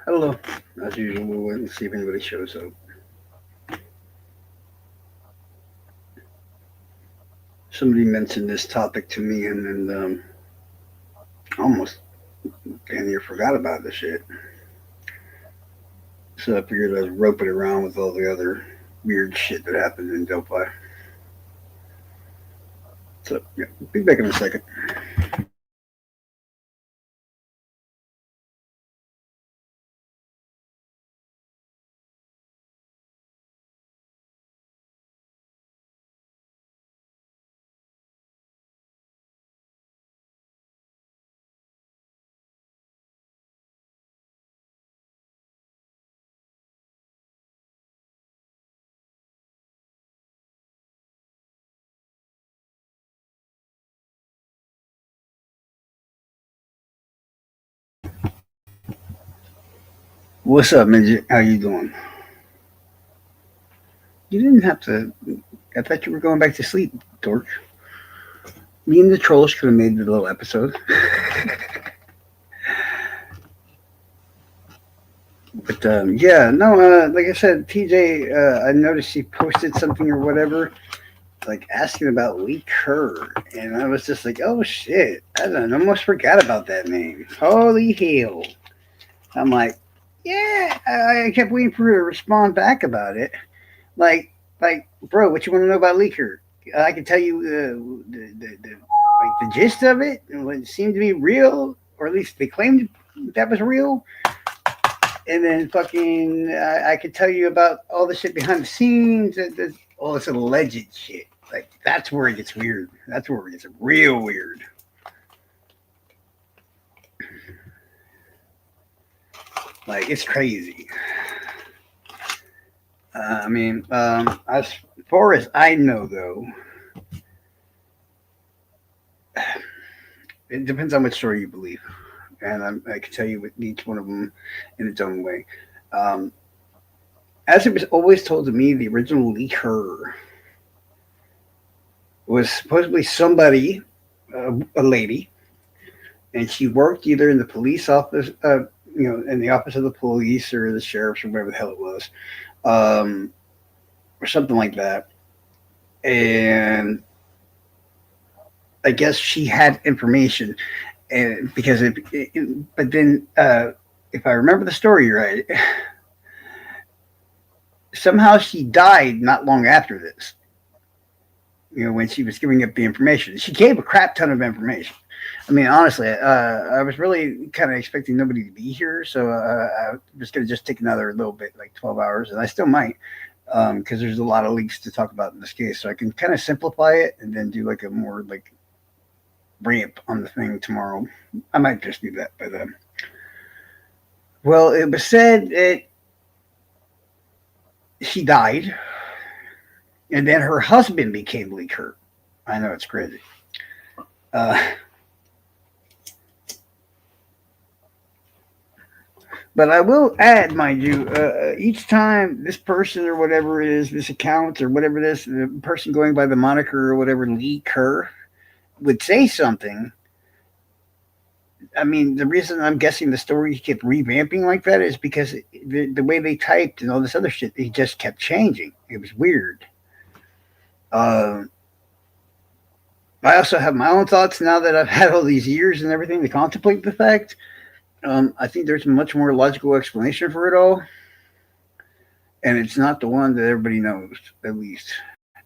Hello. As usual, we'll wait and see if anybody shows up. Somebody mentioned this topic to me, and then almost damn near forgot about this shit. So I figured I'd rope it around with all the other weird shit that happened in Delphi. So, yeah, be back in a second. What's up, Midget? How you doing? You didn't have to. I thought you were going back to sleep, Torch. Me and the trolls could have made the little episode. But yeah, no, like I said, TJ, I noticed he posted something or whatever, like asking about Leigh Kerr, and I was just like, oh shit, I don't know, almost forgot about that name. Holy hell! I'm like, yeah, I kept waiting for her to respond back about it. Like, bro, what you want to know about Leigh Kerr? I can tell you the gist of it, and what seemed to be real, or at least they claimed that was real. And then fucking, I could tell you about all the shit behind the scenes, all this alleged shit. Like that's where it gets weird. That's where it gets real weird. Like it's crazy. As far as I know, though, it depends on which story you believe, and I can tell you with each one of them in its own way. Um, as it was always told to me, the original Leigh Kerr was supposedly somebody, a lady, and she worked either in the police office, in the office of the police or the sheriff's or whatever the hell it was, um, or something like that. And I guess she had information, and because but then if I remember the story right, somehow she died not long after this. When she was giving up the information, she gave a crap ton of information. I mean, honestly, I was really kind of expecting nobody to be here, so I was going to just take another little bit, like 12 hours, and I still might, because there's a lot of leaks to talk about in this case. So I can kind of simplify it and then do like a more like ramp on the thing tomorrow. I might just do that by then. Well, it was said that she died, and then her husband became Leigh Kerr. I know it's crazy. Uh, But I will add, mind you, each time this person or whatever it is, this account or whatever this, the person going by the moniker or whatever, Leigh Kerr, would say something. I mean, the reason I'm guessing the story kept revamping like that is because the way they typed and all this other shit, it just kept changing. It was weird. Uh, I also have my own thoughts now that I've had all these years and everything to contemplate the fact. I think there's a much more logical explanation for it all, and it's not the one that everybody knows, at least.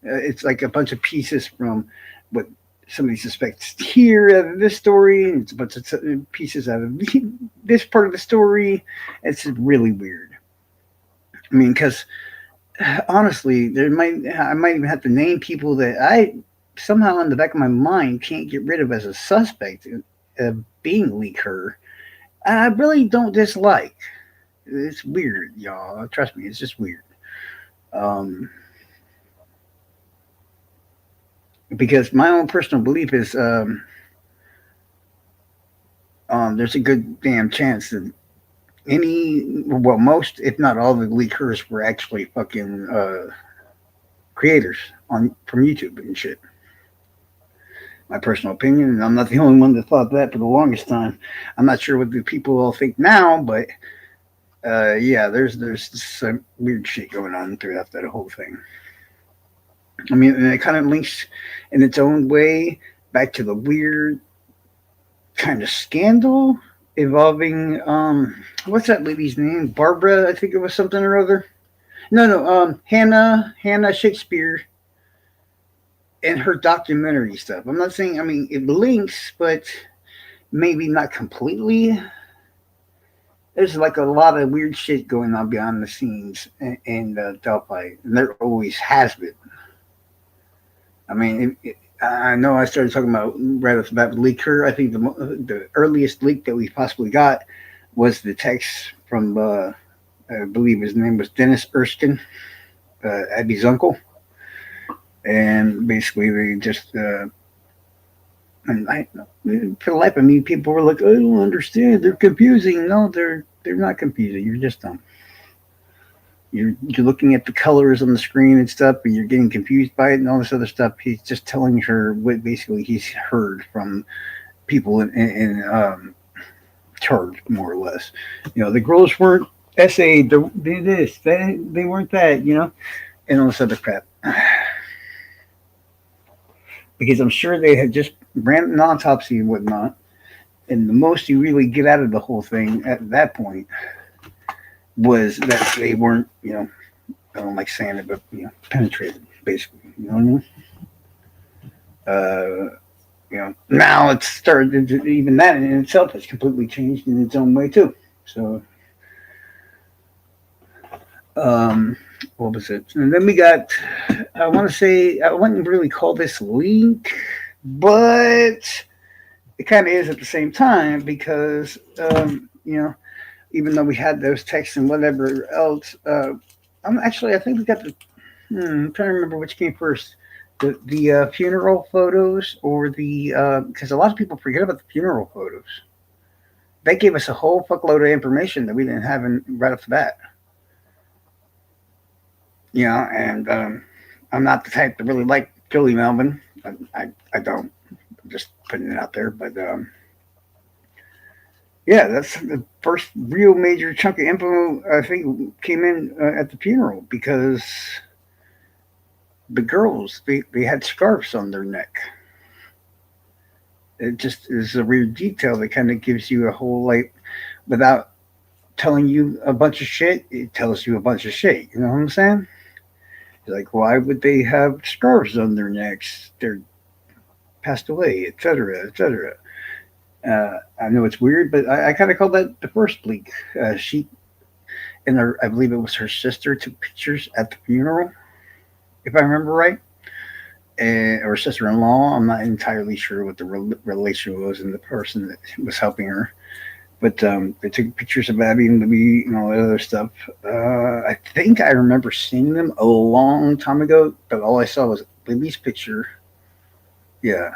It's like a bunch of pieces from what somebody suspects here out of this story, and it's a bunch of pieces out of this part of the story. It's really weird. I mean, because honestly, I might even have to name people that I somehow in the back of my mind can't get rid of as a suspect of being Leigh Kerr. I really don't dislike. It's weird, y'all. Trust me, it's just weird. Um, because my own personal belief is there's a good damn chance that most, if not all, the leakers were actually fucking creators on from YouTube and shit. My personal opinion, and I'm not the only one that thought that for the longest time. I'm not sure what the people all think now, but Yeah, there's some weird shit going on throughout that whole thing. I mean, and it kind of links in its own way back to the weird kind of scandal involving what's that lady's name? Barbara, I think it was something or other. No, Hannah Shakespeare and her documentary stuff. I'm not saying, I mean, it links, but maybe not completely. There's like a lot of weird shit going on behind the scenes in Delphi, and there always has been. I mean, I know I started talking about right off the bat with Leigh Kerr. I think the earliest leak that we possibly got was the text from, I believe his name was Dennis Erskine, Abby's uncle, and basically they just and I, for the life of me, people were like, "I don't understand. They're confusing." No, they're not confusing. You're just dumb. You're looking at the colors on the screen and stuff, and you're getting confused by it and all this other stuff. He's just telling her what basically he's heard from people in charge, more or less. You know, the girls weren't essayed. They this. They weren't that. You know, and all this other crap. Because I'm sure they had just ran an autopsy and whatnot, and the most you really get out of the whole thing at that point was that they weren't, you know, I don't like saying it, but you know, penetrated, basically. You know what I mean? You know, now it's started. Even that in itself has completely changed in its own way too. So, what was it? And then we got. I want to say I wouldn't really call this leak, but it kind of is at the same time because you know, even though we had those texts and whatever else, I think we got the. I'm trying to remember which came first, the funeral photos or the because a lot of people forget about the funeral photos. They gave us a whole fuckload of information that we didn't have right off the bat. You know, and I'm not the type to really like Julie Melvin. I don't. I'm just putting it out there, but yeah, that's the first real major chunk of info I think came in at the funeral because the girls they had scarves on their neck. It just is a weird detail that kind of gives you a whole like without telling you a bunch of shit. It tells you a bunch of shit. You know what I'm saying? Like, why would they have scarves on their necks? They're passed away, etc., etc. I know it's weird, but I kind of call that the first leak. She and her, I believe it was her sister, took pictures at the funeral, if I remember right, or sister-in-law. I'm not entirely sure what the relation was and the person that was helping her. But they took pictures of Abby and Libby and all that other stuff. I think I remember seeing them a long time ago, but all I saw was Libby's picture. Yeah.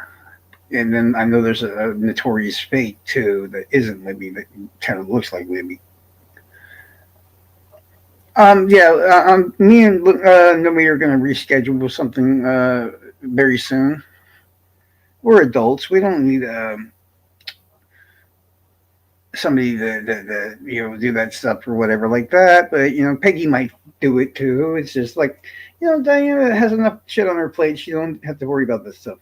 And then I know there's a notorious fake too that isn't Libby that kind of looks like Libby. Yeah, me and Nomi are going to reschedule something very soon. We're adults. We don't need somebody to you know do that stuff or whatever like that. But you know, Peggy might do it too. It's just like you know, Diana has enough shit on her plate. She don't have to worry about this stuff,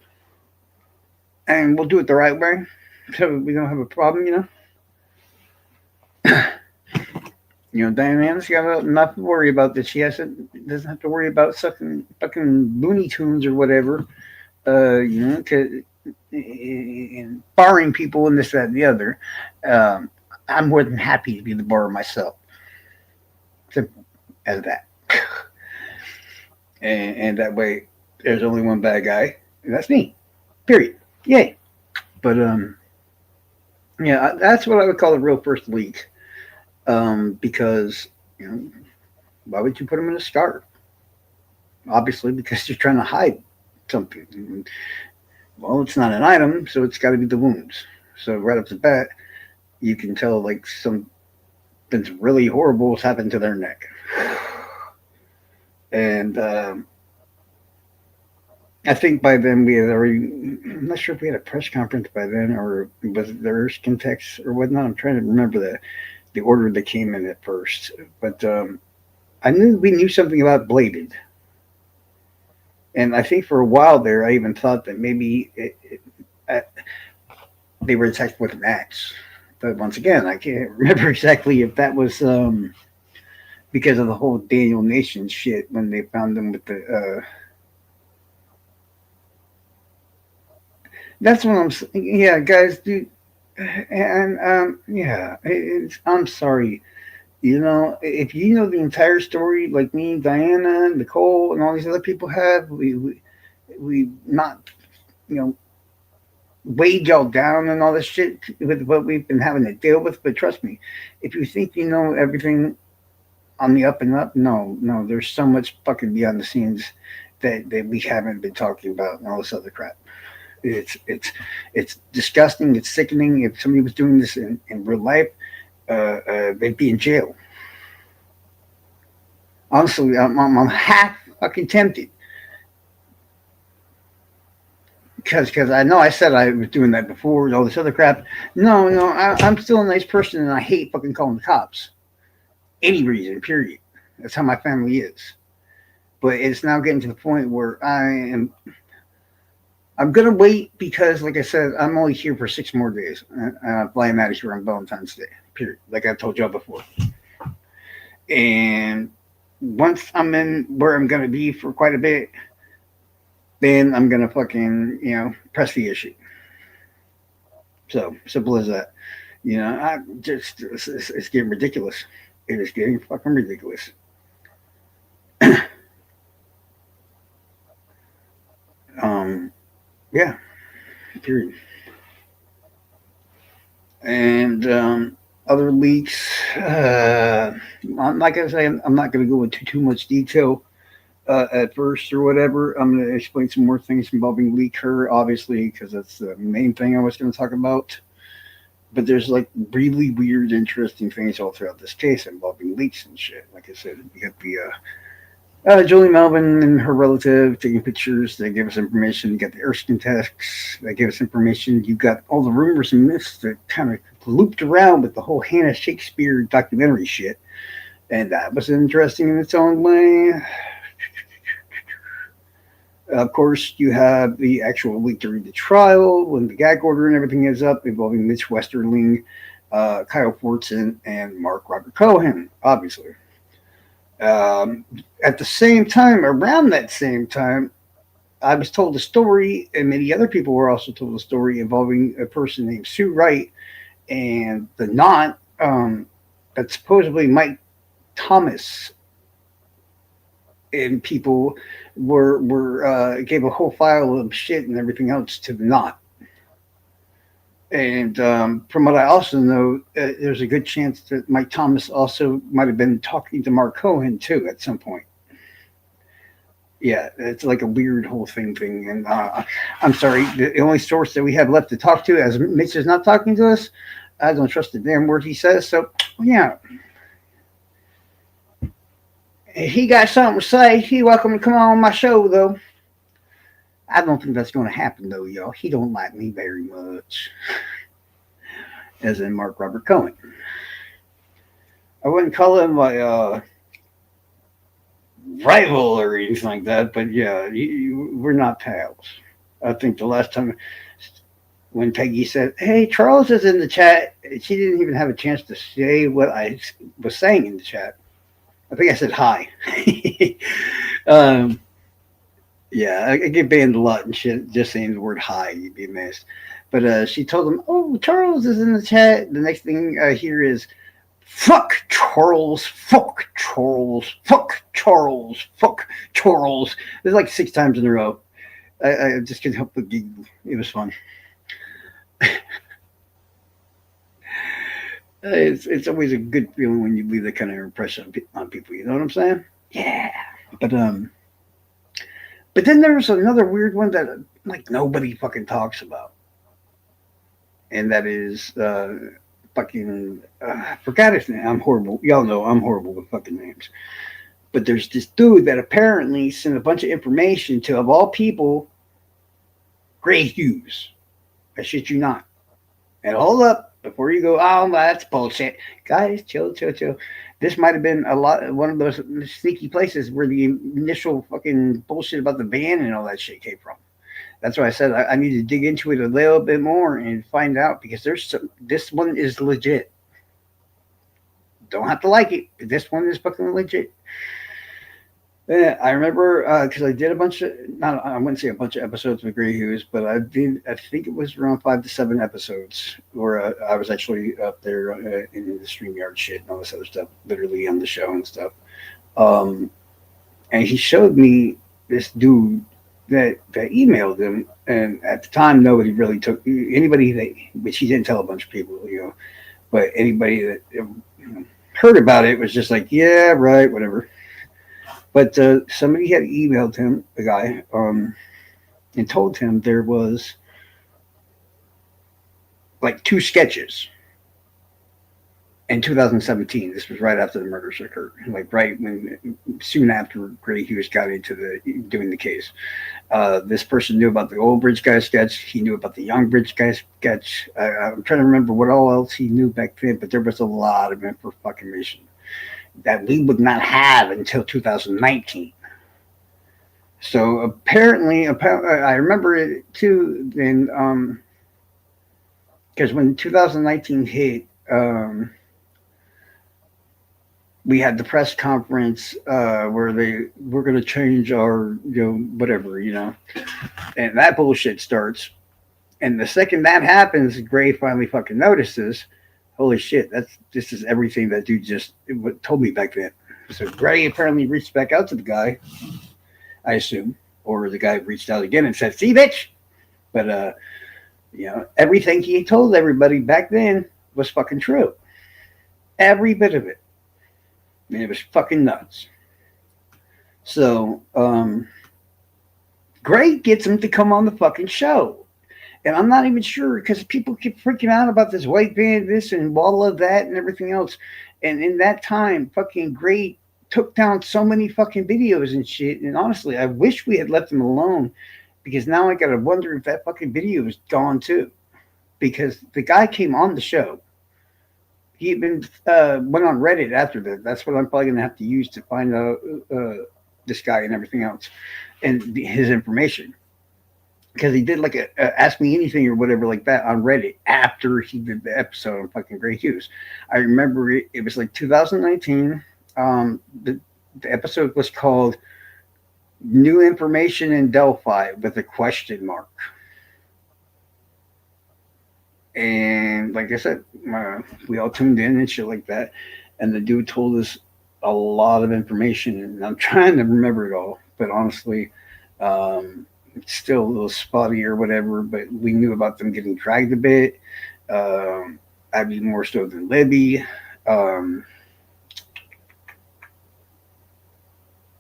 and we'll do it the right way, so we don't have a problem. You know, Diana's got enough to worry about that. She hasn't doesn't have to worry about sucking fucking Looney Tunes or whatever. You know, and barring people and this, that, and the other. Um, I'm more than happy to be the bar myself. Simple as that. And that way, there's only one bad guy, and that's me. Period. Yay. But yeah, that's what I would call the real first leak. Because you know, why would you put them in a scarf? Obviously, because you're trying to hide something. Well, it's not an item, so it's got to be the wounds. So right off the bat, you can tell like something's really horrible has happened to their neck. And I think by then we had already. I'm not sure if we had a press conference by then or was it the Erskine text or whatnot. I'm trying to remember that. the order they came in at first. But I knew we knew something about bladed, and I think for a while there, I even thought that maybe uh, they were attacked with an axe. But once again, I can't remember exactly if that was because of the whole Daniel Nation shit when they found them with the. That's what I'm saying. Yeah, guys, dude, and yeah, I'm sorry. You know, if you know the entire story, like me, Diana, Nicole, and all these other people have, we not, you know, weighed y'all down and all this shit with what we've been having to deal with. But trust me, if you think you know everything on the up and up, no, no, there's so much fucking beyond the scenes that we haven't been talking about and all this other crap. It's it's it's disgusting. It's sickening. If somebody was doing this in real life, they'd be in jail. Honestly, I'm half fucking tempted because I know I said I was doing that before and all this other crap. No, no, I'm still a nice person and I hate fucking calling the cops. Any reason, period. That's how my family is. But it's now getting to the point where I'm gonna wait because, like I said, I'm only here for 6 more days. I'm flying out of here on Valentine's Day. Period. Like I told y'all before. And once I'm in where I'm gonna be for quite a bit, then I'm gonna fucking press the issue. So simple as that. I just it's getting ridiculous. It is getting fucking ridiculous. Yeah. Period. And other leaks. Like I say, I'm not going to go into too much detail at first or whatever. I'm going to explain some more things involving Leigh Kerr, obviously, because that's the main thing I was going to talk about. But there's like really weird, interesting things all throughout this case involving leaks and shit. Like I said, you got the Julie Melvin and her relative taking pictures. They gave us information. You got the Erskine texts. They gave us information. You got all the rumors and myths that kind of looped around with the whole Hannah Shakespeare documentary shit. And that was interesting in its own way. Of course, you have the actual leak during the trial when the gag order and everything is up involving Mitch Westerling, Kyle Fortson, and Mark Robert Cohen, obviously. At the same time, around that same time, I was told a story, and many other people were also told a story involving a person named Sue Wright and the knot that supposedly Mike Thomas and people were gave a whole file of shit and everything else to the knot. And from what I also know, there's a good chance that Mike Thomas also might have been talking to Mark Cohen too at some point. Yeah, it's like a weird whole thing. And I'm sorry, the only source that we have left to talk to, as Mitch is not talking to us, I don't trust the damn word he says. So, yeah. If he got something to say, he welcome to come on my show, though. I don't think that's going to happen, though, y'all. He don't like me very much. As in Mark Robert Cohen. I wouldn't call him my rival or anything like that, but yeah, we're not pals. I think the last time when Peggy said, "Hey, Charles is in the chat," she didn't even have a chance to say what I was saying in the chat. I think I said hi. um, yeah, I get banned a lot and shit. Just saying the word hi, you'd be amazed. But she told him, "Oh, Charles is in the chat." The next thing I hear is, "Fuck Charles, fuck Charles, fuck Charles, fuck Charles." It was like 6 times in a row. I just couldn't help but giggle. It was fun. It's always a good feeling when you leave that kind of impression on people. You know what I'm saying? Yeah. But but then there's another weird one that like nobody fucking talks about, and that is fucking I forgot his name. I'm horrible. Y'all know I'm horrible with fucking names. But there's this dude that apparently sent a bunch of information to, of all people, Gray Hughes. I shit you not. And hold up, Before you go, oh, that's bullshit. Guys, chill, chill, chill. This might have been one of those sneaky places where the initial fucking bullshit about the ban and all that shit came from. That's why I said I need to dig into it a little bit more and find out because this one is legit. Don't have to like it. This one is fucking legit. Yeah, I remember because I did a bunch of not I wouldn't say a bunch of episodes with Grey Hughes, but I think it was around 5 to 7 episodes where I was actually up there in the StreamYard shit and all this other stuff, literally on the show and stuff. Um, and he showed me this dude that emailed him, and at the time nobody really took anybody that, which he didn't tell a bunch of people, but anybody that heard about it was just like, yeah, right, whatever. But somebody had emailed him, the guy, and told him there was like 2 sketches in 2017. This was right after the murders occurred, like right when, soon after Grey Hughes got into doing the case. This person knew about the old Bridge guy sketch. He knew about the young Bridge guy sketch. I'm trying to remember what all else he knew back then, but there was a lot of information that we would not have until 2019. So apparently, I remember it too. Then, because when 2019 hit, we had the press conference where they were going to change our, whatever, and that bullshit starts. And the second that happens, Gray finally fucking notices, holy shit, this is everything that dude just told me back then. So Gray apparently reached back out to the guy, I assume, or the guy reached out again and said, "See, bitch," but everything he told everybody back then was fucking true, every bit of it, and it was fucking nuts. So Gray gets him to come on the fucking show. And I'm not even sure because people keep freaking out about this white band, this and all of that and everything else. And in that time, fucking Gray took down so many fucking videos and shit. And honestly, I wish we had left them alone because now I got to wonder if that fucking video is gone too. Because the guy came on the show. He had been went on Reddit after that. That's what I'm probably going to have to use to find out this guy and everything else and his information. Because he did like a Ask Me Anything or whatever like that on Reddit after he did the episode on fucking Grey Hughes. I remember it was like 2019. The episode was called New Information in Delphi with a question mark. And like I said, we all tuned in and shit like that. And the dude told us a lot of information. And I'm trying to remember it all. But honestly, it's still a little spotty or whatever, but we knew about them getting dragged a bit. I'd be more so than Libby.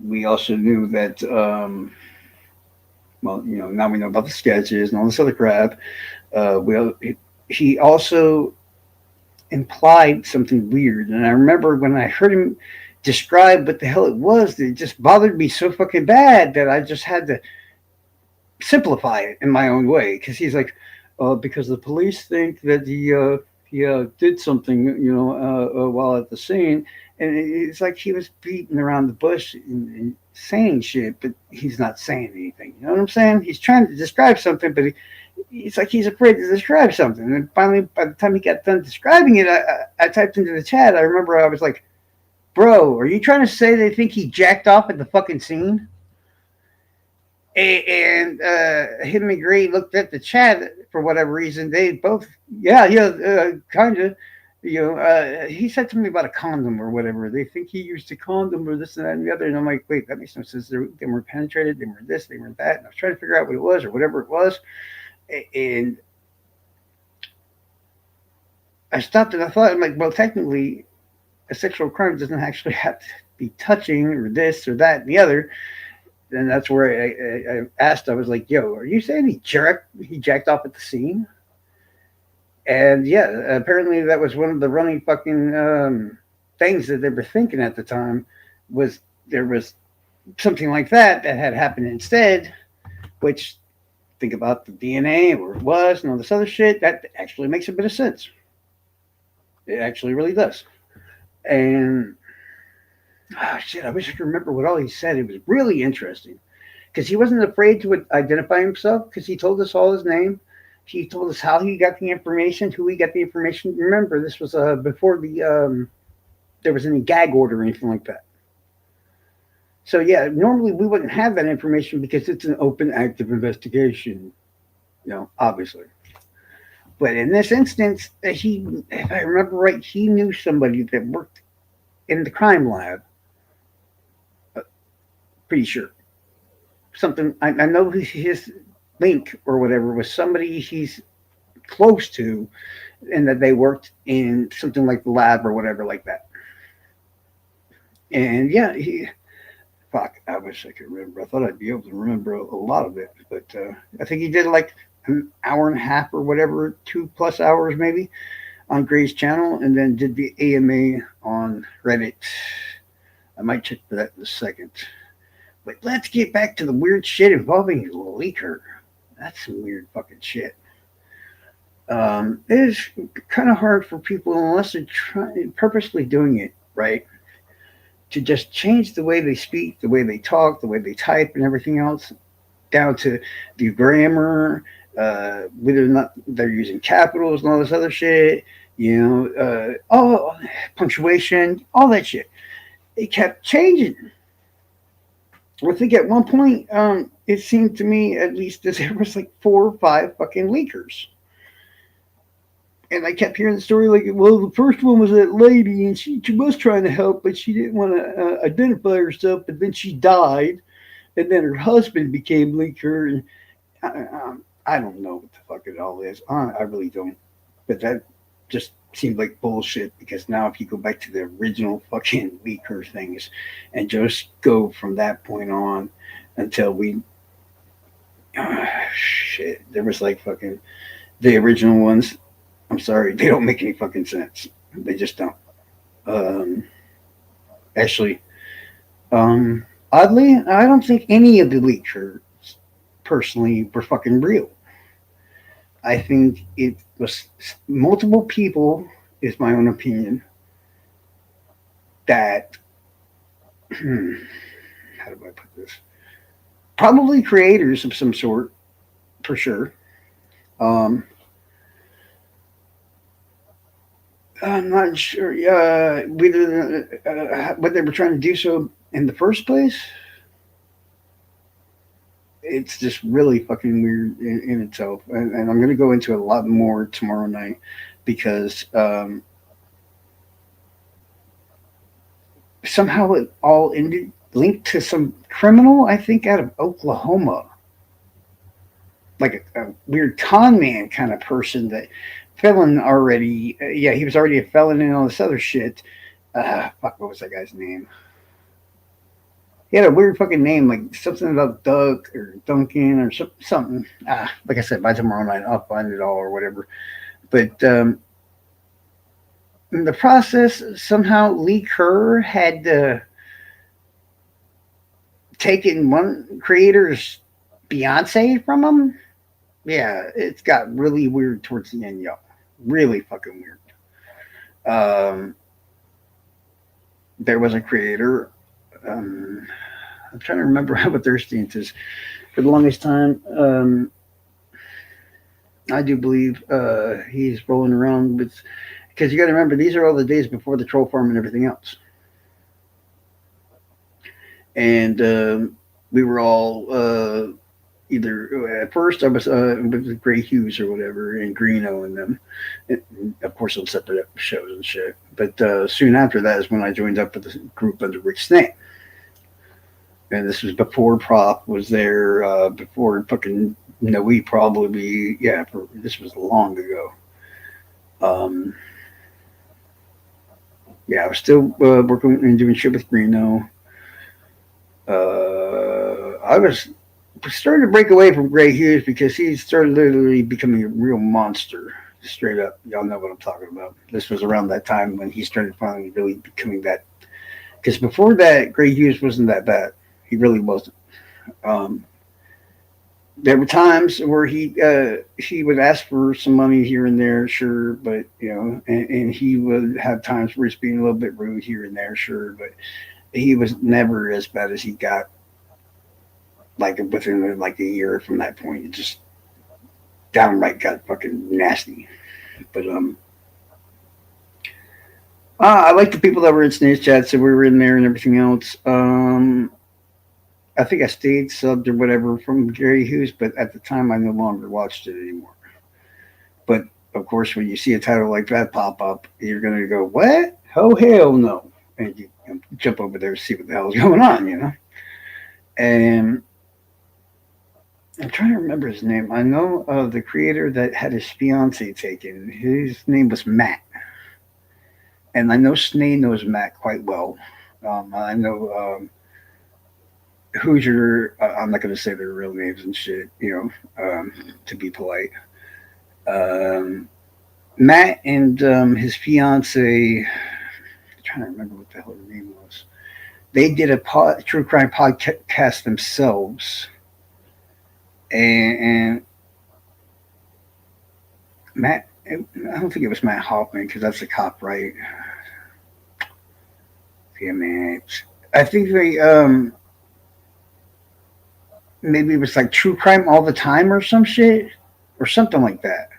We also knew that, now we know about the sketches and all this other crap. He also implied something weird. And I remember when I heard him describe what the hell it was, it just bothered me so fucking bad that I just had to simplify it in my own way because he's like, because the police think that he did something, while at the scene, and it's like he was beating around the bush and saying shit, but he's not saying anything. You know what I'm saying? He's trying to describe something, but it's like he's afraid to describe something. And finally, by the time he got done describing it, I typed into the chat. I remember I was like, "Bro, are you trying to say they think he jacked off at the fucking scene?" And him and Gray looked at the chat for whatever reason. They both, kind of. He said something about a condom or whatever. They think he used a condom or this and that and the other. And I'm like, wait, that makes no sense. They were penetrated. They were this. They were that. And I was trying to figure out what it was or whatever it was. And I stopped and I thought, I'm like, well, technically, a sexual crime doesn't actually have to be touching or this or that and the other. And that's where I asked, I was like, yo, are you saying he jacked off at the scene? And yeah, apparently that was one of the running fucking things that they were thinking at the time was there was something like that had happened instead, which think about the DNA where it was and all this other shit, that actually makes a bit of sense. It actually really does. And shit, I wish I could remember what all he said. It was really interesting because he wasn't afraid to identify himself because he told us all his name. He told us how he got the information, who he got the information. Remember, this was before there was any gag order or anything like that. So yeah, normally we wouldn't have that information because it's an open, active investigation. Obviously. But in this instance, if I remember right, he knew somebody that worked in the crime lab. Pretty sure. Something I know his link or whatever was somebody he's close to, and that they worked in something like the lab or whatever like that. And yeah, fuck, I wish I could remember. I thought I'd be able to remember a lot of it, but I think he did like an hour and a half or whatever, 2+ hours maybe, on Gray's channel, and then did the AMA on Reddit. I might check for that in a second. But let's get back to the weird shit involving Leigh Kerr. That's some weird fucking shit. It is kind of hard for people, unless they're purposely doing it, right? To just change the way they speak, the way they talk, the way they type, and everything else, down to the grammar, whether or not they're using capitals and all this other shit, all punctuation, all that shit. It kept changing. I think at one point, it seemed to me at least that there was like 4 or 5 fucking leakers. And I kept hearing the story like, well, the first one was that lady, and she was trying to help, but she didn't want to identify herself, but then she died, and then her husband became Leigh Kerr, and I don't know what the fuck it all is. I really don't. But that just seemed like bullshit, because now if you go back to the original fucking Leigh Kerr things and just go from that point on until we shit, there was like fucking the original ones. I'm sorry, they don't make any fucking sense. They just don't. Actually, oddly, I don't think any of the leakers personally were fucking real. I think it was multiple people, is my own opinion, that, how do I put this? Probably creators of some sort, for sure. Um, I'm not sure whether what they were trying to do so in the first place. It's just really fucking weird in itself, and I'm going to go into it a lot more tomorrow night, because somehow it all ended linked to some criminal, I think, out of Oklahoma, like a weird con man kind of person that felon already. Yeah, he was already a felon and all this other shit. Fuck, what was that guy's name? He had a weird fucking name, like something about Doug or Duncan or something. Like I said, by tomorrow night I'll find it all or whatever. But in the process, somehow Leigh Kerr had taken one creator's Beyonce from him. Yeah, it's got really weird towards the end, y'all. Really fucking weird. Um, there was a creator. I'm trying to remember what their stance is. For the longest time, I do believe he's rolling around with, because you got to remember, these are all the days before the troll farm and everything else. And we were all either at first I was with Gray Hughes or whatever, and Greeno and them. And of course, on separate shows and shit. But soon after that is when I joined up with the group under Rick's name. And this was before Prop was there, before fucking Noe probably, yeah, this was long ago. Um, yeah, I was still working and doing shit with Greeno. I was starting to break away from Gray Hughes because he started literally becoming a real monster. Straight up, y'all know what I'm talking about. This was around that time when he started finally really becoming that. Because before that, Gray Hughes wasn't that bad. He really wasn't. Um, There were times where he would ask for some money here and there, sure, but and he would have times where he's being a little bit rude here and there, sure, but he was never as bad as he got like within like a year from that point. It just downright got fucking nasty. But I like the people that were in Snake's chat, so we were in there and everything else. I think I stayed subbed or whatever from Gary Hughes, but at the time I no longer watched it anymore. But of course, when you see a title like that pop up, you're going to go, "What? Oh hell no!" And you jump over there to see what the hell is going on. And I'm trying to remember his name. I know the creator that had his fiance taken. His name was Matt, and I know Snay knows Matt quite well. I know Hoosier. I'm not going to say their real names and shit, to be polite. Um, Matt and his fiance. I'm trying to remember what the hell her name was. They did a true crime podcast themselves, and Matt. I don't think it was Matt Hoffman because that's a cop, right? Damn it. I think they maybe it was like true crime all the time or some shit or something like that.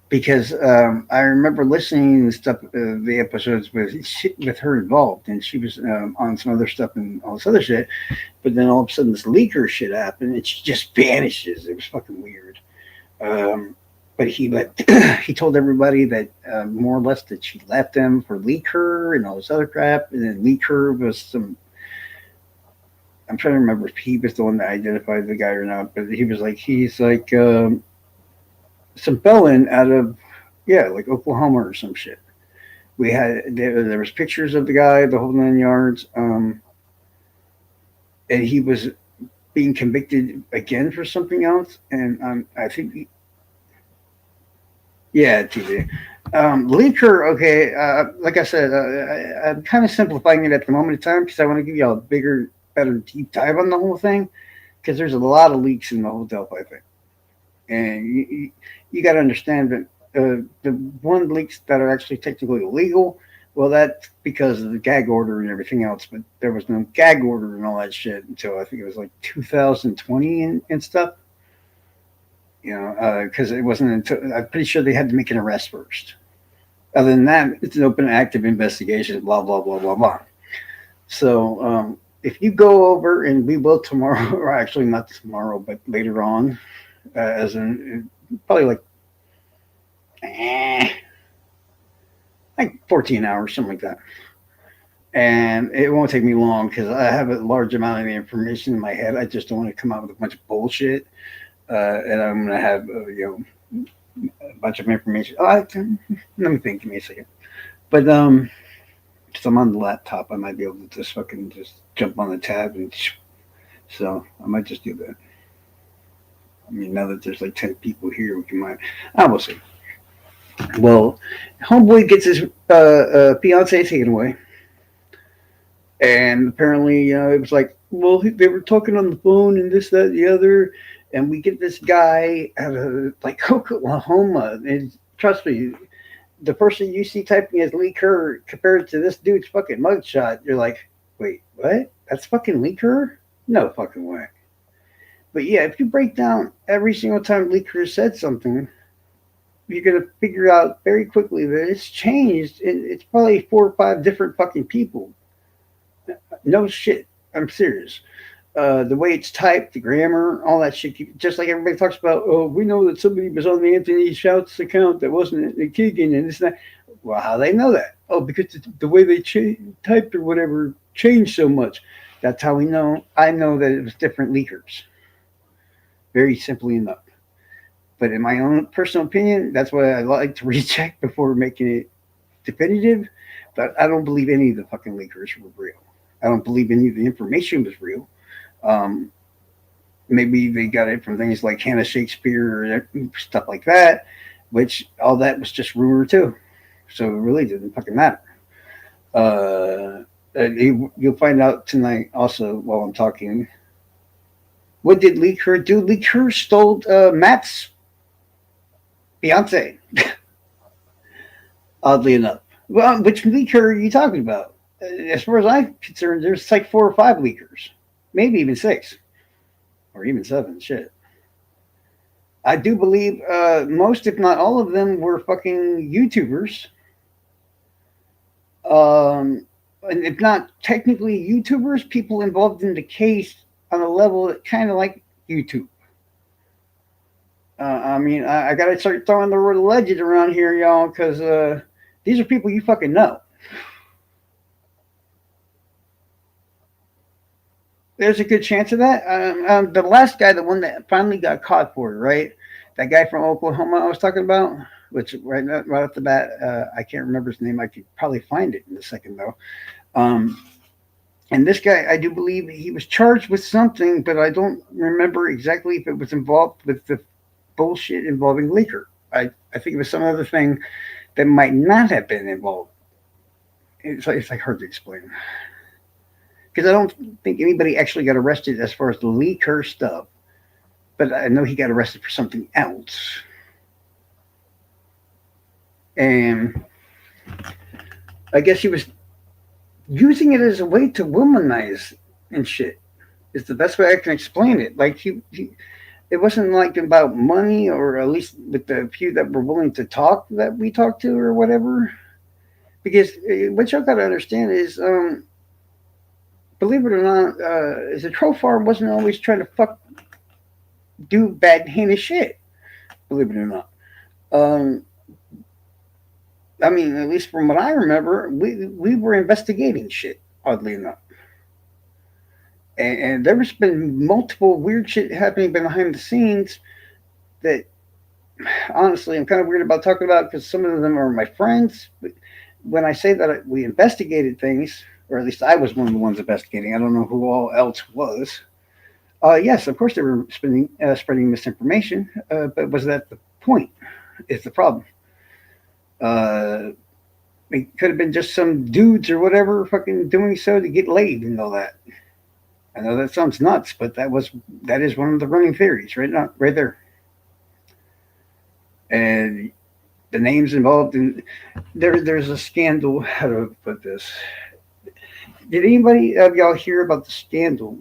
Because I remember listening to stuff, the episodes with her involved, and she was on some other stuff and all this other shit. But then all of a sudden, this leaker shit happened, and she just vanishes. It was fucking weird. Um, but he told everybody that more or less that she left them for Leigh Kerr and all this other crap, and then Leigh Kerr was some. I'm trying to remember if he was the one that identified the guy or not, but he's like some felon out of like Oklahoma or some shit. There was pictures of the guy, the whole 9 yards, and he was being convicted again for something else, and I think yeah, TV. Leigh Kerr, okay, like I said, I'm kind of simplifying it at the moment in time because I want to give you a bigger, better deep dive on the whole thing because there's a lot of leaks in the whole Delphi thing. And you got to understand that the one leaks that are actually technically illegal, well, that's because of the gag order and everything else. But there was no gag order and all that shit until I think it was like 2020 and stuff. Because it wasn't until I'm pretty sure they had to make an arrest first. Other than that, it's an open, active investigation. Blah blah blah blah blah. So if you go over and we will tomorrow, or actually not tomorrow, but later on, as in probably like 14 hours, something like that. And it won't take me long because I have a large amount of the information in my head. I just don't want to come out with a bunch of bullshit, and I'm going to have a bunch of information. Let me think. Give me a second. But because I'm on the laptop, I might be able to just fucking just jump on the tab and so I might just do that. I mean, now that there's like 10 people here, we might. I will see. Well, homeboy gets his fiance taken away, and apparently it was like, well, they were talking on the phone and this, that, the other, and we get this guy out of like Oklahoma, and trust me, the person you see typing as Leigh Kerr compared to this dude's fucking mugshot, you're like, wait, what? That's fucking Leigh Kerr? No fucking way. But yeah, if you break down every single time Leigh Kerr said something, you're gonna figure out very quickly that it's changed. It's probably 4 or 5 different fucking people. No shit, I'm serious. The way it's typed, the grammar, all that shit. Just like everybody talks about, oh, we know that somebody was on the Anthony Shouts account that wasn't Keegan and this and that. Well, how do they know that? Oh, because the way they typed or whatever changed so much. That's how we know. I know that it was different leakers. Very simply enough. But in my own personal opinion, that's why I like to recheck before making it definitive. But I don't believe any of the fucking leakers were real. I don't believe any of the information was real. Um, Maybe they got it from things like Hannah Shakespeare or stuff like that, which all that was just rumor too. So it really didn't fucking matter. You'll find out tonight also while I'm talking What did Leigh Kerr do? Leigh Kerr stole Matt's Beyonce, oddly enough. Well, which leaker are you talking about? As far as I'm concerned, there's like 4 or 5 leakers, maybe even 6 or even 7. Shit. I do believe most, if not all of them, were fucking YouTubers. Um, and if not technically YouTubers, people involved in the case on a level that kind of like YouTube. I mean, I got to start throwing the word alleged around here, y'all, because these are people you fucking know. There's a good chance of that. The last guy, the one that finally got caught for it, right? That guy from Oklahoma I was talking about, which right off the bat, I can't remember his name. I could probably find it in a second though. Um, and this guy, I do believe he was charged with something, but I don't remember exactly if it was involved with the bullshit involving Leigh Kerr. I think it was some other thing that might not have been involved. It's like hard to explain because I don't think anybody actually got arrested as far as the Leigh Kerr stuff, but I know he got arrested for something else. And I guess he was using it as a way to womanize and shit. Is the best way I can explain it. Like it wasn't like about money, or at least with the few that were willing to talk that we talked to or whatever. Because what y'all gotta understand is, believe it or not, is a troll farm wasn't always trying to do bad heinous shit. Believe it or not. Um, I mean, at least from what I remember, we were investigating shit. Oddly enough, and there's been multiple weird shit happening behind the scenes that honestly I'm kind of weird about talking about because some of them are my friends. But when I say that we investigated things, or at least I was one of the ones investigating, I don't know who all else was. Yes, of course they were spreading misinformation, but was that the point? Is the problem? Uh, it could have been just some dudes or whatever fucking doing so to get laid and all that. I know that sounds nuts, but that is one of the running theories right now, right there. And the names involved in there's a scandal. How to put this? Did anybody of y'all hear about the scandal?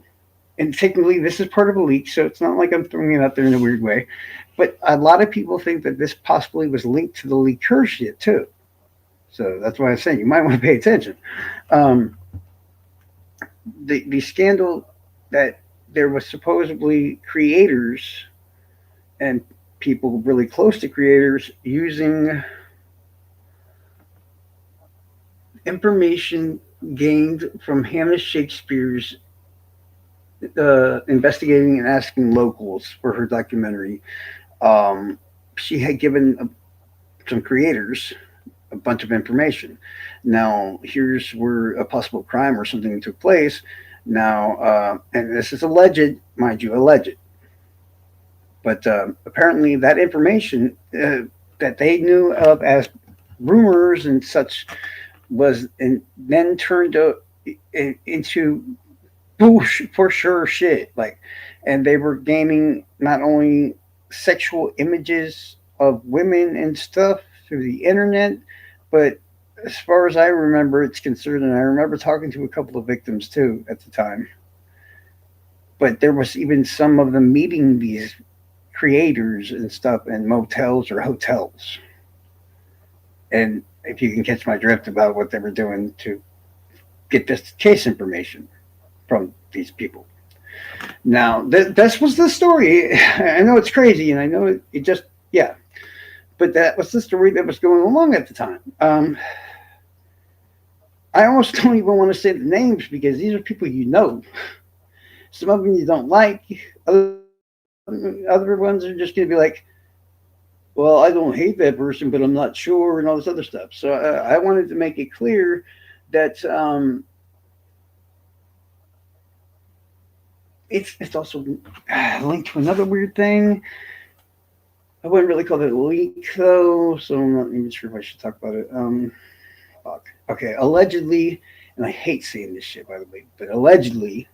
And technically, this is part of a leak, so it's not like I'm throwing it out there in a weird way. But a lot of people think that this possibly was linked to the Leigh Kerr shit too. So that's why I'm saying you might want to pay attention. Um, the scandal that there was supposedly creators and people really close to creators using information gained from Hannah Shakespeare's investigating and asking locals for her documentary. Um, she had given some creators a bunch of information. Now, here's where a possible crime or something took place. Now, and this is alleged, mind you, alleged. But apparently, that information that they knew of as rumors and such was then turned into for sure shit. Like, and they were gaining not only sexual images of women and stuff through the internet, but as far as I remember, it's concerned, and I remember talking to a couple of victims too at the time. But there was even some of them meeting these creators and stuff in motels or hotels. And if you can catch my drift about what they were doing to get this case information from these people. Now, this was the story. I know it's crazy, and I know it just, yeah. But that was the story that was going along at the time. I almost don't even want to say the names because these are people you know. Some of them you don't like. Other ones are just going to be like, well, I don't hate that person, but I'm not sure, and all this other stuff. So I wanted to make it clear that it's also linked to another weird thing. I wouldn't really call it a leak though, so I'm not even sure if I should talk about it. Fuck. Okay, allegedly, and I hate saying this shit by the way, but allegedly,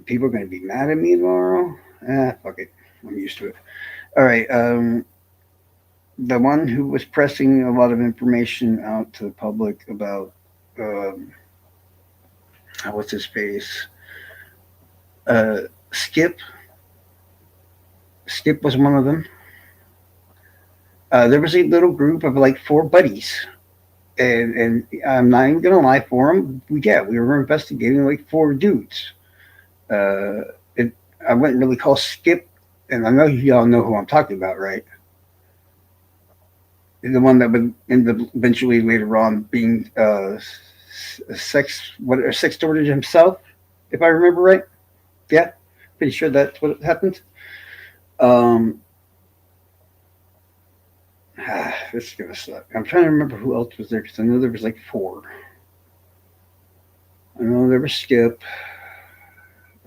People are going to be mad at me tomorrow. Fuck it. I'm used to it. All right. The one who was pressing a lot of information out to the public about um, what's his face? Uh, Skip. Skip was one of them. There was a little group of like four buddies, and I'm not even gonna lie for them. We were investigating like four dudes. Uh, it I wouldn't really call Skip, and I know y'all know who I'm talking about, right? The one that would end up eventually later on being sex tortured himself, if I remember right. Yeah, pretty sure that's what happened. Um, this is gonna suck. I'm trying to remember who else was there because I know there was like four. I know there was Skip.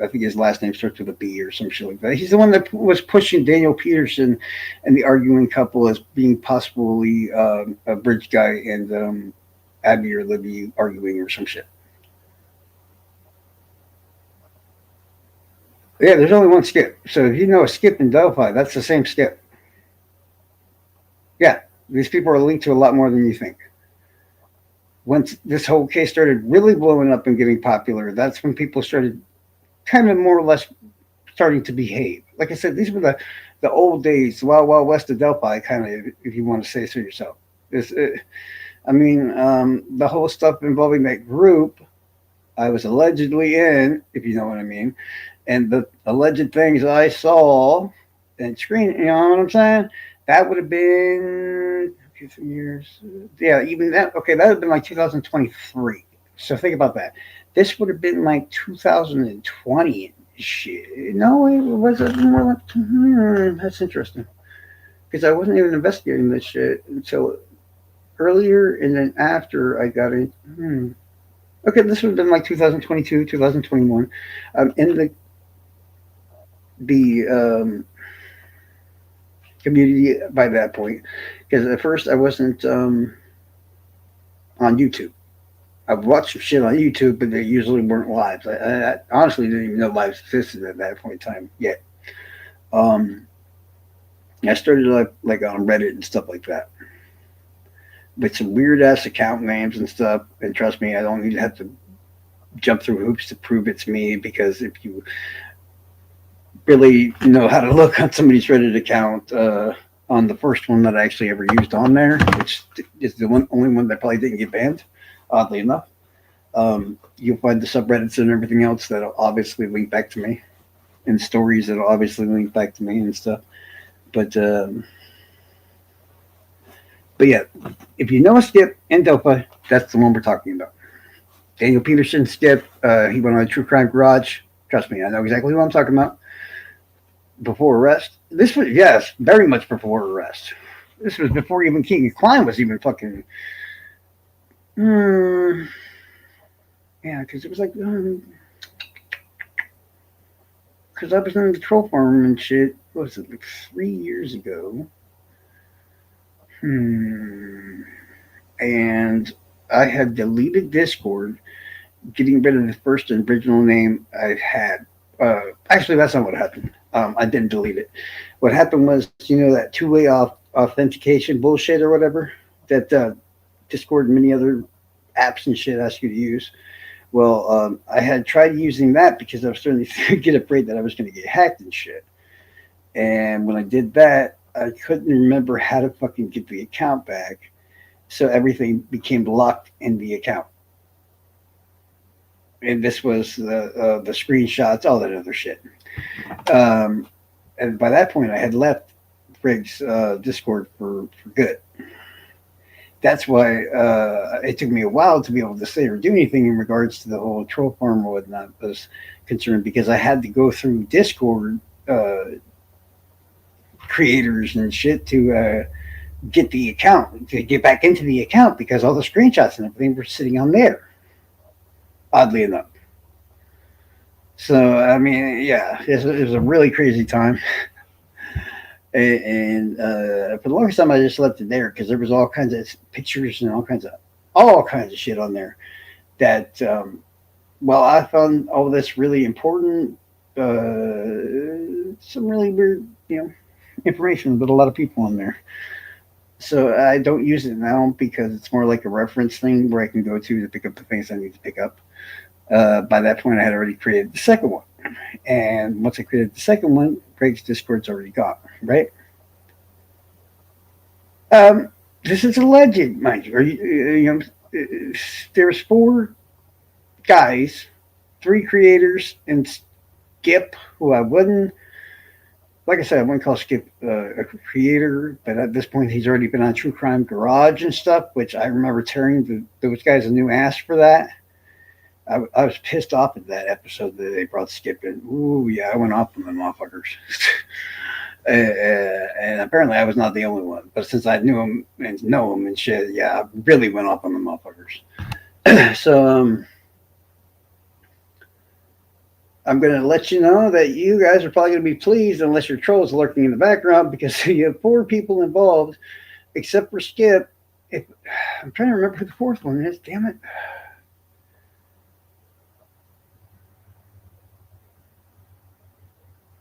I think his last name starts with a B or some shit like that. He's the one that was pushing Daniel Peterson and the arguing couple as being possibly a bridge guy and Abby or Libby arguing or some shit. Yeah, there's only one Skip. So if you know a Skip in Delphi, that's the same Skip. Yeah, these people are linked to a lot more than you think. Once this whole case started really blowing up and getting popular, that's when people started kind of more or less starting to behave. Like I said, these were the old days, the wild, wild west of Delphi, kind of, if you want to say so yourself. The whole stuff involving that group I was allegedly in, if you know what I mean, and the alleged things I saw and screen, you know what I'm saying? That would have been okay, 3 years. Yeah, even that. Okay, that would have been like 2023. So think about that. This would have been like 2020 shit. No, it wasn't more like. That's interesting because I wasn't even investigating this shit until earlier, and then after I got it. Okay, this would have been like 2022, 2021. In the community by that point, because at first I wasn't on YouTube. I've watched some shit on YouTube, but they usually weren't lives. I honestly didn't even know lives existed at that point in time yet. Um, I started like on Reddit and stuff like that with some weird ass account names and stuff. And trust me, I don't need to have to jump through hoops to prove it's me because if you really know how to look on somebody's Reddit account, on the first one that I actually ever used on there, which is the only one that probably didn't get banned, oddly enough. You'll find the subreddits and everything else that'll obviously link back to me, and stories that'll obviously link back to me and stuff. But but yeah, if you know a Skip and Dopa, that's the one we're talking about. Daniel Peterson, Skip, he went on a True Crime Garage. Trust me, I know exactly who I'm talking about. Before arrest, this was yes, very much before arrest. This was before even King and Klein was even fucking. Hmm. Yeah, because it was like, because I was in the troll farm and shit. What was it, like 3 years ago? And I had deleted Discord, getting rid of the first original name I had. Actually, that's not what happened. I didn't delete it. What happened was, that two-way authentication bullshit or whatever that Discord and many other apps and shit ask you to use. Well, I had tried using that because I was starting to get afraid that I was going to get hacked and shit. And when I did that, I couldn't remember how to fucking get the account back. So everything became locked in the account. And this was the screenshots, all that other shit. And by that point, I had left Briggs Discord for good. That's why it took me a while to be able to say or do anything in regards to the whole troll farm or whatnot was concerned because I had to go through Discord creators and shit to get the account, to get back into the account because all the screenshots and everything were sitting on there, oddly enough. So, I mean, yeah, it was a really crazy time. And for the longest time, I just left it there because there was all kinds of pictures and all kinds of shit on there that well, I found all this really important, some really weird, information with a lot of people in there. So I don't use it now because it's more like a reference thing where I can go to pick up the things I need to pick up. By that point, I had already created the second one. And once I created the second one, Greg's Discord's already gone, right? Um, this is a legend, mind you. There's four guys, three creators, and Skip, who I wouldn't, like I said, I wouldn't call Skip a creator, but at this point, he's already been on True Crime Garage and stuff, which I remember tearing those guys a new ass for that. I was pissed off at that episode that they brought Skip in. Ooh, yeah, I went off on the motherfuckers. And apparently I was not the only one. But since I knew him and know him and shit, yeah, I really went off on the motherfuckers. So I'm going to let you know that you guys are probably going to be pleased unless your trolls lurking in the background because you have four people involved, except for Skip. I'm trying to remember who the fourth one is. Damn it.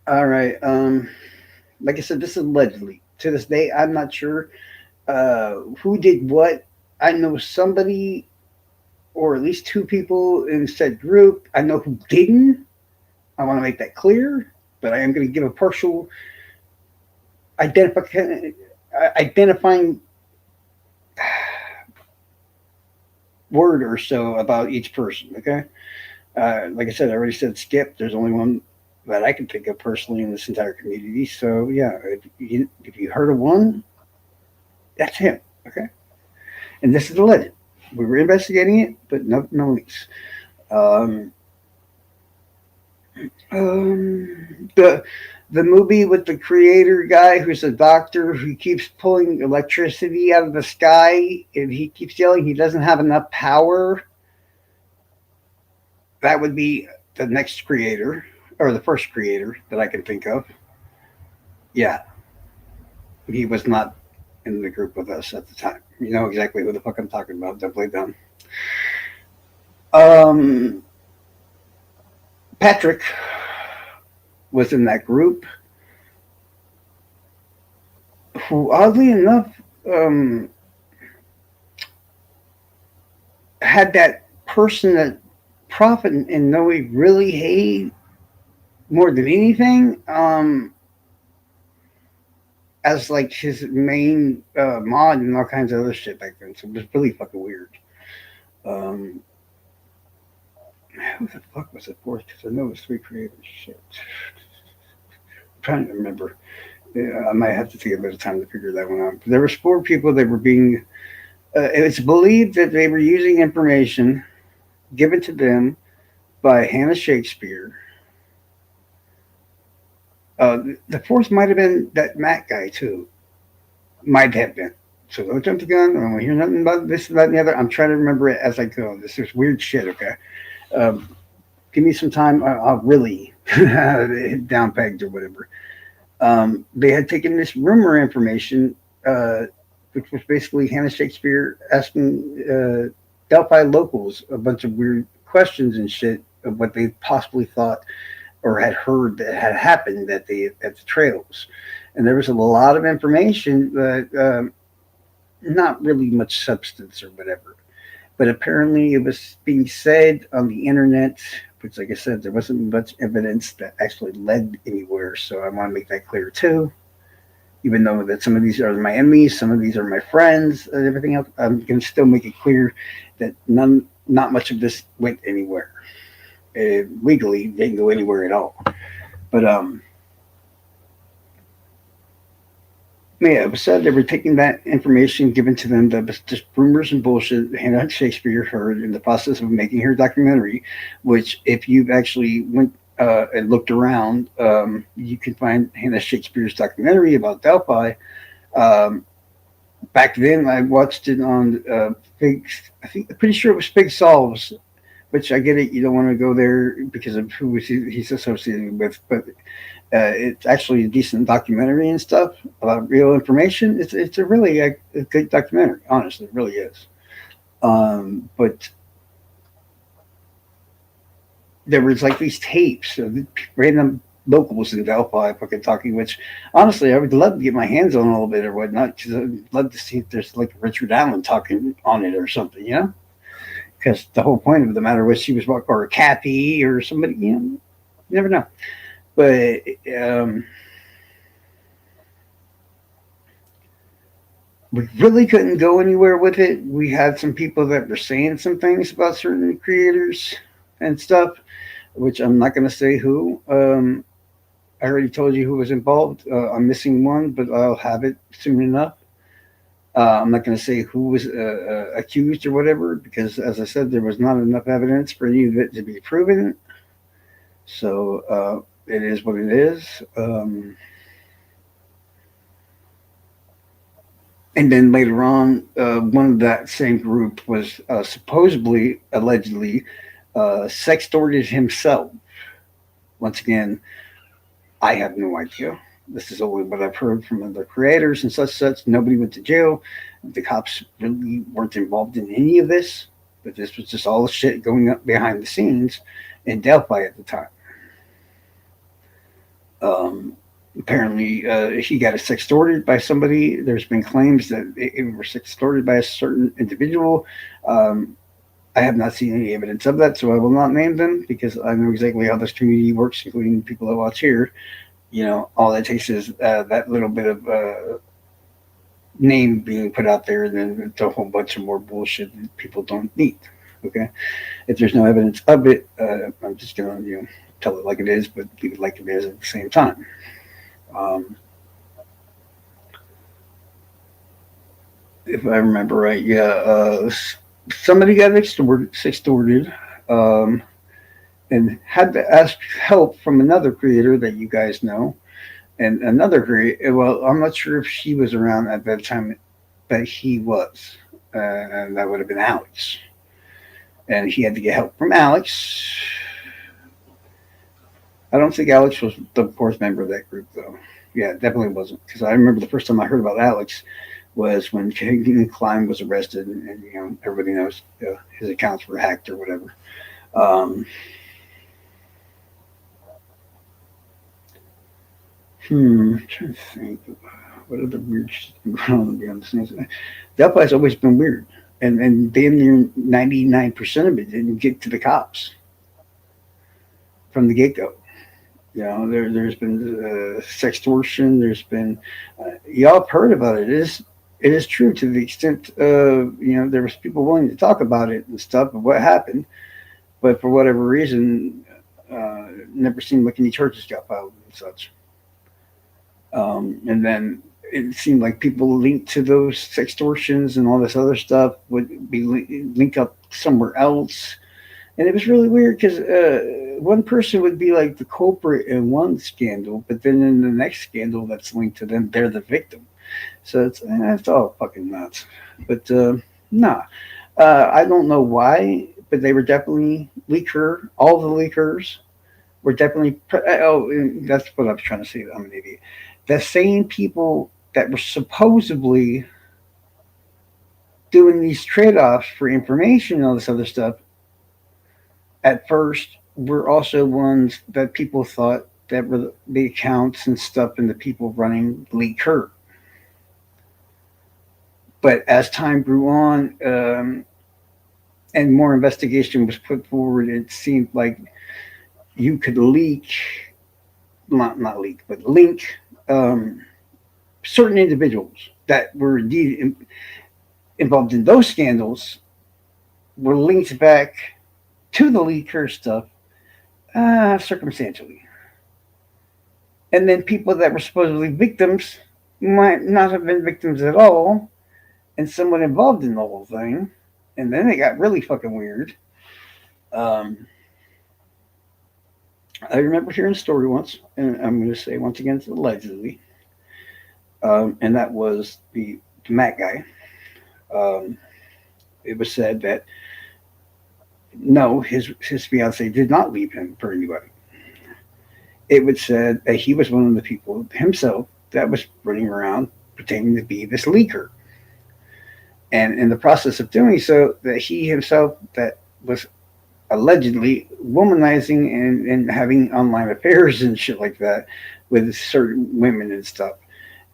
All right. Like I said, this is allegedly. To this day, I'm not sure who did what. I know somebody, or at least two people in said group. I know who didn't. I want to make that clear, but I am going to give a partial identifying word or so about each person. Okay. Like I said, I already said Skip. There's only one that I can think of personally in this entire community. So yeah, if you heard of one, that's him. Okay, and this is a legend. We were investigating it, but no links. Um, the movie with the creator guy who's a doctor who keeps pulling electricity out of the sky and he keeps yelling he doesn't have enough power. That would be the next creator or the first creator that I can think of. Yeah, he was not in the group with us at the time. You know exactly who the fuck I'm talking about. Definitely done. Um, Patrick was in that group, who oddly enough had that person that Prophet and Noe really hate more than anything. As like his main mod and all kinds of other shit back then. So it was really fucking weird. Um, who the fuck was the fourth? Because I know it was three creators. Shit. I'm trying to remember. Yeah, I might have to take a bit of time to figure that one out. But there was four people that were being. It's believed that they were using information given to them by Hannah Shakespeare. The fourth might have been that Matt guy too. Might have been. So don't jump the gun. I don't want to hear nothing about this, that, and the other. I'm trying to remember it as I go. This is weird shit. Okay. Um, Give me some time. I'll really hit down pegged or whatever. They had taken this rumor information, which was basically Hannah Shakespeare asking Delphi locals a bunch of weird questions and shit of what they possibly thought or had heard that had happened at the trails. And there was a lot of information, but not really much substance or whatever. But apparently, it was being said on the internet, which, like I said, there wasn't much evidence that actually led anywhere. So I want to make that clear too. Even though that some of these are my enemies, some of these are my friends, and everything else, I'm going to still make it clear that not much of this went anywhere. Legally, didn't go anywhere at all. But yeah, it was said they were taking that information given to them that was just rumors and bullshit Hannah Shakespeare heard in the process of making her documentary, which if you've actually went and looked around, you can find Hannah Shakespeare's documentary about Delphi. Um, Back then, I watched it on Big. I'm pretty sure it was Big Solves, which I get it. You don't want to go there because of who he's associated with, but it's actually a decent documentary and stuff about real information. It's a really a good documentary. Honestly, it really is. But there was like these tapes of random locals in Delphi fucking talking, which honestly I would love to get my hands on a little bit or whatnot because I'd love to see if there's like Richard Allen talking on it or something, you know? Because the whole point of the matter was she was or Kathy or somebody, you know, you never know. But um, we really couldn't go anywhere with it. We had some people that were saying some things about certain creators and stuff, which I'm not going to say who. I already told you who was involved. I'm missing one, but I'll have it soon enough. I'm not going to say who was accused or whatever, because as I said, there was not enough evidence for any of it to be proven. So it is what it is. And then later on, one of that same group was supposedly, allegedly, sextorted himself. Once again, I have no idea. This is only what I've heard from other creators and such. Nobody went to jail. The cops really weren't involved in any of this. But this was just all the shit going up behind the scenes in Delphi at the time. Apparently, he got sextorted by somebody. There's been claims that it were sextorted by a certain individual. Um, I have not seen any evidence of that, so I will not name them because I know exactly how this community works, including the people that watch here. You know, all that takes is that little bit of name being put out there, and then it's a whole bunch of more bullshit that people don't need. Okay, if there's no evidence of it, I'm just gonna tell it like it is, but leave it like it is at the same time. Um, if I remember right, yeah, somebody got extorted, um, and had to ask help from another creator that you guys know, and another creator. Well, I'm not sure if she was around at that time, but he was, and that would have been Alex. And he had to get help from Alex. I don't think Alex was the fourth member of that group, though. Yeah, definitely wasn't. Because I remember the first time I heard about Alex was when King Klein was arrested, and everybody knows his accounts were hacked or whatever. I'm trying to think what other weird shit going on behind the scenes. Delphi's always been weird, and damn near 99% of it didn't get to the cops from the get go. There's been sextortion. There's been y'all have heard about it. It is true to the extent there was people willing to talk about it and stuff of what happened, but for whatever reason, it never seemed like any charges got filed and such. And then it seemed like people linked to those extortions and all this other stuff would be linked up somewhere else. And it was really weird because one person would be like the culprit in one scandal, but then in the next scandal that's linked to them, they're the victim. So it's all fucking nuts. But nah, I don't know why, but they were definitely Leigh Kerr. All the Leigh Kerrs were definitely. Oh, that's what I was trying to say. I'm an idiot. The same people that were supposedly doing these trade-offs for information and all this other stuff at first were also ones that people thought that were the accounts and stuff and the people running Leigh Kerr. But as time grew on and more investigation was put forward, it seemed like you could not leak, but link um, certain individuals that were indeed involved in those scandals were linked back to the Leigh Kerr stuff circumstantially. And then people that were supposedly victims might not have been victims at all, and someone involved in the whole thing. And then it got really fucking weird. Um, I remember hearing a story once, and I'm going to say once again, it's allegedly, and that was the Mac guy. Um, it was said that no, his fiance did not leave him for anybody. It was said that he was one of the people himself that was running around pretending to be this leaker, and in the process of doing so, that he himself that was allegedly womanizing and having online affairs and shit like that with certain women and stuff.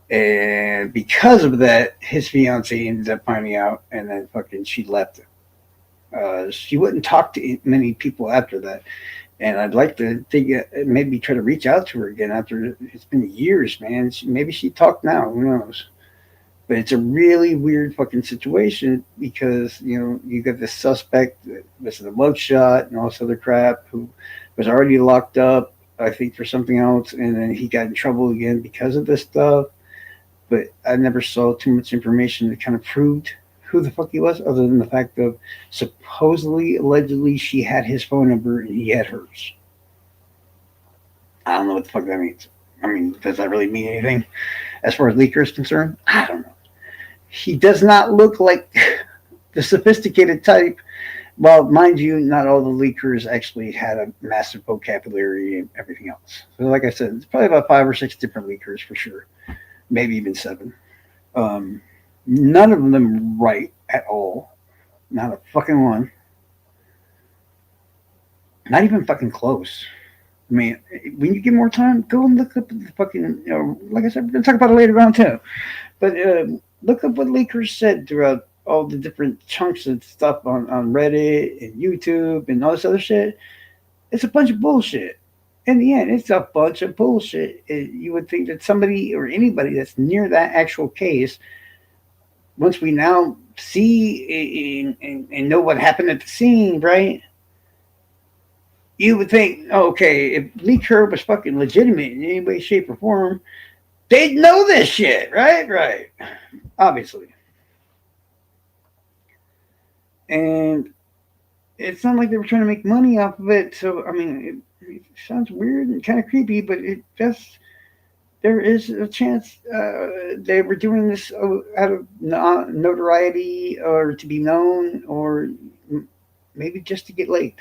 And because of that, his fiance ended up finding out, and then fucking she left him. She wouldn't talk to many people after that. And I'd like to think maybe try to reach out to her again after it's been years, man. Maybe she talked now. Who knows? But it's a really weird fucking situation because you got this suspect that was a mugshot and all this other crap who was already locked up, I think, for something else, and then he got in trouble again because of this stuff. But I never saw too much information that kind of proved who the fuck he was, other than the fact of supposedly, allegedly, she had his phone number and he had hers. I don't know what the fuck that means. I mean, does that really mean anything as far as Leigh Kerr is concerned? I don't know. He does not look like the sophisticated type. Well, mind you, not all the Leigh Kerrs actually had a massive vocabulary and everything else. So, like I said, it's probably about 5 or 6 different Leigh Kerrs for sure, maybe even 7. Um, None of them right at all. Not a fucking one. Not even fucking close. I mean, when you get more time, go and look up the fucking. Like I said, we're gonna talk about it later on too. But look up what Leigh Kerr said throughout all the different chunks of stuff on Reddit and YouTube and all this other shit. It's a bunch of bullshit. In the end, it's a bunch of bullshit. You would think that somebody or anybody that's near that actual case, once we now see and know what happened at the scene, right? You would think, oh, okay, if Leigh Kerr was fucking legitimate in any way, shape, or form, they'd know this shit, right? Right. Obviously. And it's not like they were trying to make money off of it. So, I mean, it sounds weird and kind of creepy, but it just, there is a chance they were doing this out of notoriety or to be known or maybe just to get laid.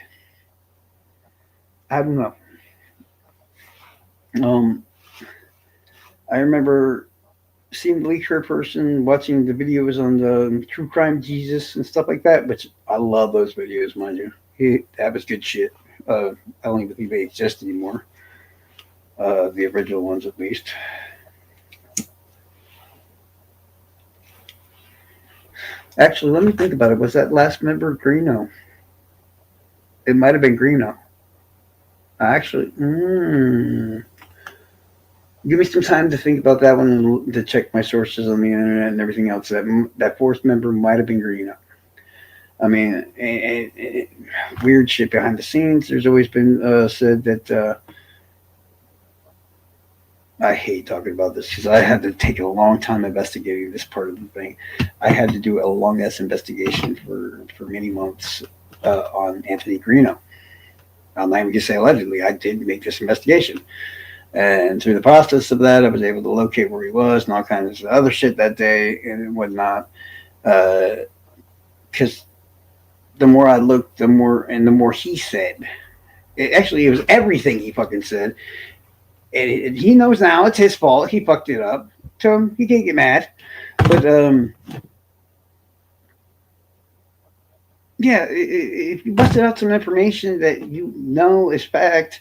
I don't know. Um, I remember seeing the Leigh Kerr person, watching the videos on the True Crime Jesus and stuff like that, which I love those videos, mind you. That was good shit. I don't even think they exist anymore. The original ones, at least. Actually, let me think about it. Was that last member Greeno? It might have been Greeno. Actually, give me some time to think about that one and to check my sources on the internet and everything else. That fourth member might have been Greeno. I mean, weird shit behind the scenes. There's always been said that I hate talking about this because I had to take a long time investigating this part of the thing. I had to do a long ass investigation for many months on Anthony Greeno. I'm not even gonna say allegedly. I did make this investigation, and through the process of that, I was able to locate where he was and all kinds of other shit that day and whatnot. Because the more I looked, the more he said. It was everything he fucking said. And he knows now it's his fault. He fucked it up. So he can't get mad. But yeah, if you busted out some information that you know is fact,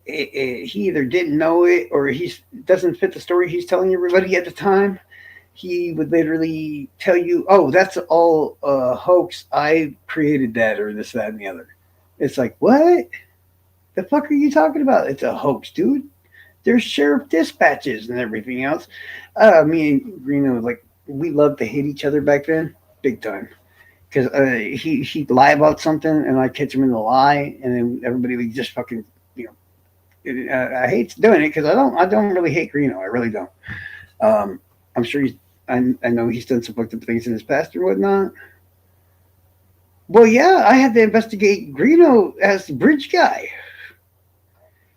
he either didn't know it or he doesn't fit the story he's telling everybody at the time. He would literally tell you, "Oh, that's all a hoax. I created that, or this, that, and the other." It's like, what the fuck are you talking about? It's a hoax, dude. There's sheriff dispatches and everything else. Me and Greeno, like, we loved to hate each other back then, big time. Because he'd lie about something, and I'd catch him in the lie, and then everybody would just fucking, I hate doing it because I don't really hate Greeno. I really don't. I'm sure I know he's done some fucked up things in his past or whatnot. Well, yeah, I had to investigate Greeno as the bridge guy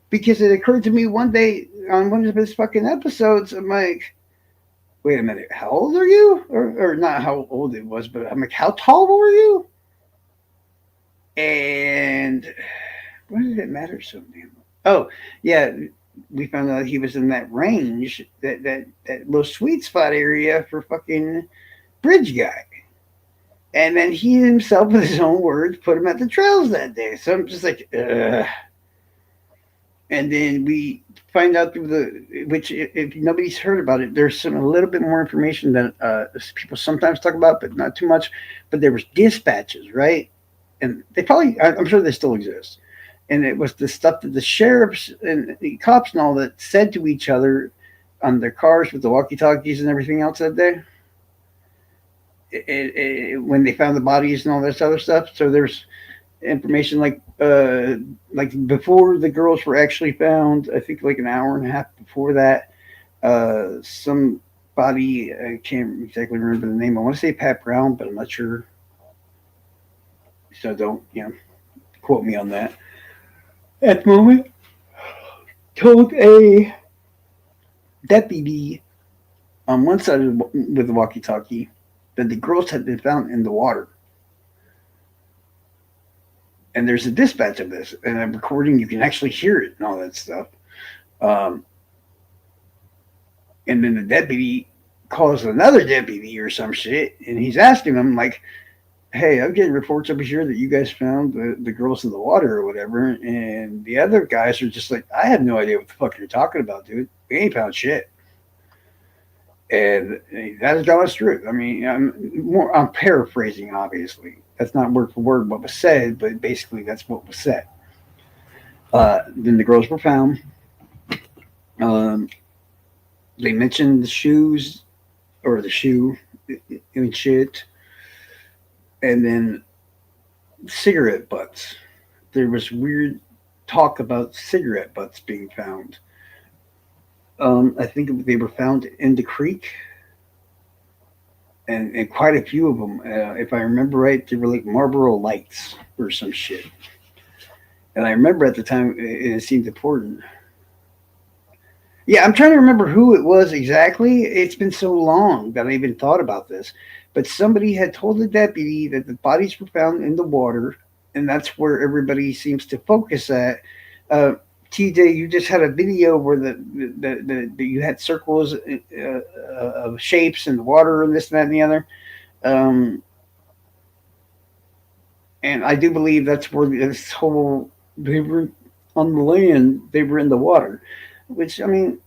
because it occurred to me one day on one of his fucking episodes. I'm like, wait a minute, how old are you? Or not how old it was, but I'm like, how tall were you? And why did it matter so damn much? Oh, yeah, we found out he was in that range, that little sweet spot area for fucking bridge guy. And then he himself, with his own words, put him at the trails that day. So I'm just like, ugh. And then we find out through the, which if nobody's heard about it, there's some a little bit more information that people sometimes talk about, but not too much. But there was dispatches, right? And they probably, I'm sure they still exist. And it was the stuff that the sheriffs and the cops and all that said to each other on their cars with the walkie-talkies and everything else that day. When they found the bodies and all this other stuff. So there's information like before the girls were actually found. I think like an hour and a half before that, somebody, I can't exactly remember the name. I want to say Pat Brown, but I'm not sure. So don't quote me on that. At the moment, told a deputy on one side of with the walkie-talkie that the girls had been found in the water. And there's a dispatch of this and a recording. You can actually hear it and all that stuff. Um, and then the deputy calls another deputy or some shit, and he's asking him like, "Hey, I'm getting reports over here that you guys found the girls in the water or whatever." And the other guys are just like, "I have no idea what the fuck you're talking about, dude. We ain't found shit." And that is God's truth. I mean, I'm paraphrasing, obviously. That's not word for word what was said, but basically that's what was said. Then the girls were found. Um, they mentioned the shoes or the shoe and shit, and then cigarette butts. There was weird talk about cigarette butts being found. I think they were found in the creek, and quite a few of them, if I remember right, they were like Marlboro Lights or some shit. And I remember at the time it seemed important. Yeah, I'm trying to remember who it was exactly. It's been so long that I even thought about this. But somebody had told the deputy that the bodies were found in the water, and that's where everybody seems to focus at. Uh, TJ, you just had a video where you had circles of shapes and water and this and that and the other. Um, and I do believe that's where this whole they were on the land, they were in the water. Which I mean,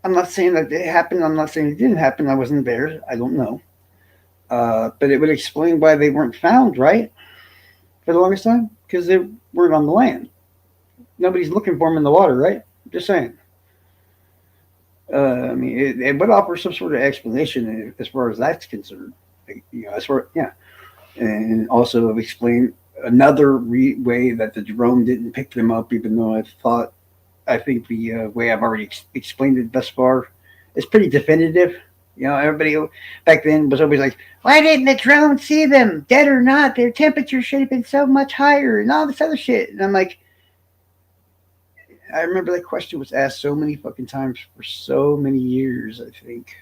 I'm not saying that it happened. I'm not saying it didn't happen. I wasn't there. I don't know. But it would explain why they weren't found, right? For the longest time, because they weren't on the land. Nobody's looking for them in the water, right? Just saying. I mean, it would offer some sort of explanation as far as that's concerned. As far yeah, and also explain another way that the drone didn't pick them up, even though I think the way I've already explained it thus far is pretty definitive. Everybody back then was always like, "Why didn't the drone see them, dead or not? Their temperature should have been so much higher," and all this other shit. And I'm like, I remember that question was asked so many fucking times for so many years, I think.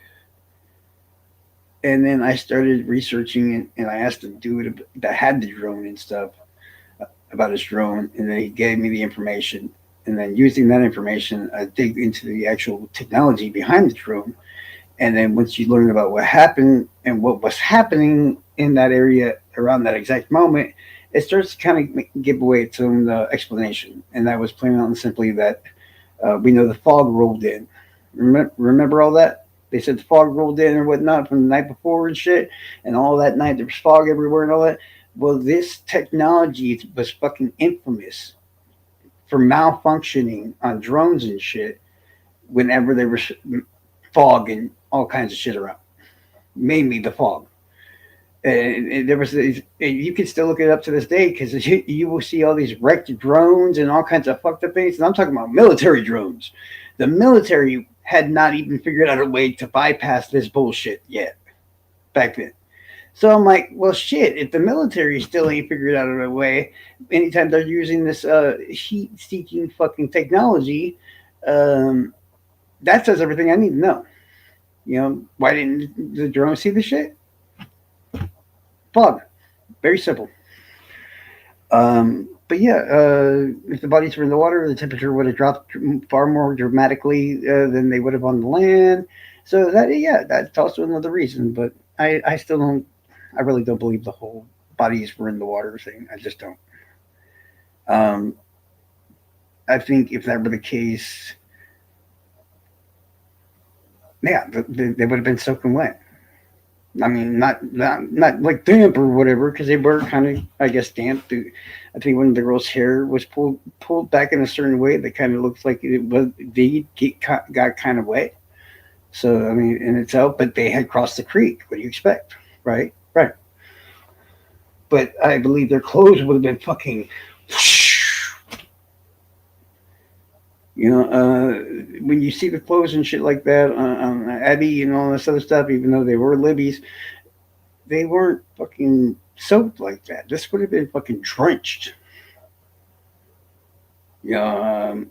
And then I started researching it, and I asked the dude that had the drone and stuff about his drone, and then he gave me the information. And then using that information, I dig into the actual technology behind the drone. And then once you learn about what happened and what was happening in that area around that exact moment, it starts to kind of give away its own explanation. And that was plain and simply that we know the fog rolled in. Remember all that? They said the fog rolled in or whatnot from the night before and shit. And all that night there was fog everywhere and all that. Well, this technology was fucking infamous for malfunctioning on drones and shit whenever there was fog and all kinds of shit around, mainly the fog. And there was these, and you can still look it up to this day because you will see all these wrecked drones and all kinds of fucked up things. And I'm talking about military drones. The military had not even figured out a way to bypass this bullshit yet back then. So I'm like, well, shit, if the military still ain't figured out a way, anytime they're using this heat seeking fucking technology, um, that says everything I need to know. Why didn't the drone see the shit? Fog. Very simple. But yeah, if the bodies were in the water, the temperature would have dropped far more dramatically than they would have on the land. So that, yeah, that's also another reason. But I still don't I really don't believe the whole bodies were in the water thing. I just don't. Um, I think if that were the case, yeah, they would have been soaking wet. I mean, not like damp or whatever, because they were kind of, I guess, damp. I think when the girl's hair was pulled back in a certain way, that kind of looks like it was they got kind of wet. So I mean, in itself, but they had crossed the creek. What do you expect, right? Right. But I believe their clothes would have been fucking, when you see the clothes and shit like that on Abby and all this other stuff, even though they were Libby's, they weren't fucking soaked like that. This would have been fucking drenched. You know,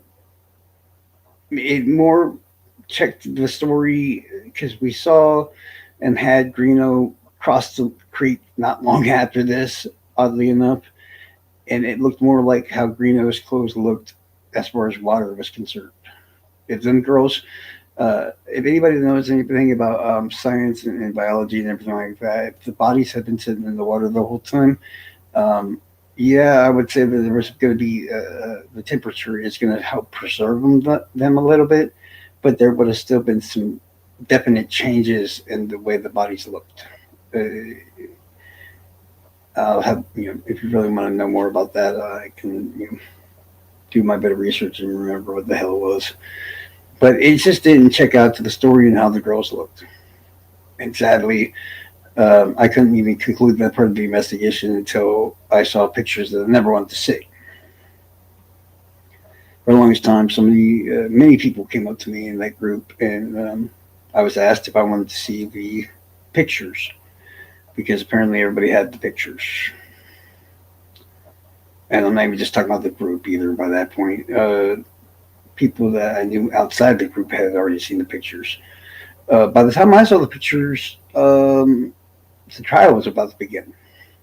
it more checked the story because we saw and had Greeno cross the creek not long after this, oddly enough, and it looked more like how Greeno's clothes looked as far as water was concerned. If them girls, if anybody knows anything about science and biology and everything like that, if the bodies had been sitting in the water the whole time, um, yeah, I would say that there was going to be the temperature is going to help preserve them a little bit, but there would have still been some definite changes in the way the bodies looked. Uh, I'll have if you really want to know more about that, I can do my bit of research and remember what the hell it was. But it just didn't check out to the story and how the girls looked. And sadly, I couldn't even conclude that part of the investigation until I saw pictures that I never wanted to see. For the longest time, many people came up to me in that group, and I was asked if I wanted to see the pictures because apparently everybody had the pictures. And I'm not even just talking about the group either. By that point, people that I knew outside the group had already seen the pictures. By the time I saw the pictures, the trial was about to begin.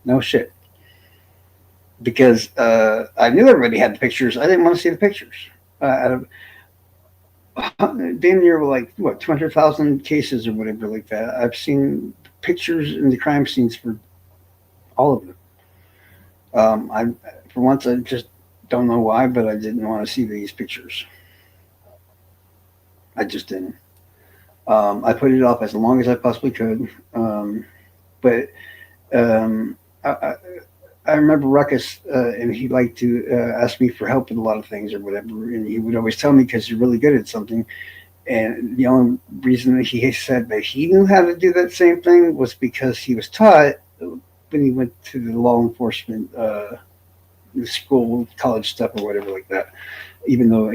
No shit. Because I knew everybody had the pictures. I didn't want to see the pictures. Out of damn near like what 200,000 cases or whatever like that, I've seen pictures in the crime scenes for all of them. I for once I just don't know why, but I didn't want to see these pictures. I just didn't. I put it off as long as I possibly could. But um, I, I remember Ruckus, and he liked to ask me for help with a lot of things or whatever, and he would always tell me because you're really good at something. And the only reason that he said that he knew how to do that same thing was because he was taught when he went to the law enforcement school, college stuff, or whatever like that. Even though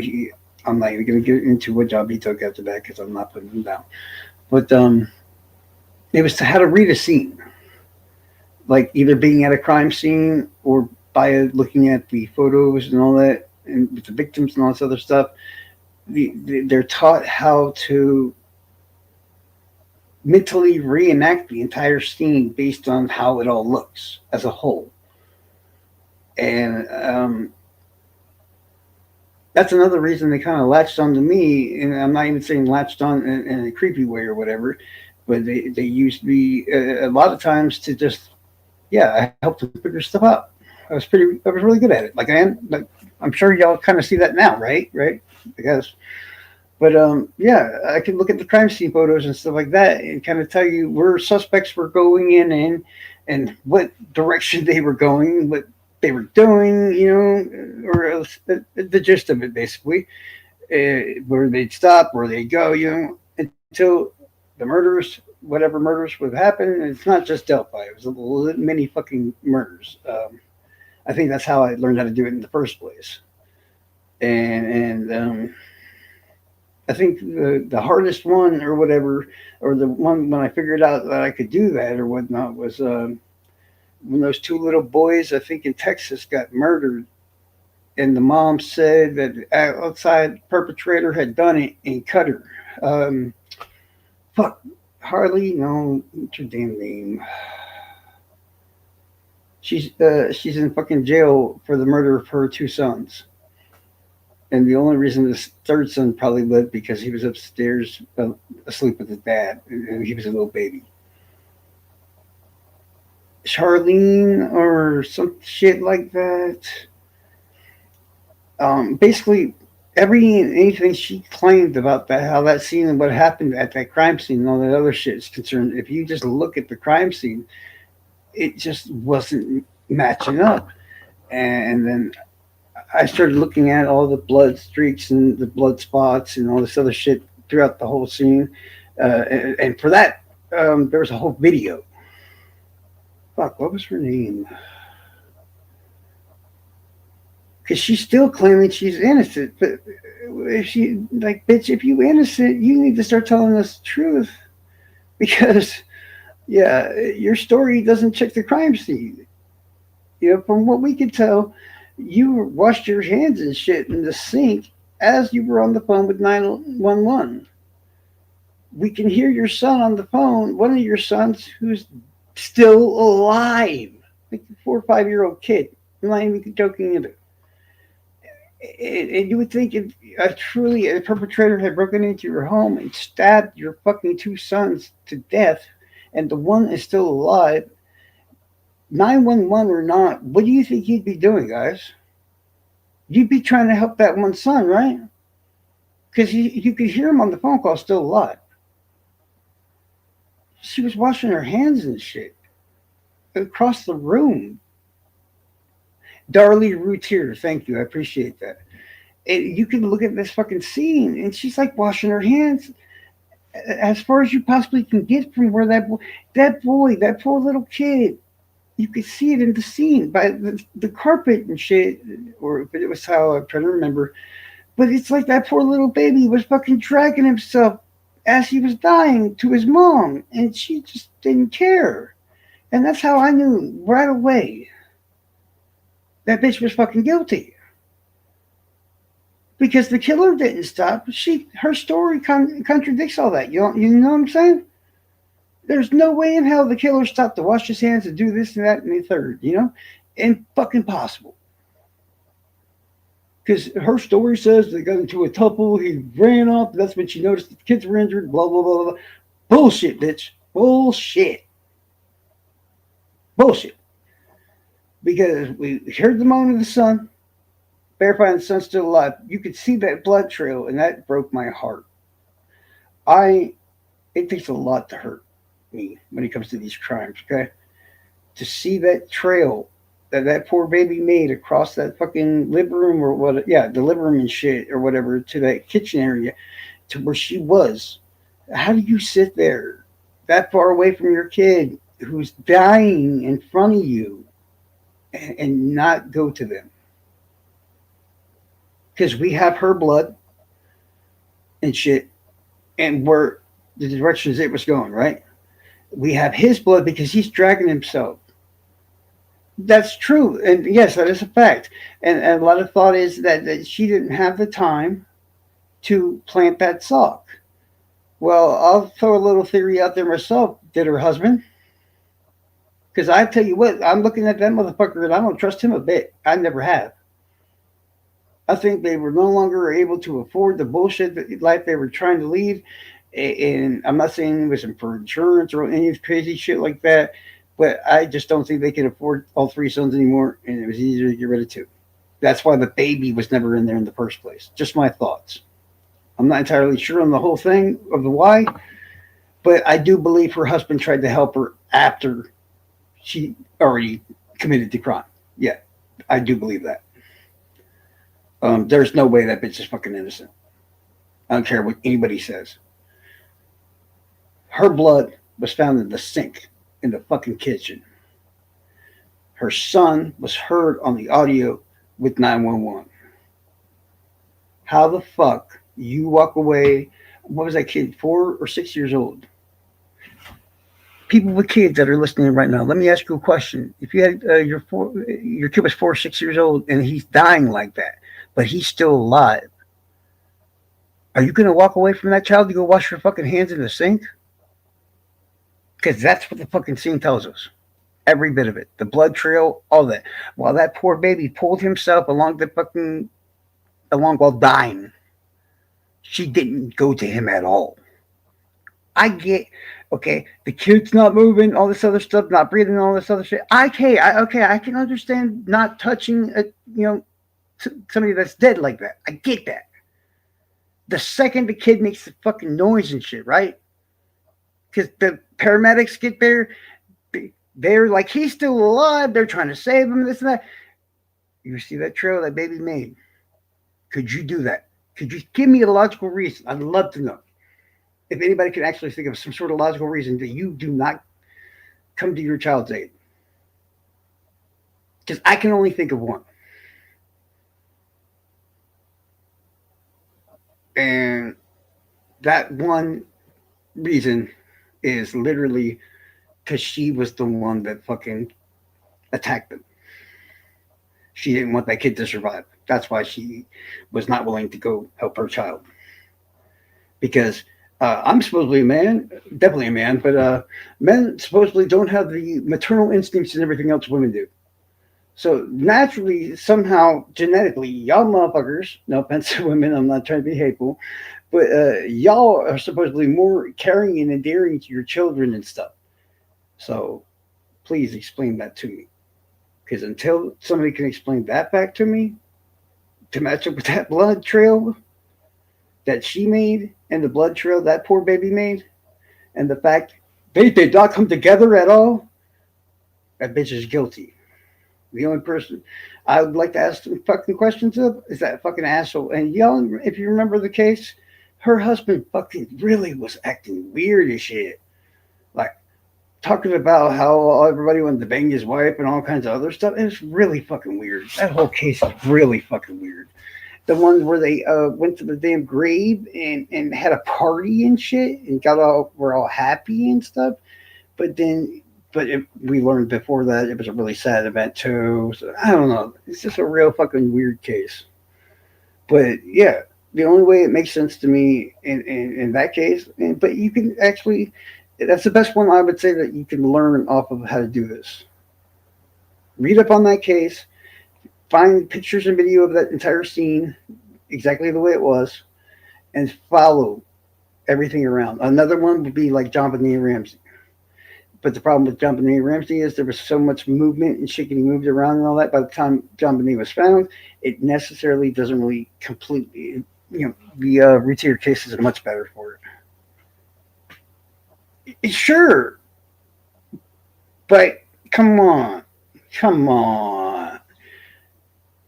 I'm not even going to get into what job he took after that because I'm not putting him down. But it was to how to read a scene, like either being at a crime scene or by looking at the photos and all that, and with the victims and all this other stuff. They're taught how to mentally reenact the entire scene based on how it all looks as a whole. And that's another reason they kind of latched on to me. And I'm not even saying latched on in a creepy way or whatever, but they used me a lot of times to just, yeah, I helped them figure stuff out. I was really good at it. I'm sure y'all kind of see that now, right? Right? I guess. But yeah, I can look at the crime scene photos and stuff like that and kind of tell you where suspects were going in and what direction they were going, what they were doing, or the gist of it basically, where they'd stop, where they'd go, until the murders, whatever murders would happen. And it's not just Delphi; it was many fucking murders. I think that's how I learned how to do it in the first place, and I think the hardest one or whatever, or the one when I figured out that I could do that or whatnot was when those two little boys, I think in Texas, got murdered, and the mom said that the outside perpetrator had done it and cut her. Um, fuck, Harley, no, what's her damn name? She's in fucking jail for the murder of her two sons. And the only reason this third son probably lived because he was upstairs asleep with his dad, and he was a little baby. Charlene or some shit like that. Basically, every and anything she claimed about that, how that scene and what happened at that crime scene and all that other shit is concerned, if you just look at the crime scene, it just wasn't matching up. And then I started looking at all the blood streaks and the blood spots and all this other shit throughout the whole scene. And for that, there was a whole video. Fuck, what was her name? Because she's still claiming she's innocent. But if she, like, bitch, if you innocent, you need to start telling us the truth. Because, yeah, your story doesn't check the crime scene. You know, from what we could tell, you washed your hands and shit in the sink as you were on the phone with 911. We can hear your son on the phone, one of your sons who's still alive, like a 4 or 5 year old kid. I'm not even joking either. And you would think if truly a perpetrator had broken into your home and stabbed your fucking two sons to death, and the one is still alive, 911 or not, what do you think you'd be doing, guys? You'd be trying to help that one son, right? Because you could hear him on the phone call still alive. She was washing her hands and shit across the room. Darlie Routier, thank you. I appreciate that. You can look at this fucking scene, and she's like washing her hands as far as you possibly can get from where that boy, that poor little kid, you could see it in the scene by the carpet and shit, or if it was how I'm trying to remember. But it's like that poor little baby was fucking dragging himself as he was dying to his mom, and she just didn't care. And that's how I knew right away that bitch was fucking guilty. Because the killer didn't stop. Her story contradicts all that. You know what I'm saying? There's no way in hell the killer stopped to wash his hands and do this and that and the third. You know, and fucking possible. Because her story says they got into a tuple. He ran off. That's when she noticed the kids were injured. Blah blah blah blah. Bullshit, bitch. Bullshit. Bullshit. Because we heard the moan of the son, verifying the son's still alive. You could see that blood trail, and that broke my heart. It takes a lot to hurt me when it comes to these crimes, okay? To see that trail that poor baby made across that fucking living room or what, yeah, the living room and shit or whatever, to that kitchen area, to where she was. How do you sit there that far away from your kid who's dying in front of you and not go to them? Because we have her blood and shit, and where the directions it was going, right? We have his blood because he's dragging himself. That's true, and yes, that is a fact. And a lot of thought is that she didn't have the time to plant that sock. Well, I'll throw a little theory out there myself. Did her husband? Because I tell you what, I'm looking at that motherfucker and I don't trust him a bit. I never have. I think they were no longer able to afford the bullshit life they were trying to lead. And I'm not saying it was for insurance or any crazy shit like that, but I just don't think they could afford all three sons anymore, and it was easier to get rid of two. That's why the baby was never in there in the first place. Just my thoughts. I'm not entirely sure on the whole thing of the why, but I do believe her husband tried to help her after she already committed the crime. Yeah, I do believe that. There's no way that bitch is fucking innocent. I don't care what anybody says. Her blood was found in the sink in the fucking kitchen. Her son was heard on the audio with 911. How the fuck you walk away? What was that kid, 4 or 6 years old? People with kids that are listening right now, let me ask you a question. If you had your kid was 4 or 6 years old and he's dying like that, but he's still alive, are you going to walk away from that child to go wash your fucking hands in the sink? Because that's what the fucking scene tells us. Every bit of it. The blood trail, all that. While that poor baby pulled himself along while dying, she didn't go to him at all. I get, Okay, the kid's not moving, all this other stuff, not breathing, all this other shit. Okay, I can understand not touching you know, somebody that's dead like that. I get that. The second the kid makes the fucking noise and shit, right? Because the paramedics get there, they're like, he's still alive. They're trying to save him, this and that. You see that trail that baby made? Could you do that? Could you give me a logical reason? I'd love to know. If anybody can actually think of some sort of logical reason that you do not come to your child's aid. Because I can only think of one. And that one reason is literally because she was the one that fucking attacked them. She didn't want that kid to survive. That's why she was not willing to go help her child. Because I'm supposedly a man, definitely a man, but men supposedly don't have the maternal instincts and everything else women do. So naturally, somehow, genetically, y'all motherfuckers, no offense to women, I'm not trying to be hateful, but y'all are supposedly more caring and endearing to your children and stuff. So please explain that to me. Because until somebody can explain that back to me, to match up with that blood trail that she made and the blood trail that poor baby made, and the fact they did not come together at all, that bitch is guilty. The only person I would like to ask some fucking questions of is that fucking asshole. And y'all, if you remember the case, her husband fucking really was acting weird as shit. Like, talking about how everybody wanted to bang his wife and all kinds of other stuff. It was really fucking weird. That whole case is really fucking weird. The ones where they went to the damn grave and had a party and shit and were all happy and stuff. But then, we learned before that it was a really sad event too. So I don't know. It's just a real fucking weird case. But yeah, the only way it makes sense to me in that case, but you can actually, that's the best one I would say that you can learn off of how to do this. Read up on that case, find pictures and video of that entire scene exactly the way it was, and follow everything around. Another one would be like John Benet Ramsey. But the problem with John Benet Ramsey is there was so much movement and shit getting moved around and all that. By the time John Benet was found, it necessarily doesn't really completely, the Retier cases are much better for it. Sure, but come on.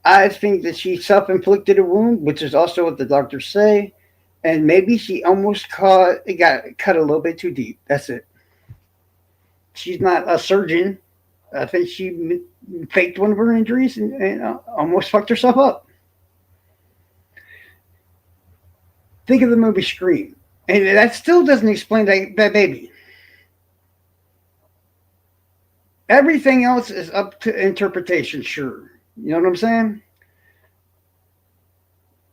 I think that she self-inflicted a wound, which is also what the doctors say, and maybe she almost got cut a little bit too deep. That's it. She's not a surgeon. I think she faked one of her injuries and almost fucked herself up. Think of the movie Scream, and that still doesn't explain that baby. Everything else is up to interpretation, sure. You know what I'm saying?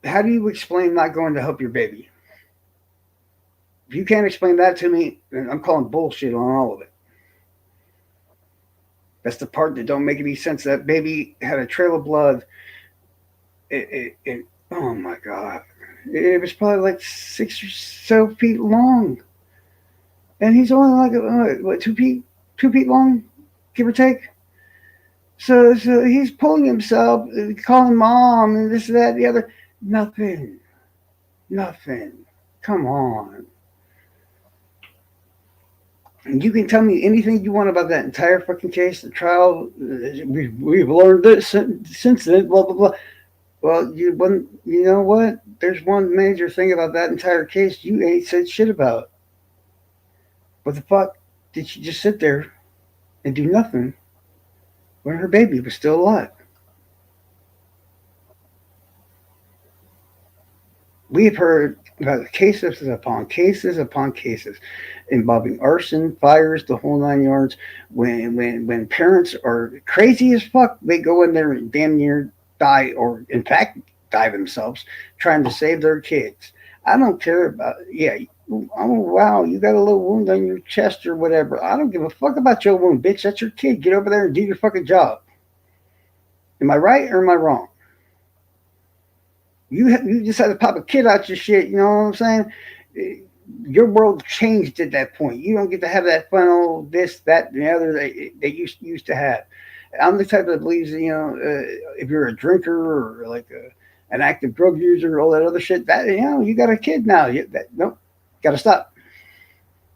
How do you explain not going to help your baby? If you can't explain that to me, then I'm calling bullshit on all of it. That's the part that don't make any sense. That baby had a trail of blood. Oh my god. It was probably like 6 or so feet long. And he's only like, what, 2 feet? 2 feet long, give or take? So he's pulling himself, calling mom, and this, that, the other. Nothing. Come on. And you can tell me anything you want about that entire fucking case, the trial. We've learned this since then, blah, blah, blah. Well, you know what? There's one major thing about that entire case you ain't said shit about. What the fuck did she just sit there and do nothing when her baby was still alive? We've heard about cases upon cases involving arson, fires, the whole 9 yards. When parents are crazy as fuck, they go in there and damn near die, or in fact die themselves, trying to save their kids. I don't care about, yeah. Oh wow, you got a little wound on your chest or whatever. I don't give a fuck about your wound, bitch. That's your kid. Get over there and do your fucking job. Am I right or am I wrong? You just had to pop a kid out your shit. You know what I'm saying? Your world changed at that point. You don't get to have that fun, oh, this, that, and the other that you used to have. I'm the type that believes, if you're a drinker or like an active drug user, all that other shit, that you got a kid now. Nope, got to stop.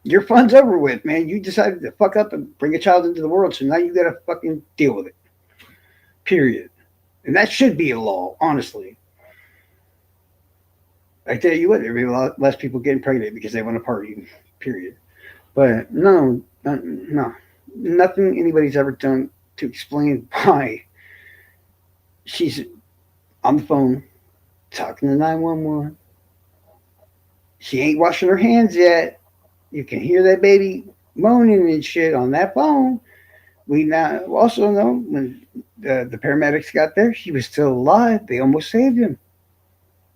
Your fun's over with, man. You decided to fuck up and bring a child into the world, so now you got to fucking deal with it. Period. And that should be a law, honestly. I tell you what, there'd be a lot less people getting pregnant because they want to party. Period. But no, no, nothing anybody's ever done to explain why she's on the phone talking to 911. She ain't washing her hands yet. You can hear that baby moaning and shit on that phone. We now also know when the paramedics got there, she was still alive. They almost saved him.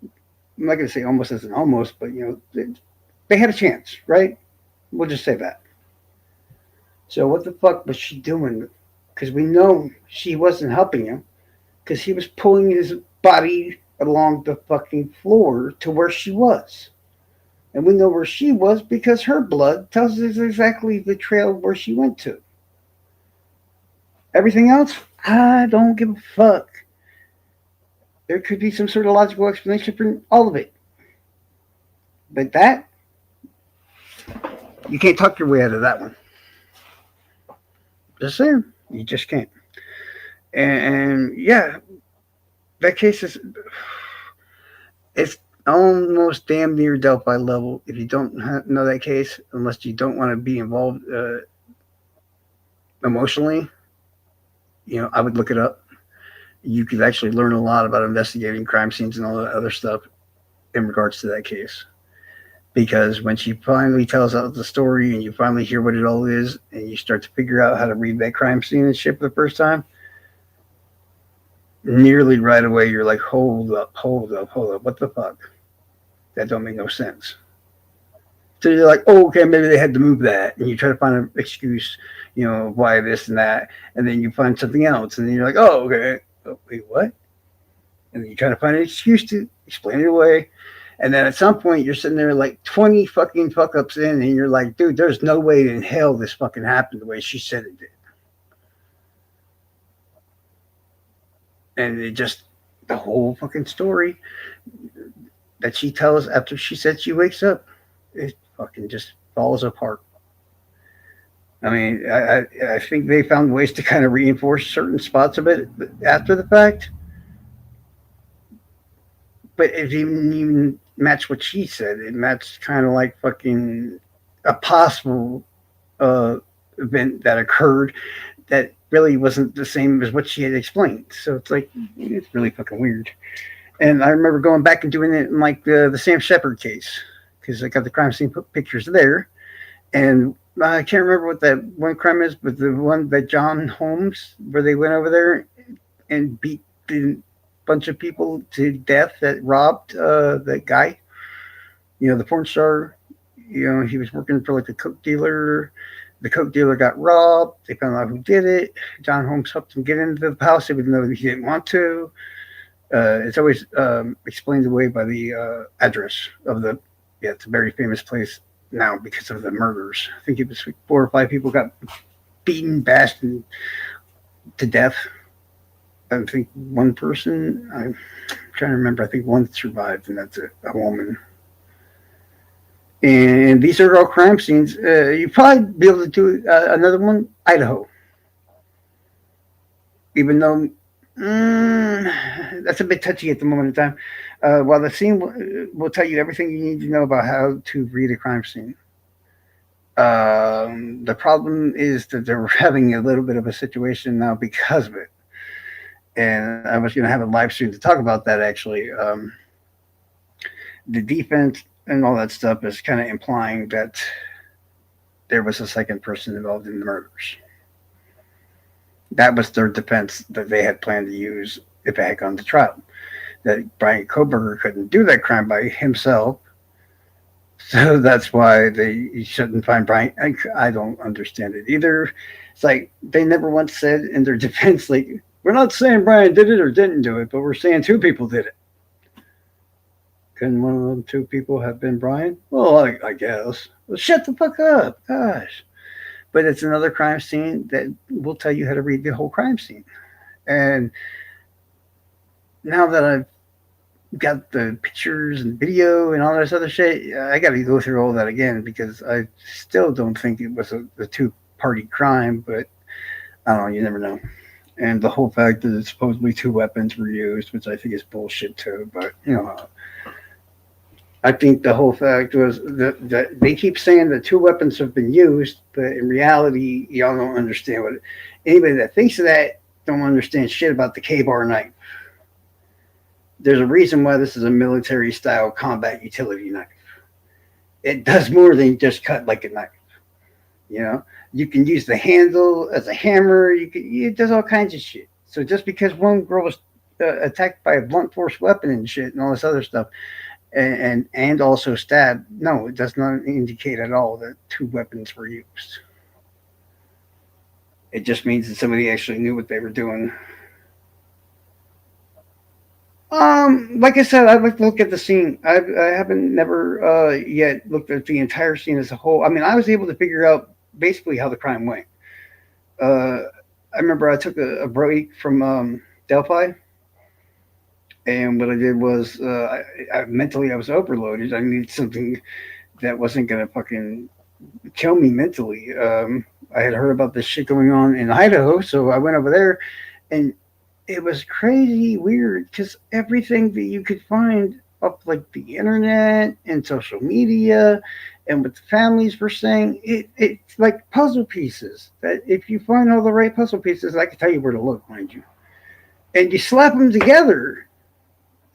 I'm not going to say almost as an almost, but they had a chance, right? We'll just say that. So what the fuck was she doing? Because we know she wasn't helping him because he was pulling his body along the fucking floor to where she was. And we know where she was because her blood tells us exactly the trail where she went to. Everything else, I don't give a fuck. There could be some sort of logical explanation for all of it. But that, you can't talk your way out of that one. Just saying. You just can't. And yeah, that case is, it's almost damn near Delphi level. If you don't know that case, unless you don't want to be involved emotionally, I would look it up. You could actually learn a lot about investigating crime scenes and all that other stuff in regards to that case. Because when she finally tells out the story and you finally hear what it all is and you start to figure out how to read that crime scene and shit for the first time, nearly right away you're like, hold up, what the fuck? That don't make no sense. So you're like, oh, okay, maybe they had to move that. And you try to find an excuse, why this and that. And then you find something else. And then you're like, oh, okay. Oh, wait, what? And then you try to find an excuse to explain it away. And then at some point, you're sitting there like 20 fucking fuck ups in, and you're like, dude, there's no way in hell this fucking happened the way she said it did. And it just, the whole fucking story that she tells after she said she wakes up, it fucking just falls apart. I mean, I think they found ways to kind of reinforce certain spots of it after the fact. But it didn't even match what she said. It matched kind of like fucking a possible event that occurred that really wasn't the same as what she had explained. So it's like, it's really fucking weird. And I remember going back and doing it in like the Sam Shepard case because I got the crime scene pictures there. And I can't remember what that one crime is, but the one that John Holmes, where they went over there and beat the bunch of people to death that robbed that guy, the porn star. He was working for like a coke dealer. The coke dealer got robbed. They found out who did it. John Holmes helped him get into the house even though he didn't want to. It's always explained away by the address of it's a very famous place now because of the murders. I think it was 4 or 5 people got beaten, bashed to death. I think one person, I'm trying to remember, I think one survived, and that's a woman. And these are all crime scenes. You'd probably be able to do another one, Idaho. Even though that's a bit touchy at the moment in time. While the scene will tell you everything you need to know about how to read a crime scene. The problem is that they're having a little bit of a situation now because of it. And I was going to have a live stream to talk about that actually. The defense and all that stuff is kind of implying that there was a second person involved in the murders. That was their defense that they had planned to use if it had gone to trial. That Brian Koberger couldn't do that crime by himself. So that's why you shouldn't find Brian. I don't understand it either. It's like they never once said in their defense, like, we're not saying Brian did it or didn't do it, but we're saying 2 people did it. Can one of them two people have been Brian? Well, I guess. Well, shut the fuck up, gosh. But it's another crime scene that will tell you how to read the whole crime scene. And now that I've got the pictures and video and all this other shit, I got to go through all that again because I still don't think it was a two-party crime. But I don't know. You never know. And the whole fact that it's supposedly two weapons were used, which I think is bullshit too. But I think the whole fact was that they keep saying that two weapons have been used, but in reality, y'all don't understand what anybody that thinks of that don't understand shit about the K-bar knife. There's a reason why this is a military style combat utility knife. It does more than just cut like a knife. You can use the handle as a hammer. It does all kinds of shit. So just because one girl was attacked by a blunt force weapon and shit and all this other stuff, and also stabbed, no, it does not indicate at all that two weapons were used. It just means that somebody actually knew what they were doing. Like I said, I'd like to look at the scene. I haven't never yet looked at the entire scene as a whole. I mean, I was able to figure out basically how the crime went. I remember I took a break from Delphi, and what I did was mentally I was overloaded. I needed something that wasn't gonna fucking kill me mentally. I had heard about this shit going on in Idaho, so I went over there, and it was crazy weird because everything that you could find up like the internet and social media and what the families were saying, it's like puzzle pieces that if you find all the right puzzle pieces, I can tell you where to look, mind you. And you slap them together,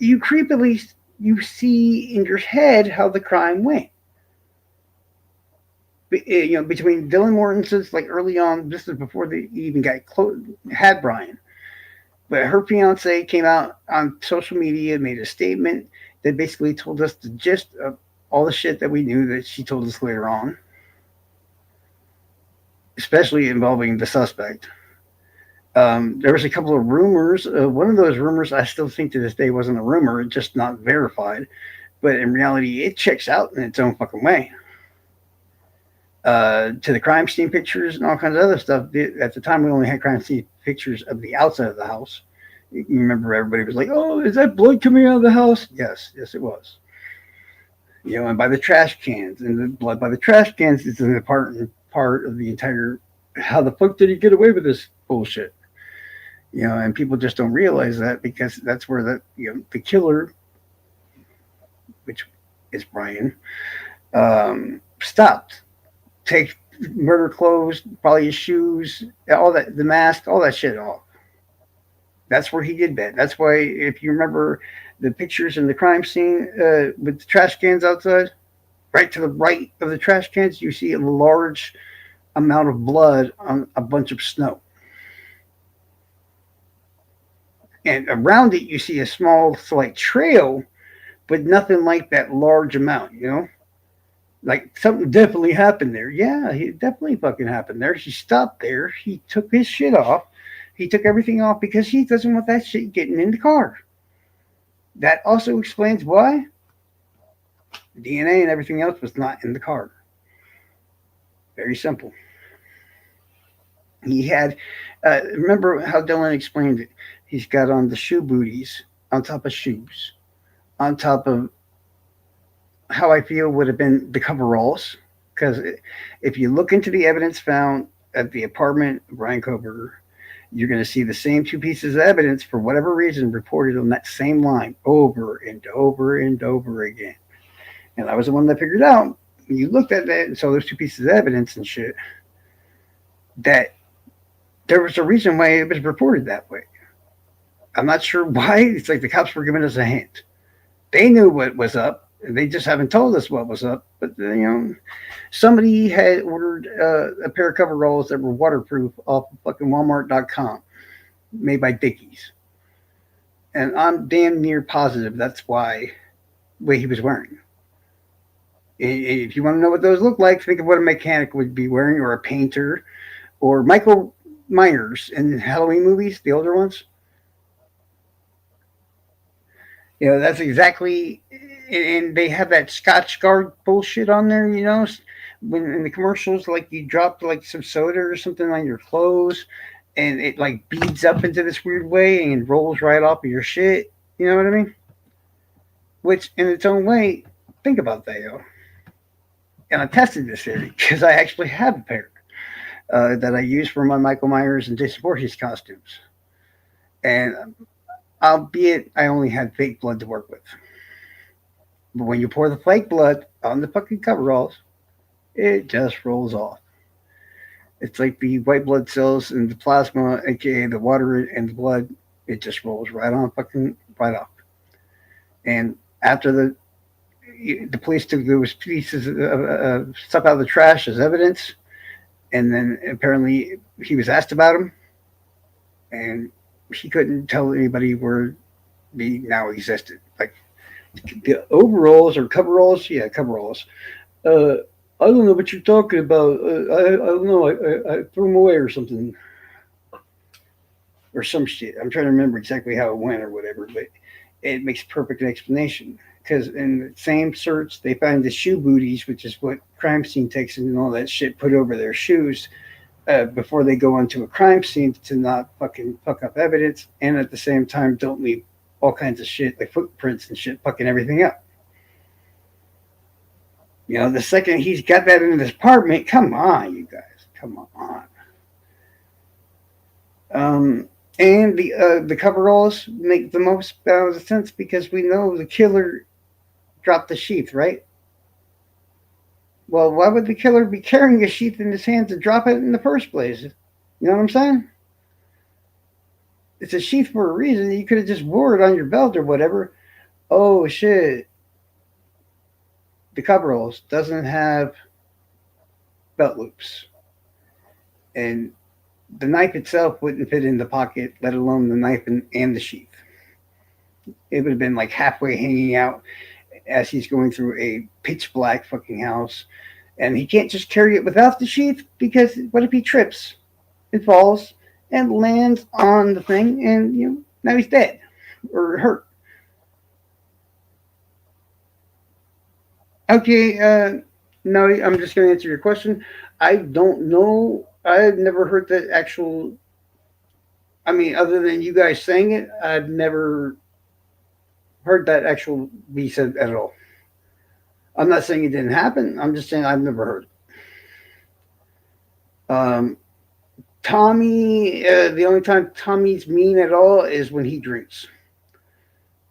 you creepily you see in your head how the crime went. Between Dylan Mortensen's like early on, this is before they even had Brian. But her fiance came out on social media and made a statement that basically told us the gist of all the shit that we knew that she told us later on, especially involving the suspect. There was a couple of rumors. One of those rumors, I still think to this day wasn't a rumor, it's just not verified. But in reality, it checks out in its own fucking way. To the crime scene pictures and all kinds of other stuff. At the time, we only had crime scene pictures of the outside of the house. You remember everybody was like, "Oh, is that blood coming out of the house?" Yes, it was. And by the trash cans, and the blood by the trash cans is an important part of the entire. How the fuck did he get away with this bullshit? And people just don't realize that because that's where the killer, which is Brian, stopped. Take murder clothes, probably his shoes, all that, the mask, all that shit off. That's where he did that. That's why, if you remember the pictures in the crime scene with the trash cans outside, right to the right of the trash cans, you see a large amount of blood on a bunch of snow. And around it, you see a small, slight trail, but nothing like that large amount, Like something definitely happened there. Yeah, it definitely fucking happened there. He stopped there. He took his shit off. He took everything off because he doesn't want that shit getting in the car. That also explains why DNA and everything else was not in the car. Very simple. He had, remember how Dylan explained it? He's got on the shoe booties on top of shoes, on top of how I feel would have been the coveralls. Because if you look into the evidence found at the apartment of Brian Koberger, you're going to see the same two pieces of evidence for whatever reason reported on that same line over and over and over again. And I was the one that figured out when you looked at that and saw those two pieces of evidence and shit that there was a reason why it was reported that way. I'm not sure why. It's like the cops were giving us a hint. They knew what was up. They just haven't told us what was up. But, somebody had ordered a pair of coveralls that were waterproof off of fucking Walmart.com, made by Dickies. And I'm damn near positive that's why what he was wearing. If you want to know what those look like, think of what a mechanic would be wearing, or a painter, or Michael Myers in Halloween movies, the older ones. That's exactly, and they have that Scotch Guard bullshit on there. When in the commercials, like you drop like some soda or something on your clothes, and it like beads up into this weird way and rolls right off of your shit. You know what I mean? Which, in its own way, think about that, yo. And I tested this theory because I actually have a pair that I use for my Michael Myers and Jason Voorhees costumes. And albeit I only had fake blood to work with. But when you pour the fake blood on the fucking coveralls, it just rolls off. It's like the white blood cells and the plasma, aka the water and the blood, it just rolls right on fucking right off. And after the police took those pieces of stuff out of the trash as evidence, and then apparently he was asked about them, and he couldn't tell anybody where they now existed. Like the overalls or coveralls, yeah, coveralls. I don't know what you're talking about. I don't know. I threw them away or something, or some shit. I'm trying to remember exactly how it went or whatever, but it makes perfect explanation. Because in the same search, they find the shoe booties, which is what crime scene takes and all that shit put over their shoes before they go onto a crime scene to not fucking fuck up evidence, and at the same time don't leave all kinds of shit like footprints and shit fucking everything up. The second he's got that in his apartment, come on, you guys, come on. And the coveralls make the most sense because we know the killer dropped the sheath, right? Well, why would the killer be carrying a sheath in his hand to drop it in the first place? You know what I'm saying? It's a sheath for a reason. You could have just wore it on your belt or whatever. Oh shit. The coveralls doesn't have belt loops. And the knife itself wouldn't fit in the pocket, let alone the knife and the sheath. It would have been like halfway hanging out as he's going through a pitch black fucking house. And he can't just carry it without the sheath because what if he trips and falls and lands on the thing and now he's dead or hurt? Okay, no, I'm just going to answer your question. I don't know. I've never heard that actual. I mean, other than you guys saying it, I've never heard that actual be said at all. I'm not saying it didn't happen. I'm just saying I've never heard it. Tommy, the only time Tommy's mean at all is when he drinks,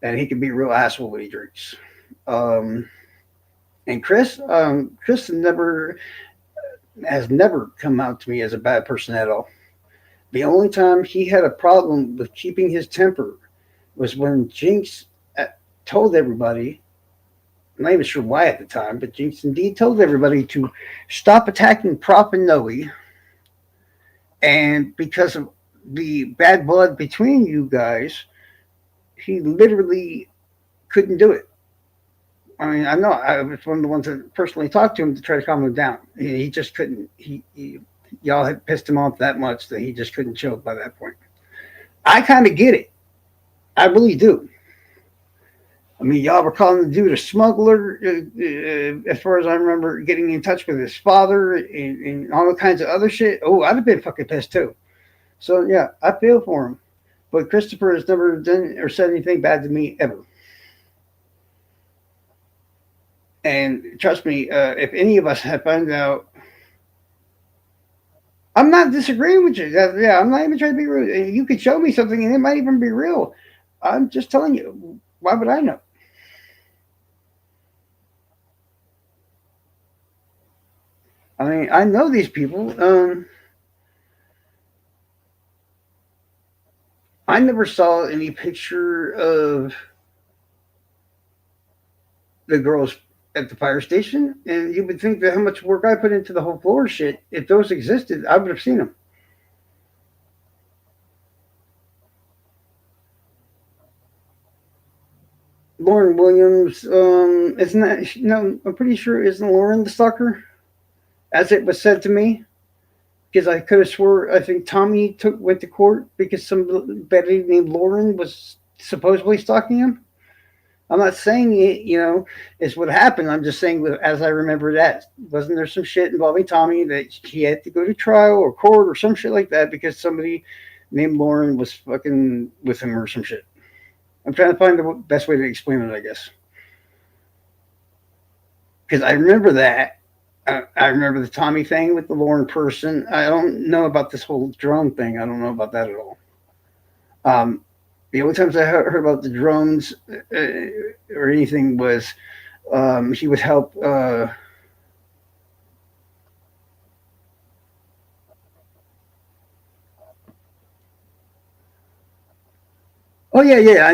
and he can be a real asshole when he drinks. And Chris has never come out to me as a bad person at all. The only time he had a problem with keeping his temper was when Jinx told everybody, I'm not even sure why at the time, but Jinx indeed told everybody to stop attacking Prop and Noe. And because of the bad blood between you guys, he literally couldn't do it. I mean, I know I was one of the ones that personally talked to him to try to calm him down. He just couldn't. Y'all had pissed him off that much that he just couldn't chill by that point. I kind of get it. I really do. I mean, y'all were calling the dude a smuggler, as far as I remember, getting in touch with his father and all kinds of other shit. Oh, I'd have been fucking pissed too. So, yeah, I feel for him. But Christopher has never done or said anything bad to me ever. And trust me, if any of us had found out, I'm not disagreeing with you. Yeah, I'm not even trying to be rude. You could show me something and it might even be real. I'm just telling you, why would I know? I mean, I know these people. I never saw any picture of the girls at the fire station, and you would think that how much work I put into the whole floor shit, if those existed, I would have seen them. Lauren Williams, isn't that? No, I'm pretty sure isn't Lauren the stalker, as it was said to me. Because I could have swore I think Tommy went to court because somebody named Lauren was supposedly stalking him. I'm not saying it, is what happened. I'm just saying, as I remember that, wasn't there some shit involving Tommy that he had to go to trial or court or some shit like that because somebody named Lauren was fucking with him or some shit? I'm trying to find the best way to explain it, I guess. Because I remember that. I remember the Tommy thing with the Lauren person. I don't know about this whole drone thing. I don't know about that at all. Um, the only times I heard about the drones or anything was he would help. Oh yeah, yeah.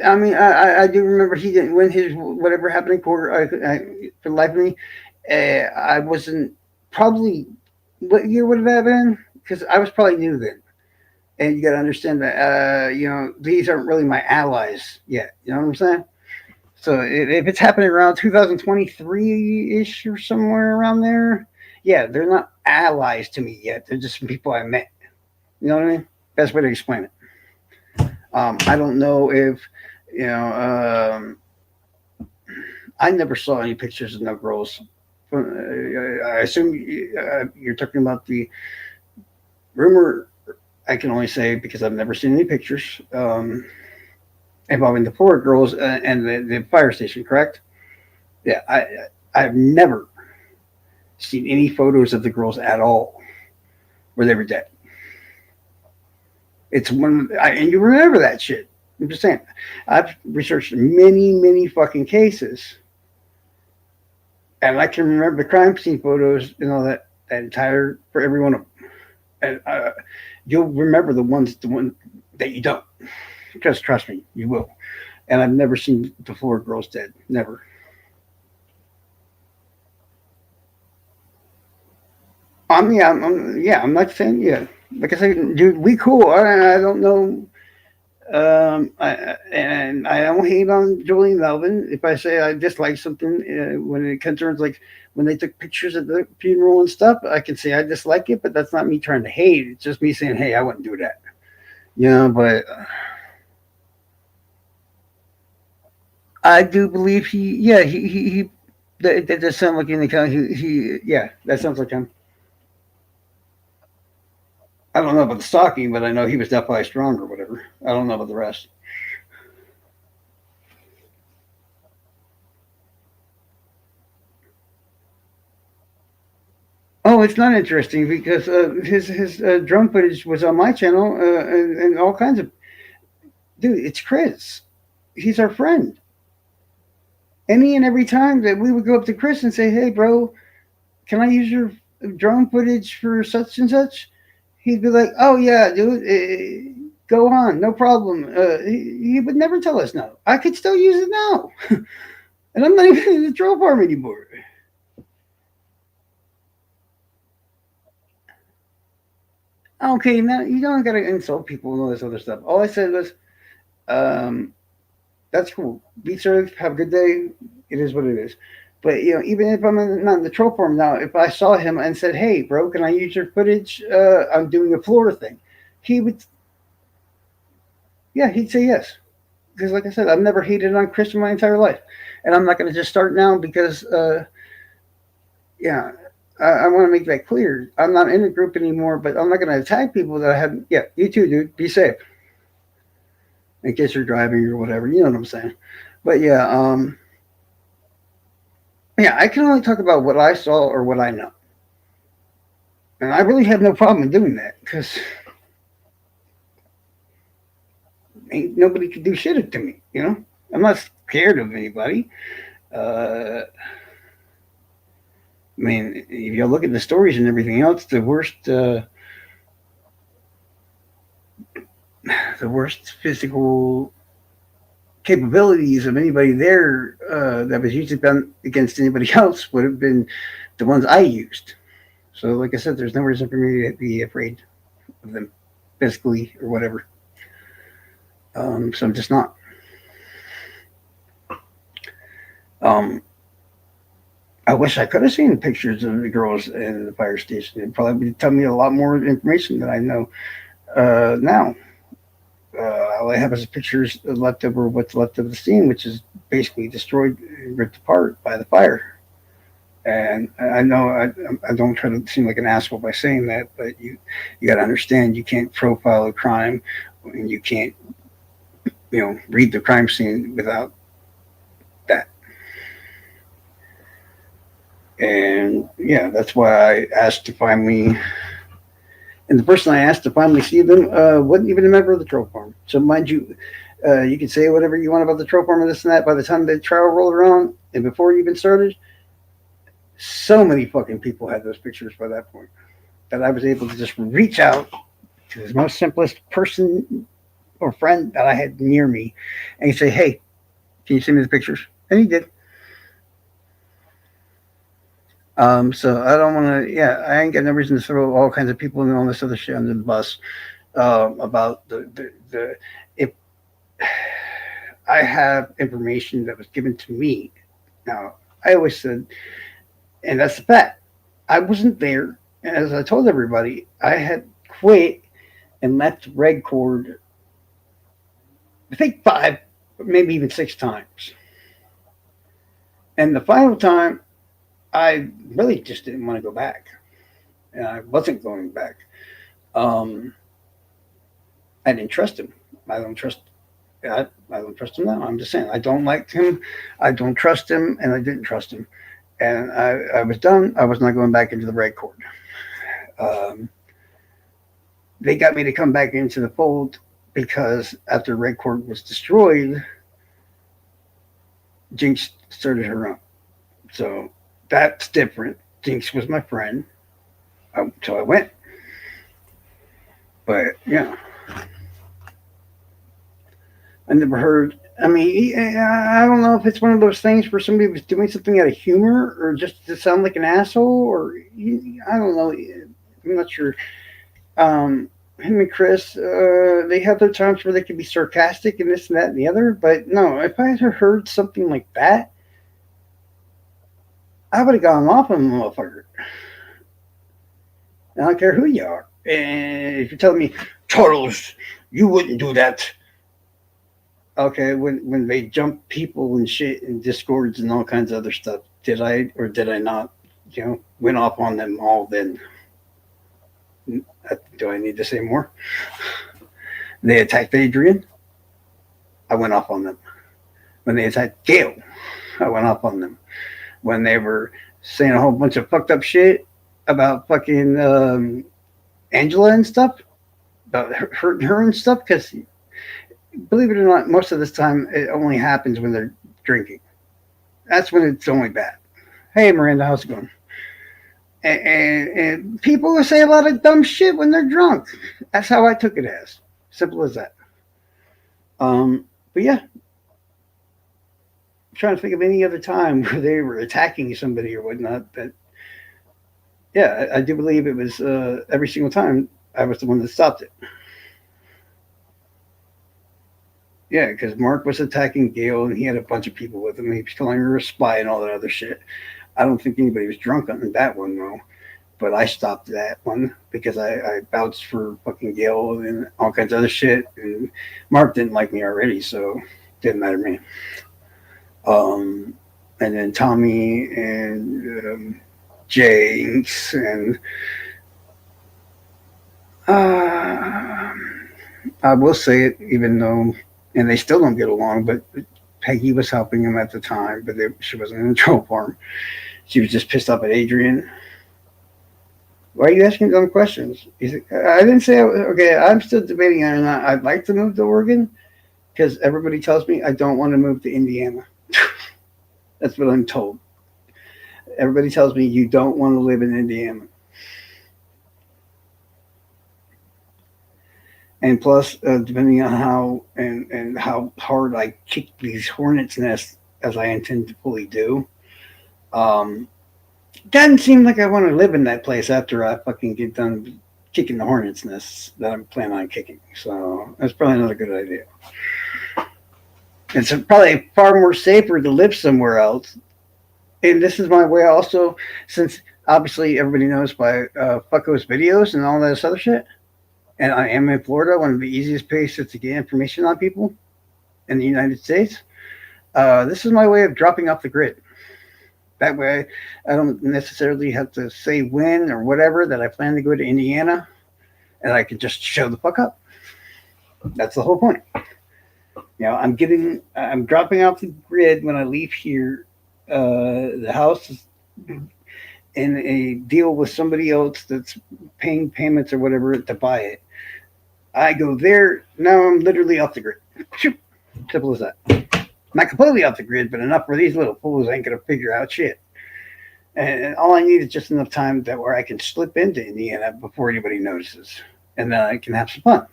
I mean, I do remember he didn't when his whatever happened in court. For the life of me, I wasn't probably what year would it have been? Because I was probably new then, and you got to understand that these aren't really my allies yet. You know what I'm saying? So if it's happening around 2023 ish or somewhere around there, yeah, they're not allies to me yet. They're just some people I met. You know what I mean? Best way to explain it. I don't know if you know. I never saw any pictures of no girls. I assume you're talking about the rumor. I can only say because I've never seen any pictures involving the Florida girls and the fire station. Correct? Yeah, I've never seen any photos of the girls at all where they were dead. It's and you remember that shit. I'm just saying. I've researched many, many fucking cases, and I can remember the crime scene photos. That entire for every one of them. And you'll remember the one that you don't. Just trust me, you will. And I've never seen the four girls dead. Never. Yeah, I'm not saying yeah. Like I said, dude, we cool. I don't know. And I don't hate on Julie Melvin. If I say I dislike something when it concerns like when they took pictures at the funeral and stuff, I can say I dislike it, but that's not me trying to hate. It's just me saying, hey, I wouldn't do that. But I do believe yeah, that does sound like an account. Yeah, that sounds like him. I don't know about the stalking, but I know he was definitely strong or whatever. I don't know about the rest. Oh, it's not interesting because his drone footage was on my channel and all kinds of dude. It's Chris. He's our friend. Any and every time that we would go up to Chris and say, "Hey, bro, can I use your drone footage for such and such?" He'd be like, "Oh yeah, dude, go on, no problem." He would never tell us no. I could still use it now, and I'm not even in the drone farm anymore. Okay, now you don't gotta insult people and all this other stuff. All I said was, um, "That's cool. Be safe. Have a good day. It is what it is." But even if I'm not in the troll form now, if I saw him and said, "Hey, bro, can I use your footage? I'm doing a Florida thing," he would, yeah, he'd say yes. Because, like I said, I've never hated on Chris in my entire life, and I'm not going to just start now because, yeah, I want to make that clear. I'm not in the group anymore, but I'm not going to attack people that I have. Yeah, you too, dude. Be safe in case you're driving or whatever. You know what I'm saying? But yeah, I can only talk about what I saw or what I know, and I really have no problem in doing that because ain't nobody can do shit to me. I'm not scared of anybody. I mean, if you look at the stories and everything else, the worst physical capabilities of anybody there that was used against anybody else would have been the ones I used. So, like I said, there's no reason for me to be afraid of them physically or whatever. So I'm just not. Um, I wish I could have seen pictures of the girls in the fire station. It'd probably tell me a lot more information than I know now. All I have is pictures left over what's left of the scene, which is basically destroyed, ripped apart by the fire. And I know I don't try to seem like an asshole by saying that, but you got to understand you can't profile a crime, and you can't read the crime scene without that. And yeah, that's why I asked to finally. And the person I asked to finally see them wasn't even a member of the troll farm. So mind you, you can say whatever you want about the troll farm and this and that. By the time the trial rolled around and before it even started, so many fucking people had those pictures by that point that I was able to just reach out to the most simplest person or friend that I had near me and say, "Hey, can you send me the pictures?" And he did. So I don't want to. Yeah, I ain't got no reason to throw all kinds of people and all this other shit under the bus about the. If I have information that was given to me, now I always said, and that's the fact. I wasn't there, and as I told everybody, I had quit and left Red Cord. I think 5, maybe even 6 times, and the final time, I really just didn't want to go back, and I wasn't going back. Um, I didn't trust him. I don't trust. I don't trust him now. I'm just saying I don't like him. I don't trust him, and I didn't trust him. And I was done. I was not going back into the Red Cord. Um, they got me to come back into the fold because after Red Cord was destroyed, Jinx started her own. So that's different. Jinx was my friend, so I went. But yeah, I never heard. I mean, I don't know if it's one of those things where somebody was doing something out of humor or just to sound like an asshole, or I don't know. I'm not sure. Him and Chris, they have their times where they can be sarcastic and this and that and the other. But no, if I had heard something like that, I would have gone off on the motherfucker. I don't care who you are. And if you're telling me, Charles, you wouldn't do that. Okay, when they jump people and shit and discords and all kinds of other stuff, did I or did I not, went off on them all then? Do I need to say more? They attacked Adrian. I went off on them. When they attacked Gail, I went off on them. When they were saying a whole bunch of fucked up shit about fucking Angela and stuff, about hurting her and stuff, because believe it or not, most of this time it only happens when they're drinking. That's when it's only bad. Hey, Miranda, how's it going? And people will say a lot of dumb shit when they're drunk. That's how I took it as. Simple as that. But yeah, I'm trying to think of any other time where they were attacking somebody or whatnot. But yeah, I do believe it was every single time I was the one that stopped it. Yeah, because Mark was attacking Gail and he had a bunch of people with him. He was calling her a spy and all that other shit. I don't think anybody was drunk on that one, though. But I stopped that one because I vouched for fucking Gail and all kinds of other shit. And Mark didn't like me already, so it didn't matter to me. And then Tommy and Jinx and I will say it, even though, and they still don't get along, but Peggy was helping him at the time, but she wasn't in the troll farm. She was just pissed off at Adrian. Why are you asking dumb questions? I didn't say, okay, I'm still debating on not. I'd like to move to Oregon because everybody tells me I don't want to move to Indiana. That's what I'm told. Everybody tells me you don't want to live in Indiana. And plus, depending on how and how hard I kick these hornets' nests, as I intend to fully do, doesn't seem like I want to live in that place after I fucking get done kicking the hornets' nests that I'm planning on kicking. So that's probably not a good idea. It's probably far more safer to live somewhere else. And this is my way also, since obviously everybody knows by Fucko's videos and all that other shit. and I am in Florida, one of the easiest places to get information on people in the United States. This is my way of dropping off the grid. That way, I don't necessarily have to say when or whatever that I plan to go to Indiana, and I can just show the fuck up. That's the whole point. I'm dropping off the grid when I leave here. The house is in a deal with somebody else that's paying payments or whatever to buy it. I go there. Now I'm literally off the grid. Simple as that. Not completely off the grid, but enough where these little fools ain't gonna figure out shit. And all I need is just enough time that where I can slip into Indiana before anybody notices, and then I can have some fun.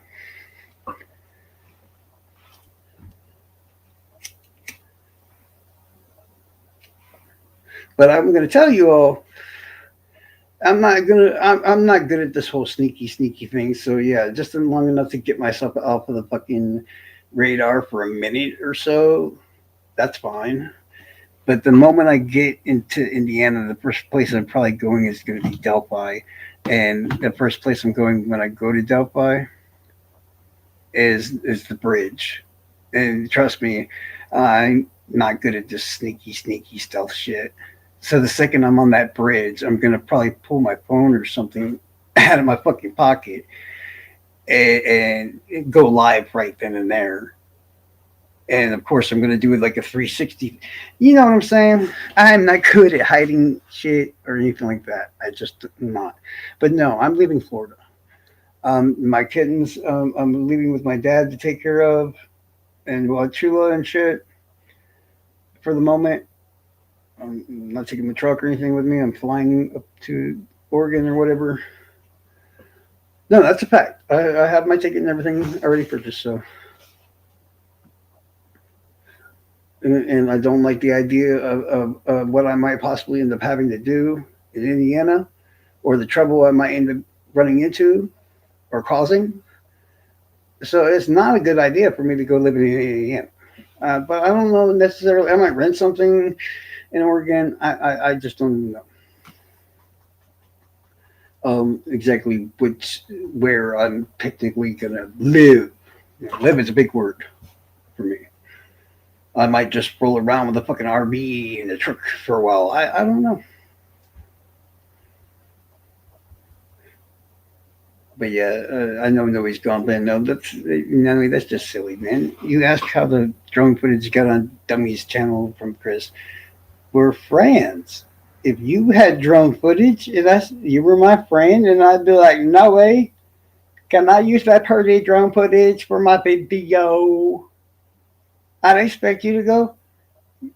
But I'm gonna tell you all, I'm not good at this whole sneaky thing. So yeah, just long enough to get myself off of the fucking radar for a minute or so. That's fine. But the moment I get into Indiana, the first place I'm probably going is going to be Delphi. And the first place I'm going when I go to Delphi is the bridge. And trust me, I'm not good at this sneaky stealth shit. So the second I'm on that bridge, I'm going to probably pull my phone or something out of my fucking pocket and go live right then and there. And of course, I'm going to do it like a 360. You know what I'm saying? I'm not good at hiding shit or anything like that. I just am not. But no, I'm leaving Florida. My kittens, I'm leaving with my dad to take care of, and Chula and shit for the moment. I'm not taking the truck or anything with me. I'm flying up to Oregon or whatever. No, that's a fact. I have my ticket and everything already purchased, so. And I don't like the idea of what I might possibly end up having to do in Indiana, or the trouble I might end up running into or causing. So it's not a good idea for me to go live in Indiana. But I don't know necessarily. I might rent something in Oregon. I just don't know exactly where I'm technically gonna live. Live is a big word for me. I might just roll around with a fucking RV in the truck for a while. I don't know. But yeah, I know nobody's gone, but no, that's just silly, man. You asked how the drone footage got on Dummy's channel from Chris. We're friends. If you had drone footage and you were my friend, and I'd be like, no way, can I use that pretty drone footage for my video? I'd expect you to go,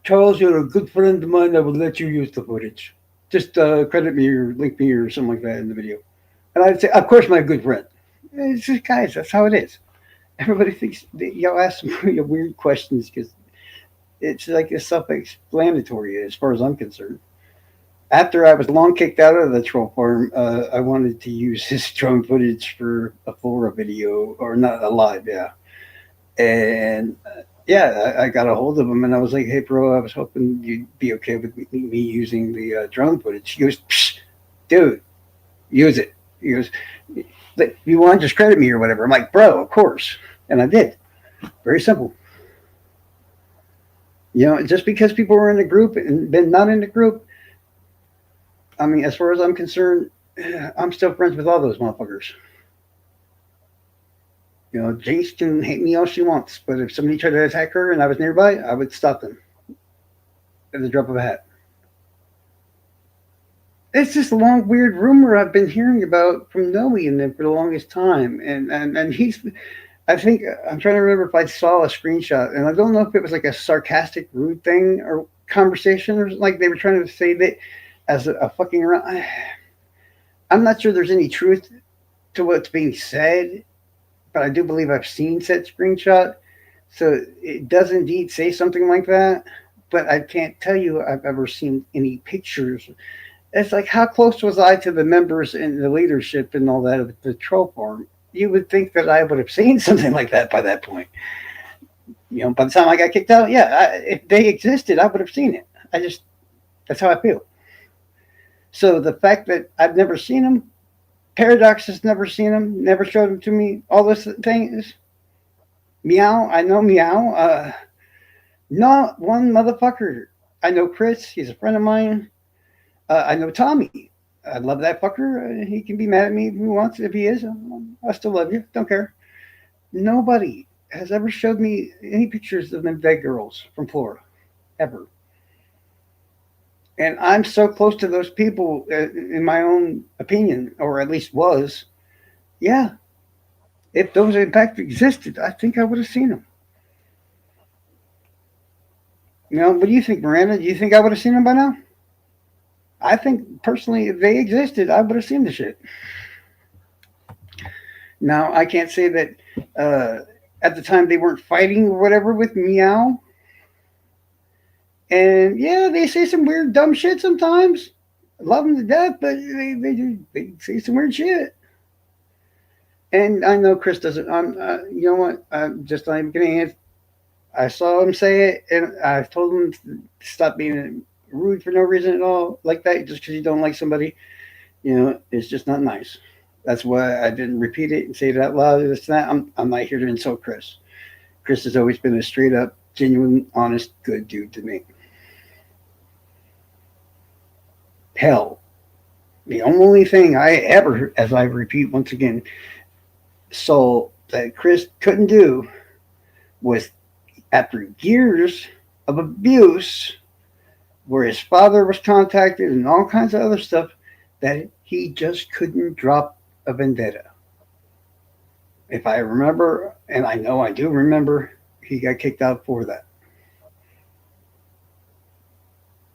Charles, you're a good friend of mine. I would let you use the footage. Just credit me or link me or something like that in the video. And I'd say, of course, my good friend. It's just, guys, that's how it is. Everybody thinks y'all ask some weird questions because it's like it's self-explanatory as far as I'm concerned. After I was long kicked out of the troll farm, I wanted to use his drone footage for a Flora video, or not a live, yeah. And yeah, I got a hold of him and I was like, hey, bro, I was hoping you'd be okay with me using the drone footage. He goes, dude, use it. He goes, if you want, just credit me or whatever. I'm like, bro, of course. And I did. Very simple. Just because people were in the group and been not in the group, I mean, as far as I'm concerned, I'm still friends with all those motherfuckers. Jinx can hate me all she wants, but if somebody tried to attack her and I was nearby, I would stop them at the drop of a hat. It's just a long, weird rumor I've been hearing about from Noe and them for the longest time. And he's, I think, I'm trying to remember if I saw a screenshot, and I don't know if it was like a sarcastic, rude thing or conversation, or like they were trying to say that as a fucking around. I'm not sure there's any truth to what's being said, but I do believe I've seen said screenshot. So it does indeed say something like that, but I can't tell you I've ever seen any pictures. It's like, how close was I to the members and the leadership and all that of the troll farm? You would think that I would have seen something like that by that point. By the time I got kicked out, yeah, if they existed, I would have seen it. That's how I feel. So the fact that I've never seen them, Paradox has never seen him, never showed him to me. All this things. Meow, I know Meow. Not one motherfucker. I know Chris, he's a friend of mine. I know Tommy. I love that fucker. He can be mad at me if he wants. If he is, I still love you. Don't care. Nobody has ever showed me any pictures of them dead girls from Florida, ever. And I'm so close to those people, in my own opinion, or at least was. Yeah, if those in fact existed, I think I would have seen them. What do you think, Miranda? Do you think I would have seen them by now? I think personally, if they existed, I would have seen the shit. Now, I can't say that at the time they weren't fighting or whatever with Meow. And yeah, they say some weird, dumb shit sometimes. I love them to death, but they say some weird shit. And I know Chris doesn't. You know what? I'm just not even getting it. I saw him say it, and I told him to stop being rude for no reason at all, like that, just because you don't like somebody. It's just not nice. That's why I didn't repeat it and say it out loud. This and that. I'm not here to insult Chris. Chris has always been a straight up, genuine, honest, good dude to me. Hell, the only thing I ever, as I repeat once again, saw that Chris couldn't do was after years of abuse, where his father was contacted and all kinds of other stuff, that he just couldn't drop a vendetta. If I remember, and I know I do remember, he got kicked out for that.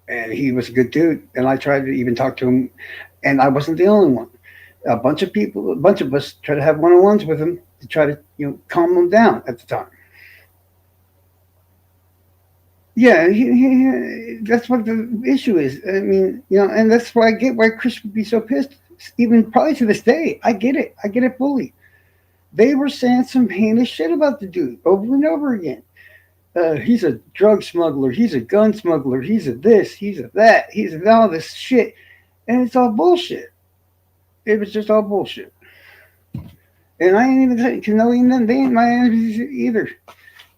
And he was a good dude, and I tried to even talk to him, and I wasn't the only one. A bunch of people, a bunch of us tried to have one-on-ones with him to try to, calm him down at the time. Yeah, that's what the issue is. I mean, and that's why I get why Chris would be so pissed. Even probably to this day, I get it. I get it fully. They were saying some heinous shit about the dude over and over again. He's a drug smuggler. He's a gun smuggler. He's a this. He's a that. He's a all this shit, and it's all bullshit. It was just all bullshit. And I ain't even knowing them. They ain't my enemies either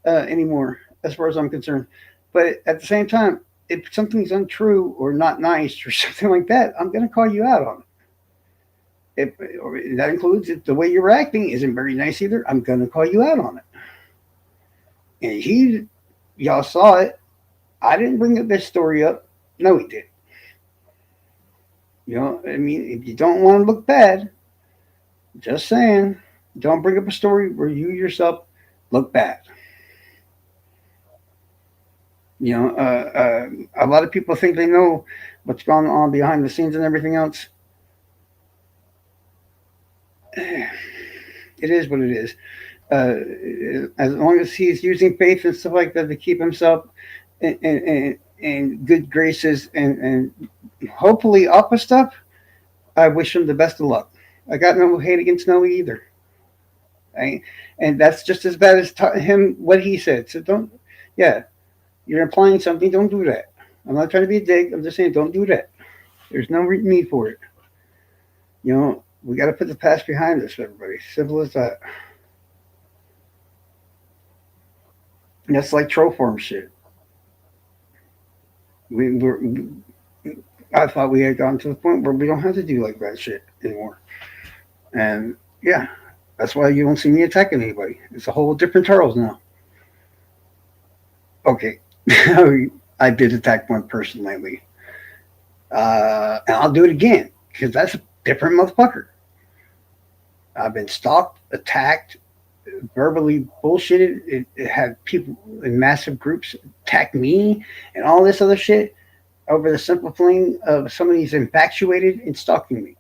anymore, as far as I'm concerned. But at the same time, if something's untrue or not nice or something like that, I'm going to call you out on it. If that includes if the way you're acting isn't very nice either, I'm going to call you out on it. And y'all saw it. I didn't bring this story up. No, he did. I mean, if you don't want to look bad, just saying, don't bring up a story where you yourself look bad. A lot of people think they know what's going on behind the scenes and everything else. It is what it is. As long as he's using faith and stuff like that to keep himself in good graces and hopefully up with stuff, I wish him the best of luck. I got no hate against Noe either. Right? And that's just as bad as him, what he said. So don't, yeah, you're implying something, don't do that. I'm not trying to be a dick. I'm just saying, don't do that. There's no need for it. We got to put the past behind us, everybody. Simple as that. And that's like troll farm shit. I thought we had gotten to the point where we don't have to do like that shit anymore. And yeah, that's why you don't see me attacking anybody. It's a whole different Charles now. Okay, I did attack one person lately. And I'll do it again because that's a different motherfucker. I've been stalked, attacked, verbally bullshitted. It had people in massive groups attack me and all this other shit over the simple thing of somebody's infatuated and stalking me.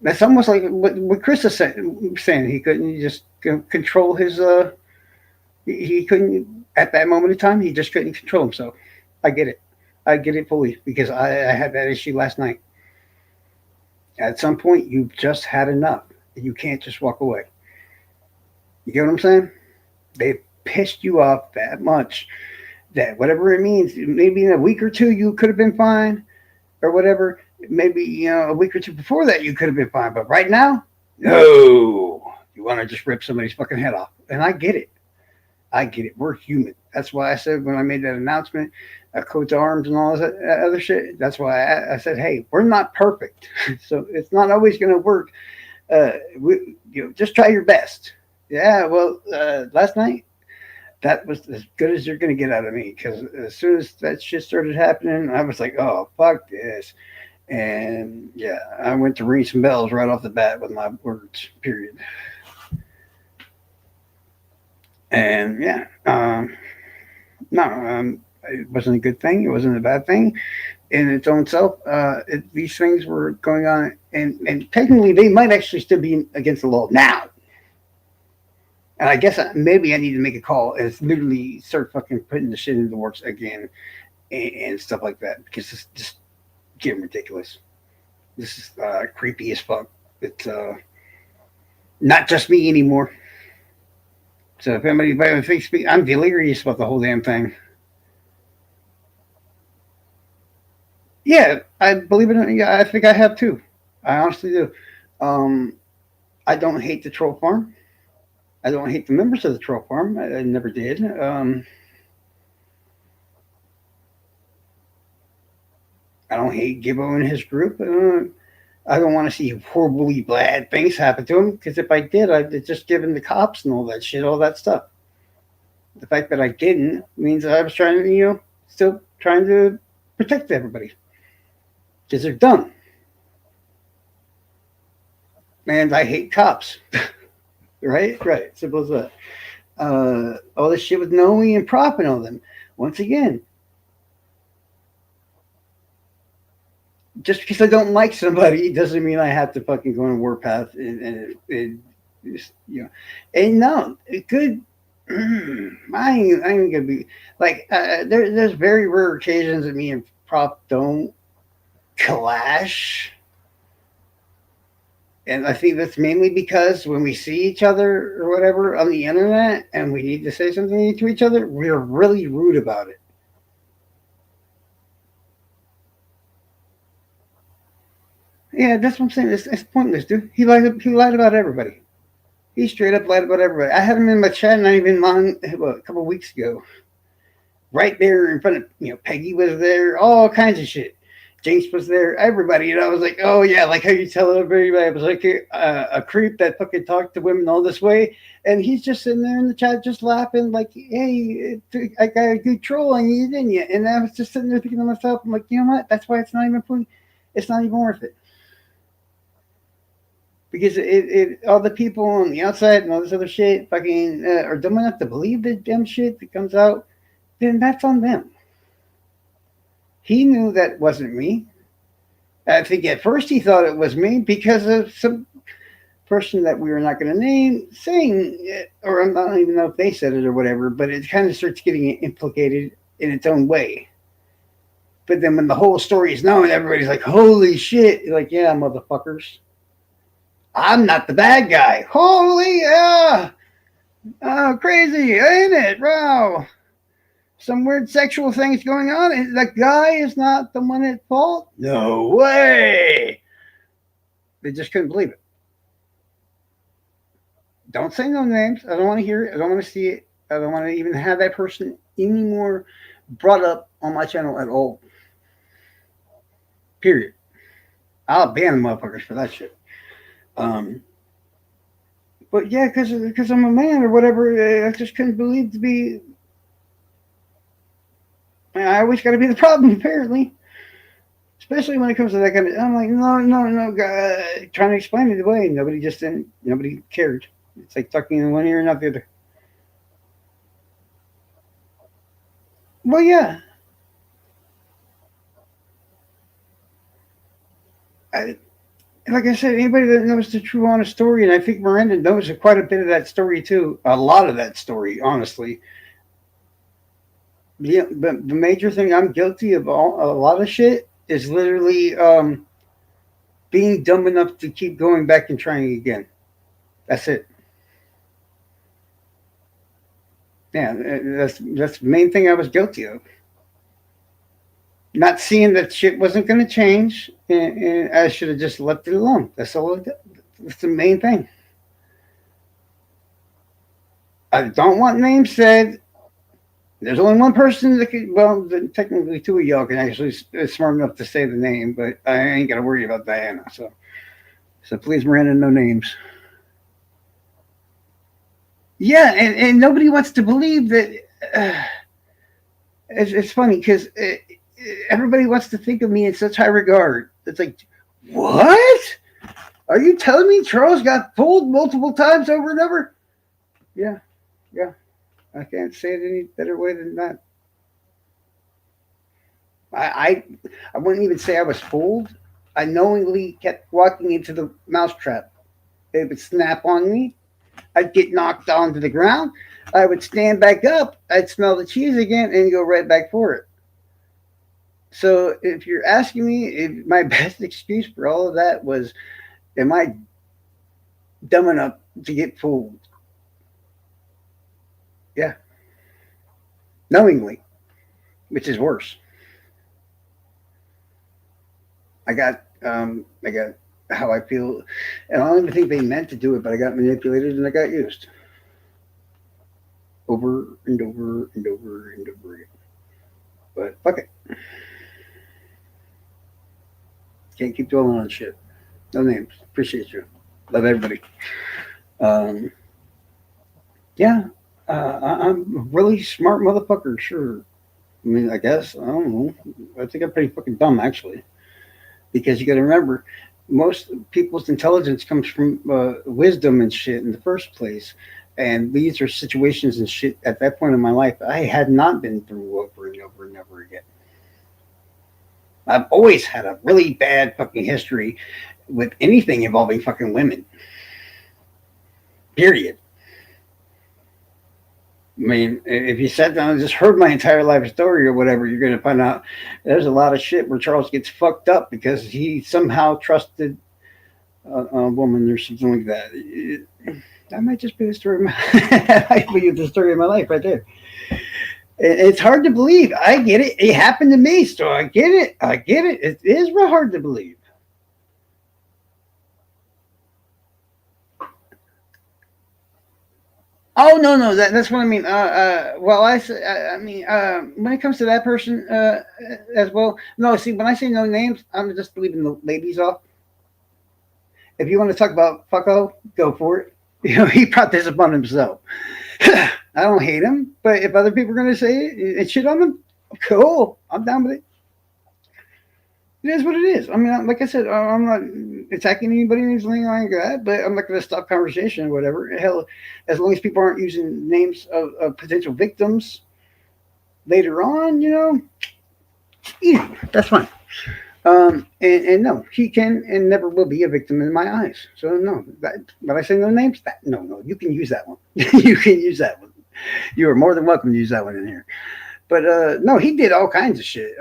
That's almost like what Chris is saying. He couldn't just control his. He couldn't at that moment in time. He just couldn't control himself. I get it. I get it fully because I had that issue last night. At some point, you've just had enough. You can't just walk away. You get what I'm saying? They pissed you off that much that whatever it means, maybe in a week or two you could have been fine or whatever. Maybe a week or two before that you could have been fine, but right now, no. You want to just rip somebody's fucking head off, and I get it. I get it. We're human. That's why I said when I made that announcement, coat to arms and all that other shit. That's why I said, hey, we're not perfect, so it's not always going to work. Just try your best. Yeah. Well, last night that was as good as you're going to get out of me because as soon as that shit started happening, I was like, oh fuck this. And yeah, I went to ring some bells right off the bat with my words. Period. And yeah, no, it wasn't a good thing. It wasn't a bad thing in its own self. These things were going on, and technically they might actually still be against the law now. And I guess maybe I need to make a call and literally start fucking putting the shit into the works again and stuff like that because it's just getting ridiculous. This is creepy as fuck. It's not just me anymore. So if anybody by my Facebook, I'm delirious about the whole damn thing. Yeah, I believe it. Yeah, I think I have too. I honestly do. Um, I don't hate the troll farm. I don't hate the members of the troll farm. I never did. I don't hate Gibbo and his group. I don't want to see horribly bad things happen to him because if I did, I'd just given the cops and all that shit, all that stuff. The fact that I didn't means that I was trying to, still trying to protect everybody because they're dumb. And I hate cops. Right? Right. Simple as that. All this shit with Noe and Prop and all them. Once again, just because I don't like somebody doesn't mean I have to fucking go on a warpath and and no, it could. I ain't gonna be like there's very rare occasions that me and Prop don't clash, and I think that's mainly because when we see each other or whatever on the internet and we need to say something to each other, we're really rude about it. Yeah, that's what I'm saying. It's pointless, dude. He lied about everybody. He straight up lied about everybody. I had him in my chat, not even long, a couple of weeks ago. Right there in front of, Peggy was there, all kinds of shit. Jinx was there, everybody. And I was like, oh, yeah, like how you tell everybody I was like a creep that fucking talked to women all this way. And he's just sitting there in the chat just laughing, like, hey, I got a good troll on you, didn't you? And I was just sitting there thinking to myself, I'm like, you know what? That's why it's not even worth it. Because all the people on the outside and all this other shit fucking are dumb enough to believe the dumb shit that comes out, then that's on them. He knew that wasn't me. I think at first he thought it was me because of some person that we were not going to name saying it, or I don't even know if they said it or whatever, but it kind of starts getting implicated in its own way. But then when the whole story is known, everybody's like, holy shit. You're like, yeah, motherfuckers. I'm not the bad guy. Holy, oh, crazy, ain't it? Wow. Some weird sexual things going on. And the guy is not the one at fault? No way. They just couldn't believe it. Don't say no names. I don't want to hear it. I don't want to see it. I don't want to even have that person anymore brought up on my channel at all. Period. I'll ban the motherfuckers for that shit. But yeah, because I'm a man or whatever, I just couldn't believe to be. I always got to be the problem, apparently. Especially when it comes to that kind of. I'm like, no, trying to explain it away. Nobody cared. It's like talking in one ear and not the other. Well, yeah. I, like I said, anybody that knows the true, honest story, and I think Miranda knows quite a bit of that story too. A lot of that story, honestly. Yeah, but the major thing I'm guilty of a lot of shit is literally being dumb enough to keep going back and trying again. That's it. Yeah, that's the main thing I was guilty of. Not seeing that shit wasn't going to change, and I should have just left it alone. That's all. That's the main thing. I don't want names said. There's only one person that could. Well, technically, two of y'all can actually smart enough to say the name, but I ain't got to worry about Diana. So please, Miranda, no names. Yeah, and nobody wants to believe that. Uh, it's funny because everybody wants to think of me in such high regard. It's like, what? Are you telling me Charles got fooled multiple times over and over? Yeah, yeah. I can't say it any better way than that. I, I, I wouldn't even say I was fooled. I knowingly kept walking into the mousetrap. It would snap on me. I'd get knocked onto the ground. I would stand back up. I'd smell the cheese again and go right back for it. So if you're asking me, if my best excuse for all of that was, am I dumb enough to get fooled? Yeah, knowingly, which is worse. I got how I feel, and I don't even think they meant to do it, but I got manipulated and I got used over and over and over and over again. But fuck it, can't keep dwelling on shit. No names. Appreciate you. Love everybody. Um, yeah, I'm a really smart motherfucker. Sure. I mean, I guess I don't know. I think I'm pretty fucking dumb actually, because you got to remember, most people's intelligence comes from wisdom and shit in the first place. And these are situations and shit at that point in my life I had not been through over and over and over again. I've always had a really bad fucking history with anything involving fucking women. Period. I mean, if you sat down and just heard my entire life story or whatever, you're going to find out there's a lot of shit where Charles gets fucked up because he somehow trusted a woman or something like that. That might just be the story. Of my, that might be the story of my life right there. It's hard to believe. I get it. It happened to me, so I get it. I get it. It is real hard to believe. Oh no, no, that's what I mean. Well, I mean, when it comes to that person as well. No, see, when I say no names, I'm just leaving the ladies off. If you want to talk about fucko, go for it. You know, he brought this upon himself. I don't hate him, but if other people are going to say it and shit on him, cool. I'm down with it. It is what it is. I mean, like I said, I'm not attacking anybody or anything like that, but I'm not going to stop conversation or whatever. Hell, as long as people aren't using names of potential victims later on, you know, easy. That's fine. And no, he can and never will be a victim in my eyes. So no, when I say no names, no, you can use that one. You can use that one. You are more than welcome to use that one in here. But no, he did all kinds of shit.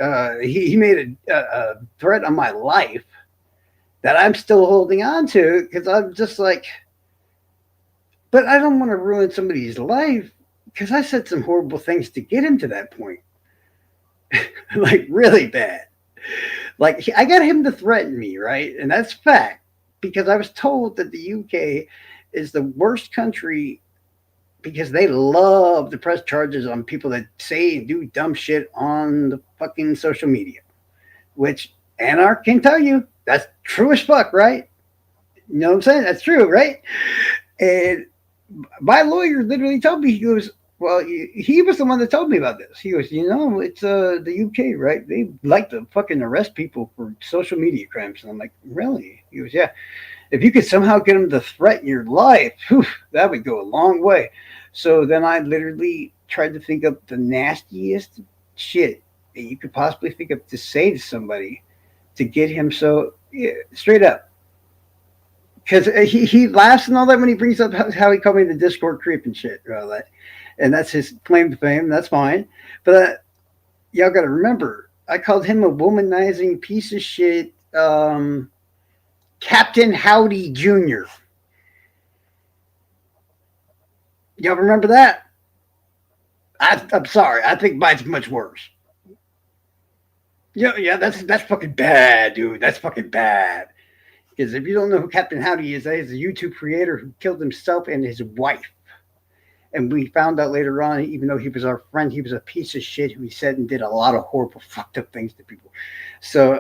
He made a threat on my life that I'm still holding on to because I'm just like, but I don't want to ruin somebody's life because I said some horrible things to get him to that point, like really bad. Like I got him to threaten me, right? And that's fact because I was told that the UK is the worst country because they love to press charges on people that say and do dumb shit on the fucking social media. Which Anarch can tell you that's true as fuck, right? You know what I'm saying? That's true, right? And my lawyer literally told me, he goes, well, he was the one that told me about this. He goes, you know, it's the UK, right? They like to fucking arrest people for social media crimes. And I'm like, really? He goes, yeah. If you could somehow get them to threaten your life, whew, that would go a long way. So then I literally tried to think of the nastiest shit that you could possibly think of to say to somebody to get him so yeah, straight up. Because he laughs and all that when he brings up how he called me the Discord creep and shit, and all that. And that's his claim to fame. That's fine. But y'all got to remember, I called him a womanizing piece of shit, Captain Howdy Jr. Y'all remember that? I'm sorry. I think mine's much worse. Yeah, yeah, that's fucking bad, dude. That's fucking bad. Because if you don't know who Captain Howdy is, that is a YouTube creator who killed himself and his wife. And we found out later on, even though he was our friend, he was a piece of shit who he said and did a lot of horrible, fucked up things to people. So,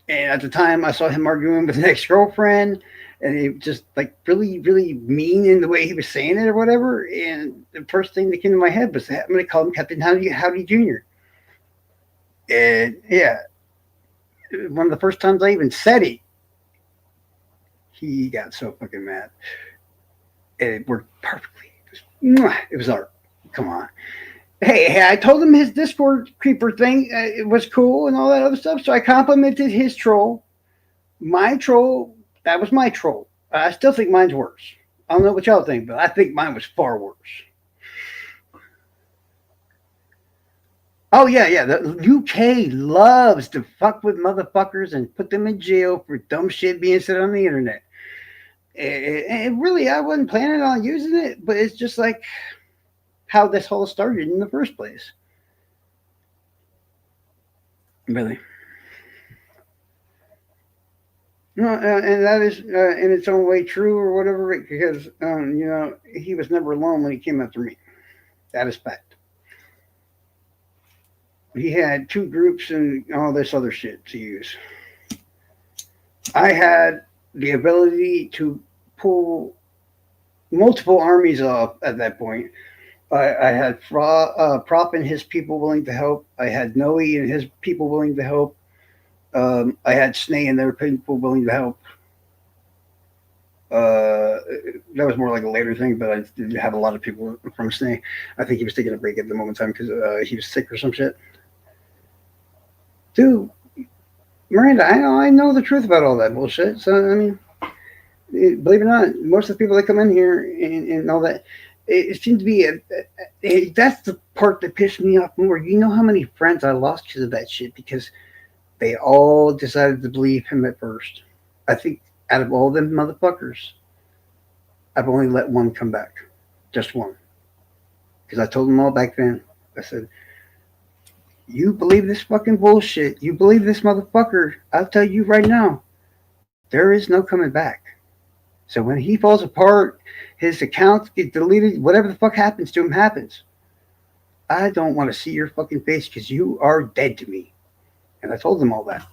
and at the time, I saw him arguing with an ex girlfriend, and he just like really, really mean in the way he was saying it or whatever. And the first thing that came to my head was, I'm going to call him Captain Howdy Jr. And yeah, one of the first times I even said it, he got so fucking mad. And it worked perfectly. It was art. Come on. Hey, I told him his Discord creeper thing it was cool and all that other stuff. So I complimented his troll. My troll, that was my troll. I still think mine's worse. I don't know what y'all think, but I think mine was far worse. Oh yeah, yeah. The UK loves to fuck with motherfuckers and put them in jail for dumb shit being said on the internet. And really, I wasn't planning on using it, but it's just like how this whole started in the first place. Really. No, and that is in its own way true or whatever, because he was never alone when he came after me. That is fact. He had two groups and all this other shit to use. I had the ability to pull multiple armies off at that point. I had Prop and his people willing to help. I had Noe and his people willing to help. I had Snay and their people willing to help. Uh, that was more like a later thing, but I did have a lot of people from Snay. I think he was taking a break at the moment in time because he was sick or some shit. Dude, Miranda, I know the truth about all that bullshit. So I mean, believe it or not, most of the people that come in here and all that, it seems to be that's the part that pissed me off more. You know how many friends I lost because of that shit because they all decided to believe him at first. I think out of all them motherfuckers, I've only let one come back, just one, because I told them all back then. I said, "You believe this fucking bullshit? You believe this motherfucker? I'll tell you right now, there is no coming back." So when he falls apart, his accounts get deleted, whatever the fuck happens to him happens. I don't want to see your fucking face because you are dead to me. And I told them all that.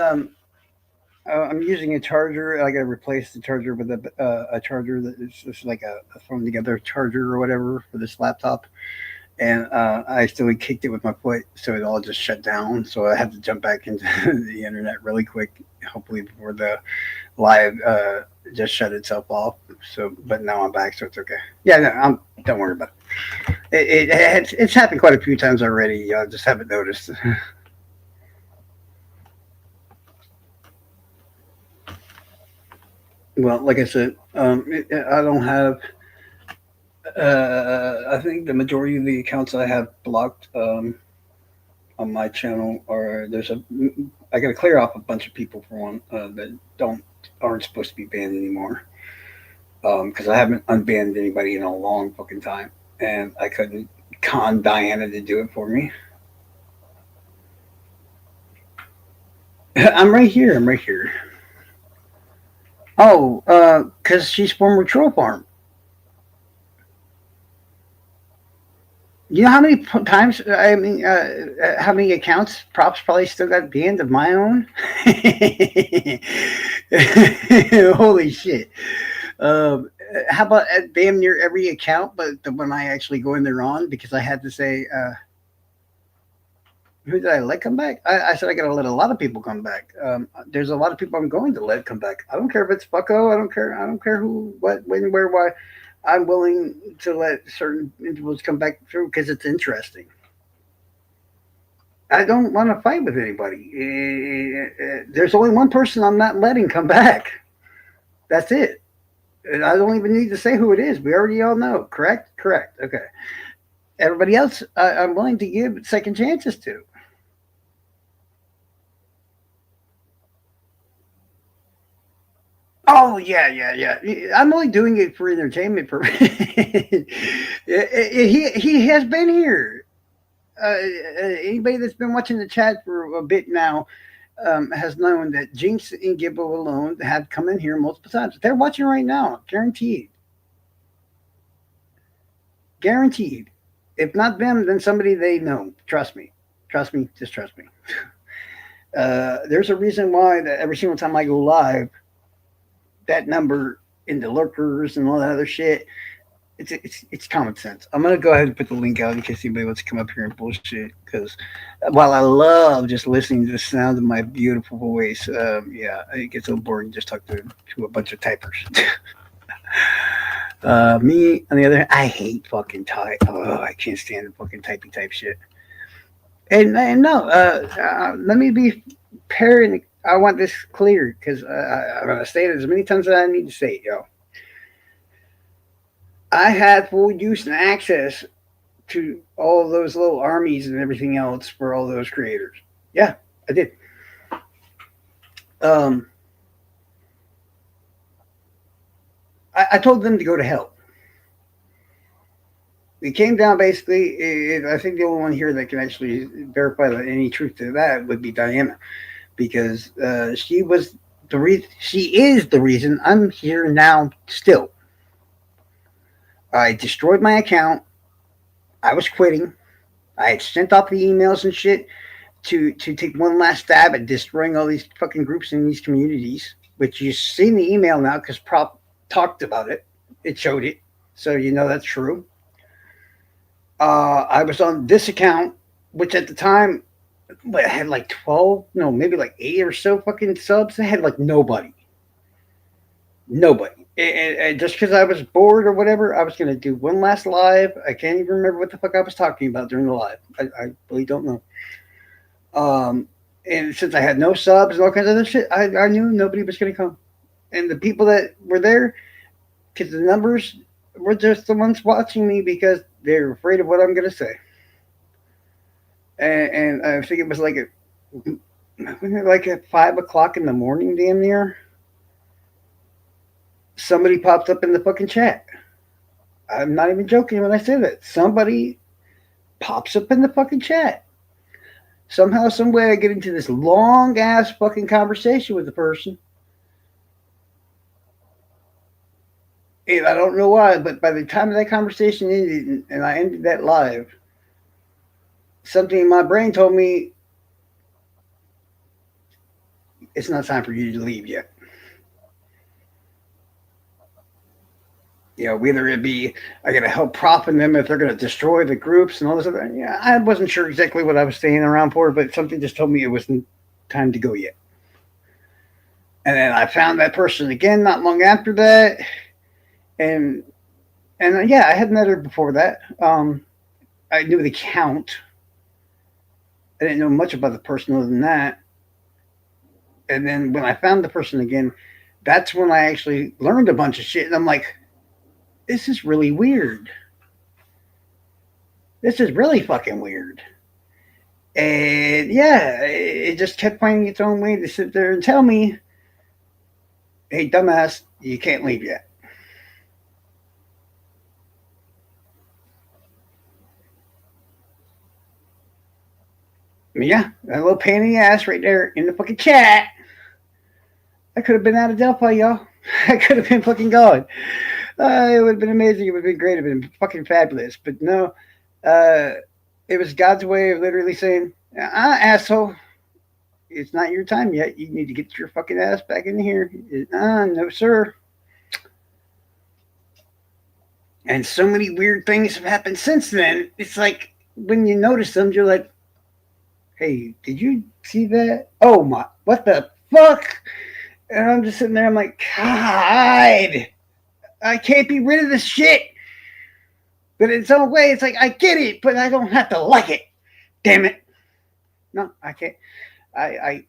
Um, I'm using a charger. I got to replace the charger with a charger that is just like a thrown together charger or whatever for this laptop. And I accidentally kicked it with my foot, so it all just shut down. So I had to jump back into the internet really quick, hopefully before the live just shut itself off. So, but now I'm back, so it's okay. Yeah, no, don't worry about it's happened quite a few times already. I just haven't noticed. Well, like I said, I don't have. I think the majority of the accounts I have blocked on my channel are there's a. I got to clear off a bunch of people for one that don't aren't supposed to be banned anymore. Because I haven't unbanned anybody in a long fucking time, and I couldn't con Diana to do it for me. I'm right here. I'm right here. Oh, because she's former Troll Farm. You know how many times? I mean, how many accounts? Props probably still got banned of my own. Holy shit! How about at damn near every account, but the one I actually go in there on because I had to say, who did I let come back? I said I got to let a lot of people come back. There's a lot of people I'm going to let come back. I don't care if it's fucko. I don't care. I don't care who, what, when, where, why. I'm willing to let certain individuals come back through because it's interesting. I don't want to fight with anybody. There's only one person I'm not letting come back. That's it. And I don't even need to say who it is. We already all know. Correct? Correct. Okay. Everybody else, I'm willing to give second chances to. Oh yeah, yeah, yeah. I'm only doing it for entertainment purposes. He has been here. Anybody that's been watching the chat for a bit now has known that Jinx and Gibbo alone have come in here multiple times. They're watching right now, guaranteed, guaranteed. If not them, then somebody they know. Trust me, just trust me. There's a reason why that every single time I go live, that number in the lurkers and all that other shit. It's common sense. I'm gonna go ahead and put the link out in case anybody wants to come up here and bullshit. Because while I love just listening to the sound of my beautiful voice, yeah, it gets a little boring just talk to a bunch of typers. Me on the other hand, I hate fucking type. Oh, I can't stand the fucking typey type shit. And no, let me be pairing. I want this clear because I'm gonna say it as many times as I need to say it, yo. I had full use and access to all those little armies and everything else for all those creators. Yeah, I did. Um, I told them to go to hell. It came down basically. I think the only one here that can actually verify that any truth to that would be Diana, because she was the reason. She is the reason I'm here now. Still, I destroyed my account. I was quitting. I had sent off the emails and shit to take one last stab at destroying all these fucking groups in these communities. Which you see in the email now because Prop talked about it. It showed it, so you know that's true. I was on this account, which at the time what, had like 12, no, maybe like 8 or so fucking subs. I had like nobody. Nobody. And just because I was bored or whatever, I was going to do one last live. I can't even remember what the fuck I was talking about during the live. I really don't know. And since I had no subs and all kinds of other shit, I knew nobody was going to come. And the people that were there, because the numbers were just the ones watching me because they're afraid of what I'm going to say. And I think it was like at 5 o'clock in the morning, damn near. Somebody popped up in the fucking chat. I'm not even joking when I say that. Somebody pops up in the fucking chat. Somehow, some way, I get into this long ass fucking conversation with the person. And I don't know why, but by the time that conversation ended and I ended that live, something in my brain told me it's not time for you to leave yet. Whether it be I got to help propping them if they're going to destroy the groups and all this other. Yeah, I wasn't sure exactly what I was staying around for, but something just told me it wasn't time to go yet. And then I found that person again not long after that, and yeah, I had met her before that. I knew the count. I didn't know much about the person other than that. And then when I found the person again, that's when I actually learned a bunch of shit. And I'm like, this is really weird. This is really fucking weird. And yeah, it just kept finding its own way to sit there and tell me, hey, dumbass, you can't leave yet. Yeah, that little pain in the ass right there in the fucking chat. I could have been out of Delphi, y'all. I could have been fucking gone. It would have been amazing. It would have been great. It would have been fucking fabulous. But no, it was God's way of literally saying, asshole, it's not your time yet. You need to get your fucking ass back in here. No, sir. And so many weird things have happened since then. It's like when you notice them, you're like, hey, did you see that? Oh my, what the fuck? And I'm just sitting there, I'm like, God, I can't be rid of this shit. But in some way, it's like, I get it, but I don't have to like it. Damn it. No, I can't. I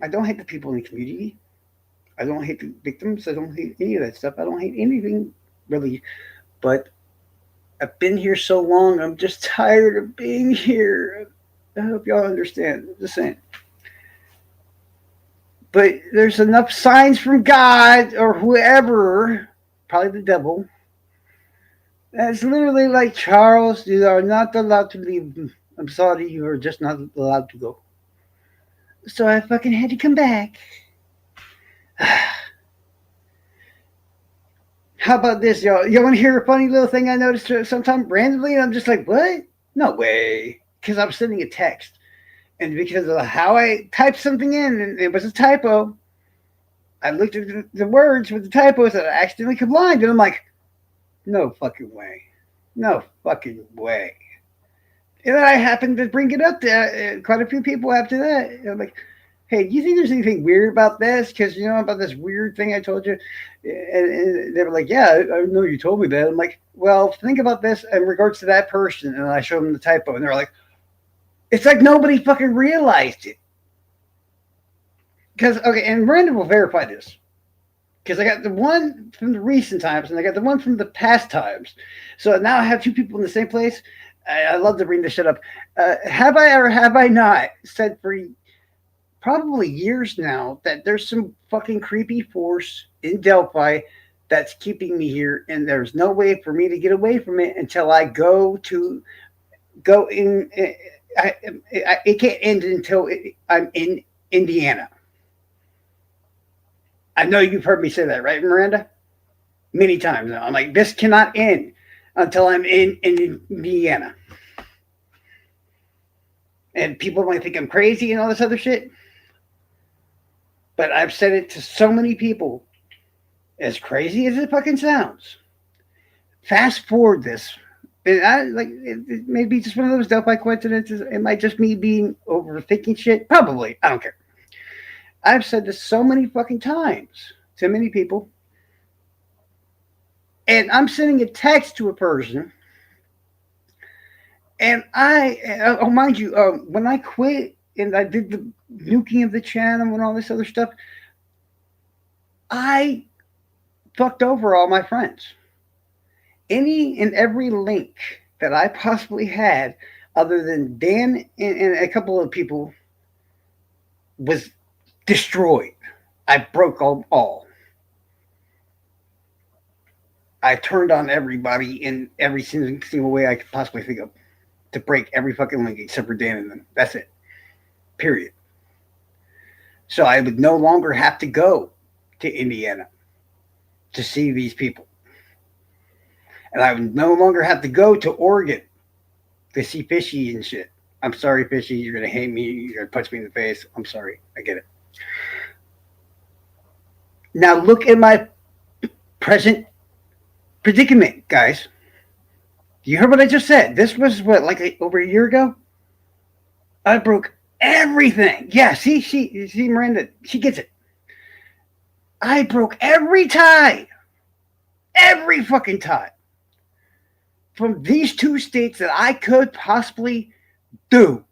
don't hate the people in the community. I don't hate the victims. I don't hate any of that stuff. I don't hate anything really. But I've been here so long. I'm just tired of being here. I hope y'all understand. I'm just saying. But there's enough signs from God or whoever, probably the devil. That's literally like, Charles, you are not allowed to leave. I'm sorry, you are just not allowed to go. So I fucking had to come back. How about this, y'all? Y'all want to hear a funny little thing I noticed sometime randomly? And I'm just like, what? No way. Because I'm sending a text. And because of how I typed something in, and it was a typo, I looked at the words with the typos that I accidentally combined. And I'm like, no fucking way. No fucking way. And then I happened to bring it up to quite a few people after that. And I'm like, hey, do you think there's anything weird about this? Because, about this weird thing I told you? And they were like, yeah, I know you told me that. I'm like, well, think about this in regards to that person. And I showed them the typo. And they're like, it's like nobody fucking realized it. Because, okay, and Miranda will verify this. Because I got the one from the recent times and I got the one from the past times. So now I have two people in the same place. I love to bring this shit up. Have I or have I not said for probably years now that there's some fucking creepy force in Delphi that's keeping me here, and there's no way for me to get away from it until I go in. It can't end until I'm in Indiana. I know you've heard me say that, right, Miranda? Many times now. I'm like, this cannot end until I'm in Indiana. And people might think I'm crazy and all this other shit. But I've said it to so many people, as crazy as it fucking sounds. Fast forward this. It may be just one of those Delphi coincidences. It might just me being overthinking shit. Probably. I don't care. I've said this so many fucking times to many people. And I'm sending a text to a person. And mind you, when I quit and I did the nuking of the channel and all this other stuff, I fucked over all my friends. Any and every link that I possibly had, other than Dan and a couple of people, was destroyed. I broke them all. I turned on everybody in every single way I could possibly think of to break every fucking link except for Dan and them. That's it. Period. So I would no longer have to go to Indiana to see these people. And I would no longer have to go to Oregon to see Fishy and shit. I'm sorry, Fishy. You're gonna hate me. You're gonna punch me in the face. I'm sorry. I get it. Now look at my present predicament, guys. You heard what I just said. This was what, like over a year ago. I broke everything. Yeah, see, Miranda, she gets it. I broke every fucking tie from these two states that I could possibly do.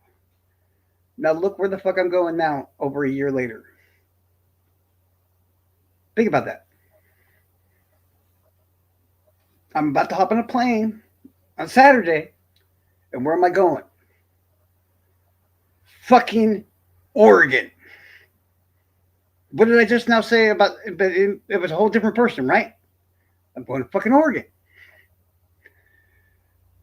Now look where the fuck I'm going now over a year later. Think about that. I'm about to hop on a plane on Saturday, and where am I going? Fucking Oregon. What did I just now say about? But it was a whole different person, right? I'm going to fucking Oregon.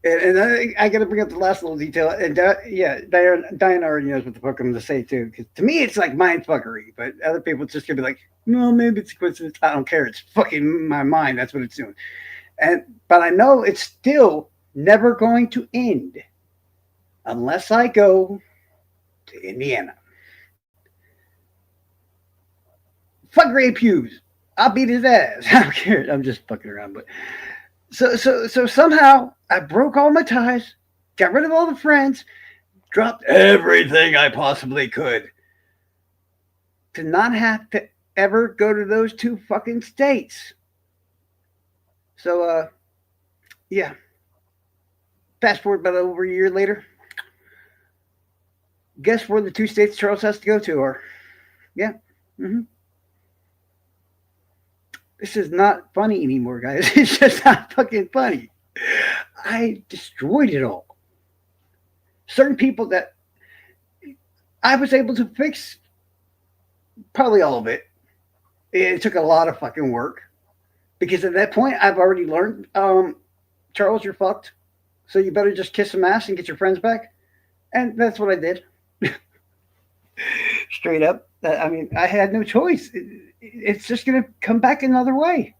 And I got to bring up the last little detail. And yeah, Diana already knows what the fuck I'm going to say too. Because to me, it's like mind fuckery. But other people, it's just going to be like, no, maybe it's a coincidence. I don't care. It's fucking my mind. That's what it's doing. But I know it's still never going to end unless I go to Indiana. Fuck Ray Hughes. I'll beat his ass. I don't care. I'm just fucking around. But so somehow I broke all my ties, got rid of all the friends, dropped everything I possibly could to not have to ever go to those two fucking states. So yeah. Fast forward about over a year later. Guess where the two states Charles has to go to are? Yeah. Mm-hmm. This is not funny anymore, guys. It's just not fucking funny. I destroyed it all. Certain people that I was able to fix probably all of it. It took a lot of fucking work because at that point I've already learned, Charles, you're fucked. So you better just kiss some ass and get your friends back. And that's what I did. Straight up. I mean, I had no choice. It's just going to come back another way.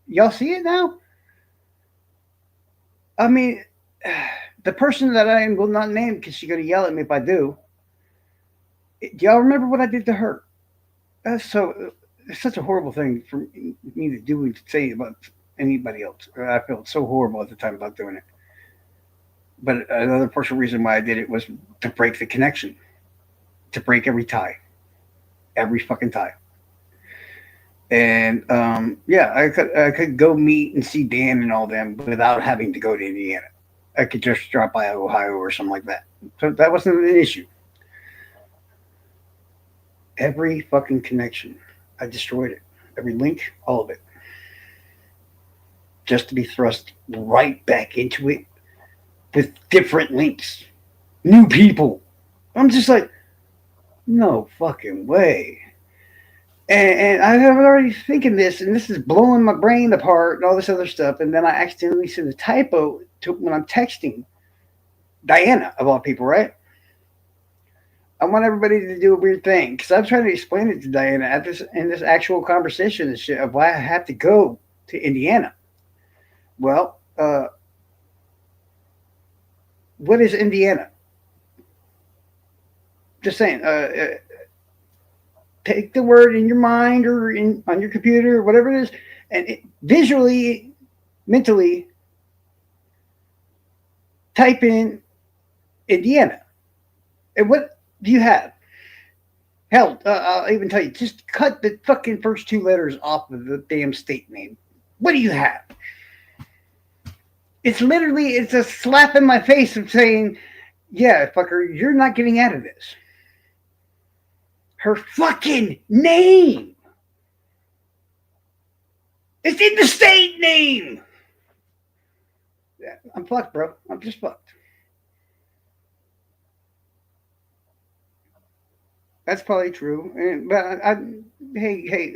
Y'all see it now? I mean, the person that I will not name because she's going to yell at me if I do. Do y'all remember what I did to her? It's such a horrible thing for me to do and say about anybody else. I felt so horrible at the time about doing it. But another partial reason why I did it was to break the connection, to break every tie, every fucking tie. And yeah, I could go meet and see Dan and all them without having to go to Indiana. I could just drop by Ohio or something like that. So that wasn't an issue. Every fucking connection, I destroyed it. Every link, all of it. Just to be thrust right back into it with different links. New people. I'm just like, no fucking way. And I was already thinking this, and this is blowing my brain apart and all this other stuff. And then I accidentally sent a typo when I'm texting Diana, of all people, right? I want everybody to do a weird thing because I'm trying to explain it to Diana in this actual conversation and shit of why I have to go to Indiana. Well, what is Indiana? Just saying. Take the word in your mind or on your computer or whatever it is, and visually, mentally, type in Indiana. And what do you have? Hell, I'll even tell you, just cut the fucking first two letters off of the damn state name. What do you have? It's a slap in my face of saying, yeah, fucker, you're not getting out of this. Her fucking name. It's in the state name. Yeah, I'm fucked, bro. I'm just fucked. That's probably true. But hey,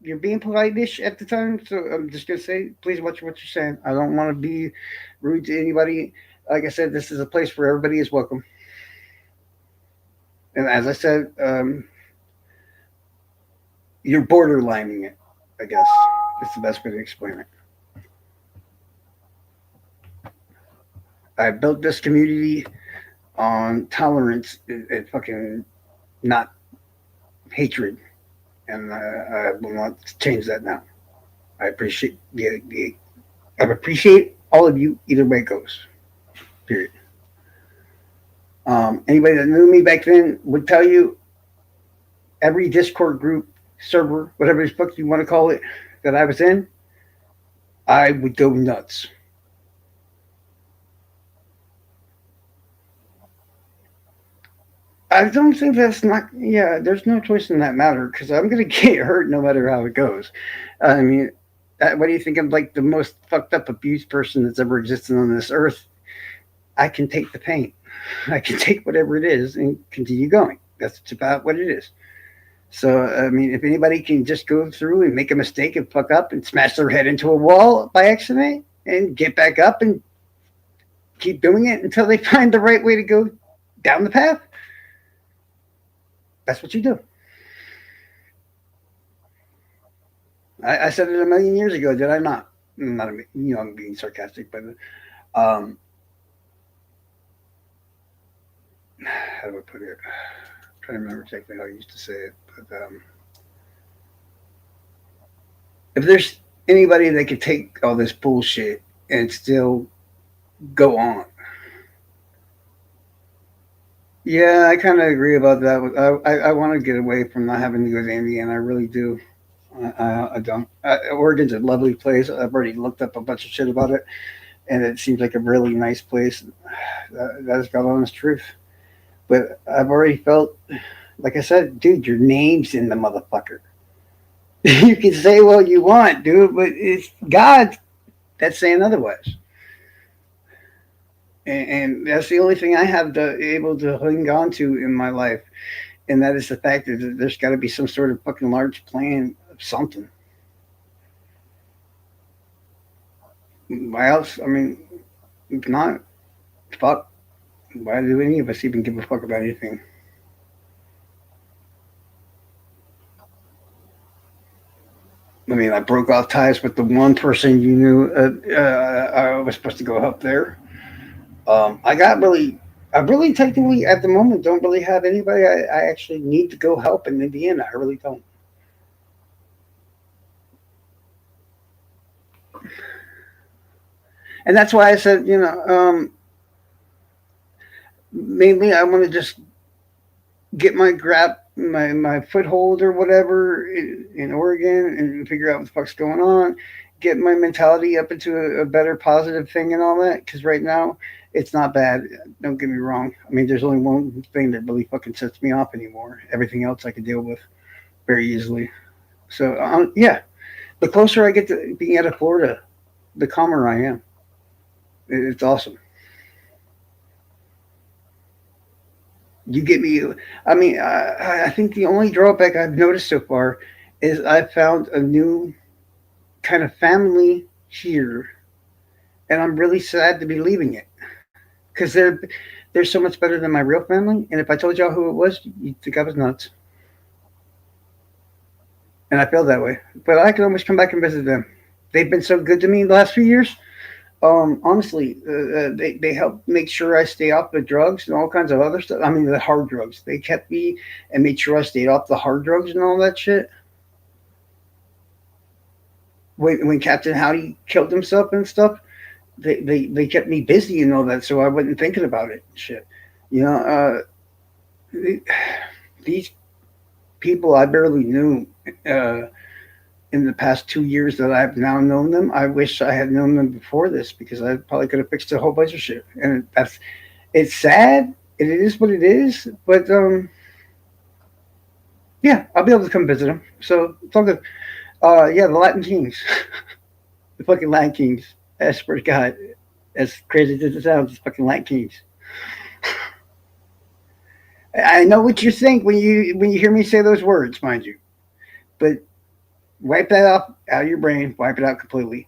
you're being polite-ish at the time, so I'm just gonna say, please watch what you're saying. I don't want to be rude to anybody. Like I said, this is a place where everybody is welcome. And as I said, you're borderlining it, I guess. It's the best way to explain it. I built this community on tolerance and fucking not hatred, and I will not change that now. I appreciate I appreciate all of you either way it goes. Period. Anybody that knew me back then would tell you every Discord group, server, whatever the fuck you want to call it, that I was in, I would go nuts. I don't think that's not. Yeah, there's no choice in that matter because I'm gonna get hurt no matter how it goes. I mean, what do you think? I'm like the most fucked up abused person that's ever existed on this earth. I can take the pain. I can take whatever it is and continue going. That's about what it is. So, I mean, if anybody can just go through and make a mistake and fuck up and smash their head into a wall by accident and get back up and keep doing it until they find the right way to go down the path, that's what you do. I said it a million years ago, did I not? Not, I'm being sarcastic, but um, how do I put it? I'm trying to remember exactly how I used to say it, but if there's anybody that could take all this bullshit and still go on, yeah, I kind of agree about that. I want to get away from not having to go to Indiana. I really do. I don't. Oregon's a lovely place. I've already looked up a bunch of shit about it, and it seems like a really nice place. That's God's honest truth. But I've already felt, like I said, dude, your name's in the motherfucker. You can say what you want, dude, but it's God that's saying otherwise. And that's the only thing I have to able to hang on to in my life, and that is the fact that there's got to be some sort of fucking large plan of something. Why else? I mean, if not, fuck. Why do any of us even give a fuck about anything? I mean, I broke off ties with the one person you knew I was supposed to go help there. I got really, I really technically at the moment don't really have anybody I actually need to go help in Indiana. I really don't. And that's why I said, mainly I want to just get my foothold or whatever in Oregon and figure out what the fuck's going on. Get my mentality up into a better positive thing and all that. Because right now it's not bad. Don't get me wrong. I mean, there's only one thing that really fucking sets me off anymore. Everything else I can deal with very easily. So yeah, the closer I get to being out of Florida, the calmer I am. It's awesome. You get me. I mean, I think the only drawback I've noticed so far is I found a new kind of family here, and I'm really sad to be leaving it because they're so much better than my real family. And if I told y'all who it was, you'd think I was nuts. And I feel that way. But I can always come back and visit them. They've been so good to me the last few years. Honestly, they helped make sure I stay off the drugs and all kinds of other stuff. I mean, the hard drugs. They kept me and made sure I stayed off the hard drugs and all that shit. When Captain Howdy killed himself and stuff, they kept me busy and all that, so I wasn't thinking about it. Shit, you know, these people I barely knew in the past 2 years that I've now known them. I wish I had known them before this because I probably could have fixed a whole bunch of shit. And that's it's sad. It is what it is. But yeah, I'll be able to come visit them. So it's all good. Yeah, the Latin Kings, the fucking Latin Kings. I swear to God, as crazy as it sounds, it's fucking Latin Kings. I know what you think when you hear me say those words, mind you, but wipe that out of your brain. Wipe it out completely.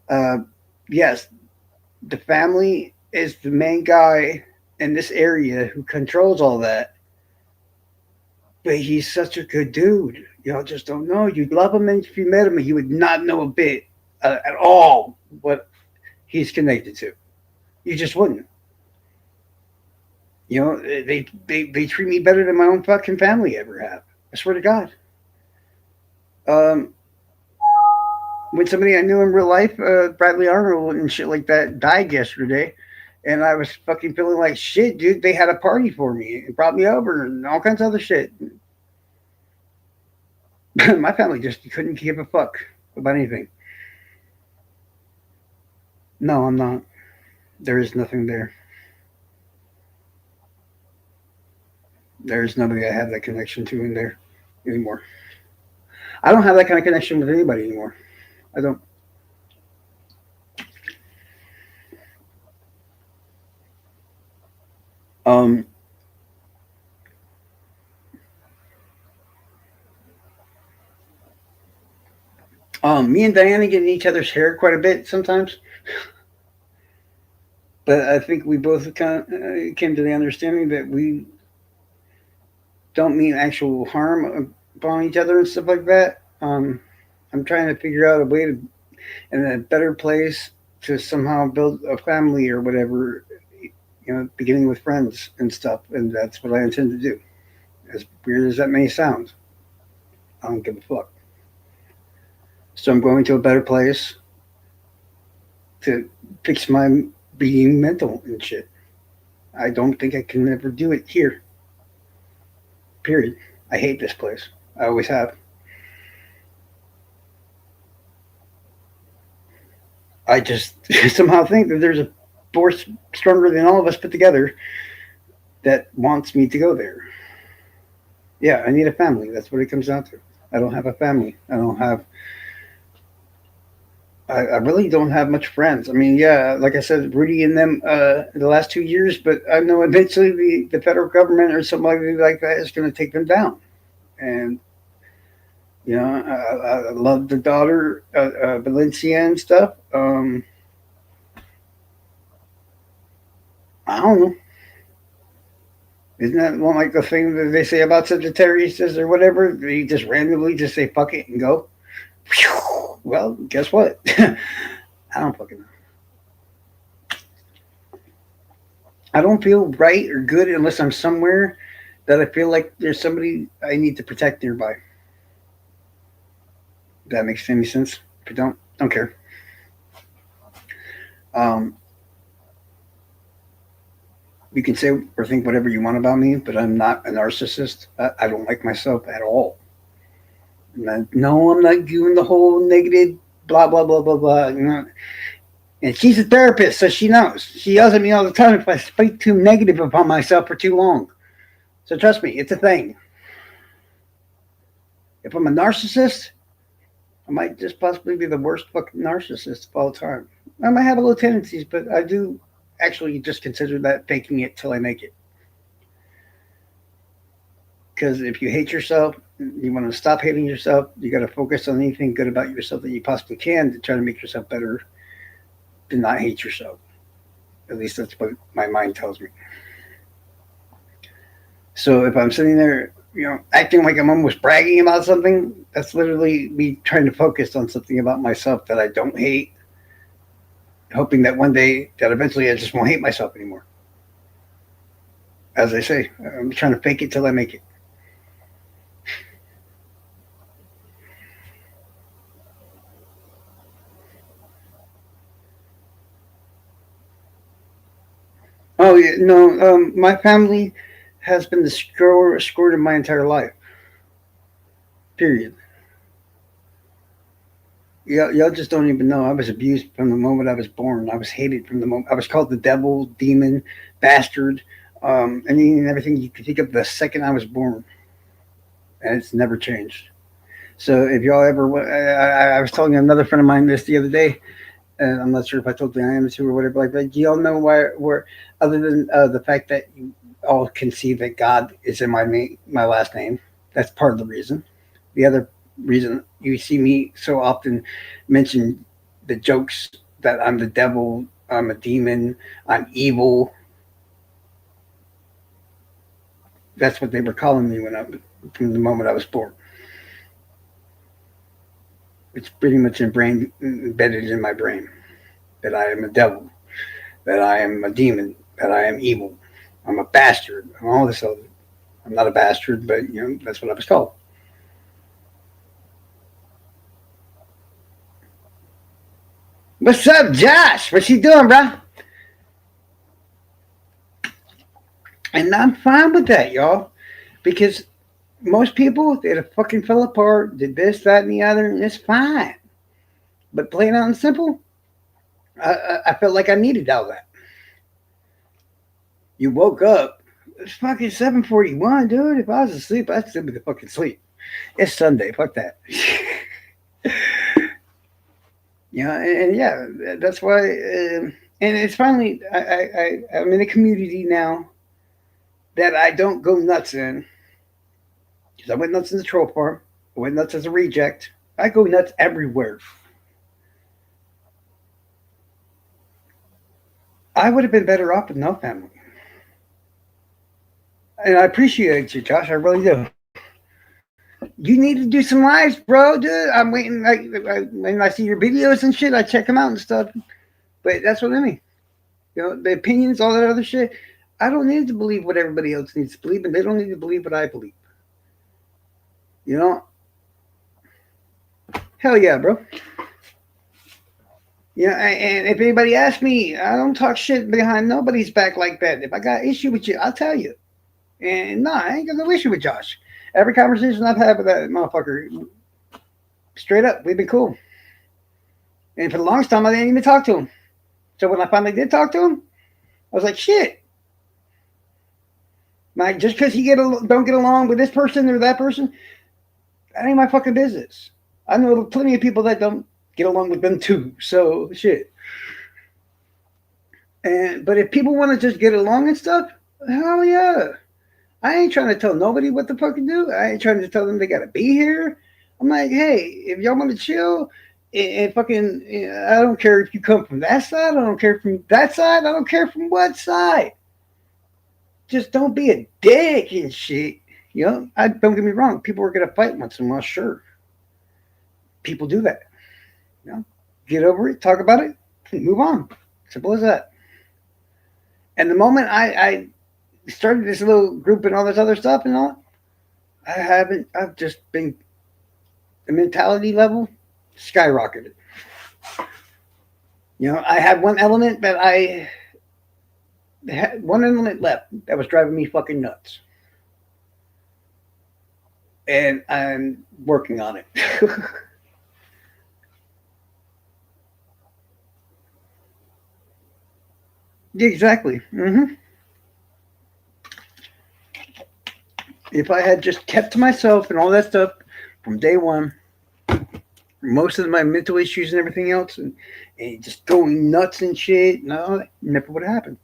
Uh, yes, the family is the main guy in this area who controls all that. But he's such a good dude. Y'all just don't know. You'd love him, and if you met him, you would not know a bit at all what he's connected to. You just wouldn't. You know, they treat me better than my own fucking family ever have. I swear to God. Um, when somebody I knew in real life, Bradley Arnold and shit like that, died yesterday, and I was fucking feeling like shit, dude. They had a party for me and brought me over and all kinds of other shit. My family just couldn't give a fuck about anything. No, I'm not. There is nothing there. There's nobody I have that connection to in there anymore. I don't have that kind of connection with anybody anymore. I don't. Um, me and Diana get in each other's hair quite a bit sometimes, but I think we both kind of came to the understanding that we don't mean actual harm upon each other and stuff like that. I'm trying to figure out a way to, in a better place, to somehow build a family or whatever, you know, beginning with friends and stuff, and that's what I intend to do. As weird as that may sound, I don't give a fuck. So I'm going to a better place to fix my being mental and shit. I don't think I can ever do it here. Period. I hate this place. I always have. I just somehow think that there's a force stronger than all of us put together that wants me to go there. Yeah, I need a family. That's what it comes down to. I don't have a family. I don't have. I really don't have much friends. I mean, yeah, like I said, Rudy and them the last 2 years, but I know eventually the federal government or somebody like that is going to take them down. And you know, I love the daughter, Valencia and stuff. I don't know. Isn't that one like the thing that they say about Sagittarius or whatever? They just randomly just say fuck it and go. Well, guess what? I don't fucking know. I don't feel right or good unless I'm somewhere that I feel like there's somebody I need to protect nearby. If that makes any sense. If you don't care. Um, you can say or think whatever you want about me, but I'm not a narcissist. I don't like myself at all. No, I'm not doing the whole negative blah blah blah blah blah. You know? And she's a therapist, so she knows. She yells at me all the time if I speak too negative upon myself for too long. So trust me, it's a thing. If I'm a narcissist, I might just possibly be the worst fucking narcissist of all time. I might have a little tendencies, but I do actually just consider that faking it till I make it. Because if you hate yourself, you want to stop hating yourself, you got to focus on anything good about yourself that you possibly can to try to make yourself better, to not hate yourself. At least that's what my mind tells me. So if I'm sitting there, you know, acting like I'm almost bragging about something, that's literally me trying to focus on something about myself that I don't hate, hoping that one day, that eventually I just won't hate myself anymore. As I say, I'm trying to fake it till I make it. Oh yeah, no, my family has been the scored in my entire life. Period. Y'all just don't even know. I was abused from the moment I was born. I was hated from the moment I was called the devil, demon, bastard, anything and everything you could think of the second I was born, and it's never changed. So if y'all ever, I was telling another friend of mine this the other day, and I'm not sure if I told Diana too or whatever like that. Do y'all know why? Where other than the fact that you all can see that God is in my last name, that's part of the reason. The other reason you see me so often mention the jokes that I'm the devil, I'm a demon, I'm evil. That's what they were calling me when I from the moment I was born. It's pretty much embedded in my brain that I am a devil, that I am a demon, that I am evil. I'm a bastard. And all this other. I'm not a bastard, but that's what I was called. What's up, Josh? What you doing, bro? And I'm fine with that, y'all, because most people they fucking fell apart, did this, that, and the other, and it's fine. But plain out and simple, I felt like I needed all that. You woke up. It's fucking 7:41, dude. If I was asleep, I'd still be the fucking sleep. It's Sunday. Fuck that. And yeah, that's why. And it's finally, I'm in a community now that I don't go nuts in. Because I went nuts in the troll farm. I went nuts as a reject. I go nuts everywhere. I would have been better off with no family. And I appreciate you, Josh. I really do. You need to do some lives, bro, dude. I'm waiting. When I see your videos and shit, I check them out and stuff. But that's what I mean. The opinions, all that other shit. I don't need to believe what everybody else needs to believe, and they don't need to believe what I believe. You know? Hell yeah, bro. And if anybody asks me, I don't talk shit behind nobody's back like that. If I got an issue with you, I'll tell you. And no, I ain't got no issue with Josh. Every conversation I've had with that motherfucker, straight up, we've been cool. And for the longest time, I didn't even talk to him. So when I finally did talk to him, I was like, shit. Like, just because don't get along with this person or that person, that ain't my fucking business. I know plenty of people that don't get along with them too. So shit. But if people want to just get along and stuff, hell yeah. I ain't trying to tell nobody what the fuck to do. I ain't trying to tell them they gotta be here. I'm like, hey, if y'all want to chill and fucking, I don't care if you come from that side. I don't care from that side. I don't care from what side. Just don't be a dick and shit. Don't get me wrong. People are gonna fight once in a while, sure. People do that. Get over it, talk about it, move on. Simple as that. And the moment I started this little group and all this other stuff and all, I've just been, the mentality level skyrocketed. I had one element that I had one element left that was driving me fucking nuts. And I'm working on it. Exactly. If I had just kept to myself and all that stuff from day one, most of my mental issues and everything else, and just going nuts and shit, no, that never would have happened.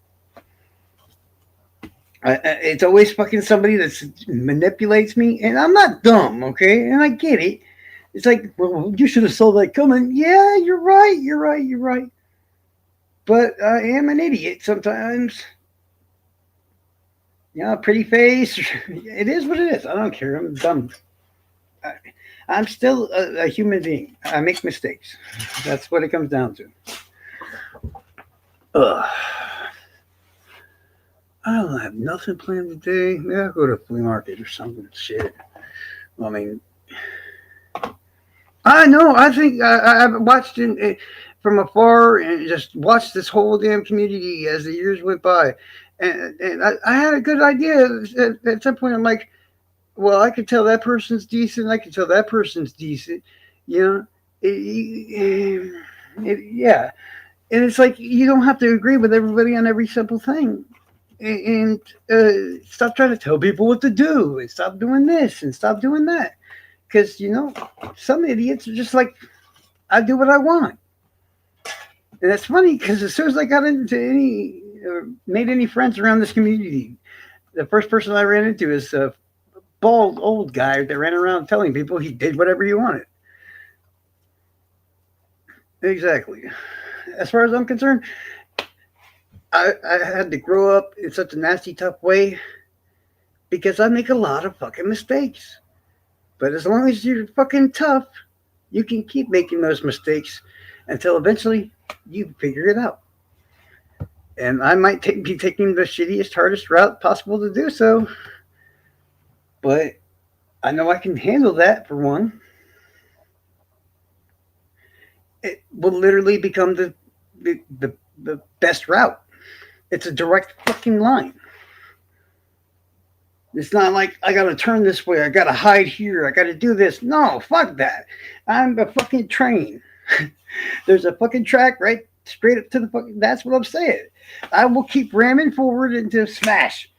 It's always fucking somebody that manipulates me, and I'm not dumb, okay? And I get it. It's like, well, you should have saw that coming. Yeah, you're right. But I am an idiot sometimes. Pretty face. It is what it is. I don't care. I'm dumb. I'm still a human being. I make mistakes. That's what it comes down to. Ugh. I don't have nothing planned today. Maybe I'll go to a flea market or something. Shit. I mean, I know. I think I've watched it from afar and just watched this whole damn community as the years went by. And I had a good idea. At some point, I'm like, well, I could tell that person's decent. I could tell that person's decent. Yeah. And it's like you don't have to agree with everybody on every simple thing. And stop trying to tell people what to do. And stop doing this and stop doing that. Because, some idiots are just like, I do what I want. And it's funny because as soon as I got into made any friends around this community, the first person I ran into is a bald old guy that ran around telling people he did whatever he wanted. Exactly. As far as I'm concerned, I had to grow up in such a nasty, tough way because I make a lot of fucking mistakes. But as long as you're fucking tough, you can keep making those mistakes until eventually you figure it out. And I might be taking the shittiest, hardest route possible to do so, but I know I can handle that for one. It will literally become the best route. It's a direct fucking line. It's not like I gotta turn this way, I gotta hide here, I gotta do this. No, fuck that. I'm a fucking train. There's a fucking track right straight up to the fucking. That's what I'm saying. I will keep ramming forward into smash.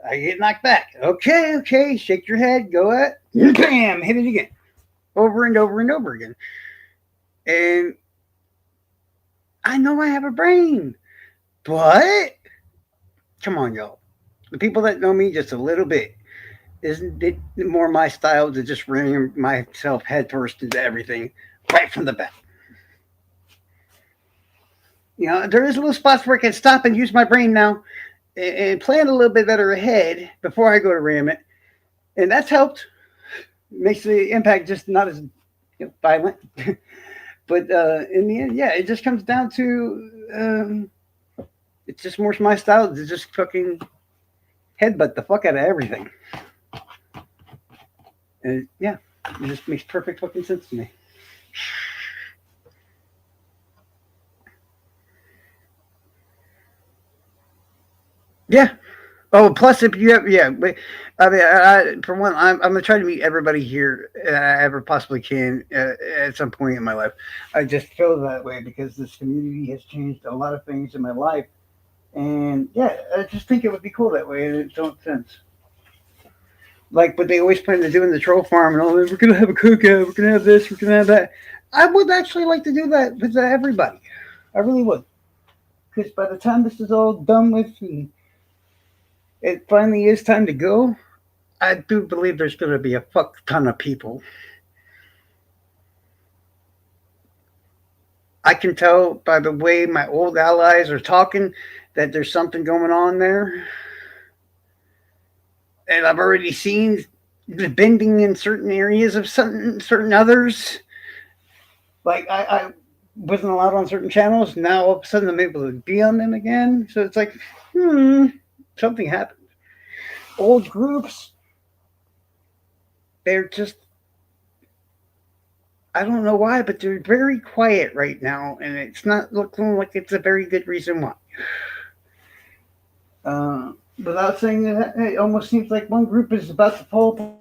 I get knocked back. Okay, okay, shake your head, go at, bam, hit it again, over and over and over again. And I know I have a brain, but come on, y'all. The people that know me just a little bit, isn't it more my style to just ram myself headfirst into everything right from the bat? You know, there is little spots where I can stop and use my brain now and plan a little bit better ahead before I go to ram it, and that's helped. Makes the impact just not as violent. But in the end, yeah, it just comes down to it's just more my style to just fucking headbutt the fuck out of everything. And yeah, it just makes perfect fucking sense to me. Yeah. Oh, plus if you have, yeah, but I mean, for one, I'm gonna try to meet everybody here I ever possibly can at some point in my life. I just feel that way because this community has changed a lot of things in my life, and yeah, I just think it would be cool that way in its own sense. Like what they always plan to do in the troll farm and all that. We're gonna have a cookout. We're gonna have this. We're gonna have that. I would actually like to do that with everybody. I really would, because by the time this is all done with and it finally is time to go, I do believe there's going to be a fuck ton of people. I can tell by the way my old allies are talking that there's something going on there. And I've already seen the bending in certain areas of certain others. Like I wasn't allowed on certain channels. Now all of a sudden I'm able to be on them again. So it's like, something happened. Old groups, they're just I don't know why, but they're very quiet right now, and it's not looking like it's a very good reason why. Without saying that, it almost seems like one group is about to fall apart.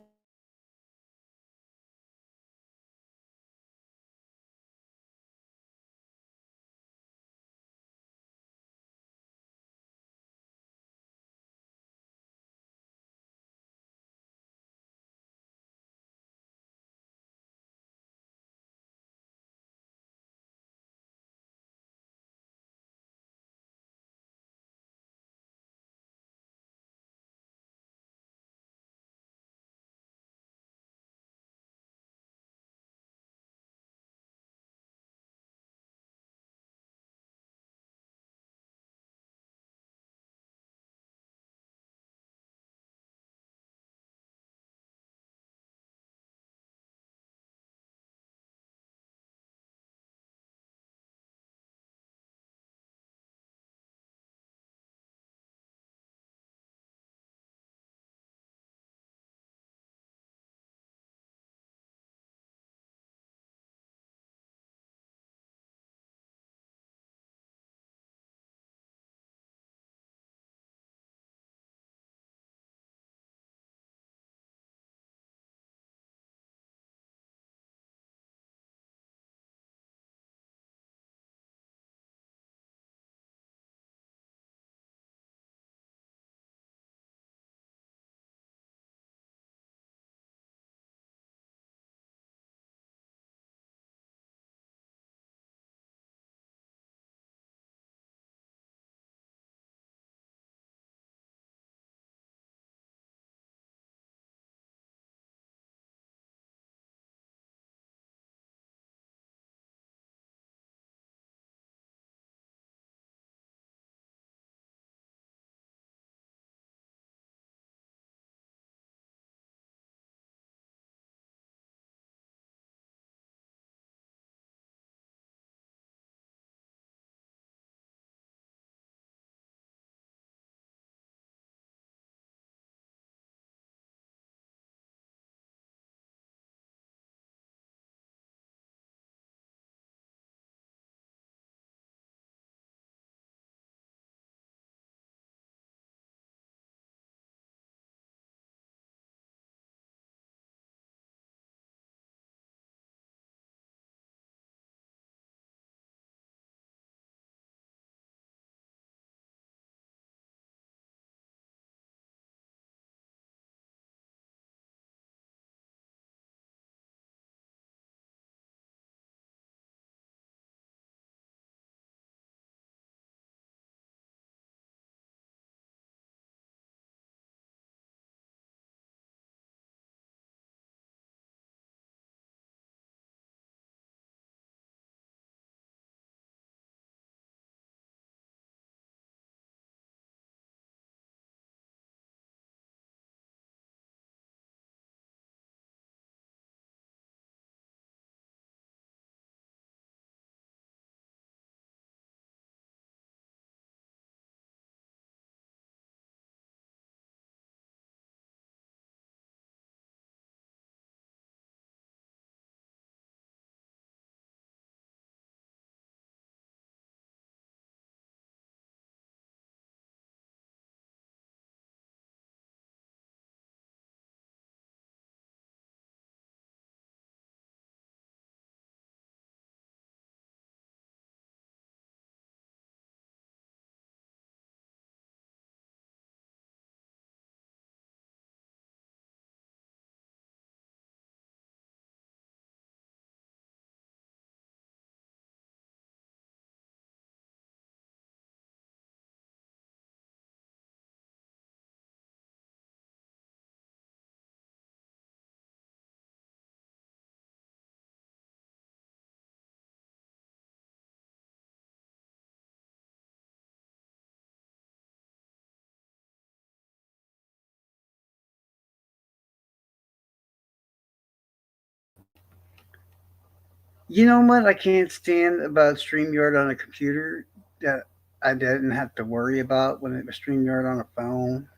You know what I can't stand about StreamYard on a computer that I didn't have to worry about when it was StreamYard on a phone?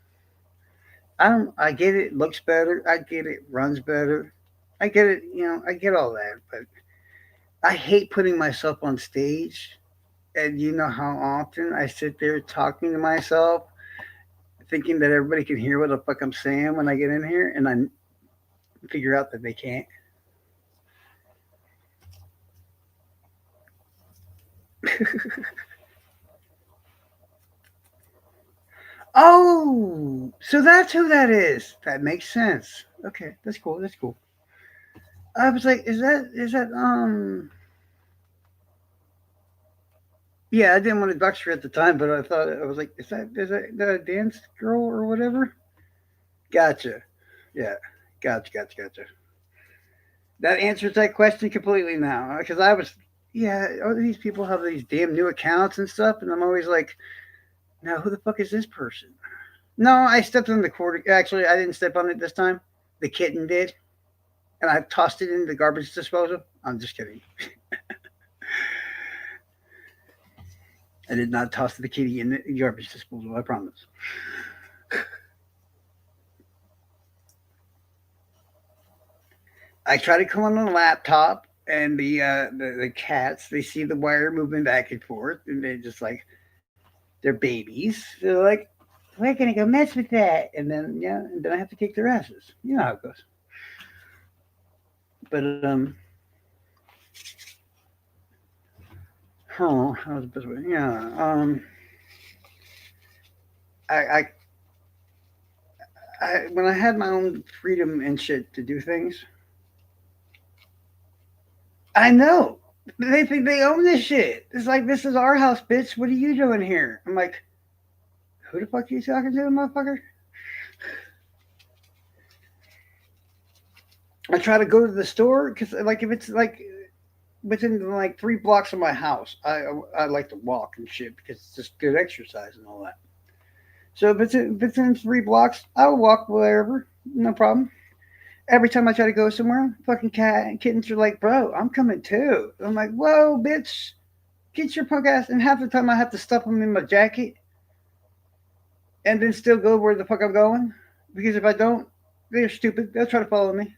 I get it, looks better. I get it, runs better. I get it, I get all that. But I hate putting myself on stage. And you know how often I sit there talking to myself, thinking that everybody can hear what the fuck I'm saying when I get in here, and I figure out that they can't. Oh, so that's who that is. That makes sense. Okay, that's cool. That's cool. I was like, is that? Yeah, I didn't want to dox her at the time, but I thought I was like, is that a dance girl or whatever? Gotcha. Yeah, gotcha. That answers that question completely now. Because I was, yeah, all these people have these damn new accounts and stuff, and I'm always like, now who the fuck is this person? No, I stepped on the cord. Actually, I didn't step on it this time. The kitten did, and I tossed it in the garbage disposal. I'm just kidding. I did not toss the kitty in the garbage disposal. I promise. I try to come on the laptop, and the cats, they see the wire moving back and forth, and they just like, they're babies. They're like, we're gonna go mess with that, and then yeah, and then I have to kick their asses. You know how it goes. But oh, how was the best way? Yeah. I when I had my own freedom and shit to do things, I know. They think they own this shit. It's like, this is our house, bitch. What are you doing here? I'm like, who the fuck are you talking to, motherfucker? I try to go to the store because, like, if it's like within like 3 blocks of my house, I like to walk and shit because it's just good exercise and all that. So if it's in 3 blocks, I'll walk wherever, no problem. Every time I try to go somewhere, fucking cat and kittens are like, bro, I'm coming too. I'm like, whoa, bitch, get your punk ass. And half the time I have to stuff them in my jacket and then still go where the fuck I'm going. Because if I don't, they're stupid. They'll try to follow me.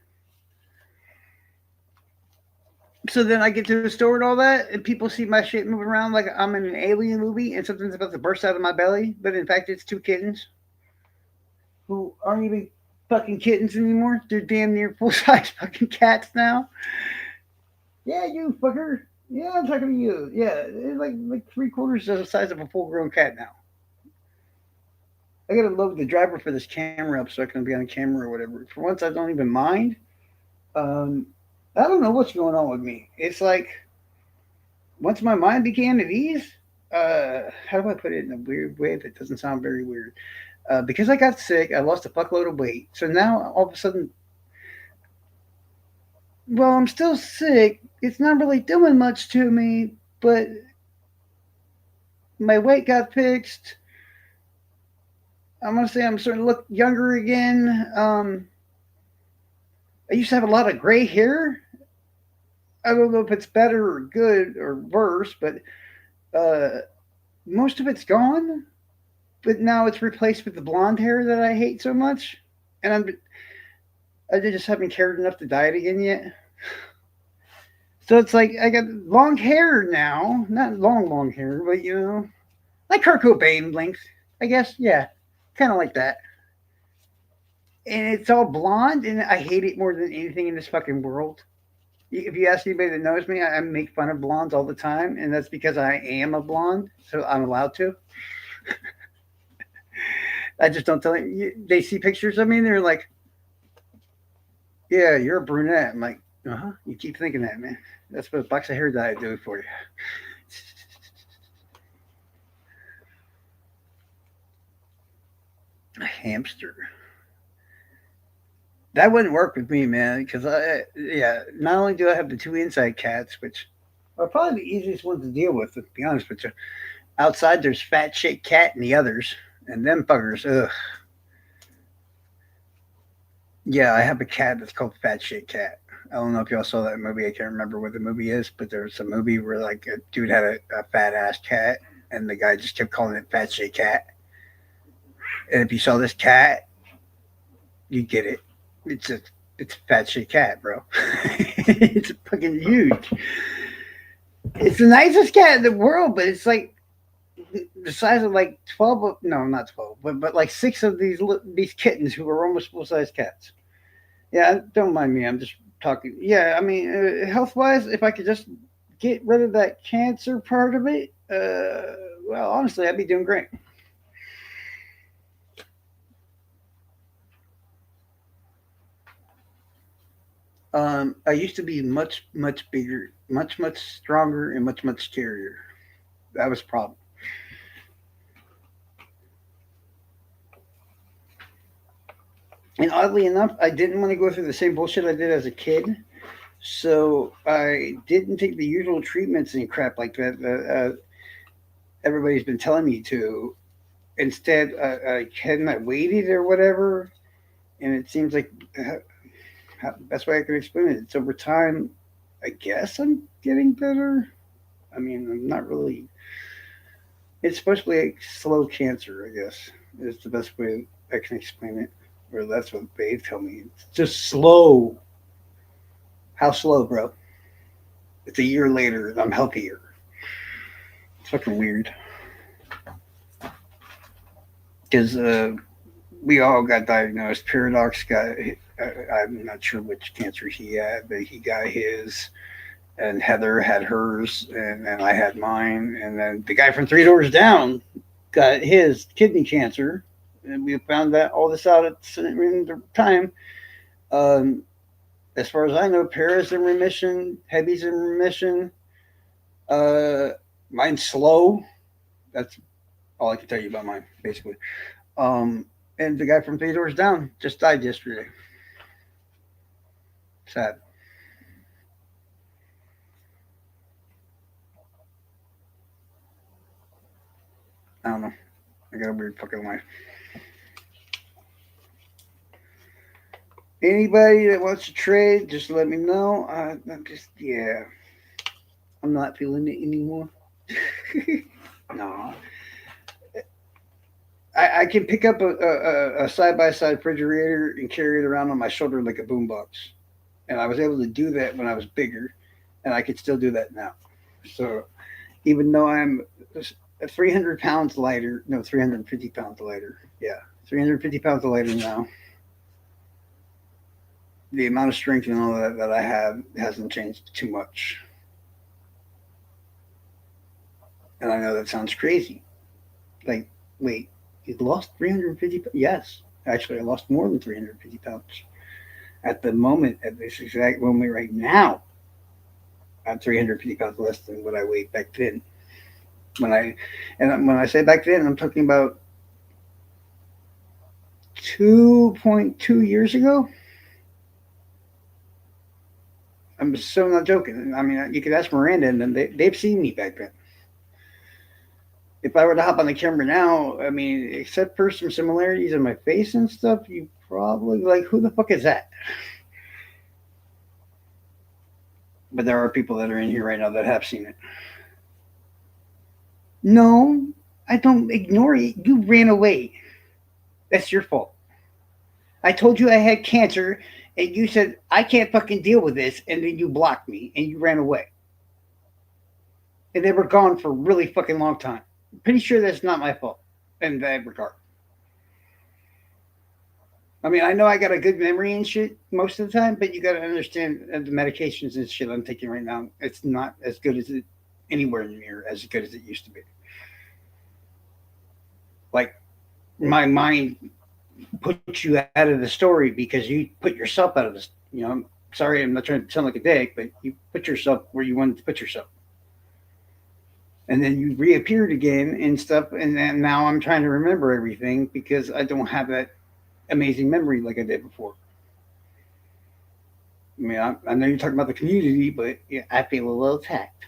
So then I get to the store and all that, and people see my shit moving around like I'm in an alien movie and something's about to burst out of my belly. But in fact, it's two kittens who aren't even fucking kittens anymore. They're damn near full size fucking cats now. Yeah, you fucker. Yeah, I'm talking to you. Yeah, it's like 3/4 of the size of a full grown cat now. I gotta load the driver for this camera up so I can be on camera or whatever. For once, I don't even mind. Um, I don't know what's going on with me. It's like once my mind began at ease. How do I put it in a weird way that doesn't sound very weird? Because I got sick, I lost a fuckload of weight. So now all of a sudden, well, I'm still sick. It's not really doing much to me, but my weight got fixed. I'm gonna say I'm starting to look younger again. I used to have a lot of gray hair. I don't know if it's better or good or worse, but uh, most of it's gone. But now it's replaced with the blonde hair that I hate so much, and I just haven't cared enough to dye it again yet. So it's like I got long hair now, not long hair, but like Kurt Cobain length, I guess. Yeah, kind of like that. And it's all blonde, and I hate it more than anything in this fucking world. If you ask anybody that knows me, I make fun of blondes all the time, and that's because I am a blonde, so I'm allowed to. I just don't tell them. They see pictures of me, and they're like, "Yeah, you're a brunette." I'm like, "Uh huh." You keep thinking that, man. That's what a box of hair dye do for you. A hamster. That wouldn't work with me, man. Because yeah, not only do I have the two inside cats, which are probably the easiest ones to deal with, to be honest with you. Outside, there's Fat Shit Cat and the others, and them buggers. Ugh. Yeah, I have a cat that's called Fat Shit Cat. I don't know if y'all saw that movie. I can't remember what the movie is, but there's a movie where like a dude had a fat ass cat, and the guy just kept calling it Fat Shit Cat. And if you saw this cat, you get it. It's a it's a fat shit cat, bro. It's fucking huge. It's the nicest cat in the world, but it's like the size of like 12 of, no, not 12, but like six of these kittens who are almost full size cats. Yeah, don't mind me. I'm just talking. Yeah, I mean, health wise, if I could just get rid of that cancer part of it, well, honestly, I'd be doing great. I used to be much bigger, much stronger, and much scarier. That was a problem. And oddly enough, I didn't want to go through the same bullshit I did as a kid. So I didn't take the usual treatments and crap like that everybody's been telling me to. Instead, I hadn't I waited or whatever, and it seems like best way I can explain it. It's over time. I guess I'm getting better. I mean, I'm not really. It's supposed to be like slow cancer. I guess is the best way I can explain it. Or that's what they tell me. It's just slow. How slow, bro? It's a year later and I'm healthier. It's fucking weird. Because we all got diagnosed. Paradox got, I'm not sure which cancer he had, but he got his. And Heather had hers, and I had mine. And then the guy from Three Doors Down got his kidney cancer. And we found that all this out at the time. Um, as far as I know, Para's in remission, Heavy's in remission. Uh, Mine's slow. That's all I can tell you about mine, basically. Um, and the guy from Three Doors Down just died yesterday. Sad. I don't know. I got a weird fucking life. Anybody that wants to trade, just let me know. I'm just, yeah, I'm not feeling it anymore. No, I can pick up a side by side refrigerator and carry it around on my shoulder like a boombox. And I was able to do that when I was bigger, and I could still do that now. So even though I'm 300 pounds lighter, no, 350 pounds lighter, yeah, 350 pounds lighter now, the amount of strength and all that I have hasn't changed too much. And I know that sounds crazy. Like, wait, you lost 350 pounds? Yes. Actually, I lost more than 350 pounds. At the moment, at this exact moment right now, I'm 350 pounds less than what I weighed back then. When I when I say back then, I'm talking about 2.2 years ago. I'm so not joking. I mean, you could ask Miranda, and they've seen me back then. If I were to hop on the camera now, I mean, except for some similarities in my face and stuff, you probably like, who the fuck is that? But there are people that are in here right now that have seen it. No, I don't ignore it. You ran away. That's your fault. I told you I had cancer, and you said I can't fucking deal with this, and then you blocked me and you ran away. And they were gone for a really fucking long time. I'm pretty sure that's not my fault in that regard. I mean, I know I got a good memory and shit most of the time, but you got to understand the medications and shit I'm taking right now. It's not as good as it anywhere near as good as it used to be. Like my mind puts you out of the story because you put yourself out of this. You know, I'm sorry, I'm not trying to sound like a dick, but you put yourself where you wanted to put yourself, and then you reappeared again and stuff. And then now I'm trying to remember everything because I don't have that amazing memory like I did before. I mean, I know you're talking about the community, but yeah, I feel a little attacked.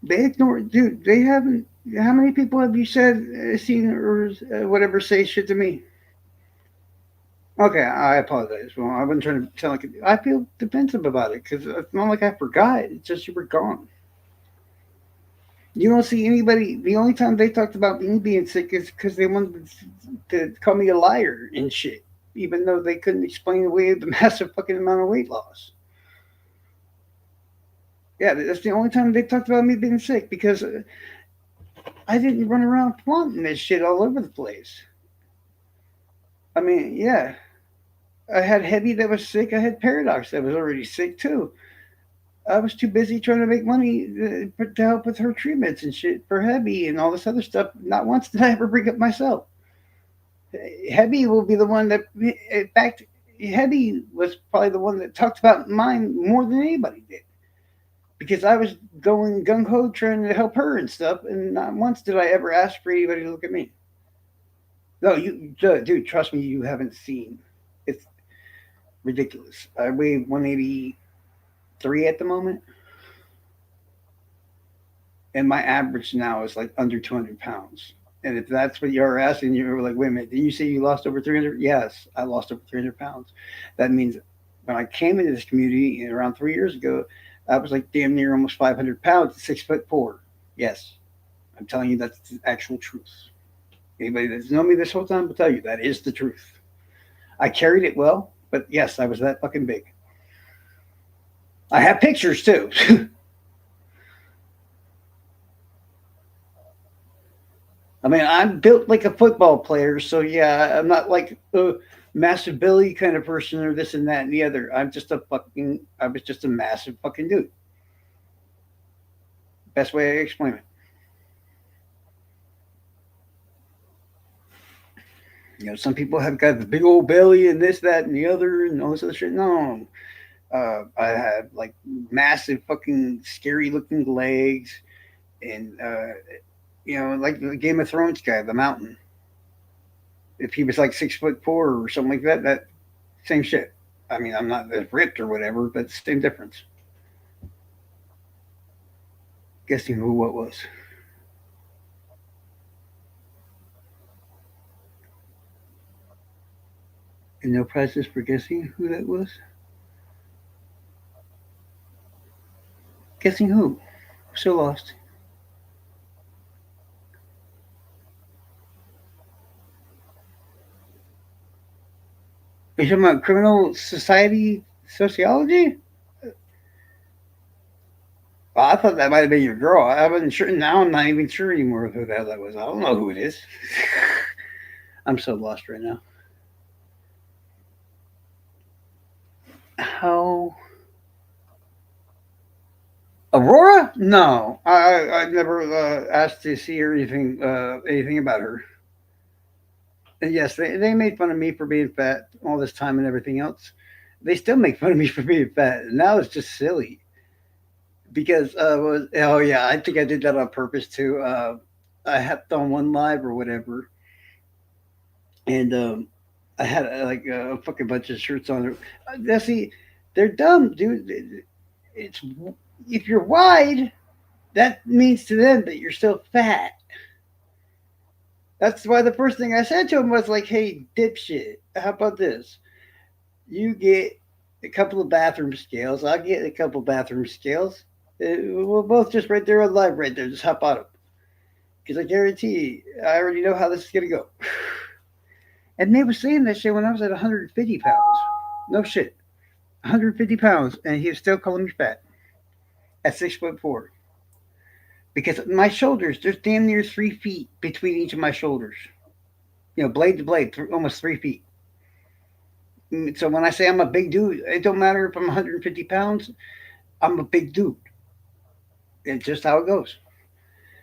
They ignore, dude. They haven't. How many people have you said seen or whatever say shit to me? Okay, I apologize. Well, I've been trying to tell like I feel defensive about it because it's not like I forgot. It's just you were gone. You don't see anybody. The only time they talked about me being sick is because they wanted to call me a liar and shit, even though they couldn't explain away the massive fucking amount of weight loss. Yeah, that's the only time they talked about me being sick because I didn't run around flaunting this shit all over the place. I mean, yeah, I had Heavy that was sick. I had Paradox that was already sick too. I was too busy trying to make money to help with her treatments and shit for Heavy and all this other stuff. Not once did I ever bring up myself. Heavy will be the one that, in fact, Heavy was probably the one that talked about mine more than anybody did because I was going gung ho trying to help her and stuff, and not once did I ever ask for anybody to look at me. No, dude, trust me, you haven't seen. It's ridiculous. I weigh 183 at the moment, and my average now is like under 200 pounds. And if that's what you're asking, you're like, wait a minute, didn't you say you lost over 300? Yes, I lost over 300 pounds. That means when I came into this community around 3 years ago, I was like damn near almost 500 pounds, 6'4". Yes, I'm telling you that's the actual truth. Anybody that's known me this whole time will tell you that is the truth. I carried it well, but yes, I was that fucking big. I have pictures too. I mean, I'm built like a football player, so yeah, I'm not like a massive Billy kind of person or this and that and the other. I was just a massive fucking dude. Best way I explain it. Some people have got the big old belly and this, that, and the other, and all this other shit. No, I have like massive, fucking, scary looking legs, and like the Game of Thrones guy, the Mountain. If he was like 6'4" or something like that, that same shit. I mean, I'm not as ripped or whatever, but same difference. Guessing who what was. And no prizes for guessing who that was. Guessing who? So lost. Are you talking about criminal society sociology? Well, I thought that might have been your girl. I wasn't sure. Now I'm not even sure anymore who the hell that was. I don't know who it is. I'm so lost right now. How? Aurora? No, I never asked to see her anything about her. And yes, they made fun of me for being fat all this time and everything else. They still make fun of me for being fat. Now it's just silly because oh yeah, I think I did that on purpose too. I hopped on one live or whatever, and I had like a fucking bunch of shirts on. See, they're dumb, dude. It's if you're wide, that means to them that you're still fat. That's why the first thing I said to him was like, "Hey, dipshit, how about this? You get a couple of bathroom scales. I'll get a couple bathroom scales. We'll both just right there on live, right there. Just hop on them because I guarantee you, I already know how this is gonna go." And they were saying that shit when I was at 150 pounds. No shit, 150 pounds, and he was still calling me fat at 6'4". Because my shoulders, there's damn near 3 feet between each of my shoulders. Blade to blade, almost 3 feet. So when I say I'm a big dude, it don't matter if I'm 150 pounds. I'm a big dude. It's just how it goes.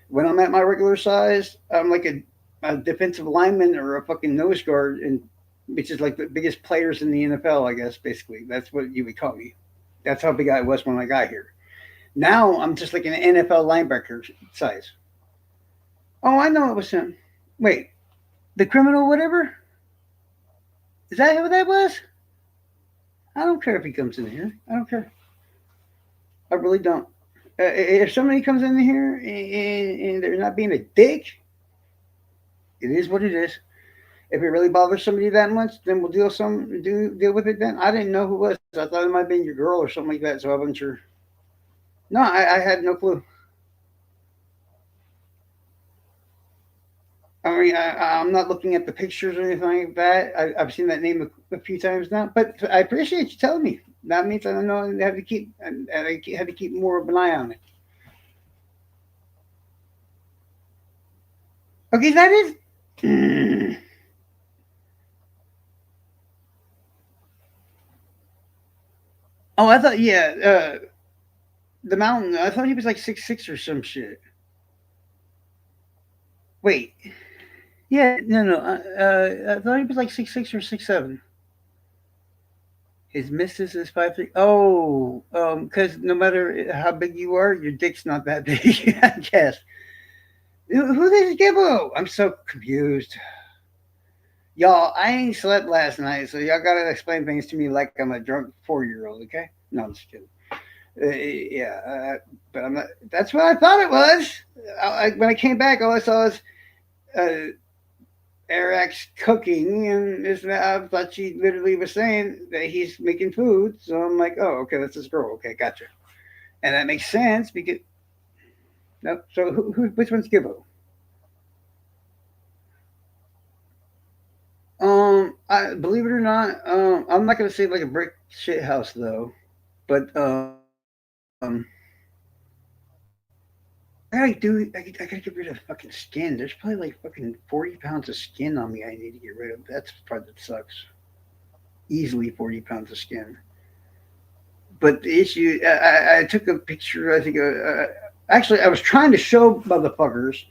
When I'm at my regular size, I'm like a defensive lineman or a fucking nose guard, and which is like the biggest players in the NFL, I guess. Basically, that's what you would call me. That's how big I was when I got here. Now I'm just like an NFL linebacker size. Oh, I know it was him. Wait, the criminal, whatever. Is that who that was? I don't care if he comes in here. I don't care. I really don't. If somebody comes in here and they're not being a dick, it is what it is. If it really bothers somebody that much, then we'll deal with it then. I didn't know who it was. I thought it might have been your girl or something like that, so I wasn't sure. No, I had no clue. I mean, I'm not looking at the pictures or anything like that. I've seen that name a few times now, but I appreciate you telling me. That means I know I have to I had to keep more of an eye on it. Okay, that is. Oh, I thought yeah, the mountain. I thought he was like 6'6" or some shit. Wait, yeah, no. I thought he was like 6'6" or 6'7". His missus is 5'3". Oh, because no matter how big you are, your dick's not that big. I guess. Who is Gibbo? I'm so confused. Y'all, I ain't slept last night, so y'all gotta explain things to me like I'm a drunk 4-year-old. Okay? No, I'm just kidding. Yeah, but I'm not. That's what I thought it was. When I came back, all I saw was uh, Eric's cooking, and I thought she literally was saying that he's making food. So I'm like, oh, okay, that's his girl. Okay, gotcha. And that makes sense because no. So which one's Gibbo? I believe it or not, I'm not gonna say like a brick shit house though, but I gotta get rid of fucking skin. There's probably like fucking 40 pounds of skin on me. I need to get rid of. That's the part that sucks. Easily 40 pounds of skin. But the issue, I took a picture. I think actually I was trying to show motherfuckers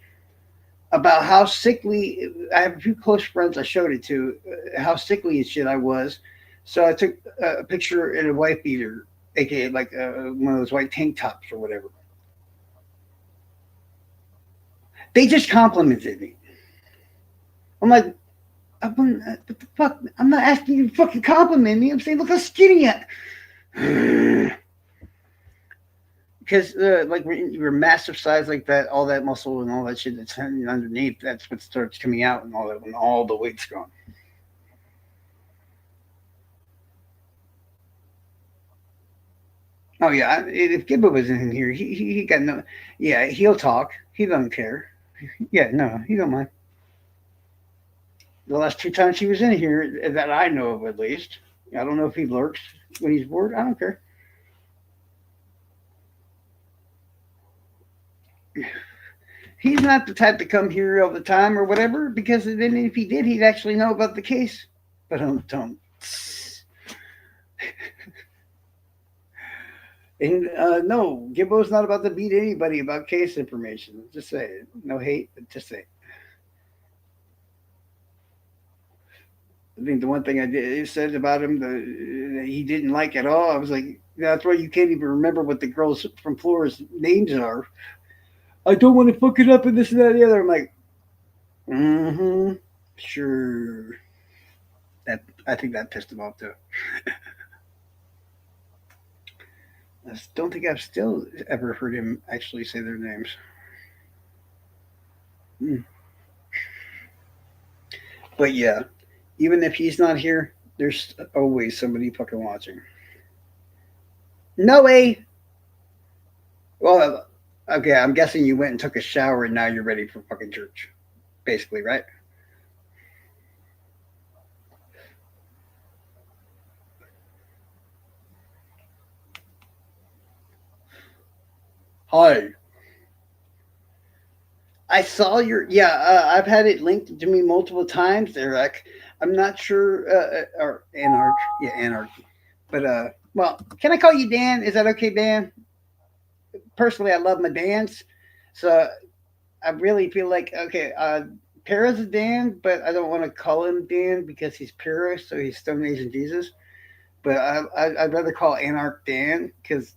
about how sickly. I have a few close friends I showed it to how sickly and shit I was. So I took a picture in a white beater, aka like one of those white tank tops or whatever. They just complimented me. I'm like, what the fuck? I'm not asking you to fucking compliment me. I'm saying, look how skinny I am. Because like when you're massive size like that, all that muscle and all that shit that's underneath, that's what starts coming out and all that when all the weight's gone. Oh yeah, if Gibbo was in here, he got no. Yeah, he'll talk. He don't care. Yeah, no, he don't mind. The last 2 times he was in here that I know of, at least. I don't know if he lurks when he's bored. I don't care. He's not the type to come here all the time or whatever, because then if he did, he'd actually know about the case. But don't. And no, Gibbo's not about to beat anybody about case information. Just say it. No hate, but just say it. I think the one thing I did said about him that he didn't like at all, I was like, that's why you can't even remember what the girls from Flora's names are. I don't want to fuck it up and this and that and the other. I'm like, mm-hmm, sure. That I think that pissed him off too. I don't think I've still ever heard him actually say their names. Mm. But yeah, even if he's not here, there's always somebody fucking watching. No way. Well, okay, I'm guessing you went and took a shower and now you're ready for fucking church, basically, right? Hi. I saw your yeah. I've had it linked to me multiple times, Eric. I'm not sure, or Anarch, yeah, Anarchy. But well, can I call you Dan? Is that okay, Dan? Personally, I love my Dans, so I really feel like okay. Para's a Dan, but I don't want to call him Dan because he's Para, so he's Stone Age and Jesus. But I'd rather call Anarch Dan because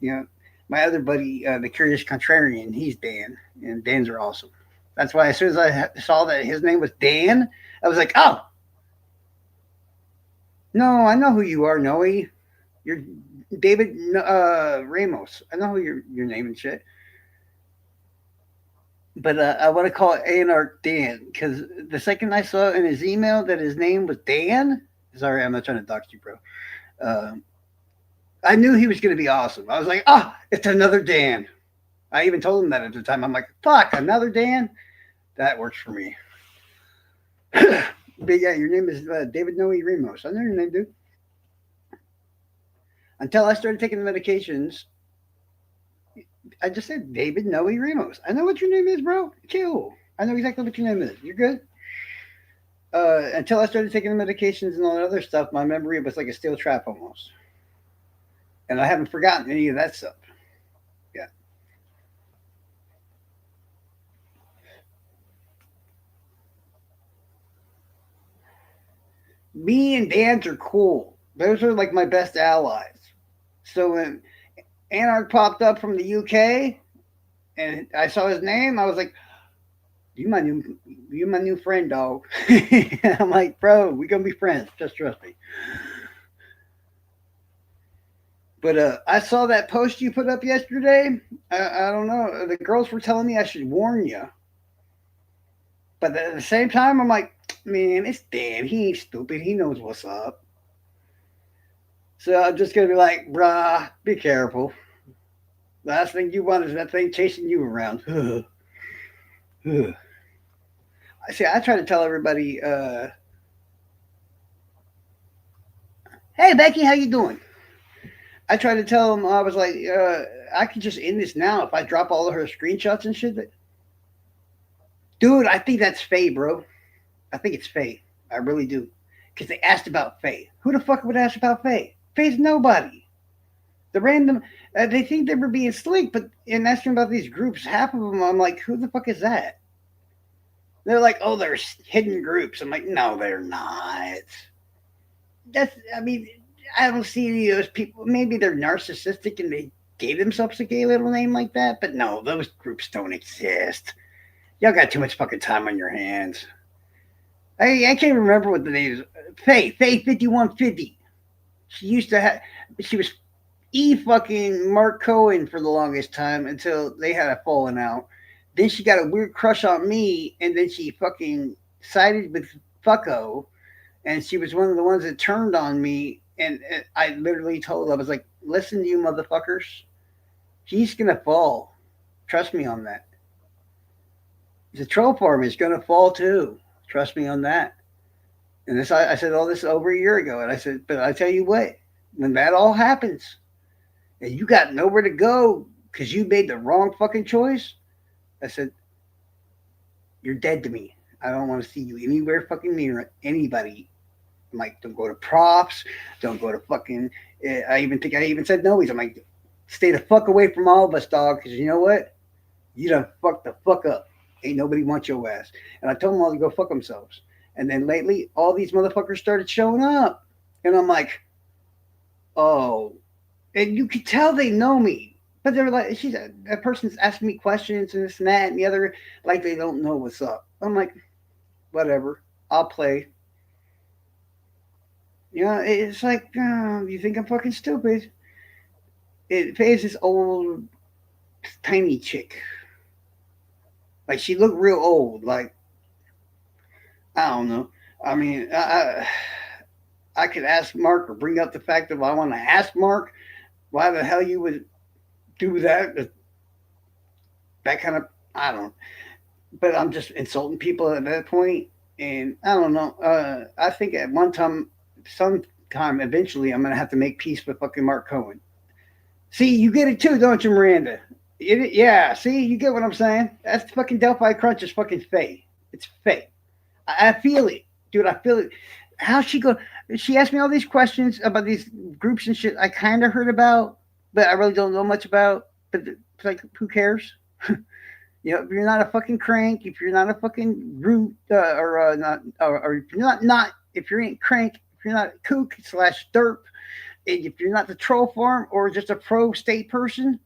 my other buddy, the Curious Contrarian, he's Dan, and Dans are awesome. That's why as soon as I saw that his name was Dan, I was like, oh, no, I know who you are, Noe. You're David Ramos. I know who your name and shit. But I want to call it Anarch Dan because the second I saw in his email that his name was Dan, sorry, I'm not trying to dox you, bro. Uh, I knew he was going to be awesome. I was like, it's another Dan. I even told him that at the time. I'm like, fuck, another Dan? That works for me. But yeah, your name is David Noe Ramos. I know your name, dude. Until I started taking the medications, I just said David Noe Ramos. I know what your name is, bro. Chill. I know exactly what your name is. You're good. Until I started taking the medications and all that other stuff, my memory was like a steel trap almost. And I haven't forgotten any of that stuff. Yeah. Me and Dan's are cool. Those are like my best allies. So when Anarch popped up from the UK and I saw his name, I was like, "You my new, you my new friend, dog." I'm like, "Bro, we gonna be friends. Just trust me." But I saw that post you put up yesterday. I don't know. The girls were telling me I should warn you, but at the same time, I'm like, "Man, it's Dan. He ain't stupid. He knows what's up." So I'm just gonna be like, "Bruh, be careful. Last thing you want is that thing chasing you around." I see. I try to tell everybody, "Hey, Becky, how you doing?" I try to tell them I was like, "I could just end this now if I drop all of her screenshots and shit." Dude, I think that's Faye, bro. I think it's Faye. I really do. Because they asked about Faye. Who the fuck would ask about Faye? Faye's nobody. The random, they think they were being slick, but in asking about these groups, half of them, I'm like, who the fuck is that? They're like, oh, there's hidden groups. I'm like, no, they're not. That's, I mean, I don't see any of those people. Maybe they're narcissistic and they gave themselves a gay little name like that, but no, those groups don't exist. Y'all got too much fucking time on your hands. I can't remember what the name is. Faye 5150. She used to have. She was fucking Mark Cohen for the longest time until they had a falling out. Then she got a weird crush on me, and then she fucking sided with Fucko, and she was one of the ones that turned on me. And I literally told her, I was like, "Listen, you motherfuckers, he's gonna fall. Trust me on that. The troll farm is gonna fall too. Trust me on that." And this, I said all this over a year ago, and I said, but I tell you what, when that all happens, and you got nowhere to go because you made the wrong fucking choice, I said, you're dead to me. I don't want to see you anywhere fucking near anybody. I'm like, don't go to props, don't go to fucking. I even think I even said no. I'm like, stay the fuck away from all of us, dog, because you know what? You done fucked the fuck up. Ain't nobody wants your ass. And I told them all to go fuck themselves. And then lately, all these motherfuckers started showing up. And I'm like, oh. And you could tell they know me. But they're like, that person's asking me questions and this and that and the other, like they don't know what's up. I'm like, whatever. I'll play. You know, it's like, you think I'm fucking stupid. It pays this old, tiny chick. Like, she looked real old. Like, I don't know. I mean, I could ask Mark or bring up the fact that I want to ask Mark why the hell you would do that. That kind of, I don't know. But I'm just insulting people at that point, and I don't know. I think at one time, sometime, eventually, I'm gonna have to make peace with fucking Mark Cohen. See, you get it too, don't you, Miranda? Yeah. See, you get what I'm saying? That's fucking Delphi Crunch is fucking fake. It's fake. I feel it, dude. I feel it. How she go? She asked me all these questions about these groups and shit. I kind of heard about, but I really don't know much about. But it's like, who cares? You know, if you're not a fucking crank, if you're not a fucking root, or not, or if you're not, if you ain't crank, if you're not a kook slash derp, if you're not the troll farm or just a pro state person,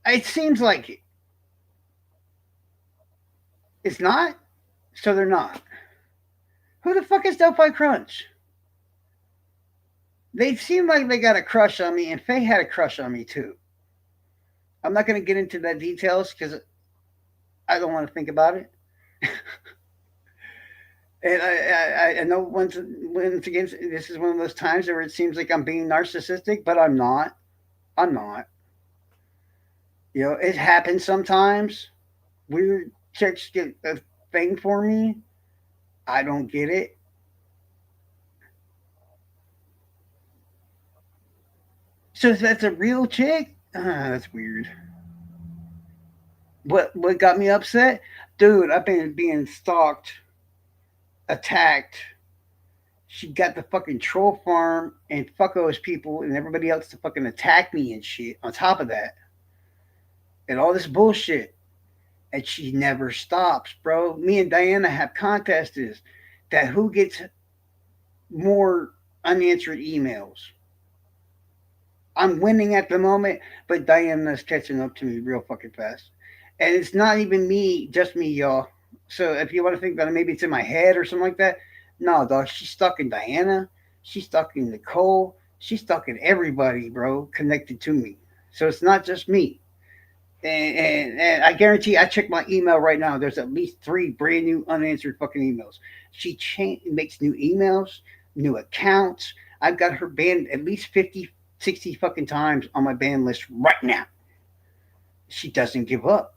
it seems like it's not. So they're not. Who the fuck is Delphi Crunch? They seem like they got a crush on me, and Faye had a crush on me too. I'm not going to get into the details because I don't want to think about it. And I know once again, this is one of those times where it seems like I'm being narcissistic, but I'm not. I'm not. You know, it happens sometimes. Weird chicks get a thing for me. I don't get it. So if that's a real chick, that's weird. What got me upset, dude? I've been being stalked, attacked. She got the fucking troll farm and fuck those people and everybody else to fucking attack me and shit. On top of that, and all this bullshit, and she never stops, bro. Me and Diana have contests that who gets more unanswered emails. I'm winning at the moment, but Diana's catching up to me real fucking fast. And it's not even me, just me, y'all. So if you want to think that maybe it's in my head or something like that, no, dog. She's stuck in Diana. She's stuck in Nicole. She's stuck in everybody, bro, connected to me. So it's not just me. And I guarantee I check my email right now. There's at least three brand new unanswered fucking emails. She makes new emails, new accounts. I've got her banned at least 50, 60 fucking times on my ban list right now. She doesn't give up.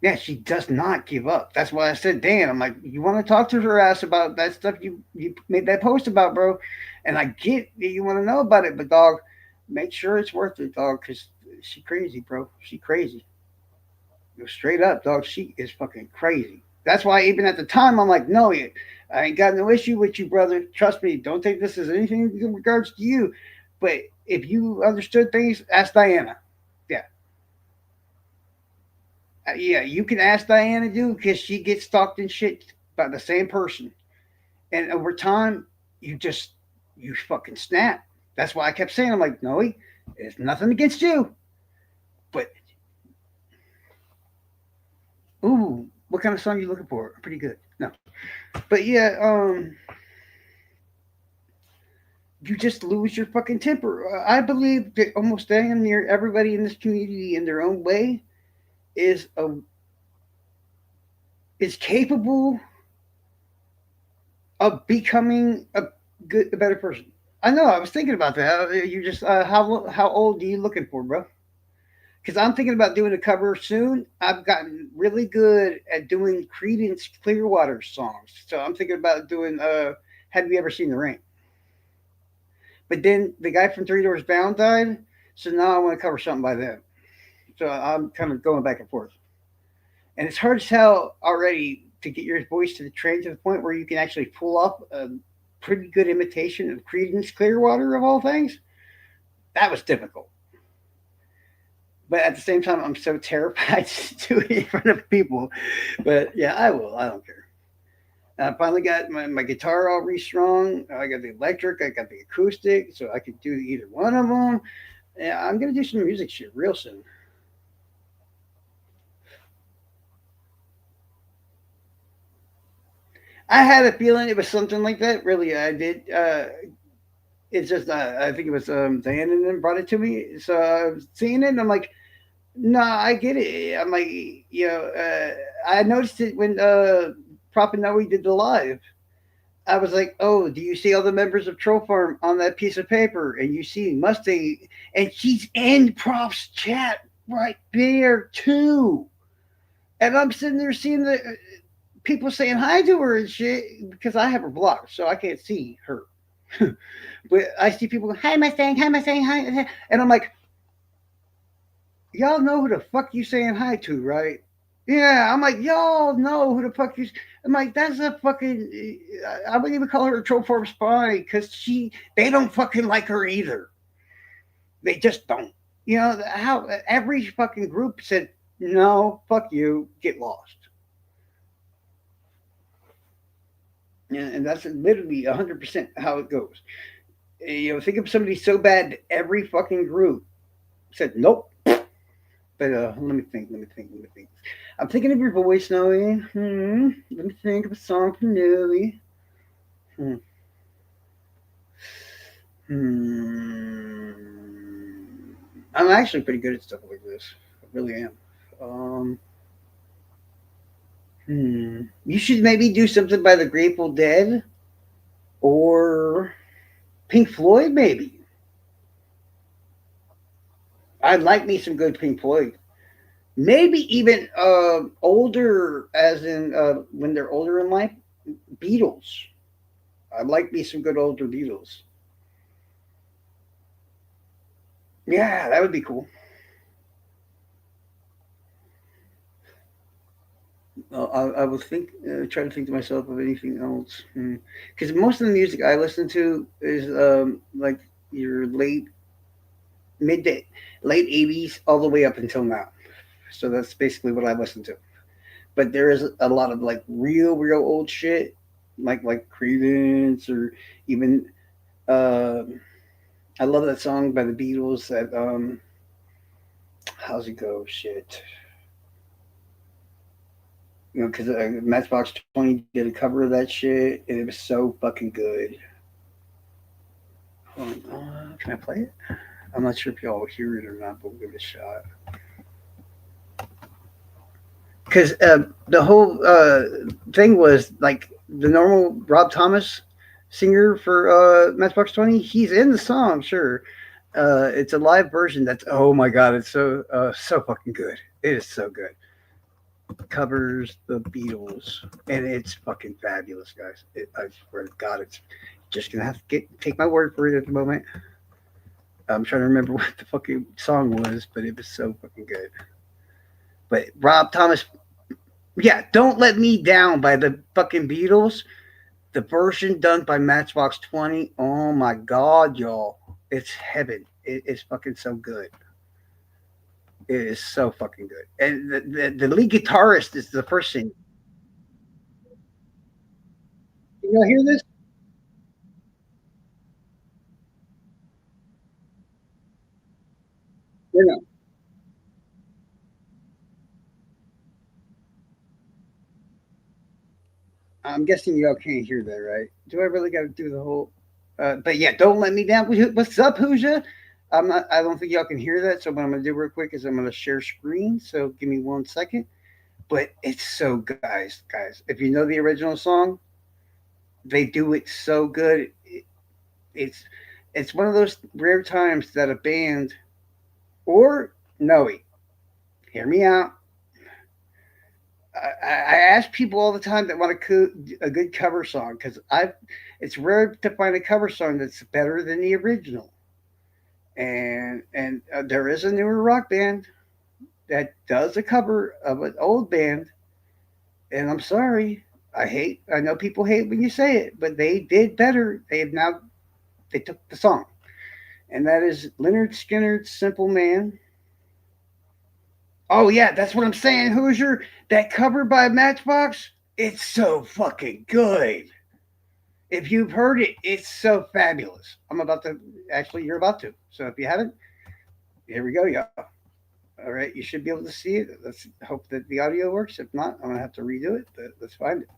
Yeah, she does not give up. That's why I said, Dan, I'm like, you want to talk to her ass about that stuff you made that post about, bro? And I get that you want to know about it, but dog, make sure it's worth it, dog, because she crazy, bro. She crazy. Go straight up, dog. She is fucking crazy. That's why even at the time I'm like, no, I ain't got no issue with you, brother. Trust me. Don't take this as anything in regards to you. But if you understood things, ask Diana. Yeah, yeah. You can ask Diana, dude, because she gets stalked and shit by the same person. And over time, you just you fucking snap. That's why I kept saying, I'm like, no, it's nothing against you, but ooh, what kind of song are you looking for? Pretty good. No, but yeah, you just lose your fucking temper. I believe that almost damn near everybody in this community, in their own way, is a is capable of becoming a better person. I know. I was thinking about that. You just how old are you looking for, bro? Because I'm thinking about doing a cover soon. I've gotten really good at doing Creedence Clearwater songs, so I'm thinking about doing. Have you ever seen the rain? But then the guy from Three Doors Down died, so now I want to cover something by them. So I'm kind of going back and forth, and it's hard as hell already to get your voice to the train to the point where you can actually pull off a pretty good imitation of Creedence Clearwater of all things. That was difficult. But at the same time, I'm so terrified to do it in front of people. But yeah, I will. I don't care. I finally got my guitar all restrung. I got the electric. I got the acoustic, so I could do either one of them. Yeah, I'm gonna do some music shit real soon. I had a feeling it was something like that. Really, I did. It's just I think it was Diana and then brought it to me. So I was seeing it, and I'm like, no, I get it. I'm like, I noticed it when Prophet Noe did the live. I was like, oh, do you see all the members of Troll Farm on that piece of paper? And you see Mustang, and she's in Prof's chat right there too. And I'm sitting there seeing the people saying hi to her and shit because I have her blocked, so I can't see her. But I see people go, hi Mustang, hi, and I'm like, y'all know who the fuck you saying hi to, right? Yeah, I'm like, y'all know who the fuck you. I'm like, that's a fucking. I wouldn't even call her a troll farm spy because they don't fucking like her either. They just don't. You know how every fucking group said no, fuck you, get lost, and that's literally 100% how it goes. You know, think of somebody so bad that every fucking group said nope. But let me think. Let me think. I'm thinking of your voice, Noe. Let me think of a song from Noe. Hmm. Hmm. I'm actually pretty good at stuff like this. I really am. Um, You should maybe do something by the Grateful Dead or Pink Floyd. Maybe I'd like me some good Pink Floyd. Maybe even older, as in when they're older in life. Beatles. I'd like me some good older Beatles. Yeah, that would be cool. I will think, try to think to myself of anything else, because most of the music I listen to is like your mid to late '80s all the way up until now. So that's basically what I listen to. But there is a lot of like real old shit, like Credence or even uh, I love that song by the Beatles. That how's it go? Shit, because Matchbox 20 did a cover of that shit, and it was so fucking good. Can I play it? I'm not sure if y'all hear it or not, but we'll give it a shot. Because the whole thing was like the normal Rob Thomas singer for Matchbox 20. He's in the song, sure. It's a live version. That's oh my god, it's so fucking good. It is so good. Covers the Beatles, and it's fucking fabulous, guys. I swear to God, it's just gonna have to take my word for it at the moment. I'm trying to remember what the fucking song was, but it was so fucking good. But Rob Thomas, yeah, "Don't Let Me Down" by the fucking Beatles. The version done by Matchbox 20. Oh my god, y'all. It's heaven. It's fucking so good. It is so fucking good. And the lead guitarist is the first thing. You all hear this? You know, I'm guessing y'all can't hear that, right? Do I really got to do the whole? But yeah, don't let me down. What's up, Hooja? I'm not. I don't think y'all can hear that. So what I'm gonna do real quick is I'm gonna share screen. So give me 1 second. But it's so guys. If you know the original song, they do it so good. It's it's one of those rare times that a band or Noe, hear me out. I ask people all the time that want a good cover song because I it's rare to find a cover song that's better than the original. And there is a newer rock band that does a cover of an old band, and I'm sorry, I know people hate when you say it, but they did better. They took the song, and that is Leonard Skinner's "Simple Man." Oh yeah, that's what I'm saying, Hoosier. That cover by Matchbox, it's so fucking good. If you've heard it, it's so fabulous. I'm about to actually, you're about to. So if you haven't, here we go, y'all. All right, you should be able to see it. Let's hope that the audio works. If not, I'm gonna have to redo it. But let's find it.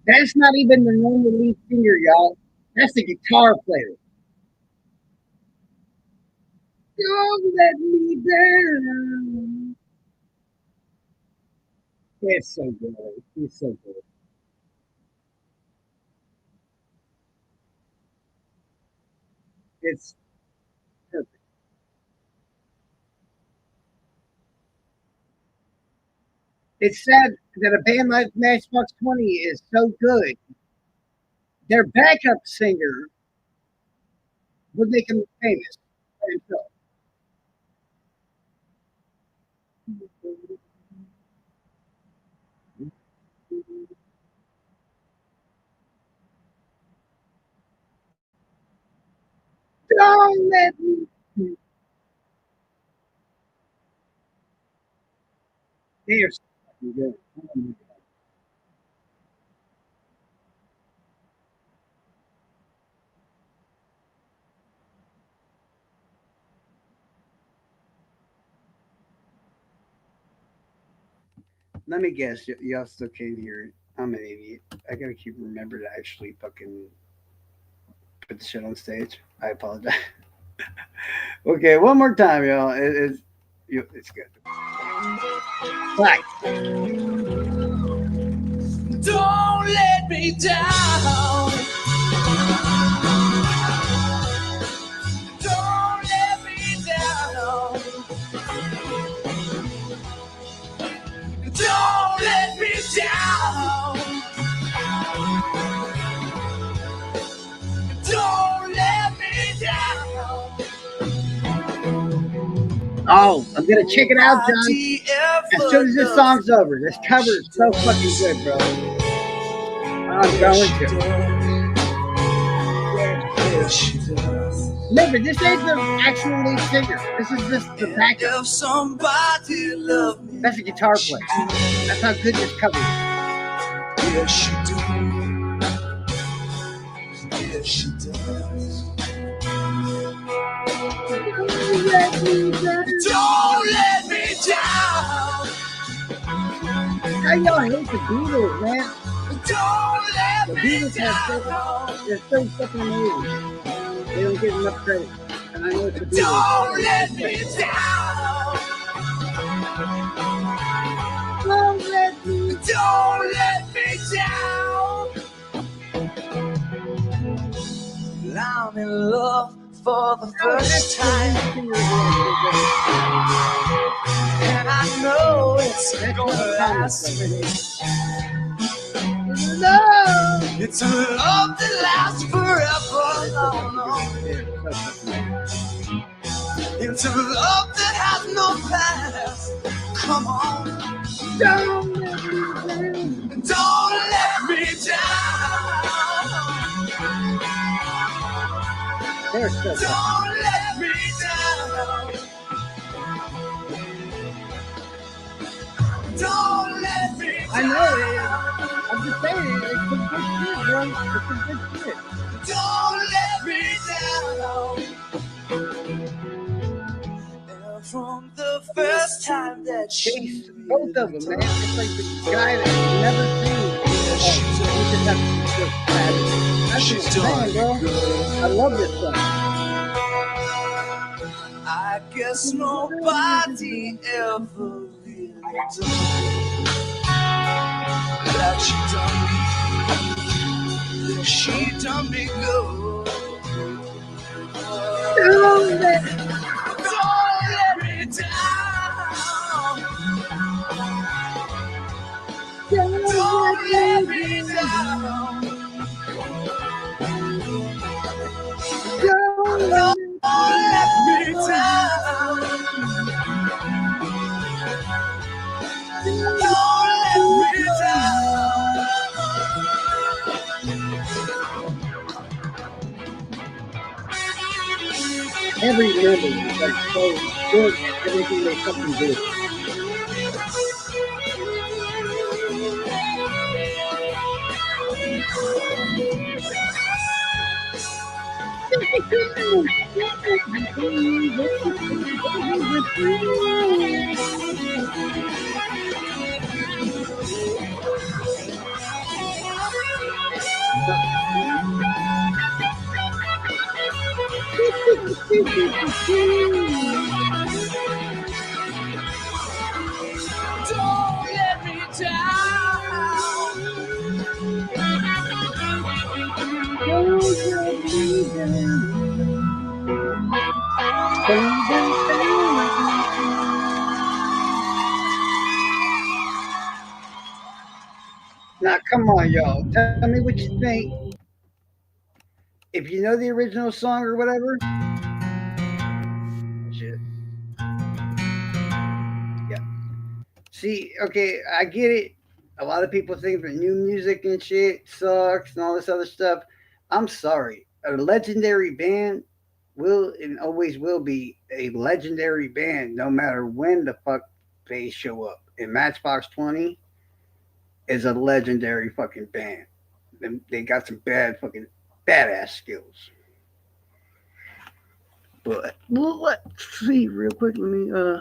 That's not even the normal lead singer, y'all. That's the guitar player. Don't let me down. It's so good. It's so good. It's perfect. It's sad that a band like Matchbox 20 is so good. Their backup singer would make him famous by himself. Don't let me. They are so fucking good. Let me guess, y'all still can't hear it. I'm an idiot. I gotta keep remember to actually fucking put the shit on stage. I apologize. Okay, one more time, y'all. It's good. Right. Don't let me down. Don't let me down. Don't let me down. Don't let me down. Oh, I'm gonna check it out, John. Nobody As ever soon as this loved song's me over, this like cover she is so does. fucking good, bro. I'm Yes, going she to. does. Yes, she does. Remember, this ain't the actual lead singer. This is just the And backup. if somebody loved me, That's a guitar she player. do. That's how good this cover is. Yes, she do. Yes, she does. Don't let me down. How y'all hate the Beatles, man? Don't let The me Beatles have down. they're so fucking amazing. They don't get enough credit. And I know it's the Beatles. Don't let me down. Don't let me Don't let me down. I'm in love for the first time, and I know it's gonna last me. No! It's a love that lasts forever. No, no. It's a love that has no past. Come on. Don't let me down. They're so Don't let me down. Don't let me down. I know it. I'm just saying, it's some good shit, bro. It's some good shit. Don't let me down. And from the first time that she Both of them, man. It's like the guy that never seen. That's what I'm saying, bro. I love this song. I guess nobody ever really done like she done me. She done me good. Don't let me down. Don't let me down. Don't let me down. Don't let me down. Every member is like so good at everything they fucking do. Don't let me down. Now, come on, y'all. Tell me what you think. If you know the original song or whatever, shit. Yeah. See, okay, I get it. A lot of people think that new music and shit sucks and all this other stuff. I'm sorry. A legendary band will and always will be a legendary band no matter when the fuck they show up. And Matchbox 20 is a legendary fucking band. They got some bad fucking badass skills. But well, let's see real quick. Let me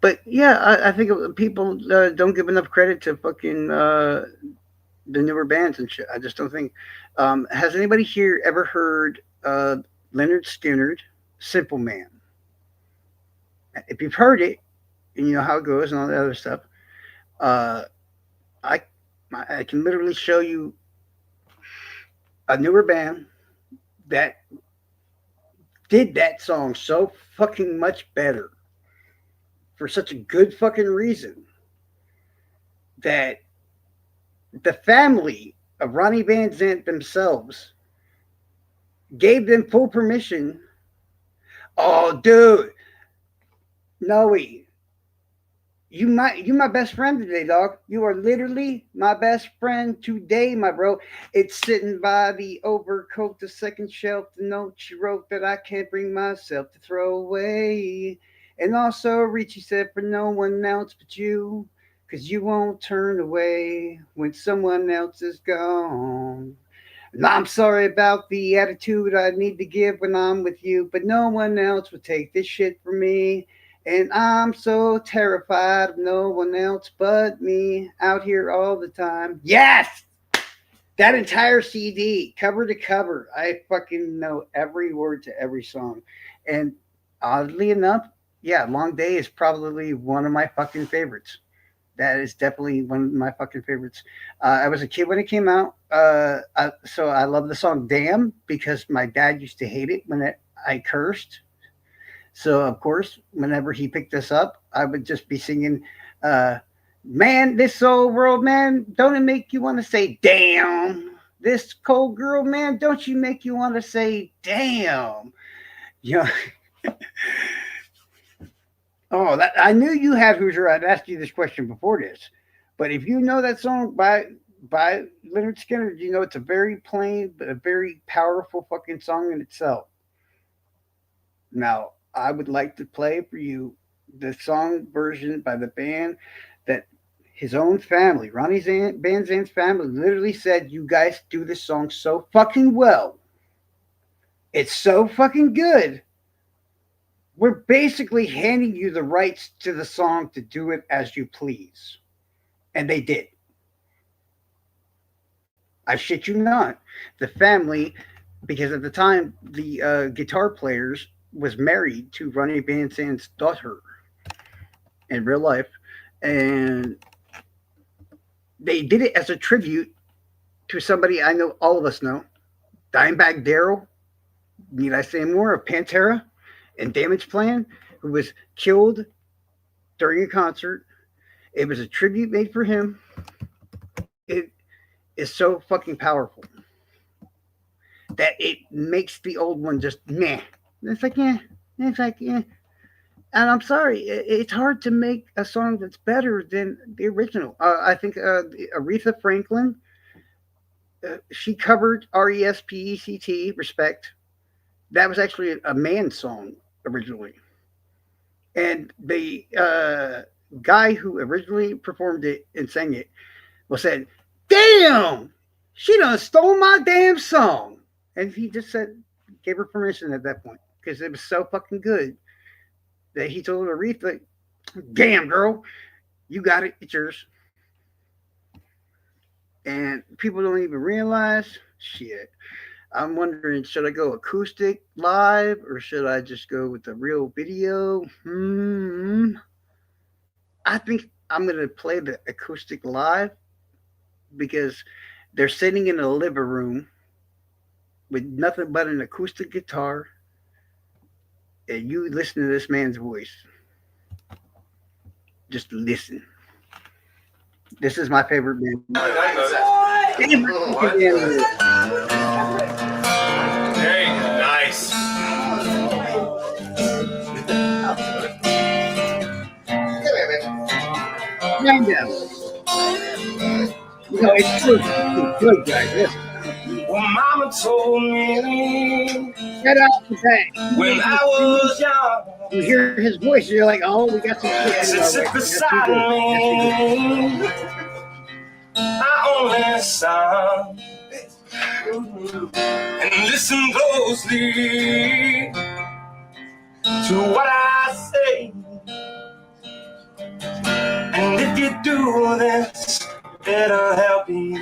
But yeah, I think people don't give enough credit to fucking the newer bands and shit. I just don't think. Has anybody here ever heard Leonard Skinner, Simple Man? If you've heard it and you know how it goes and all that other stuff, uh, I I can literally show you a newer band that did that song so fucking much better for such a good fucking reason that the family of Ronnie Van Zant themselves gave them full permission. Oh, dude, Noe, you my best friend today, dog. You are literally my best friend today, my bro. It's sitting by the overcoat, the second shelf, the note she wrote that I can't bring myself to throw away. And also, Richie said for no one else but you, 'cause you won't turn away when someone else is gone. And I'm sorry about the attitude I need to give when I'm with you, but no one else would take this shit from me. And I'm so terrified of no one else but me out here all the time. Yes! That entire CD, cover to cover, I fucking know every word to every song. And oddly enough, yeah, Long Day is probably one of my fucking favorites. That is definitely one of my fucking favorites. I was a kid when it came out, so I love the song "Damn" because my dad used to hate it when I cursed. So of course, whenever he picked this up, I would just be singing, "Man, this old world, man, don't it make you want to say damn? This cold girl, man, don't you make you want to say damn?" You know, oh, that I knew you had Hoosier. I'd asked you this question before this, but if you know that song by Leonard Skinner, you know it's a very plain but a very powerful fucking song in itself. Now, I would like to play for you the song version by the band that his own family, Van Zant's family, literally said, "You guys do this song so fucking well. It's so fucking good. We're basically handing you the rights to the song to do it as you please." And they did. I shit you not. The family, because at the time the guitar players was married to Ronnie Van Zant's daughter in real life, and they did it as a tribute to somebody I know all of us know, Dimebag Darrell. Need I say more of Pantera and Damage Plan, who was killed during a concert. It was a tribute made for him. It is so fucking powerful that it makes the old one just meh. It's like yeah, it's like yeah. And I'm sorry, it's hard to make a song that's better than the original. I think Aretha Franklin, she covered Respect. Respect. That was actually a man song originally. And the guy who originally performed it and sang it was said, "Damn, she done stole my damn song." And he just said, gave her permission at that point because it was so fucking good that he told Aretha, "Damn, girl, you got it. It's yours." And people don't even realize shit. I'm wondering, should I go acoustic live or should I just go with the real video? I think I'm going to play the acoustic live because they're sitting in a living room with nothing but an acoustic guitar, and you listen to this man's voice. Just listen. This is my favorite band. Hey, nice. Kind of. You know, it's true. It's good, guys. Listen. Well, Mama told me Get out the back. when I was young, You hear his voice, you're like, "Oh, we got some shit." to sit beside me. I only sound and listen closely to what I say. And if you do this, it'll help you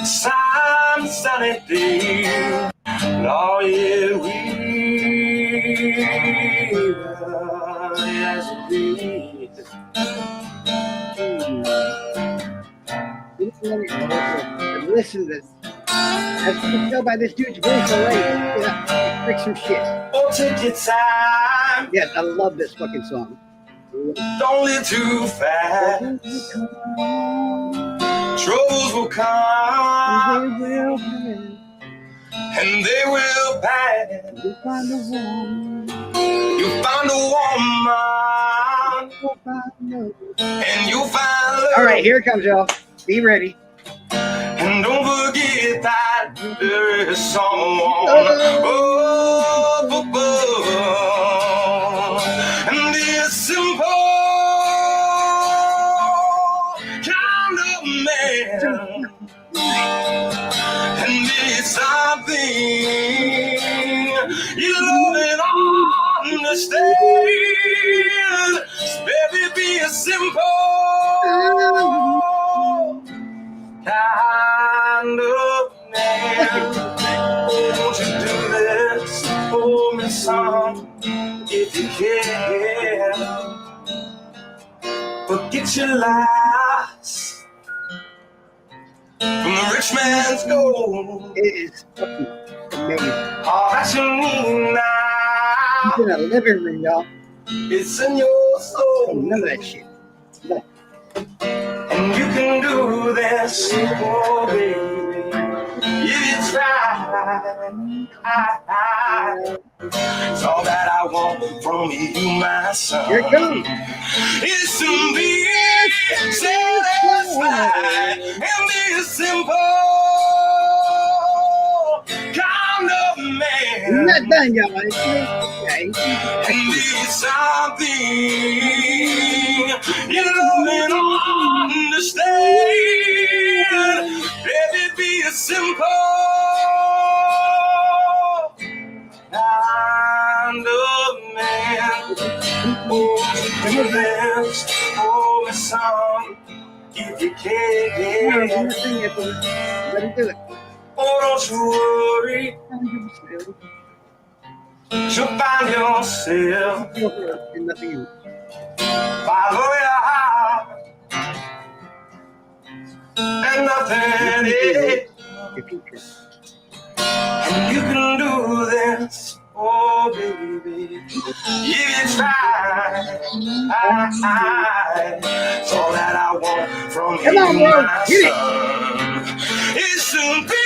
sunny day. Lord, yeah, we as we. Listen to this. As you can tell by this dude's voice already, yeah, freak some shit. Oh, take your time. Yes, I love this fucking song. Don't live too fast. Troubles will come, and they will pass. You find a woman, and you'll find love. All right, here it comes, y'all. Be ready. And don't forget that there is someone above. And this simple kind of man, and it's something you love and understand. Baby, be a simple kind of man. Won't you do this for me, son, if you can? Forget your lies from the rich man's gold. It is fucking amazing. All that you need now, It's in a living room, y'all. it's in your soul. None of that shit. No. And you can do this, oh baby, if you try. It's all that I want from you, my son. Here it comes. Is to be satisfied and be a simple kind of man. I'm not done, y'all. Okay. And be something you love and understand. Baby, be a simple kind of man. Oh, do this for me, son, if you can. Let him do it. Oh, don't you worry, you'll find yourself. And nothing else. Follow your heart, and nothing is. If you can. And you can do this, oh baby, you try. It's all that I want from Come you, on, bro. my Get it. son, is to be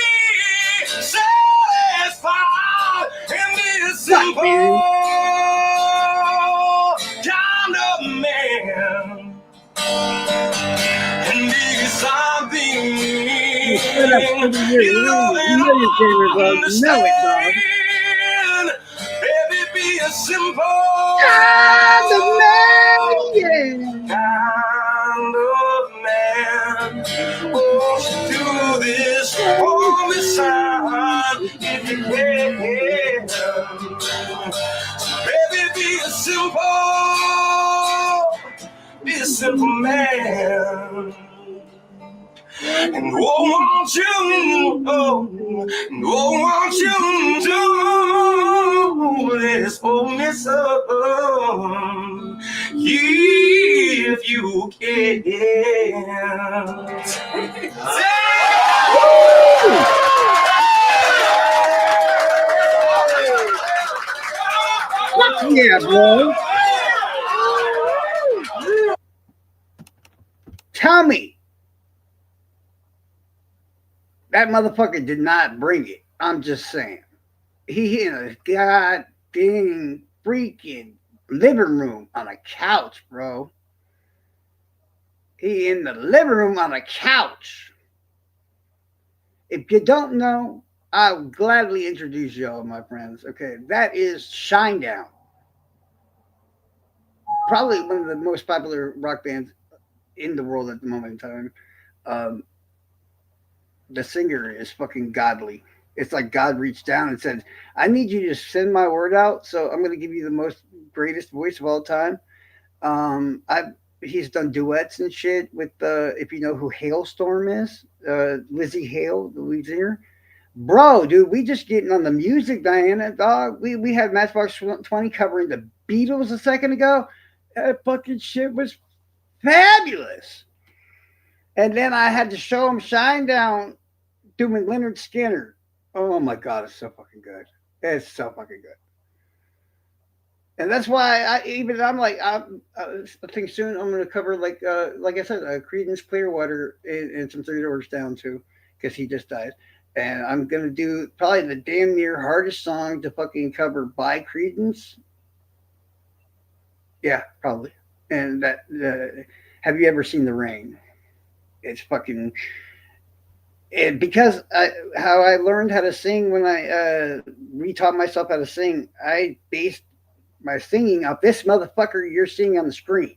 satisfied and be a simple kind of man, and be something Shut up, you know your favorite, bro. You know it, dog. Baby, be a simple God, the man, yeah. kind of man. Won't you do this for me, son, if you can? Baby, be a simple man. And won't you do this for me, son, if you can. Yeah, bro. Tell me. That motherfucker did not bring it. I'm just saying. He in a goddamn freaking living room on a couch, bro. He in the living room on a couch. If you don't know, I'll gladly introduce y'all, my friends. Okay, that is Shinedown. Probably one of the most popular rock bands in the world at the moment in time. The singer is fucking godly. It's like God reached down and said, I need you to send my word out, so I'm going to give you the most greatest voice of all time. he's done duets and shit with if you know who Hailstorm is, Lizzie Hale, the lead singer. Bro, dude, we just getting on the music, Diana, dog. We had Matchbox 20 covering the Beatles a second ago. That fucking shit was fabulous. And then I had to show him Shine Down doing Leonard Skinner. Oh my god, it's so fucking good. It's so fucking good. And that's why I'm like I think soon I'm gonna cover like I said, Creedence Clearwater and some Three Doors Down too, because he just died. And I'm gonna do probably the damn near hardest song to fucking cover by Creedence. Yeah, probably. And that have you ever seen the rain? It's fucking because how I learned how to sing when I retaught myself how to sing. I based my singing off this motherfucker you're seeing on the screen,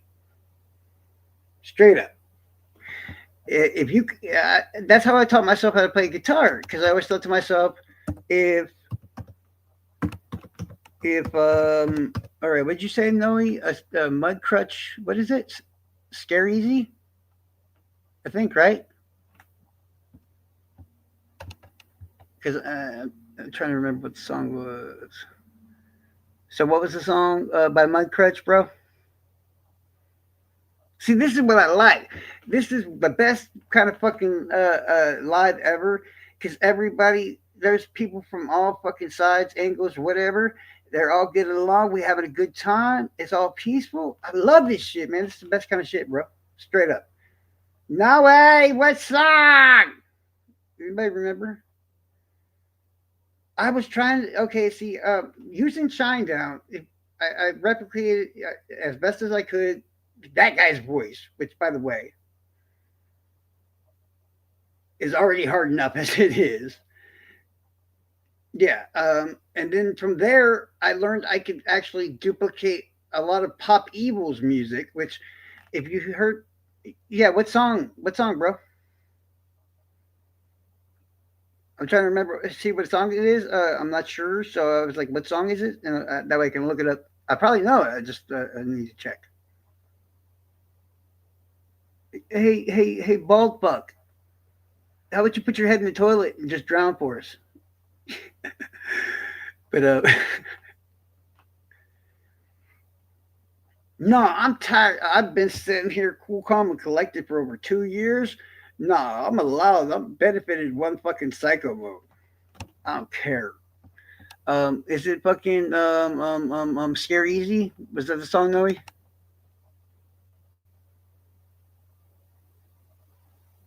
straight up. If you, that's how I taught myself how to play guitar because I always thought to myself, if all right, what'd you say, Noe? A mud crutch? What is it? Scare easy? I think right. Because I'm trying to remember what the song was. So what was the song by Mud Crutch, bro? See, this is what I like. This is the best kind of fucking live ever because everybody, there's people from all fucking sides, angles, whatever. They're all getting along. We having a good time. It's all peaceful. I love this shit, man. This is the best kind of shit, bro. Straight up. No way. What song? Anybody remember? I was trying to, okay, see, using Shinedown, I replicated as best as I could that guy's voice, which, by the way, is already hard enough as it is. Yeah. And then from there, I learned I could actually duplicate a lot of Pop Evil's music, which, if you heard, yeah, what song? What song, bro? I'm trying to remember, see what song it is. I'm not sure, so I was like, "What song is it?" And that way I can look it up. I probably know it. I just I need to check. Hey, bald fuck! How about you put your head in the toilet and just drown for us? But no, I'm tired. I've been sitting here cool, calm, and collected for over 2 years. No, I'm allowed. I'm benefited one fucking psycho mode. I don't care. Is it fucking Scare Easy? Was that the song, Noe?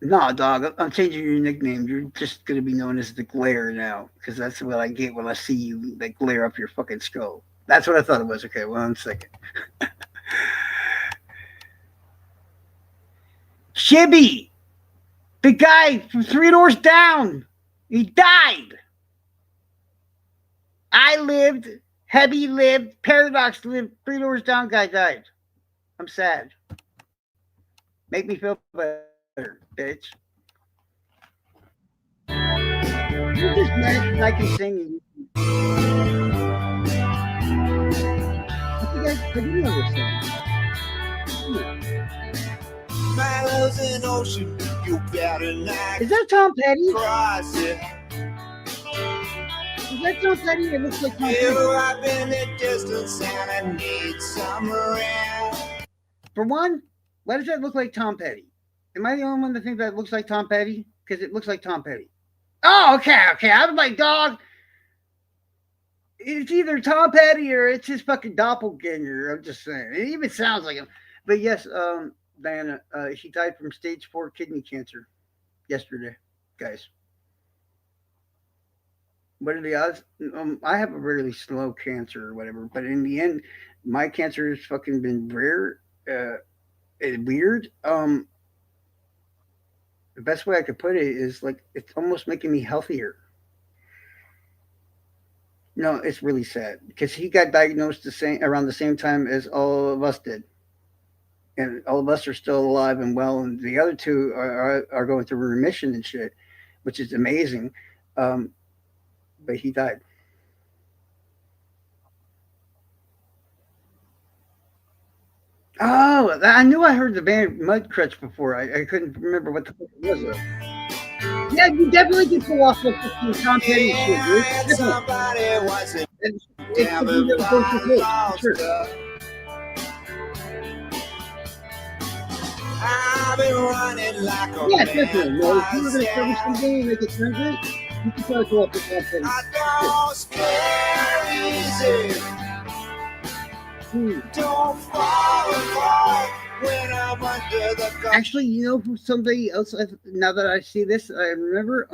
No, dog. I'm changing your nickname. You're just gonna be known as the Glare now, because that's what I get when I see you. They glare up your fucking skull. That's what I thought it was. Okay, 1 second. Shibby, the guy from Three Doors Down, he died. I lived. Hebby lived. Paradox lived. Three Doors Down guy died. I'm sad. Make me feel better, bitch. You're just mad because I can sing. I do know this song. Miles an ocean, you better not Is that Tom Petty? cross it. Is that Tom Petty? It looks like Tom Petty. I've been a distance and I need some rest. For one, why does that look like Tom Petty? Am I the only one that thinks that looks like Tom Petty? Because it looks like Tom Petty. Oh, okay. I was like, dog. It's either Tom Petty or it's his fucking doppelganger. I'm just saying. It even sounds like him. But yes, Diana, he died from stage 4 kidney cancer yesterday, guys. What are the odds? I have a really slow cancer or whatever, but in the end, my cancer has fucking been rare, and weird. The best way I could put it is like it's almost making me healthier. No, it's really sad because he got diagnosed the same around the same time as all of us did, and all of us are still alive and well, and the other two are going through remission and shit, which is amazing. Um, but he died. Oh, I knew I heard the band Mudcrutch before. I couldn't remember what the fuck it was though. Yeah, you definitely can pull off the fucking Tom Petty shit, dude. And Definitely. somebody wasn't It's because you know both your voice, for lost. sure. I've been running like a Yeah, man. definitely. No, if you were going to cover something and make it sound great, you can try to pull off the Tom Petty. I don't scare easy. Don't fall apart when I'm under the gun. Actually, you know who somebody else? Now that I see this, I remember.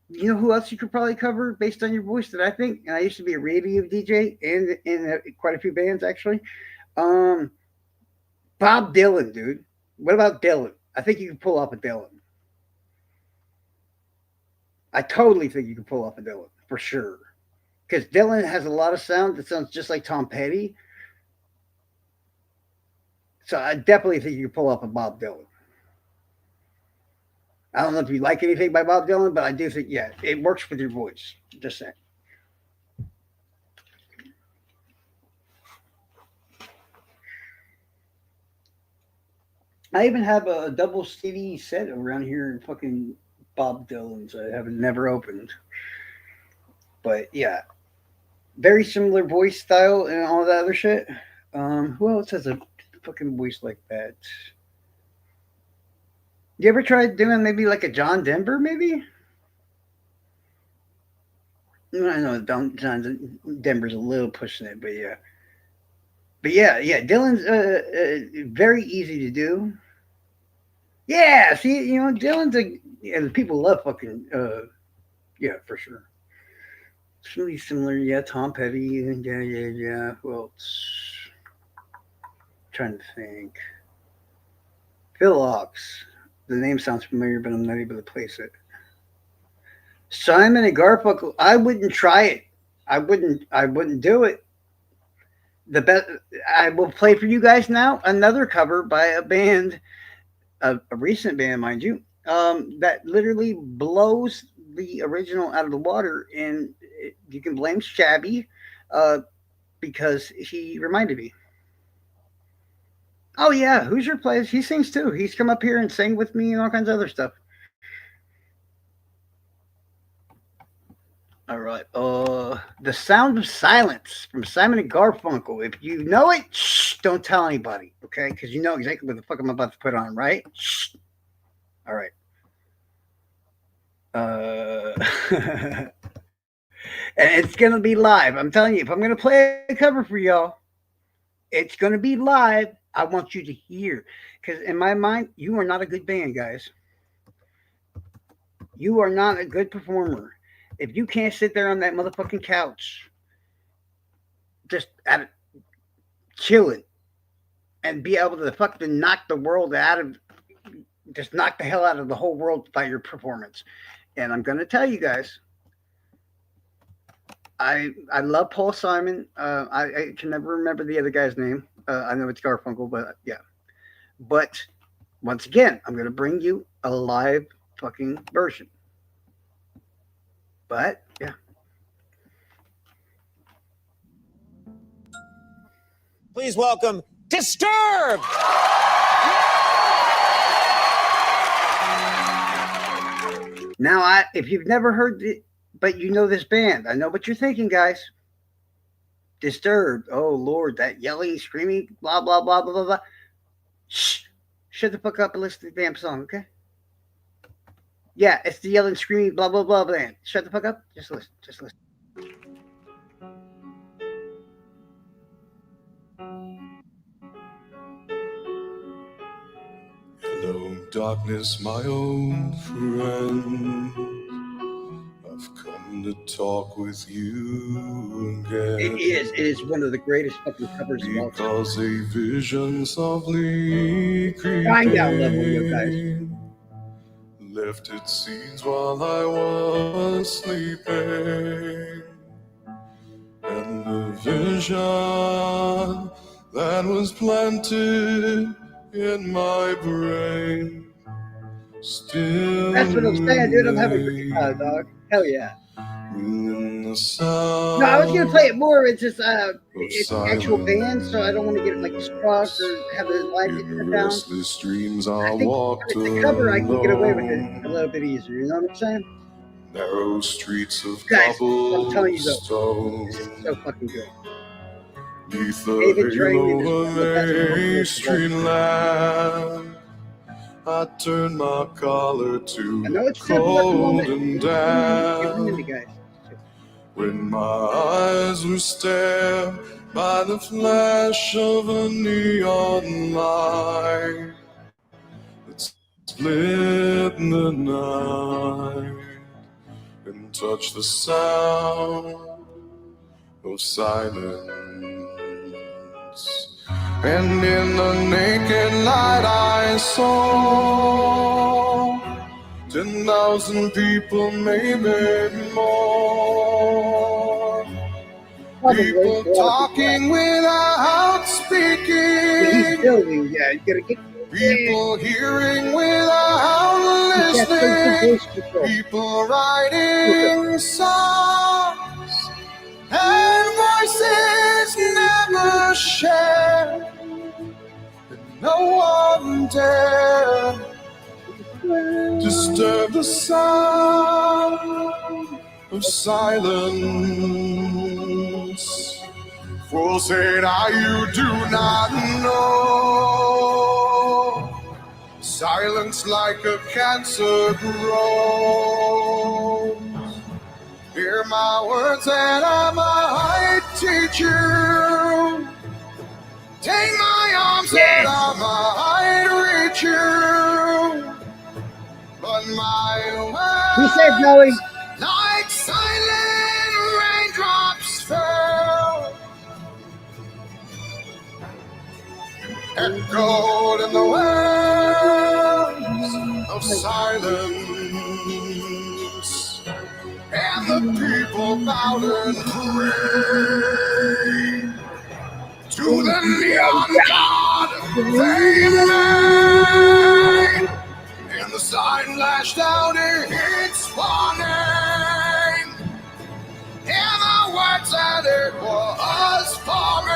You know who else you could probably cover based on your voice that I think? And I used to be a radio DJ and in quite a few bands actually. Um, Bob Dylan, dude. What about Dylan? I think you can pull off a Dylan. I totally think you can pull off a Dylan for sure. Because Dylan has a lot of sound that sounds just like Tom Petty. So I definitely think you can pull off a Bob Dylan. I don't know if you like anything by Bob Dylan, but I do think, yeah, it works with your voice. Just saying. I even have a double CD set around here in fucking Bob Dylan's. I have never opened. But yeah, very similar voice style and all that other shit. Who else has a fucking voice like that? You ever tried doing maybe like a John Denver, maybe? I know John Denver's a little pushing it, but yeah. But yeah, Dylan's very easy to do. Yeah, see, you know, Dylan's a yeah, people love fucking yeah, for sure. It's really similar, yeah. Tom Petty, yeah. Who else? Trying to think. Phil Ox. The name sounds familiar, but I'm not able to place it. Simon and Garfunkel. I wouldn't try it. I wouldn't do it. The best. I will play for you guys now another cover by a band, a recent band, mind you, that literally blows the original out of the water, and you can blame Shabby, uh, because he reminded me. Oh yeah, Hoosier plays. He sings too. He's come up here and sang with me and all kinds of other stuff. All right. The Sound of Silence from Simon and Garfunkel. If you know it, shh, don't tell anybody, okay? Because you know exactly what the fuck I'm about to put on, right? Shh. All right. And it's gonna be live. I'm telling you, if I'm gonna play a cover for y'all, it's gonna be live. I want you to hear, because in my mind, you are not a good band, guys. You are not a good performer. If you can't sit there on that motherfucking couch, just at chilling and be able to fucking knock the world out of, just knock the hell out of the whole world by your performance. And I'm gonna tell you guys, I love Paul Simon. I can never remember the other guy's name. I know it's Garfunkel, but yeah. But once again, I'm gonna bring you a live fucking version. But yeah. Please welcome Disturbed. Now, if you've never heard it, but you know this band, I know what you're thinking, guys. Disturbed. Oh Lord, that yelling, screaming, blah blah blah blah blah blah. Shh. Shut the fuck up and listen to the damn song, okay? Yeah, it's the yelling, screaming, blah blah blah band. Shut the fuck up. Just listen. Just listen. Hello, darkness, my old friend. I've come to talk with you again. It is. It is one of the greatest fucking covers of all time. Because a vision softly Find out level, you guys. creeping left its seeds while I was sleeping. And the vision that was planted in my brain still That's what I'm saying, dude. I'm having a great time, dog. Hell yeah. in the No, I was gonna sound play it more. It's just of it's an actual band, so I don't want to get it like struck silence. or have the live get In cut down. restless dreams, I I think if walked it's a cover, I can get away with it a alone. little bit easier. You know what I'm saying? Narrow streets of Guys, I'm telling you though, cobblestone. this is so fucking good. Neath the David Train is halo one of of the best a vocalists of all street time. lamp, I turned my collar I to know the it's simple at the moment. cold and Get into damp. guys. When my eyes were stared by the flash of a neon light that split the night and touched the sound of silence. And in the naked light I saw 10,000 people, maybe more. Probably People a lot of talking without But he's speaking. building. Yeah, you gotta get. People hearing without He's got some listening. voice control. People writing songs and voices never shared. And no one dare disturb the sound of silence. For say now you do not know. Silence like a cancer grows. Hear my words and I might teach you. Take my arms and I might reach you. But my He said, words, Joey, like silent raindrops fell, echoed in the wells of silence, and the people bowed and prayed to the neon god they made. And the sign lashed out its warning, and the words that it was forming.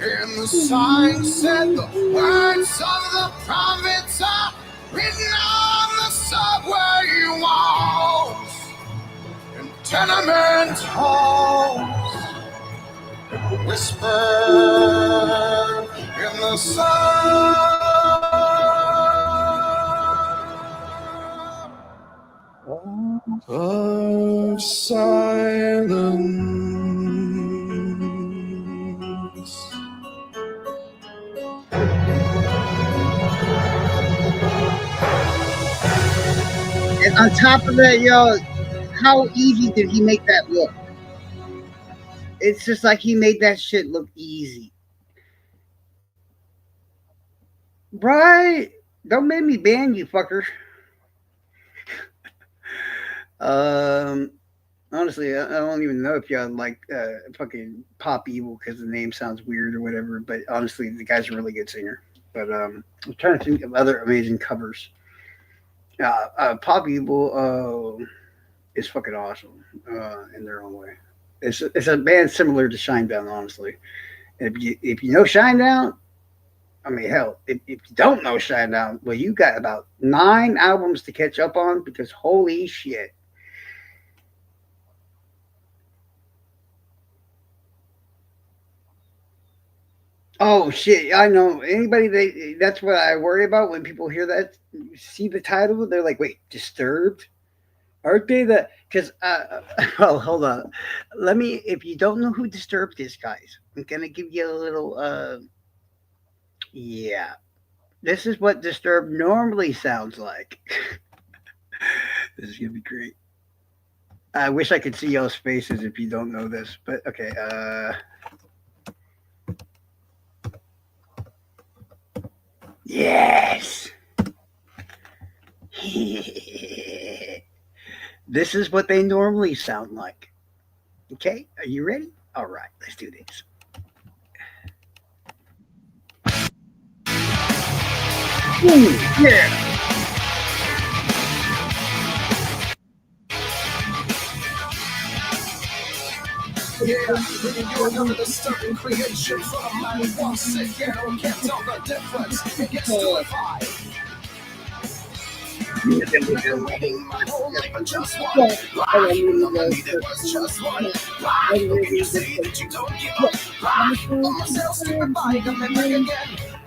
And the sign said the words of the prophets are written on the subway walls and tenement halls, and whispered in the sound of silence. and on top of that, yo, how easy did he make that look? It's just like he made that shit look easy. Right? Don't make me ban you, fucker. Honestly, I don't even know if y'all like fucking Pop Evil because the name sounds weird or whatever. But honestly, the guy's a really good singer. But I'm trying to think of other amazing covers. Pop Evil is fucking awesome in their own way. It's a band similar to Shinedown, honestly. And if you know Shinedown, I mean, hell, if you don't know Shinedown, well, you got about 9 albums to catch up on because holy shit. Oh shit! I know anybody. That's what I worry about when people hear that, see the title. They're like, "Wait, Disturbed? Aren't they the?" Because well, hold on. Let me. If you don't know who Disturbed is, guys, I'm gonna give you a little. Yeah, this is what Disturbed normally sounds like. This is gonna be great. I wish I could see y'all's faces if you don't know this, but okay. Yes. This is what they normally sound like. Okay, are you ready? All right, let's do this. Ooh, yeah. You're another disturbing creation from a man who once said, you can't tell the difference. It gets to a vibe. Waiting my whole life for just one. Why? Loving me, there was just one. Why? Can you say that you don't give up? Why? All myself skipping by, coming back again.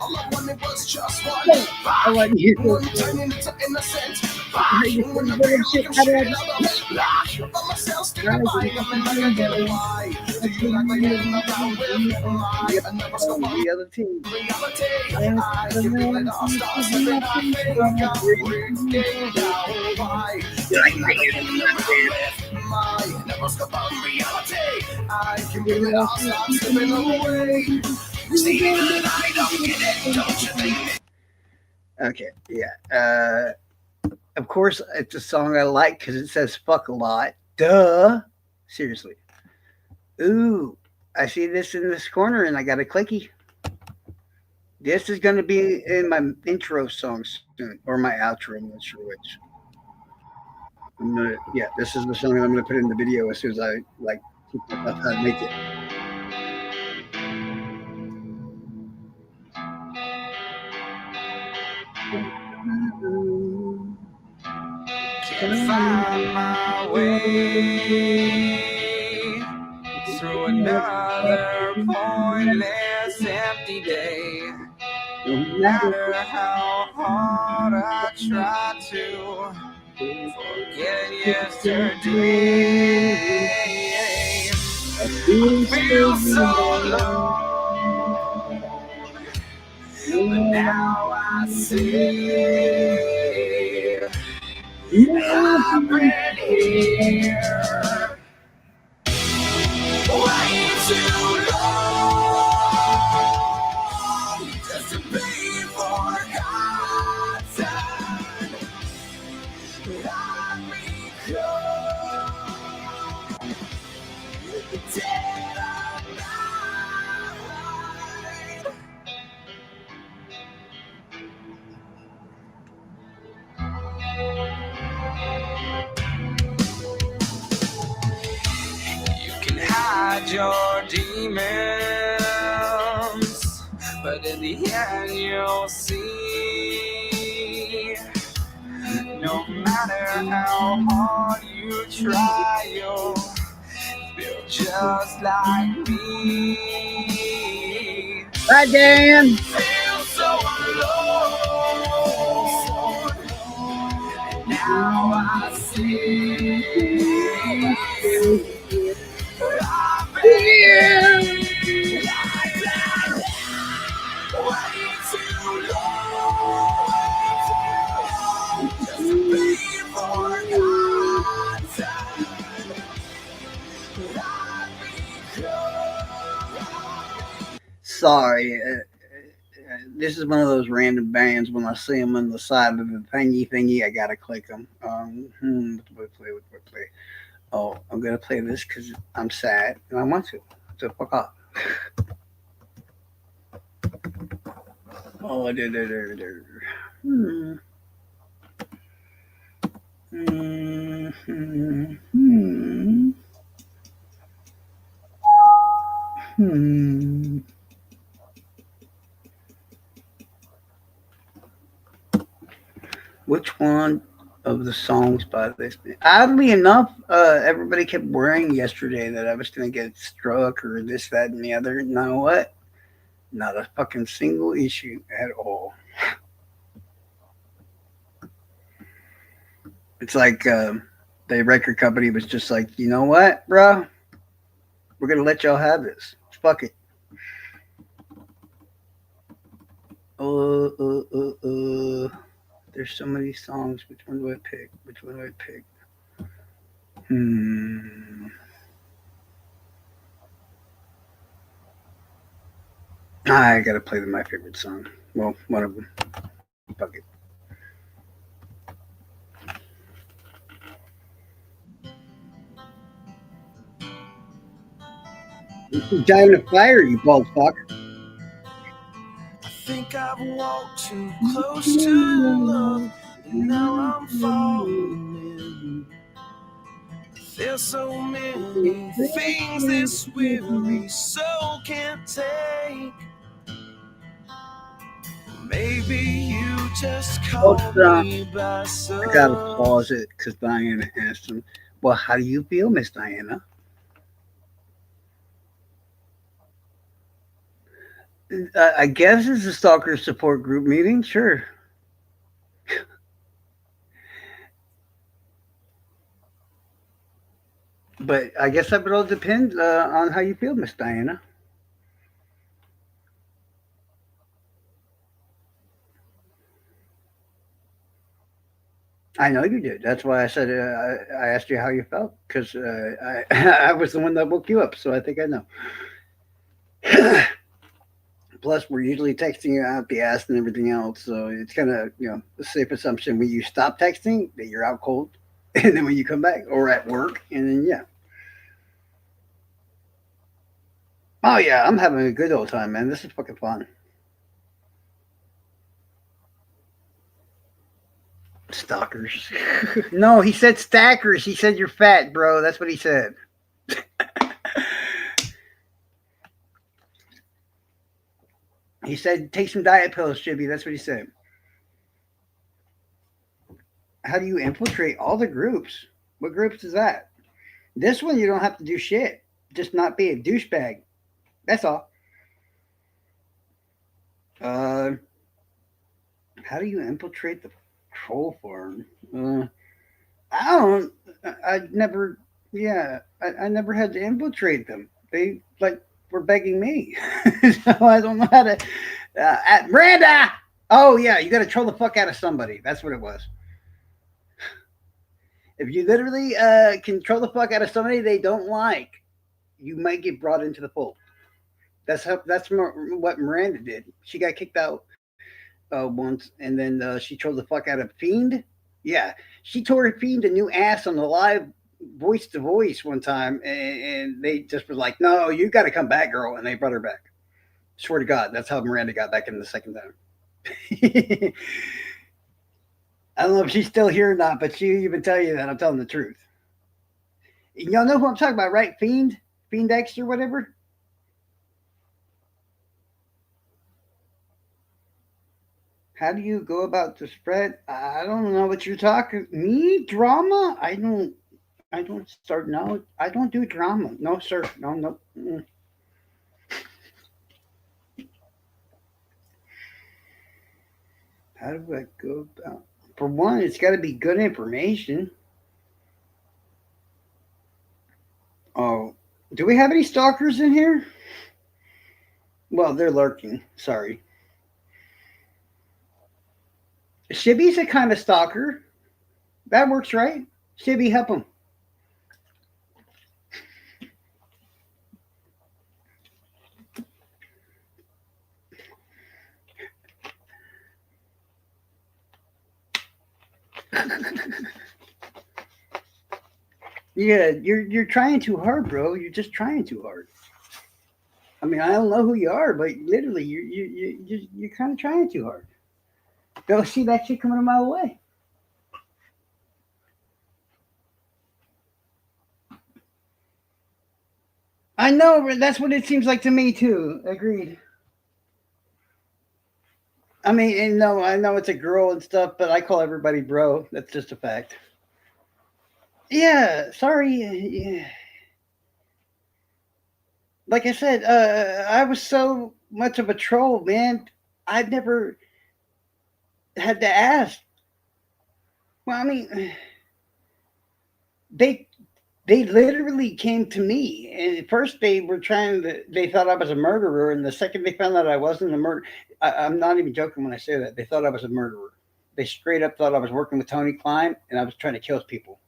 All I wanted was just one. Why? One turning into innocent. Why? When I barely can share another. Why? All myself skipping by, coming back again. Why? Do you like playing around with my another scope on the other team? reality? I can feel it all start slipping. I think I'm breaking down. Why? My never stop on reality. I can feel it all start slipping away. See, even I don't get it, don't you think? Okay, yeah. Of course, it's a song I like because it says "fuck" a lot. Duh. Seriously. Ooh, I see this in this corner, and I got a clicky. This is going to be in my intro song soon, or my outro. I'm not sure which. Yeah, this is the song that I'm gonna put in the video as soon as I like keep myself how to make it. Can't find my way through another pointless empty day. No matter how hard I try to forget yesterday, I feel so alone. But now I see I've been here way too long just to be forgotten. I've become dead of night. You can hide your demons, but in the end you'll see. No matter how hard you try, you'll feel just like me. Hi, Dan. Feel so alone. And now I see I've been here like that way too long just to be forgotten. Sorry, this is one of those random bands. When I see them on the side of the thingy, I gotta click them. What do I play? What do I play? Oh, I'm gonna play this because I'm sad and I want to. So fuck off. Oh, Hmm. Hmm. Which one of the songs by this band? Oddly enough, everybody kept worrying yesterday that I was going to get struck or this, that, and the other. You know what? Not a fucking single issue at all. It's like the record company was just like, you know what, bro? We're going to let y'all have this. Fuck it. There's so many songs. Which one do I pick? Which one do I pick? I gotta play my favorite song. Well, one of them. Fuck it. Dying to fire, you bald fuck. I think I've walked too close to love, and now I'm falling in. There's so many things this weary soul can't take. Maybe you just Hold call on. me by I gotta some. pause it because Diana asked him, "Well, how do you feel, Miss Diana?" I guess it's a stalker support group meeting. Sure, but I guess that would all depend on how you feel, Miss Diana. I know you did. That's why I said I asked you how you felt because I was the one that woke you up. So I think I know. Plus, we're usually texting you out the ass and everything else, so it's kind of a safe assumption when you stop texting that you're out cold, and then when you come back or at work, and then yeah, oh yeah, I'm having a good old time, man. This is fucking fun. Stalkers. No, he said stackers. He said you're fat, bro. That's what he said. He said take some diet pills, Chibi. That's what he said. How do you infiltrate all the groups? What groups is that? This one you don't have to do shit. Just not be a douchebag. That's all. Uh, how do you infiltrate the troll farm? I don't. I never. Yeah, I never had to infiltrate them. They like were begging me, so I don't know how to. Miranda. Oh yeah, you got to troll the fuck out of somebody. That's what it was. If you literally control the fuck out of somebody they don't like, you might get brought into the fold. What Miranda did. She got kicked out once, and then she trolled the fuck out of Fiend. Yeah, she tore Fiend a new ass on the live voice to voice one time, and they just were like, "No, you got to come back, girl," and they brought her back. Swear to God, that's how Miranda got back in the second time. I don't know if she's still here or not, but she even tell you that I'm telling the truth. Y'all know who I'm talking about, right? Fiend X or whatever. How do you go about the spread? I don't know what you're talking. Me drama? I don't. I don't start. No, I don't do drama. No, sir. No, no. Mm. How do I go about? For one, it's got to be good information. Oh, do we have any stalkers in here? Well, they're lurking. Sorry. Shibby's a kind of stalker. That works, right? Shibby, help him. Yeah, you're trying too hard, bro. You're just trying too hard. I mean, I don't know who you are, but literally, you're kind of trying too hard. Go see that shit coming a mile away. I know, but that's what it seems like to me too. Agreed. I mean, and no, I know it's a girl and stuff, but I call everybody bro. That's just a fact. Yeah, sorry. Yeah. Like I said, I was so much of a troll, man. I've never had to ask. Well, I mean, they they literally came to me, and at first they were trying to. They thought I was a murderer, and the second they found out I wasn't a murderer, I'm not even joking when I say that. They thought I was a murderer. They straight up thought I was working with Tony Klein, and I was trying to kill people.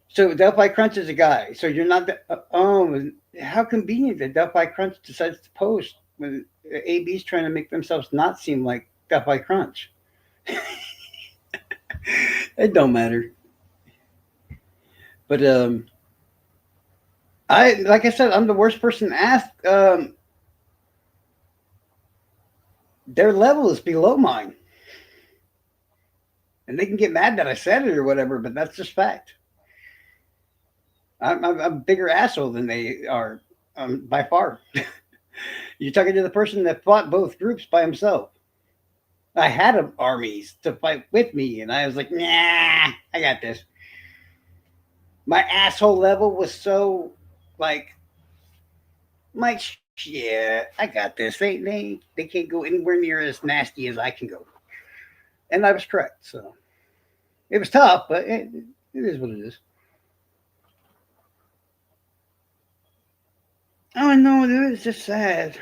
So Delphi Crunch is a guy. So you're not. Oh, how convenient that Delphi Crunch decides to post when AB's trying to make themselves not seem like Delphi Crunch. It don't matter. But I like I said, I'm the worst person to ask. Their level is below mine. And they can get mad that I said it or whatever, but that's just fact. I'm a bigger asshole than they are, by far. You're talking to the person that fought both groups by himself. I had armies to fight with me, and I was like, nah, I got this. My asshole level was so like, Mike, yeah, I got this. They can't go anywhere near as nasty as I can go, and I was correct. So it was tough, but it is what it is. Oh, I know, dude. It's just sad.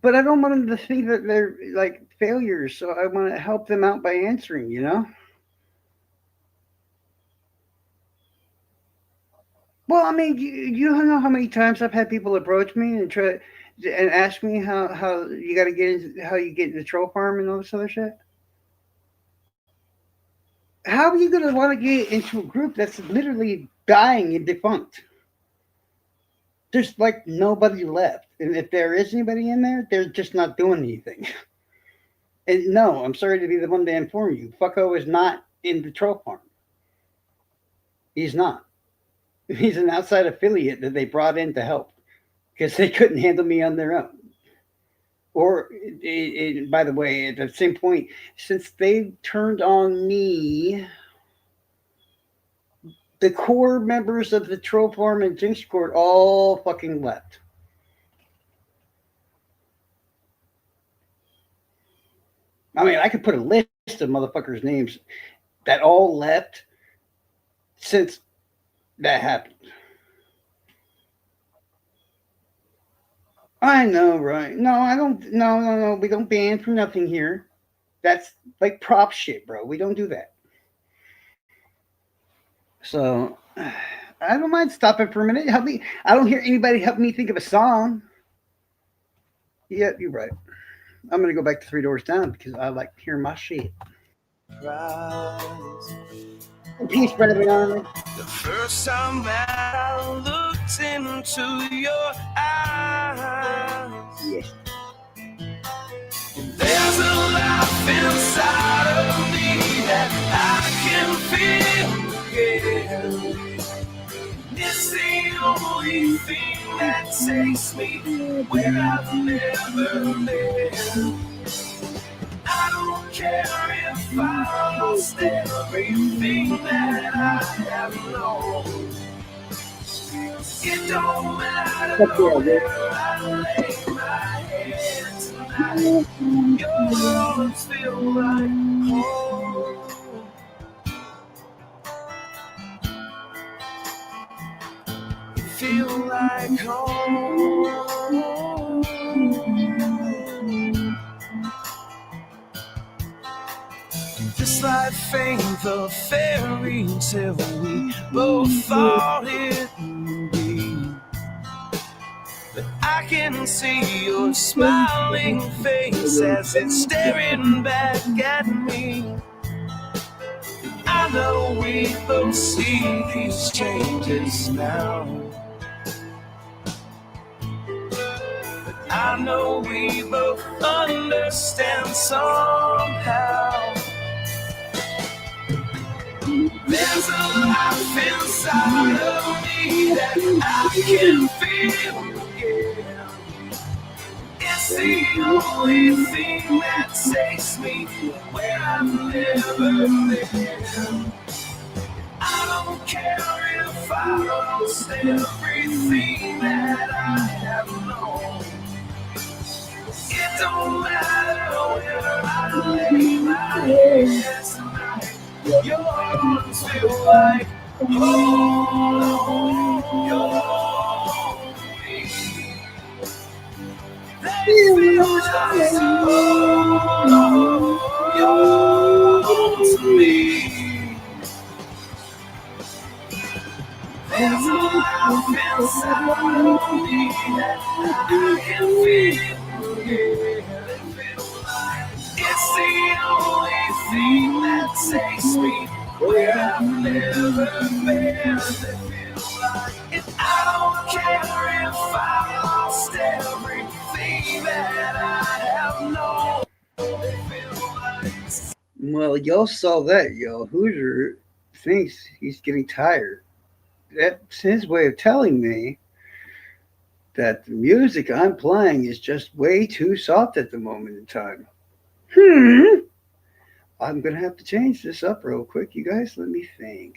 But I don't want them to think that they're like failures. So I want to help them out by answering. Well, I mean, you don't know how many times I've had people approach me and try and ask me how you got to get into how you get into troll farm and all this other shit. How are you gonna want to get into a group that's literally dying and defunct? There's like nobody left, and if there is anybody in there, they're just not doing anything. And no, I'm sorry to be the one to inform you. Fucko is not in the troll farm. He's not. He's an outside affiliate that they brought in to help because they couldn't handle me on their own. Or, by the way, at the same point, since they turned on me, the core members of the troll farm and Jinx Court all fucking left. I mean, I could put a list of motherfuckers' names that all left since that happened. I know, right? No, I don't. No, no, no. We don't ban for nothing here. That's like prop shit, bro. We don't do that. So I don't mind stopping for a minute. Help me. I don't hear anybody help me think of a song. Yeah, you're right. I'm gonna go back to Three Doors Down because I like hearing my shit. Peace, brother. The first time I looked into your eyes, Yes. there's a life inside of me that I can feel again. It's the only thing that takes me where I've never been. I don't care if I lost everything that I have known. It don't matter where I lay my head tonight. Your arms feel like home. Feel like home. This life ain't the fairy tale we both thought it would be. But I can see your smiling face as it's staring back at me. I know we both see these changes now. But I know we both understand somehow. There's a life inside of me that I can feel again. It's the only thing that takes me where I've never been. I don't care if I lost everything that I have known. It don't matter where I lay my head tonight. Your arms feel like home. They feel just home to me. There's a life inside of me that I can feel again. It's the only thing that takes me where I've never been. I don't care if I lost everything that I have known. Well, y'all saw that, y'all. Hoosier thinks he's getting tired. That's his way of telling me that the music I'm playing is just way too soft at the moment in time. Hmm. I'm gonna have to change this up real quick. You guys, let me think.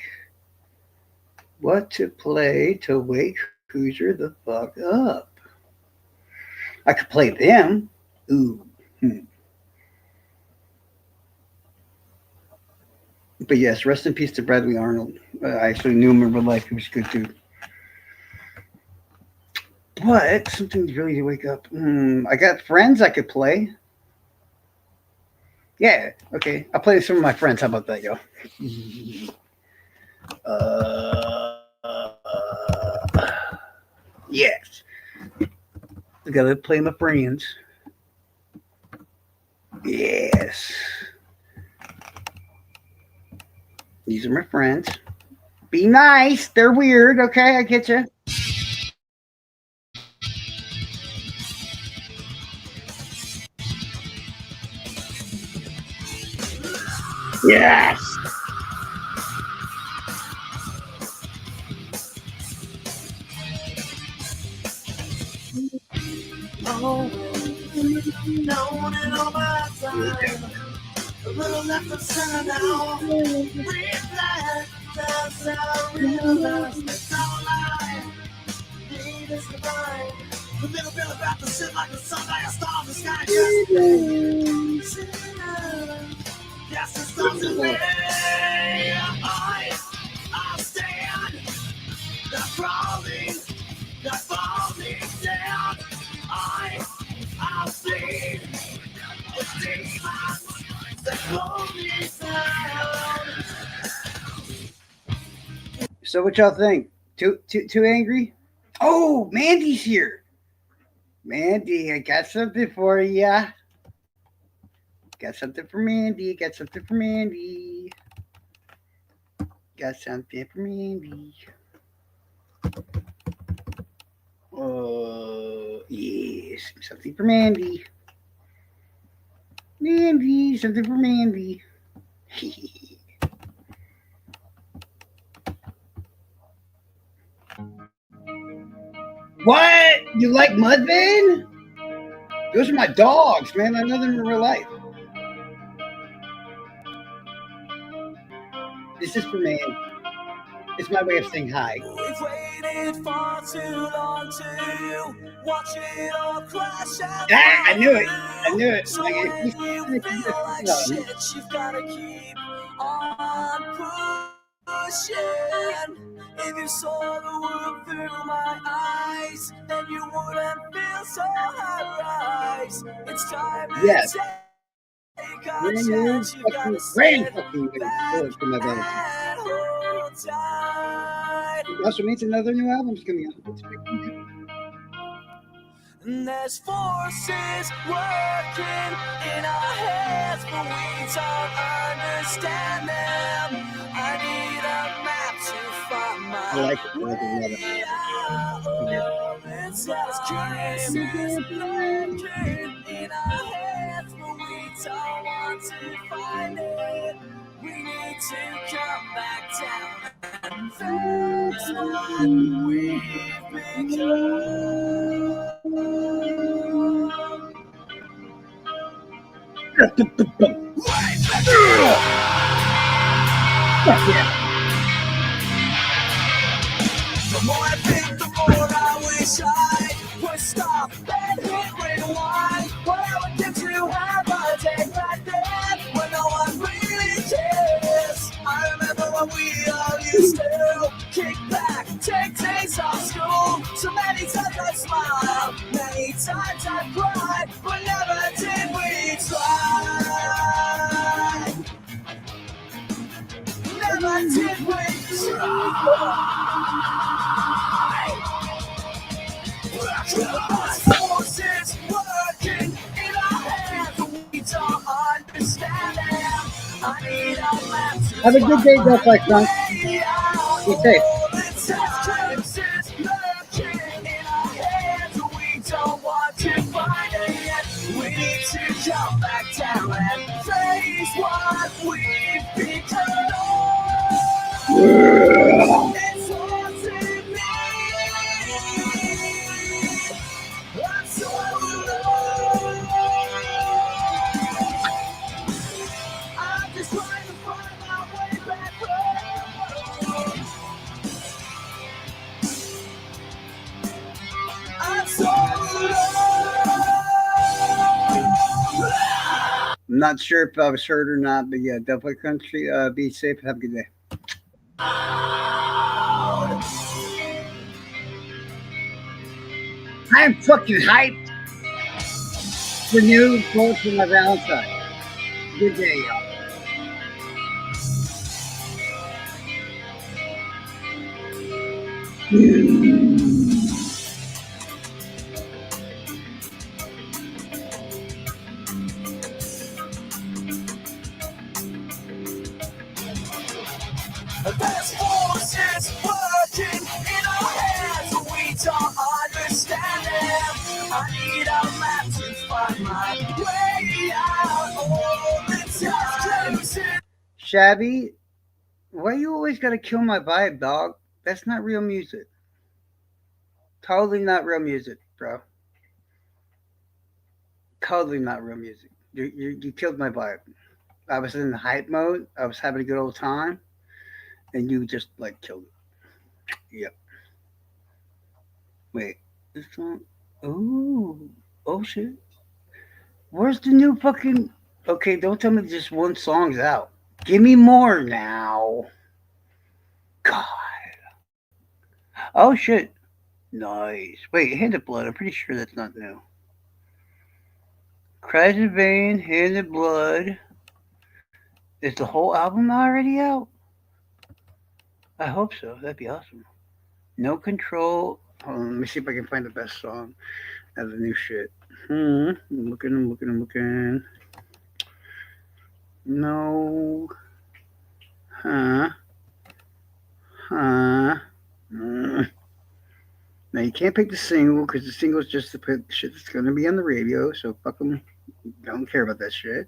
What to play to wake Hoosier the fuck up? I could play them. Ooh. Hmm. But yes, rest in peace to Bradley Arnold. I actually knew him in real life. He was a good dude. But something really to wake up. I got friends I could play. Yeah, okay. I'll play some of my friends. How about that, yo? Yes. I gotta play my friends. Yes. These are my friends. Be nice. They're weird. Okay, I get you. Yes. Oh, known it all my time. A little left of center now. Reflect as I realize it's all life. Need is divine. The little bit about to sit like the sun, like a star in the sky. Yes, the stars in me. I'll stand. Not falling down. I'll see the demons that hold me down. So what y'all think? Too angry? Oh, Mandy's here. Mandy, I got something for ya. Got something for Mandy. Got something for Mandy. Got something for Mandy. Yes, something for Mandy. Mandy, something for Mandy. What? You like Mudvayne? Those are my dogs, man. I know them in real life. This is for man. It's my way of saying hi. We've waited far too long to watch it all crash out. I knew it. I knew it. So Like, when you feel like shit, you've gotta keep on pushing. If you saw the world through my eyes, then you wouldn't feel so high rise. It's time to yes. take a When you chance. You fucking gotta grand stand fucking back for my belly. and hold tight. It also means another new album's coming out. And there's forces working in our heads, but we don't understand them. I need a map to find my I like it. I like it a lot. way out. It's there's currencies lurking in our heads, but we don't want to find it. We need to come back down and fix what we've become. The more I think, the more I wish I would stop and hit rewind. What I would give to have a day back then when no one really cares. I remember when we all used to kick back, take days off school. So many times I smiled, many times I cried, but never did we try. Never did we try. Forces working in our hands, but we don't understand them. I need a map to Have a good day, Delphi son. Be safe. We don't want to find it yet. We need to jump back down and face what I'm not sure if I was heard or not, but yeah, definitely country. Be safe. Have a good day. I'm fucking hyped for new clothes for my Valentine. Good day, y'all. There's forces working in our heads we don't understand them. I need a map to find my way out all the time. Shabby, why you always gotta kill my vibe, dog? That's not real music. Totally not real music, bro. Totally not real music. You killed my vibe. I was in the hype mode. I was having a good old time, and you just like killed it. Yep. Wait, this song. Ooh, oh shit. Where's the new fucking? Okay, don't tell me just one song's out. Give me more now. God. Oh shit. Nice. Wait, Hand of Blood. I'm pretty sure that's not new. Cries in Vain, Hand of Blood. Is the whole album already out? I hope so. That'd be awesome. No Control. Hold on, let me see if I can find the best song of the new shit. I'm looking. No. Huh. Huh. Now you can't pick the single because the single is just the shit that's gonna be on the radio. So fuck them. Don't care about that shit.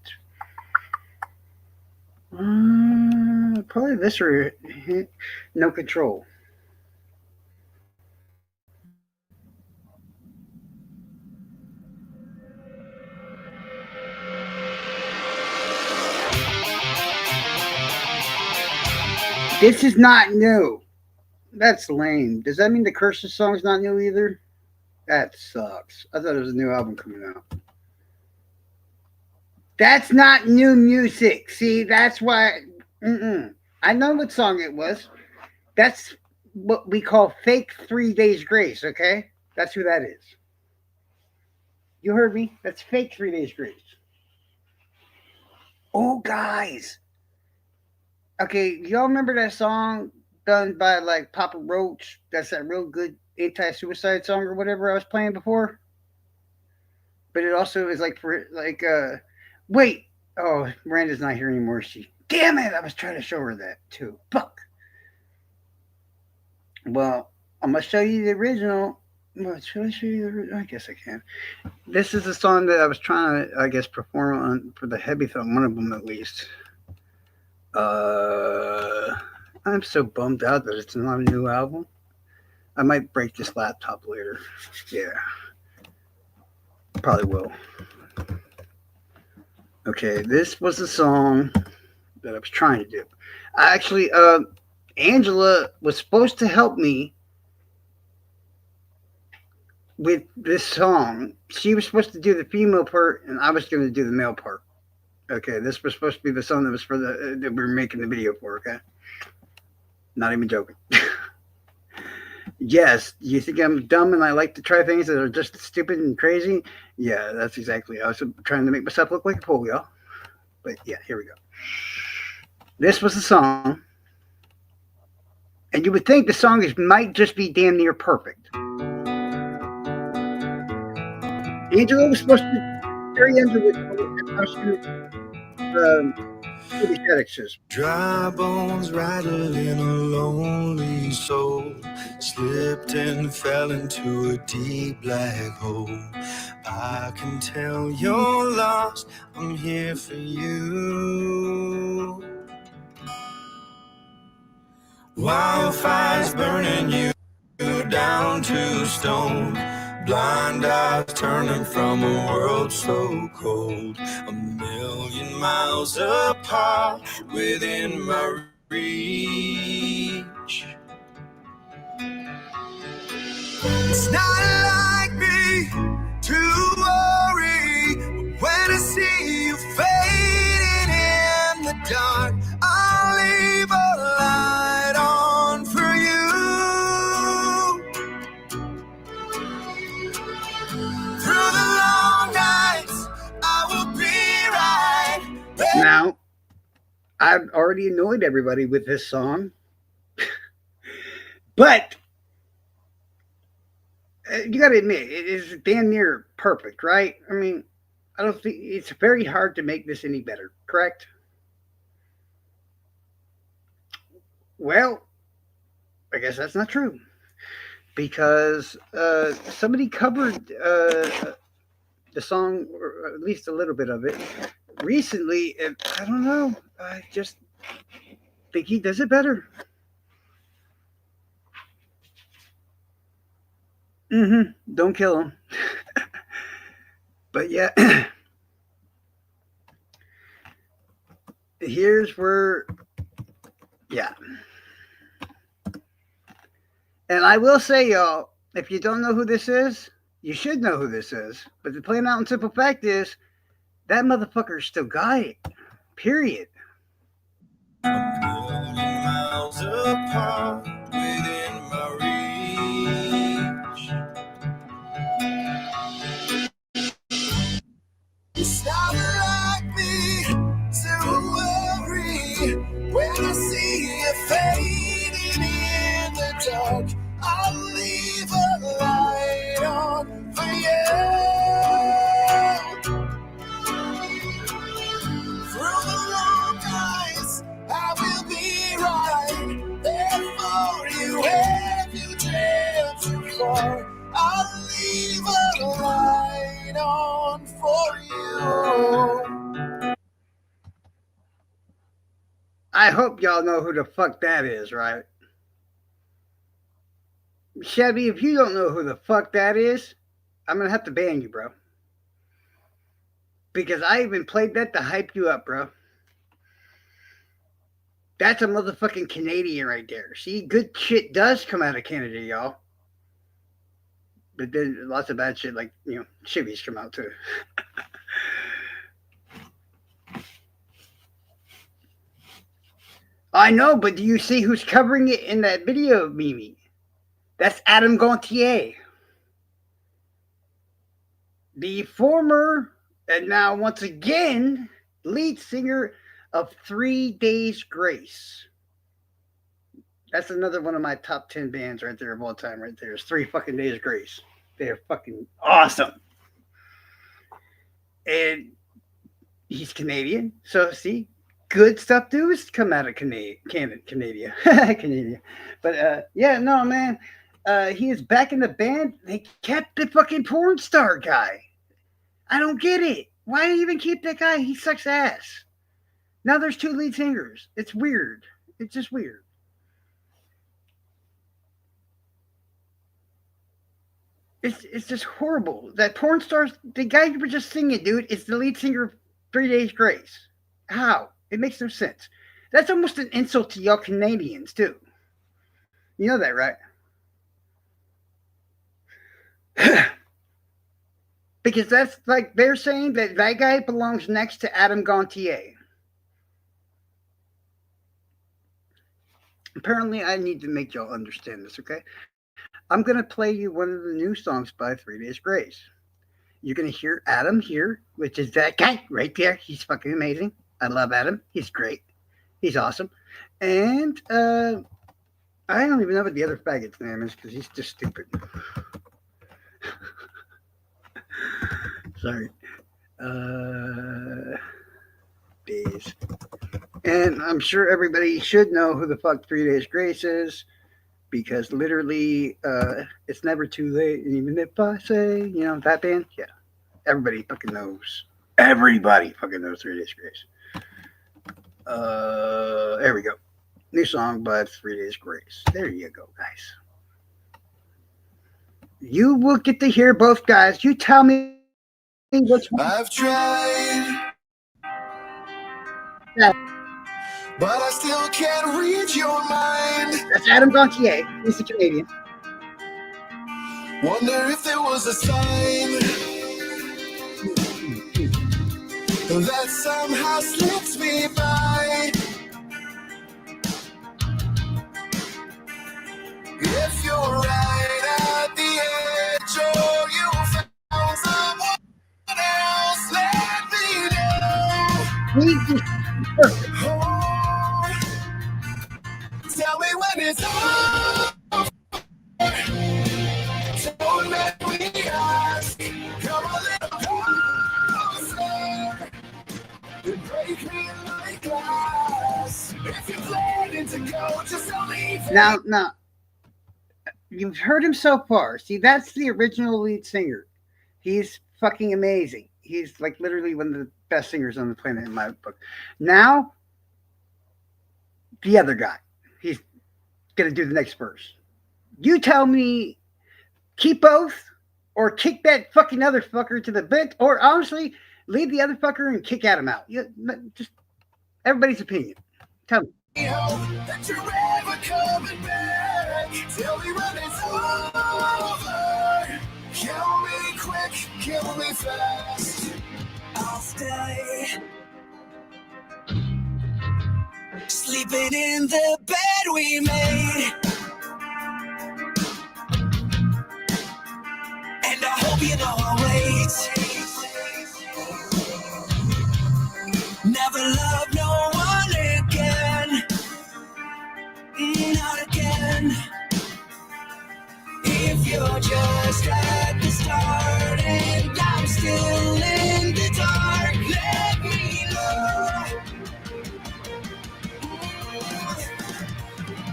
Probably this or No Control. This is not new. That's lame. Does that mean the Curses song's not new either? That sucks. I thought it was a new album coming out. That's not new music. See, that's why. I know what song it was. That's what we call fake 3 days grace, okay? That's who that is. You heard me? That's fake 3 days grace. Oh, guys. Okay, y'all remember that song done by like Papa Roach? That's that real good anti-suicide song or whatever I was playing before. But it also is like for like wait. Oh, Miranda's not here anymore. She damn it, I was trying to show her that too. Fuck. Well, I'm gonna show you the original. Well, should I show you the? I guess I can. This is the song that I was trying to, I guess, perform on for the heavy thumb, one of them at least. I'm so bummed out that it's not a new album. I might break this laptop later. Yeah, probably will. Okay, this was the song that I was trying to do. Actually, Angela was supposed to help me with this song. She was supposed to do the female part, and I was going to do the male part. Okay, this was supposed to be the song that was for the that we were making the video for. Okay, not even joking. Yes, you think I'm dumb and I like to try things that are just stupid and crazy? Yeah, that's exactly. I was trying to make myself look like a fool, y'all. But yeah, here we go. This was the song, and you would think the song might just be damn near perfect. Angela was supposed to carry Underwood Dry bones rattling a lonely broken soul slipped and fell into a deep black hole. I can tell you're lost, I'm here for you. Wildfires burning you down to stone, blind eyes turning from a world so cold, a million miles apart within my reach. It's not like me to worry when I see you fading in the dark. I'll leave a light on for you. Through the long nights, I will be right there. Now, I've already annoyed everybody with this song, but you got to admit it is damn near perfect, right? I mean, I don't think it's very hard to make this any better, correct? Well, I guess that's not true because somebody covered the song, or at least a little bit of it, recently. And I don't know. I just think he does it better. Don't kill him. But yeah, here's where, yeah. And I will say, y'all, if you don't know who this is, you should know who this is. But the plain out and simple fact is, that motherfucker still got it. Period. A million miles apart within my reach. It's not like me to worry when I see you fading in the dark. I'll leave a light on for you. Through the long nights, I will be right there for you. If you drift too far, I'll leave a light on for you. I hope y'all know who the fuck that is, right? Chevy, if you don't know who the fuck that is, I'm gonna have to ban you, bro. Because I even played that to hype you up, bro. That's a motherfucking Canadian right there. See, good shit does come out of Canada, y'all. But then lots of bad shit, like, Chivvies come out too. I know, but do you see who's covering it in that video, Mimi? That's Adam Gontier. The former, and now once again, lead singer of 3 Days Grace. That's another one of my top 10 bands right there of all time, right there. It's 3 fucking Days Grace. They're fucking awesome. And he's Canadian, so see, good stuff does come out of Canada. Canada. But yeah, no, man. He is back in the band. They kept the fucking porn star guy. I don't get it. Why even keep that guy? He sucks ass. Now there's 2 lead singers. It's weird. It's just weird. It's just horrible. That porn stars, the guy you were just singing, dude, is the lead singer of 3 Days Grace. How? It makes no sense. That's almost an insult to y'all Canadians, too. You know that, right? Because that's like they're saying that guy belongs next to Adam Gontier. Apparently, I need to make y'all understand this, okay? I'm going to play you one of the new songs by 3 Days Grace. You're going to hear Adam here, which is that guy right there. He's fucking amazing. I love Adam. He's great. He's awesome. And I don't even know what the other faggot's name is because he's just stupid. Sorry. Days. And I'm sure everybody should know who the fuck 3 Days Grace is. because literally, it's never too late. Even if I say, that band, yeah, everybody fucking knows. Everybody fucking knows 3 Days Grace. There we go. New song by 3 Days Grace. There you go, guys. You will get to hear both guys. You tell me which one. I've tried, Yeah, but I still can't read your mind. that's Adam Gontier. He's a Canadian. Wonder if there was a sign that somehow slips me by. If you're right at the edge or you found someone else, let me know. He is perfect. Oh, tell me when it's over. Don't let me ask. Come a little closer and break me like glass. If you're planning to go, just don't leave it. Now, you've heard him so far. See, that's the original lead singer. He's fucking amazing. He's like literally one of the best singers on the planet in my book. Now, the other guy. He's gonna do the next verse. You tell me, keep both, or kick that fucking other fucker to the vent, or honestly, leave the other fucker and kick Adam out. Just everybody's opinion. Tell me. Hope that you're ever coming back. Tell me when it's over. Kill me quick, kill me fast. I'll stay sleeping in the bed we made. And I hope you know I'll wait. Never love no one again. Not again. If you're just at the start and I'm still in the dark, let me know.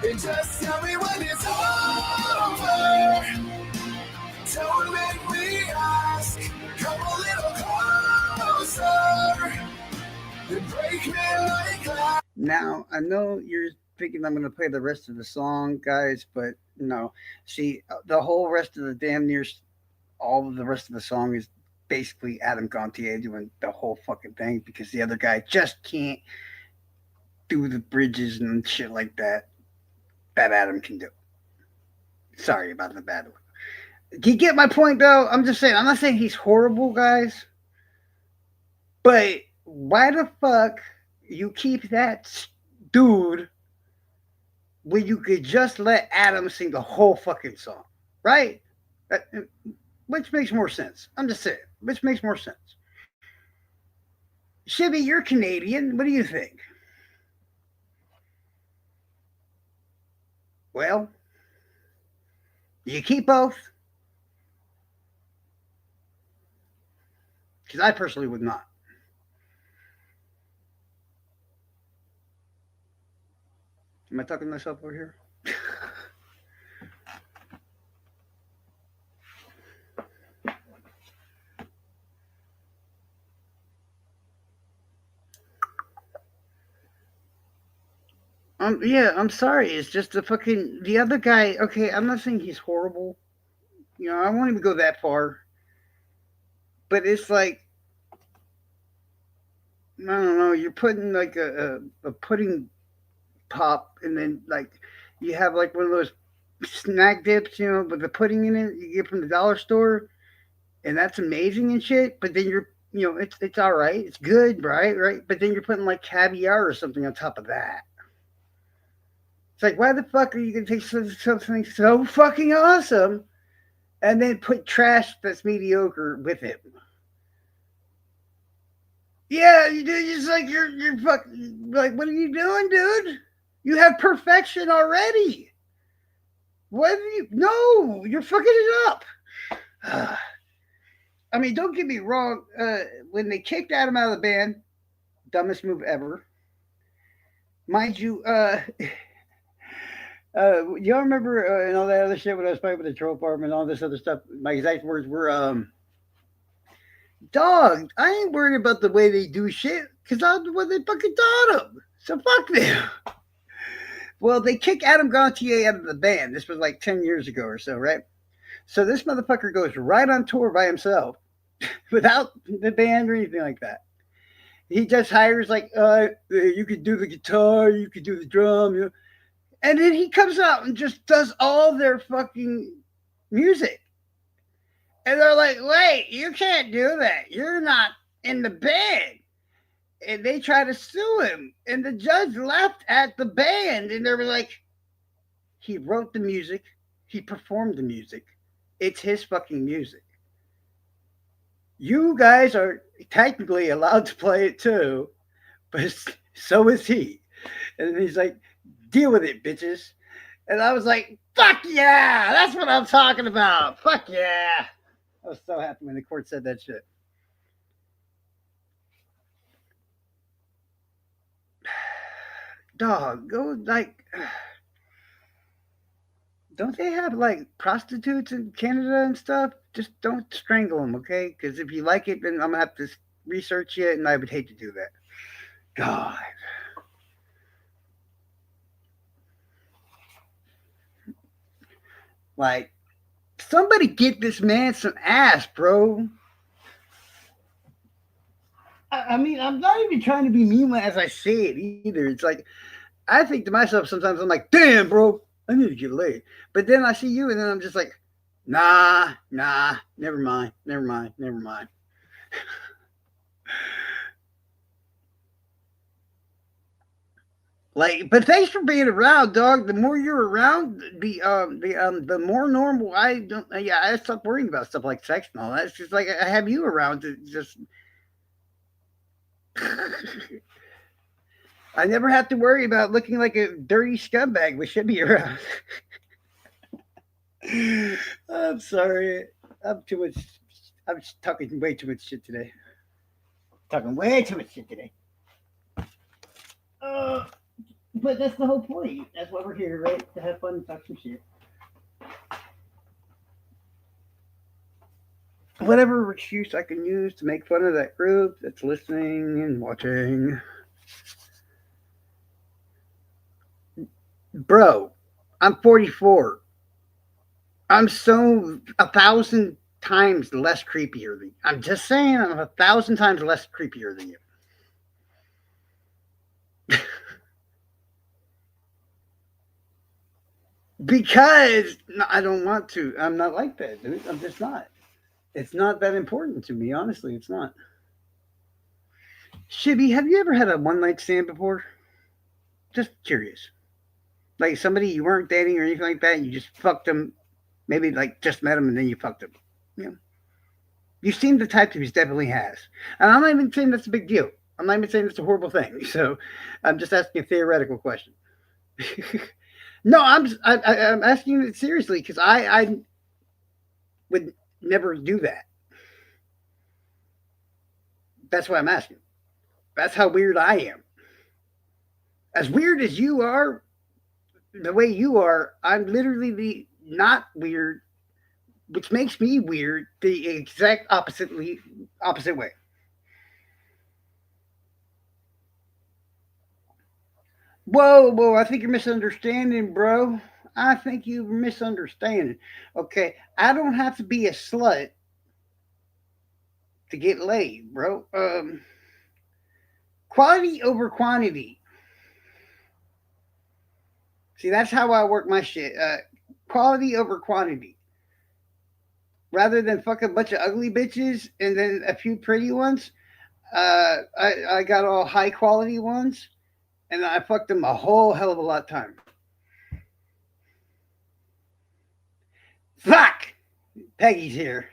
And just tell me when it's over. Don't make me ask. Come a little closer and break me like glass. Now, I know you're thinking I'm going to play the rest of the song, guys, but no. See, the whole rest of the damn near all of the rest of the song is basically Adam Gontier doing the whole fucking thing because the other guy just can't do the bridges and shit like that Adam can do. Sorry about the bad one. Do you get my point, though? I'm just saying, I'm not saying he's horrible, guys, but why the fuck you keep that dude when you could just let Adam sing the whole fucking song, right? Which makes more sense. I'm just saying, which makes more sense. Shibby, you're Canadian. What do you think? Well, you keep both? Because I personally would not. Am I talking to myself over here? Yeah, I'm sorry. It's just the other guy. Okay, I'm not saying he's horrible. I won't even go that far. But it's like I don't know. You're putting like a pudding pop, and then like you have like one of those snack dips, with the pudding in it. You get from the dollar store, and that's amazing and shit. But then it's all right. It's good, right. But then you're putting like caviar or something on top of that. It's like, why the fuck are you gonna take something so fucking awesome and then put trash that's mediocre with it? Yeah, you do. Just like you're fucking like, what are you doing, dude? You have perfection already. What are you? No, you're fucking it up. I mean, don't get me wrong. When they kicked Adam out of the band, dumbest move ever. Mind you, Y'all remember and all that other shit when I was fighting with the troll farm and all this other stuff? My exact words were, "Dog, I ain't worried about the way they do shit because I'm the one that fucking taught them. So fuck them." Well, they kick Adam Gontier out of the band. This was like 10 years ago or so, right? So this motherfucker goes right on tour by himself without the band or anything like that. He just hires like, you could do the guitar, you could do the drum, you know? And then he comes out and just does all their fucking music. And they're like, wait, you can't do that. You're not in the band. And they try to sue him. And the judge laughed at the band. And they were like, he wrote the music, he performed the music. It's his fucking music. You guys are technically allowed to play it too, but so is he. And he's like, deal with it, bitches. And I was like, fuck yeah, that's what I'm talking about. Fuck yeah. I was so happy when the court said that shit. Dog, go like, don't they have like prostitutes in Canada and stuff? Just don't strangle them, okay? Because if you like it, then I'm gonna have to research it, and I would hate to do that. God, like somebody get this man some ass, bro. I mean, I'm not even trying to be mean as I say it either. It's like I think to myself sometimes, I'm like, damn, bro, I need to get laid. But then I see you, and then I'm just like, nah, nah, never mind, never mind, never mind. Like, but thanks for being around, dog. The more you're around, the more normal I don't. Yeah, I stop worrying about stuff like sex and all that. It's just like I have you around to just. I never have to worry about looking like a dirty scumbag with Shibby around. I'm sorry. I'm too much. I'm just talking way too much shit today. Talking way too much shit today. Uh, but that's the whole point. That's why we're here, right? To have fun and talk some shit. Whatever excuse I can use to make fun of that group that's listening and watching. Bro, I'm 44. I'm so 1,000 times less creepier than you. I'm just saying, I'm 1,000 times less creepier than you. Because I don't want to. I'm not like that, dude. I'm just not. It's not that important to me, honestly. It's not. Shibby, have you ever had a one night stand before? Just curious. Like somebody you weren't dating or anything like that, you just fucked them. Maybe like just met them and then you fucked them. You know, you seem the type who definitely has. And I'm not even saying that's a big deal. I'm not even saying it's a horrible thing. So I'm just asking a theoretical question. No, I'm asking it seriously because I would never do that. That's why I'm asking. That's how weird I am. As weird as you are, the way you are, I'm literally the not weird, which makes me weird the exact opposite way. Whoa, whoa! I think you're misunderstanding, bro. I think you're misunderstanding. Okay, I don't have to be a slut to get laid, bro. Quality over quantity. See, that's how I work my shit. Quality over quantity. Rather than fuck a bunch of ugly bitches and then a few pretty ones, I got all high quality ones, and I fucked them a whole hell of a lot of time. Fuck! Peggy's here.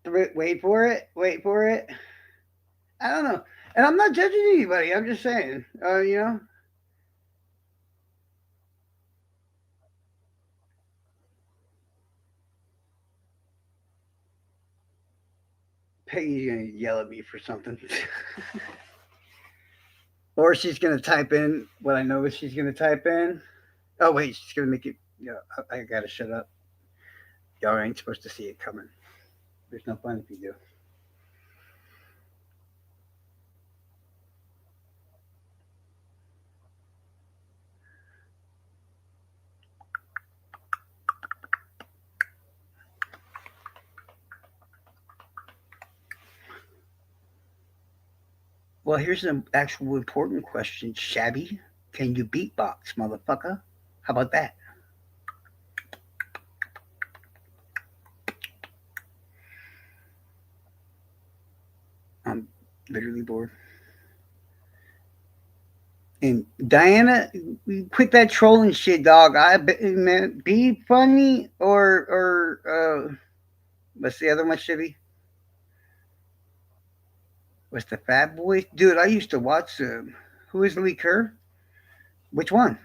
Wait for it. Wait for it. I don't know. And I'm not judging anybody. I'm just saying, Peggy's gonna yell at me for something. Or she's gonna type in what I know she's gonna type in. Oh wait, she's gonna make it. Yeah, I gotta shut up. Y'all ain't supposed to see it coming. There's no fun if you do. Well, here's an actual important question, Shabby. Can you beatbox, motherfucker? How about that? I'm literally bored. And Diana, quit that trolling shit, dog. Man, be funny or what's the other one, Shibby? What's the Fat Boys? Dude, I used to watch who is Leigh Kerr? Which one?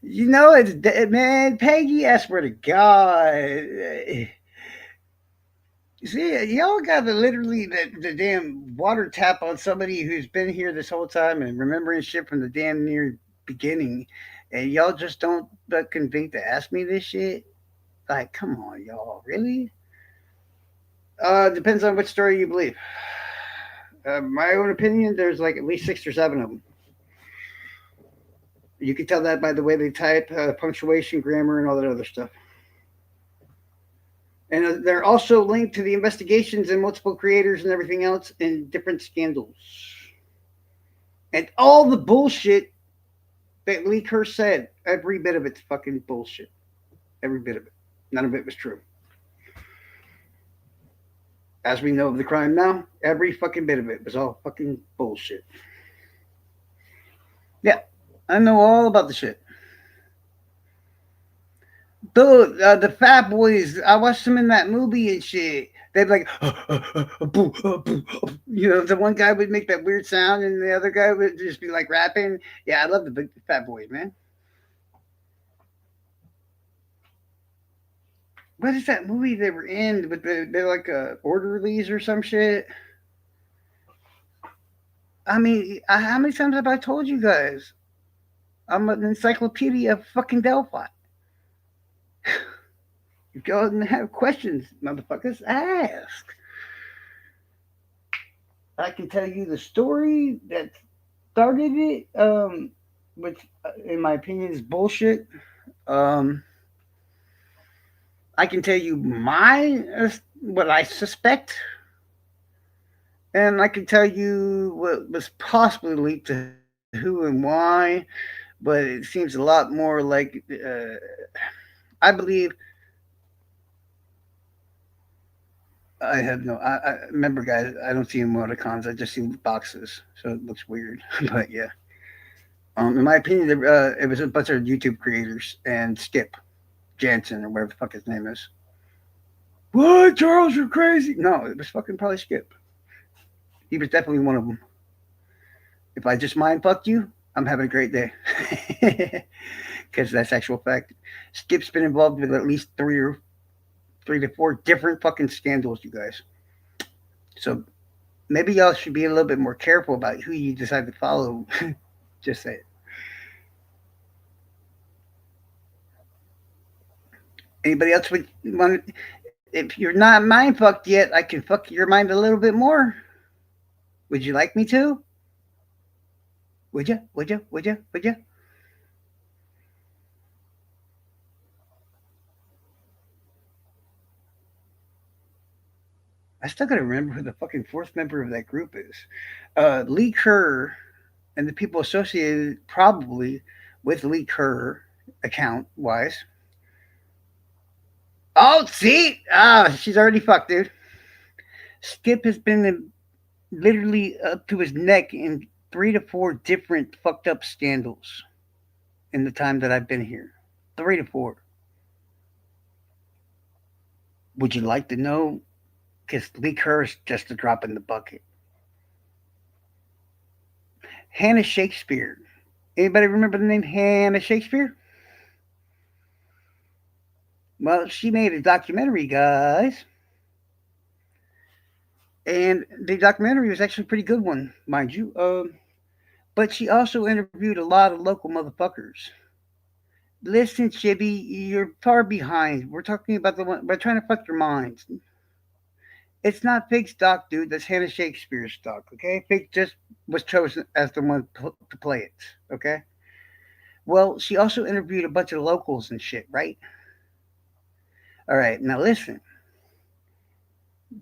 You know it's man, Peggy. I swear to God. See, y'all got the literally the damn water tap on somebody who's been here this whole time and remembering shit from the damn near beginning, and y'all just don't fucking think to ask me this shit. Like, come on, y'all, really? Depends on which story you believe. My own opinion, there's like at least 6 or 7 of them. You can tell that by the way they type, punctuation, grammar, and all that other stuff. And they're also linked to the investigations and multiple creators and everything else in different scandals. And all the bullshit that Leigh Kerr said, every bit of it's fucking bullshit. Every bit of it. None of it was true. As we know of the crime now, every fucking bit of it was all fucking bullshit. Yeah, I know all about the shit. Dude, the Fat Boys, I watched them in that movie and shit. They'd be like, you know, the one guy would make that weird sound and the other guy would just be like rapping. Yeah, I love the big Fat Boys, man. What is that movie they were in? But they're like orderlies or some shit. I mean, how many times have I told you guys? I'm an encyclopedia of fucking Delphi. You go and have questions, motherfuckers, ask. I can tell you the story that started it, which, in my opinion, is bullshit. Um, I can tell you what I suspect, and I can tell you what was possibly leaked to who and why. But it seems a lot more like I believe. I have no. I remember, guys. I don't see emoticons. I just see boxes, so it looks weird. But yeah, in my opinion, it was a bunch of YouTube creators and Skip Jansen or whatever the fuck his name is. What, Charles? You're crazy. No, it was fucking probably Skip. He was definitely one of them. If I just mind fucked you, I'm having a great day. Because that's actual fact. Skip's been involved with at least 3 to 4 different fucking scandals, you guys. So maybe y'all should be a little bit more careful about who you decide to follow. Just say it. Anybody else would want? If you're not mind fucked yet, I can fuck your mind a little bit more. Would you like me to? Would you? Would you? Would you? Would you? I still gotta remember who the fucking fourth member of that group is. Leigh Kerr and the people associated probably with Leigh Kerr account wise. Oh, see? Ah, she's already fucked, dude. Skip has been literally up to his neck in 3 to 4 different fucked up scandals in the time that I've been here. 3 to 4. Would you like to know? Because Leigh Kerr is just a drop in the bucket. Hannah Shakespeare. Anybody remember the name Hannah Shakespeare? Well, she made a documentary, guys. And the documentary was actually a pretty good one, mind you. But she also interviewed a lot of local motherfuckers. Listen, Chibi, you're far behind. We're talking about the one. We're trying to fuck your minds. It's not Fig's stock, dude. That's Hannah Shakespeare's stock. Okay, Fig just was chosen as the one to play it. Okay. Well, she also interviewed a bunch of locals and shit, right? All right. Now listen.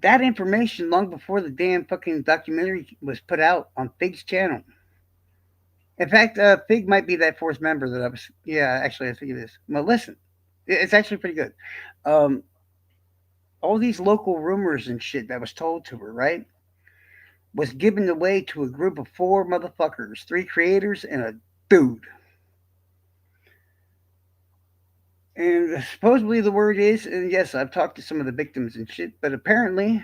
That information long before the damn fucking documentary was put out on Fig's channel. In fact, Fig might be that fourth member that I was. Yeah, actually, I think it is. Well, listen, it's actually pretty good. Um, all these local rumors and shit that was told to her, right, was given away to a group of four motherfuckers, three creators and a dude. And supposedly the word is, and yes, I've talked to some of the victims and shit, but apparently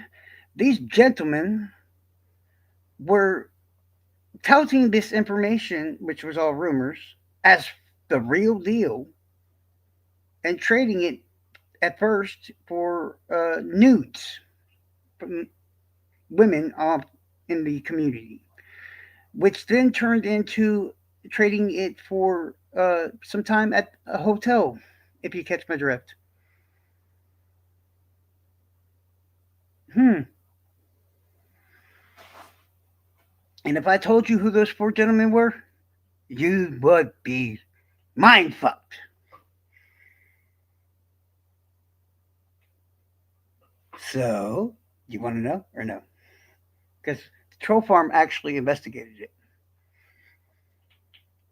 these gentlemen were touting this information, which was all rumors, as the real deal and trading it at first for nudes from women off in the community, which then turned into trading it for some time at a hotel, if you catch my drift. Hmm. And if I told you who those four gentlemen were, you would be mind fucked. So, you want to know or no? Because the troll farm actually investigated it.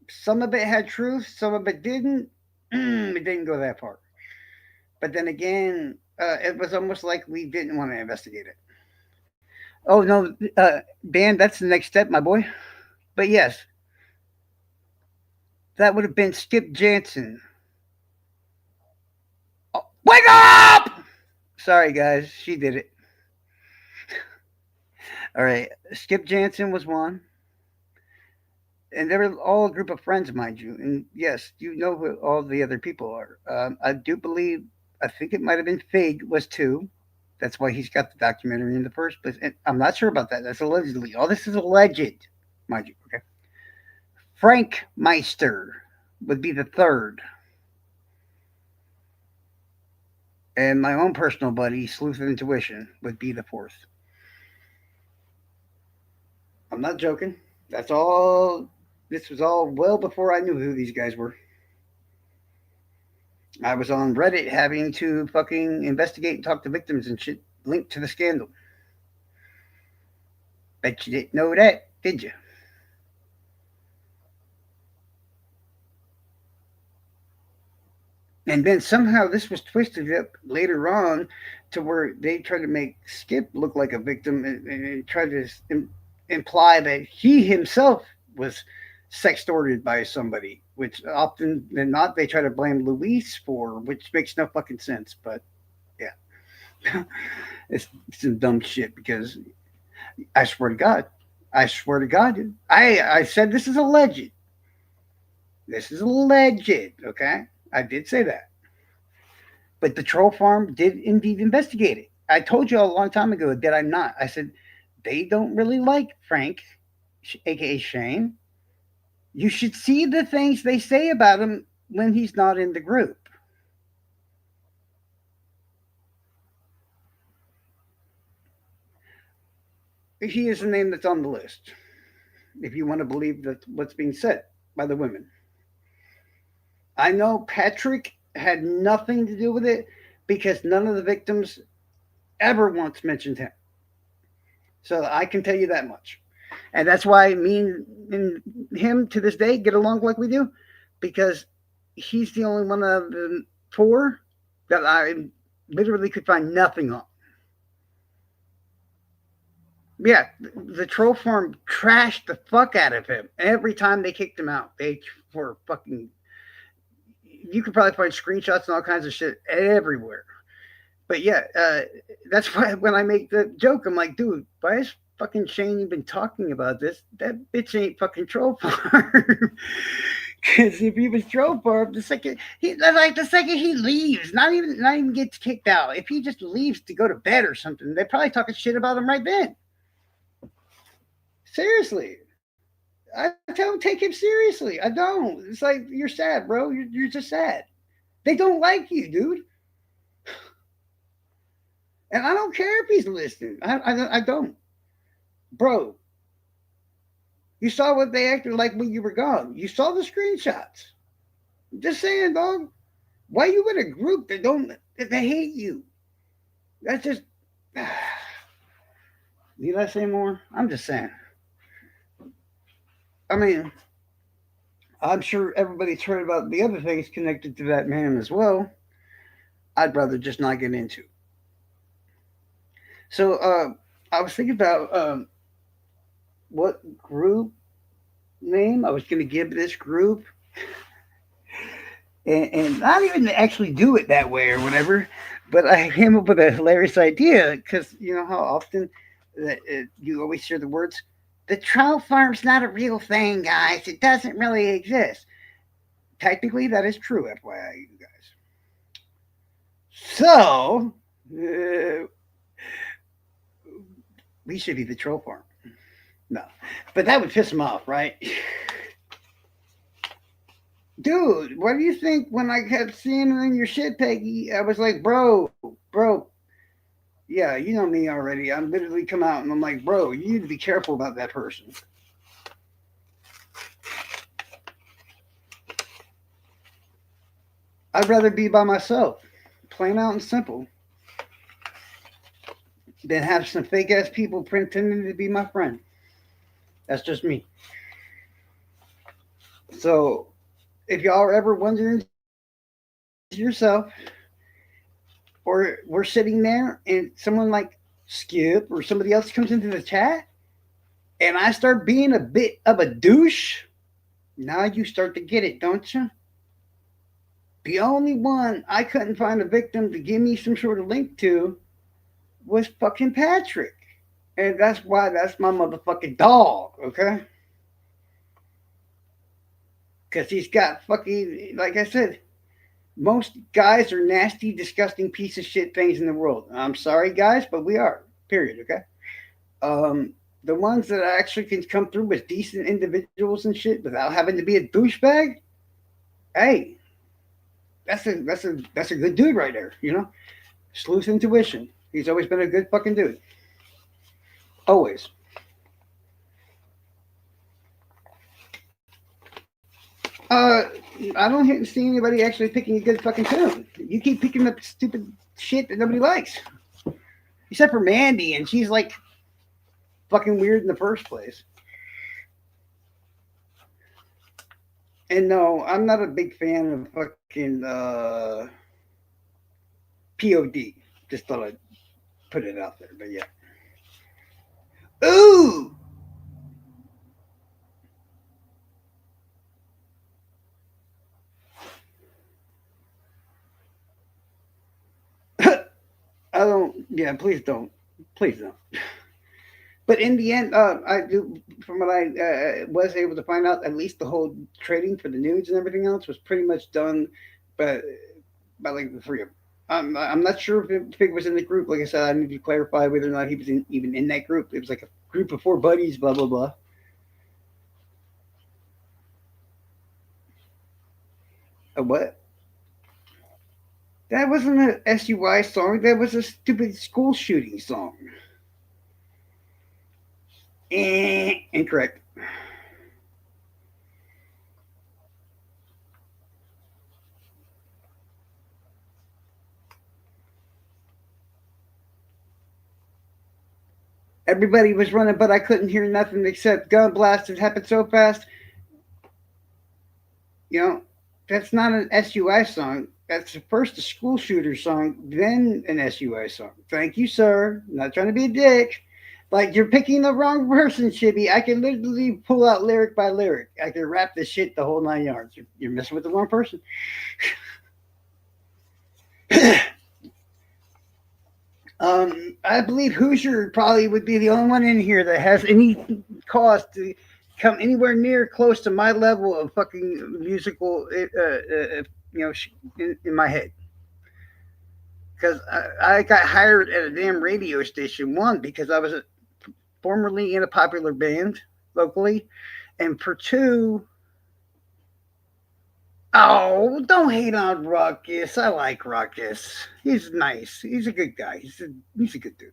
Some of it had truth, some of it didn't. It didn't go that far. But then again, it was almost like we didn't want to investigate it. Oh no, Dan, that's the next step, my boy. But yes, that would have been Skip Jansen. Oh, wake up! Sorry, guys, she did it. All right, Skip Jansen was one, and they were all a group of friends, mind you. And yes, you know who all the other people are. I do believe, I think it might have been Fig was two. That's why he's got the documentary in the first place. And I'm not sure about that. That's allegedly. All this is alleged, mind you. Okay. Frank Meister would be the third. And my own personal buddy, Sleuth of Intuition, would be the fourth. I'm not joking. That's all. This was all well before I knew who these guys were. I was on Reddit having to fucking investigate and talk to victims and shit linked to the scandal. Bet you didn't know that, did you? And then somehow this was twisted up later on to where they tried to make Skip look like a victim and tried to imply that he himself was sextorted by somebody, which often than not they try to blame Luis for, which makes no fucking sense. But yeah, it's some dumb shit because I swear to God, I swear to God, I said this is alleged. This is alleged, okay? I did say that. But the troll farm did indeed investigate it. I told you a long time ago, did I not? I said they don't really like Frank, aka Shane. You should see the things they say about him when he's not in the group. He is the name that's on the list, if you want to believe that what's being said by the women. I know Patrick had nothing to do with it because none of the victims ever once mentioned him. So I can tell you that much. And that's why me and him to this day get along like we do because he's the only one of the four that I literally could find nothing on. Yeah, the troll farm trashed the fuck out of him every time they kicked him out. They were fucking. You could probably find screenshots and all kinds of shit everywhere. But yeah, that's why when I make the joke, I'm like, dude, why is fucking Shane even talking about this? That bitch ain't fucking troll farm. Because if he was troll farm, the second he leaves, not even gets kicked out. If he just leaves to go to bed or something, they're probably talking shit about him right then. Seriously. I don't take him seriously. I don't. It's like you're sad, bro. You're just sad. They don't like you, dude. And I don't care if he's listening. I don't, bro. You saw what they acted like when you were gone. You saw the screenshots. I'm just saying, dog. Why you in a group that don't that they hate you? That's just. Need I say more? I'm just saying. I mean, I'm sure everybody's heard about the other things connected to that man as well. I'd rather just not get into. So I was thinking about what group name I was going to give this group, and not even actually do it that way or whatever. But I came up with a hilarious idea because you know how often that you always hear the words, "The trout farm's not a real thing, guys. It doesn't really exist." Technically, that is true, FYI, you guys. So, we should be the troll farm. No, but that would piss him off, right? Dude, what do you think when I kept seeing it in your shit, Peggy? I was like, bro, yeah, you know me already. I'm literally come out and I'm like, bro, you need to be careful about that person. I'd rather be by myself, plain out and simple, than have some fake ass people pretending to be my friend. That's just me. So if y'all are ever wondering to yourself, or we're sitting there and someone like Skip or somebody else comes into the chat and I start being a bit of a douche, now you start to get it, don't you? The only one I couldn't find a victim to give me some sort of link to was fucking Patrick. And that's why that's my motherfucking dog, okay? Because he's got fucking, like I said, most guys are nasty, disgusting piece of shit things in the world. I'm sorry, guys, but we are. Period, okay? The ones that actually can come through as decent individuals and shit without having to be a douchebag, hey, that's a good dude right there, you know? Sleuth intuition. He's always been a good fucking dude. Always. Uh, I don't see anybody actually picking a good fucking tune. You keep picking up stupid shit that nobody likes, except for Mandy, and she's like fucking weird in the first place. And no, I'm not a big fan of fucking POD. Just thought I'd put it out there, but yeah. Ooh, I don't. Yeah, please don't. Please don't. But in the end, I do, from what I was able to find out, at least the whole trading for the nudes and everything else was pretty much done by by like the three of them. I'm not sure if Fig was in the group. Like I said, I need to clarify whether or not he was even in that group. It was like a group of four buddies, blah blah blah. A what? That wasn't an SUI song. That was a stupid school shooting song. Incorrect. Everybody was running, but I couldn't hear nothing except gun blast. It happened so fast. You know, that's not an SUI song. That's first a school shooter song, then an SUI song. Thank you, sir. I'm not trying to be a dick. Like you're picking the wrong person, Chibi. I can literally pull out lyric by lyric. I can rap this shit the whole 9 yards. You're messing with the wrong person. I believe Hoosier probably would be the only one in here that has any cause to come anywhere near close to my level of fucking musical, you know, in my head. Because I got hired at a damn radio station, one, because I was formerly in a popular band locally, And for two, oh, don't hate on Ruckus. I like Ruckus. He's nice. He's a good guy. He's a good dude.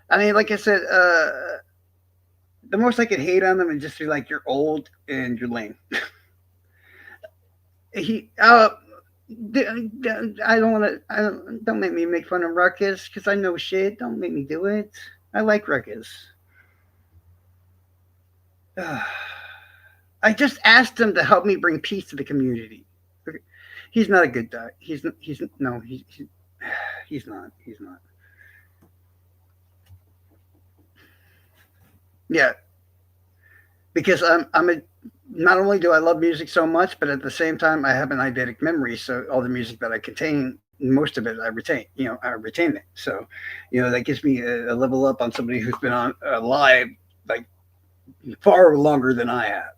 I mean, like I said, the most I could hate on them and just be like, you're old and you're lame. He, I don't want to. Don't make me make fun of Ruckus because I know shit. Don't make me do it. I like Ruckus. I just asked him to help me bring peace to the community. He's not a good guy. He's no. He's not. He's not. Yeah, because I'm a. Not only do I love music so much, but at the same time I have an eidetic memory. So all the music that I contain, most of it I retain. I retain it. So, that gives me a level up on somebody who's been on live like far longer than I have.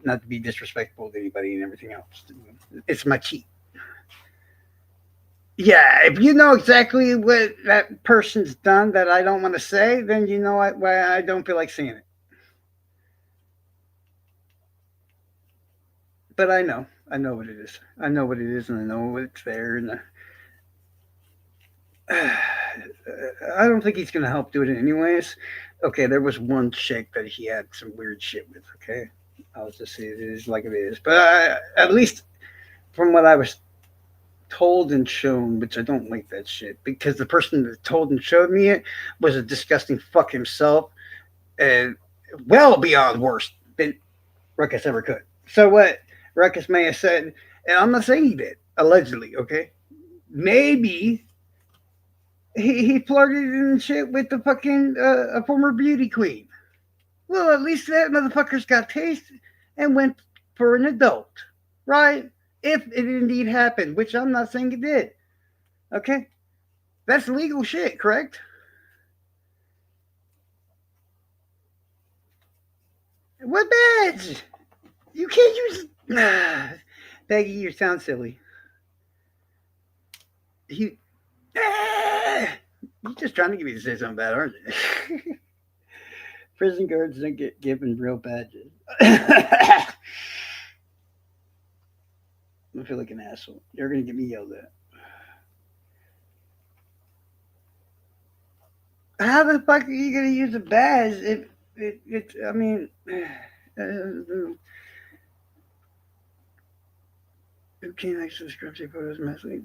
Not to be disrespectful to anybody and everything else. It's my cheat. Yeah, if you know exactly what that person's done that I don't want to say, then you know why I don't feel like seeing it. But I know what it is. I know what it is, and I know it's there. And I don't think he's gonna help do it anyways. Okay, there was one chick that he had some weird shit with. Okay, I'll just say it is like it is. But at least from what I was told and shown, which I don't like that shit, because the person that told and showed me it was a disgusting fuck himself, and well beyond worse than Ruckus ever could. So what Ruckus may have said, and I'm not saying he did, allegedly, okay? Maybe he flirted and shit with the fucking a former beauty queen. Well, at least that motherfucker's got taste and went for an adult, right? If it indeed happened, which I'm not saying it did. Okay? That's legal shit, correct? What badge? You can't use. Peggy, you sound silly. You. You're just trying to get me to say something bad, aren't you? Prison guards don't get given real badges. I feel like an asshole. You're gonna get me yelled at. How the fuck are you gonna use a badge if it's? I mean, who can't access scrubsy photos messily?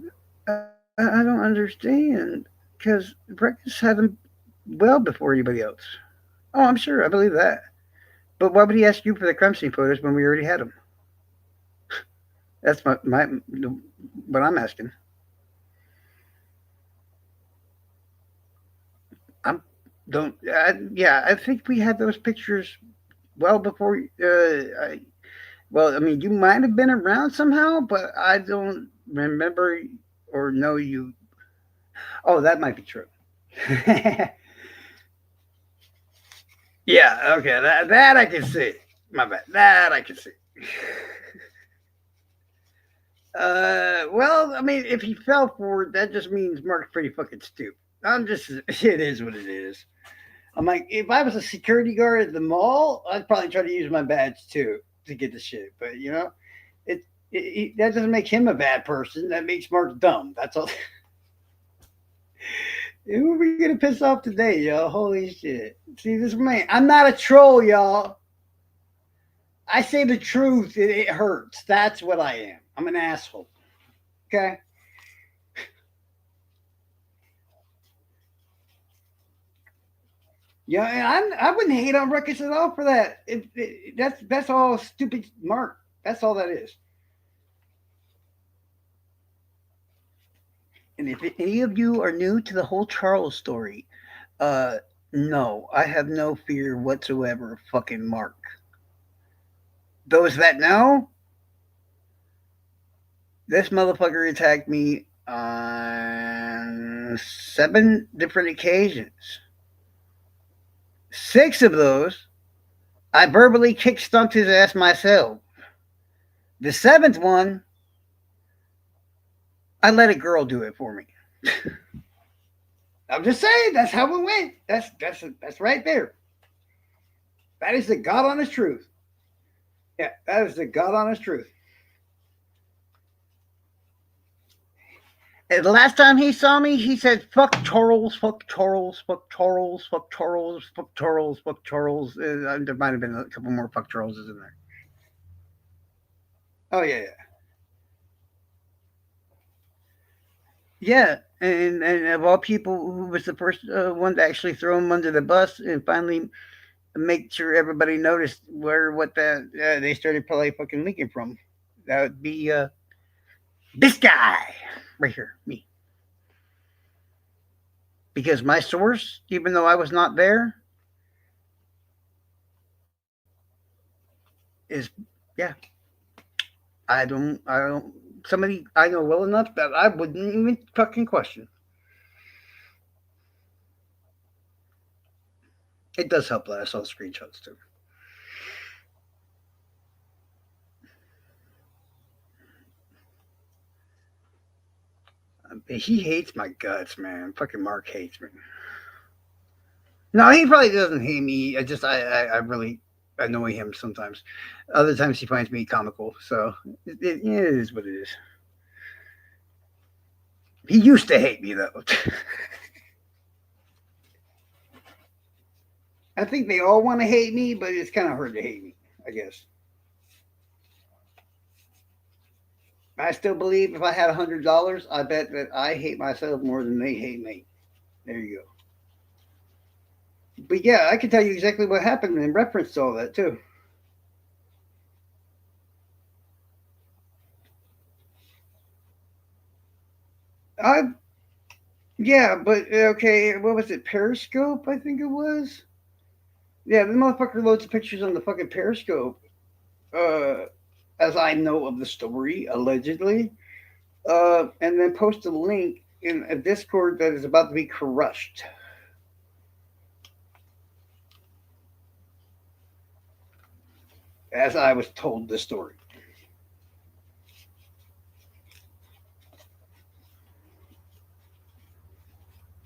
I don't understand because breakfast had them well before anybody else. Oh, I'm sure. I believe that. But why would he ask you for the crime scene photos when we already had them? That's my what I'm asking. I'm don't. Yeah, I think we had those pictures well before. Well, I mean, you might have been around somehow, but I don't remember or know you. Oh, that might be true. Yeah. Okay. That I can see. My bad. That I can see. Well, I mean, if he fell for it, that just means Mark's pretty fucking stupid. I'm just, it is what it is. I'm like, if I was a security guard at the mall, I'd probably try to use my badge too to get the shit. But that doesn't make him a bad person. That makes Mark dumb. That's all. Who are we gonna piss off today, y'all? Holy shit! See this man. I'm not a troll, y'all. I say the truth. It hurts. That's what I am. I'm an asshole. Okay. Yeah, and I wouldn't hate on Ruckus at all for that. That's all stupid Mark. That's all that is. And if any of you are new to the whole Charles story, uh, no, I have no fear whatsoever of fucking Mark. Those that know, this motherfucker attacked me on 7 different occasions. 6 of those, I verbally kick stumped his ass myself. The 7th one, I let a girl do it for me. I'm just saying that's how it went. That's right there. That is the God honest truth. Yeah, that is the God honest truth. And the last time he saw me, he said, "Fuck Charles, fuck Charles, fuck Charles, fuck Charles, fuck Charles, fuck Charles." There might have been a couple more fuck Charleses in there. Oh yeah, yeah, yeah. And of all people, who was the first one to actually throw him under the bus and finally make sure everybody noticed where what that they started probably fucking leaking from? That would be this guy right here, me. Because my source, even though I was not there, is yeah. I don't. Somebody I know well enough that I wouldn't even fucking question. It does help that I saw the screenshots too. He hates my guts, man. Fucking Mark hates me. No, he probably doesn't hate me. I really annoy him sometimes. Other times he finds me comical. So it is what it is. He used to hate me though. I think they all want to hate me, but it's kind of hard to hate me. I guess. I still believe if I had $100, I bet that I hate myself more than they hate me. There you go. But yeah, I can tell you exactly what happened in reference to all that too. I Yeah, but okay, what was it? Periscope, I think it was. Yeah, the motherfucker loads of pictures on the fucking Periscope. Uh, as I know of the story, allegedly. And then post a link in a Discord that is about to be crushed. As I was told the story.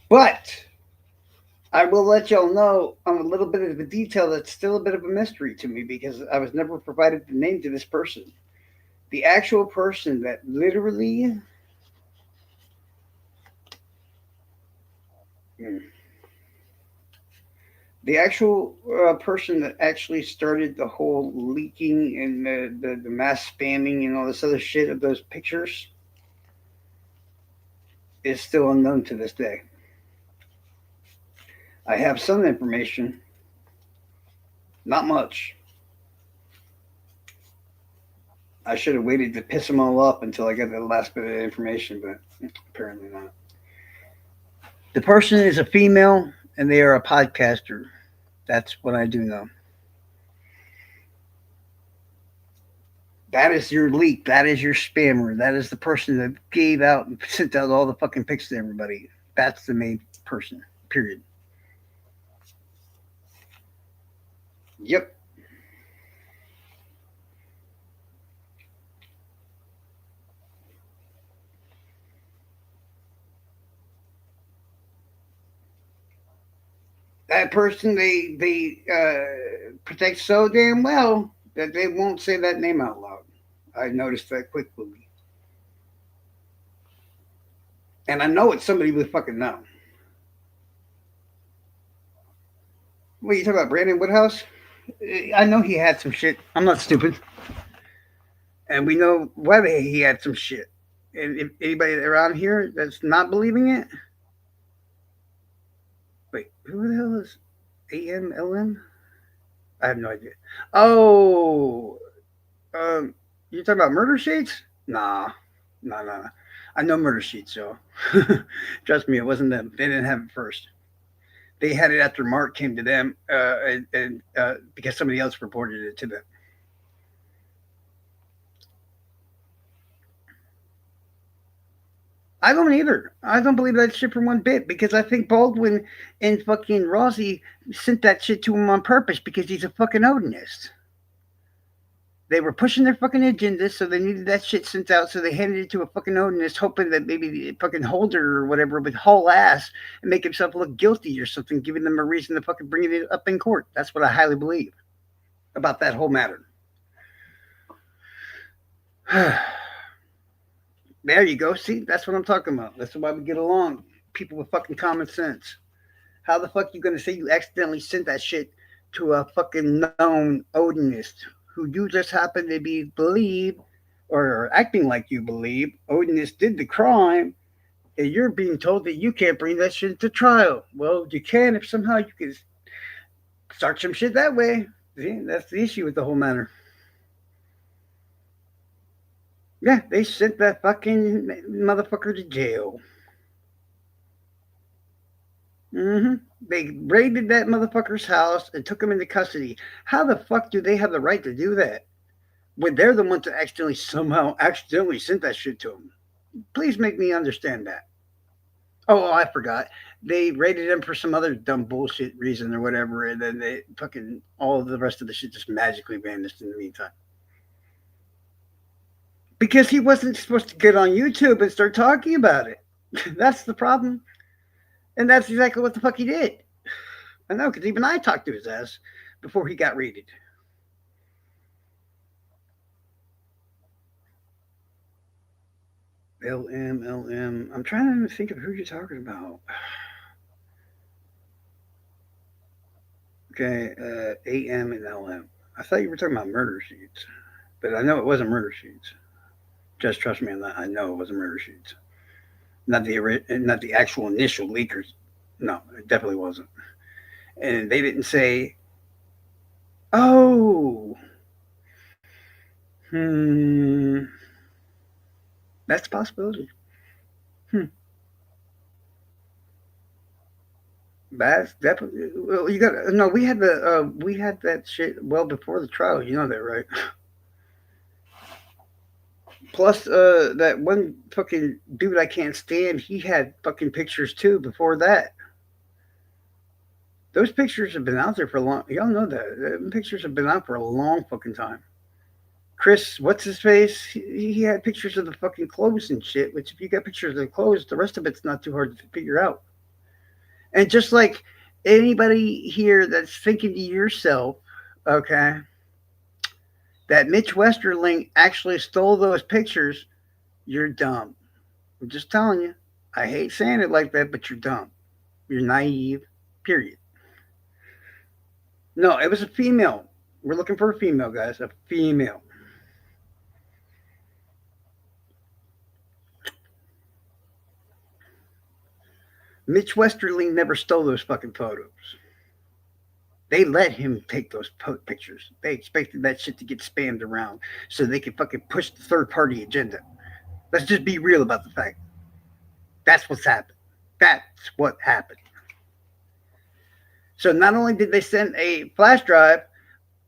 But I will let y'all know on a little bit of a detail that's still a bit of a mystery to me because I was never provided the name to this person. The actual person that literally. The actual person that actually started the whole leaking and the mass spamming and all this other shit of those pictures is still unknown to this day. I have some information, not much. I should have waited to piss them all up until I got the last bit of information, but apparently not. The person is a female and they are a podcaster. That's what I do know. That is your leak. That is your spammer. That is the person that gave out and sent out all the fucking pics to everybody. That's the main person. Period. Yep. That person they protect so damn well that they won't say that name out loud. I noticed that quickly, and I know it's somebody we fucking know. What you talking about, Brandon Woodhouse? I know he had some shit. I'm not stupid, and we know whether he had some shit. And if anybody around here that's not believing it, wait, who the hell is AMLM? I have no idea. Oh, you talking about Murder Sheets? Nah, nah. I know Murder Sheets, so trust me, it wasn't them. They didn't have it first. They had it after Mark came to them, and because somebody else reported it to them. I don't either. I don't believe that shit for one bit because I think Baldwin and fucking Rossi sent that shit to him on purpose because he's a fucking Odinist. They were pushing their fucking agendas, so they needed that shit sent out. So they handed it to a fucking Odinist, hoping that maybe the fucking Holder or whatever would haul ass and make himself look guilty or something, giving them a reason to fucking bring it up in court. That's what I highly believe. about that whole matter. There you go. See, that's what I'm talking about. That's why we get along. People with fucking common sense. How the fuck you gonna say you accidentally sent that shit to a fucking known Odinist who you just happen to be believe or acting like you believe Odinist did the crime, and you're being told that you can't bring that shit to trial? Well, you can if somehow you can start some shit that way. See, that's the issue with the whole matter. Yeah, they sent that fucking motherfucker to jail. hmm They raided that motherfucker's house and took him into custody. How the fuck do they have the right to do that when they're the ones that accidentally somehow accidentally sent that shit to him? Please make me understand that. Oh, I forgot. They raided him for some other dumb bullshit reason or whatever, and then they fucking all of the rest of the shit just magically vanished in the meantime. Because he wasn't supposed to get on YouTube and start talking about it. That's the problem. And that's exactly what the fuck he did. I know, because even I talked to his ass before he got raided. LM. I'm trying to think of who you're talking about. Okay, AM and LM. I thought you were talking about murder sheets, but I know it wasn't murder sheets. Just trust me on that. I know it wasn't murder sheets. Not the actual initial leakers. No, it definitely wasn't. And they didn't say, "Oh, hmm, that's a possibility." Hmm. That's definitely well. You got no. We had that shit well before the trial. You know that, right? Plus, that one fucking dude I can't stand. He had fucking pictures too before that. Those pictures have been out there for a long. Y'all know that. Pictures have been out for a long fucking time. Chris, what's his face? He had pictures of the fucking clothes and shit. Which, if you got pictures of the clothes, the rest of it's not too hard to figure out. And just like anybody here that's thinking to yourself, okay, that Mitch Westerling actually stole those pictures, you're dumb. I'm just telling you. I hate saying it like that, but you're dumb. You're naive, period. No, it was a female. We're looking for a female, guys. A female. Mitch Westerling never stole those fucking photos. They let him take those pictures. They expected that shit to get spammed around so they could fucking push the third party agenda. Let's just be real about the fact. That's what's happened. That's what happened. So not only did they send a flash drive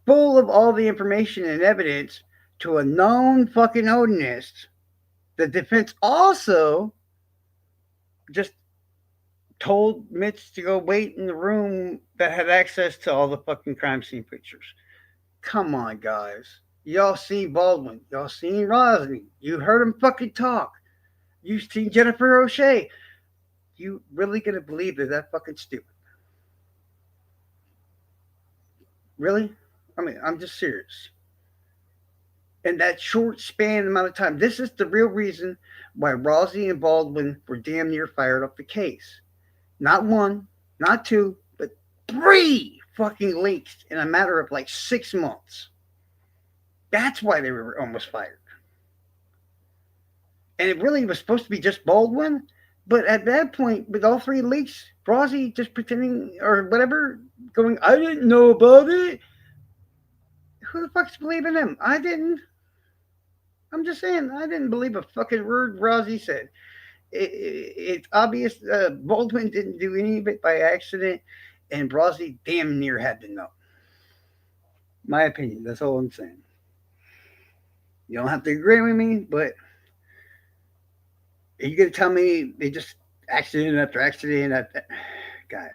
full of all the information and evidence to a known fucking Odinist, the defense also just told Mitch to go wait in the room that had access to all the fucking crime scene pictures. Come on, guys. Y'all seen Baldwin. Y'all seen Rosny. You heard him fucking talk. You seen Jennifer O'Shea. You really gonna believe that fucking stupid? Really? I mean, I'm just serious. In that short span amount of time, this is the real reason why Rosny and Baldwin were damn near fired off the case. Not one, not two, but three fucking leaks in a matter of like 6 months. That's why they were almost fired. And it really was supposed to be just Baldwin. But at that point, with all three leaks, Rossi just pretending or whatever, going, I didn't know about it. Who the fuck's believing him? I didn't. I'm just saying, I didn't believe a fucking word Rossi said. It's obvious Baldwin didn't do any of it by accident, and Rossi damn near had to know. My opinion. That's all I'm saying. You don't have to agree with me, but are you gonna tell me they just accident after accident after guys?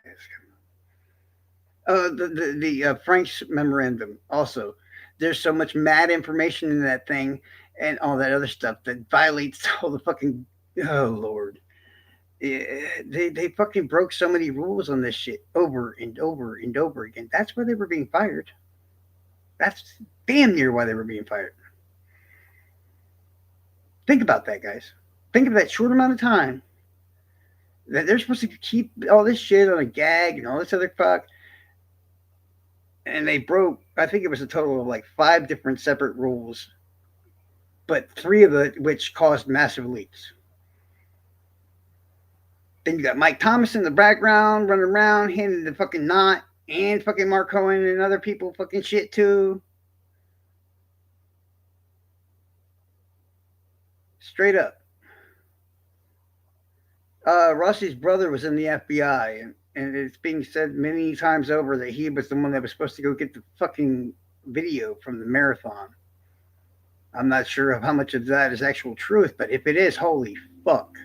The Frank's memorandum also. There's so much mad information in that thing and all that other stuff that violates all the fucking oh lord. Yeah, they fucking broke so many rules on this shit over and over and over again. That's why they were being fired. That's damn near why they were being fired. Think about that, guys. Think of that short amount of time that they're supposed to keep all this shit on a gag and all this other fuck, and they broke. I think it was a total of like five different separate rules, but three of the which caused massive leaks. Then you got Mike Thomas in the background running around handing the fucking knot, and fucking Mark Cohen and other people fucking shit too. Straight up. Rossi's brother was in the FBI, and it's being said many times over that he was the one that was supposed to go get the fucking video from the marathon. I'm not sure of how much of that is actual truth, but if it is, holy fuck.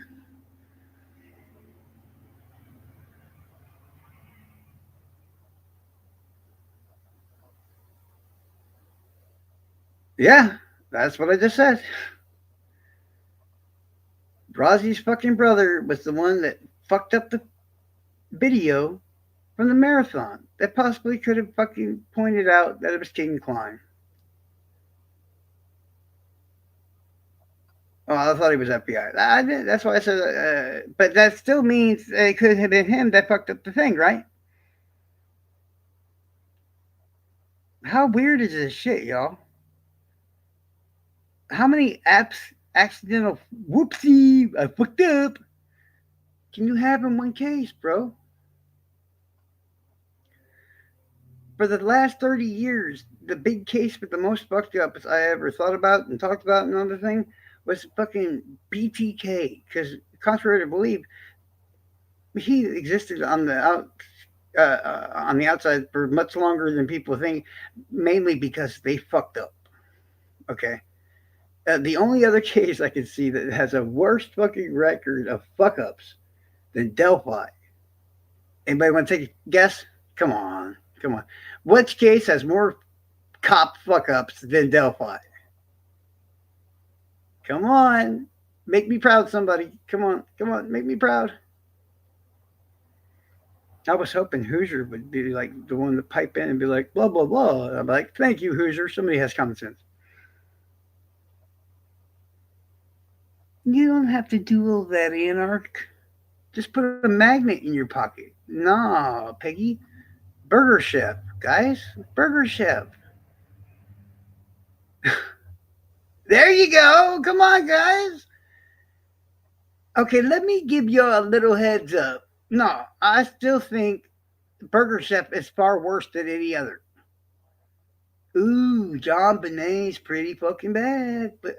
Yeah, that's what I just said. Rossi's fucking brother was the one that fucked up the video from the marathon that possibly could have fucking pointed out that it was King Klein. Oh, I thought he was FBI. That's why I said. But that still means it could have been him that fucked up the thing, right? How weird is this shit, y'all? How many apps accidental whoopsie I fucked up can you have in one case, bro? For the last 30 years, the big case with the most fucked ups I ever thought about and talked about and other thing was fucking BTK. Because contrary to belief, he existed on the outside for much longer than people think, mainly because they fucked up. Okay. The only other case I can see that has a worse fucking record of fuck ups than Delphi. Anybody want to take a guess? Come on. Come on. Which case has more cop fuck ups than Delphi? Come on. Make me proud, somebody. Come on. Come on. Make me proud. I was hoping Hoosier would be like the one to pipe in and be like, blah, blah, blah. I'm like, thank you, Hoosier. Somebody has common sense. You don't have to do all that, Anarch. Just put a magnet in your pocket. Nah, Peggy. Burger Chef, guys. Burger Chef. There you go. Come on, guys. Okay, let me give you a little heads up. No, I still think Burger Chef is far worse than any other. Ooh, John Benet's pretty fucking bad. But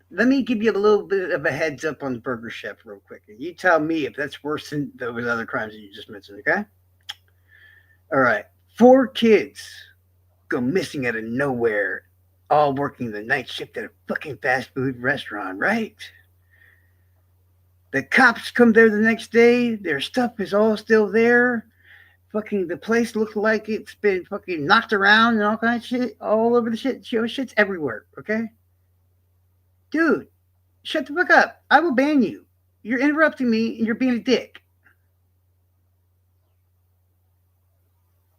let me give you a little bit of a heads up on Burger Chef real quick. You tell me if that's worse than those other crimes that you just mentioned, okay? All right. 4 kids go missing out of nowhere, all working the night shift at a fucking fast food restaurant, right? The cops come there the next day. Their stuff is all still there. Fucking the place looks like it's been fucking knocked around and all kinds of shit all over the shit. Shit's everywhere, okay? Dude, shut the fuck up. I will ban you. You're interrupting me and you're being a dick.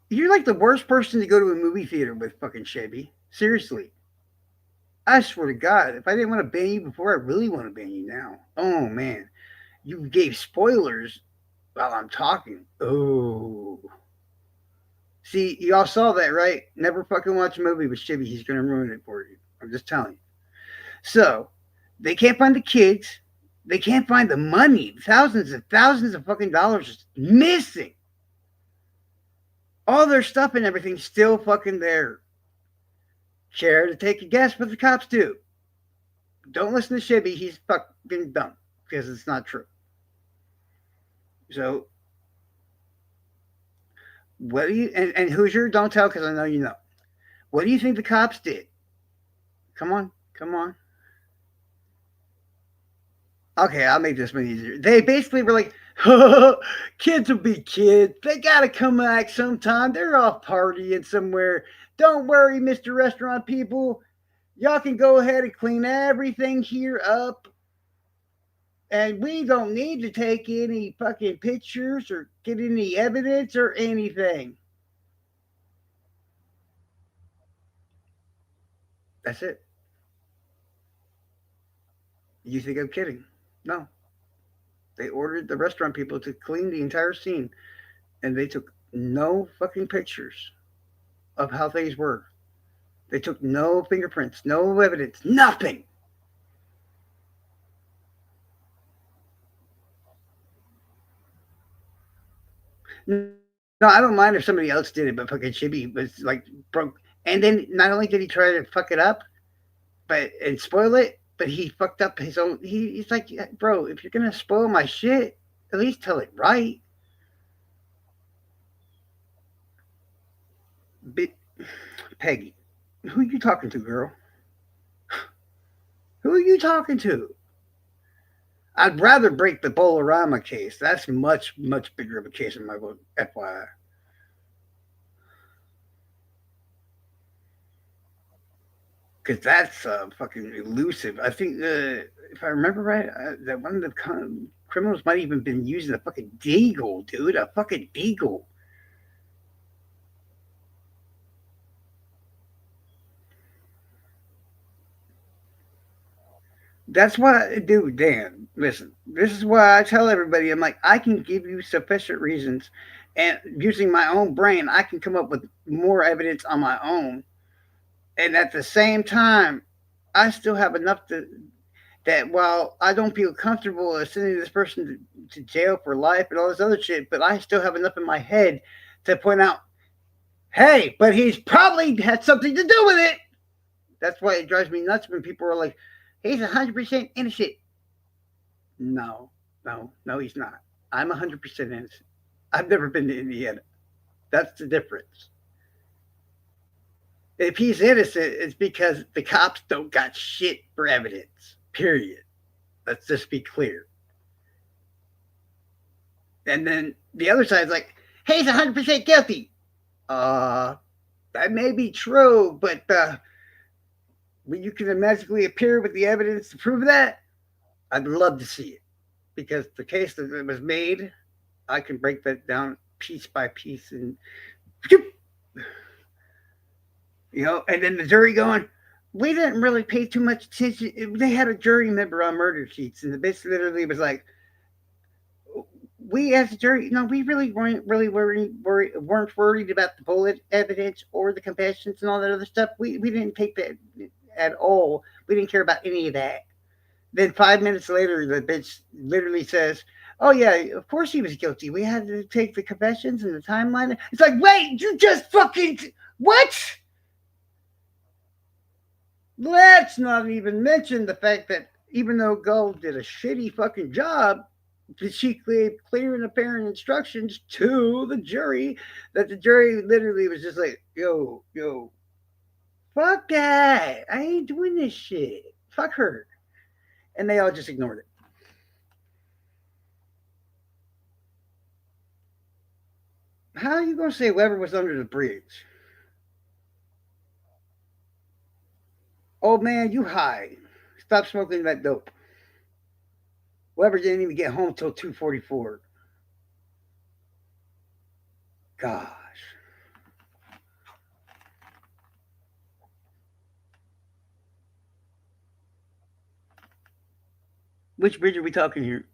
You're like the worst person to go to a movie theater with, fucking Chevy. Seriously. I swear to God, if I didn't want to ban you before, I really want to ban you now. Oh, man. You gave spoilers while I'm talking. Oh. See, y'all saw that, right? Never fucking watch a movie with Chevy. He's going to ruin it for you. I'm just telling you. So, they can't find the kids. They can't find the money. Thousands of fucking dollars is missing. All their stuff and everything's still fucking there. Care to take a guess what the cops do? Don't listen to Chevy. He's fucking dumb because it's not true. So, what do you, and Hoosier, don't tell because I know you know. What do you think the cops did? Come on, come on. Okay, I'll make this one easier. They basically were like, kids will be kids. They gotta come back sometime. They're off partying somewhere. Don't worry, Mr. Restaurant people. Y'all can go ahead and clean everything here up. And we don't need to take any fucking pictures or get any evidence or anything. That's it. You think I'm kidding? No. They ordered the restaurant people to clean the entire scene, and they took no fucking pictures of how things were. They took no fingerprints, no evidence, nothing. No, I don't mind if somebody else did it, but fucking Chibi was like broke. And then not only did he try to fuck it up, but and spoil it, but he fucked up his own. He's like, "Yeah, bro, if you're gonna spoil my shit, at least tell it right." But Peggy, who are you talking to, girl? Who are you talking to? I'd rather break the Bolorama case. That's much, much bigger of a case in my book, FYI. Because that's fucking elusive. I think, if I remember right, that one of the criminals might even been using a fucking deagle, dude. A fucking deagle. That's why, dude, Dan, listen, this is why I tell everybody, I'm like, I can give you sufficient reasons, and using my own brain, I can come up with more evidence on my own. And at the same time, I still have enough that while I don't feel comfortable sending this person to jail for life and all this other shit, but I still have enough in my head to point out, hey, but he's probably had something to do with it. That's why it drives me nuts when people are like, he's 100% innocent. No, no, no, he's not. I'm 100% innocent. I've never been to Indiana. That's the difference. If he's innocent, it's because the cops don't got shit for evidence. Period. Let's just be clear. And then the other side's like, hey, he's 100% guilty. Uh, that may be true, but when you can magically appear with the evidence to prove that, I'd love to see it. Because the case that was made, I can break that down piece by piece and and then the jury going, we didn't really pay too much attention. They had a jury member on murder sheets, and the bitch literally was like, we as a jury, no, we really weren't really weren't worried about the bullet evidence or the confessions and all that other stuff. We didn't take that at all. We didn't care about any of that. Then 5 minutes later, the bitch literally says, "Oh yeah, of course he was guilty. We had to take the confessions and the timeline." It's like, wait, you just fucking what? Let's not even mention the fact that even though Gull did a shitty fucking job, she gave clear and apparent instructions to the jury that the jury literally was just like, yo, fuck that. I ain't doing this shit. Fuck her. And they all just ignored it. How are you going to say Weber was under the bridge? Old man, you high. Stop smoking that dope. Weber didn't even get home till 2:44. Gosh. Which bridge are we talking here?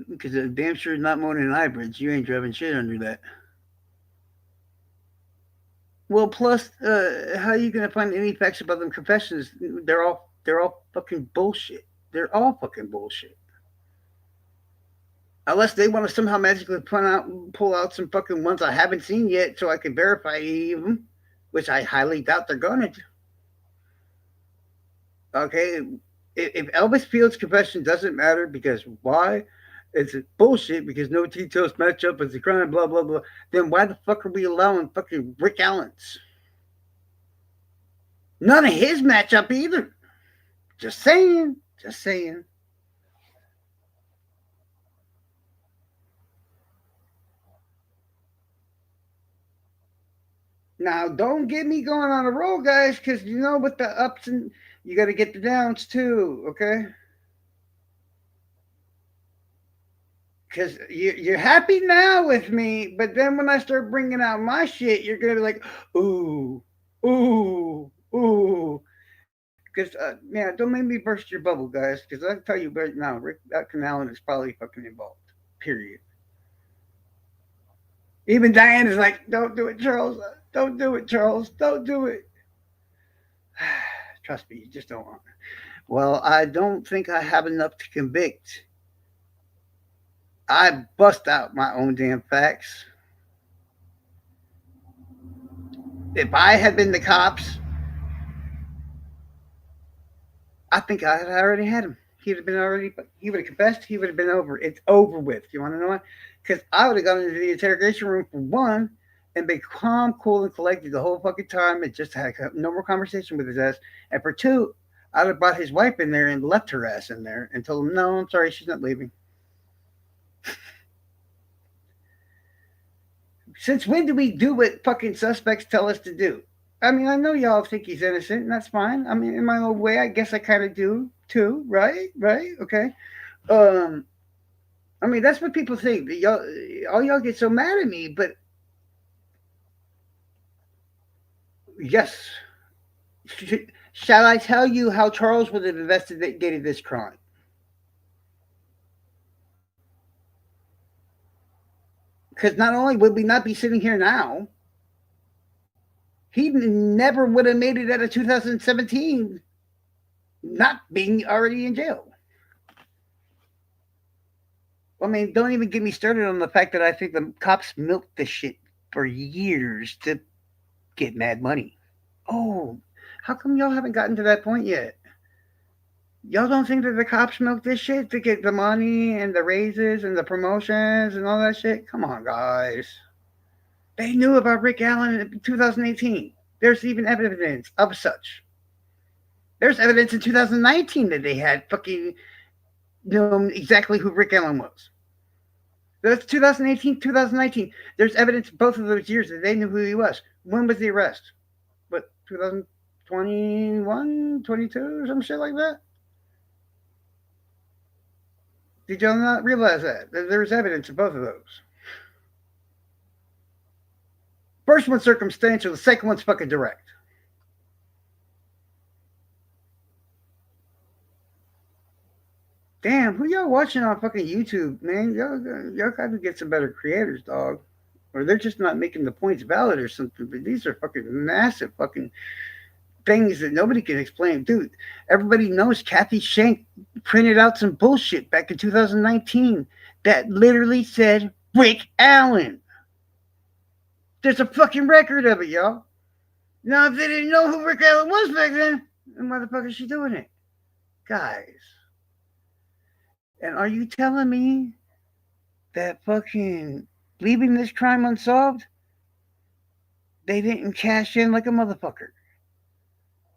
Because damn sure not more than an I bridge. You ain't driving shit under that. Well, plus, how are you gonna find any facts about them confessions? They're all fucking bullshit. They're all fucking bullshit. Unless they want to somehow magically pull out some fucking ones I haven't seen yet, so I can verify any of them, which I highly doubt they're gonna. Okay, if Elvis Field's confession doesn't matter because why? It's bullshit because no details match up with the crime, blah blah blah. Then why the fuck are we allowing fucking Rick Allen's? None of his match up either. Just saying. Just saying. Now, don't get me going on a roll, guys, because you know with the ups and you got to get the downs too, okay? Because you're happy now with me, but then when I start bringing out my shit, you're gonna be like, ooh, ooh. Ooh, because man, don't make me burst your bubble, guys. Because I tell you right now, Rick Canalen is probably fucking involved. Period. Even Diane is like, "Don't do it, Charles. Don't do it, Charles. Don't do it." Trust me, you just don't want. Well, I don't think I have enough to convict. I bust out my own damn facts. If I had been the cops, I think I had already had him. He'd have been already. He would have confessed. He would have been over. It's over with. You want to know why? Because I would have gone into the interrogation room for one, and been calm, cool, and collected the whole fucking time, and just had a normal conversation with his ass. And for two, I'd have brought his wife in there and left her ass in there and told him, "No, I'm sorry, she's not leaving." Since when do we do what fucking suspects tell us to do? I mean, I know y'all think he's innocent, and that's fine. I mean, in my own way, I guess I kind of do too, right? Right? Okay. Um, I mean, that's what people think. Y'all, all y'all get so mad at me, but yes. Shall I tell you how Charles would have investigated this crime? Because not only would we not be sitting here now, he never would have made it out of 2017 not being already in jail. I mean, don't even get me started on the fact that I think the cops milked this shit for years to get mad money. Oh, how come y'all haven't gotten to that point yet? Y'all don't think that the cops milked this shit to get the money and the raises and the promotions and all that shit? Come on, guys. They knew about Rick Allen in 2018. There's even evidence of such. There's evidence in 2019 that they had fucking known exactly who Rick Allen was. That's 2018, 2019. There's evidence both of those years that they knew who he was. When was the arrest? What, 2021, 22, or some shit like that? Did y'all not realize that? There was evidence of both of those. First one's circumstantial, the second one's fucking direct. Damn, who y'all watching on fucking YouTube, man? Y'all gotta get some better creators, dog. Or they're just not making the points valid or something. But these are fucking massive fucking things that nobody can explain. Dude, everybody knows Kathy Shank printed out some bullshit back in 2019 that literally said Rick Allen. There's a fucking record of it, y'all. Now, if they didn't know who Rick Allen was back then why the fuck is she doing it? Guys. And are you telling me that fucking leaving this crime unsolved, they didn't cash in like a motherfucker?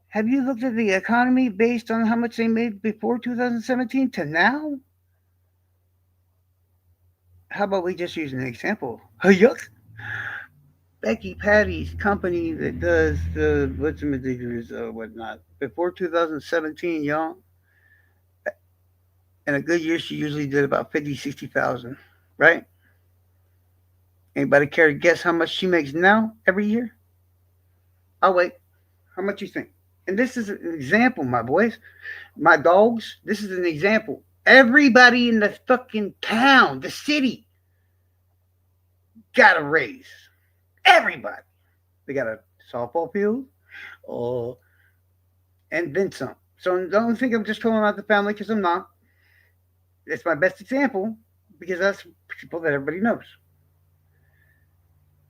Have you looked at the economy based on how much they made before 2017 to now? How about we just use an example? Yuck. Becky Patty's company that does the what's whatnot before 2017, y'all. In a good year, she usually did about 50, 60,000, right? Anybody care to guess how much she makes now every year? I'll wait. How much you think? And this is an example, my boys, my dogs. This is an example. Everybody in the fucking town, the city, got a raise. Everybody. They got a softball field, uh, and then some. So don't think I'm just calling out the family because I'm not. It's my best example because that's people that everybody knows.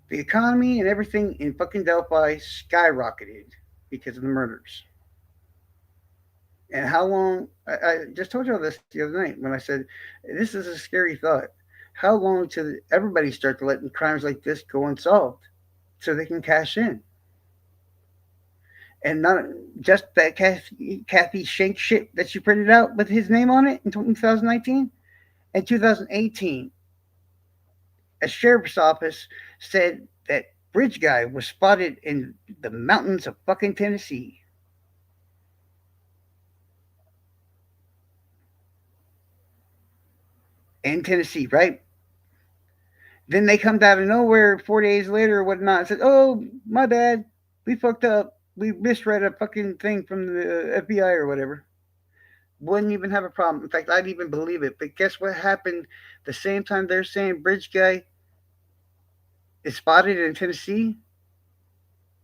The economy and everything in fucking Delphi skyrocketed because of the murders. And how long? I just told y'all this the other night when I said this is a scary thought. How long till everybody start to letting crimes like this go unsolved so they can cash in? And not just that Kathy Shank shit that she printed out with his name on it in 2019. In 2018, a sheriff's office said that bridge guy was spotted in the mountains of fucking Tennessee. In Tennessee, right? Then they come out of nowhere 4 days later or whatnot and said, "Oh, my bad. We fucked up. We misread a fucking thing from the FBI or whatever. Wouldn't even have a problem. In fact, I'd even believe it. But guess what happened? The same time they're saying bridge guy is spotted in Tennessee,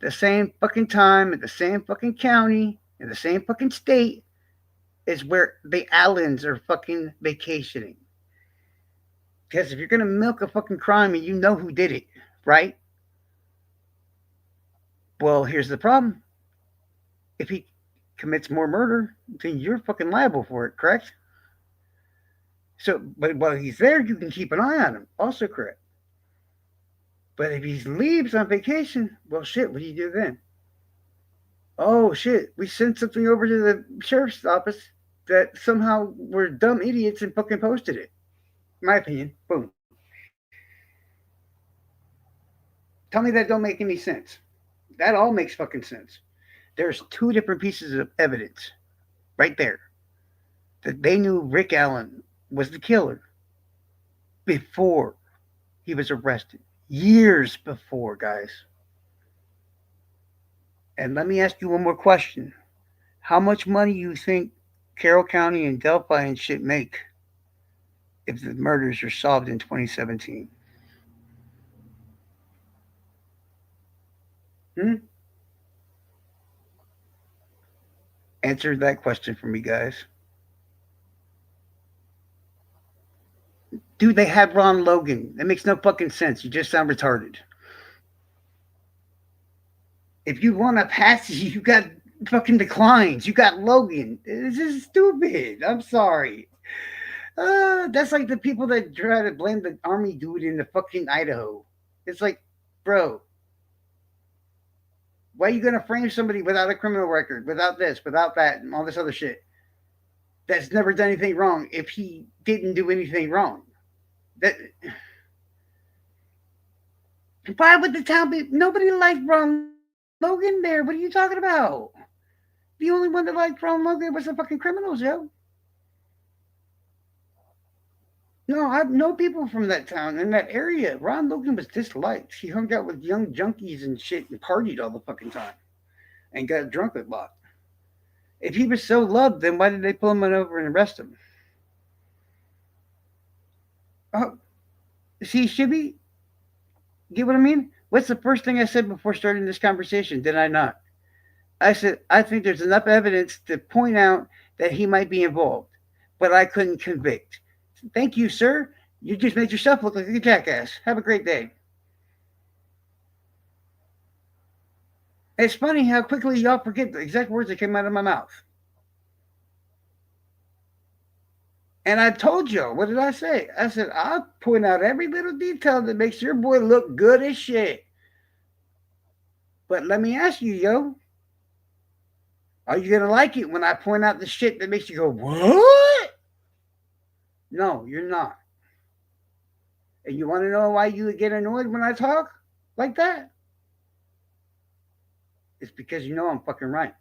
the same fucking time, in the same fucking county, in the same fucking state, is where the Allens are fucking vacationing. Because if you're gonna milk a fucking crime and you know who did it, right? Well, here's the problem. If he commits more murder, then you're fucking liable for it, correct? So, but while he's there, you can keep an eye on him. Also correct. But if he leaves on vacation, well, shit, what do you do then? Oh, shit, we sent something over to the sheriff's office that somehow were dumb idiots and fucking posted it. My opinion. Boom. Tell me that don't make any sense. That all makes fucking sense. There's two different pieces of evidence right there that they knew Rick Allen was the killer before he was arrested. Years before, guys. And let me ask you one more question. How much money you think Carroll County and Delphi and shit make if the murders are solved in 2017? Hmm? Answer that question for me, guys. Dude, they had Ron Logan. That makes no fucking sense. You just sound retarded. If you want a pass, you got fucking declines. You got Logan. This is stupid. I'm sorry. That's like the people that try to blame the army dude in the fucking Idaho. It's like, bro, why are you gonna frame somebody without a criminal record, without this, without that, and all this other shit? That's never done anything wrong if he didn't do anything wrong. That why would the town be? Nobody liked Ron Logan there. What are you talking about? The only one that liked Ron Logan was the fucking criminals, yo. No, I know people from that town in that area. Ron Logan was disliked. He hung out with young junkies and shit and partied all the fucking time and got drunk a lot. If he was so loved, then why did they pull him over and arrest him? Oh, see, Shibby, get what I mean? What's the first thing I said before starting this conversation? Did I not? I said, I think there's enough evidence to point out that he might be involved, but I couldn't convict. Thank you, sir. You just made yourself look like a jackass. Have a great day. It's funny how quickly y'all forget the exact words that came out of my mouth. And I told y'all, what did I say? I said, I'll point out every little detail that makes your boy look good as shit. But let me ask you, yo, are you going to like it when I point out the shit that makes you go, what? No, you're not. And you want to know why you get annoyed when I talk like that? It's because you know I'm fucking right.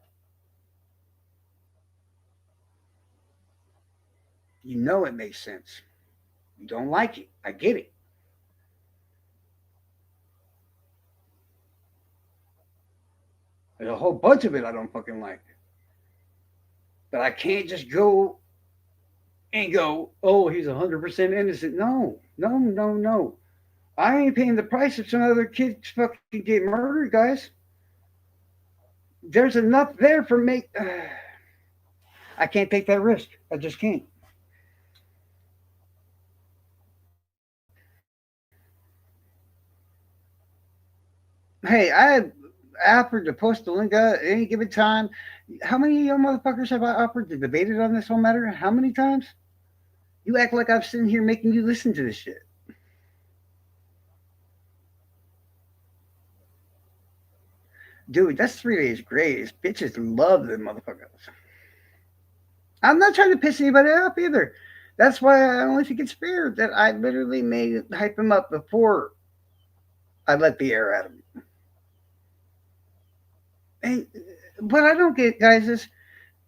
You know it makes sense. You don't like it. I get it. There's a whole bunch of it I don't fucking like. But I can't just go and go, oh, he's 100% innocent. No, no, no, no. I ain't paying the price if some other kids fucking get murdered, guys. There's enough there for me. I can't take that risk. I just can't. Hey, I offered to post the link at any given time. How many of you motherfuckers have I offered to debate it on this whole matter? How many times? You act like I'm sitting here making you listen to this shit. Dude, that's 3 days grace. Bitches love them motherfuckers. I'm not trying to piss anybody off either. That's why I only think it's fair that I literally made hype him up before I let the air out of him. And what I don't get, guys, is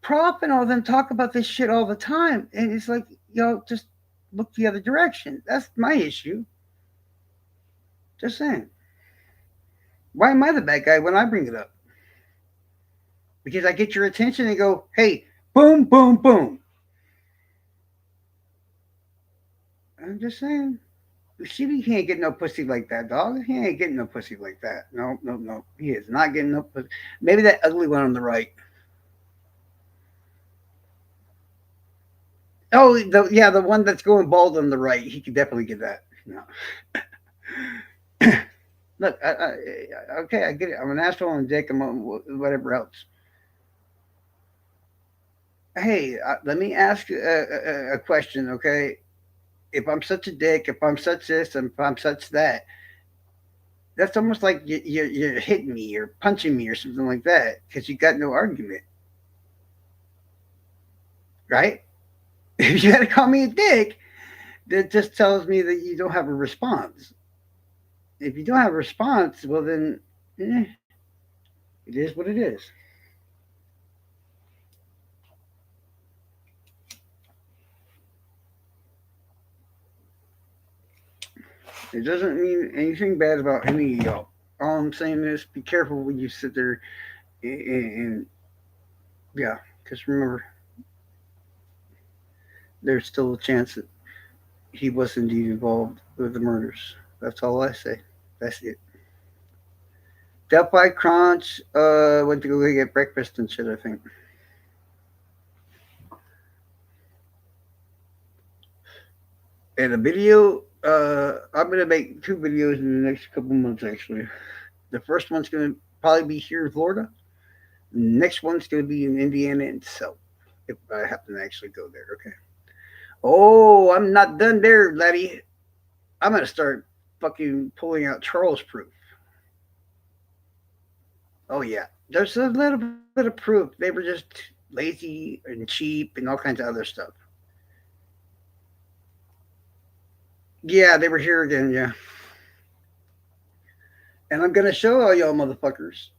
Prop and all of them talk about this shit all the time. And it's like, yo, just look the other direction. That's my issue. Just saying. Why am I the bad guy when I bring it up? because I get your attention and go, hey, boom, boom, boom. I'm just saying. She can't get no pussy like that, dog. He ain't getting no pussy like that. No, no, no. He is not getting no pussy. Maybe that ugly one on the right. Oh, yeah, the one that's going bald on the right. He could definitely get that. No. Look, okay, I get it. I'm an asshole and a dick and whatever else. Hey, let me ask a question, okay? If I'm such a dick, if I'm such this, and if I'm such that, that's almost like you're hitting me or punching me or something like that because you got no argument, right? If you got to call me a dick, that just tells me that you don't have a response. If you don't have a response, well then, eh, it is what it is. It doesn't mean anything bad about any of y'all. All I'm saying is be careful when you sit there and yeah, because remember, there's still a chance that he was indeed involved with the murders. That's all I say. That's it. Delphi Crunch went to go get breakfast and shit, I think. And a video, I'm going to make two videos in the next couple months, actually. The first one's going to probably be here in Florida. The next one's going to be in Indiana itself, if I happen to actually go there, okay? Oh, I'm not done there, laddie. I'm going to start fucking pulling out Charles proof. Oh, yeah. There's a little bit of proof. They were just lazy and cheap and all kinds of other stuff. Yeah, they were here again, yeah. And I'm going to show all y'all motherfuckers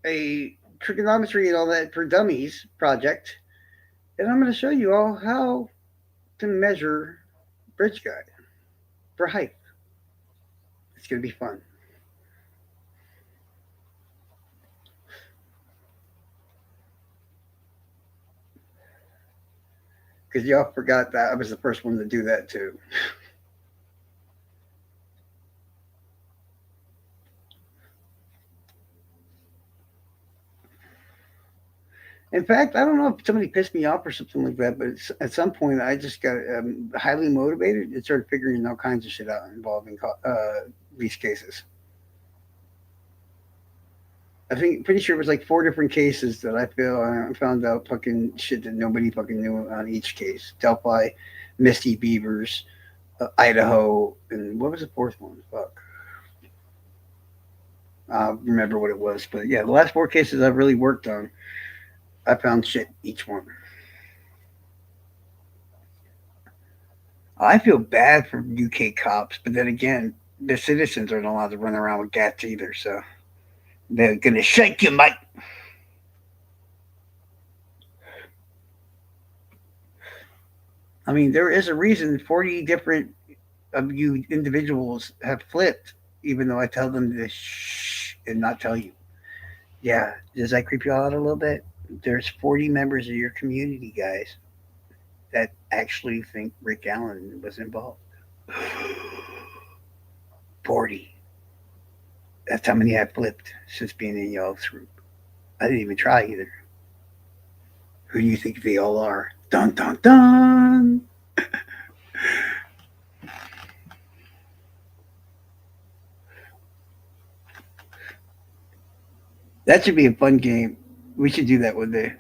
a trigonometry and all that for dummies project. And I'm going to show you all how to measure bridge guide for height. It's going to be fun. Because y'all forgot that I was the first one to do that too. In fact, I don't know if somebody pissed me off or something like that, but at some point I just got highly motivated and started figuring all kinds of shit out involving these cases. I think pretty sure it was like four different cases that I found out fucking shit that nobody fucking knew on each case. Delphi, Misty Beavers, Idaho, and what was the fourth one? Fuck. I remember what it was, but yeah, the last four cases I've really worked on, I found shit each one. I feel bad for UK cops, but then again, the citizens aren't allowed to run around with gats either, so they're gonna shake you, mate. I mean, there is a reason 40 different of you individuals have flipped, even though I tell them to shh and not tell you. Yeah, does that creep you out a little bit? There's 40 members of your community, guys, that actually think Rick Allen was involved. 40. That's how many I've flipped since being in y'all's group. I didn't even try either. Who do you think they all are? Dun dun dun! That should be a fun game. We should do that one day.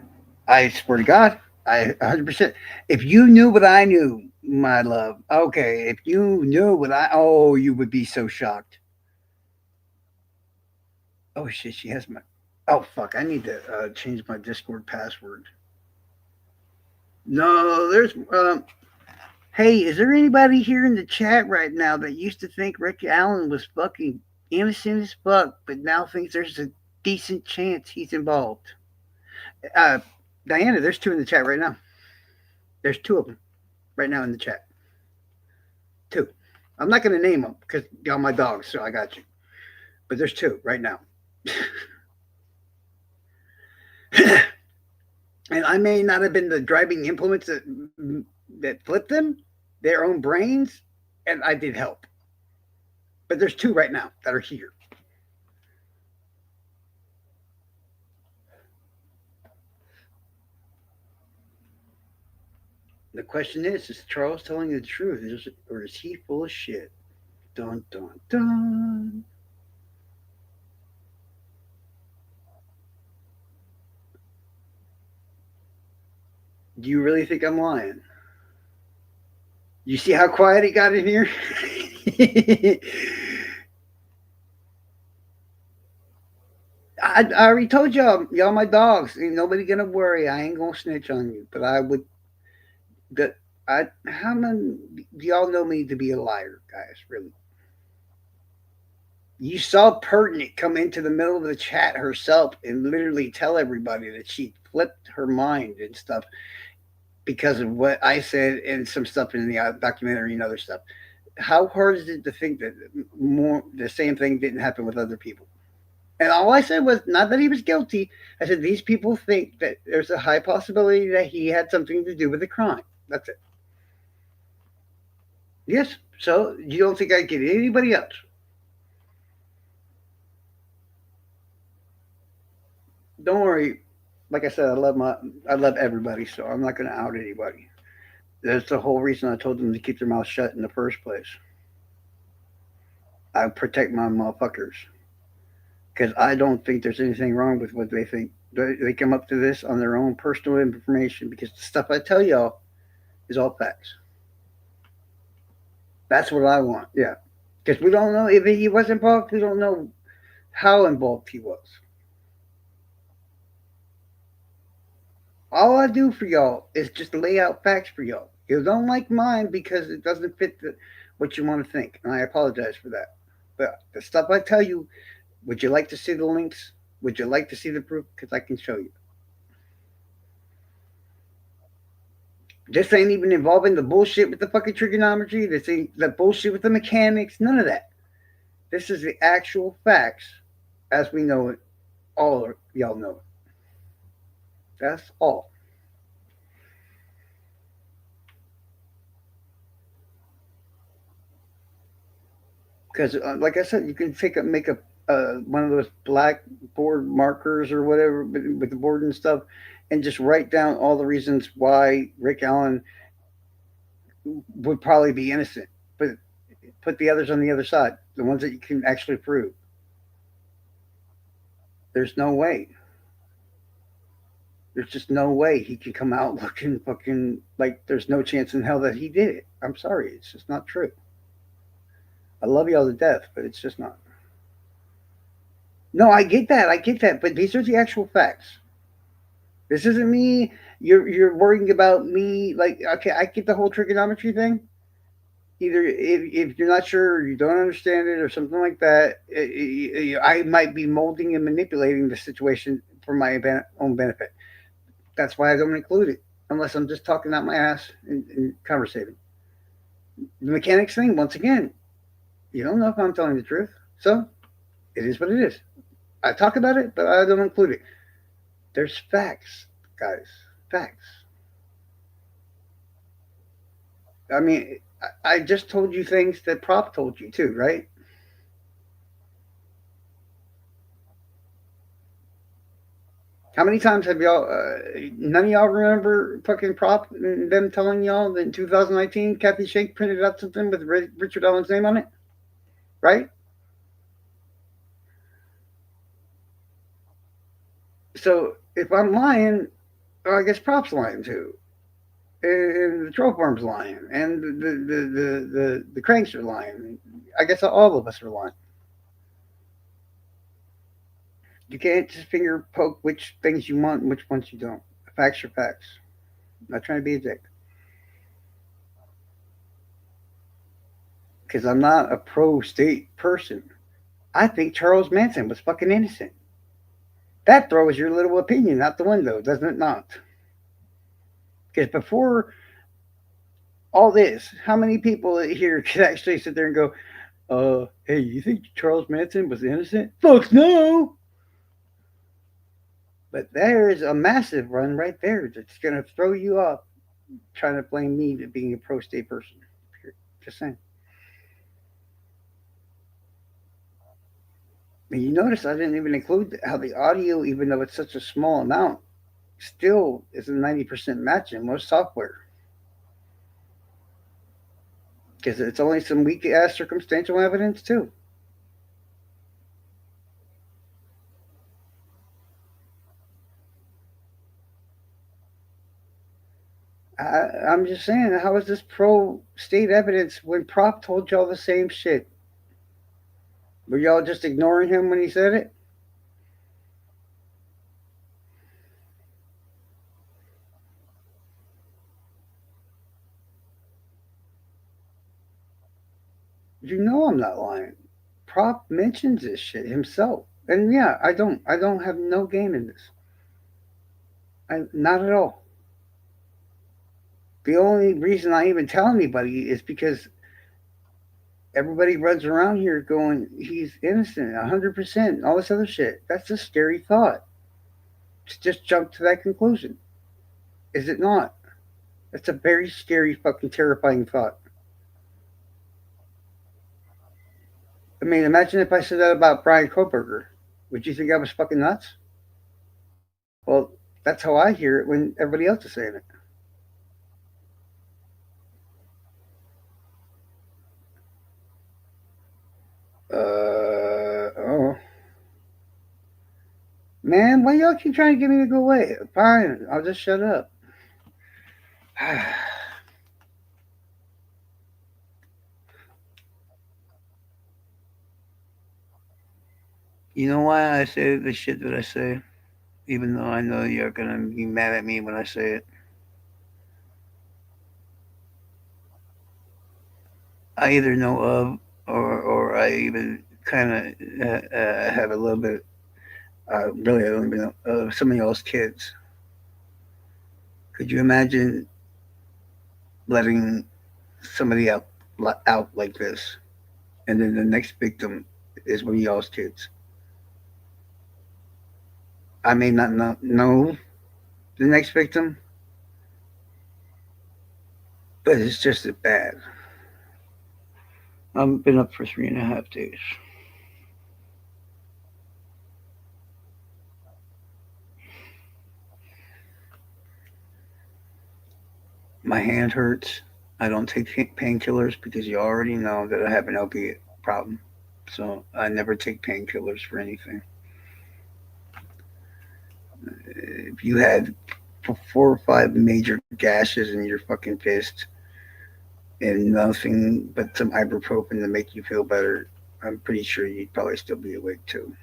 I swear to God, I 100%. If you knew what I knew, my love, okay, if you knew what oh, you would be so shocked. Oh shit, she has my, oh fuck, I need to change my Discord password. No, there's, hey, is there anybody here in the chat right now that used to think Rick Allen was fucking innocent as fuck, but now thinks there's a decent chance he's involved? Uh, Diana, there's two in the chat right now. There's two of them right now in the chat. Two. I'm not going to name them because y'all my dogs, so I got you. But there's two right now. And I may not have been the driving influence that flipped them, their own brains, and I did help. But there's two right now that are here. The question is Charles telling the truth, or is he full of shit? Dun dun dun. Do you really think I'm lying? You see how quiet it got in here? I already told y'all my dogs. Ain't nobody gonna worry. I ain't gonna snitch on you. But I would. That I how many y'all know me to be a liar, guys? Really? You saw Pertinent come into the middle of the chat herself and literally tell everybody that she flipped her mind and stuff because of what I said and some stuff in the documentary and other stuff. How hard is it to think that more the same thing didn't happen with other people? And all I said was not that he was guilty. I said these people think that there's a high possibility that he had something to do with the crime. That's it. Yes. So you don't think I get anybody else? Don't worry. Like I said, I love everybody, so I'm not going to out anybody. That's the whole reason I told them to keep their mouth shut in the first place. I protect my motherfuckers because I don't think there's anything wrong with what they think. They come up to this on their own personal information because the stuff I tell y'all is all facts. That's what I want. Yeah, because we don't know if he was involved. We don't know how involved he was. All I do for y'all is just lay out facts for y'all. You don't like mine because it doesn't fit what you want to think, and I apologize for that. But the stuff I tell you, would you like to see the links? Would you like to see the proof? Because I can show you. This ain't even involving the bullshit with the fucking trigonometry. This ain't the bullshit with the mechanics. None of that. This is the actual facts as we know it. All of y'all know it. That's all. Because, like I said, you can make a one of those blackboard markers or whatever with the board and stuff, and just write down all the reasons why Rick Allen would probably be innocent, but put the others on the other side, the ones that you can actually prove. There's no way. There's just no way he can come out looking fucking like there's no chance in hell that he did it. I'm sorry, it's just not true. I love y'all to death, but it's just not. No, I get that, but these are the actual facts. This isn't me. You're worrying about me. Like, okay, I get the whole trigonometry thing. Either if you're not sure or you don't understand it or something like that, I might be molding and manipulating the situation for my own benefit. That's why I don't include it unless I'm just talking out my ass and conversating. The mechanics thing, once again, you don't know if I'm telling the truth, so it is what it is. I talk about it, but I don't include it. There's facts, guys. Facts. I mean, I just told you things that Prop told you too, right? How many times have y'all? None of y'all remember fucking Prop and them telling y'all that in 2019 Kathy Shank printed out something with Richard Allen's name on it, right? So if I'm lying, well, I guess Prop's lying too, and the troll farm's lying, and the cranks are lying. I guess all of us are lying. You can't just finger poke which things you want and which ones you don't. Facts are facts. I'm not trying to be a dick. Because I'm not a pro state person. I think Charles Manson was fucking innocent. That throws your little opinion out the window, doesn't it not? Because before all this, how many people here could actually sit there and go, hey, you think Charles Manson was innocent? Folks, no. But there's a massive run right there that's going to throw you up trying to blame me to being a pro state person. Just saying. And you notice I didn't even include how the audio, even though it's such a small amount, still is a 90% match in most software. Because it's only some weak ass circumstantial evidence, too. I'm just saying, how is this pro state evidence when Prop told y'all the same shit? Were y'all just ignoring him when he said it? You know I'm not lying. Prop mentions this shit himself. And yeah, I don't have no game in this. Not at all. The only reason I even tell anybody is because everybody runs around here going, he's innocent, 100%, all this other shit. That's a scary thought. Just jump to that conclusion. Is it not? That's a very scary, fucking terrifying thought. I mean, imagine if I said that about Brian Koberger. Would you think I was fucking nuts? Well, that's how I hear it when everybody else is saying it. Oh. Man, why y'all keep trying to get me to go away? Fine, I'll just shut up. You know why I say the shit that I say? Even though I know you're gonna be mad at me when I say it. I either know of, or I even kind of have a little bit. Really, I don't even know some of y'all's kids. Could you imagine letting somebody out like this, and then the next victim is one of y'all's kids? I may not know the next victim, but it's just as bad. I've been up for 3.5 days. My hand hurts. I don't take painkillers because you already know that I have an opiate problem. So I never take painkillers for anything. If you had 4 or 5 major gashes in your fucking fist and nothing but some ibuprofen to make you feel better, I'm pretty sure you'd probably still be awake too.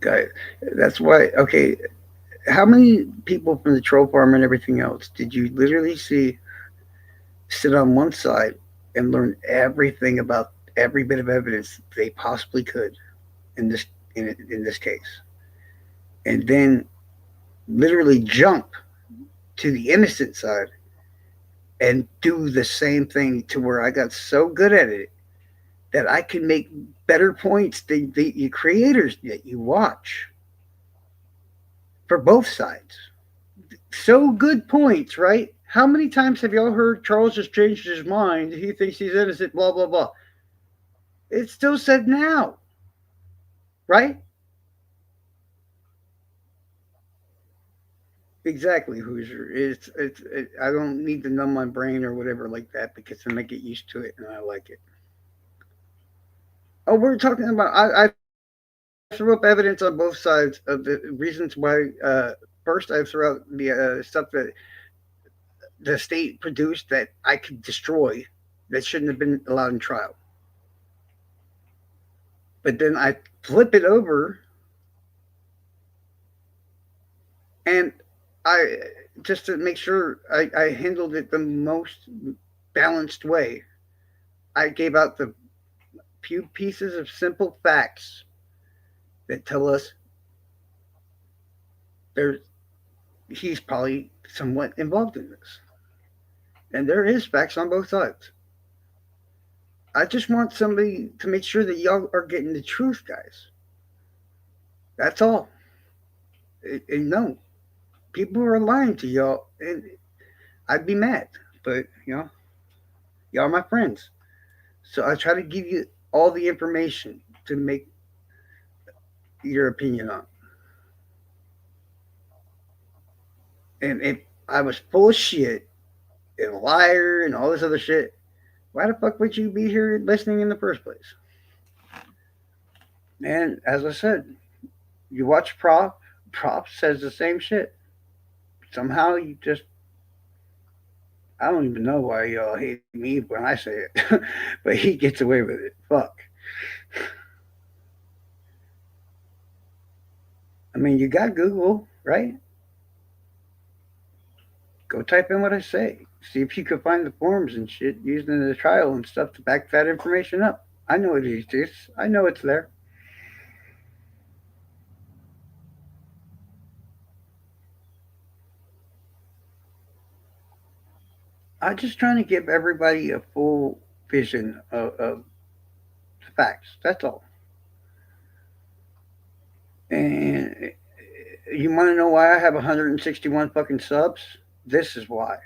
Guy, that's why. Okay, how many people from the troll farm and everything else did you literally see sit on one side and learn everything about every bit of evidence they possibly could in this case, and then literally jump to the innocent side and do the same thing to where I got so good at it that I can make better points than the creators that you watch for both sides. So good points, right? How many times have y'all heard Charles has changed his mind? He thinks he's innocent, blah, blah, blah. It's still said now, right? Exactly, Hoosier. I don't need to numb my brain or whatever like that because then I get used to it and I like it. Oh, we're talking about. I threw up evidence on both sides of the reasons why. First, I threw out the stuff that the state produced that I could destroy that shouldn't have been allowed in trial. But then I flip it over and I just to make sure I handled it the most balanced way. I gave out the few pieces of simple facts that tell us there's he's probably somewhat involved in this. And there is facts on both sides. I just want somebody to make sure that y'all are getting the truth, guys. That's all. And no, people are lying to y'all, and I'd be mad. But y'all are my friends, so I try to give you all the information to make your opinion on. And if I was full of shit and a liar and all this other shit, why the fuck would you be here listening in the first place? And as I said, you watch Prop says the same shit. Somehow you just, I don't even know why y'all hate me when I say it, but he gets away with it. Fuck. I mean, you got Google, right? Go type in what I say. See if you can find the forms and shit used in the trial and stuff to back that information up. I know it exists. I know it's there. I'm just trying to give everybody a full vision of the facts. That's all. And you want to know why I have 161 fucking subs? This is why.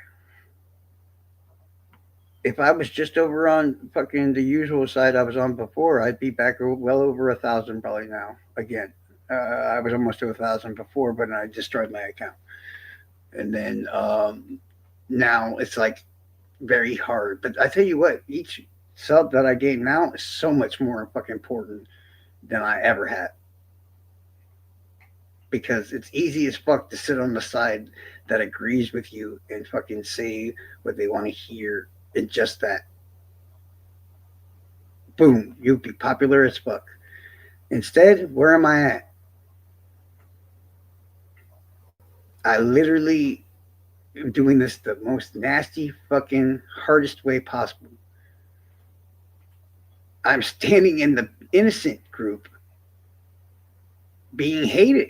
If I was just over on fucking the usual side I was on before, I'd be back well over 1,000 probably now. Again, I was almost to 1,000 before, but I destroyed my account. And then now it's like very hard. But I tell you what, each sub that I gain now is so much more fucking important than I ever had, because it's easy as fuck to sit on the side that agrees with you and fucking say what they want to hear, and just that, boom, you'll be popular as fuck. Instead, where am I at? I literally am doing this the most nasty, fucking hardest way possible. I'm standing in the innocent group being hated.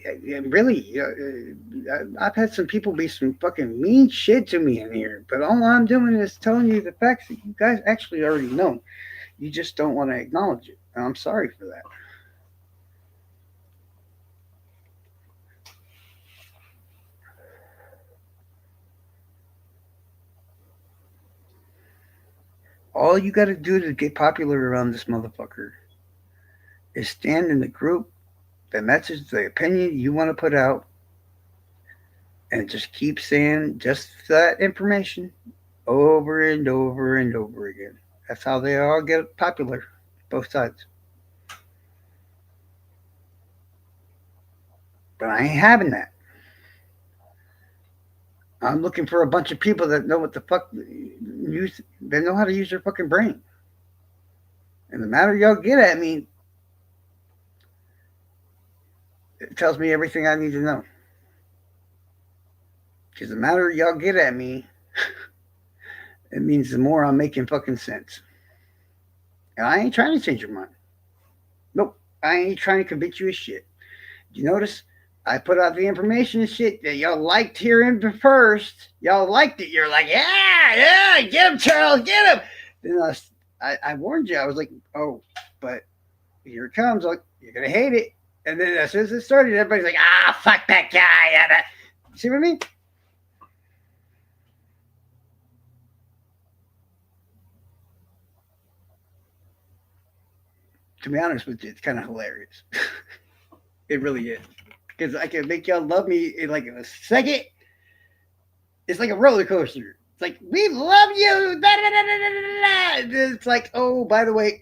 Really, I've had some people be some fucking mean shit to me in here, but all I'm doing is telling you the facts that you guys actually already know. You just don't want to acknowledge it. And I'm sorry for that. All you got to do to get popular around this motherfucker is stand in the group, the message, the opinion you want to put out, and just keep saying just that information over and over and over again. That's how they all get popular, both sides. But I ain't having that. I'm looking for a bunch of people that know what the fuck use. They know how to use their fucking brain. And the matter y'all get at me, it tells me everything I need to know. Because the matter y'all get at me, it means the more I'm making fucking sense. And I ain't trying to change your mind. Nope. I ain't trying to convince you of shit. You notice I put out the information and shit that y'all liked hearing first. Y'all liked it. You're like, yeah, yeah, get him, Charles, get him. Then I warned you. I was like, oh, but here it comes. Like, you're gonna hate it. And then as soon as it started, everybody's like, fuck that guy. See what I mean? To be honest with you, it's kind of hilarious. It really is. Because I can make y'all love me in like in a second. It's like a roller coaster. It's like, we love you. Da, da, da, da, da, da. It's like, oh, by the way,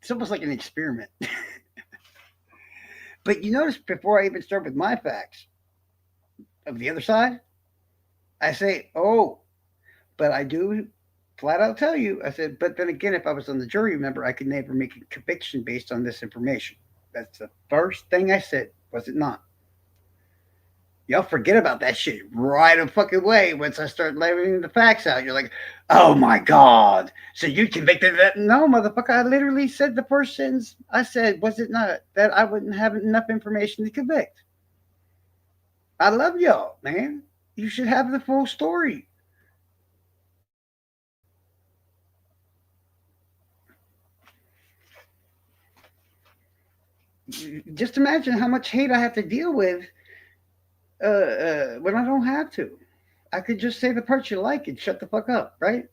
it's almost like an experiment. But you notice before I even start with my facts of the other side, I say, oh, but I do flat out tell you, I said, but then again, if I was on the jury, remember, I could never make a conviction based on this information. That's the first thing I said, was it not? Y'all forget about that shit right a fucking way once I start laying the facts out. You're like, oh my God. So you convicted that? No, motherfucker. I literally said the first sentence I said, was it not that I wouldn't have enough information to convict? I love y'all, man. You should have the full story. Just imagine how much hate I have to deal with when I don't have to. I could just say the parts you like and shut the fuck up, right?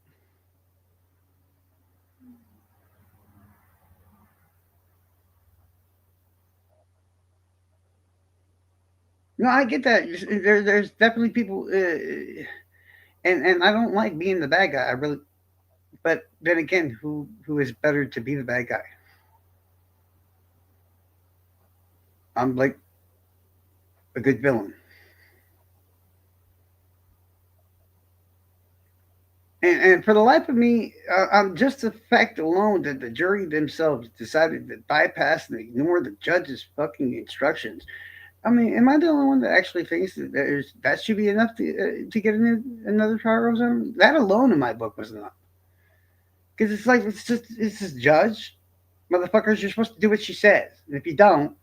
No, I get that. There's definitely people, and I don't like being the bad guy. I really, but then again, who is better to be the bad guy? I'm like a good villain, and for the life of me, just the fact alone that the jury themselves decided to bypass and ignore the judge's fucking instructions. I mean, am I the only one that actually thinks that that should be enough to get another trial? That alone in my book was enough. Because it's like it's just judge, motherfuckers. You're supposed to do what she says, and if you don't,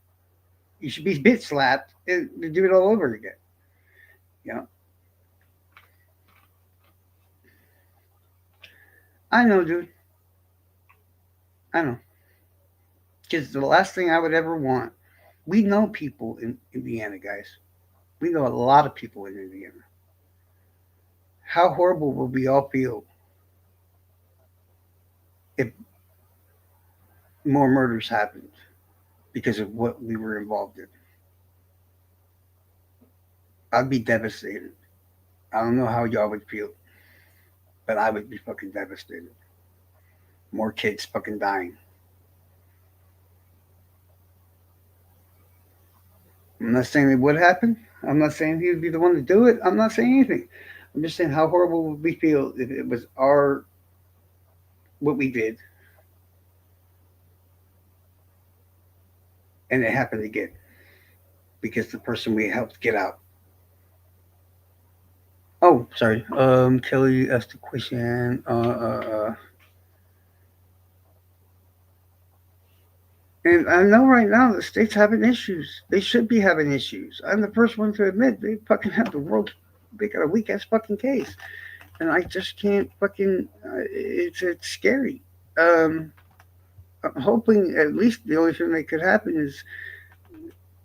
you should be bitch slapped and do it all over again. You know, I know, dude. I know. Because the last thing I would ever want. We know people in Indiana, guys. We know a lot of people in Indiana. How horrible will we all feel if more murders happened because of what we were involved in? I'd be devastated. I don't know how y'all would feel, but I would be fucking devastated. More kids fucking dying. I'm not saying it would happen. I'm not saying he would be the one to do it. I'm not saying anything. I'm just saying how horrible would we feel if it was our what we did and it happened again because the person we helped get out. Oh, sorry. Kelly asked a question. And I know right now the state's having issues. They should be having issues. I'm the first one to admit they fucking have the world. They got a weak ass fucking case, and I just can't fucking. It's scary. Um, I'm hoping at least the only thing that could happen is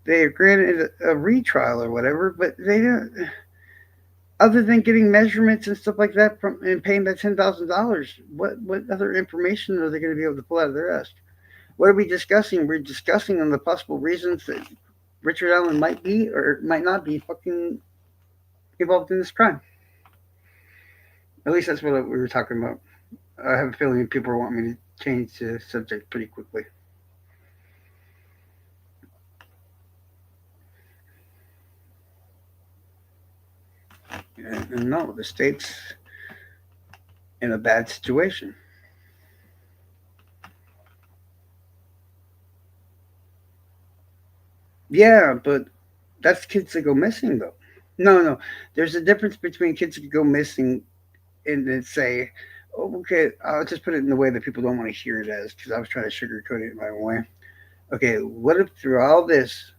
they are granted a retrial or whatever. But they don't. Other than getting measurements and stuff like that from and paying that $10,000, what other information are they going to be able to pull out of their ass? What are we discussing? We're discussing on the possible reasons that Richard Allen might be or might not be fucking involved in this crime. At least that's what we were talking about. I have a feeling people want me to change the subject pretty quickly. And no, the state's in a bad situation. Yeah, but that's kids that go missing, though. No, no. There's a difference between kids that go missing and then say, oh, okay, I'll just put it in the way that people don't want to hear it as because I was trying to sugarcoat it in my own way. Okay, what if through all this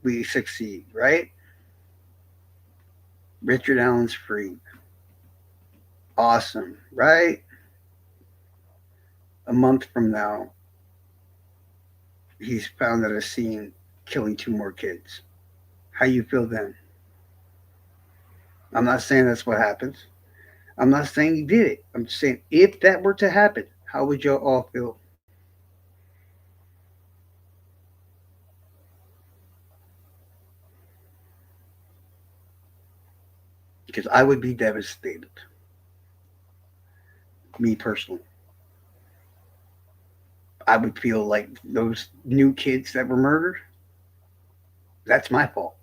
we succeed, right? Richard Allen's free. Awesome, right? A month from now, he's found at a scene killing two more kids. How you feel then? I'm not saying that's what happens. I'm not saying he did it. I'm just saying if that were to happen, how would y'all all feel? Because I would be devastated. Me personally. I would feel like those new kids that were murdered, that's my fault.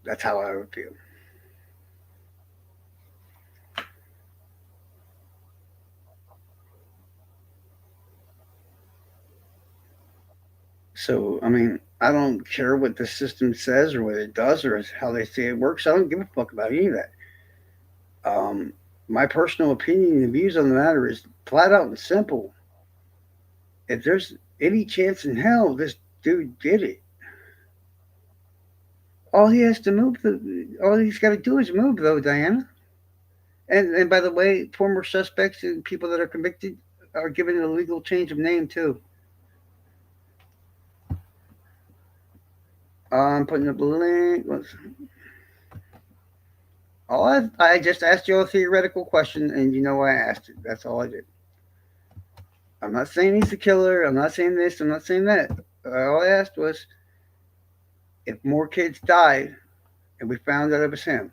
That's how I would feel. So, I mean, I don't care what the system says or what it does or how they say it works. I don't give a fuck about any of that. Um, my personal opinion and views on the matter is flat out and simple. If there's any chance in hell this dude did it, all he has to move, all he's got to do is move, though, Diana. And by the way, former suspects and people that are convicted are given a legal change of name too. I'm putting up a link. I just asked you a theoretical question, and you know why I asked it. That's all I did. I'm not saying he's the killer. I'm not saying this. I'm not saying that. All I asked was if more kids died and we found out it was him.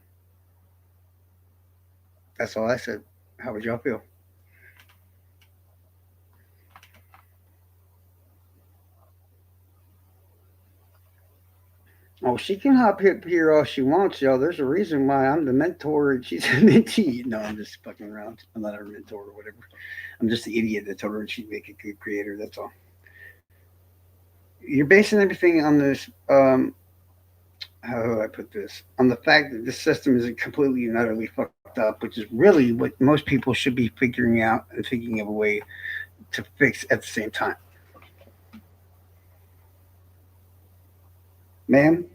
That's all I said. How would y'all feel? Oh, she can hop up here all she wants, y'all. There's a reason why I'm the mentor and she's a mentee. No, I'm just fucking around. I'm not her mentor or whatever. I'm just the idiot that told her she'd make a good creator. That's all. You're basing everything on this. How do I put this? On the fact that this system is completely and utterly fucked up, which is really what most people should be figuring out and thinking of a way to fix at the same time. Ma'am,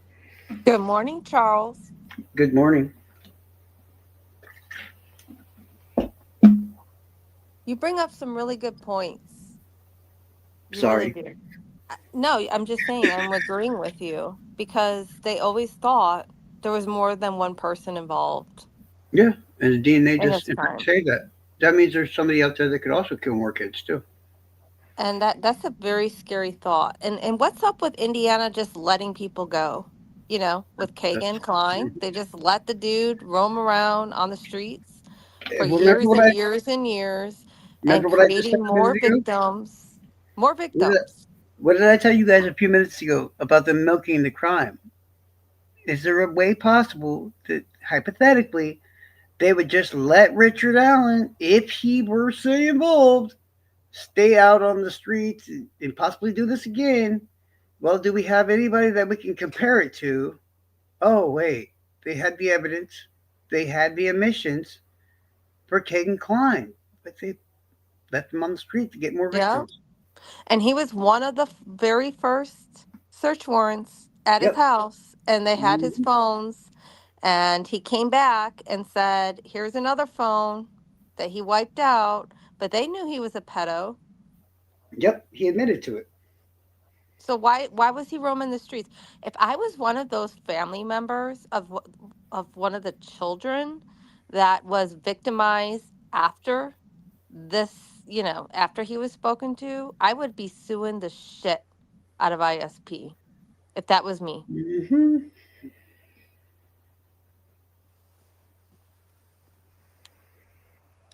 Good morning, Charles. good morning. You bring up some really good points. You really Sorry. do. No, I'm just saying, I'm agreeing with you because they always thought there was more than one person involved Yeah, and the DNA in just this crime. say that. That means there's somebody out there that could also kill more kids too. And that's a very scary thought. And what's up with Indiana just letting people go? With That's Kagan Klein, they just let the dude roam around on the streets for remember years what and I years and years and remember what I just said creating a minute more ago. victims, more What did, victims. what did I tell you guys a few minutes ago about them milking the crime? Is there a way possible that hypothetically they would just let Richard Allen, if he were say involved, stay out on the streets and possibly do this again? Well, do we have anybody that we can compare it to? Oh, wait. They had the evidence. They had the emissions for Kagan Klein, but they left him on the street to get more Yeah. victims. And he was one of the very first search warrants at his Yep. house, and they had his Mhm. phones. And he came back and said, "Here's another phone that he wiped out." But they knew he was a pedo. Yep. He admitted to it. So why was he roaming the streets? If I was one of those family members of one of the children that was victimized after this, after he was spoken to, I would be suing the shit out of ISP if that was me. Hmm.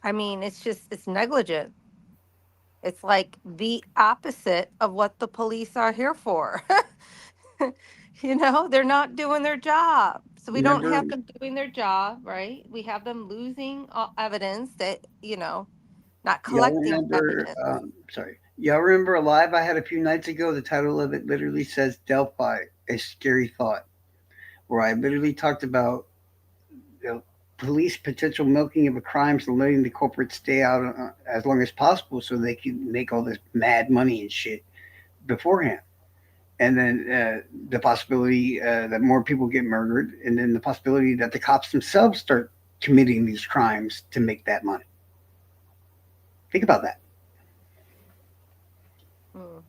I mean, it's negligent. It's like the opposite of what the police are here for. They're not doing their job. So we don't Remember, have them doing their job, right? We have them losing evidence that, not y'all collecting remember, evidence. sorry, y'all remember a live I had a few nights ago? The title of it literally says Delphi, a scary thought, where I literally talked about the police potential milking of a crime, so letting the culprits stay out as long as possible so they can make all this mad money and shit beforehand. And then the possibility that more people get murdered, and then the possibility that the cops themselves start committing these crimes to make that money. Think about that. Mm.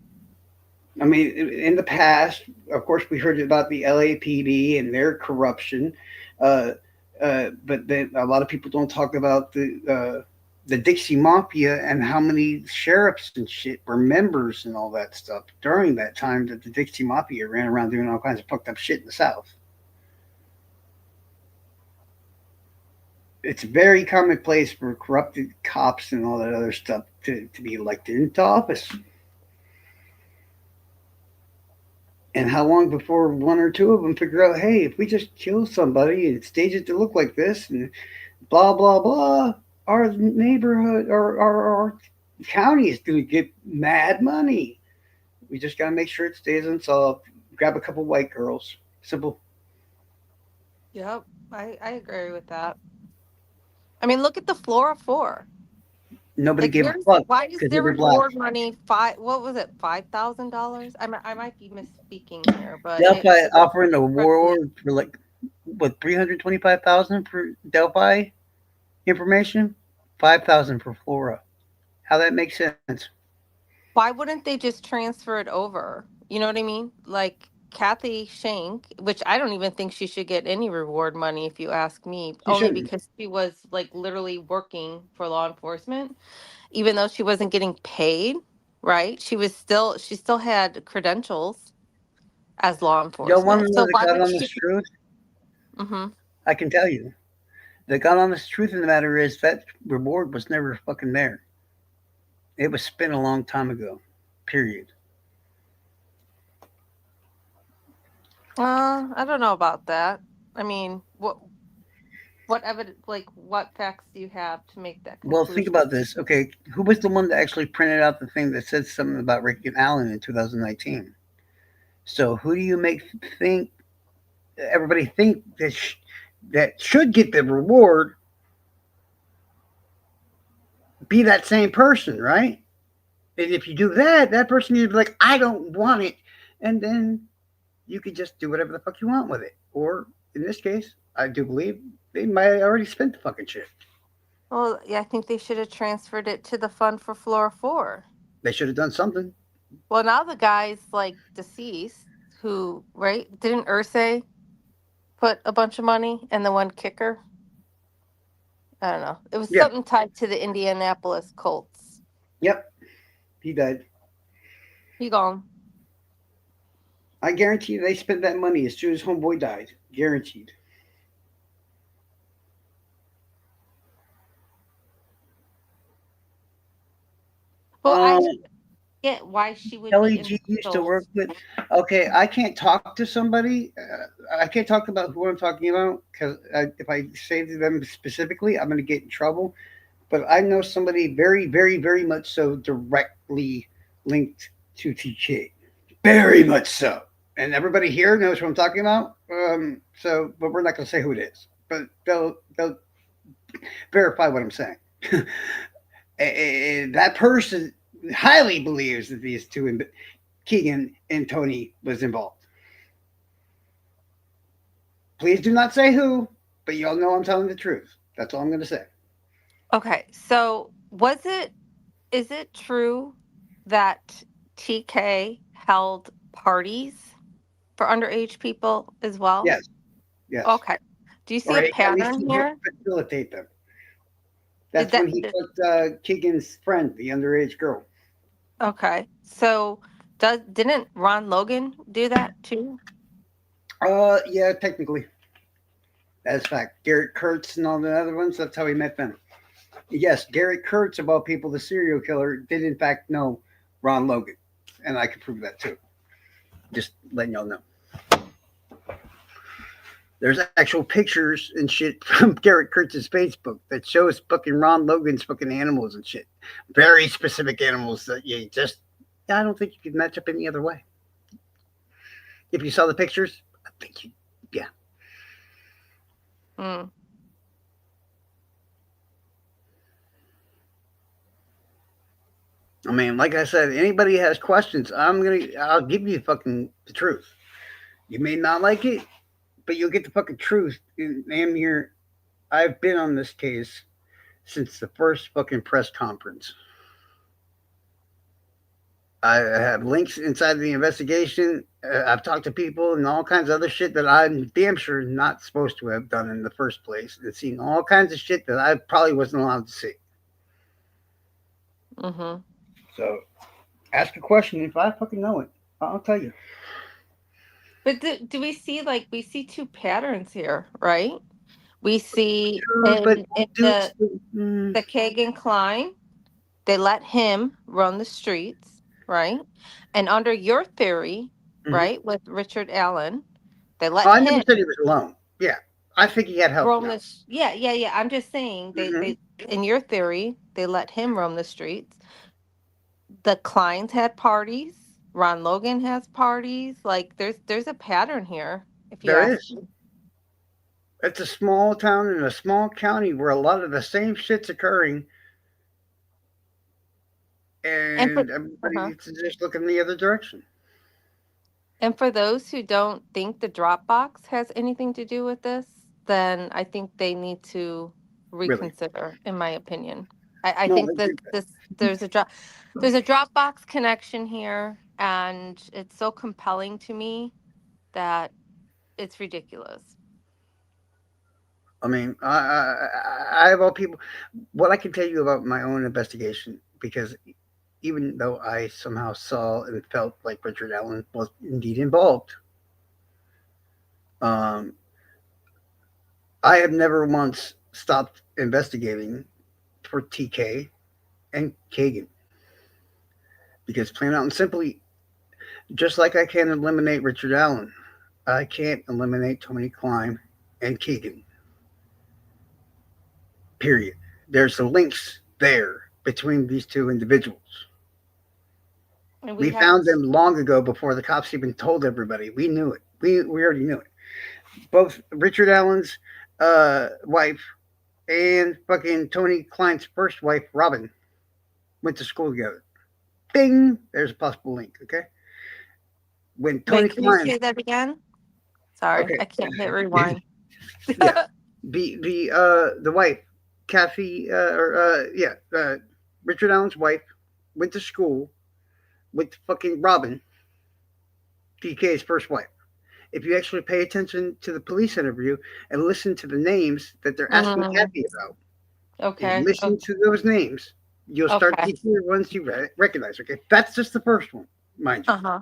I mean, in the past, of course, we heard about the LAPD and their corruption, uh, but then a lot of people don't talk about the Dixie Mafia and how many sheriffs and shit were members and all that stuff during that time that the Dixie Mafia ran around doing all kinds of fucked up shit in the South. It's very commonplace for corrupted cops and all that other stuff to be elected into office. And how long before one or two of them figure out, hey, if we just kill somebody and stage it to look like this and blah, blah, blah, our neighborhood or our county is going to get mad money. We just got to make sure it stays unsolved. Grab a couple white girls. Simple. Yep, I agree with that. I mean, look at the Flora Four. Nobody Like, gave a fuck why is because they their were black. reward money what was it, $5,000? I might be misspeaking here, but Delphi it was offering a incredibly. award for like what 325,000 for Delphi information, 5,000 for Flora. How that makes sense? Why wouldn't they just transfer it over? You know what I mean? Like, Kathy Shank, which I don't even think she should get any reward money if you ask me, She only shouldn't. because she was like literally working for law enforcement, even though she wasn't getting paid, right? She still had credentials as law You want enforcement. to know So the why God would honest she? truth? Mhm. I can tell you. The God honest truth in the matter is that reward was never fucking there. It was spent a long time ago. Period. I don't know about that. I mean, what evidence, like what facts do you have to make that Well, think conclusion? about this. Okay, who was the one that actually printed out the thing that said something about Rick and Allen in 2019? So who do you make think everybody think that should get the reward be that same person, right? And if you do that, that person you'd be like, I don't want it, and then you could just do whatever the fuck you want with it. Or in this case, I do believe they might have already spent the fucking shit. Well, yeah, I think they should have transferred it to the fund for Flora 4. They should have done something. Well, now the guy's like deceased, who, right? Didn't Ursay put a bunch of money and the one kicker? I don't know. It was Yeah. something tied to the Indianapolis Colts. Yep. He died. He gone. I guarantee you they spent that money as soon as homeboy died. Guaranteed. Well, I Um, just get why she would be Kelly G used to entitled. work with. Okay, I can't talk to somebody. I can't talk about who I'm talking about because if I say to them specifically, I'm going to get in trouble. But I know somebody very, very, very much so directly linked to TK. Very much so. And everybody here knows what I'm talking about. But we're not going to say who it is. But they'll verify what I'm saying. And that person highly believes that these two, Keegan and Tony, was involved. Please do not say who, but y'all know I'm telling the truth. That's all I'm going to say. Okay, so is it true that TK held parties for underage people as well? Yes, yes. Okay. Do you see Or a at least pattern here? facilitate them. Is That's when that he fucked Keegan's friend, the underage girl. okay? So does didn't Ron Logan do that too? Yeah, technically. That's fact. Garrett Kurtz and all the other ones, that's how he met them. Yes, Garrett Kurtz, of all people, the serial killer, did in fact know Ron Logan. And I can prove that too. Just letting y'all know. There's actual pictures and shit from Garrett Kurtz's Facebook that shows fucking Ron Logan's fucking animals and shit. Very specific animals that you just, I don't think you could match up any other way. If you saw the pictures, I think you, yeah. Hmm. I mean, like I said, anybody has questions, I'll give you fucking the truth. You may not like it, but you'll get the fucking truth. And damn near, I've been on this case since the first fucking press conference. I have links inside the investigation. I've talked to people and all kinds of other shit that I'm damn sure not supposed to have done in the first place. And seen all kinds of shit that I probably wasn't allowed to see. Mm-hmm. So ask a question. If I fucking know it, I'll tell you. But do we see like we see two patterns here, right? We see Sure, but in dudes, the Kagan Klein, they let him run the streets, right? And under your theory, mhm. right, with Richard Allen, they let I never him said he was alone. Yeah, I think he had help roam now. this. Yeah, yeah, yeah. I'm just saying Hmm. they in your theory, they let him roam the streets. The Kleins had parties. Ron Logan has parties. Like there's a pattern here, if you There ask is. me. It's a small town in a small county where a lot of the same shit's occurring, And for and everybody uh-huh. needs to just look in the other direction. And for those who don't think the Dropbox has anything to do with this, then I think they need to Really. reconsider, in my opinion. I No, I think agree that with that. there's a Dropbox connection here, and it's so compelling to me. that it's ridiculous. I mean, I of all people, what I can tell you about my own investigation, because even though I somehow saw and felt like Richard Allen was indeed involved, um, I have never once stopped investigating for TK and Kagan, because plain out and simply, just like I can't eliminate Richard Allen, I can't eliminate Tony Klein and Keegan. Period. There's the links there between these two individuals. And we We have found them long ago before the cops even told everybody. We knew it. We already knew it. Both Richard Allen's wife and fucking Tony Klein's first wife, Robin, went to school together. Bing! There's a possible link. Okay. When Tony wait, can you Klein, say that again? Sorry, okay, I can't hit rewind. yeah, the wife, Kathy, Richard Allen's wife, went to school with fucking Robin, DK's first wife. If you actually pay attention to the police interview and listen to the names that they're asking Mm, Kathy about, and okay. listen to those names, you'll start Okay. to hear ones you recognize. Okay, that's just the first one, mind you. Uh-huh.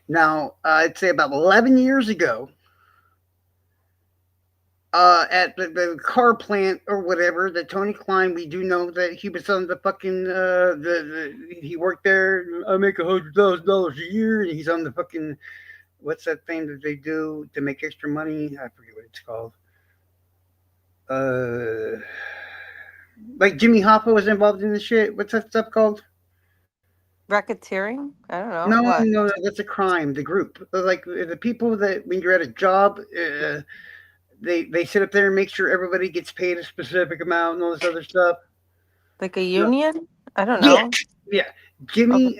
Now, I'd say about 11 years ago, at the car plant or whatever, that Tony Klein, we do know that he was on the fucking he worked there. I make $100,000 a year, and he's on the fucking, what's that thing that they do to make extra money? I forget what it's called. Uh, like Jimmy Hoffa was involved in this shit. What's that stuff called? Racketeering? I don't know. No, What? no, no, that's a crime. The group, like the people that when you're at a job, they sit up there and make sure everybody gets paid a specific amount and all this other stuff. Like a No, union? I don't yeah, know. yeah. Okay. Jimmy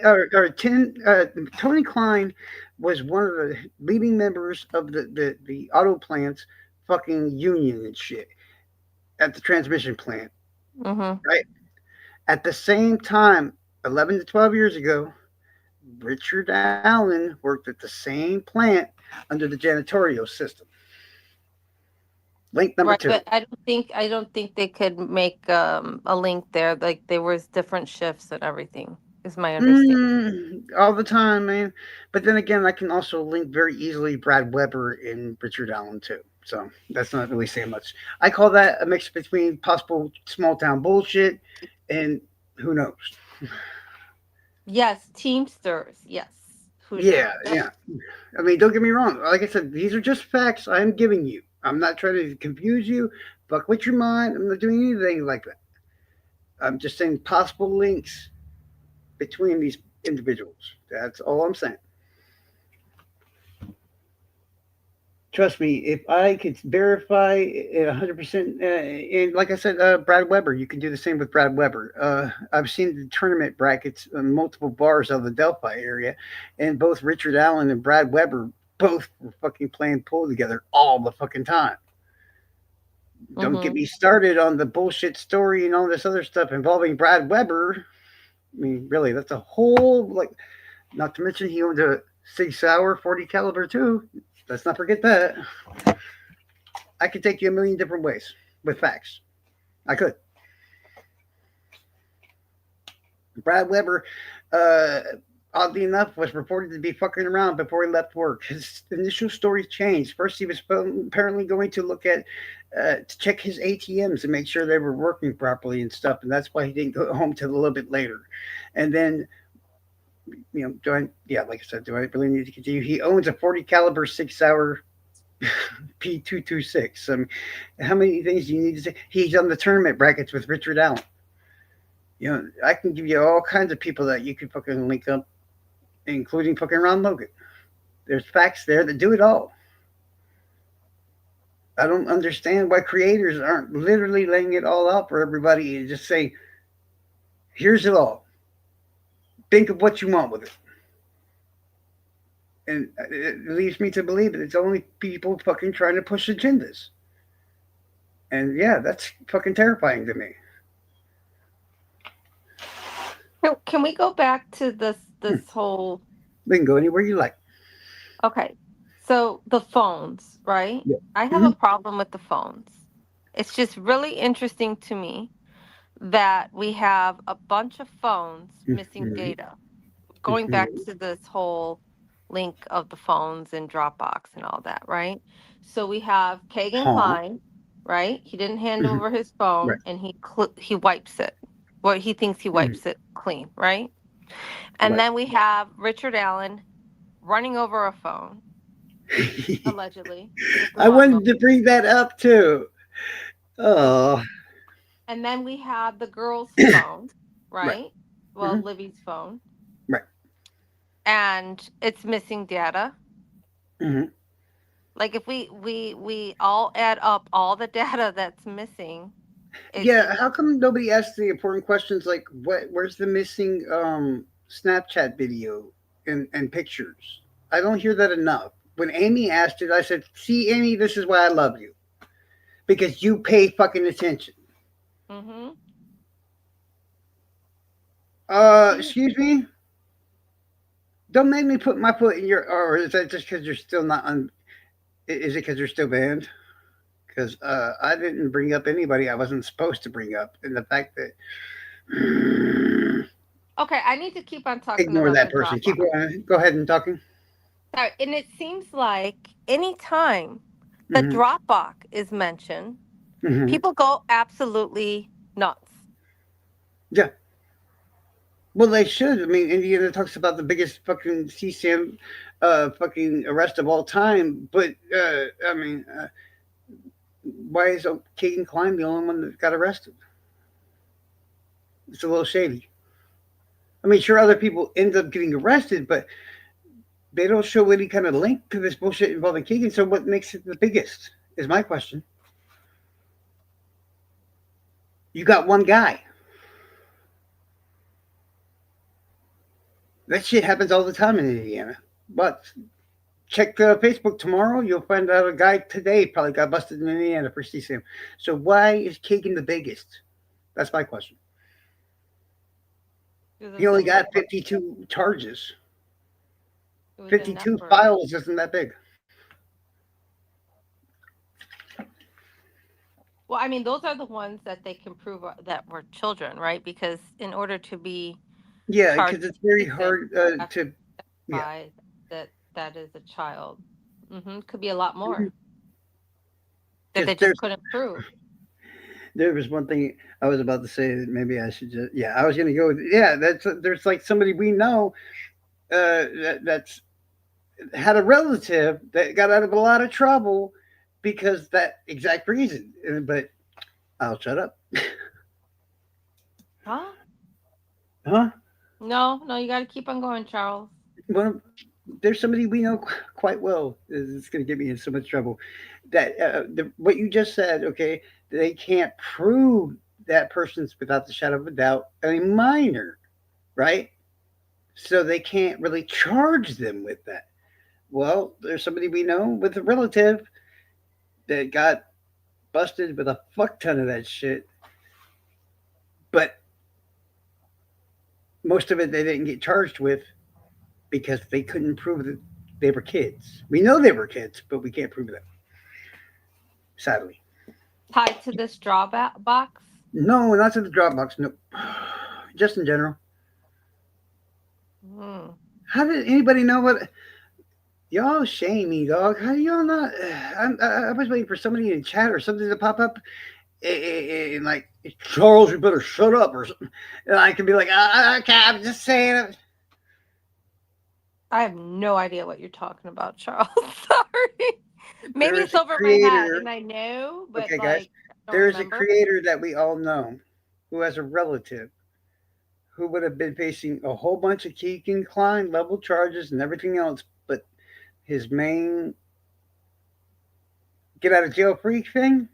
Tony Klein was one of the leading members of the auto plants fucking union and shit at the transmission plant, Mm-hmm. right? At the same time, 11 to 12 years ago, Richard Allen worked at the same plant under the janitorial system. Link number Right, two. but I don't think they could make a link there. Like there was different shifts and everything, is my understanding. All the time, man. But then again, I can also link very easily Brad Weber and Richard Allen too. So that's not really saying much. I call that a mix between possible small town bullshit and who knows. Yes, Teamsters. Yes. Who Yeah, knows? yeah. I mean, don't get me wrong. Like I said, these are just facts I'm giving you. I'm not trying to confuse you, fuck with your mind. I'm not doing anything like that. I'm just saying possible links between these individuals. That's all I'm saying. Trust me, if I could verify it 100%, and like I said, Brad Weber, you can do the same with Brad Weber. I've seen the tournament brackets on multiple bars of the Delphi area, and both Richard Allen and Brad Weber both were fucking playing pool together all the fucking time. Don't get Mm-hmm. me started on the bullshit story and all this other stuff involving Brad Weber. I mean, really, that's a whole, like, not to mention he owned a Sig Sauer 40 caliber too. Let's not forget that. I could take you a million different ways with facts. I could. Brad Weber, uh, oddly enough, was reported to be fucking around before he left work. His initial story changed. First, he was apparently going to look at to check his ATMs and make sure they were working properly and stuff, and that's why he didn't go home till a little bit later. And then, do I? Yeah, like I said, do I really need to continue? He owns a 40 caliber 6 hour P226. How many things do you need to say? He's on the tournament brackets with Richard Allen. I can give you all kinds of people that you could fucking link up, including fucking Ron Logan. There's facts there that do it all. I don't understand why creators aren't literally laying it all out for everybody and just say, here's it all. Think of what you want with it. And it leaves me to believe that it's only people fucking trying to push agendas. And yeah, that's fucking terrifying to me. Can we go back to this whole We can go anywhere you like. okay. So the phones, right? Yeah. I have a Hmm. problem with the phones. It's just really interesting to me that we have a bunch of phones missing Hmm. data. Going back to this whole link of the phones and Dropbox and all that, right? So we have Kagan Huh. Klein, right? He didn't hand Hmm. over his Right. phone and he wipes it. Well, he thinks he Hmm. wipes it clean, right? And Right. then we have Richard Allen running over a phone, allegedly, with the I lawnmower. wanted to bring that up too. Okay. Oh. And then we have the girl's phone, Right. right? Well, Hmm. Livy's phone, Right. and it's missing data. Hmm. Like if we all add up all the data that's missing, Yeah. it How come nobody asks the important questions like what? Where's the missing Snapchat video and pictures? I don't hear that enough. When Amy asked it, I said, "See, Amy, this is why I love you because you pay fucking attention." mhm. See, Excuse me. Don't make me put my foot in your. Or is that just because you're still not on? Is it because you're still banned? Because I didn't bring up anybody I wasn't supposed to bring up, and the fact that okay, I need to keep on talking ignore about that the person. Keep Dropbox. going. Go ahead and talking. Sorry, and it seems like anytime the Hmm. Dropbox is mentioned, Hmm. people go absolutely nuts. Yeah. Well, they should. I mean, Indiana talks about the biggest fucking CSAM fucking arrest of all time, but I mean, why is Keegan Klein the only one that got arrested? It's a little shady. I mean, sure, other people end up getting arrested, but they don't show any kind of link to this bullshit involving Keegan. So, what makes it the biggest? Is my question. You got one guy. That shit happens all the time in Indiana. But check Facebook tomorrow. You'll find out a guy today probably got busted in Indiana for CSAM. So why is Keegan the biggest? That's my question. It He was a only got network. 52 charges. It was a 52 network. files isn't that big. Well, I mean, those are the ones that they can prove that were children, right? Because in order to be Yeah, charged because it's with very CSIM, hard you have to to. Yeah. testify that that is a child. Could be a lot more that Because they just couldn't prove. there was one thing I was about to say that maybe I should just. Yeah, I was going to go with. Yeah, there's like somebody we know that's had a relative that got out of a lot of trouble because that exact reason. But I'll shut up. Huh? Huh? No, no, you got to keep on going, Charles. Well, there's somebody we know quite well. It's going to get me in so much trouble. That what you just said, okay, they can't prove that person's without the shadow of a doubt a minor, right? So they can't really charge them with that. Well, there's somebody we know with a relative that got busted with a fuck ton of that shit, but most of it they didn't get charged with because they couldn't prove that they were kids. We know they were kids, but we can't prove that, sadly. Tied to this drawback box. No, not to the Dropbox. No, just in general. Hmm. How did anybody know what? Y'all shame me, dog. How do y'all not? I was waiting for somebody in chat or something to pop up and like, Charles, you better shut up or something. And I can be like, okay, I'm just saying it. I have no idea what you're talking about, Charles. Sorry. Maybe There is it's a over my head creator. and I know, but Okay, guys, like I don't there is a remember. creator that we all know who has a relative who would have been facing a whole bunch of Keegan Klein level charges and everything else, but his main get out of jail free thing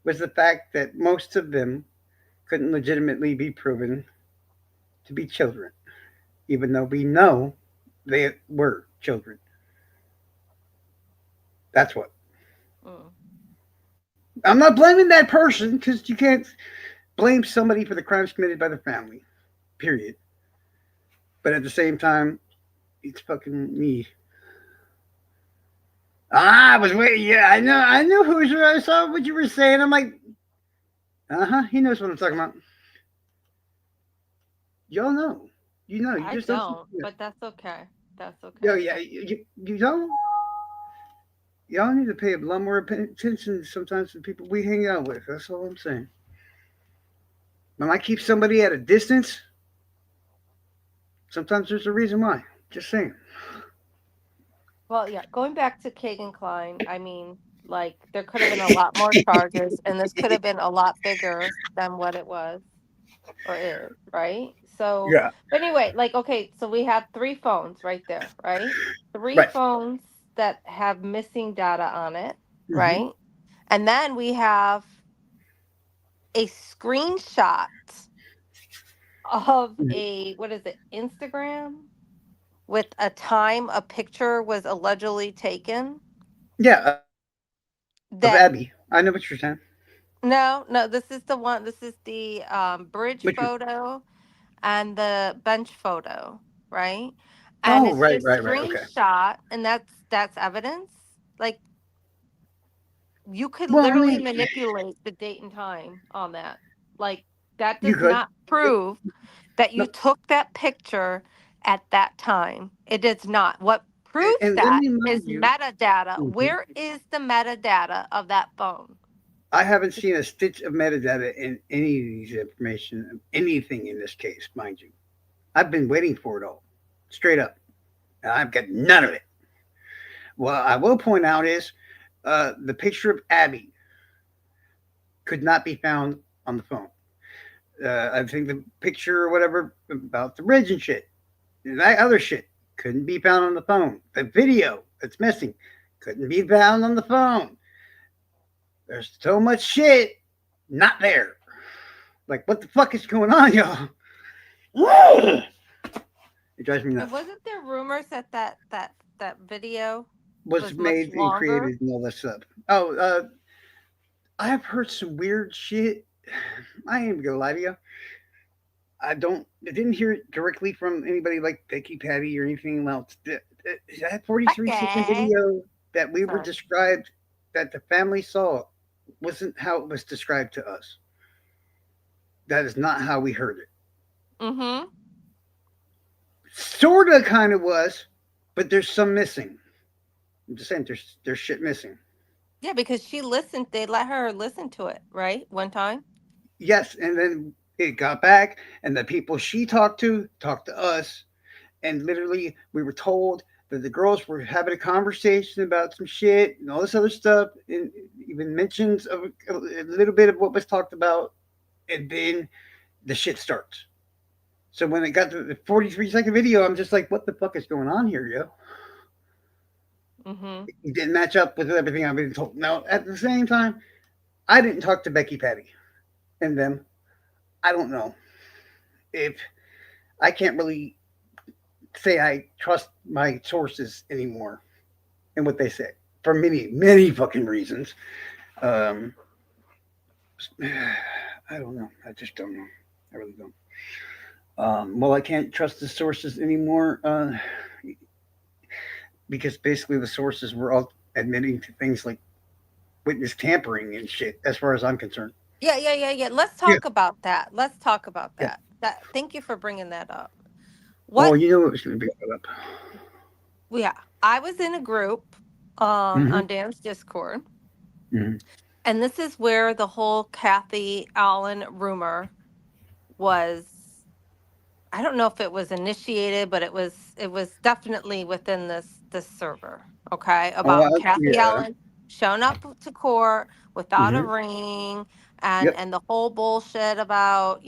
was the fact that most of them couldn't legitimately be proven to be children, even though we know they were children. That's what. Mm. I'm not blaming that person because you can't blame somebody for the crimes committed by the family, period. But at the same time, it's fucking me. I was waiting. Yeah, I know who you. I saw what you were saying. I'm like, he knows what I'm talking about. Y'all know. You know. You I just don't. don't, Yeah. but that's okay. That's Yo, okay. yeah. You don't. Y'all need to pay a lot more attention sometimes to people we hang out with. That's all I'm saying. When I keep somebody at a distance, sometimes there's a reason why. Just saying. Well, yeah, going back to Kagan Klein, I mean, like there could have been a lot more charges, and this could have been a lot bigger than what it was or is, right? So, Yeah. but anyway, like, okay, so we have three phones right there, right? Three Right. phones that have missing data on it, Hmm. right? And then we have a screenshot of a, what is it, Instagram with a time a picture was allegedly taken Yeah. Of Abby. I know what you're that saying. no, this is the one, this is the Which? bridge photo and the bench photo, right? And Oh, it's right, just right, right. Okay. screenshot, and that's evidence. Like you could Well, I literally mean, manipulate the date and time on that. Like that you does could. not prove that you No, took that picture at that time. It does not. What proves and let that me is mind you, metadata. mhm, Where is the metadata of that phone? I haven't seen a stitch of metadata in any of these information, anything in this case, mind you. I've been waiting for it all, straight up. And I've got none of it. What I will point out is the picture of Abby could not be found on the phone. I think the picture or whatever about the bridge and shit, and that other shit couldn't be found on the phone. The video that's missing couldn't be found on the phone. There's so much shit not there. Like, what the fuck is going on, y'all? It drives me And nuts. wasn't there rumors that that video Was was much made and longer? created and all that stuff. Oh, I've heard some weird shit. I ain't gonna lie to you. I didn't hear it directly from anybody like Becky Patty or anything else. That 43-second Okay. video that we were Sorry. described, that the family saw, wasn't how it was described to us. That is not how we heard it. Mm-hmm. Sorta kind of was, but there's some missing. I'm just saying there's shit missing. Yeah, because she listened. They let her listen to it, right? One time. Yes, and then it got back, and the people she talked to us, and literally we were told that the girls were having a conversation about some shit and all this other stuff, and even mentions of a little bit of what was talked about, and then the shit starts. So when it got to the 43-second video, I'm just like, what the fuck is going on here, yo? Mm-hmm. It didn't match up with everything I've been told. Now, at the same time, I didn't talk to Becky Patty and them. I don't know if I can't really say I trust my sources anymore and what they say for many, many fucking reasons. Um, I don't know. I just don't know. I really don't. Well, I can't trust the sources anymore because basically the sources were all admitting to things like witness tampering and shit, as far as I'm concerned. Yeah. Let's Yeah. talk about that. Let's talk about Yeah. that. That. Thank you for bringing that up. Oh, What? you know it was going to be brought up. Yeah, I was in a group Mm-hmm. on Dan's Discord, Mm-hmm. and this is where the whole Kathy Allen rumor was. I don't know if it was initiated, but it was definitely within this server. Okay, Oh, about Kathy yeah. Allen showing up to court without a Mm-hmm. ring, Yep. and the whole bullshit about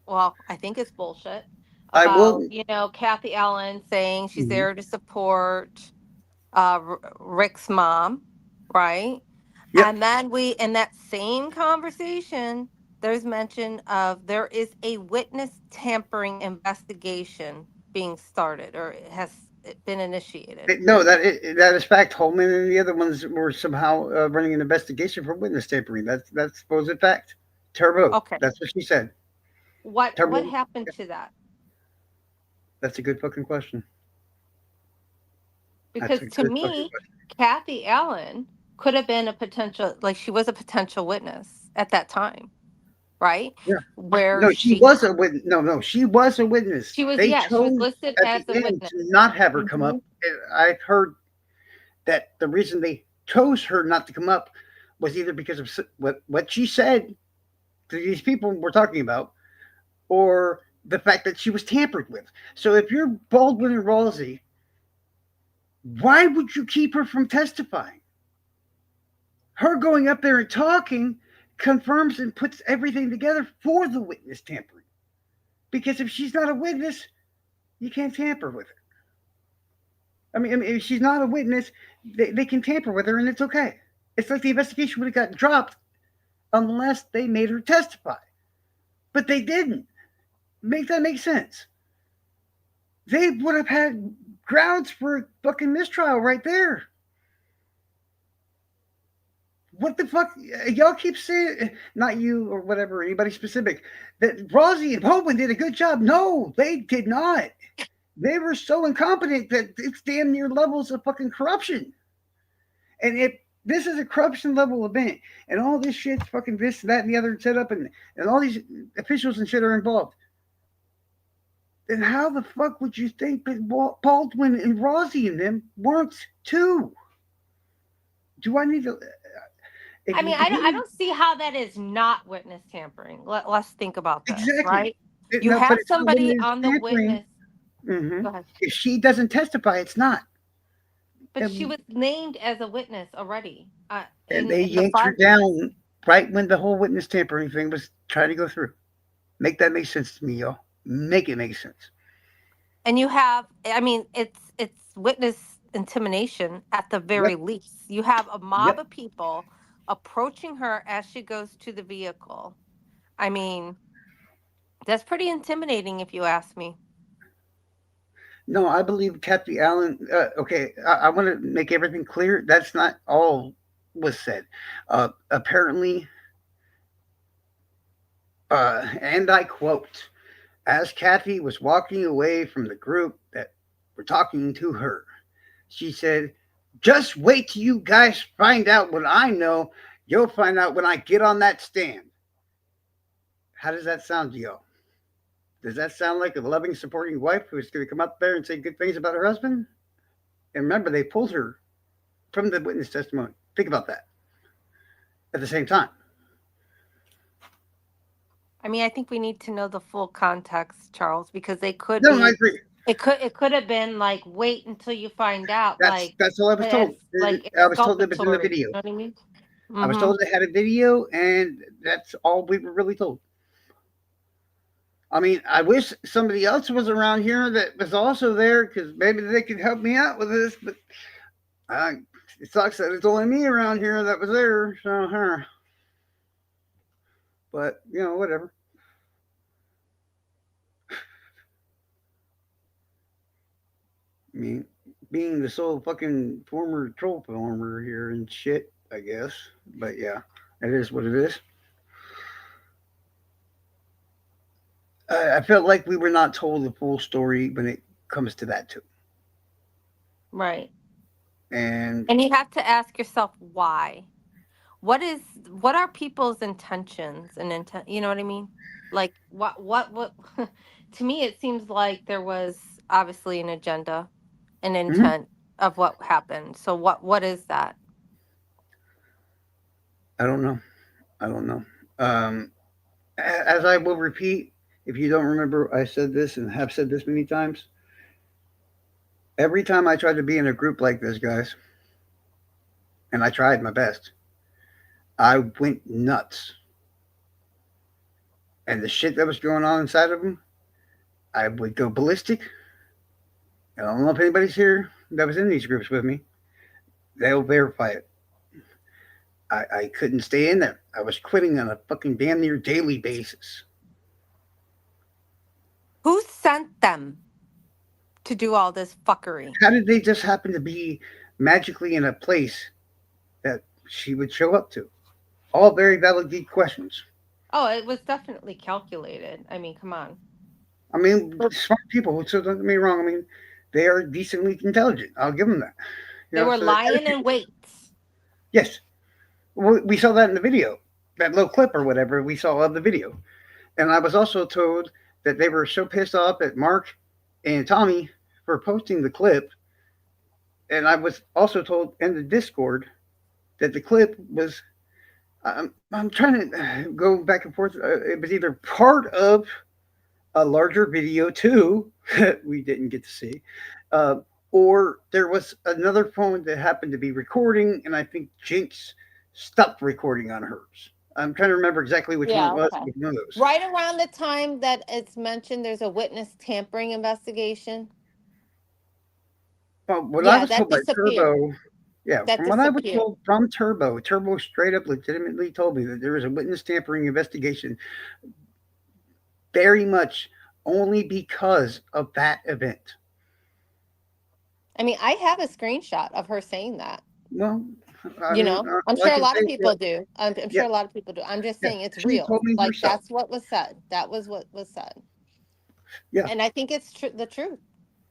well, I think it's bullshit I about will. Kathy Allen saying she's Mm-hmm. there to support Rick's mom, right? Yep. And then in that same conversation, there's mention of there is a witness tampering investigation being started, or it has been initiated. No, that is fact. Holman and the other ones were somehow running an investigation for witness tampering. That's supposed fact. Turbo. Okay, That's what she said. what Turbo. happened to that? That's a good fucking question. That's Because a to good fucking me, question. Kathy Allen could have been a potential, like she was a potential witness at that time, right? Yeah. Where No, she she was a witness. No, no, she was a witness. she was, They yeah, she was chose listed at as the a end witness. to not have her come Hmm. up. And I've heard that the reason they chose her not to come up was either because of what she said to these people we're talking about, or the fact that she was tampered with. So if you're Baldwin and Rosie, why would you keep her from testifying? Her going up there and talking confirms and puts everything together for the witness tampering. Because if she's not a witness, you can't tamper with her. I mean, if she's not a witness, they can tamper with her and it's okay. It's like the investigation would have got dropped unless they made her testify. But they didn't. Make that make sense? They would have had grounds for fucking mistrial right there. What the fuck? Y'all keep saying, not you or whatever, anybody specific, that Rosie and Baldwin did a good job. No, they did not. They were so incompetent that it's damn near levels of fucking corruption. And if this is a corruption level event and all this shit, fucking this, that, and the other set up, and all these officials and shit are involved, then how the fuck would you think that Baldwin and Rosie and them weren't too? Do I need to? If I you mean, I believe don't see how that is not witness tampering. Let's think about this, exactly, right? You no, but have it's not when somebody there's on the tampering. witness. Hmm. Go ahead. If she doesn't testify, it's not. But she And, was named as a witness already and they in the yanked her filings. down right when the whole witness tampering thing was trying to go through. Make that make sense to me, y'all. Make it make sense. And you have, I mean, it's witness intimidation at the Yep. very least. You have a mob Yep. of people approaching her as she goes to the vehicle. I mean, that's pretty intimidating if you ask me. No, I believe Kathy Allen. Okay, I want to make everything clear. That's not all was said. Apparently, and I quote, as Kathy was walking away from the group that were talking to her, she said, "Just wait till you guys find out what I know. You'll find out when I get on that stand." How does that sound to y'all? Does that sound like a loving, supporting wife who's going to come up there and say good things about her husband? And remember, they pulled her from the witness testimony. Think about that. At the same time, I mean, I think we need to know the full context, Charles, because they could no, I be, agree. it could have been like, wait until you find out, like That's all I was told. it's like I was told it was in the exculpatory. You video. know what I mean? I was Mm-hmm. told it had a video, and that's all we were really told. I mean, I wish somebody else was around here that was also there because maybe they could help me out with this. But uh, it sucks that it's only me around here that was there. So, but whatever. I mean, being the sole fucking former troll performer here and shit, I guess. But yeah, it is what it is. I felt like we were not told the full story when it comes to that too. Right. And And you have to ask yourself why. What are people's intentions and intent, you know what I mean? Like what to me it seems like there was obviously an agenda, an mhm, intent of what happened. So what is that? I don't know. I don't know. Um, as I will repeat, if you don't remember, I said this and have said this many times. Every time I tried to be in a group like this, guys, and I tried my best, I went nuts. And the shit that was going on inside of them, I would go ballistic. And I don't know if anybody's here that was in these groups with me. They'll verify it. I couldn't stay in there. I was quitting on a fucking damn near daily basis. Who sent them to do all this fuckery? How did they just happen to be magically in a place that she would show up to? All very valid deep questions. Oh, it was definitely calculated. I mean, come on. I mean, smart people. So don't get me wrong. I mean, They are decently intelligent. I'll give them that. They were So they're lying in educated. weights. Yes, we saw that in the video, that little clip or whatever we saw of the video. And I was also told that they were so pissed off at Mark and Tommy for posting the clip. And I was also told in the Discord that the clip was. I'm trying to go back and forth. It was either part of a larger video too that we didn't get to see, uh, or there was another phone that happened to be recording, and I think Jinx stopped recording on hers. I'm trying to remember exactly which one it Yeah, was. okay. It was one of those. Right around the time that it's mentioned there's a witness tampering investigation. Well, what I Yeah, was that told by disappeared. Turbo, yeah, That from what I was disappeared. told from Turbo, Turbo straight up legitimately told me that there was a witness tampering investigation very much only because of that event. I mean, I have a screenshot of her saying that. Well, I You mean, know, I'm all I sure a can lot say of is, yeah, people do. I'm yeah, sure a lot of people do. I'm just yeah. saying it's She real. told me Like herself. that's what was said. That was what was said. Yeah, And I think it's the truth.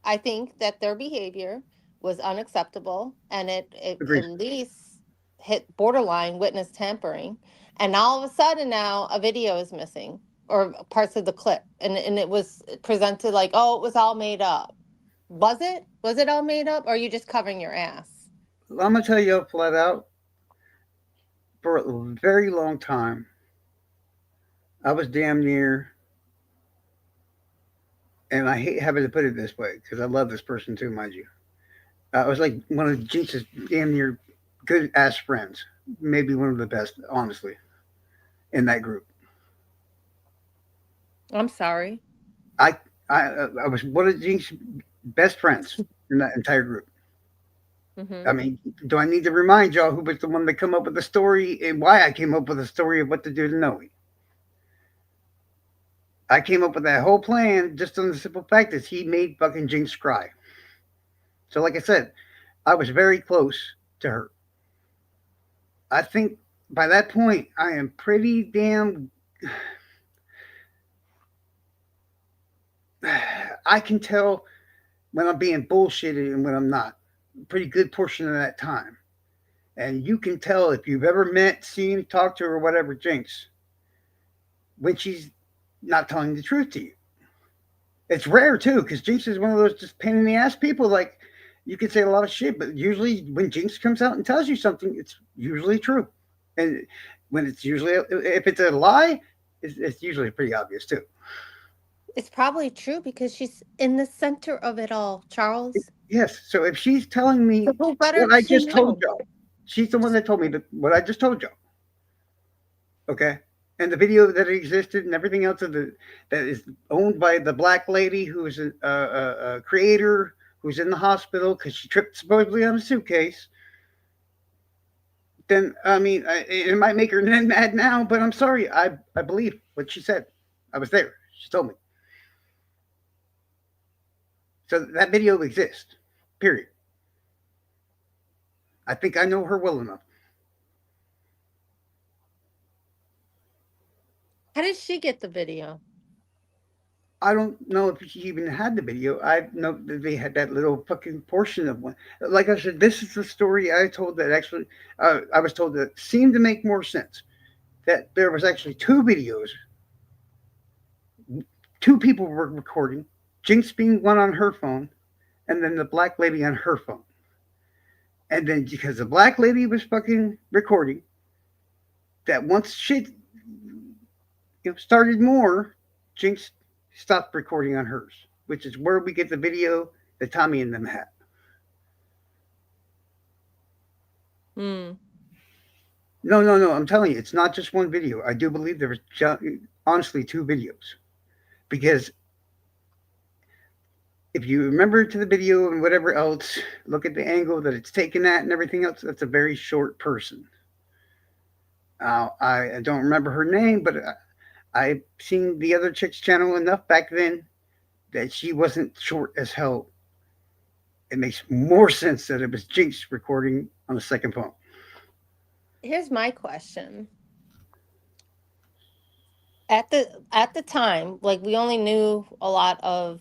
I think that their behavior was unacceptable and it agreed. at least hit borderline witness tampering. And all of a sudden now a video is missing or parts of the clip. And it was presented like, oh, it was all made up. Was it? Was it all made up? Or are you just covering your ass? I'm gonna tell you flat out. For a very long time, I was damn near, and I hate having to put it this way because I love this person too, mind you. I was like one of Jinx's damn near good ass friends, maybe one of the best, honestly, in that group. I'm sorry. I I was one of Jinx's best friends in that entire group. Hmm. I mean, do I need to remind y'all who was the one that come up with the story and why I came up with the story of what to do to Noe? I came up with that whole plan just on the simple fact that he made fucking Jinx cry. So, like I said, I was very close to her. I think by that point, I am pretty damn. I can tell when I'm being bullshitted and when I'm not. A pretty good portion of that time. And you can tell if you've ever met, seen, talked to her, or whatever, Jinx, when she's not telling the truth to you. It's rare too, because Jinx is one of those just pain in the ass people. Like you could say a lot of shit, but usually when Jinx comes out and tells you something, it's usually true. And when it's usually, if it's a lie, it's usually pretty obvious too. It's probably true because she's in the center of it all, Charles. Yes. So if she's telling So me who better what I to just told know? y'all, she's the one that told me that what I just told y'all. Okay. And the video that existed and everything else of the that is owned by the black lady who is a creator who's in the hospital because she tripped supposedly on a suitcase. Then I mean, it might make her mad now, but I'm sorry. I believe what she said. I was there. She told me. So that video exists. Period. I think I know her well enough. How did she get the video? I don't know if she even had the video. I know that they had that little fucking portion of one. Like I said, this is the story I told that actually, I was told that seemed to make more sense. That there was actually two videos, two people were recording, Jinx being one on her phone, and then the black lady on her phone. And then because the black lady was fucking recording, that once shit started more, Jinx stopped recording on hers, which is where we get the video that Tommy and them had. Hmm. No, no, no. I'm telling you, it's not just one video. I do believe there was honestly two videos because if you remember to the video and whatever else, look at the angle that it's taken at and everything else. That's a very short person. I don't remember her name, but I've seen the other chick's channel enough back then that she wasn't short as hell. It makes more sense that it was Jinx recording on the second phone. Here's my question. At the time, like we only knew a lot of,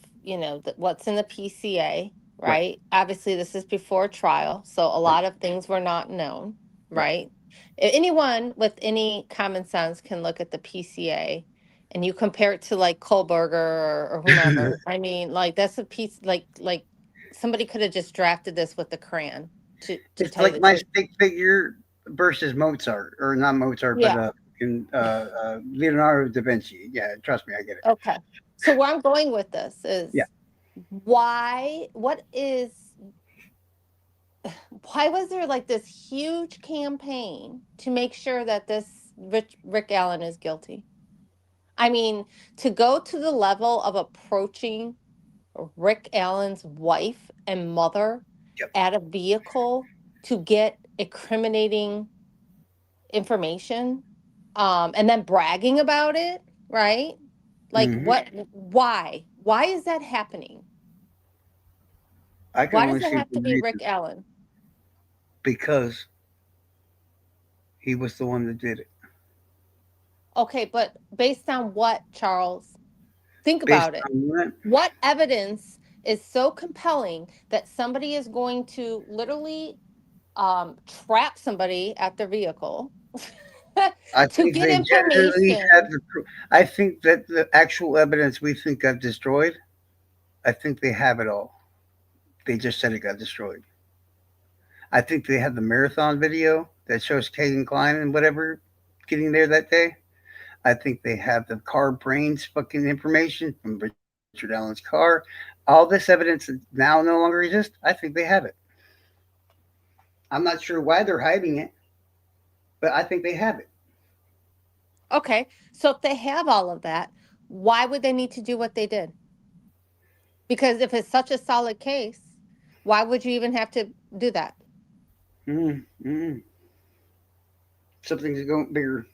what's in the PCA. Right. right? Obviously, this is before trial, so a Right. lot of things were not known, Right. right? Anyone with any common sense can look at the PCA and you compare it to like Kohlberger or whomever. I mean, like that's a piece like somebody could have just drafted this with the crayon to It's tell you like the my truth. stick figure versus Mozart, or not Mozart, but Yeah. Leonardo da Vinci. Yeah, trust me, I get it. Okay. So where I'm going with this Yeah. is why was there like this huge campaign to make sure that this Rick Allen is guilty? I mean, to go to the level of approaching Rick Allen's wife and mother Yep. at a vehicle to get incriminating information, and then bragging about it, right? Like, Hmm. what, why? Why is that happening? I can Why only does it see have the to be reason Rick Allen? because he was the one that did it. Okay, but based on what, Charles? Think Based about it. on what? What evidence is so compelling that somebody is going to literally trap somebody at their vehicle I to think get they generally have information? the. I think that the actual evidence we think got destroyed. I think they have it all. They just said it got destroyed. I think they have the marathon video that shows Kagan Klein and whatever getting there that day. I think they have the car brains fucking information from Richard Allen's car. All this evidence that now no longer exists. I think they have it. I'm not sure why they're hiding it, but I think they have it. Okay, so if they have all of that, why would they need to do what they did? Because if it's such a solid case, why would you even have to do that? Mm. Something's going bigger.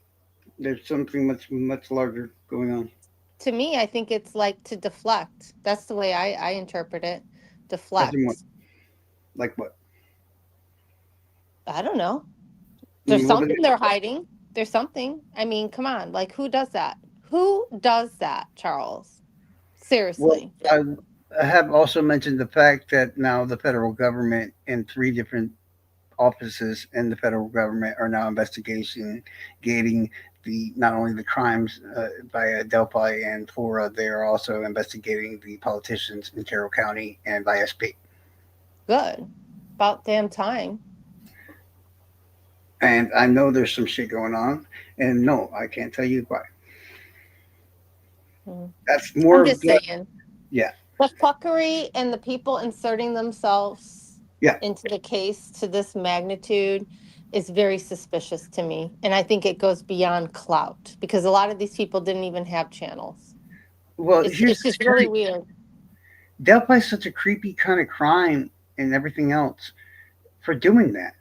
There's something much larger going on. To me, I think it's like to deflect. That's the way I interpret it. As in what? Deflect. Like what? I don't know. I There's mean, what would something it? they're hiding. There's something. I mean, come on. Like, who does that? Who does that, Charles? Well, Seriously. I have also mentioned the fact that now the federal government and three different offices in the federal government are now investigating the not only the crimes via Delphi and Flora, they are also investigating the politicians in Carroll County and ISP. Good. About damn time. And I know there's some shit going on, and no, I can't tell you why. Mm. That's I'm more of just the saying. yeah, The fuckery and the people inserting themselves yeah. into the case to this magnitude is very suspicious to me. And I think it goes beyond clout because a lot of these people didn't even have channels. Well, here's It's the just really thing: weird. Delphi's such a creepy kind of crime and everything else for doing that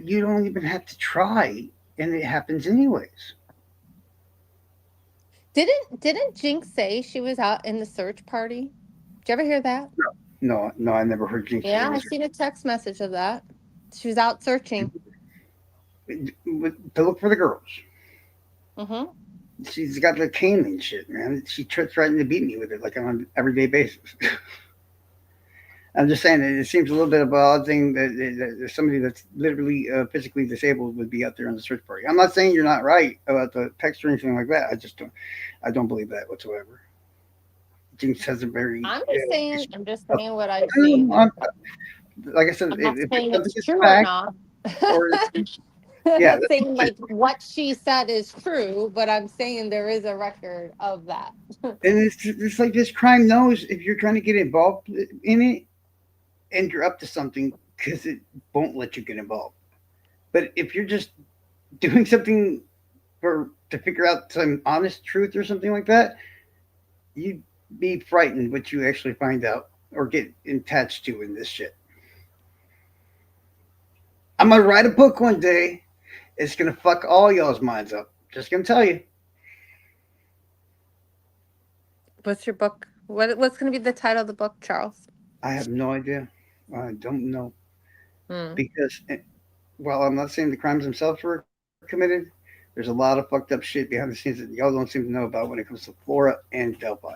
you don't even have to try, and it happens anyways. Didn't Jinx say she was out in the search party? Did you ever hear that? No, no, I never heard Jinx say Yeah, it I was her. seen a text message of that. She was out searching. To look for the girls. Mm-hmm. She's got the cane and shit, man. She threatened to beat me with it like on an everyday basis. I'm just saying that it seems a little bit of an odd thing that somebody that's literally physically disabled would be out there on the search party. I'm not saying you're not right about the text or anything like that. I don't believe that whatsoever. Jinx has a very, I'm just saying what I've seen. I'm, like I said, I'm not if it's saying something it's is true or fact not. or I'm yeah, not saying like what she said is true, but I'm saying there is a record of that. and it's like this crime knows if you're trying to get involved in it and you're up to something because it won't let you get involved. But if you're just doing something for to figure out some honest truth or something like that, you'd be frightened what you actually find out or get attached to in this shit. I'm gonna write a book one day. It's gonna fuck all y'all's minds up. Just gonna tell you. What's your book? What's going to be the title of the book, Charles? I have no idea. I don't know Hmm. because while I'm not saying the crimes themselves were committed, there's a lot of fucked up shit behind the scenes that y'all don't seem to know about when it comes to Flora and Delphi.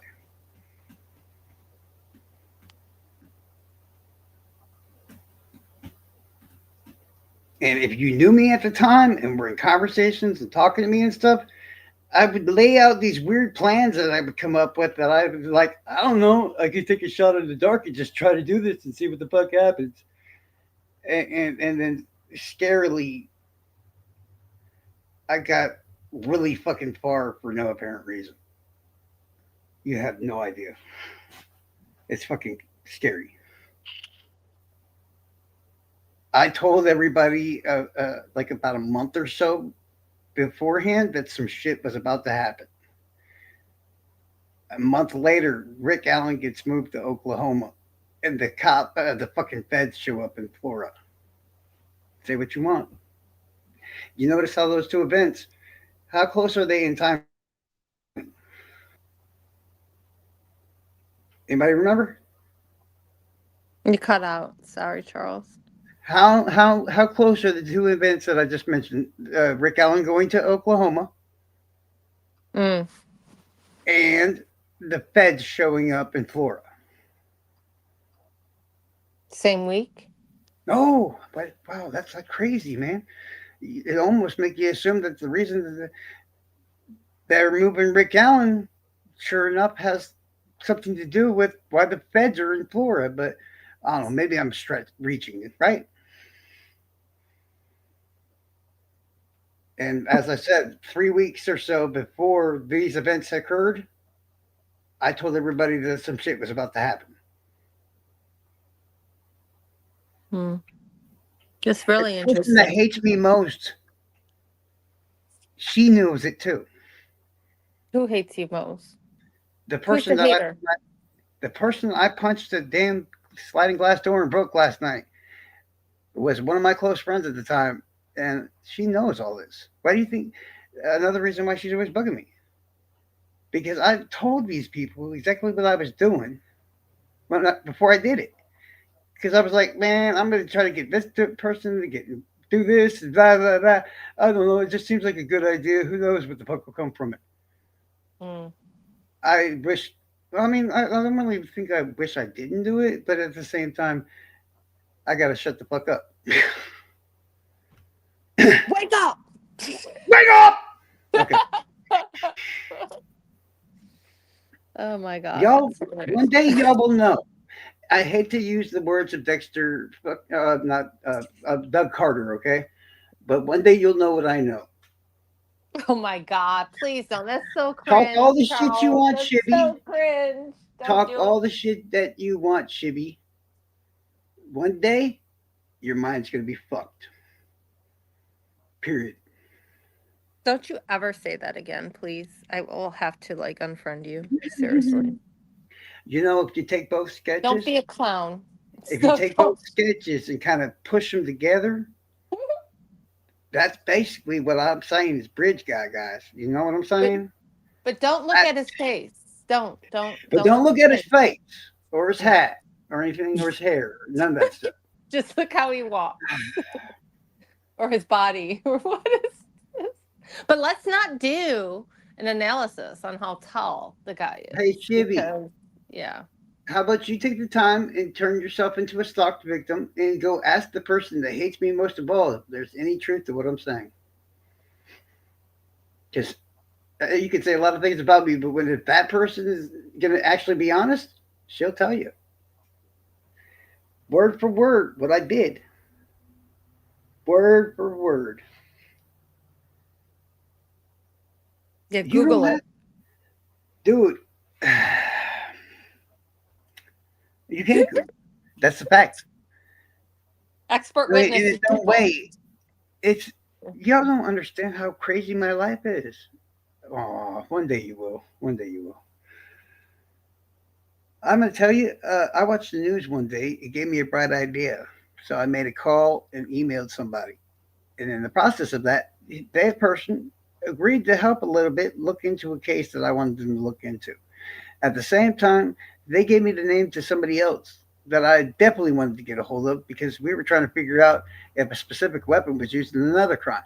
And if you knew me at the time and were in conversations and talking to me and stuff, I would lay out these weird plans that I would come up with that I was like, I don't know, I could take a shot in the dark and just try to do this and see what the fuck happens. And then scarily, I got really fucking far for no apparent reason. You have no idea. It's fucking scary. I told everybody like about a month or so beforehand that some shit was about to happen. A month later, Rick Allen gets moved to Oklahoma, and the fucking feds show up in Florida. Say what you want. You notice how those two events, how close are they in timing? Anybody remember? You cut out. Sorry, Charles. How close are the two events that I just mentioned? Rick Allen going to Oklahoma Mm. and the feds showing up in Florida. Same week. No, but wow, that's like crazy, man. It almost make you assume that the reason that they're moving Rick Allen, sure enough, has something to do with why the feds are in Florida. But I don't know. Maybe I'm reaching it, right? And as I said, 3 weeks or so before these events occurred, I told everybody that some shit was about to happen. Hmm. It's The really person that interesting. hates me most, she knows it too. Who hates you most? The Who's person the that I, hater? the person I punched the damn sliding glass door and broke last night was one of my close friends at the time, and she knows all this. Why do you think? Another reason why she's always bugging me, because I told these people exactly what I was doing before I did it. Because I was like, man, I'm going to try to get this person to get do this, blah blah blah. I don't know. It just seems like a good idea. Who knows what the fuck will come from it? Mm. I wish. I mean, I don't really think I wish I didn't do it, but at the same time, I gotta shut the fuck up. Wake up! Wake up! Okay, Oh my God, y'all. that's hilarious. One day y'all will know. I hate to use the words of not Doug Carter, okay? But one day you'll know what I know. Oh my God, please don't. That's so Talk all cringe, the shit you Charles. want, That's Shibby. so cringe. Don't Talk do it. all the shit that you want, Shibby. One day, your mind's gonna be fucked. Period. Don't you ever say that again, please. I will have to like unfriend you. Seriously. You know, if you take both Don't sketches, be a clown. if you So take both don't. sketches and kind of push them together, that's basically what I'm saying is bridge guy, guys. You know what I'm But saying? but don't look I, at his face. but Don't don't look at look his at his face. face or his No. hat or anything or his hair. None of that stuff. Just look how he walks or his body or what is this? But let's not do an analysis on how tall the guy Hey, is Shibby, because yeah. how about you take the time and turn yourself into a stalked victim and go ask the person that hates me most of all if there's any truth to what I'm saying? Because you can say a lot of things about me, but when if that person is going to actually be honest, she'll tell you word for word what I did, word for word. Yeah, You don't Google have, it. dude. You can't. That's the fact. Expert I mean, in witness its is own Google. way, it's y'all don't understand how crazy my life is. Oh, one day you will. One day you will. I'm gonna tell you. I watched the news one day. It gave me a bright idea, so I made a call and emailed somebody. And in the process of that, that person agreed to help a little bit look into a case that I wanted them to look into. At the same time, they gave me the name to somebody else that I definitely wanted to get a hold of because we were trying to figure out if a specific weapon was used in another crime.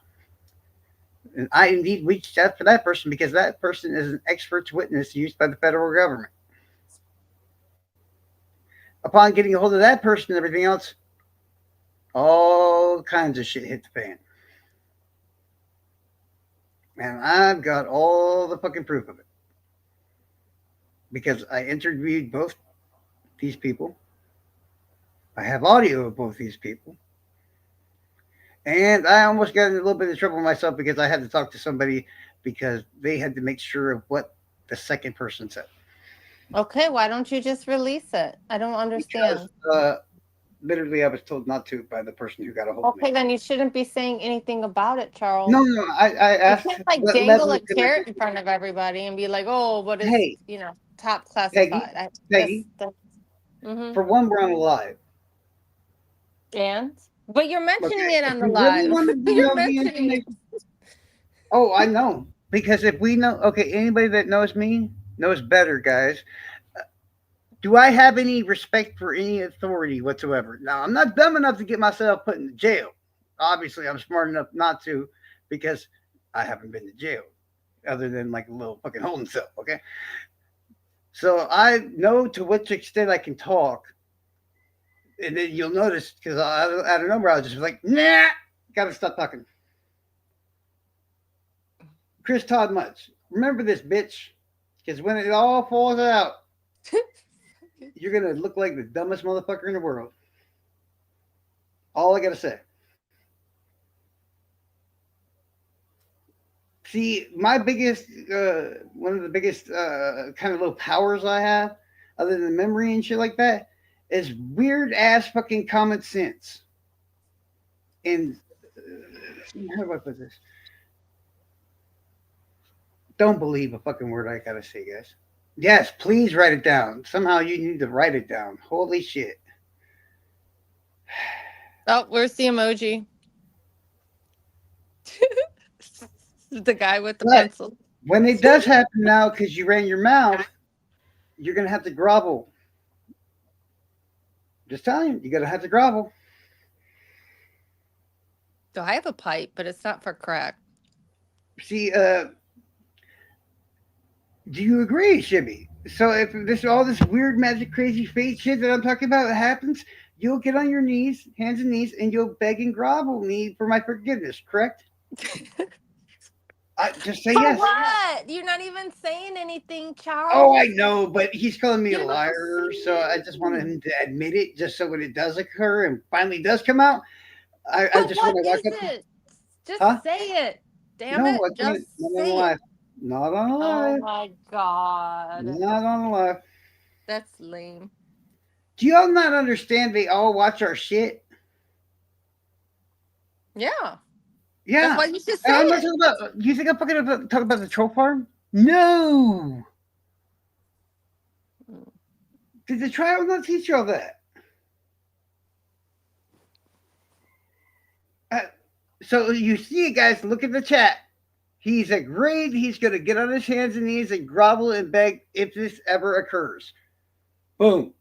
And I indeed reached out for that person because that person is an expert witness used by the federal government. Upon getting a hold of that person and everything else, all all kinds of shit hit the fan. And I've got all the fucking proof of it. Because I interviewed both these people. I have audio of both these people. And I almost got in a little bit of trouble myself because I had to talk to somebody because they had to make sure of what the second person said. Okay, why don't you just release it? I don't Because understand. literally I was told not to by the person who got a hold of me. Okay, then you shouldn't be saying anything about it, No, Charles. no, I You asked can't like what dangle level a can I carrot go in to? front of everybody and be like, "Oh, what is Hey, top Peggy, classified?" Peggy, That's mm-hmm. for one, we're on a live. And but you're mentioning Okay, it if on the you really live. wanted to You're know the mentioning it. information, oh, I know. Because if we know, okay, anybody that knows me knows better, guys. Do I have any respect for any authority whatsoever? Now, I'm not dumb enough to get myself put in jail. Obviously, I'm smart enough not to because I haven't been to jail other than like a little fucking holding cell, okay? So I know to which extent I can talk. And then you'll notice because out of nowhere, I'll just be like, nah, gotta stop talking. Chris Todd Much, remember this, bitch. Because when it all falls out, you're gonna look like the dumbest motherfucker in the world. All I gotta say. See, my biggest, one of the biggest kind of little powers I have, other than memory and shit like that, is weird ass fucking common sense. And how do I put this? Don't believe a fucking word I gotta say, guys. Yes, please write it down. Somehow you need to write it down. Holy shit. Oh, where's the emoji? The guy with the But pencil. when it does happen now, because you ran your mouth, you're gonna have to grovel. Just telling you, you're gonna have to grovel. So I have a pipe, but it's not for crack. See, do you agree, Shibby? So if this all this weird magic crazy fate shit that I'm talking about happens, you'll get on your knees, hands and knees, and you'll beg and grovel me for my forgiveness, correct? Just say For yes. what? You're not even saying anything, Oh, I Charles. know, but he's calling me a You're not liar, so saying I just wanted anything. him to admit it, just so when it does occur and finally does come out, I But just want what to walk is up. it? Huh? Just say it. Damn No, it. I can't. Just Not on the say it. live. Not on the Oh live. my God. Not on the live. That's lame. Do y'all not understand? They all watch our shit. Yeah. That's Yeah. why you should say And I'm not it. talking about. You think I'm fucking about, talking about the troll farm? No. Mm. Did the trial not teach y'all that? Uh, so you see it, guys. Look at the chat. He's agreed he's going to get on his hands and knees and grovel and beg if this ever occurs. Boom.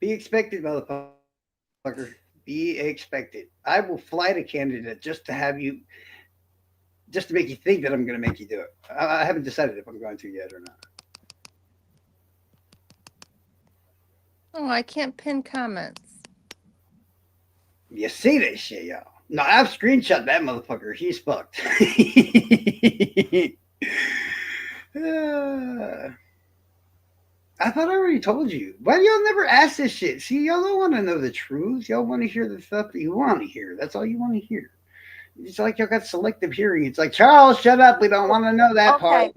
Be expected, motherfucker. Be expected. I will fly to Canada just to have you, just to make you think that I'm going to make you do it. I haven't decided if I'm going to yet or not. Oh, I can't pin comments. You see this shit, y'all. No, I've screenshot that motherfucker. He's fucked. I thought I already told you. Why do y'all never ask this shit? See, y'all don't want to know the truth. Y'all want to hear the stuff that you want to hear. That's all you want to hear. It's like y'all got selective hearing. It's like, Charles, shut up. We don't want to know that part. Okay.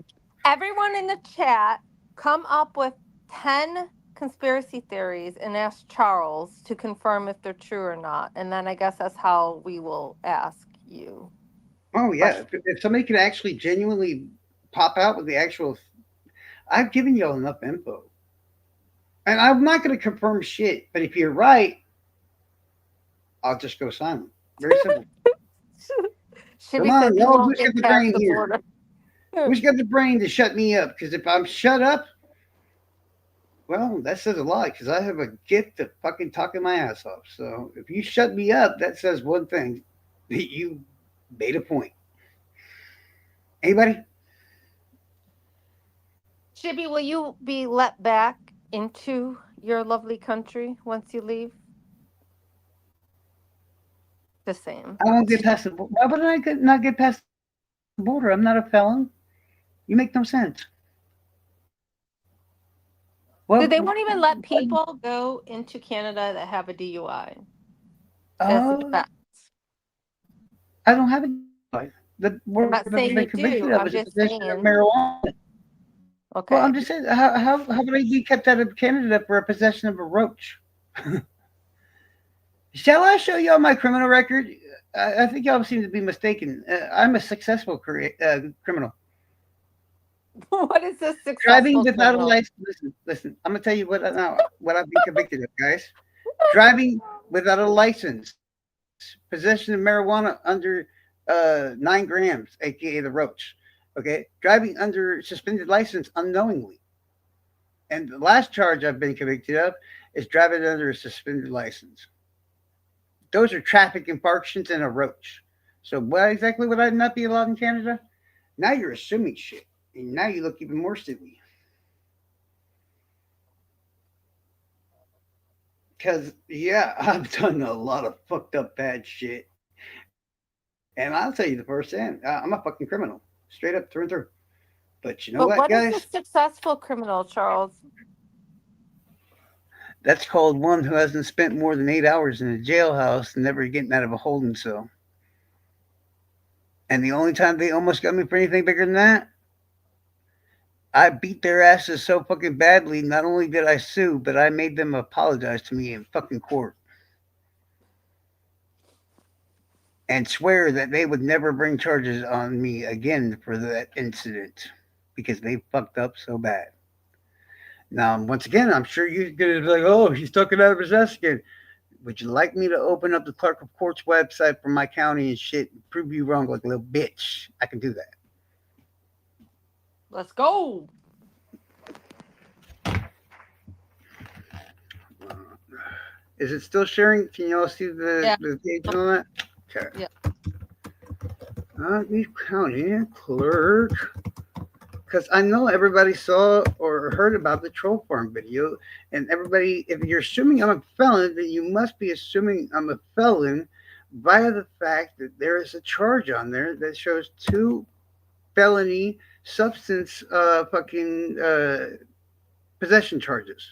Everyone in the chat, come up with 10 conspiracy theories and ask Charles to confirm if they're true or not. And then I guess that's how we will ask you Oh, yeah. questions. If somebody could actually genuinely pop out with the actual, I've given y'all enough info. And I'm not going to confirm shit. But if you're right, I'll just go silent. Very simple. Come Shibby on, said you y'all. won't Who's got get the past brain the here? border. Who's got the brain to shut me up? Because if I'm shut up, well, that says a lot. Because I have a gift of fucking talking my ass off. So if you shut me up, that says one thing: that you made a point. Anybody? Shibby, will you be let back into your lovely country once you leave? The same. I won't get past the border. Why would not get past the border? I'm not a felon. You make no sense. Well, They won't even let people go into Canada that have a DUI. That's the uh, fact. I don't have a DUI. The I'm word not I've been saying you convicted do. of is I'm a just possession of saying. marijuana. Well, I'm Okay. just saying, how would I be kept out of Canada for a possession of a roach? Shall I show y'all my criminal record? I think y'all seem to be mistaken. I'm a successful criminal. What is a Driving successful without a criminal? license. Listen. I'm gonna tell you what I've been convicted of, guys. Driving without a license, possession of marijuana under 9 grams, aka the roach. Okay, driving under suspended license unknowingly. And the last charge I've been convicted of is driving under a suspended license. Those are traffic infractions and a roach. So what exactly would I not be allowed in Canada? Now you're assuming shit, and now you look even more silly. Because yeah, I've done a lot of fucked up bad shit, and I'll tell you the first hand, I'm a fucking criminal, straight up through and through. But you know what, But guys? what is a successful criminal, Charles? That's called one who hasn't spent more than 8 hours in a jailhouse and never getting out of a holding cell. And the only time they almost got me for anything bigger than that, I beat their asses so fucking badly. Not only did I sue, but I made them apologize to me in fucking court and swear that they would never bring charges on me again for that incident because they fucked up so bad. Now, once again, I'm sure you're gonna be like, "Oh, he's talking out of his ass again." Would you like me to open up the clerk of court's website for my county and shit and prove you wrong like a little bitch? I can do that. Let's go. Is it still sharing? Can you all see Yeah. the page on that? Okay. Yeah. East County Clerk. Because I know everybody saw or heard about the troll farm video, and everybody, if you're assuming I'm a felon, then you must be assuming I'm a felon via the fact that there is a charge on there that shows 2 felony substance fucking possession charges.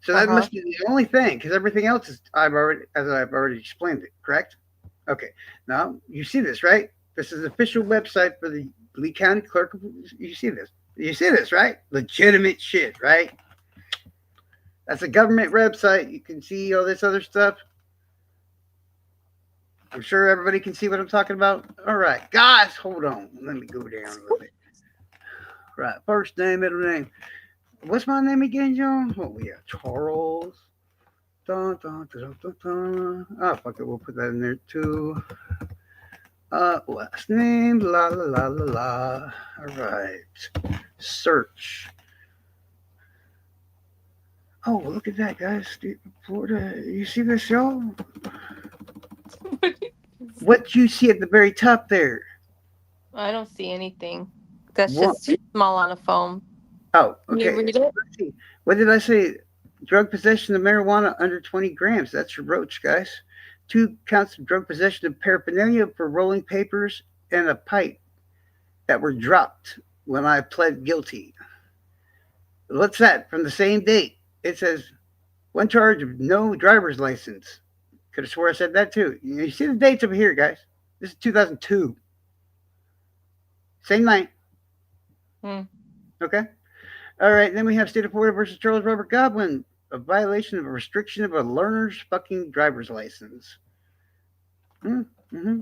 So Uh that huh. must be the only thing, because everything else is I've already explained it. Correct? Okay. Now you see this, right? This is the official website for the Leigh County Clerk. You see this? You see this, right? Legitimate shit, right? That's a government website. You can see all this other stuff. I'm sure everybody can see what I'm talking about. All right, guys, hold on. Let me go down a little bit. Right, first name, middle name. What's my name again, John? Oh yeah, Charles. Dun, dun, dun, dun, dun. Oh fuck it, we'll put that in there too. Last name, la la la la la. All right, search. Oh, look at that, guys. Florida. You see this, y'all? What you see at the very top there? I don't see anything. That's What? just too small on a phone. Oh, Can you okay. read it? Let's see. What did I say? Drug possession of marijuana under 20 grams. That's your roach, guys. 2 counts of drug possession of paraphernalia for rolling papers and a pipe that were dropped when I pled guilty. What's that? From the same date. It says one charge of no driver's license. Could have swore I said that too. You see the dates over here, guys. This is 2002. Same night. Hmm. Okay. All right. Then we have State of Florida versus Charles Robert Godwin. A violation of a restriction of a learner's fucking driver's license. Mm-hmm.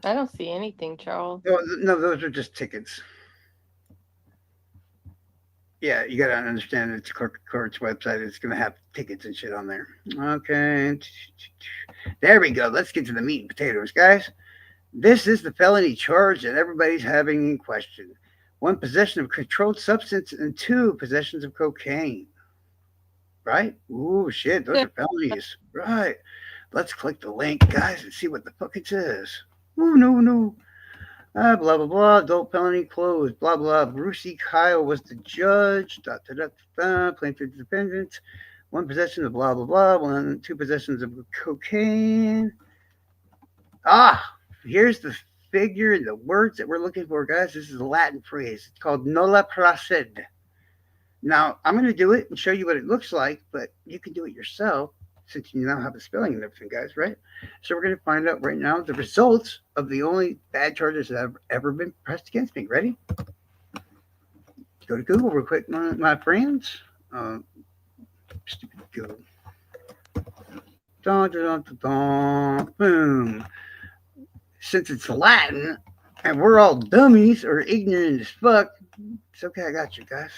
I don't see anything, Charles. No, those are just tickets. Yeah, you gotta understand it's a court's website. It's gonna have tickets and shit on there. Okay, there we go. Let's get to the meat and potatoes, guys. This is the felony charge that everybody's having in question. 1, possession of controlled substance, and 2, possessions of cocaine. Right? Ooh, shit, those are felonies. Right. Let's click the link, guys, and see what the fuck it says. Ooh, no. Blah blah blah. Adult felony closed. Blah blah. Brucey Kyle was the judge. Da da da da. Plaintiff defendant. 1 possession of blah blah blah. 2 possessions of cocaine. Ah, here's the figure, the words that we're looking for, guys. This is a Latin phrase. It's called nolla proced. Now, I'm going to do it and show you what it looks like, but you can do it yourself since you now have the spelling and everything, guys, right? So we're going to find out right now the results of the only bad charges that have ever been pressed against me. Ready? Go to Google real quick, my friends. Uh, Stupid Google. Dun, dun, dun, dun, boom. Since it's Latin and we're all dummies or ignorant as fuck, it's okay. I got you, guys.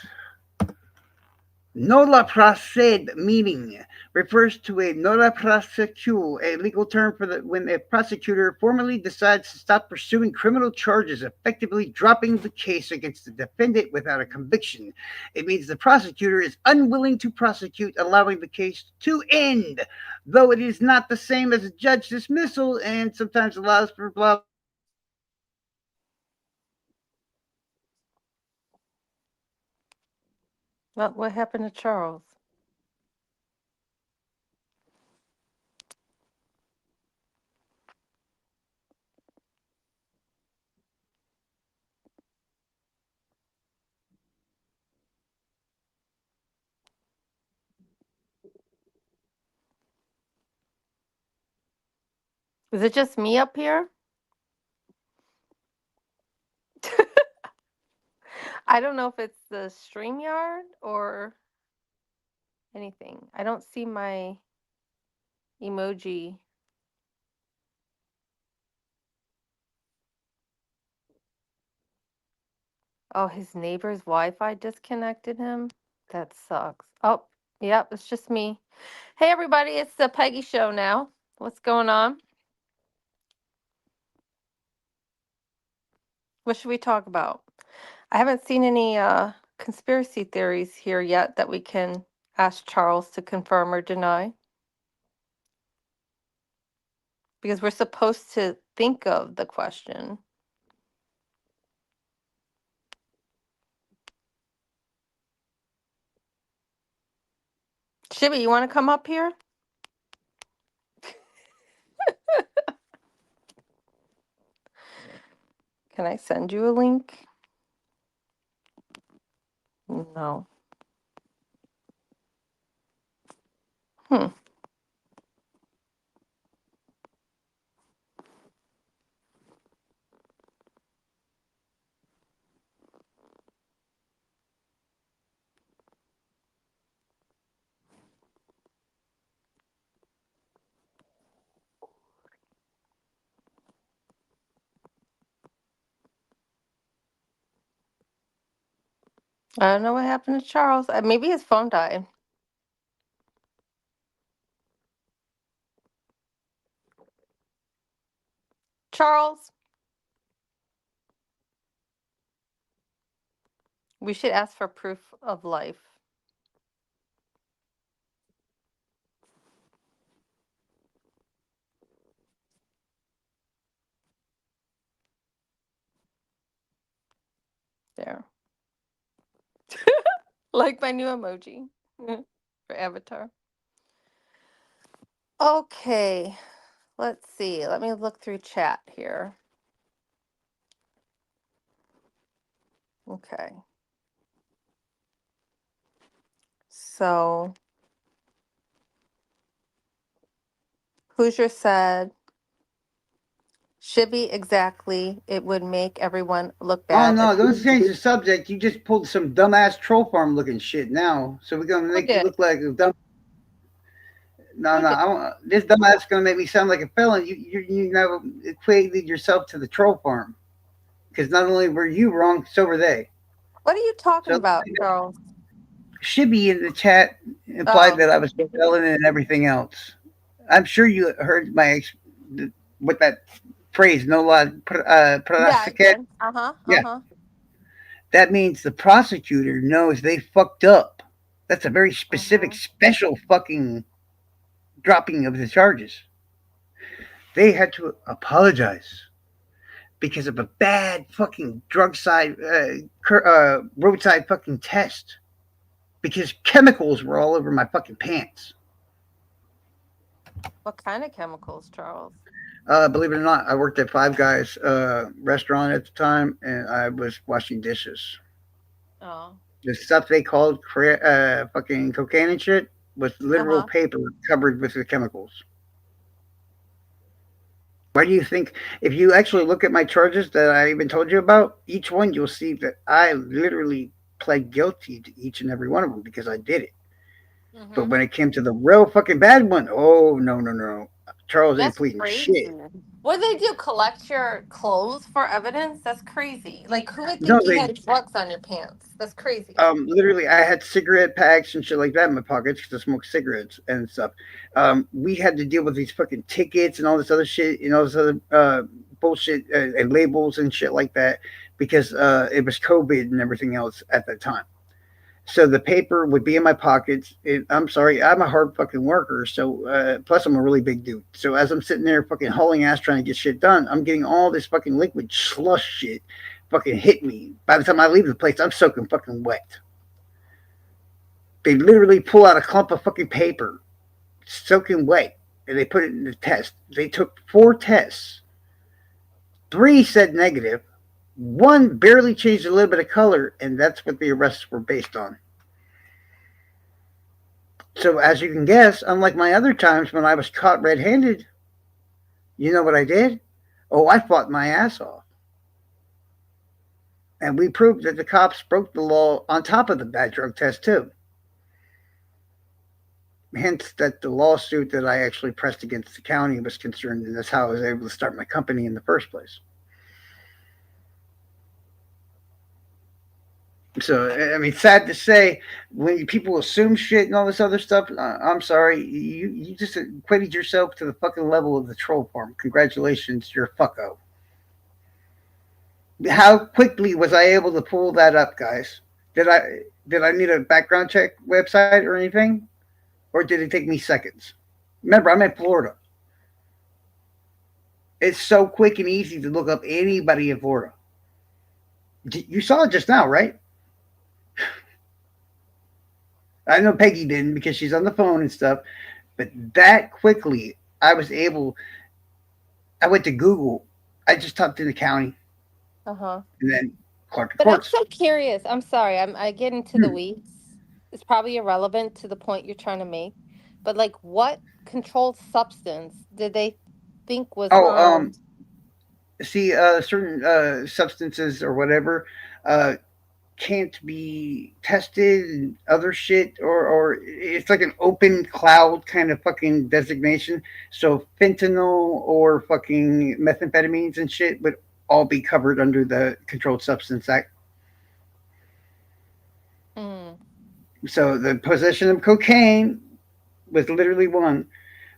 Nolla proced meaning refers to a nolla prosecute, a legal term for when a prosecutor formally decides to stop pursuing criminal charges, effectively dropping the case against the defendant without a conviction. It means the prosecutor is unwilling to prosecute, allowing the case to end, though it is not the same as a judge dismissal and sometimes allows for blah. What happened to Charles? Is it just me up here? I don't know if it's the StreamYard or anything. I don't see my emoji. Oh, his neighbor's Wi-Fi disconnected him. That sucks. Oh, yep, it's just me. Hey, everybody, it's the Peggy Show now. What's going on? What should we talk about? I haven't seen any conspiracy theories here yet that we can ask Charles to confirm or deny because we're supposed to think of the question. Shibby, you want to come up here? Can I send you a link? No. Hmm. I don't know what happened to Charles. Maybe his phone died. Charles, we should ask for proof of life. There. Like my new emoji for Avatar. Okay. Let's see. Let me look through chat here. Okay. So, Hoosier said, Shibby, exactly. It would make everyone look Oh bad. no, don't change the subject. You just pulled some dumbass troll farm looking shit now. So we're gonna Who make you did? look like a dumb. No, Who no, did? this dumbass is gonna make me sound like a felon. You never equated yourself to the troll farm because not only were you wrong, so were they. What are you talking So about, Charles? Shibby in the chat implied Oh, that I was a felon and everything else. I'm sure you heard with that phrase "no la yeah, I prosecute." did. Uh-huh. Yeah, Uh-huh. that means the prosecutor knows they fucked up. That's a very specific, Uh-huh. special fucking dropping of the charges. They had to apologize because of a bad fucking roadside fucking test. Because chemicals were all over my fucking pants. What kind of chemicals, Charles? Believe it or not, I worked at Five Guys restaurant at the time, and I was washing dishes. Oh. The stuff they called fucking cocaine and shit was literal Uh-huh. paper covered with the chemicals. Why do you think? If you actually look at my charges that I even told you about, each one you'll see that I literally pled guilty to each and every one of them because I did it. But Mm-hmm. when it came to the real fucking bad one, oh no no no, Charles ain't That's pleading crazy. shit. What do they do? Collect your clothes for evidence? That's crazy. Like, who would No, think you they had drugs on your pants? That's crazy. literally, I had cigarette packs and shit like that in my pockets because I smoked cigarettes and stuff. We had to deal with these fucking tickets and all this other shit, and all this other bullshit and labels and shit like that because it was COVID and everything else at that time. So the paper would be in my pockets. I'm sorry, I'm a hard fucking worker. So plus I'm a really big dude. So as I'm sitting there fucking hauling ass trying to get shit done, I'm getting all this fucking liquid slush shit fucking hit me. By the time I leave the place, I'm soaking fucking wet. They literally pull out a clump of fucking paper, soaking wet, and they put it in the test. They took 4 tests. 3 said negative. One barely changed a little bit of color, and that's what the arrests were based on. So, as you can guess, unlike my other times when I was caught red handed, you know what I did? Oh, I fought my ass off. And we proved that the cops broke the law on top of the bad drug test, too. Hence, that the lawsuit that I actually pressed against the county was concerned, and that's how I was able to start my company in the first place. So, I mean, sad to say, when people assume shit and all this other stuff, I'm sorry, you just equated yourself to the fucking level of the troll farm. Congratulations, you're a fucko. How quickly was I able to pull that up, guys? Did I need a background check website or anything, or did it take me seconds? Remember, I'm in Florida. It's so quick and easy to look up anybody in Florida. You saw it just now, right? I know Peggy didn't because she's on the phone and stuff, but that quickly I was able. I went to Google. I just typed in the county Uh-huh. and then Clark But I'm Courts. so curious. I'm sorry. I get into the Hmm. weeds. It's probably irrelevant to the point you're trying to make. But like, what controlled substance did they think was Oh, found? see, certain substances or whatever uh, can't be tested and other shit, or it's like an open cloud kind of fucking designation. So fentanyl or fucking methamphetamines and shit would all be covered under the Controlled Substance Act. Mm, So the possession of cocaine was literally one.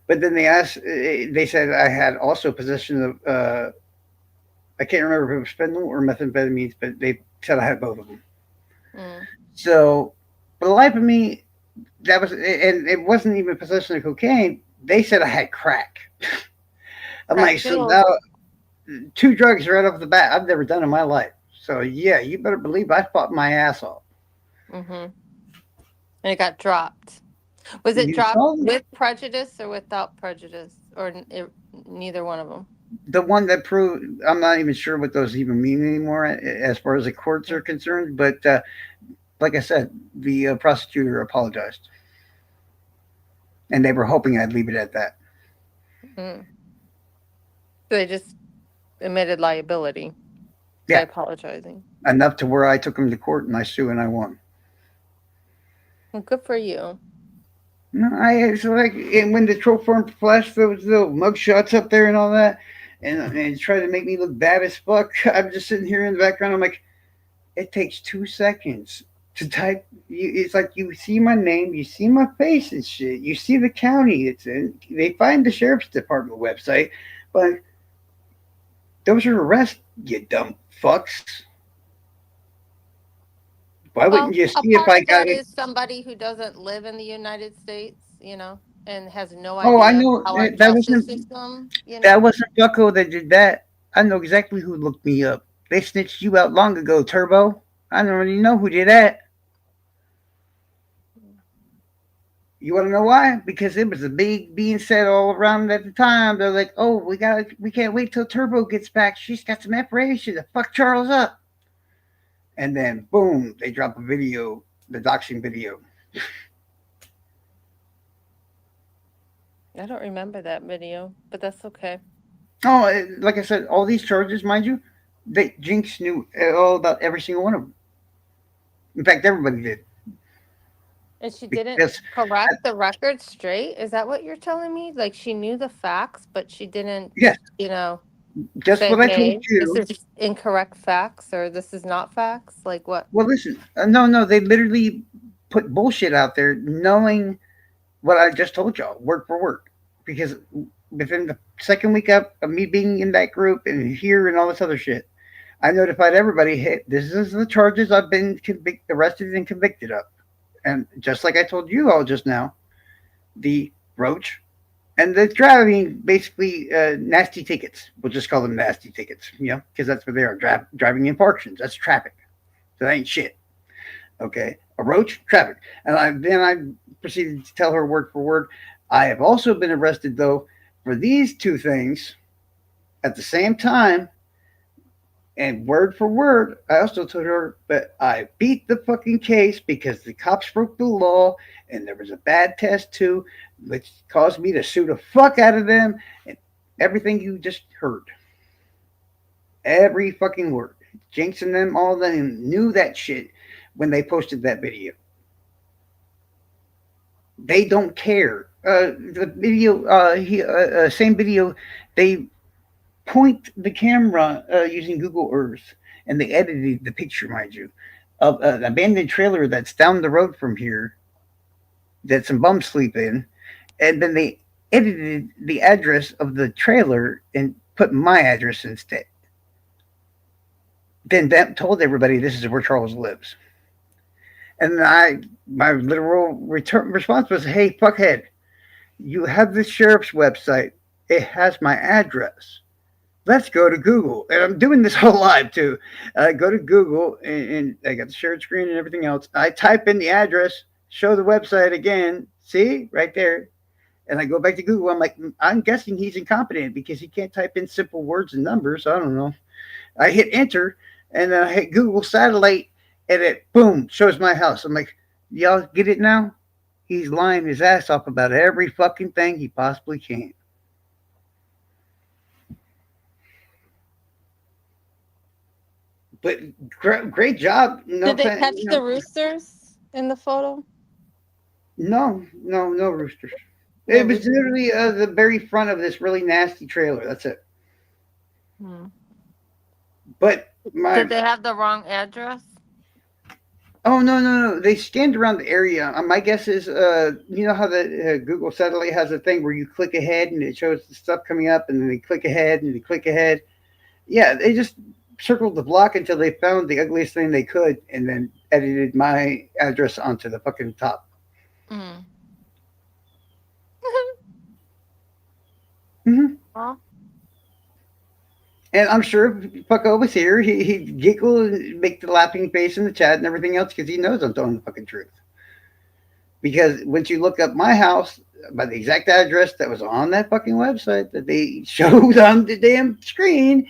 But then they asked, they said I had also possession of, I can't remember if it was fentanyl or methamphetamines, but they said I had both of them. mm. So for the life of me, that was, and it wasn't even possession of cocaine. They said I had crack. I'm Crack like, so now Jingles. 2 drugs right off the bat I've never done in my life. So yeah, you better believe I fought my ass off. Mm-hmm. And it got dropped. Was it You dropped saw with prejudice or without prejudice, or neither one of them? the one that proved. I'm not even sure what those even mean anymore as far as the courts are concerned. But like I said, the prosecutor apologized, and they were hoping I'd leave it at that. Mm. So they just admitted liability by Yeah, apologizing. enough to where I took him to court and I sue and I won. Well, good for you. No, I it's like and when the troll farm flashed those little mug shots up there and all that, and tried to make me look bad as fuck. I'm just sitting here in the background. I'm like, it takes 2 seconds to type. It's like you see my name, you see my face and shit. You see the county it's in. They find the sheriff's department website, but those are arrests. You dumb fucks. Why wouldn't Well, you a see if part I of got that it? is somebody who doesn't live in the United States, and has no Oh, I idea know how our that justice wasn't system. that wasn't Bucko that did that. I know exactly who looked me up. They snitched you out long ago, Turbo. I already know who did that. You want to know why? Because it was a big being said all around at the time. They're like, "Oh, we can't wait till Turbo gets back. She's got some information to fuck Charles up." And then, boom, they drop a video, the doxing video. I don't remember that video, but that's okay. Oh, like I said, all these charges, mind you, they Jinx knew all about every single one of them. In fact, everybody did And she didn't because correct the record straight? Is that what you're telling me? Like she knew the facts, but she didn't, yes, you know, just say, what I told "Hey, this you. is incorrect facts," or "This is not facts." Like what? Well, listen, no, no, they literally put bullshit out there, knowing what I just told y'all, word for word, because within the second week up of me being in that group and here and all this other shit, I notified everybody, hey, this is the charges I've been arrested and convicted of. And just like I told you all just now, the roach and the driving, basically nasty tickets. We'll just call them nasty tickets, because that's what they are, driving infractions. That's traffic. So that ain't shit. Okay, a roach, traffic. And then I proceeded to tell her word for word, I have also been arrested, though, for these two things at the same time. And word for word, I also told her that I beat the fucking case because the cops broke the law and there was a bad test too, which caused me to sue the fuck out of them. And everything you just heard, every fucking word. Jinx and them, all of them knew that shit when they posted that video. They don't care. The video, same video, they point the camera using Google Earth, and they edited the picture, mind you, of an abandoned trailer that's down the road from here that some bums sleep in, and then they edited the address of the trailer and put my address instead. Then that told everybody this is where Charles lives. And my literal response was, "Hey, fuckhead, you have the sheriff's website. It has my address. Let's go to Google." And I'm doing this whole live too. I go to Google and I got the shared screen and everything else. I type in the address, show the website again. See, right there. And I go back to Google. I'm like, I'm guessing he's incompetent because he can't type in simple words and numbers. I don't know. I hit enter and then I hit Google satellite and it boom shows my house. I'm like, y'all get it now? He's lying his ass off about every fucking thing he possibly can. But great job. Did they catch the roosters in the photo? No, no, no roosters. No It was roosters. literally the very front of this really nasty trailer. That's it. Hmm. But Did my they have the wrong address? oh no no no! They scanned around the area. My guess is you know how the Google satellite has a thing where you click ahead and it shows the stuff coming up, and then they click ahead and they click ahead. Yeah, they just circled the block until they found the ugliest thing they could, and then edited my address onto the fucking top. Mm. Hmm. Well, And I'm sure if Pucko was here, he'd giggle and make the laughing face in the chat and everything else because he knows I'm telling the fucking truth. Because once you look up my house by the exact address that was on that fucking website that they showed on the damn screen,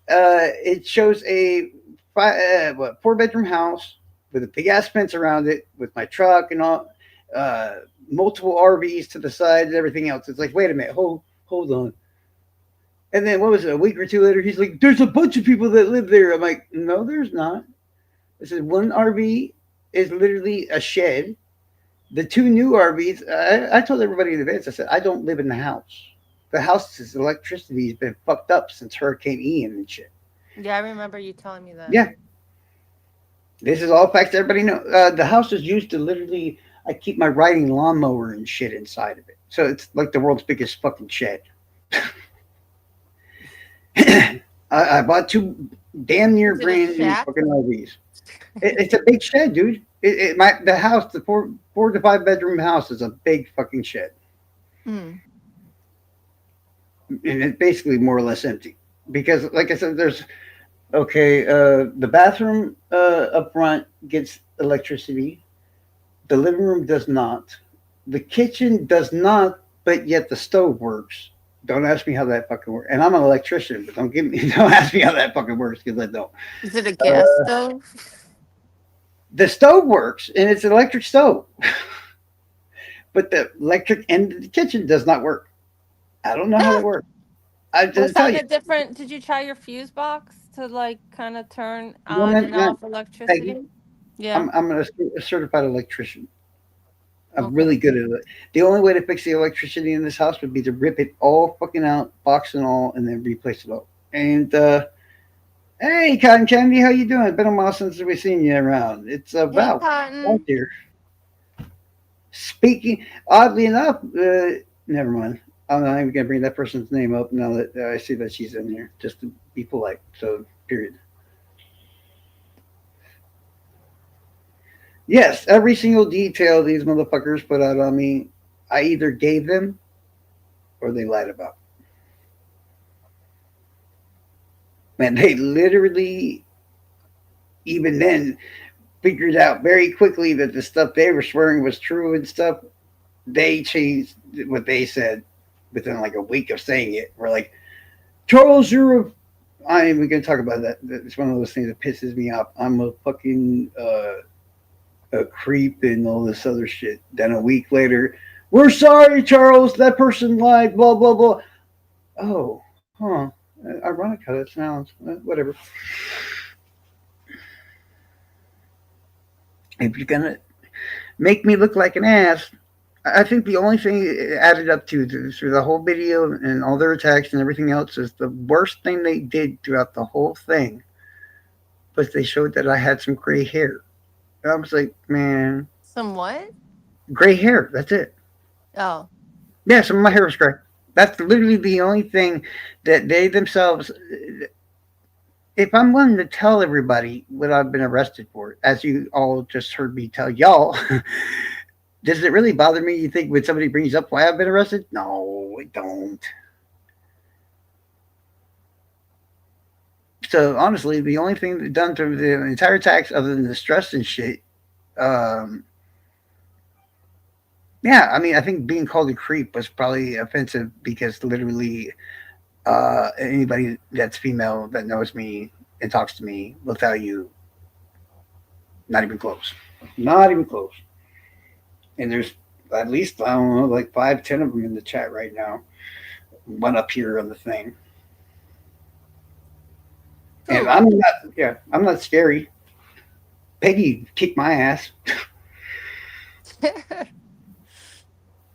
it shows a 4-bedroom house with a big ass fence around it with my truck and all, uh, multiple RVs to the side and everything else. It's like, wait a minute, hold on. And then what was it? A week or two later, he's like, "There's a bunch of people that live there." I'm like, "No, there's not." I said, "One RV is literally a shed. The two new RVs." I told everybody in advance. I said, "I don't live in the house. The house's electricity has been fucked up since Hurricane Ian and shit." yeah, I remember you telling me that. Yeah, this is all facts. Everybody know. The house is used to literally. I keep my riding lawnmower and shit inside of it, so it's like the world's biggest fucking shed. I bought two damn near Is it a brand new shack? fucking RVs. It's a big shed, dude. The house, the four to 5 bedroom house, is a big fucking shed, Hmm. and it's basically more or less empty. Because, like I said, there's okay. The bathroom up front gets electricity. The living room does not. The kitchen does not, but yet the stove works. Don't ask me how that fucking works. And I'm an electrician, but don't give me don't ask me how that fucking works because I don't. Is it a gas stove? The stove works and it's an electric stove, but the electric end of the kitchen does not work. I don't know how that works. I Was didn't tell that you. a different? Did you try your fuse box to like kind of turn on Woman, and man, off Peggy, electricity? Yeah. I'm a certified electrician. I'm Okay. really good at it. The only way to fix the electricity in this house would be to rip it all fucking out, box and all, and then replace it all. And hey, Cotton Candy, how you doing? It's been a while since we've seen you around. It's Hey, Val out Cotton. here. Speaking, oddly enough, never mind. I'm not even gonna bring that person's name up now that I see that she's in here, just to be polite. So, period. Yes, every single detail these motherfuckers put out on me, I either gave them or they lied about. Man, they literally, even then, figured out very quickly that the stuff they were swearing was true and stuff. They changed what they said within like a week of saying it. We're like, Charles, you're a. I ain't even gonna talk about that. It's one of those things that pisses me off. I'm a fucking a creep and all this other shit. Then a week later, we're sorry, Charles. That person lied. Blah blah blah. Oh, huh. Ironic how that sounds. Whatever. If you're gonna make me look like an ass, I think the only thing it added up to through the whole video and all their attacks and everything else is the worst thing they did throughout the whole thing was they showed that I had some gray hair. I was like, man, Some what? gray hair. That's it. Oh. Yeah, some of my hair was gray. That's literally the only thing that they themselves. If I'm willing to tell everybody what I've been arrested for, as you all just heard me tell y'all, does it really bother me? You think when somebody brings up why I've been arrested? No, it don't. So honestly, the only thing that done through the entire tax, other than the stress and shit, um, yeah, I mean, I think being called a creep was probably offensive because literally anybody that's female that knows me and talks to me will tell you not even close, not even close. And there's at least I don't know, like 5, 10 of them in the chat right now. One up here on the thing, and Who? I'm not scary. Peggy kicked my ass.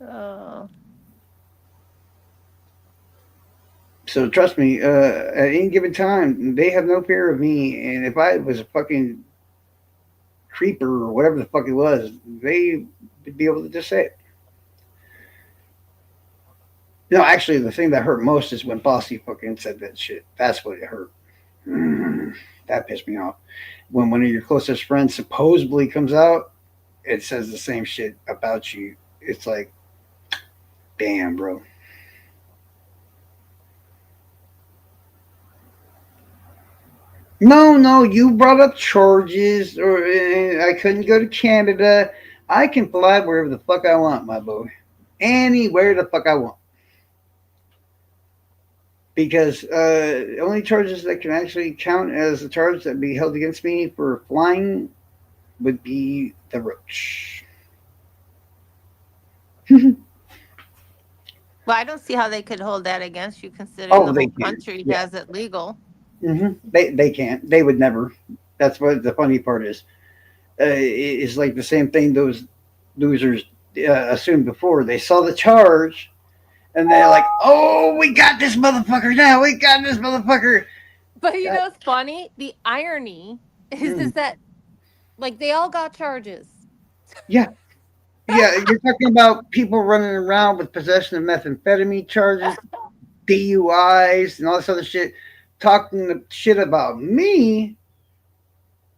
Oh. So trust me, at any given time, they have no fear of me. And if I was a fucking creeper or whatever the fuck it was, they would be able to just say it. No, actually, the thing that hurt most is when Bossy fucking said that shit. That's what it hurt. That pissed me off. When one of your closest friends supposedly comes out, it says the same shit about you. It's like, damn, bro. No, no, you brought up charges, or I couldn't go to Canada. I can fly wherever the fuck I want, my boy. Anywhere the fuck I want. Because only charges that can actually count as a charge that be held against me for flying would be the roach. Well, I don't see how they could hold that against you, considering Oh, the they whole can. country Yeah. has it legal. They can't. They would never. That's what the funny part is. It's like the same thing those losers assumed before. They saw the charge and they're like, "Oh, we got this motherfucker now. We got this motherfucker." But you God, know, it's funny. The irony is mm, that like they all got charges. yeah, yeah. You're talking about people running around with possession of methamphetamine charges, DUIs, and all this other shit, talking the shit about me,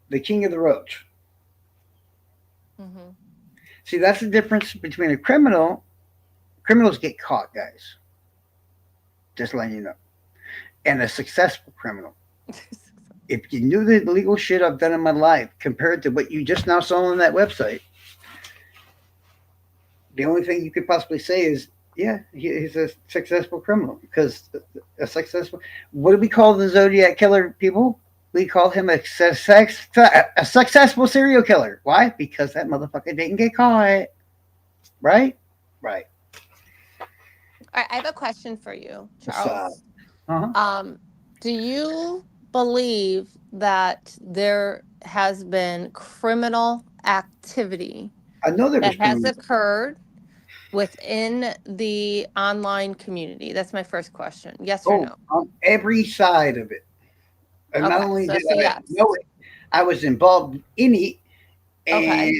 the king of the roach. Hmm. See, that's the difference between a criminal. Criminals get caught, guys. Just letting you know. And a successful criminal. If you knew the illegal shit I've done in my life compared to what you just now saw on that website, The only thing you could possibly say is, yeah, he's a successful criminal because a successful. What do we call the Zodiac killer people? We call him a successful serial killer. Why? Because that motherfucker didn't get caught. Right? Right. All right, I have a question for you, So, Charles. uh-huh. Um, do you believe that there has been criminal activity I know there was that has criminal. occurred within the online community? That's my first question. Yes or Oh, no? on every side of it. And not Okay, only so did that's a I yes. know it, I was involved in it Okay, and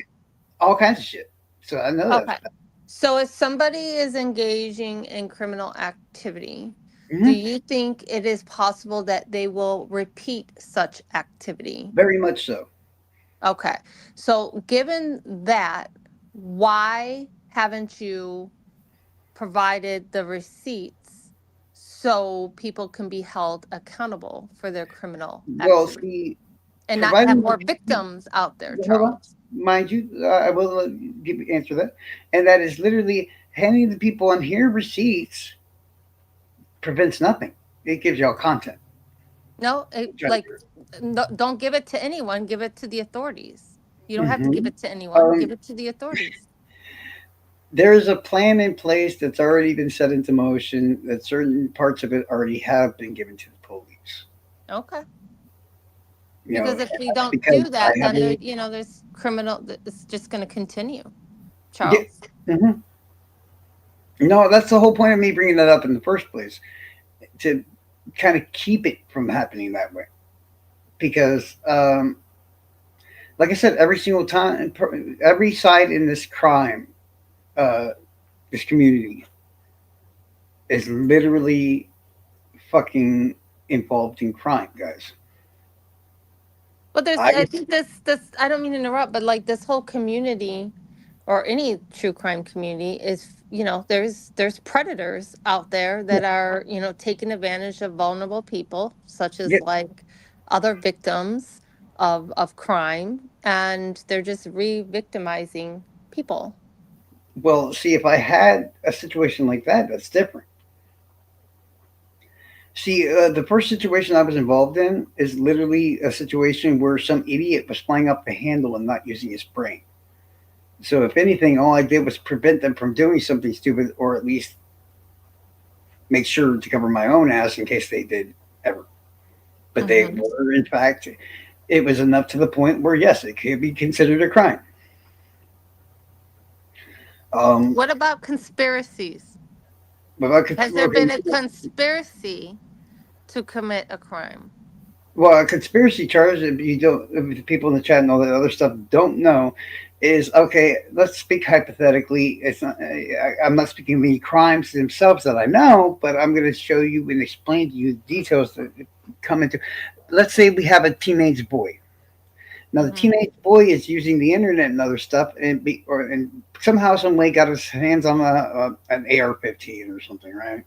all kinds of shit. So I know that okay. stuff. So if somebody is engaging in criminal activity, do Hmm. you think it is possible that they will repeat such activity? Very much so. Okay. So given that, why haven't you provided the receipts so people can be held accountable for their criminal Well, activity see, and not have providing more victims out there, hold on, Charles? mind you, I will answer that, and that is literally handing the people on here receipts prevents nothing. It gives y'all content. No, Try to like, no, don't give it to anyone, give it to the authorities. You don't have to give Mhm. it to anyone, give Um, it to the authorities. there is a plan in place that's already been set into motion. That certain parts of it already have been given to the police. Okay. You Because know, if we don't because do I that, have then there, a there's criminal, it's just going to continue, yeah. Charles. Mhm. No, that's the whole point of me bringing that up in the first place, to kind of keep it from happening that way. Because, like I said, every single time, every side in this crime, uh, this community, is literally fucking involved in crime, guys. But there's, I I think this, I don't mean to interrupt, but like this whole community or any true crime community is, there's predators out there yeah, that are, taking advantage of vulnerable people, such yeah. as like other victims of crime, and they're just re-victimizing people. Well, see, if I had a situation like that, that's different. See, the first situation I was involved in is literally a situation where some idiot was flying off the handle and not using his brain. So, if anything, all I did was prevent them from doing something stupid, or at least make sure to cover my own ass in case they did ever. But they Hmm. were, in fact, it was enough to the point where, yes, it could be considered a crime. Um, What about conspiracies? but I could, Has there okay, been a conspiracy to commit a crime? well, a conspiracy charge, if you don't, if the people in the chat and all that other stuff don't know, is okay. Let's speak hypothetically. It's not. I'm not speaking of any crimes themselves that I know, but I'm going to show you and explain to you the details that come into. Let's say we have a teenage boy. Now, the Hmm. teenage boy is using the internet and other stuff, and somehow, some way, got his hands on an AR-15 or something, right?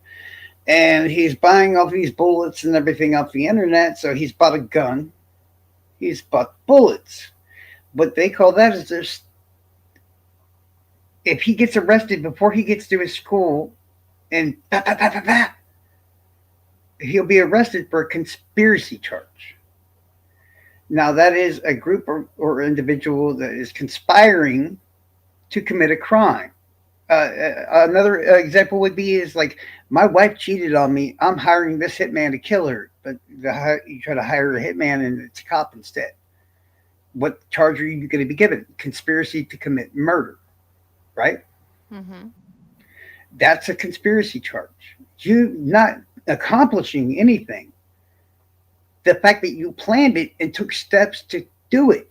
And he's buying all these bullets and everything off the internet. So he's bought a gun. He's bought bullets. What they call that is there's if he gets arrested before he gets to his school and bah, bah, bah, bah, bah, he'll be arrested for a conspiracy charge. Now that is a group or individual that is conspiring to commit a crime. Another example would be is like my wife cheated on me. I'm hiring this hitman to kill her, but you try to hire a hitman and it's a cop instead. What charge are you going to be given? Conspiracy to commit murder, right? Hmm. That's a conspiracy charge. You not accomplishing anything. The fact that you planned it and took steps to do it.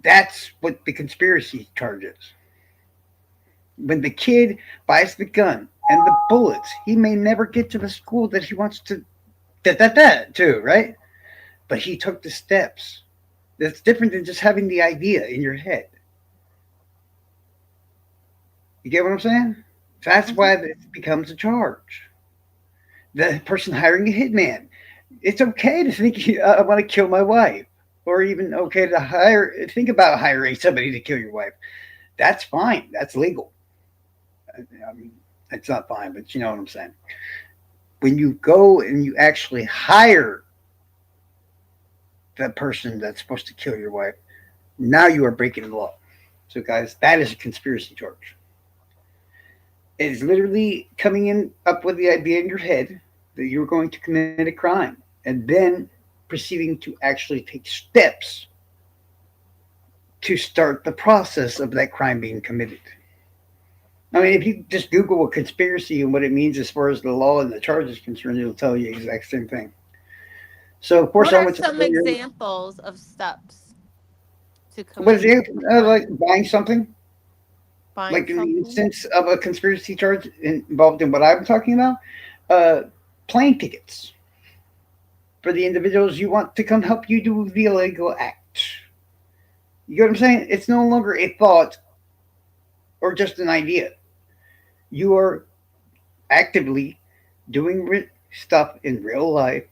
That's what the conspiracy charge is. When the kid buys the gun and the bullets, he may never get to the school that he wants to too, right? But he took the steps. That's different than just having the idea in your head. You get what I'm saying? That's Hmm. why this becomes a charge. The person hiring a hitman. It's okay to think I want to kill my wife, or even okay to think about hiring somebody to kill your wife. That's fine. That's legal. I mean, it's not fine, but you know what I'm saying. When you go and you actually hire the person that's supposed to kill your wife, now you are breaking the law. So, guys, that is a conspiracy charge. It is literally coming in up with the idea in your head that you're going to commit a crime and then proceeding to actually take steps to start the process of that crime being committed. I mean, if you just Google a conspiracy and what it means as far as the law and the charge is concerned, it'll tell you the exact same thing. So, of course, What I are went to some examples of steps to what is commit it a crime? like buying something? Buying Like in the something? instance of a conspiracy charge involved in what I'm talking about, uh, plane tickets for the individuals you want to come help you do the illegal act. You get what I'm saying? It's no longer a thought or just an idea. You are actively doing stuff in real life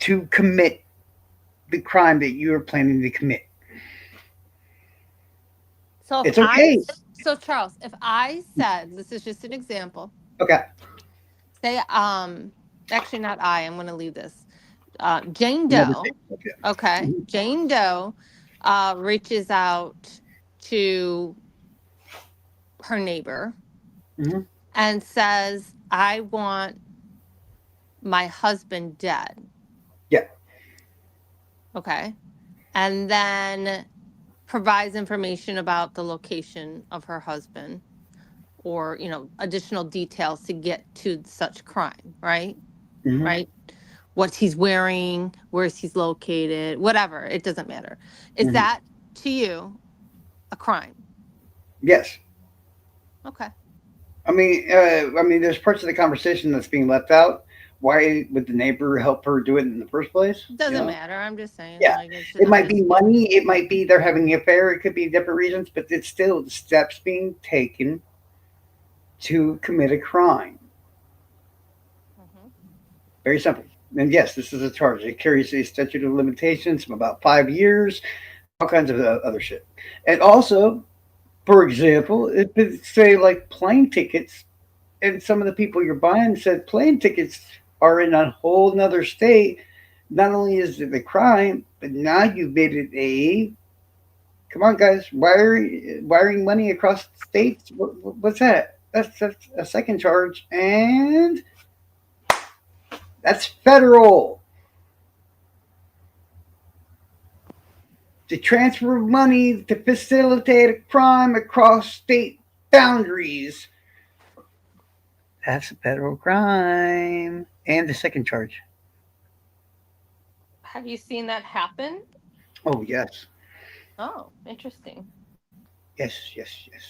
to commit the crime that you are planning to commit. So if It's okay. so Charles, if I said, this is just an example, Okay. say, actually not I'm going to leave this. Jane Never Doe, say okay. okay, Mhm. Jane Doe reaches out to her neighbor Mhm. and says, I want my husband dead. Yeah. Okay. And then provides information about the location of her husband or, additional details to get to such crime, right? Mhm. Right. What he's wearing, where he's located, whatever. It doesn't matter. Is Mhm. that to you a crime? Yes. Okay. I mean, there's parts of the conversation that's being left out. Why would the neighbor help her do it in the first place? You Doesn't know? matter. I'm just saying, Yeah. like, It I'm might be just, money. It might be they're having an affair. It could be different reasons, but it's still steps being taken to commit a crime. Mhm. Very simple. And yes, this is a charge. It carries a statute of limitations of about 5 years, all kinds of other shit. And also, for example, if it's say like plane tickets, and some of the people you're buying said plane tickets are in a whole nother state. Not only is it a crime, but now you've made it a come on, guys, wiring money across states. What's that? That's a second charge, and that's federal. To transfer money to facilitate a crime across state boundaries. That's a federal crime. And the second charge. Have you seen that happen? Oh, yes. Oh, interesting. Yes, yes, yes.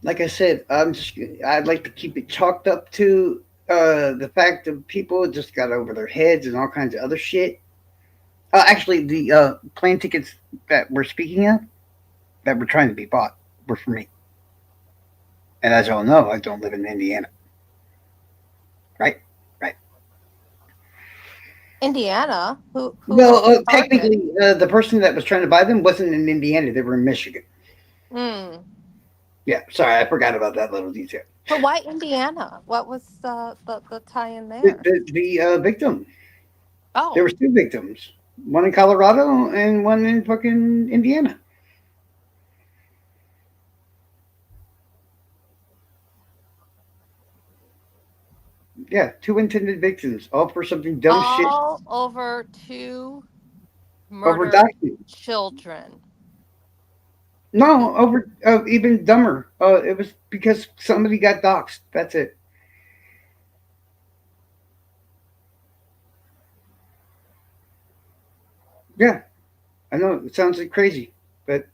Like I said, I'd like to keep it chalked up to the fact that people just got over their heads and all kinds of other shit. Actually, the plane tickets that we're speaking of, that were trying to be bought, were for me. And as y'all know, I don't live in Indiana. Right? Right. Indiana, who was Well, the target? technically, the person that was trying to buy them wasn't in Indiana. They were in Michigan. Hmm. Yeah, sorry, I forgot about that little detail. But why Indiana? What was the tie in The, there? the, the victim, there Oh, was two victims, one in Colorado and one in fucking Indiana. Yeah, two intended victims, all for something dumb shit all over two over murdered document. children. No, over even dumber. It was because somebody got doxxed. That's it. Yeah, I know it sounds like crazy, but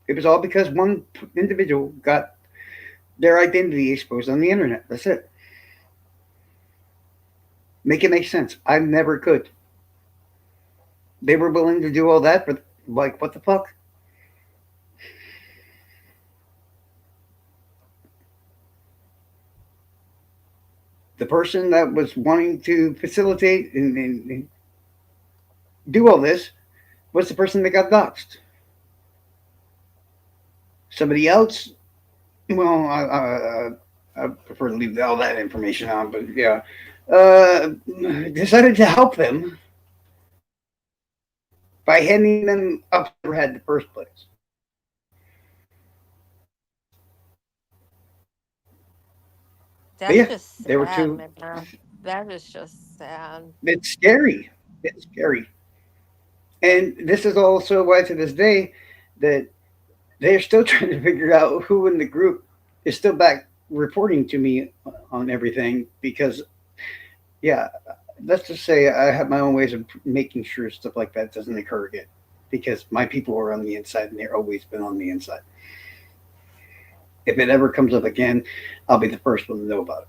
it was all because one individual got their identity exposed on the internet. That's it. Make it make sense. I never could. They were willing to do all that, but like, what the fuck? The person that was wanting to facilitate and do all this was the person that got doxxed. Somebody else, well, I prefer to leave all that information on, but yeah, uh, decided to help them by handing them up to never had in the first place. But That's yeah, just they were sad, too. man. That is just sad. It's scary. It's scary. And this is also why to this day that they're still trying to figure out who in the group is still back reporting to me on everything because yeah, let's just say I have my own ways of making sure stuff like that doesn't occur again because my people are on the inside and they've always been on the inside. If it ever comes up again, I'll be the first one to know about it.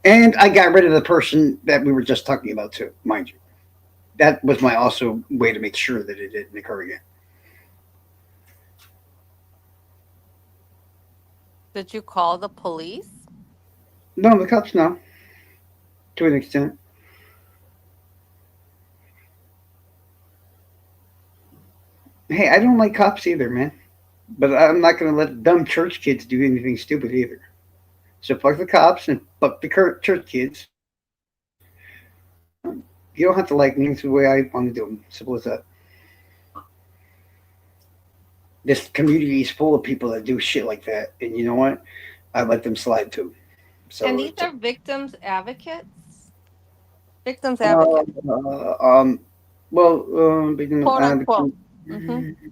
And I got rid of the person that we were just talking about too, mind you. That was my also way to make sure that it didn't occur again. Did you call the police? No, the cops know to an extent. Hey, I don't like cops either, man. But I'm not going to let dumb church kids do anything stupid either. So fuck the cops and fuck the church kids. You don't have to like me. It's the way I want to do them. Simple as that. This community is full of people that do shit like that, and you know what? I let them slide too. And So these it's are victims advocates? Victims uh, advocates, um, well, quote unquote. Mm-hmm.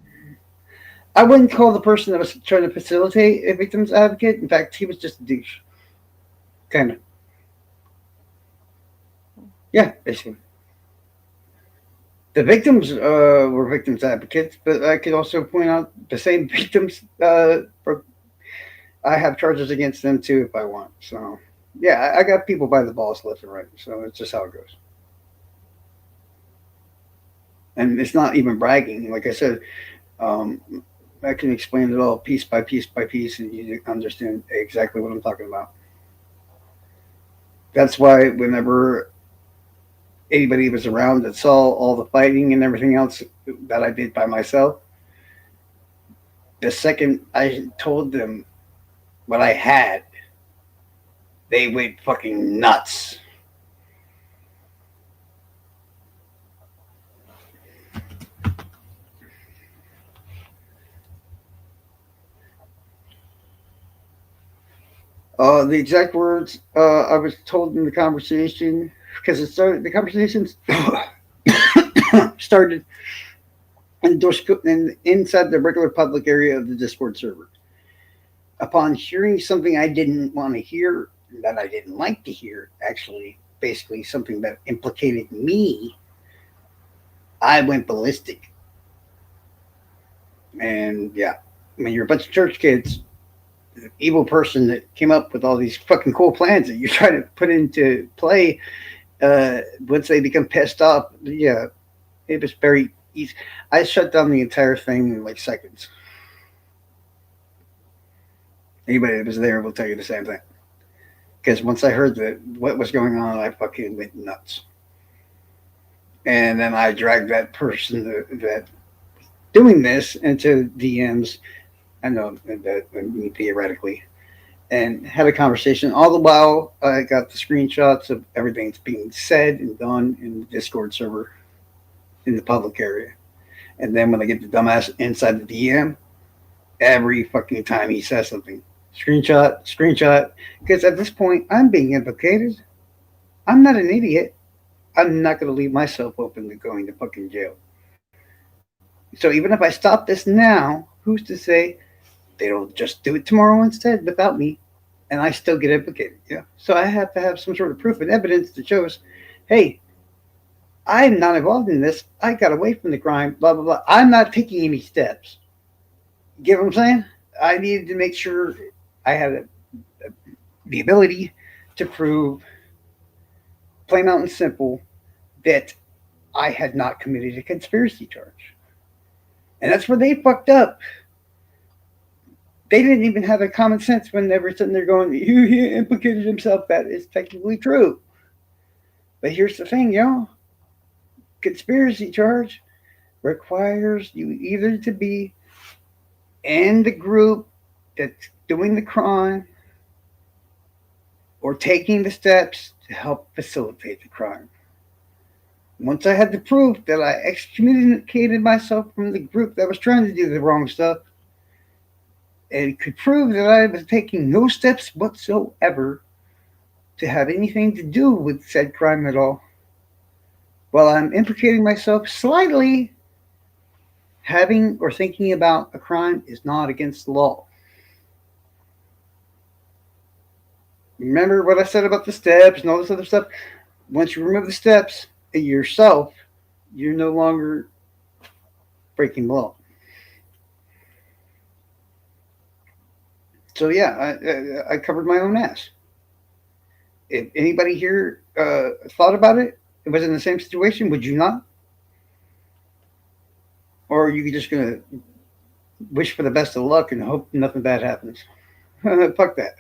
I wouldn't call the person that was trying to facilitate a victim's advocate. In fact, he was just a douche, kind of. Yeah, basically. The victims were victims advocates, but I could also point out the same victims. I have charges against them too if I want. So, yeah, I got people by the balls left and right. So it's just how it goes. And it's not even bragging. Like I said, um, I can explain it all piece by piece by piece, and you understand exactly what I'm talking about. That's why whenever anybody was around that saw all the fighting and everything else that I did by myself, the second I told them what I had, they went fucking nuts. The exact words I was told in the conversation, because it started, the conversation started inside the regular public area of the Discord server. Upon hearing something I didn't want to hear, that I didn't like to hear, actually, basically something that implicated me, I went ballistic. And yeah, when you're a bunch of church kids, the evil person that came up with all these fucking cool plans that you try to put into play, once they become pissed off, yeah, it was very easy. I shut down the entire thing in like seconds. Anybody that was there will tell you the same thing. Because once I heard that what was going on, I fucking went nuts. And then I dragged that person that doing this into DMs. I know that I mean, theoretically, and had a conversation. All the while, I got the screenshots of everything that's being said and done in the Discord server in the public area. And then when I get the dumbass inside the DM, every fucking time he says something, screenshot, screenshot. Because at this point, I'm being implicated. I'm not an idiot. I'm not going to leave myself open to going to fucking jail. So even if I stop this now, who's to say they don't just do it tomorrow instead without me, and I still get implicated? Yeah. So I have to have some sort of proof and evidence that shows, hey, I'm not involved in this. I got away from the crime. Blah blah blah. I'm not taking any steps. Get what I'm saying? I needed to make sure I had the ability to prove, plain out and simple, that I had not committed a conspiracy charge. And that's where they fucked up. They didn't even have a common sense when they were sitting there going, he implicated himself. That is technically true. But here's the thing, y'all. conspiracy charge requires you either to be in the group that's doing the crime or taking the steps to help facilitate the crime. Once I had the proof that I excommunicated myself from the group that was trying to do the wrong stuff, and could prove that I was taking no steps whatsoever to have anything to do with said crime at all, while I'm implicating myself slightly, having or thinking about a crime is not against the law. Remember what I said about the steps and all this other stuff? Once you remove the steps yourself, you're no longer breaking the law. So yeah, I covered my own ass. If anybody here thought about it, it was in the same situation, would you not? Or are you just gonna wish for the best of luck and hope nothing bad happens? Fuck that.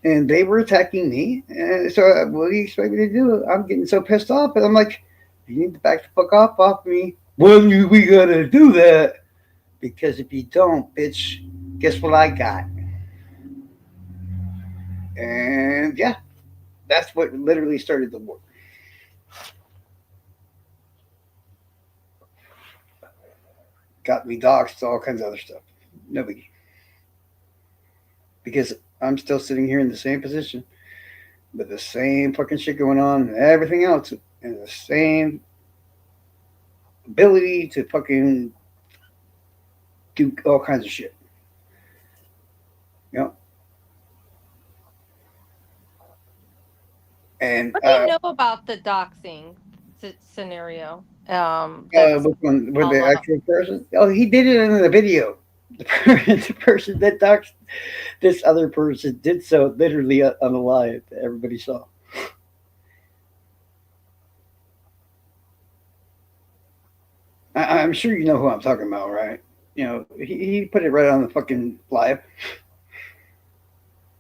And they were attacking me. And so, what do you expect me to do? I'm getting so pissed off, and I'm like, you need to back the fuck off me. When we gotta do that? Because if you don't, bitch, guess what I got? And yeah, that's what literally started the war. Got me doxxed, all kinds of other stuff. No biggie. Because I'm still sitting here in the same position with the same fucking shit going on and everything else, and the same ability to fucking do all kinds of shit. You know? And What do you know about the doxing scenario? which one? With the All actual person? Oh, he did it in the video. The person that doxed this other person did so literally on a live that everybody saw. I'm sure you know who I'm talking about, right? You know, he put it right on the fucking live,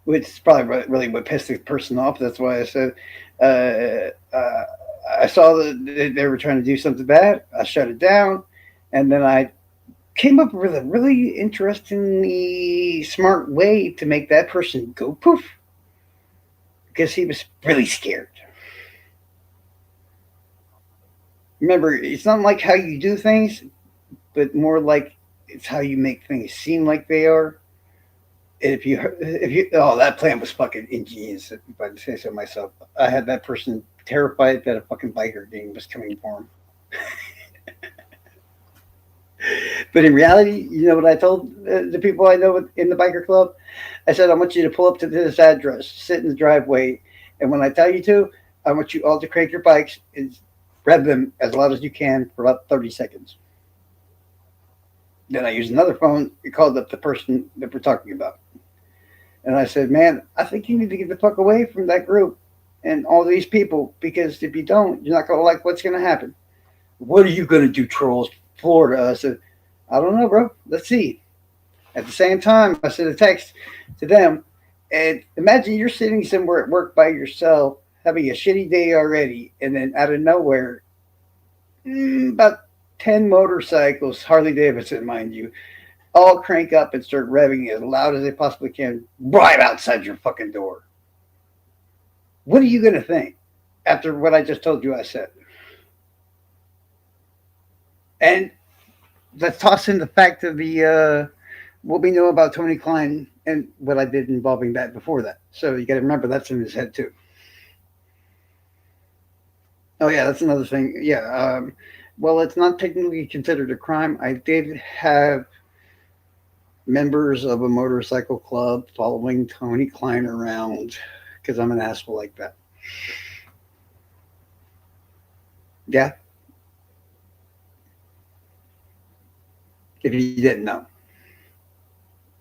which is probably really what pissed the person off. That's why I said, I saw that they were trying to do something bad. I shut it down, and then I came up with a really interestingly smart way to make that person go poof because he was really scared. Remember, it's not like how you do things, but more like it's how you make things seem like they are. Oh, that plan was fucking ingenious. If I say so myself, I had that person terrified that a fucking biker gang was coming for him. But in reality, you know what I told the people I know in the biker club? I said, I want you to pull up to this address, sit in the driveway, and when I tell you to, I want you all to crank your bikes and rev them as loud as you can for about 30 seconds. Then I used another phone and called up the person that we're talking about. And I said, man, I think you need to get the fuck away from that group and all these people because if you don't, you're not going to like what's going to happen. What are you going to do, trolls? Florida. I said, I don't know, bro. Let's see. At the same time, I sent a text to them. And imagine you're sitting somewhere at work by yourself, having a shitty day already. And then out of nowhere, about 10 motorcycles, Harley Davidson, mind you, all crank up and start revving as loud as they possibly can right outside your fucking door. What are you going to think after what I just told you I said? And let's toss in the fact of the what we know about Tony Klein and what I did involving that before that. So you got to remember that's in his head too. Oh yeah, that's another thing. Yeah, well, it's not technically considered a crime. I did have members of a motorcycle club following Tony Klein around because I'm an asshole like that. Yeah. If you didn't know,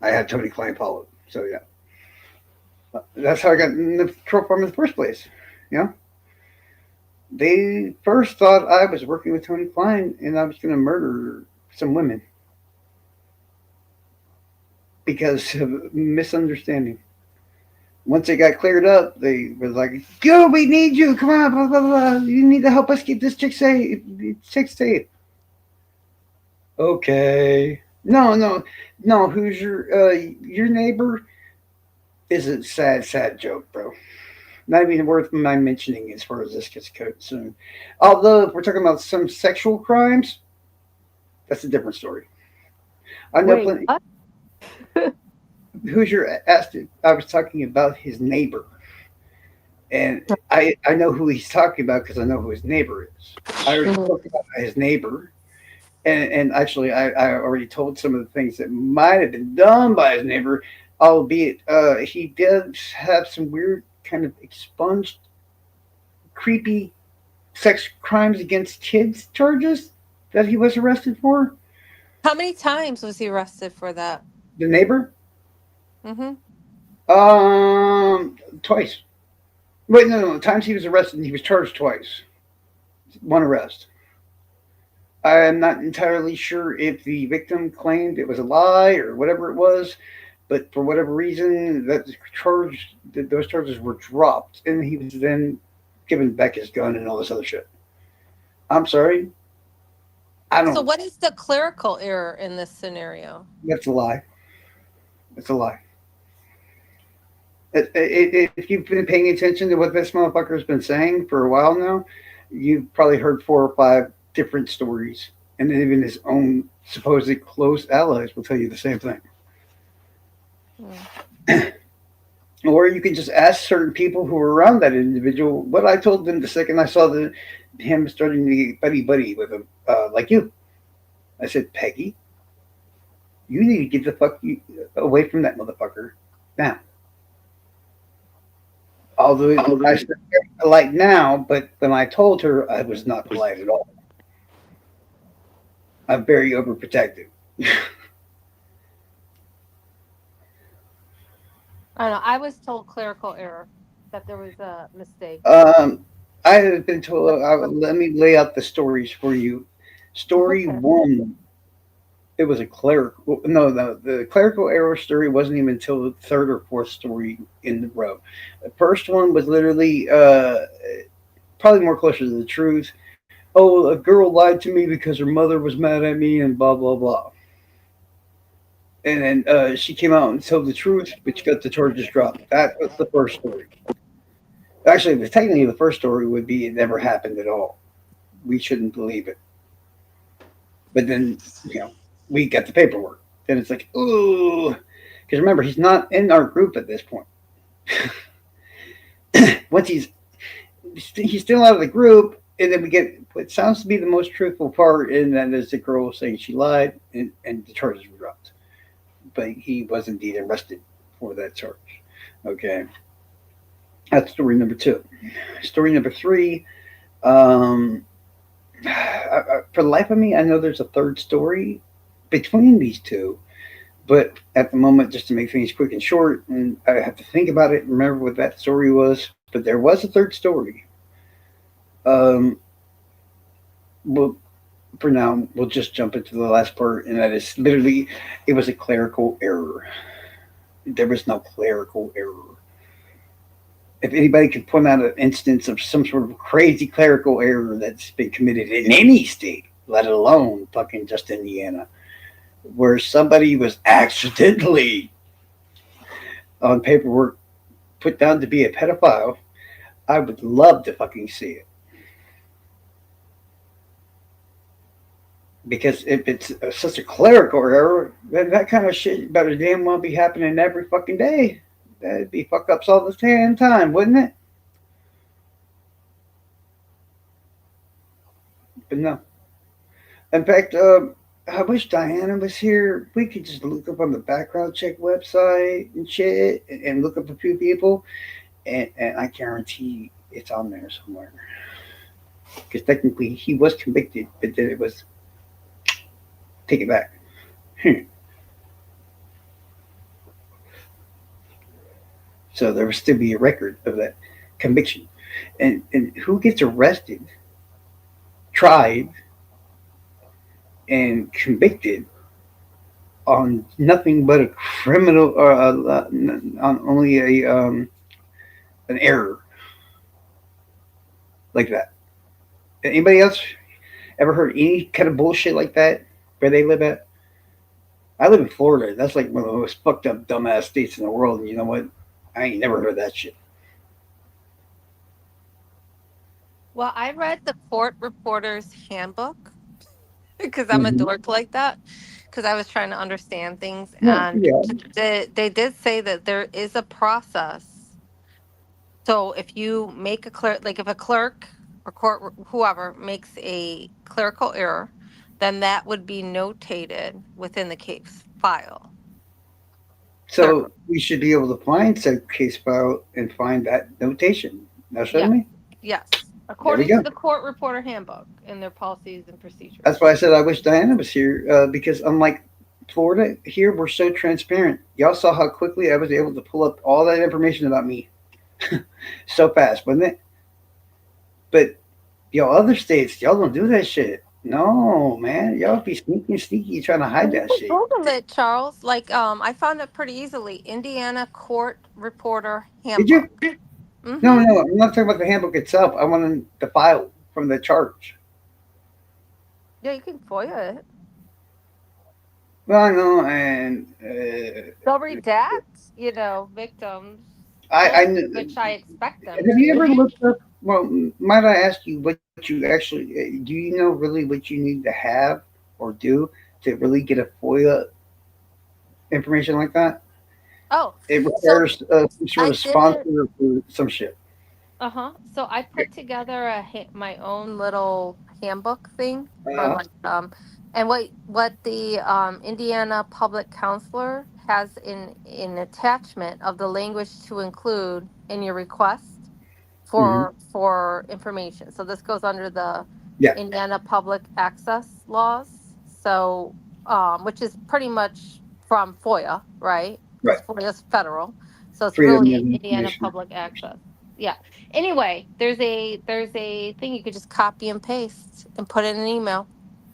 I had Tony Klein followed. So yeah, that's how I got in the troll farm in the first place. You know, they first thought I was working with Tony Klein and I was going to murder some women because of misunderstanding. Once it got cleared up, they was like, "Go, we need you. Come on, blah blah blah. You need to help us keep this chick safe. Chick safe." Okay. No, no, no. Who's your neighbor? Is a sad, sad joke, bro. Not even worth my mentioning as far as this gets concerned. Although if we're talking about some sexual crimes, that's a different story. I know Wait, plenty. what? Hoosier asked it. I was talking about his neighbor, and I know who he's talking about because I know who his neighbor is. I already Mhm. spoke about his neighbor, and actually I already told some of the things that might have been done by his neighbor, albeit he did have some weird kind of expunged, creepy sex crimes against kids charges that he was arrested for. How many times was he arrested for that? The neighbor, Mm-hmm. twice. Wait, no, no, times he was arrested, and he was charged twice. One arrest. I am not entirely sure if the victim claimed it was a lie or whatever it was, but for whatever reason, those charges were dropped, and he was then given back his gun and all this other shit. I'm sorry, I So don't. what is the clerical error in this scenario? That's a lie. It's a lie. If you've been paying attention to what this motherfucker has been saying for a while now, you've probably heard 4 or 5 different stories, and even his own supposed close allies will tell you the same thing. Mm. Or you can just ask certain people who were around that individual what I told them the second I saw him starting to get buddy buddy with him, like you. I said, Peggy, you need to get the fuck away from that motherfucker now. Although I said very polite now, but when I told her, I was not polite at all. I'm very overprotective. I don't know. I was told clerical error, that there was a mistake. Um, I have been told. Let me lay out the stories for you. Story Okay. one, it was a clerical. No, the clerical error story wasn't even until the third or fourth story in the row. The first one was literally probably more closer to the truth. Oh, a girl lied to me because her mother was mad at me and blah blah blah. And then she came out and told the truth, which got the charges dropped. That was the first story. Actually, technically, the first story would be it never happened at all. We shouldn't believe it. But then, you know, we got the paperwork. Then it's like, ooh, because remember, he's not in our group at this point. Once he's still out of the group, and then we get what sounds to be the most truthful part, and then there's the girl saying she lied, and the charges were dropped. But he was indeed arrested for that charge. Okay, that's story number two. Story number three. Um, for the life of me, I know there's a third story between these two, but at the moment, just to make things quick and short, and I have to think about it and remember what that story was. But there was a third story. Um, well, for now, we'll just jump into the last part, and that is literally, it was a clerical error. There was no clerical error. If anybody could point out an instance of some sort of crazy clerical error that's been committed in any state, let alone fucking just Indiana, where somebody was accidentally on paperwork put down to be a pedophile, I would love to fucking see it. Because if it's such a clerical error, then that kind of shit better damn well be happening every fucking day. That'd be fuck ups all the damn time, wouldn't it? But no. In fact, I wish Diana was here. We could just look up on the background check website and shit and look up a few people, and I guarantee it's on there somewhere. Because technically he was convicted, but then it was take it back. So there will still be a record of that conviction. And who gets arrested, tried, and convicted on nothing but a criminal or on only a an error like that. Anybody else ever heard any kind of bullshit like that where they live at? I live in Florida. That's like one of the most fucked up, dumbass states in the world. And you know what? I ain't never heard that shit. Well, I read the court reporter's handbook because I'm a Hmm. dork like that. Because I was trying to understand things, No, and yeah. they did say that there is a process. So if you make a clerk, like if a clerk or whoever makes a clerical error, then that would be notated within the case file. So Clerical, we should be able to find said case file and find that notation. Now, yeah, shouldn't we? yes, There we according to go. the court reporter handbook and their policies and That's procedures. why I said I wish Diana was here because unlike Florida, here we're so transparent. Y'all saw how quickly I was able to pull up all that information about me so fast, wasn't it? But y'all other states, y'all don't do that shit. No, man, y'all be sneaky, trying to hide Well, you that can shit. Google it, Charles. Like, I found it pretty easily. Indiana Court Reporter Did you? Handbook. No, Mm-hmm. no, I'm not talking about the handbook itself. I want the file from the charge. Yeah, you can FOIA it. Well, I know, and They'll redact, victims' I names, kn- which I expect them have you to. ever looked up? Well, might I ask you what you actually do? You know really what you need to have or do to really get a FOIA information like that? Oh, It so requires some sort I of did it. sponsor or some shit. Uh-huh. So I put together my own little handbook thing for Uh, like and what the Indiana public counselor has in attachment of the language to include in your request hmm. for information. So this goes under the Yeah, Indiana public access laws. So which is pretty much from FOIA, right? right. Because FOIA is federal. So it's Freedom really of Indiana information. public access. Yeah. Anyway, there's a thing you could just copy and paste and put in an email.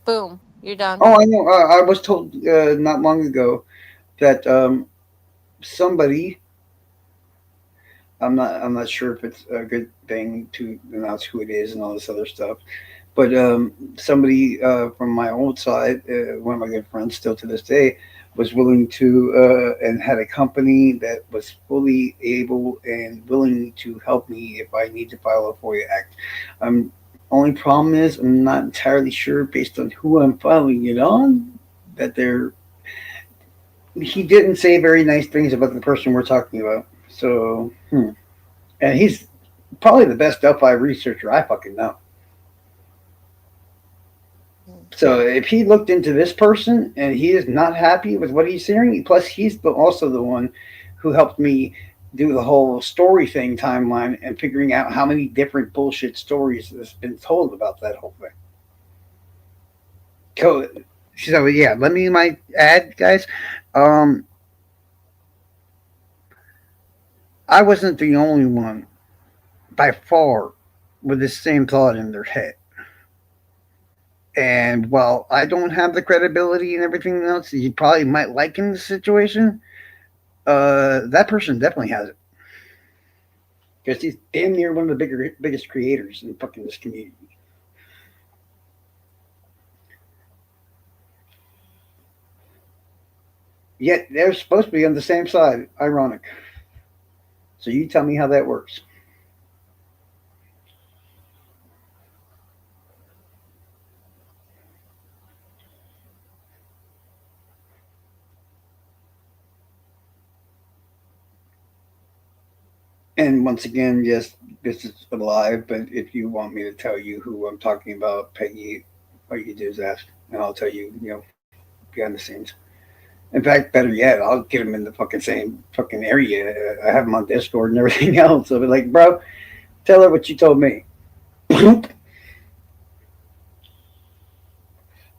Boom, you're done. Oh, I know. I was told not long ago that somebody. I'm not sure if it's a good thing to announce who it is and all this other stuff. But somebody from my old side, one of my good friends, still to this day, was willing to and had a company that was fully able and willing to help me if I need to file a FOIA act. Only problem is I'm not entirely sure based on who I'm filing it on that they're. He didn't say very nice things about the person we're talking about. So, and he's probably the best Delphi researcher I fucking know. Mm. So if he looked into this person and he is not happy with what he's hearing, plus also the one who helped me do the whole story thing timeline and figuring out how many different bullshit stories has been told about that whole thing. So, so yeah, let me might add, guys. Um, I wasn't the only one by far with the same thought in their head. And while I don't have the credibility and everything else you probably might like in the situation, that person definitely has it because he's damn near one of the biggest creators in fucking this community. Yet they're supposed to be on the same side. Ironic. So you tell me how that works. And once again, yes, this is live. But if you want me to tell you who I'm talking about, Peggy, all you do is ask, and I'll tell you. Behind the scenes. In fact, better yet, I'll get them in the fucking same fucking area. I have them on Discord and everything else. I'll be like, bro, tell her what you told me.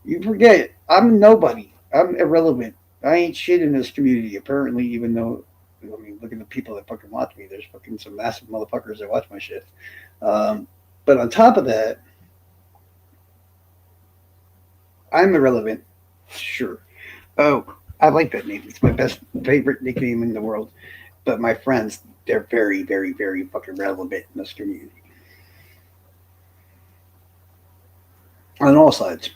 You forget, I'm nobody. I'm irrelevant. I ain't shit in this community, apparently, even though, I mean, look at the people that fucking watch me. There's fucking some massive motherfuckers that watch my shit. Um, but on top of that, I'm irrelevant. Sure. Oh. I like that name. It's my best favorite nickname in the world. But my friends, they're very, very, very fucking relevant in this community on all sides.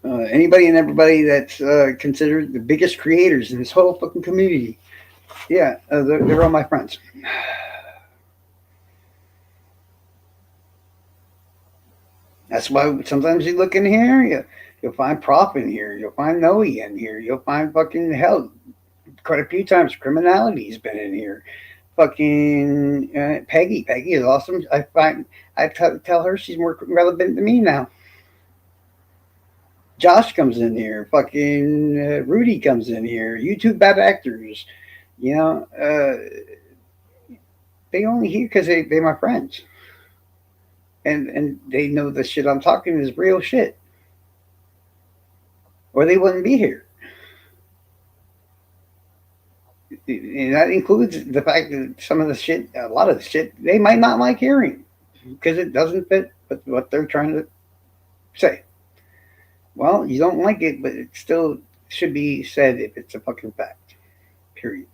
Anybody and everybody that's considered the biggest creators in this whole fucking community. Yeah, they're all my friends. That's why sometimes you look in here, you'll find Prof in here, you'll find Noe in here, you'll find fucking hell. Quite a few times, criminality's been in here. Fucking Peggy. Peggy is awesome. Tell her she's more relevant than me now. Josh comes in here. Fucking Rudy comes in here. YouTube bad actors. You know, they only here because they're my friends, and they know the shit I'm talking is real shit, or they wouldn't be here. And that includes the fact that some of the shit, a lot of the shit, they might not like hearing because it doesn't fit with what they're trying to say. Well, you don't like it, but it still should be said if it's a fucking fact. Period.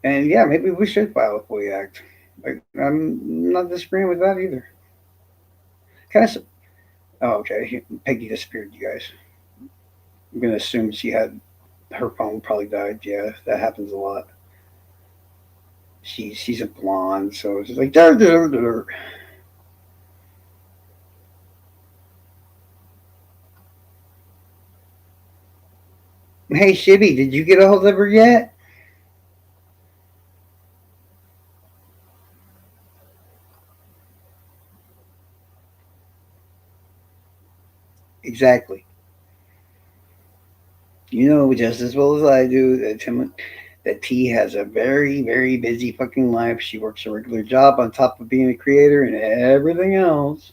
And yeah, maybe we should file a FOIA act. Like, I'm not disagreeing with that either. Kind of. Oh, okay. Peggy disappeared, you guys. I'm gonna assume she had her phone probably died. Yeah, that happens a lot. She's a blonde, so it's just like dur, dur, dur. Hey Shibby, did you get a hold of her yet? Exactly. You know just as well as I do that T has a very, very busy fucking life. She works a regular job on top of being a creator and everything else.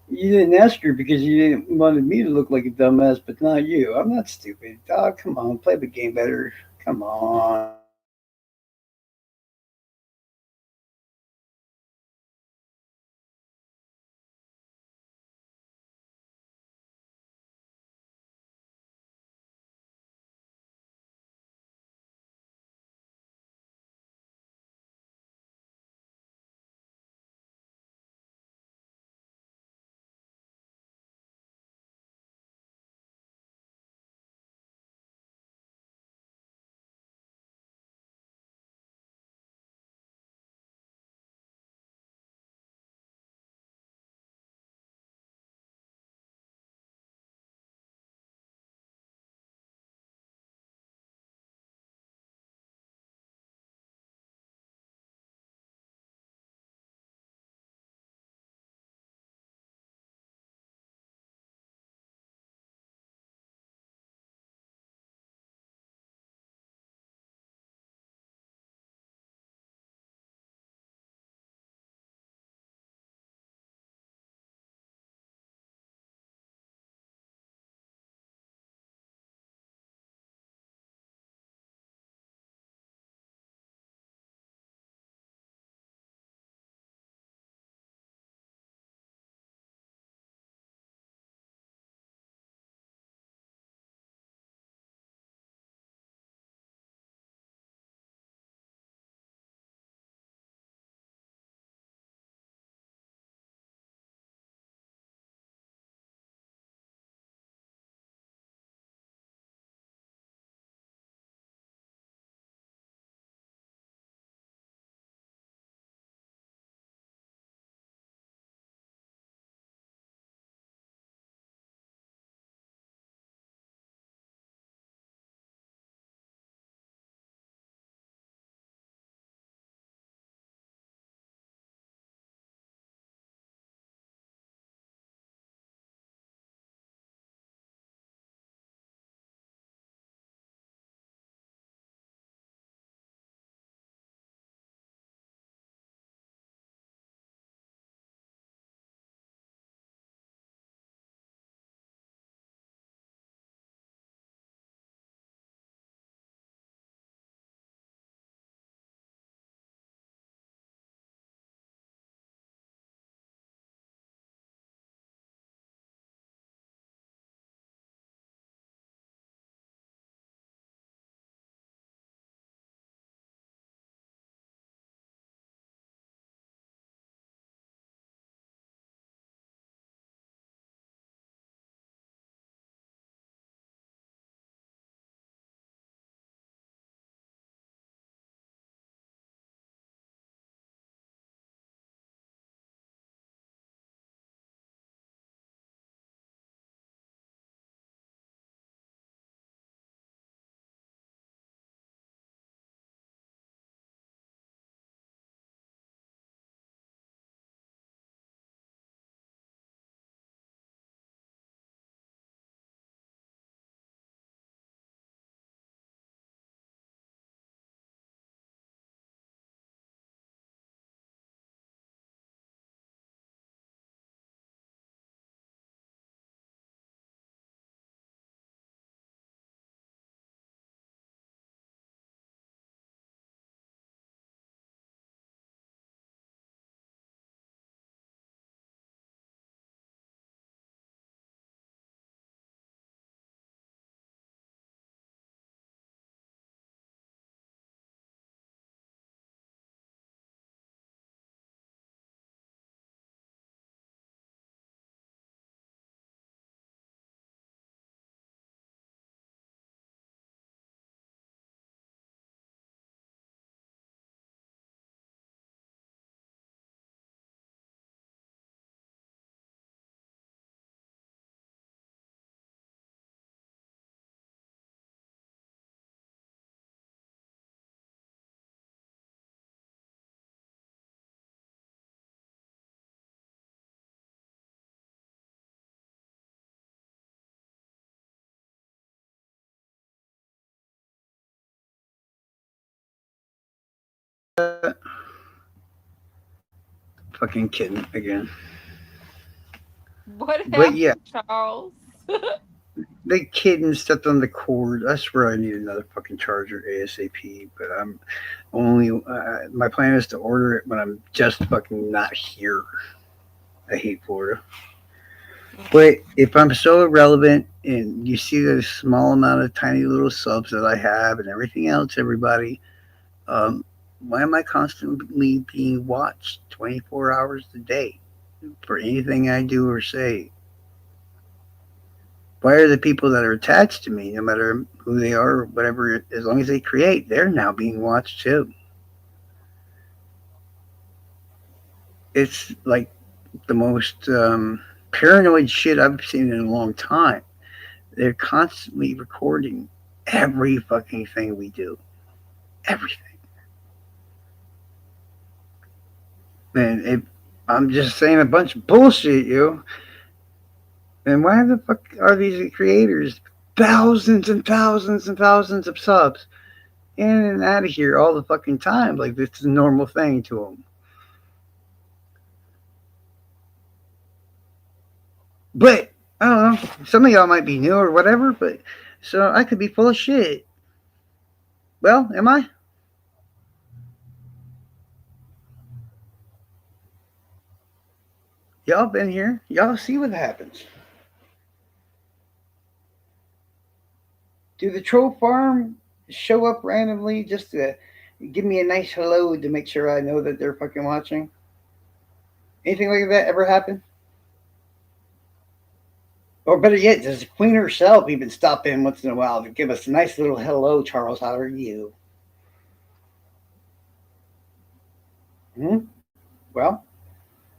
You didn't ask her because you didn't wanted me to look like a dumbass, but not you. I'm not stupid. Dog, come on, play the game better. Come on. Fucking kidding again. What But yeah, happened, Charles? the kid stepped on the cord. I swear I need another fucking charger ASAP. But I'm only my plan is to order it when I'm just fucking not here. I hate Florida. But if I'm so irrelevant and you see the small amount of tiny little subs that I have and everything else, everybody, um, why am I constantly being watched 24 hours a day for anything I do or say? Why are the people that are attached to me, no matter who they are or whatever, as long as they create, they're now being watched too? It's like the most paranoid shit I've seen in a long time. They're constantly recording every fucking thing we do. Everything. And if I'm just saying a bunch of bullshit, you. And why the fuck are these creators thousands and thousands and thousands of subs in and out of here all the fucking time? Like this is a normal thing to them. But I don't know. Some of y'all might be new or whatever, but so I could be full of shit. Well, am I? Y'all been here. Y'all see what happens. Do the troll farm show up randomly just to give me a nice hello to make sure I know that they're fucking watching? Anything like that ever happen? Or better yet, does the queen herself even stop in once in a while to give us a nice little hello, Charles? How are you? Hmm? Well,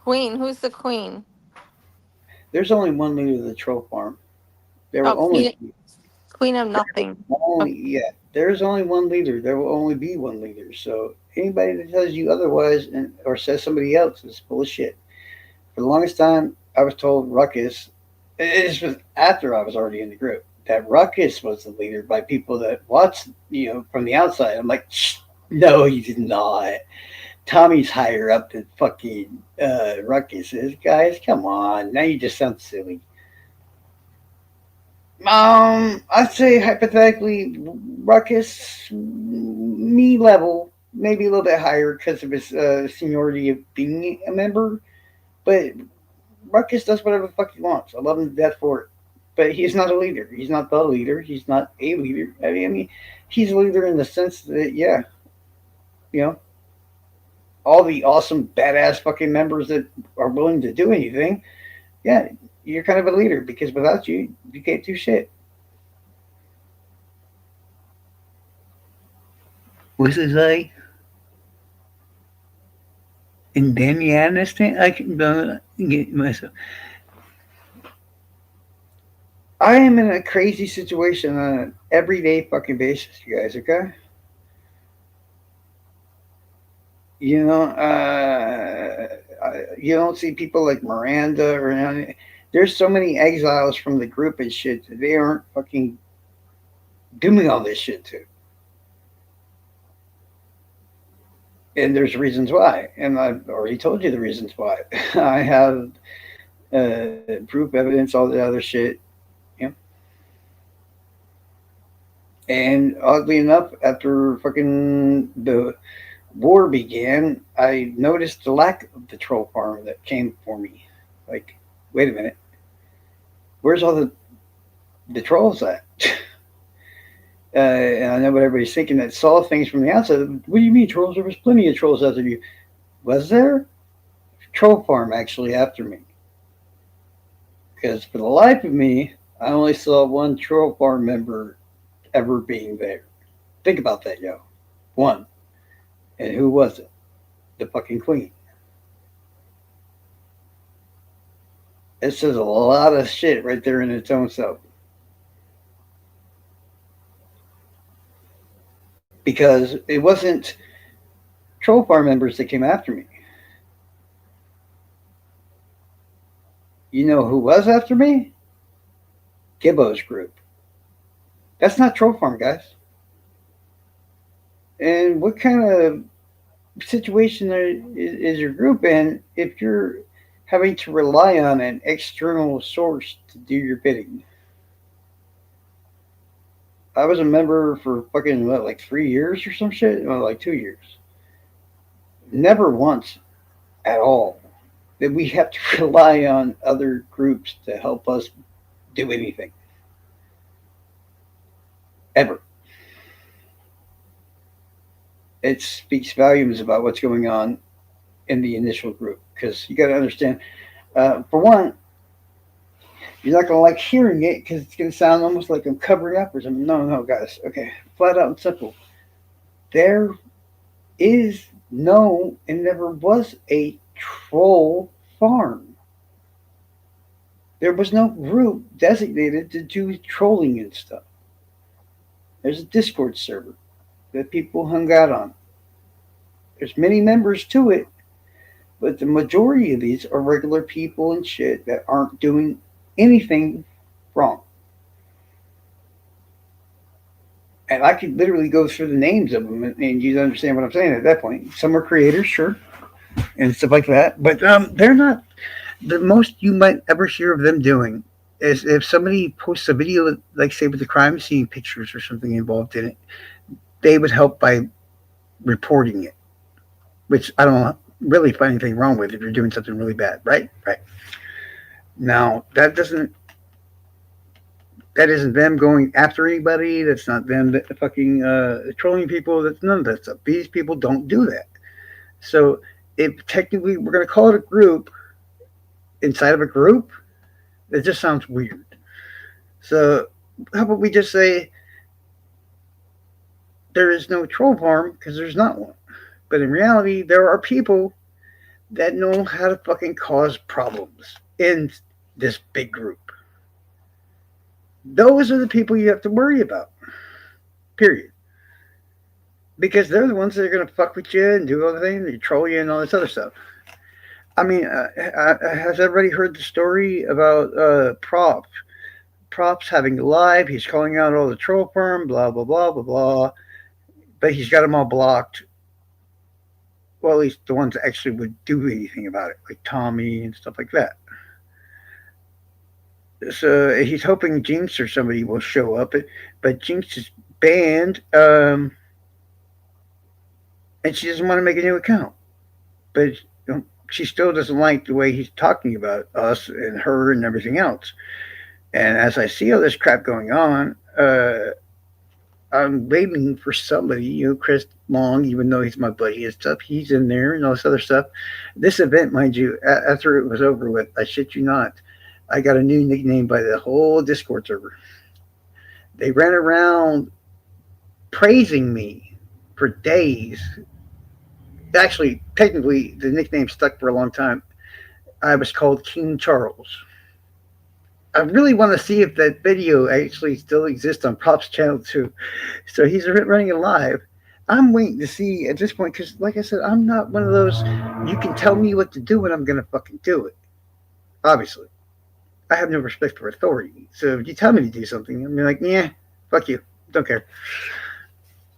Queen, who's the queen? there's only one leader of the troll farm. There will Oh, only queen of nothing. only Okay. yeah. There's only one leader. There will only be one leader. So anybody that tells you otherwise and or says somebody else is full of shit. For the longest time, I was told Ruckus. This was after I was already in the group. That Ruckus was the leader by people that watched, from the outside. I'm like, no, he's not. Tommy's higher up than fucking Ruckus is. Guys, come on. Now you just sound silly. I'd say hypothetically, Ruckus, me level, maybe a little bit higher because of his seniority of being a member. But Ruckus does whatever the fuck he wants. I love him to death for it. But he's not a leader. He's not the leader. He's not a leader. I mean, he's a leader in the sense that, yeah, you know, all the awesome, badass fucking members that are willing to do anything, yeah, you're kind of a leader because without you, you can't do shit. What's it say? And then you understand? I can get myself. I am in a crazy situation on an everyday fucking basis, you guys. Okay, you know, you don't see people like Miranda or there's so many exiles from the group and shit that they aren't fucking doing all this shit to. And there's reasons why, and I've already told you the reasons why. I have proof, evidence, all the other shit. You know? And oddly enough, after fucking the war began, I noticed the lack of the troll farm that came for me. Like, wait a minute, where's all the trolls at? And I know what everybody's thinking that saw things from the outside. What do you mean trolls? There was plenty of trolls after you. Was there? Troll farm actually after me. Because for the life of me, I only saw one troll farm member ever being there. Think about that, yo. One. And who was it? The fucking queen. It says a lot of shit right there in its own self. Because it wasn't troll farm members that came after me. You know who was after me? Gibbo's group. That's not troll farm, guys. And what kind of situation is your group in if you're having to rely on an external source to do your bidding. I was a member for fucking what, like 3 years or some shit? Well, like 2 years. Never once at all did we have to rely on other groups to help us do anything. Ever. It speaks volumes about what's going on in the initial group. Because you got to understand, for one, you're not going to like hearing it because it's going to sound almost like I'm covering up or something. No, no, guys. Okay. Flat out and simple. There is no and never was a troll farm. There was no group designated to do trolling and stuff. There's a Discord server that people hung out on. There's many members to it, but the majority of these are regular people and shit that aren't doing anything wrong. And I could literally go through the names of them, and you'd understand what I'm saying at that point. Some are creators, sure, and stuff like that, but they're not the most you might ever hear of them doing. Is if somebody posts a video, like say with the crime scene pictures or something involved in it, they would help by reporting it, which I don't really find anything wrong with if you're doing something really bad, right? Right. Now that isn't them going after anybody. That's not them fucking trolling people. That's none of that stuff. These people don't do that. So if technically we're going to call it a group inside of a group, it just sounds weird. So how about we just say there is no troll farm because there's not one. But in reality, there are people that know how to fucking cause problems in this big group. Those are the people you have to worry about. Period. Because they're the ones that are going to fuck with you and do other things, and troll you and all this other stuff. I mean, has everybody heard the story about Props? Props having a live. He's calling out all the troll firm, blah, blah, blah, blah, blah. But he's got them all blocked. Well, at least the ones that actually would do anything about it, like Tommy and stuff like that. So he's hoping Jinx or somebody will show up, but Jinx is banned, and she doesn't want to make a new account. But she still doesn't like the way he's talking about us and her and everything else. And as I see all this crap going on, I'm waiting for somebody, Chris Long, even though he's my buddy and stuff, he's in there and all this other stuff. This event, mind you, after it was over with, I shit you not, I got a new nickname by the whole Discord server. They ran around praising me for days. Actually, technically, the nickname stuck for a long time. I was called King Charles. I really want to see if that video actually still exists on Pop's channel too. So he's running it live. I'm waiting to see at this point because, like I said, I'm not one of those. You can tell me what to do and I'm gonna fucking do it. Obviously, I have no respect for authority. So if you tell me to do something, I'm like, yeah, fuck you, don't care.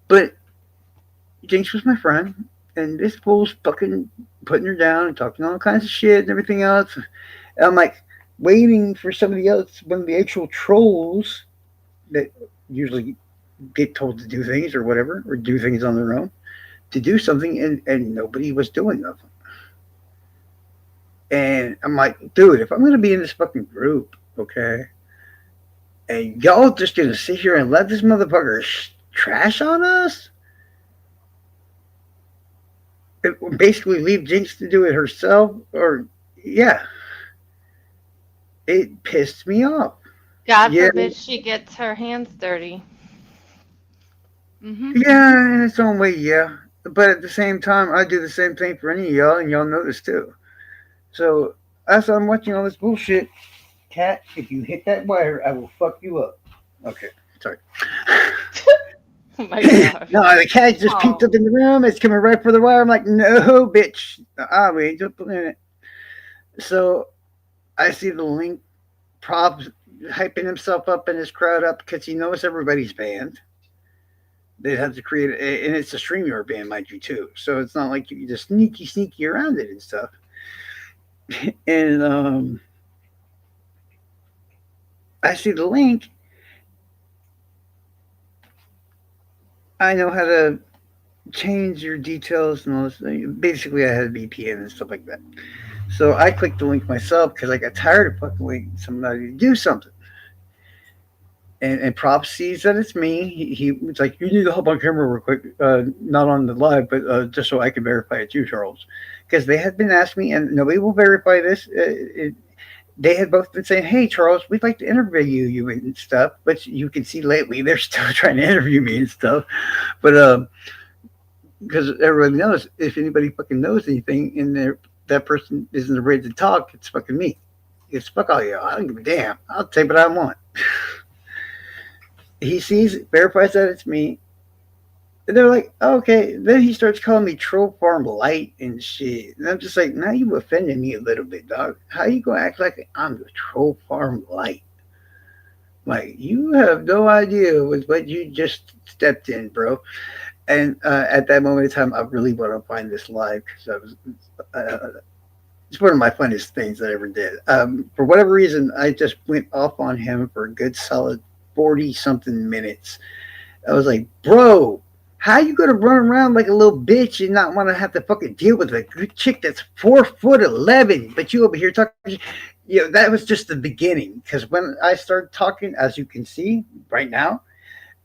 But Jinx was my friend, and this fool's fucking putting her down and talking all kinds of shit and everything else. And I'm like, waiting for somebody else, one of the actual trolls that usually get told to do things or whatever, or do things on their own, to do something, and nobody was doing nothing. And I'm like, dude, if I'm going to be in this fucking group, okay, and y'all just going to sit here and let this motherfucker trash on us? Basically leave Jinx to do it herself? Or, yeah. It pissed me off. God Yeah, forbid she gets her hands dirty. Mm-hmm. yeah, in its own way, yeah. But at the same time, I do the same thing for any of y'all, and y'all know this too. So as I'm watching all this bullshit, cat, if you hit that wire, I will fuck you up. Okay, sorry. Oh my gosh. No, the cat just peeked Oh. up in the room. It's coming right for the wire. I'm like, no, bitch. Wait just a minute. So I see the link Props hyping himself up and his crowd up because he knows everybody's banned. They have to create, and it's a StreamYard band, mind you, too. So it's not like you can just sneaky around it and stuff. And I see the link. I know how to change your details and all this. Basically, I had a VPN and stuff like that. So I clicked the link myself because I got tired of fucking waiting for somebody to do something. And Prop sees that it's me. He was like, "You need to hop on camera real quick, not on the live, but just so I can verify it's you, Charles." Because they had been asking me, and nobody will verify this. They had both been saying, "Hey, Charles, we'd like to interview you and stuff," but you can see lately they're still trying to interview me and stuff. But because everybody knows, if anybody fucking knows anything in there, that person isn't ready to talk. It's fucking me. It's fuck all y'all. I don't give a damn. I'll take what I want. He sees, verifies that it's me. And they're like, oh, okay. Then he starts calling me Troll Farm Light and shit. And I'm just like, now you offended me a little bit, dog. How you gonna act like I'm the Troll Farm Light? Like, you have no idea with what you just stepped in, bro. And at that moment in time, I really want to find this live because I was. It's one of my funniest things I ever did. For whatever reason, I just went off on him for a good solid 40 something minutes. I was like, bro, how you gonna run around like a little bitch and not want to have to fucking deal with a chick that's 4'11", but you over here talking? That was just the beginning. Because when I started talking, as you can see right now,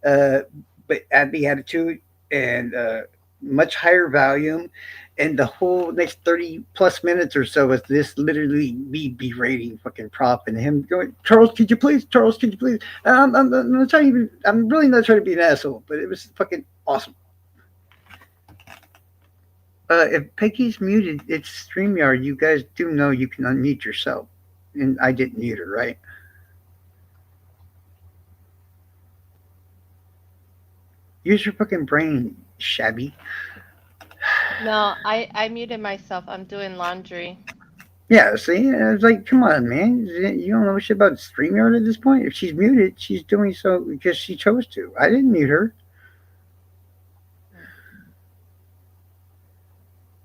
uh, but at the attitude and much higher volume, and the whole next 30 plus minutes or so was this literally me berating fucking Prop and him going, Charles, could you please? Charles, could you please? I'm not trying to I'm really not trying to be an asshole, but it was fucking awesome. If Peggy's muted, it's StreamYard. You guys do know you can unmute yourself. And I didn't mute her, right? Use your fucking brain, shabby. No, I muted myself. I'm doing laundry. Yeah, see, I was like, come on, man. You don't know shit about StreamYard at this point. If she's muted, she's doing so because she chose to. I didn't mute her.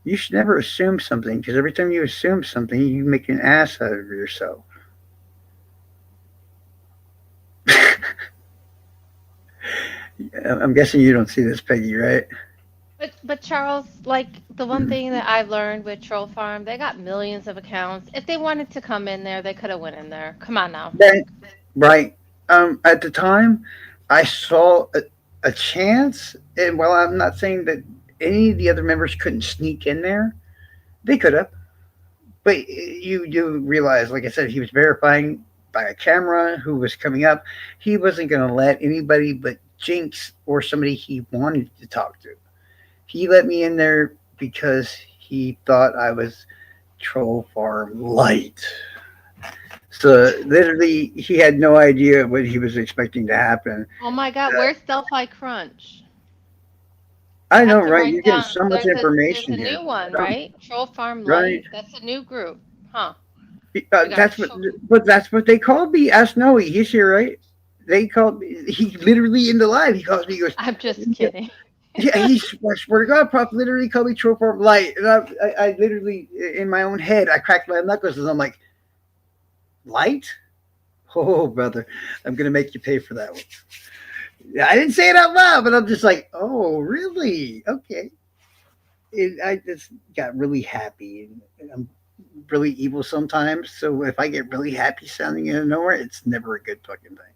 You should never assume something because every time you assume something, you make an ass out of yourself. I'm guessing you don't see this, Peggy, right? But Charles, like the one thing that I've learned with Troll Farm, they got millions of accounts. If they wanted to come in there, they could have went in there. Come on now. Right. Right. At the time, I saw a chance, and while I'm not saying that any of the other members couldn't sneak in there, they could have. But you do realize, like I said, he was verifying by a camera who was coming up. He wasn't going to let anybody but Jinx or somebody he wanted to talk to. He let me in there because he thought I was Troll Farm Light. So literally, he had no idea what he was expecting to happen. Oh my God, where's Delphi Crunch? I I know, have to right? write You're getting down. so much There's information a here. new one, Um, right? Troll Farm right? Light. That's a new group, huh? We got That's what, but that's what they called me. Ask Noe. He's here, right? They called me. He literally in the live. He calls me. He goes, I'm just kidding. yeah. I swear to God, Prof literally called me Troll Farm Light, and I literally in my own head, I cracked my knuckles, and I'm like, Light? Oh, brother, I'm gonna make you pay for that one. I didn't say it out loud, but I'm just like, oh, really? Okay. I just got really happy, and I'm really evil sometimes. So if I get really happy sounding out of nowhere, it's never a good fucking thing.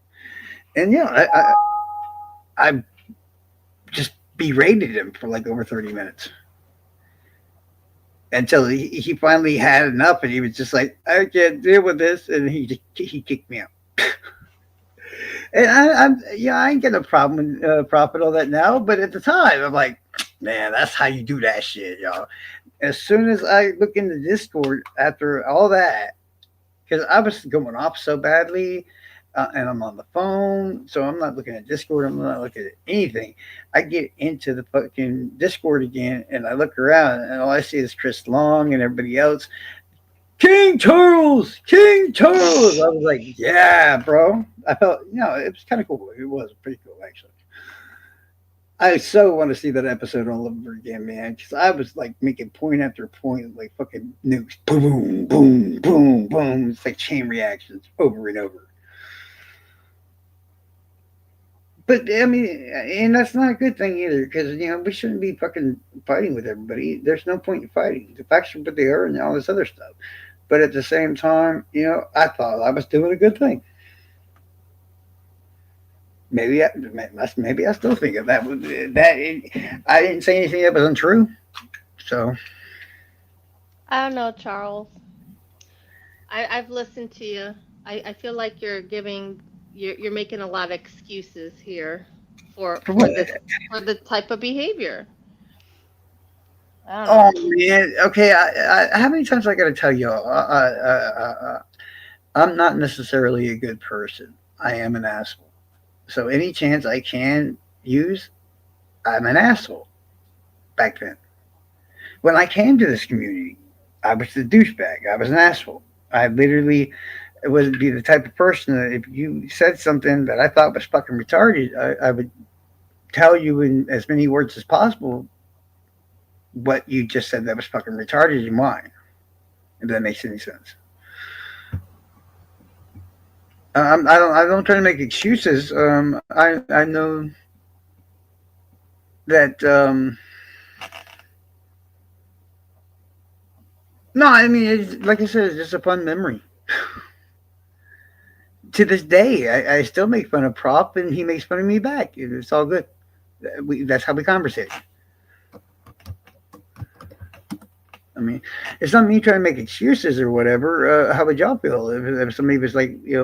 And yeah, I just berated him for like over 30 minutes until he finally had enough, and he was just like, I can't deal with this, and he kicked me out. And I ain't got no problem with profit all that now, but at the time I'm like, man, that's how you do that shit, y'all. As soon as I look into Discord after all that, because I was going off so badly, and I'm on the phone, so I'm not looking at Discord. I'm not looking at anything. I get into the fucking Discord again, and I look around, and all I see is Chris Long and everybody else. King Charles, King Charles. I was like, yeah, bro. I felt, it was kind of cool. It was pretty cool, actually. I so want to see that episode all over again, man. Because I was like making point after point, like fucking nukes, boom, boom, boom, boom. It's like chain reactions over and over. But I mean, and that's not a good thing either, because we shouldn't be fucking fighting with everybody. There's no point in fighting. The facts are what they are, and all this other stuff. But at the same time, I thought I was doing a good thing. Maybe maybe I still think of that. I didn't say anything that was untrue. So I don't know, Charles. I've listened to you. I feel like you're making a lot of excuses here for for for what? this for the type of behavior. I don't Oh know. man. Okay. How many times I got to tell y'all? I'm not necessarily a good person. I am an asshole. So any chance I can use, I'm an asshole. Back then, when I came to this community, I was the douchebag. I was an asshole. I literally would be the type of person that if you said something that I thought was fucking retarded, I would tell you in as many words as possible what you just said that was fucking retarded and why. If that makes any sense. I don't try to make excuses. I know that. No, I mean, like I said, it's just a fun memory. To this day, I still make fun of Prop, and he makes fun of me back. It's all good. That's how we conversate. I mean, it's not me trying to make excuses or whatever. How would y'all feel if somebody was like, he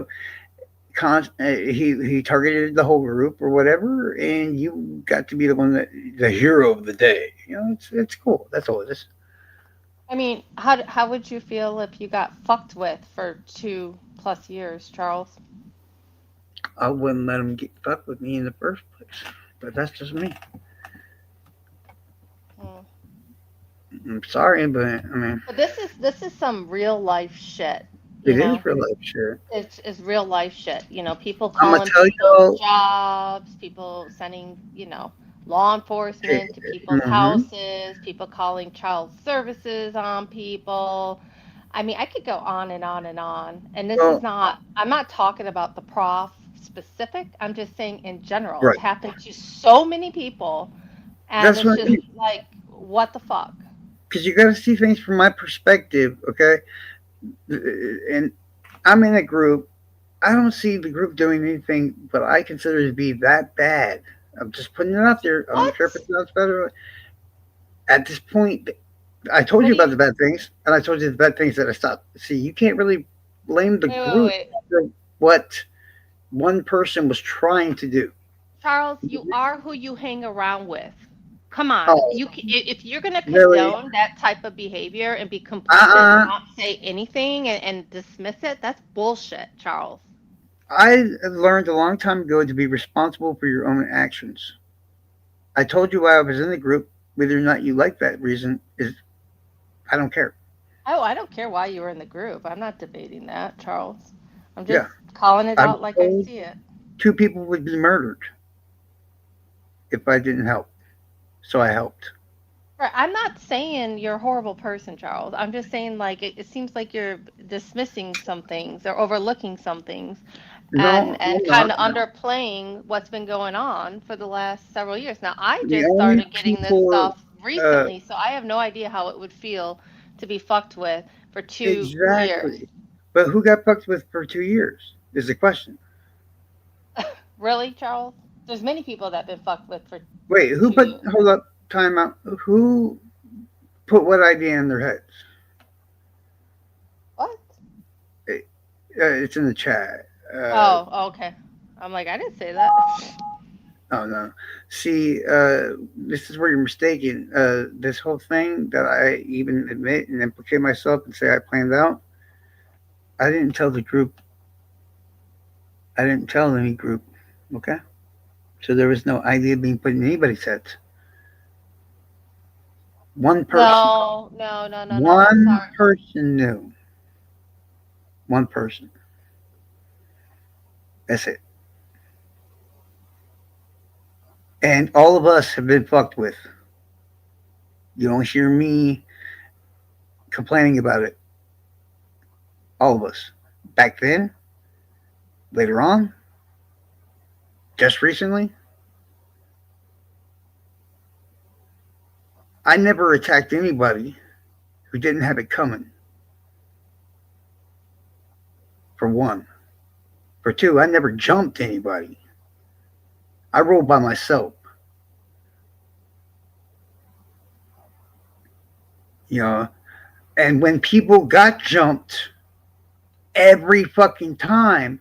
targeted the whole group or whatever, and you got to be the one that the hero of the day? It's cool. That's all it is. I mean, how would you feel if you got fucked with for 2+ years, Charles? I wouldn't let him get fucked with me in the first place, but that's just me. Hmm. I'm sorry, but I mean, But this is some real life shit, it you is know? real life shit. It's real life shit. People I'm gonna calling tell people's y'all. jobs, people sending, law enforcement to people's Mm-hmm. houses, people calling child services on people. I mean, I could go on and on and on. And this is Well, not, I'm not talking about the prof specific. I'm just saying in general. It's right. happened to so many people, and That's it's what I just mean. like, what the fuck? Because you got to see things from my perspective, okay? And I'm in a group. I don't see the group doing anything what I consider to be that bad. I'm just putting it out there. I don't care if What? it sounds better. At this point, I told What you do you, about the bad things, and I told you the bad things that I stopped. See, you can't really blame the wait, wait, group wait. for what one person was trying to do. Charles, you are who you hang around with. Come on. Oh, If you're going to really? condone that type of behavior and be complicit and Uh-uh. not say anything and dismiss it, that's bullshit, Charles. I learned a long time ago to be responsible for your own actions. I told you why I was in the group. Whether or not you like that reason is, I don't care. Oh, I don't care why you were in the group. I'm not debating that, Charles. I'm Yeah, just calling it I was out like I told see it. two people would be murdered if I didn't help, so I helped. Right. I'm not saying you're a horrible person, Charles. I'm just saying, like, it seems like you're dismissing some things or overlooking some things No, and I'm kind not. of underplaying what's been going on for the last several years. Now, I The just only started getting this people, stuff uh, recently, so I have no idea how it would feel to be fucked with for 2 years. exactly. But who got fucked with for 2 years? Is the question. Really, Charles? There's many people that have been fucked with for Wait, who two put? years. Hold up, time out. Who put what idea in their heads? What? It's in the chat. Oh, okay. I'm like, I didn't say that. Oh no. See, this is where you're mistaken. This whole thing that I even admit and implicate myself and say I planned out, I didn't tell the group. I didn't tell any group. Okay. So there was no idea being put in anybody's heads. One person. No, no, no, no, no. I'm One sorry. person knew. One person. That's it. And all of us have been fucked with. You don't hear me complaining about it. All of us. Back then, later on, just recently, I never attacked anybody who didn't have it coming, for one. For two, I never jumped anybody. I rolled by myself. You know, and when people got jumped every fucking time,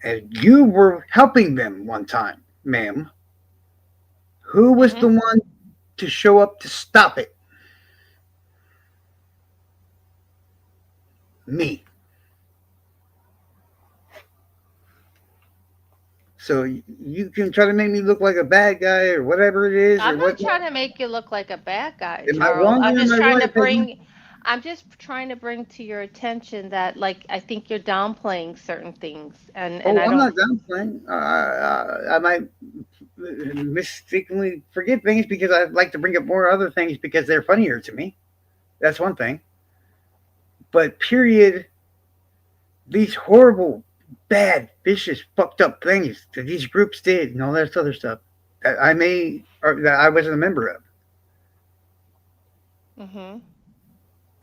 and you were helping them one time, ma'am, who was the Mm-hmm. one to show up to stop it? Me. So you can try to make me look like a bad guy or whatever it is or I'm not whatnot. trying to make you look like a bad guy, Am I Charles. wrong or am I right? I'm just trying to bring to your attention that like I think you're downplaying certain things and Oh, I I'm don't. not downplaying. I might mistakenly forget things because I like to bring up more other things because they're funnier to me. That's one thing. But period, these horrible, bad, vicious, fucked up things that these groups did and all that other stuff that I may or that I wasn't a member of. Mhm.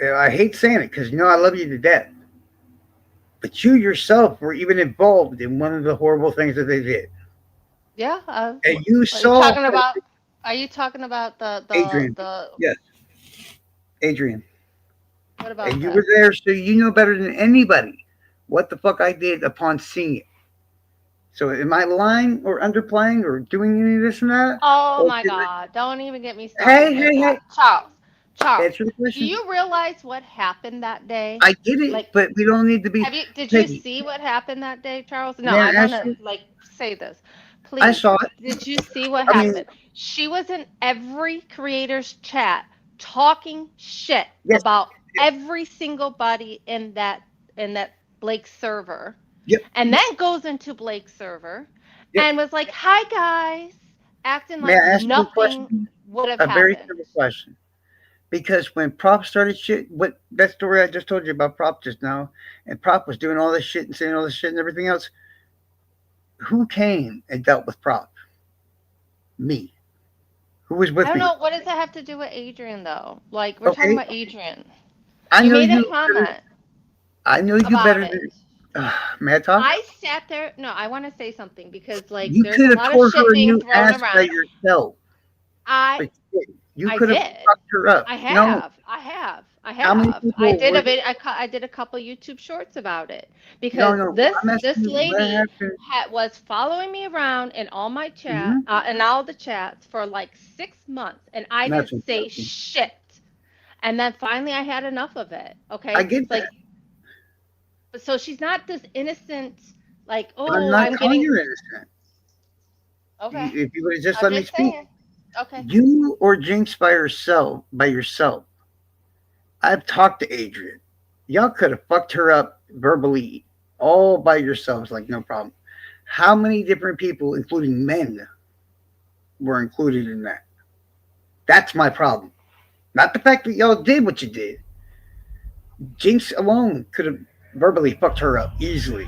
I hate saying it because you know I love you to death, but you yourself were even involved in one of the horrible things that they did, Yeah, and you are you saw talking about Adrian. the Yes, Adrian, what about and you were that? there, so you know better than anybody what the fuck I did upon seeing it. So am I lying or underplaying or doing any of this and that? Oh Or my God, don't even get me started hey, with hey, that. hey, Charles, Charles, answer the do question. you realize what happened that day? I get it, Like, but we don't need to be did you Peggy. see what happened that day, Charles? No, May I I want ask to you? like say this. I Please, saw it. did you see what I mean, happened? She was in every creator's chat talking shit yes, about every single body in that Blake server, yep, and then goes into Blake's server yep. and was like, "Hi guys," acting May like I ask you a nothing question? would have A very happened. simple question. Because when Prop started shit, what that story I just told you about Prop just now, and Prop was doing all this shit and saying all this shit and everything else, who came and dealt with Prop? Me. Who was I with don't me? know what does that have to do with Adrian though. Like we're talking Okay, about Adrian. I You know made a you better. comment I know you about better it. than. May I talk? I sat there. No, I want to say something because like You there's could a have lot of tore shit her a being new thrown ass by around. yourself, I but you didn't. You I could have did. fucked her up. I No, have. I have. I how many have. I people did a were? vid. I did a couple YouTube shorts about it No, because no. I'm asking this you what lady happened. was following me around in all my chat Mm-hmm. and all the chats for like 6 months, and I That's didn't say interesting. shit. And then finally, I had enough of it. I Okay, get like that. so she's not this innocent. Like, I'm oh, not I'm calling getting you innocent. okay. If you would have just I'm let me just speak, saying. Okay. you or Jinx by yourself. I've talked to Adrian. Y'all could have fucked her up verbally all by yourselves, like no problem. How many different people, including men, were included in that? That's my problem. Not the fact that y'all did what you did. Jinx alone could have verbally fucked her up easily.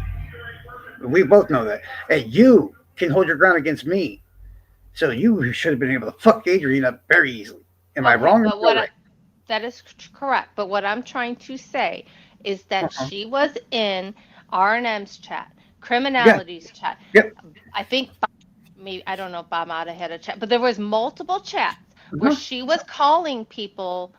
We both know that. And you can hold your ground against me. So you should have been able to fuck Adrian up very easily. Am I Okay, wrong or but still right? that is correct. But what I'm trying to say is that Uh-huh. she was in R&M's chat, Yeah. criminalities chat. Yep. I think maybe I don't know if Bob might have had a chat, but there was multiple chats where Uh-huh. she was calling people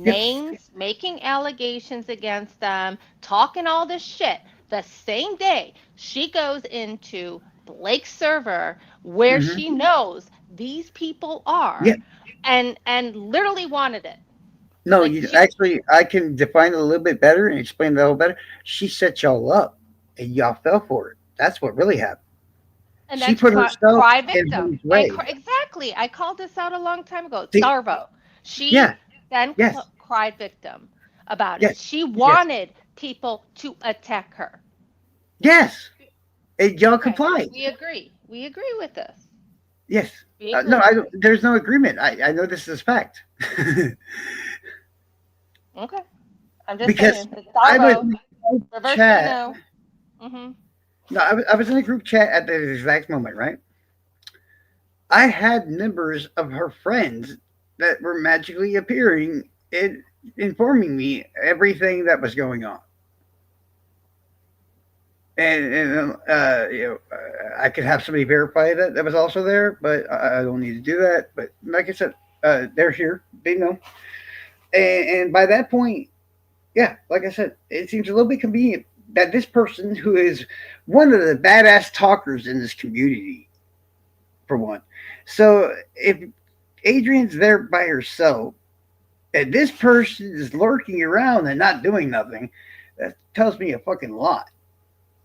Yep. names, making allegations against them, talking all this shit. The same day she goes into Blake's server where Mm-hmm. she knows these people Yeah. are and literally wanted it. No, Like you she actually I can define it a little bit better and explain it a little better. She set y'all up and y'all fell for it. That's what really happened. and She that's put herself cry in victim. harm's way. Exactly. I called this out a long time ago. See, Darvo. yeah, She then yes, cried victim about it. yes, She yes, wanted people to attack her. yes. And y'all Okay. complied. We agree. We agree with this. Yes. We No, agree. there's no agreement. I know this is fact. Okay. I'm just Because saying. It's I was Darvo. in a group Reverse chat. Gino. Mm-hmm. No, I was in a group chat at the exact moment, right? I had members of her friends that were magically appearing and informing me everything that was going on. I could have somebody verify that was also there, but I don't need to do that. But like I said, they're here. They know, and by that point, yeah, like I said, it seems a little bit convenient that this person who is one of the badass talkers in this community, for one. So if Adrian's there by herself and this person is lurking around and not doing nothing, that tells me a fucking lot.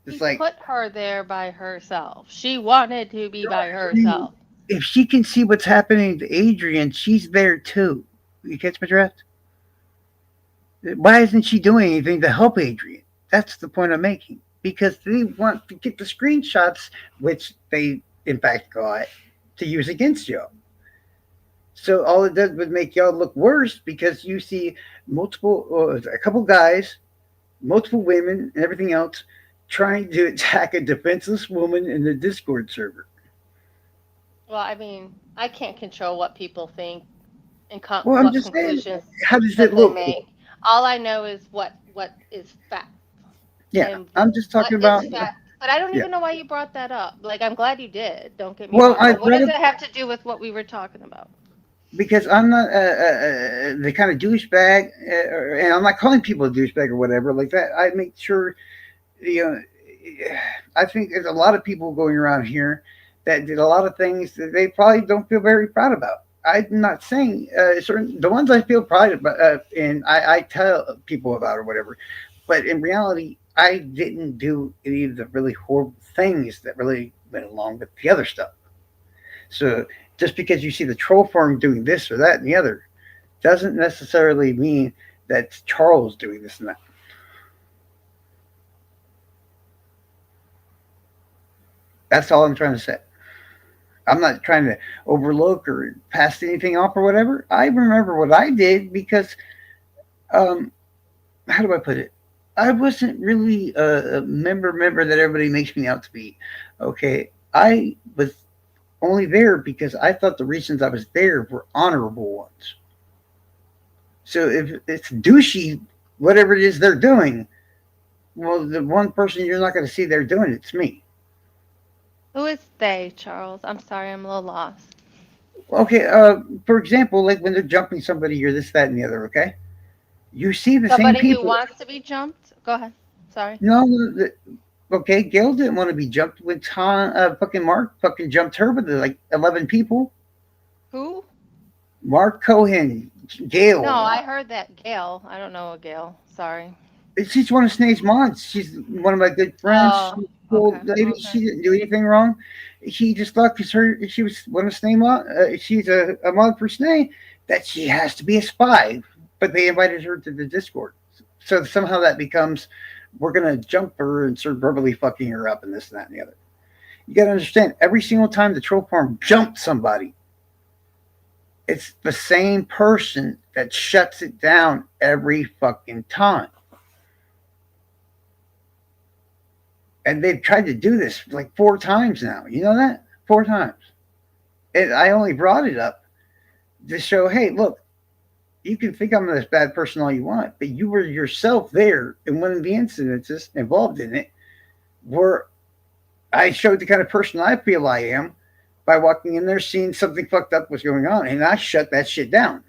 He It's like, put her there by herself. She wanted to be by she, herself. if she can see what's happening to Adrian, she's there too. You catch my drift? Why isn't she doing anything to help Adrian? That's the point I'm making. Because they want to get the screenshots, which they in fact got, to use against you. So all it does would make y'all look worse because you see a couple guys, multiple women, and everything else trying to attack a defenseless woman in the Discord server. Well, I mean, I can't control what people think and Well, I'm what just saying, conclusions how does it that they look? make. All I know is what is fact. Yeah, And I'm just what talking is about. fact? But I don't Yeah. even know why you brought that up. Like, I'm glad you did. Don't get me Well, wrong. I But what brought does it it have to do with what we were talking about? because I'm not the kind of douchebag, and I'm not calling people a douchebag or whatever like that. I make sure, you know, I think there's a lot of people going around here that did a lot of things that they probably don't feel very proud about. I'm not saying certain the ones I feel proud about, and I tell people about or whatever. But in reality, I didn't do any of the really horrible things that really went along with the other stuff. So just because you see the troll farm doing this or that and the other doesn't necessarily mean that Charles doing this and that. That's all I'm trying to say. I'm not trying to overlook or pass anything off or whatever. I remember what I did because, um, how do I put it? I wasn't really a member that everybody makes me out to be. Okay, I was only there because I thought the reasons I was there were honorable ones. So if it's douchey, whatever it is they're doing, well, the one person you're not going to see they're doing it's me. Who is they, Charles? I'm sorry, I'm a little lost. Okay, for example, like when they're jumping somebody, you're this, that, and the other. Okay, you see the same Somebody who people. wants to be jumped? Go ahead. Sorry. No, okay, Gail didn't want to be jumped when fucking Mark fucking jumped her with like 11 people. Who? Mark Cohen, No, Gail. I heard that Gail. I don't know a Gail. Sorry. She's one of Snake's mods. She's one of my good friends. Oh, She's a cool okay. lady. Okay. She didn't do anything wrong. She just thought because she was one of Snake mod. She's a mod for Snake that she has to be a spy. But they invited her to the Discord, so somehow that becomes we're gonna jump her and start verbally fucking her up and this and that and the other. You gotta understand. Every single time the troll farm jumps somebody, it's the same person that shuts it down every fucking time. And they've tried to do this like 4 times now. You know that? 4 times. And I only brought it up to show, hey, look, you can think I'm this bad person all you want, but you were yourself there in one of the incidences involved in it where I showed the kind of person I feel I am by walking in there, seeing something fucked up was going on, and I shut that shit down.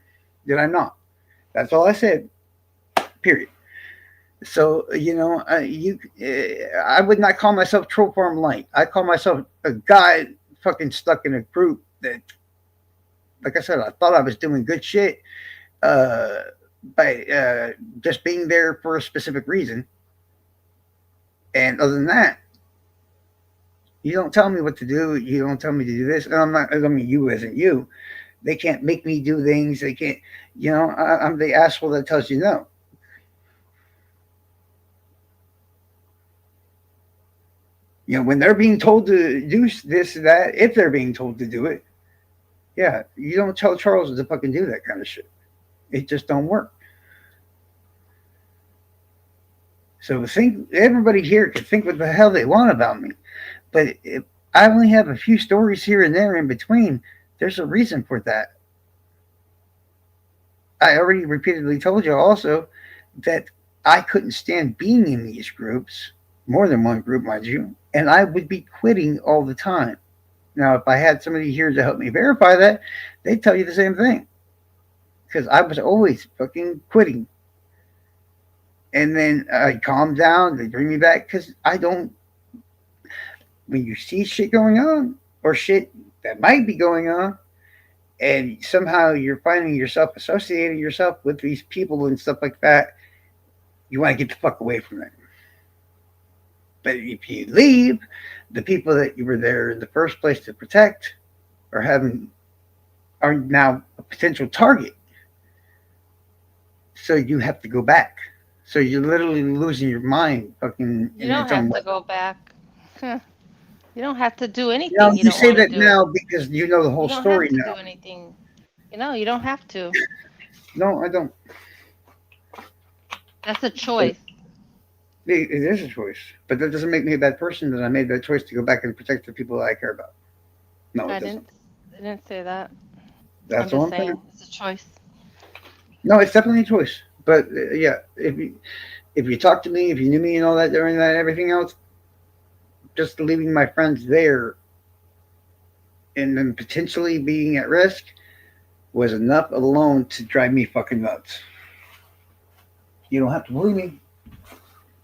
Did I not? That's all I said. Period. So I would not call myself troll farm light. I call myself a guy fucking stuck in a group that, like I said, I thought I was doing good shit uh, by just being there for a specific reason. And other than that, you don't tell me what to do. You don't tell me to do this. And I'm not. I mean, you isn't you. They can't make me do things. They can't. I'm the asshole that tells you no. When they're being told to do this, that, if they're being told to do it, yeah, you don't tell Charles to fucking do that kind of shit. It just don't work. So think everybody here can think what the hell they want about me, but if I only have a few stories here and there in between, there's a reason for that. I already repeatedly told you also that I couldn't stand being in these groups, more than one group, mind you, and I would be quitting all the time. Now, if I had somebody here to help me verify that, they'd tell you the same thing. Because I was always fucking quitting. And then I calm down, they bring me back because I don't. When you see shit going on, or shit that might be going on, and somehow you're finding yourself associating yourself with these people and stuff like that, you want to get the fuck away from it. But if you leave, the people that you were there in the first place to protect are now a potential target. So you have to go back. So you're literally losing your mind, fucking You in don't its own have way. to go back. Huh. You don't have to do Now anything you you don't say want to that do. now because you know the You whole don't have story to do now. anything. You don't have to. No, I don't. That's a It, choice. it is a choice, but that doesn't make me a bad person. That I made that choice to go back and protect the people that I care about. No, it I doesn't. didn't I didn't say that. I'm That's all just I'm saying. saying it's a choice. No, it's definitely a choice. But yeah, if you talk to me, if you knew me and all that during that, everything else, just leaving my friends there and then potentially being at risk was enough alone to drive me fucking nuts. You don't have to believe me.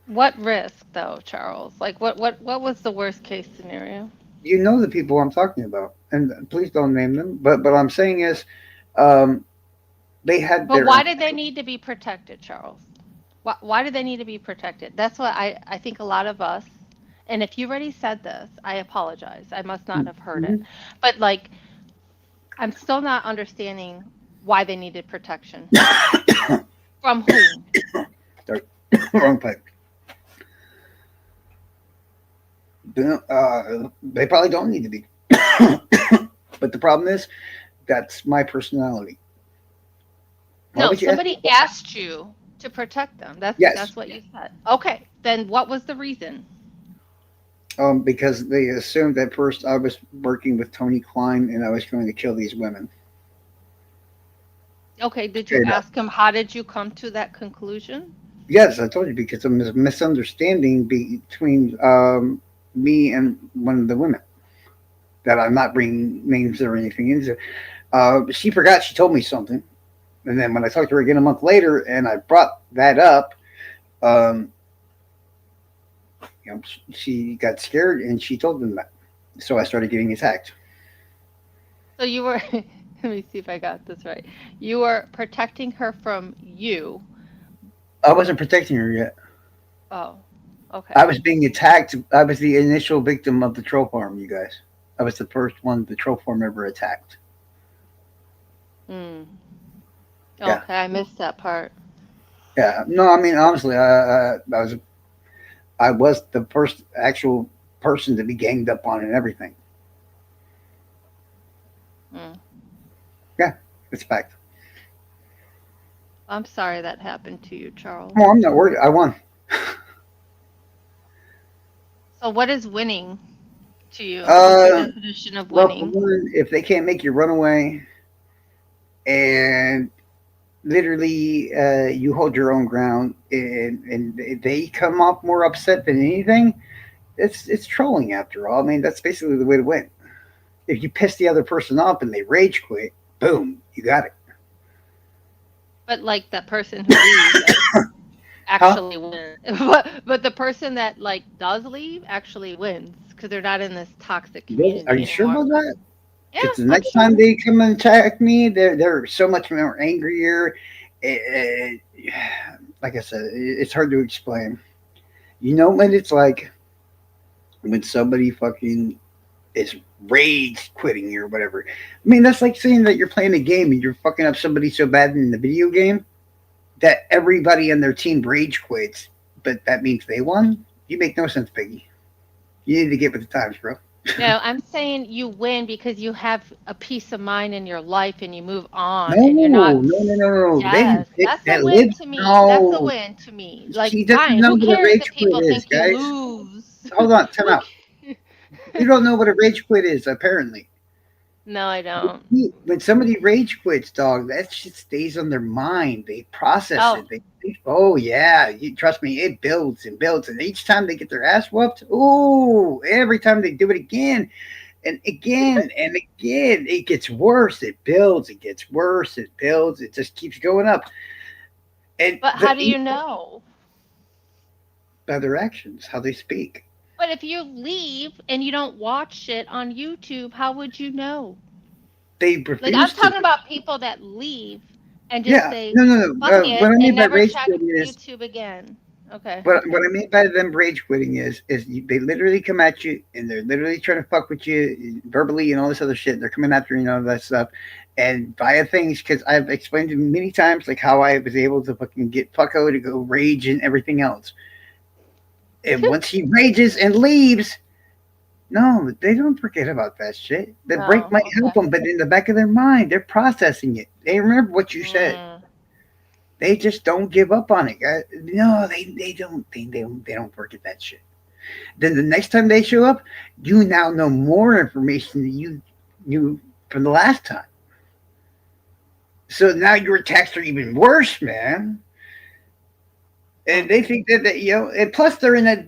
What risk though, Charles? Like what was the worst case scenario? You know the people I'm talking about, and please don't name them. But what I'm saying is, um, they had But their why did they need to be protected, Charles? Why do they need to be protected? That's what I think a lot of us, and if you already said this, I apologize. I must not have heard it. Mhm. But like, I'm still not understanding why they needed protection. From whom? Sorry, wrong pipe. They probably don't need to be. But the problem is, that's my personality. Why No, would you ask? somebody asked you to protect them. Yes, That's what you said. Okay, then what was the reason? because they assumed at first I was working with Tony Klein and I was going to kill these women. Okay, did you Straight up. ask him how did you come to that conclusion? Yes, I told you because of a misunderstanding between me and one of the women that I'm not bringing names or anything into. She forgot she told me something, and then when I talked to her again a month later, and I brought that up, um, she got scared and she told them that. So I started getting attacked. So you were, let me see if I got this right. You were protecting her from you. I wasn't protecting her yet. Oh, I okay. was being attacked. I was the initial victim of the troll farm, you guys. I was the first one the troll farm ever attacked. Mm. Yeah. Okay, I missed that part. Yeah. No, I mean, honestly, I was the first actual person to be ganged up on and everything. Mm. Yeah, it's a fact. I'm sorry that happened to you, Charles. Well, I'm not worried. I won. So what is winning to you? What's your Uh, definition of well, for winning? one, if they can't make you run away and literally you hold your own ground and they come off more upset than anything, it's trolling after all. I mean, that's basically the way to win. If you piss the other person off and they rage quit, boom, you got it. But like that person who leaves Huh? actually wins. But the person that like does leave actually wins because they're not in this toxic Really? Are community you sure anymore. about that? Yeah, Because the I'm next time sure. they come and attack me, they're so much more angrier. It, like I said, it's hard to explain. You know when it's like when somebody fucking is rage quitting you or whatever. I mean, that's like saying that you're playing a game and you're fucking up somebody so bad in the video game that everybody on their team rage quits, but that means they won. You make no sense, Piggy. You need to get with the times, bro. No, I'm saying you win because you have a peace of mind in your life and you move on No, and you're not. no, no, no, no. Yes, that's a That win live. to me. That's a No, win to me. Like, she doesn't fine. know Who what a cares rage that quit people is, think you guys. lose? Hold on, time Who out. You don't know what a rage quit is, apparently. No, I don't. When somebody rage quits, dog, that shit stays on their mind. They process Oh, it. They think, oh yeah, you trust me, it builds and builds. And each time they get their ass whooped, ooh, every time they do it again and again and again, it gets worse. It builds, it gets worse, it builds, it just keeps going up. And but how do you know? by their actions, how they speak. But if you leave and you don't watch it on YouTube, how would you know? They Like, I'm refuse to. talking about people that leave and just Yeah, say, no, no, no. fuck What it, I and mean by never rage check quitting is YouTube again. Okay. what I mean by them rage quitting is they literally come at you and they're literally trying to fuck with you verbally and all this other shit. They're coming after you and all that stuff, and via things because I've explained to you many times like how I was able to fucking get Fucko to go rage and everything else. And once he rages and leaves, no, they don't forget about that shit. The break Oh, might help okay. them, but in the back of their mind, they're processing it. They remember what you said. Mm. They just don't give up on it. No, they don't forget that shit. Then the next time they show up, you now know more information than you knew from the last time. So now your attacks are even worse, man. And they think that and plus they're in a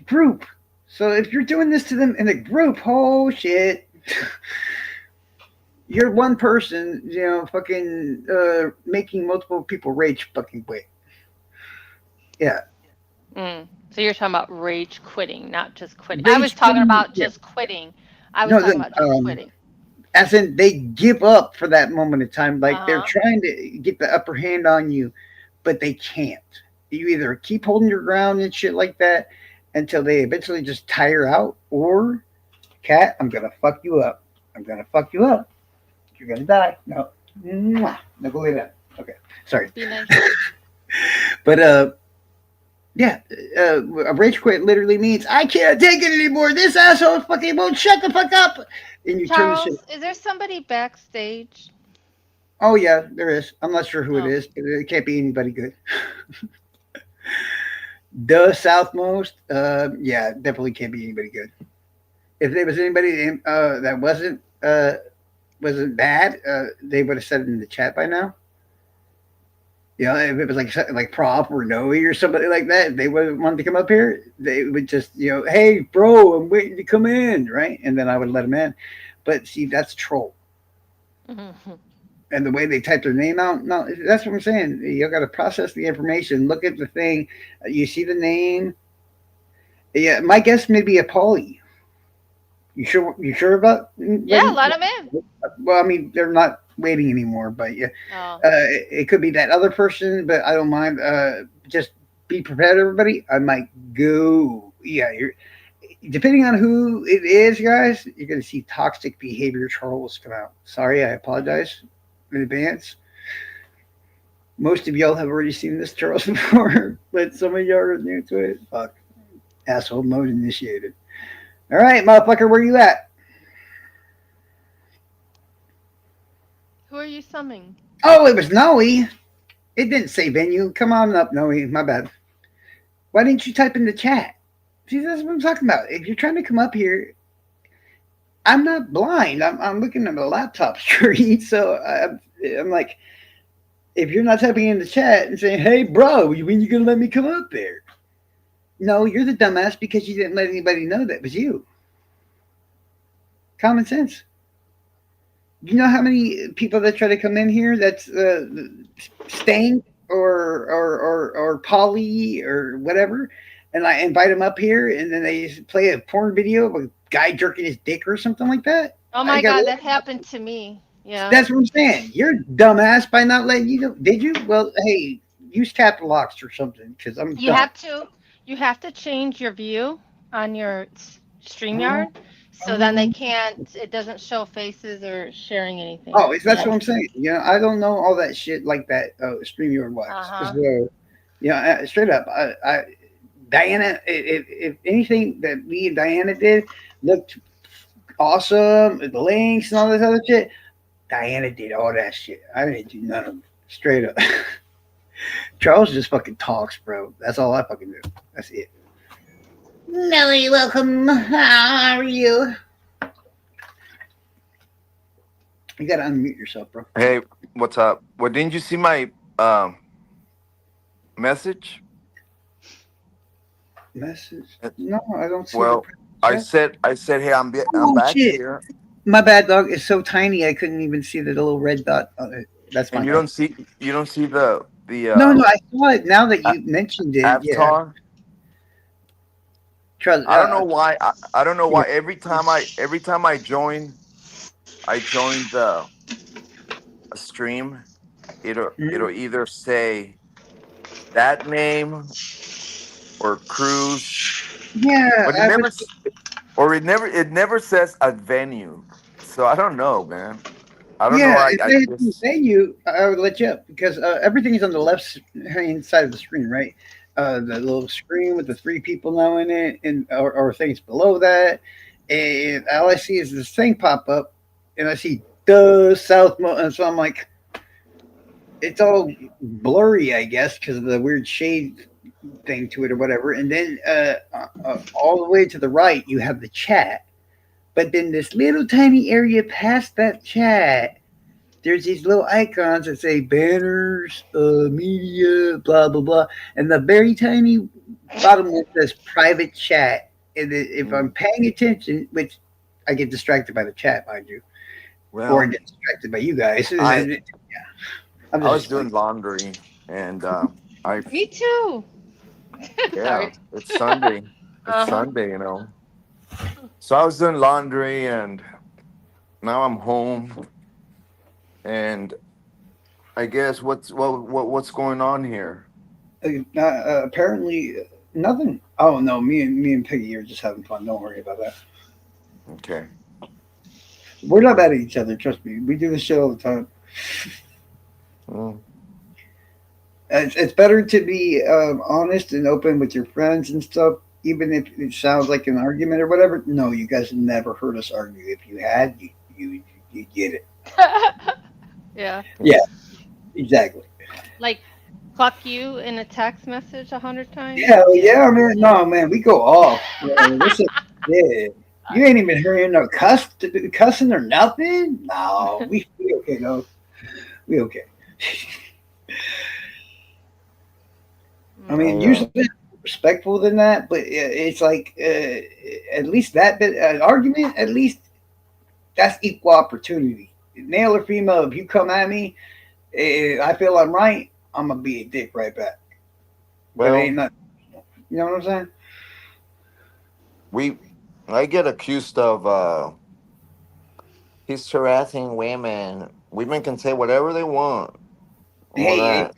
group. So if you're doing this to them in a group, oh shit, you're one person, fucking making multiple people rage fucking quit. Yeah. Mm. So you're talking about rage quitting, not just quitting. I was Rage talking quitting, about yeah. just quitting. I was No, talking about just quitting. as in they give up for that moment in time. Like they're Uh-huh. trying to get the upper hand on you, but they can't. You either keep holding your ground and shit like that until they eventually just tire out, or cat, I'm gonna fuck you up. I'm gonna fuck you up. You're gonna die. No, mwah. No, go lay down. Okay, sorry, Be nice. but yeah, a rage quit literally means I can't take it anymore. This asshole fucking won't shut the fuck up, and you turn the shit. Charles, is there somebody backstage? Oh yeah, there is. I'm not sure who it Oh. is, but it can't be anybody good. The Southmost, yeah, definitely can't be anybody good. If there was anybody that wasn't bad, they would have said it in the chat by now. If it was like Prop or Noe or somebody like that, if they would have wanted to come up here, they would just hey bro, I'm waiting to come in, right? And then I would let them in. But see, that's troll. Mhm. And the way they type their name out. No, that's what I'm saying. You got to process the information, look at the thing. You see the name. Yeah, my guess may be a Paulie. You sure? You sure about Yeah, letting? let him in. Well, I mean, they're not waiting anymore, but yeah, Oh. it could be that other person. But I don't mind. Just be prepared, everybody. I might go. Yeah, you're depending on who it is, guys. You're gonna see toxic behavior trolls come out. Sorry, I apologize in advance. Most of y'all have already seen this Charles before, but some of y'all are new to it. Fuck. Asshole mode initiated. All right, motherfucker, where you at? Who are you summoning? Oh, it was Noe. It didn't say venue. Come on up, Noe. My bad. Why didn't you type in the chat? See, that's what I'm talking about. If you're trying to come up here, I'm not blind. I'm looking at a laptop screen. So I'm like, if you're not typing in the chat and saying, hey, bro, when you going to let me come up there? No, you're the dumbass because you didn't let anybody know that was you. Common sense. You know how many people that try to come in here that's staying or poly or whatever, and I invite them up here, and then they play a porn video of a guy jerking his dick or something like that. Oh I my got God, that happened to me. Yeah. that's what I'm saying. You're dumbass by not letting you know. Did you? Well, hey, use capital locks or something because I'm You dumb. have to you have to change your view on your Oh, StreamYard so then they can't it doesn't show faces or sharing anything. oh, that's Yeah. what I'm saying. I don't know all that shit like that. StreamYard wise, Uh-huh. so straight up, Diana, if anything that Lee and Diana did looked awesome, the links and all this other shit, Diana did all that shit. I didn't do none of it. Straight up. Charles just fucking talks, bro. That's all I fucking do. That's it. Nelly, welcome. How are you? You gotta unmute yourself, bro. Hey, what's up? Well, didn't you see my message? Message? No, I don't see the Well, I chat. said, hey, I'm Oh back shit! here, My bad, dog. It's so tiny I couldn't even see the little red dot on it. That's my and bad. you don't see the No, no, I saw it now that a- you mentioned it. Yeah, avatar. trust. I don't know why. I don't know Yeah. why. Every time I join the a stream, it'll Mhm. either say that name or cruise, Yeah, but I was. it never says a venue. So I don't know, man. I don't know. Yeah, I if I they didn't just say you, I would let you up because everything's on the left hand side of the screen, right? The little screen with the three people now in it, and or things below that, and all I see is this thing pop up, and I see the South, and so I'm like, it's all blurry, I guess, because of the weird shade thing to it or whatever. And then all the way to the right, you have the chat, but then this little tiny area past that chat there's these little icons that say banners, media, blah blah blah, and the very tiny bottom one says private chat. And if I'm mm, paying attention, which I get distracted by the chat, mind you, or I well, get distracted by you guys, and I then I'm I was just like, doing laundry and I Me too. yeah, Sorry. it's Sunday. It's Uh-huh. Sunday, So I was doing laundry and now I'm home and I guess what's going on here? apparently nothing. Oh no, me and Piggy are just having fun. Don't worry about that. Okay. We're not mad at each other. Trust me. We do this shit all the time. Mm, It's better to be honest and open with your friends and stuff, even if it sounds like an argument or whatever. No, you guys never heard us argue. If you had, you get it. Yeah. Yeah, exactly. Like fuck you in a text message 100 times? Hell Yeah. yeah, man. Yeah. No, man, we go off. Bro. This is yeah. You ain't even hearing no cussing or nothing. No, we okay though. We okay. I Mm. mean, I usually respectful than that, but it's like at least that bit an argument. At least that's equal opportunity. Male or female, if you come at me, I feel I'm right, I'm gonna be a dick right back. But it ain't well, nothing. You know what I'm saying? we I get accused of he's harassing women. Women can say whatever they want, all Hey, that.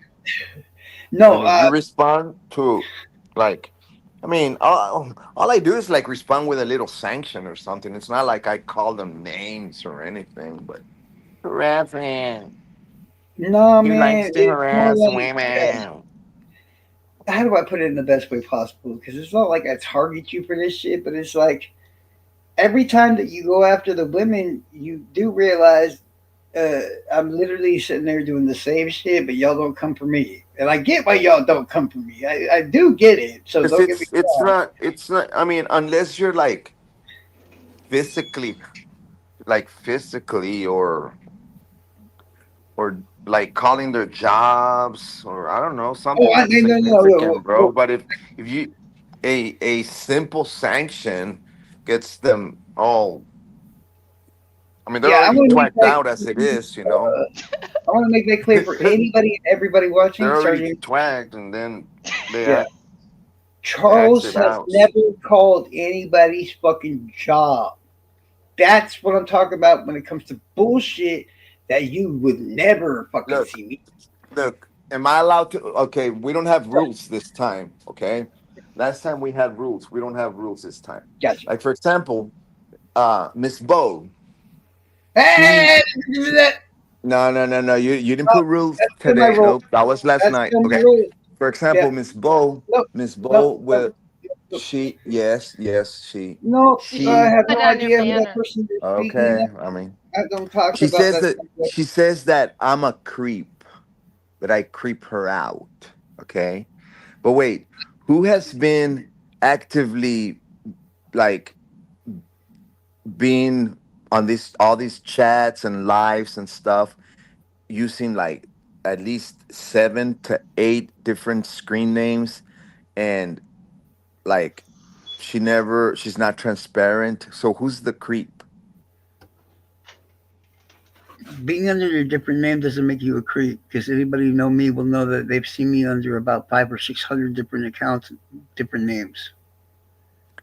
no, And if you respond to, like, I mean, all I do is like respond with a little sanction or something. It's not like I call them names or anything, but harassing. no, He likes man. to It's more harass like women. how do I put it in the best way possible? Because it's not like I target you for this shit, but it's like every time that you go after the women, you do realize uh, I'm literally sitting there doing the same shit, but y'all don't come for me. And I get why y'all don't come for me. I do get it. So Because don't get me wrong. it's not. I mean, unless you're physically, like physically, or like calling their jobs, or I don't know, Oh, something I, like no, no, no, significant, bro. no. But if you a simple sanction gets them all. I mean, they're Yeah, I already want to make twacked that. out as it is. I want to make that clear for anybody and everybody watching. They're already Starting, twacked, and then they yeah, act they act Charles it has out. never called anybody's fucking job. That's what I'm talking about when it comes to bullshit that you would never fucking Look, see me. look. Am I allowed to? Okay, we don't have rules this time. Okay, last time we had rules. We don't have rules this time. Gotcha. Like for example, Miss Bo. She Hey, that, no. You didn't oh, put rules that's still my today. rule. Nope, that was last That's night. still my Okay, rule. For Yeah. example, Miss Bo, No, Miss no, Bo no, will no. yes, she No, You should I she have put no on your idea who that banner. person is speaking okay. of. I mean, I don't talk about that subject. she says that I'm a creep, but I creep her out. Okay. But wait, who has been actively like being on this all these chats and lives and stuff using like at least 7 to 8 different screen names and like she's not transparent. So who's the creep? Being under a different name doesn't make you a creep because anybody who know me will know that they've seen me under about 500 or 600 different accounts, different names,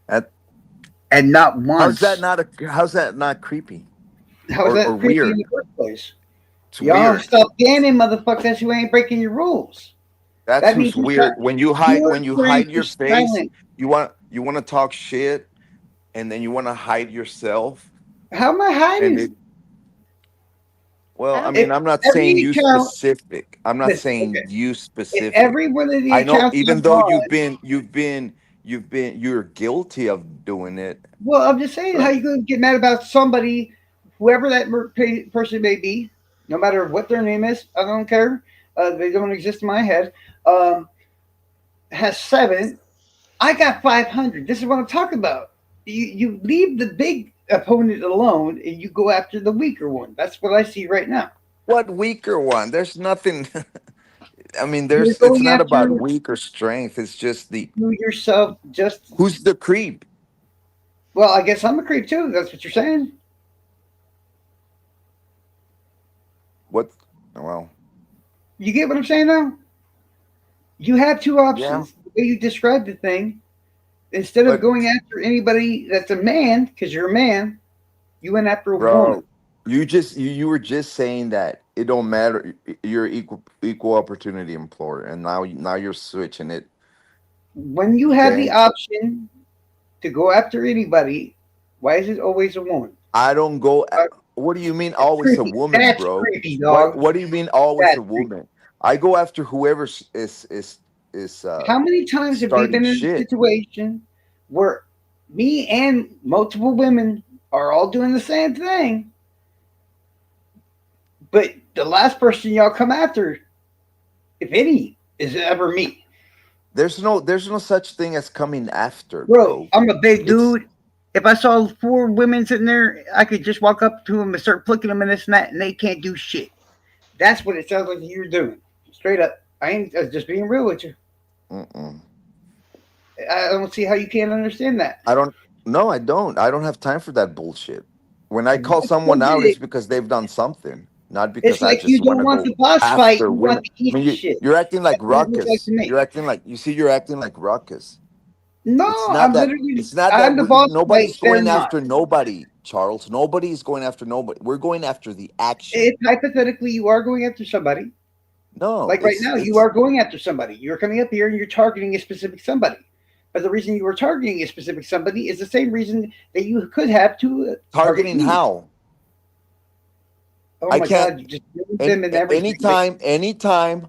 That, and not once. how's that not creepy How is or that creepy in weird? the first place? It's Y'all weird. stop ganning, motherfuckers who ain't breaking your rules. That's That means who's weird. you're When you trying hide to your face, silence. you want to talk shit and then you want to hide yourself How am I and hiding? it well, I I don't. If mean, I'm not saying every you account, specific. I'm not listen, saying okay, you if specific. every one of the I know accounts even I'm though on, you're guilty of doing it, well, I'm just saying, how but you going to get mad about somebody, whoever that person may be, no matter what their name is, I don't care. They don't exist in my head. Um, has seven. I got 500. This is what I'm talking about. You leave the big opponent alone and you go after the weaker one. That's what I see right now. what weaker one? There's nothing I mean, You're it's going not after about weak or strength. It's just the you yourself. Just who's the creep? well, I guess I'm a creep too. That's what you're saying. What well, You get what I'm saying now? You have two yeah, options. The way you describe the thing, instead of but going after anybody that's a man, because you're a man, you went after a woman. bro, you were just saying that it don't matter. You're equal opportunity employer, and now you're switching it. When you have the Okay, option to go after anybody, why is it always a woman? I don't go. Uh, What do you mean That's always a creepy. woman, That's bro? creepy, dog. What do you mean always That's a creepy. woman? I go after whoever is How many times have we starting been in a shit. situation where me and multiple women are all doing the same thing, but the last person y'all come after, if any, is ever me? There's no such thing as coming after, Bro, bro. I'm a big It's dude. If I saw four women sitting there, I could just walk up to them and start flicking them in this and that, and they can't do shit. That's what it sounds like you're doing. Straight up. I ain't just being real with you. mm-mm. I don't see how you can't understand that. I don't. No, I don't. I don't have time for that bullshit. When I call Once you someone get out, it, it's because they've done something, not because it's I like you just want don't to want go the boss fight, after you want women. the I mean, easy shit. you're acting like That's what it looks like ruckus. to me. You're acting like you see. You're acting like ruckus. It's No, not I'm that. literally, It's not that I'm the boss fight. nobody's They're going not. after nobody, Charles. Nobody is going after nobody. We're going after the action. If hypothetically you are going after somebody, No, like right now, you it's are going after somebody. You're coming up here and you're targeting a specific somebody. But the reason you were targeting a specific somebody is the same reason that you could have to target targeting me. how Oh I my can't. God, you just named them and everything. Like, Anytime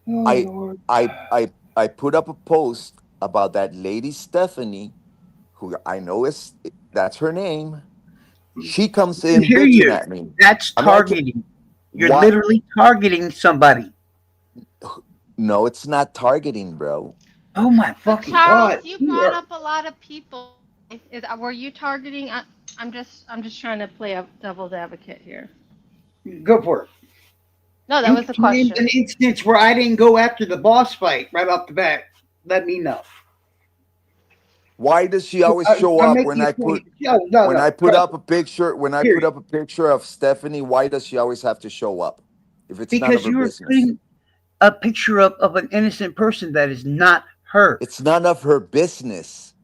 oh I Lord. I put up a post about that lady Stephanie, who I know is that's her name. She comes I in hear bitching you. at me. That's I mean, I can targeting. You're what? literally targeting somebody. No, it's not targeting, bro. Oh my But fucking God. Charles, you You brought are up a lot of people. Were you targeting? I'm just trying to play a devil's advocate here. go for it. No, that You was the can name an question. instance where I didn't go after the boss fight right off the bat. Let me know. Why does she always show I'm up making a point. when I No. put Trust up a picture when I put period. up a picture of Stephanie? Why does she always have to show up if it's none of Because her you are business? putting a picture of an innocent person that is not her. It's none of her business.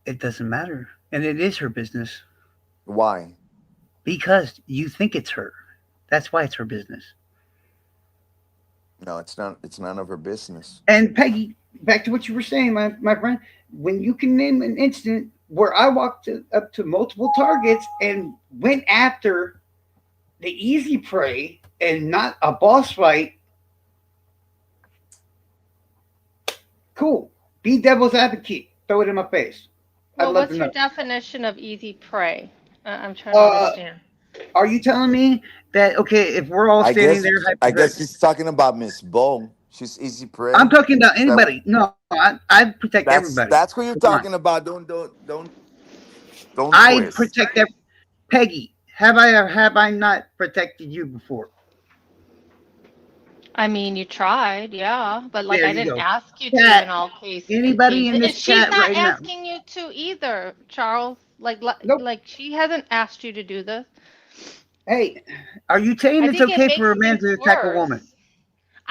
It doesn't matter. And it is her business Why? because you think it's her. That's why it's her business. No, it's not. It's none of her business. And Peggy, back to what you were saying, my friend, when you can name an incident where I walked up to multiple targets and went after the easy prey and not a boss fight, Cool. Be devil's advocate. Throw it in my face. I'd Well, love to what's your know. definition of easy prey? I'm trying to Uh, understand. are you telling me that okay? If we're all I standing guess there, I guess hypothetically, he's talking about Miss Bo. She's easy I'm prey. talking about Is that anybody. No, I protect everybody. that's what you're Come on, talking about. Don't I twist. protect every. Peggy, have I or have I not protected you before? I mean, you tried, yeah, but like There I you didn't go. ask you to Chat. in all Anybody cases, in and this she's chat not right now? asking you to either, Charles. Nope. Like she hasn't asked you to do this. Hey, are you saying I it's think it okay makes for a man things to attack a woman? worse.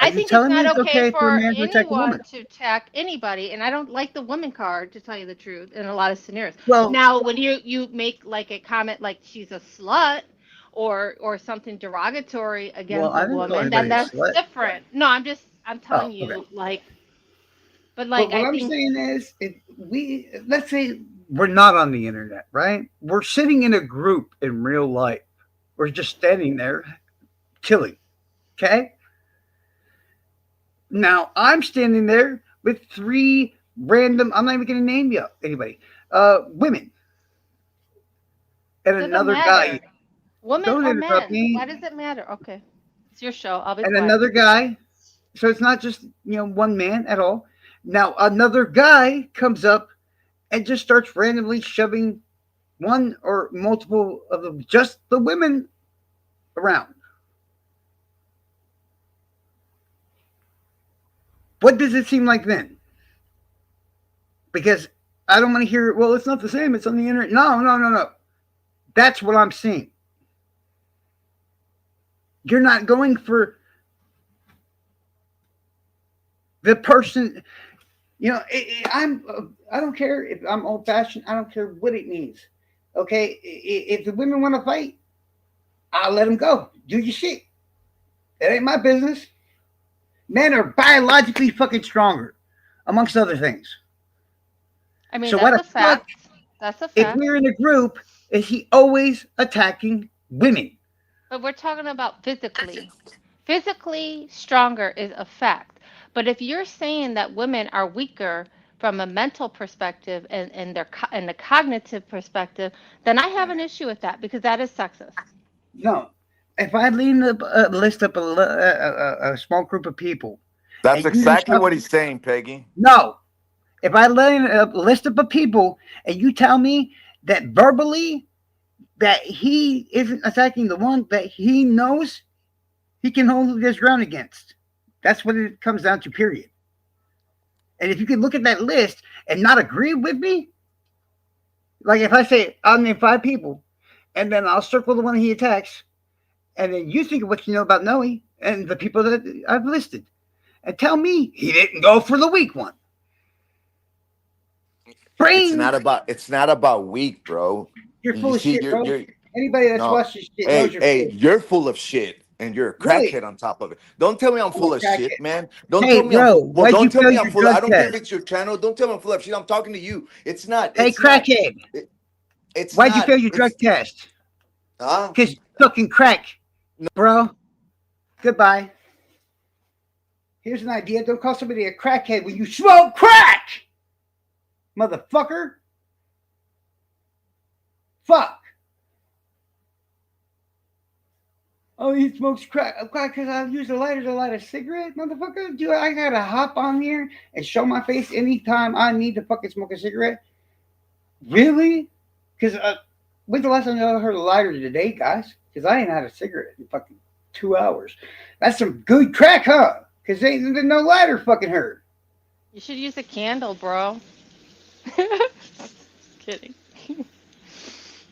Are I you think it's telling me not it's okay okay for a for man to attack a anyone woman? to attack anybody, and I don't like the woman card to tell you the truth in a lot of scenarios. Well, Now, when you make like a comment like she's a slut or something derogatory well, against I a didn't call woman, then anybody a that's slut. different. No, I'm Oh, telling okay. you like, but But like what I I'm think saying is, if we let's say we're not on the internet, right? We're sitting in a group in real life. We're just standing there chilling. Okay. Now I'm standing there with three random. I'm not even going to name you anybody. Women and doesn't another guy. matter, women Don't or interrupt men. Why me. does it matter? Okay, it's your show. I'll be And quiet. another guy. So it's not just one man at all. Now another guy comes up and just starts randomly shoving one or multiple of just the women around. What does it seem like then? Because I don't want to hear, well, it's not the same. It's on the internet. No, no, no, no. That's what I'm seeing. You're not going for the person. I don't care if I'm old fashioned. I don't care what it means. Okay. If the women want to fight, I'll let them go. Do your shit. It ain't my business. Men are biologically fucking stronger, amongst other things. I mean, So why that's the a fuck, fact. That's a if fact. we're in a group, is he always attacking women? But we're talking about physically. Physically stronger is a fact. But if you're saying that women are weaker from a mental perspective and the cognitive perspective, then I have an issue with that because that is sexist. No. If I lean up, list up a small group of people, That's and you just exactly what he's saying, Peggy. no, if I line up a list up of people, and you tell me that verbally that he isn't attacking the one that he knows he can hold his ground against, that's what it comes down to. Period. And if you can look at that list and not agree with me, like if I say I'll name five people, and then I'll circle the one he attacks, and then you think of what you know about Noe and the people that I've listed, and tell me he didn't go for the weak one. Brain, It's not about weak, bro. you're You full of see, shit, bro. you're Anybody that's no. watched this shit knows you're full Hey, of shit. you're full of shit, and you're a Really? crackhead on top of it. Don't tell me I'm I'm a full of shit, crackhead. man. Don't tell Hey, me I'm bro, well. why'd you Don't tell fail me I'm your full. I drug don't care if test? it's your channel. Don't tell me I'm full of shit. I'm talking to you. It's not. Hey, It's not. crackhead, It, it's why'd you not. fail your drug It's test? huh? Because you fucking crack, bro. Goodbye. Here's an idea. Don't call somebody a crackhead when you smoke crack, motherfucker. Fuck. Oh, he smokes crack. Crack because I use a lighter to light a cigarette, motherfucker. Do I gotta hop on here and show my face anytime I need to fucking smoke a cigarette? Really? Because when's the last time you ever heard a lighter today, guys? Because I ain't had a cigarette in fucking 2 hours. That's some good crack, huh? Because ain't no lighter fucking hurt. You should use a candle, bro. Kidding.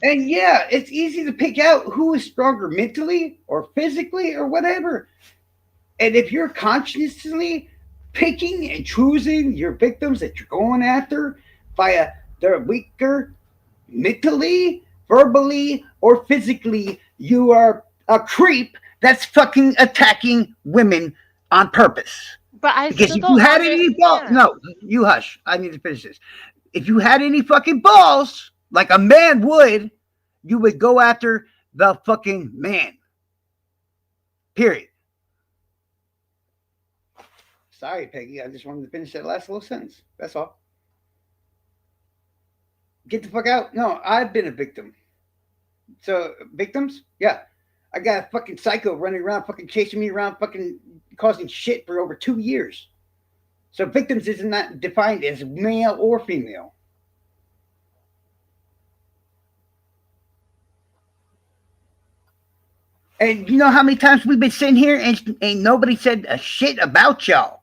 And yeah, it's easy to pick out who is stronger mentally or physically or whatever. And if you're consciously picking and choosing your victims that you're going after via their weaker mentally, verbally, or physically, you are a creep that's fucking attacking women on purpose. But I Because still if you don't had any balls, understand. no, you hush. I need to finish this. If you had any fucking balls, like a man would, you would go after the fucking man. Period. Sorry, Peggy. I just wanted to finish that last little sentence. That's all. Get the fuck out. No, I've been a victim. So victims, yeah. I got a fucking psycho running around, fucking chasing me around, fucking causing shit for over 2 years. So victims is not defined as male or female. And you know how many times we've been sitting here and ain't nobody said a shit about y'all,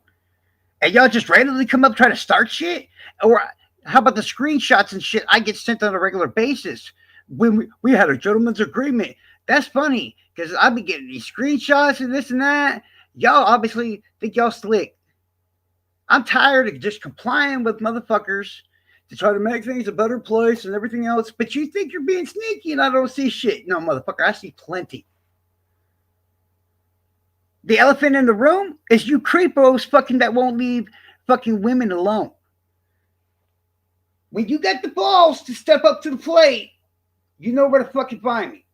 and y'all just randomly come up trying to start shit? Or how about the screenshots and shit I get sent on a regular basis when we had a gentleman's agreement? That's funny because I've been getting these screenshots and this and that. Y'all obviously think y'all slick. I'm tired of just complying with motherfuckers to try to make things a better place and everything else. But you think you're being sneaky and I don't see shit. No, motherfucker, I see plenty. The elephant in the room is you creepos fucking that won't leave fucking women alone. When you got the balls to step up to the plate, you know where to fucking find me.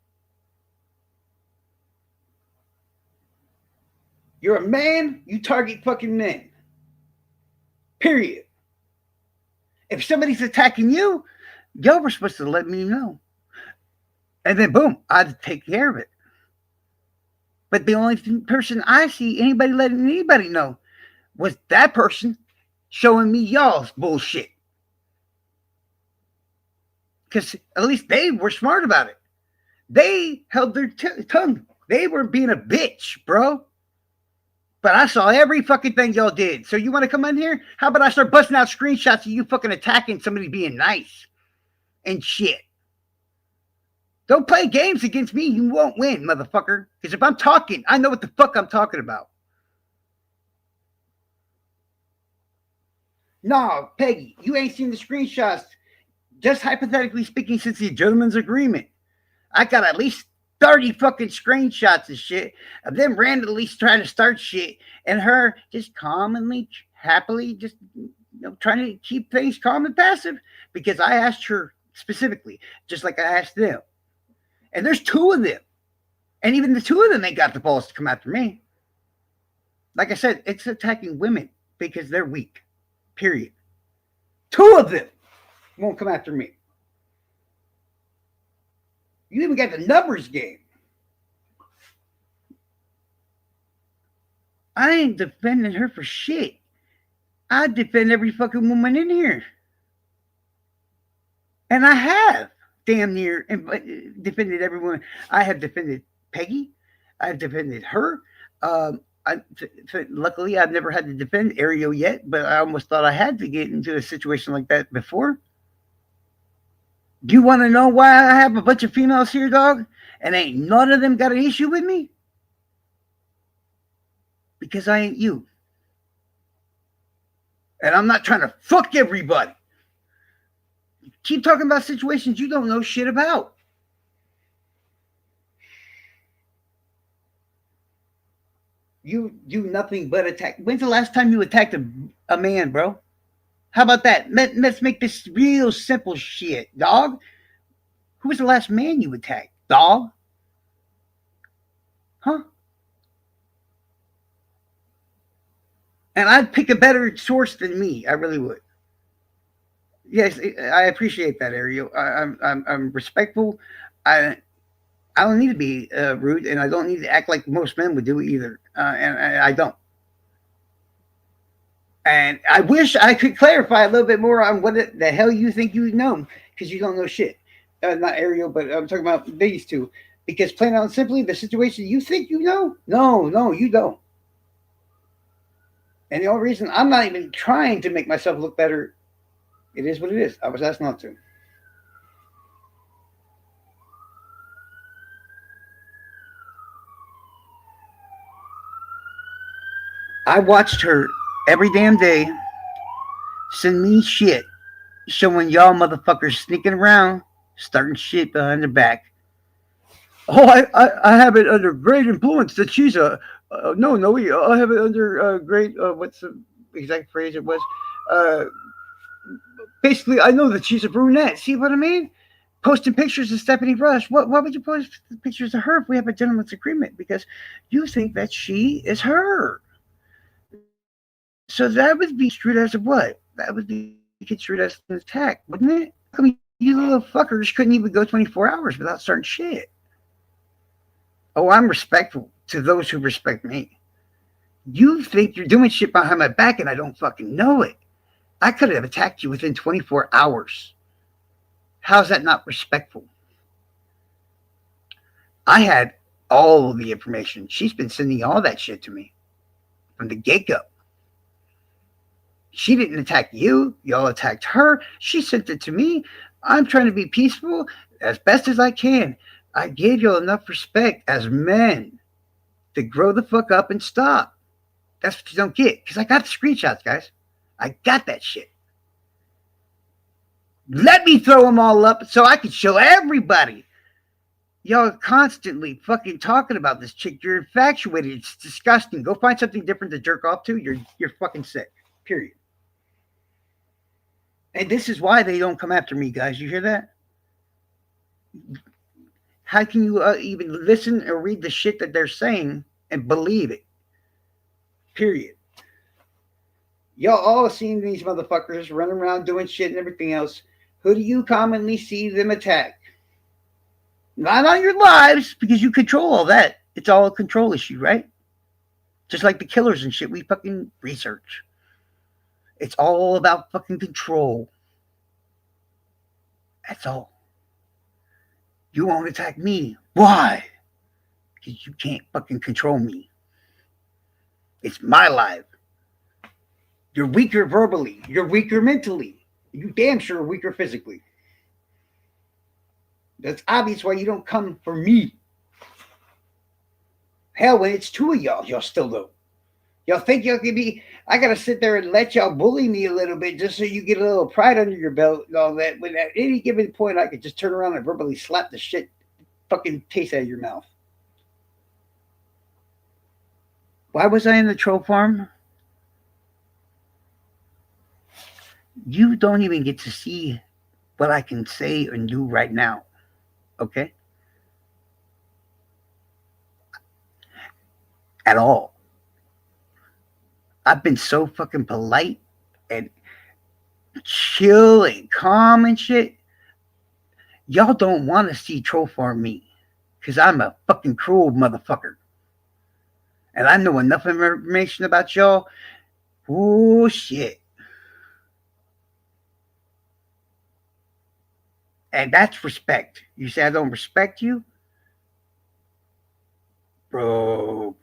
You're a man, you target fucking men. Period. If somebody's attacking you, y'all were supposed to let me know. And then boom, I'd take care of it. But the only person I see anybody letting anybody know was that person showing me y'all's bullshit. Because at least they were smart about it. They held their tongue. They were being a bitch, bro. But I saw every fucking thing y'all did. So you want to come in here? How about I start busting out screenshots of you fucking attacking somebody being nice and shit? Don't play games against me. You won't win, motherfucker. Because if I'm talking, I know what the fuck I'm talking about. No, Peggy, you ain't seen the screenshots. Just hypothetically speaking, since the gentleman's agreement, I got at least 30 fucking screenshots of shit of them randomly trying to start shit and her just calmly, happily, just trying to keep things calm and passive because I asked her specifically, just like I asked them. And there's two of them. And even the two of them ain't got the balls to come after me. Like I said, it's attacking women because they're weak. Period. Two of them won't come after me. You even got the numbers game. I ain't defending her for shit. I defend every fucking woman in here. And I have damn near defended every woman. I have defended Peggy. I have defended her. Luckily, I've never had to defend Ariel yet, but I almost thought I had to get into a situation like that before. Do you want to know why I have a bunch of females here, dog? And ain't none of them got an issue with me? Because I ain't you. And I'm not trying to fuck everybody. Keep talking about situations you don't know shit about. You do nothing but attack. When's the last time you attacked a man, bro? How about that? Let's make this real simple shit, dog. Who was the last man you attacked, dog? Huh? And I'd pick a better source than me. I really would. Yes, I appreciate that, Ariel. I'm respectful. I I don't need to be rude, and I don't need to act like most men would do either. And I don't. And I wish I could clarify a little bit more on what the hell you think you know, because you don't know shit. Not Ariel, but I'm talking about these two. Because plain out and simply, the situation you think you know, no, you don't. And the only reason I'm not even trying to make myself look better, it is what it is. I was asked not to. I watched her every damn day send me shit showing y'all motherfuckers sneaking around, starting shit behind the back. Oh, I have it under great influence that she's a no, I have it under great what's the exact phrase it was? Uh, Basically, I know that she's a brunette. See what I mean? Posting pictures of Stephanie Rush. Why would you post pictures of her if we have a gentleman's agreement? Because you think that she is her. So that would be construed as a what? That would be construed as an attack, wouldn't it? How come you little fuckers couldn't even go 24 hours without starting shit? Oh, I'm respectful to those who respect me. You think you're doing shit behind my back and I don't fucking know it. I could have attacked you within 24 hours. How's that not respectful? I had all of the information. She's been sending all that shit to me from the get go. She didn't attack you. Y'all attacked her. She sent it to me. I'm trying to be peaceful as best as I can. I gave y'all enough respect as men to grow the fuck up and stop. That's what you don't get. Because I got the screenshots, guys. I got that shit. Let me throw them all up so I can show everybody. Y'all are constantly fucking talking about this chick. You're infatuated. It's disgusting. Go find something different to jerk off to. You're fucking sick. Period. And this is why they don't come after me, guys. You hear that? How can you even listen or read the shit that they're saying and believe it? Period. Y'all all seen these motherfuckers running around doing shit and everything else. Who do you commonly see them attack? Not on your lives, because you control all that. It's all a control issue, right? Just like the killers and shit we fucking research. It's all about fucking control. That's all. You won't attack me. Why? Because you can't fucking control me. It's my life. You're weaker verbally. You're weaker mentally. You damn sure are weaker physically. That's obvious why you don't come for me. Hell, when it's two of y'all still don't. Y'all think y'all can be. I gotta sit there and let y'all bully me a little bit just so you get a little pride under your belt and all that. When at any given point I could just turn around and verbally slap the shit fucking taste out of your mouth. Why was I in the troll farm? You don't even get to see what I can say and do right now. Okay? At all. I've been so fucking polite and chill and calm and shit. Y'all don't want to see troll farm me because I'm a fucking cruel motherfucker. And I know enough information about y'all. Oh, shit. And that's respect. You say I don't respect you? Bro.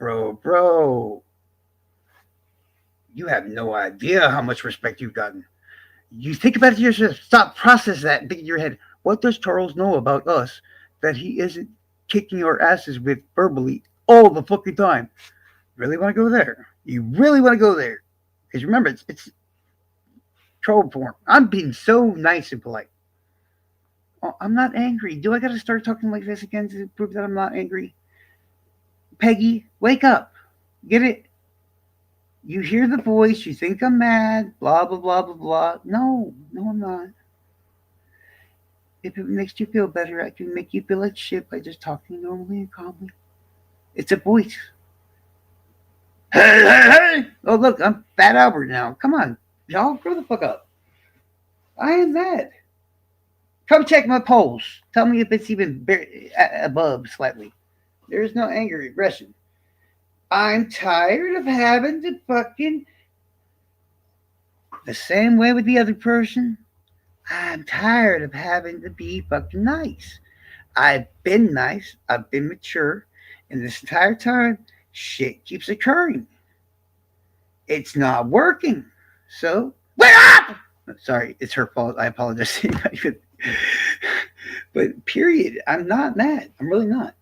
You have no idea how much respect you've gotten. You think about it yourself. Stop, process that, and think in your head. What does Charles know about us that he isn't kicking our asses with verbally all the fucking time? Really want to go there? You really want to go there? Because remember, it's troll form. I'm being so nice and polite. Oh, I'm not angry. Do I got to start talking like this again to prove that I'm not angry? Peggy, wake up. Get it? You hear the voice, you think I'm mad, blah, blah, blah, blah, blah. No, I'm not. If it makes you feel better, I can make you feel like shit by just talking normally and calmly. It's a voice. Hey. Oh, look, I'm Fat Albert now. Come on, y'all, grow the fuck up. I am mad. Come check my pulse. Tell me if it's even above slightly. There's no anger, aggression. I'm tired of having to fucking the same way with the other person. I'm tired of having to be fucking nice. I've been nice. I've been mature. And this entire time, shit keeps occurring. It's not working. So, wake up! Sorry, it's her fault. I apologize. But period. I'm not mad. I'm really not.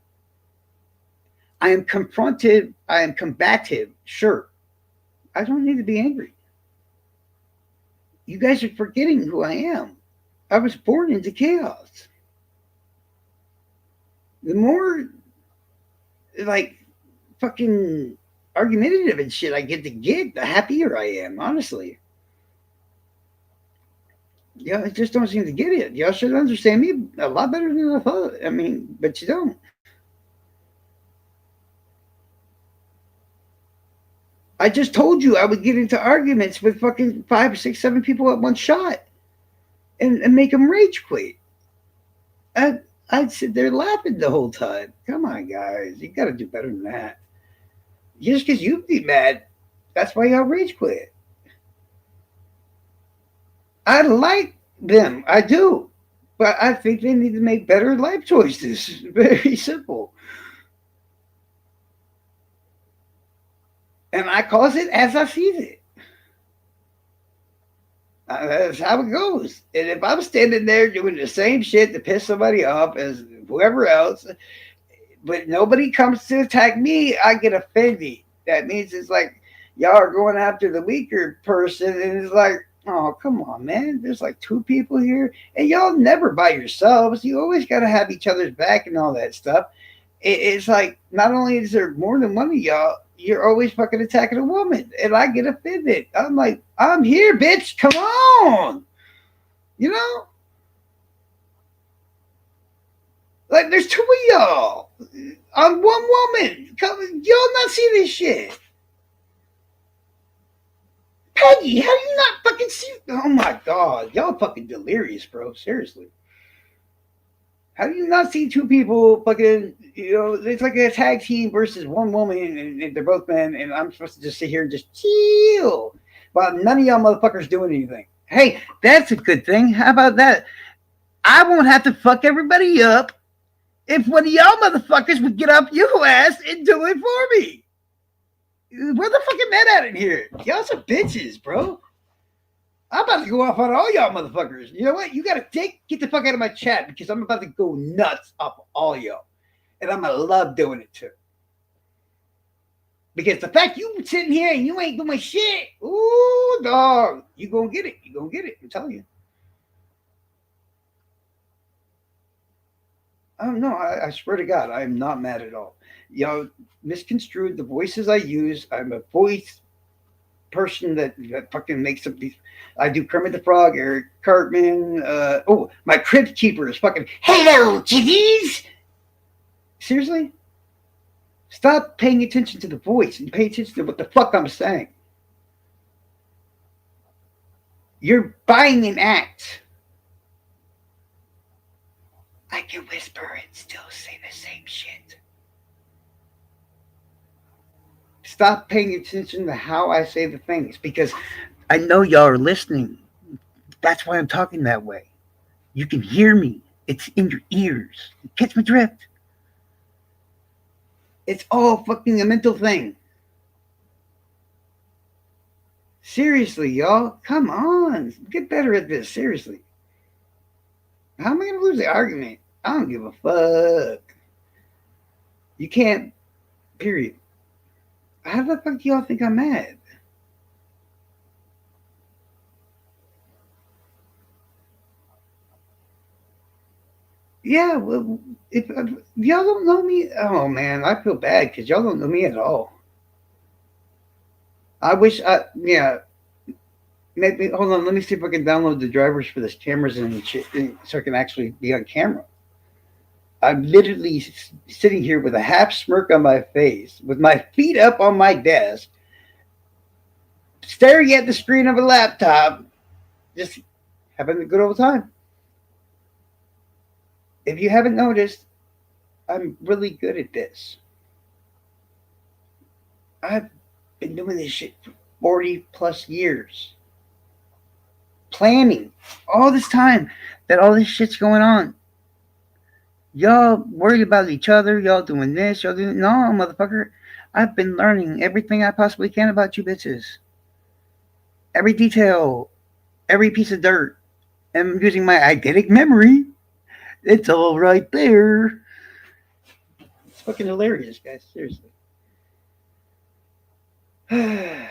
I am confronted. I am combative. Sure. I don't need to be angry. You guys are forgetting who I am. I was born into chaos. The more, like, fucking argumentative and shit I get, the happier I am, honestly. Yeah, I just don't seem to get it. Y'all should understand me a lot better than I thought. I mean, but you don't. I just told you I would get into arguments with fucking five, six, seven people at one shot and make them rage quit. I, I'd sit there laughing the whole time. Come on, guys. You got to do better than that. Just because you be mad, that's why y'all rage quit. I like them. I do. But I think they need to make better life choices. Very simple. And I calls it as I sees it. That's how it goes. And if I'm standing there doing the same shit to piss somebody off as whoever else, but nobody comes to attack me, I get offended. That means it's like y'all are going after the weaker person, and it's like, oh, come on, man. There's like two people here, and y'all never by yourselves. You always got to have each other's back and all that stuff. It's like not only is there more than one of y'all, you're always fucking attacking a woman, and I get offended. I'm like, I'm here, bitch. Come on, you know. Like there's two of y'all on one woman. Come, y'all not see this shit. Peggy, how do you not fucking see? Oh my god, y'all fucking delirious, bro. Seriously. How do you not see two people fucking, it's like a tag team versus one woman and they're both men and I'm supposed to just sit here and just chill while none of y'all motherfuckers doing anything. Hey, that's a good thing. How about that? I won't have to fuck everybody up if one of y'all motherfuckers would get up your ass and do it for me. Where the fuck am I at in here? Y'all some bitches, bro. I'm about to go off on all y'all motherfuckers. You know what? You gotta get the fuck out of my chat because I'm about to go nuts off all y'all. And I'm gonna love doing it too. Because the fact you sitting here and you ain't doing shit, ooh, dog, you gonna get it. You gonna get it. I'm telling you. Oh no, I swear to God, I am not mad at all. Y'all misconstrued the voices I use. I'm a voice person that fucking makes up these. I do Kermit the Frog, Eric Cartman. My Crypt Keeper is fucking. Hello, kitties. Seriously, stop paying attention to the voice and pay attention to what the fuck I'm saying. You're buying an act. I can whisper and still say the same shit. Stop paying attention to how I say the things because I know y'all are listening. That's why I'm talking that way. You can hear me. It's in your ears. Catch my drift. It's all fucking a mental thing. Seriously, y'all. Come on. Get better at this. Seriously. How am I going to lose the argument? I don't give a fuck. You can't. Period. How the fuck do y'all think I'm mad? Yeah, well, if y'all don't know me, oh man, I feel bad because y'all don't know me at all. I wish yeah, maybe, hold on, let me see if I can download the drivers for this cameras so I can actually be on camera. I'm literally sitting here with a half smirk on my face, with my feet up on my desk, staring at the screen of a laptop, just having a good old time. If you haven't noticed, I'm really good at this. I've been doing this shit for 40 plus years. Planning all this time that all this shit's going on. Y'all worried about each other. Y'all doing this. Y'all doing. No, motherfucker. I've been learning everything I possibly can about you bitches. Every detail. Every piece of dirt. I'm using my eidetic memory. It's all right there. It's fucking hilarious, guys. Seriously. Oh,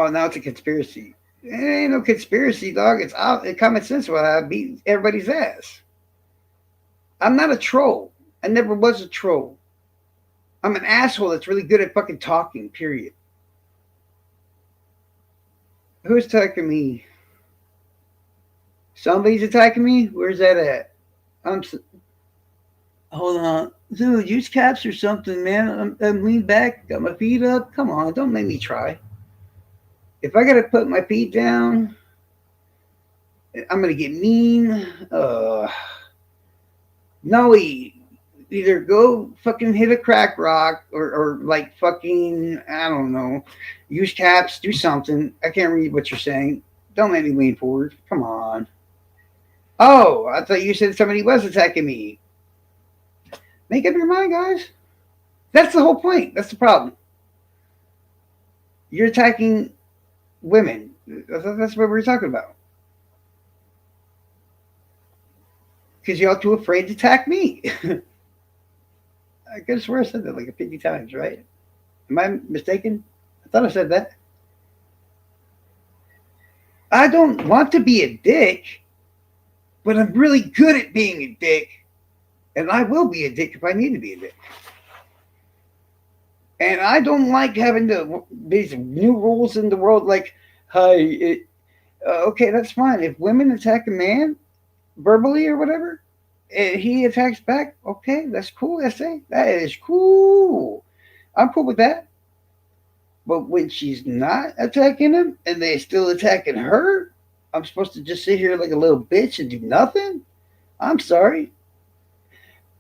now it's a conspiracy. It ain't no conspiracy, dog. It's common sense why I beat everybody's ass. I'm not a troll. I never was a troll. I'm an asshole that's really good at fucking talking, period. Who's attacking me? Somebody's attacking me? Where's that at? Hold on. Dude, use caps or something, man. I'm leaned back, got my feet up. Come on, don't make me try. If I gotta put my feet down, I'm gonna get mean. No, either go fucking hit a crack rock or like fucking, I don't know, use caps, do something. I can't read what you're saying. Don't make me lean forward. Come on. Oh, I thought you said somebody was attacking me. Make up your mind, guys. That's the whole point. That's the problem. You're attacking women. That's what we're talking about. Because y'all too afraid to attack me. I could swear I said that like 50 times, right? Am I mistaken? I thought I said that. I don't want to be a dick, but I'm really good at being a dick, and I will be a dick if I need to be a dick. And I don't like having these new rules in the world like, hey, okay, that's fine. If women attack a man verbally or whatever, and he attacks back, okay, that's cool, SA. That is cool. I'm cool with that. But when she's not attacking him and they still attacking her, I'm supposed to just sit here like a little bitch and do nothing? I'm sorry.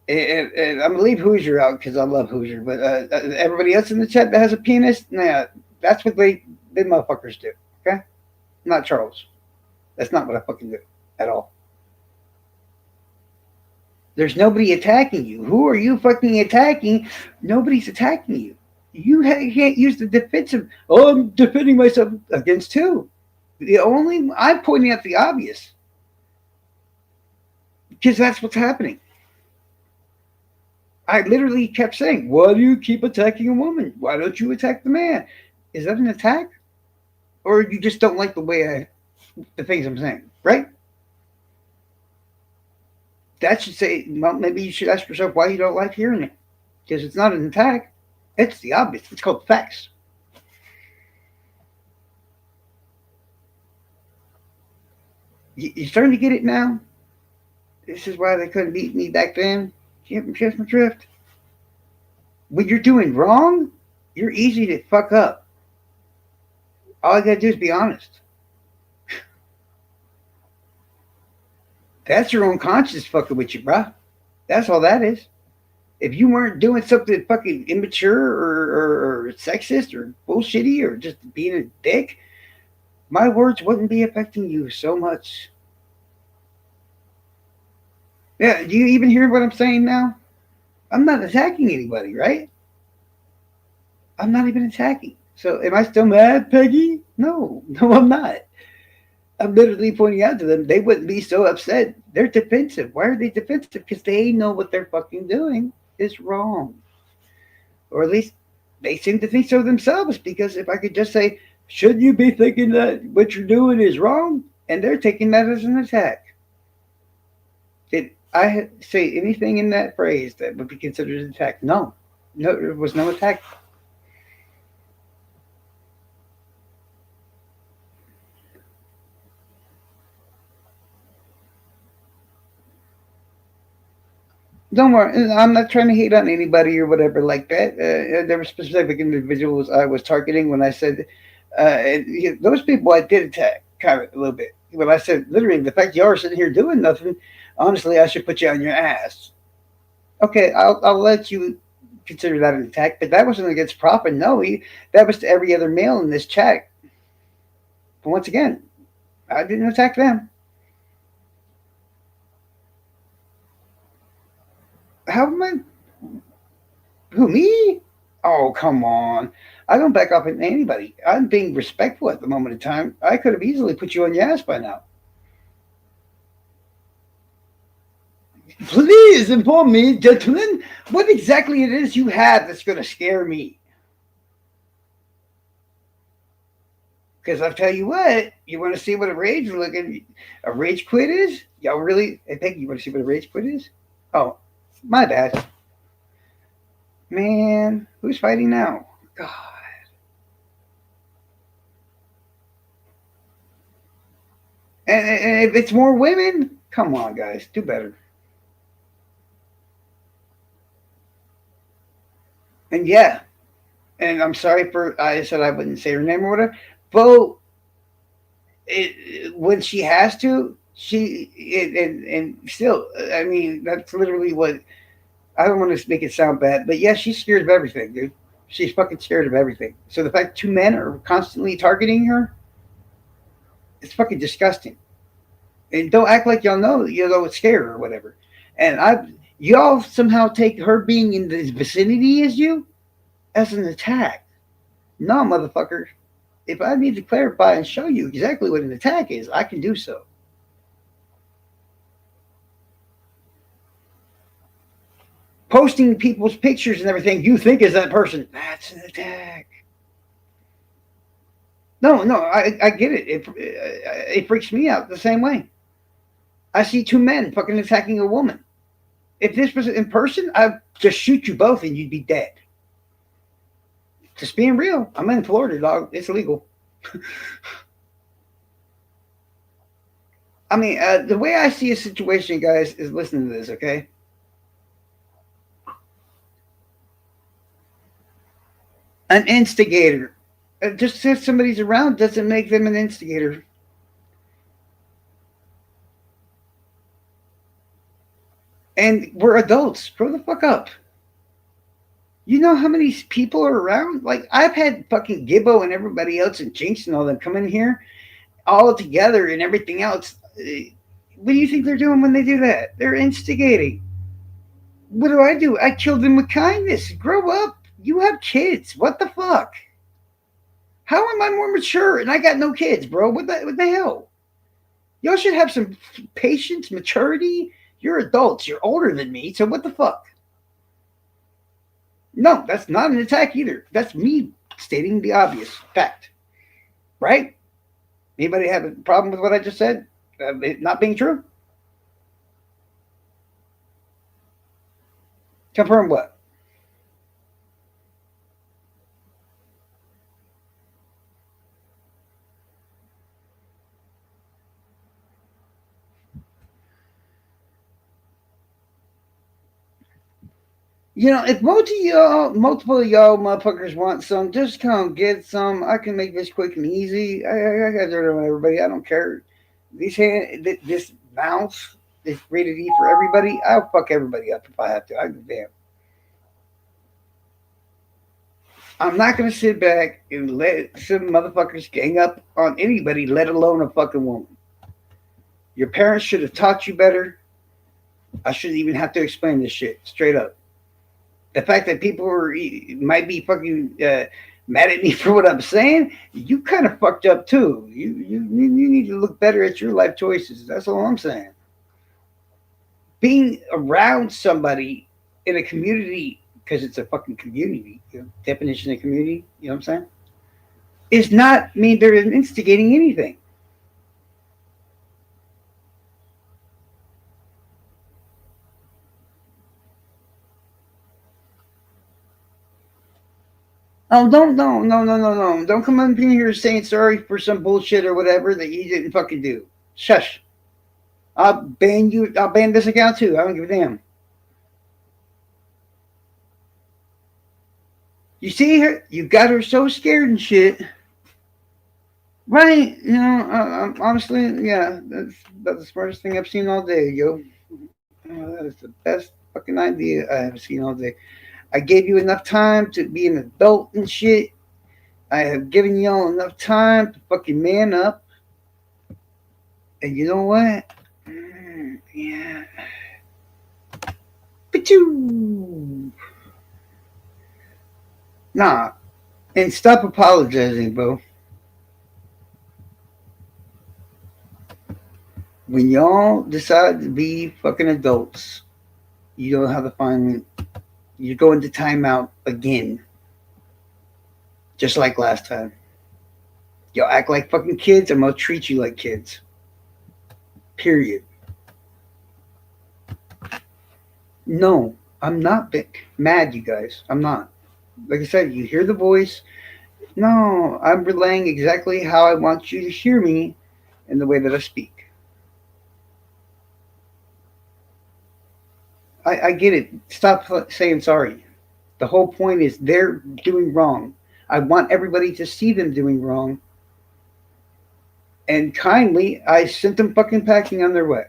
And I'm gonna leave Hoosier out because I love Hoosier, but everybody else in the chat that has a penis, nah, that's what they motherfuckers do. Okay, not Charles. That's not what I fucking do at all. There's nobody attacking you. Who are you fucking attacking? Nobody's attacking you. You can't use the defensive. Oh, I'm defending myself against who? I'm pointing out the obvious because that's what's happening. I literally kept saying, why do you keep attacking a woman? Why don't you attack the man? Is that an attack? Or you just don't like the things I'm saying, right? That should say, well, maybe you should ask yourself why you don't like hearing it. Because it's not an attack. It's the obvious. It's called facts. You starting to get it now? This is why they couldn't beat me back then. Catch my drift. When you're doing wrong, you're easy to fuck up. All I gotta do is be honest. That's your own conscience fucking with you, bruh. That's all that is. If you weren't doing something fucking immature or sexist or bullshitty or just being a dick, my words wouldn't be affecting you so much. Yeah, do you even hear what I'm saying now? I'm not attacking anybody, right? I'm not even attacking. So am I still mad, Peggy? No, no, I'm not. I'm literally pointing out to them they wouldn't be so upset. They're defensive. Why are they defensive? Because they know what they're fucking doing is wrong. Or at least they seem to think so themselves. Because if I could just say, should you be thinking that what you're doing is wrong? And they're taking that as an attack. Did I say anything in that phrase that would be considered an attack? No. No, there was no attack. Don't worry, I'm not trying to hate on anybody or whatever like that. There were specific individuals I was targeting when I said those people I did attack kind of a little bit. When I said literally the fact you are sitting here doing nothing, honestly, I should put you on your ass. Okay, I'll let you consider that an attack, but that wasn't against Prop and Noe. That was to every other male in this chat. But once again, I didn't attack them. How am I? Who, me? Oh, come on. I don't back off at anybody. I'm being respectful at the moment in time. I could have easily put you on your ass by now. Please inform me, gentlemen, what exactly it is you have that's going to scare me. Because I'll tell you what, you want to see what a rage quit is? Y'all really? I think you want to see what a rage quit is? Oh, my bad. Man, who's fighting now? God. And if it's more women, come on, guys, do better. And yeah, and I'm sorry for I said I wouldn't say her name or whatever. But when she has to, and still, I mean, that's literally what I don't want to make it sound bad, but yeah, she's scared of everything, dude. She's fucking scared of everything. So the fact two men are constantly targeting her, it's fucking disgusting. And don't act like y'all know it's scare or whatever. And y'all somehow take her being in the vicinity as you as an attack. No, motherfucker. If I need to clarify and show you exactly what an attack is, I can do so. Posting people's pictures and everything you think is that person, that's an attack. No, no, I get it. It freaks me out the same way. I see two men fucking attacking a woman. If this was in person, I'd just shoot you both and you'd be dead. Just being real. I'm in Florida, dog. It's illegal. I mean, the way I see a situation, guys, is listen to this, okay? An instigator. Just because somebody's around doesn't make them an instigator. And we're adults. Grow the fuck up. You know how many people are around? Like, I've had fucking Gibbo and everybody else and Jinx and all them come in here all together and everything else. What do you think they're doing when they do that? They're instigating. What do? I kill them with kindness. Grow up. You have kids. What the fuck? How am I more mature and I got no kids, bro? What the hell? Y'all should have some patience, maturity. You're adults. You're older than me. So what the fuck? No, that's not an attack either. That's me stating the obvious fact. Right? Anybody have a problem with what I just said? It not being true? Confirm what? You know, if multiple of y'all motherfuckers want some, just come get some. I can make this quick and easy. I got it on everybody. I don't care. This mouse is rated E for everybody. I'll fuck everybody up if I have to. I damn. I'm not gonna sit back and let some motherfuckers gang up on anybody, let alone a fucking woman. Your parents should have taught you better. I shouldn't even have to explain this shit straight up. The fact that people might be fucking mad at me for what I'm saying, you kind of fucked up too. You need to look better at your life choices. That's all I'm saying. Being around somebody in a community, because it's a fucking community, definition of community, you know what I'm saying? Is not mean they're instigating anything. Oh, don't, no, no, no, no, no. Don't come up in here saying sorry for some bullshit or whatever that you didn't fucking do. Shush. I'll ban you. I'll ban this account too. I don't give a damn. You see her? You got her so scared and shit. Right? You know, honestly, yeah, that's the smartest thing I've seen all day, yo. That is the best fucking idea I have seen all day. I gave you enough time to be an adult and shit. I have given y'all enough time to fucking man up. And you know what? Yeah. Pachoo. Nah. And stop apologizing, bro. When y'all decide to be fucking adults, you don't have to find. You go into timeout again. Just like last time. Y'all act like fucking kids, I'm gonna treat you like kids. Period. No, I'm not mad, you guys. I'm not. Like I said, you hear the voice. No, I'm relaying exactly how I want you to hear me in the way that I speak. I get it. Stop saying sorry. The whole point is they're doing wrong. I want everybody to see them doing wrong. And kindly, I sent them fucking packing on their way.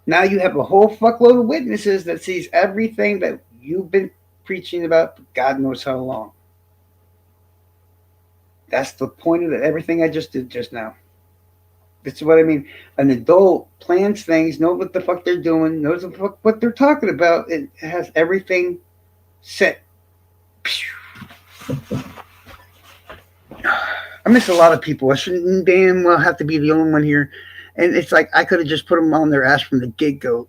Now you have a whole fuckload of witnesses that sees everything that you've been preaching about for God knows how long. That's the point of everything I just did just now. This is what I mean. An adult plans things, knows what the fuck they're doing, knows what they're talking about. It has everything set. I miss a lot of people. I shouldn't damn well have to be the only one here. And it's like I could have just put them on their ass from the get go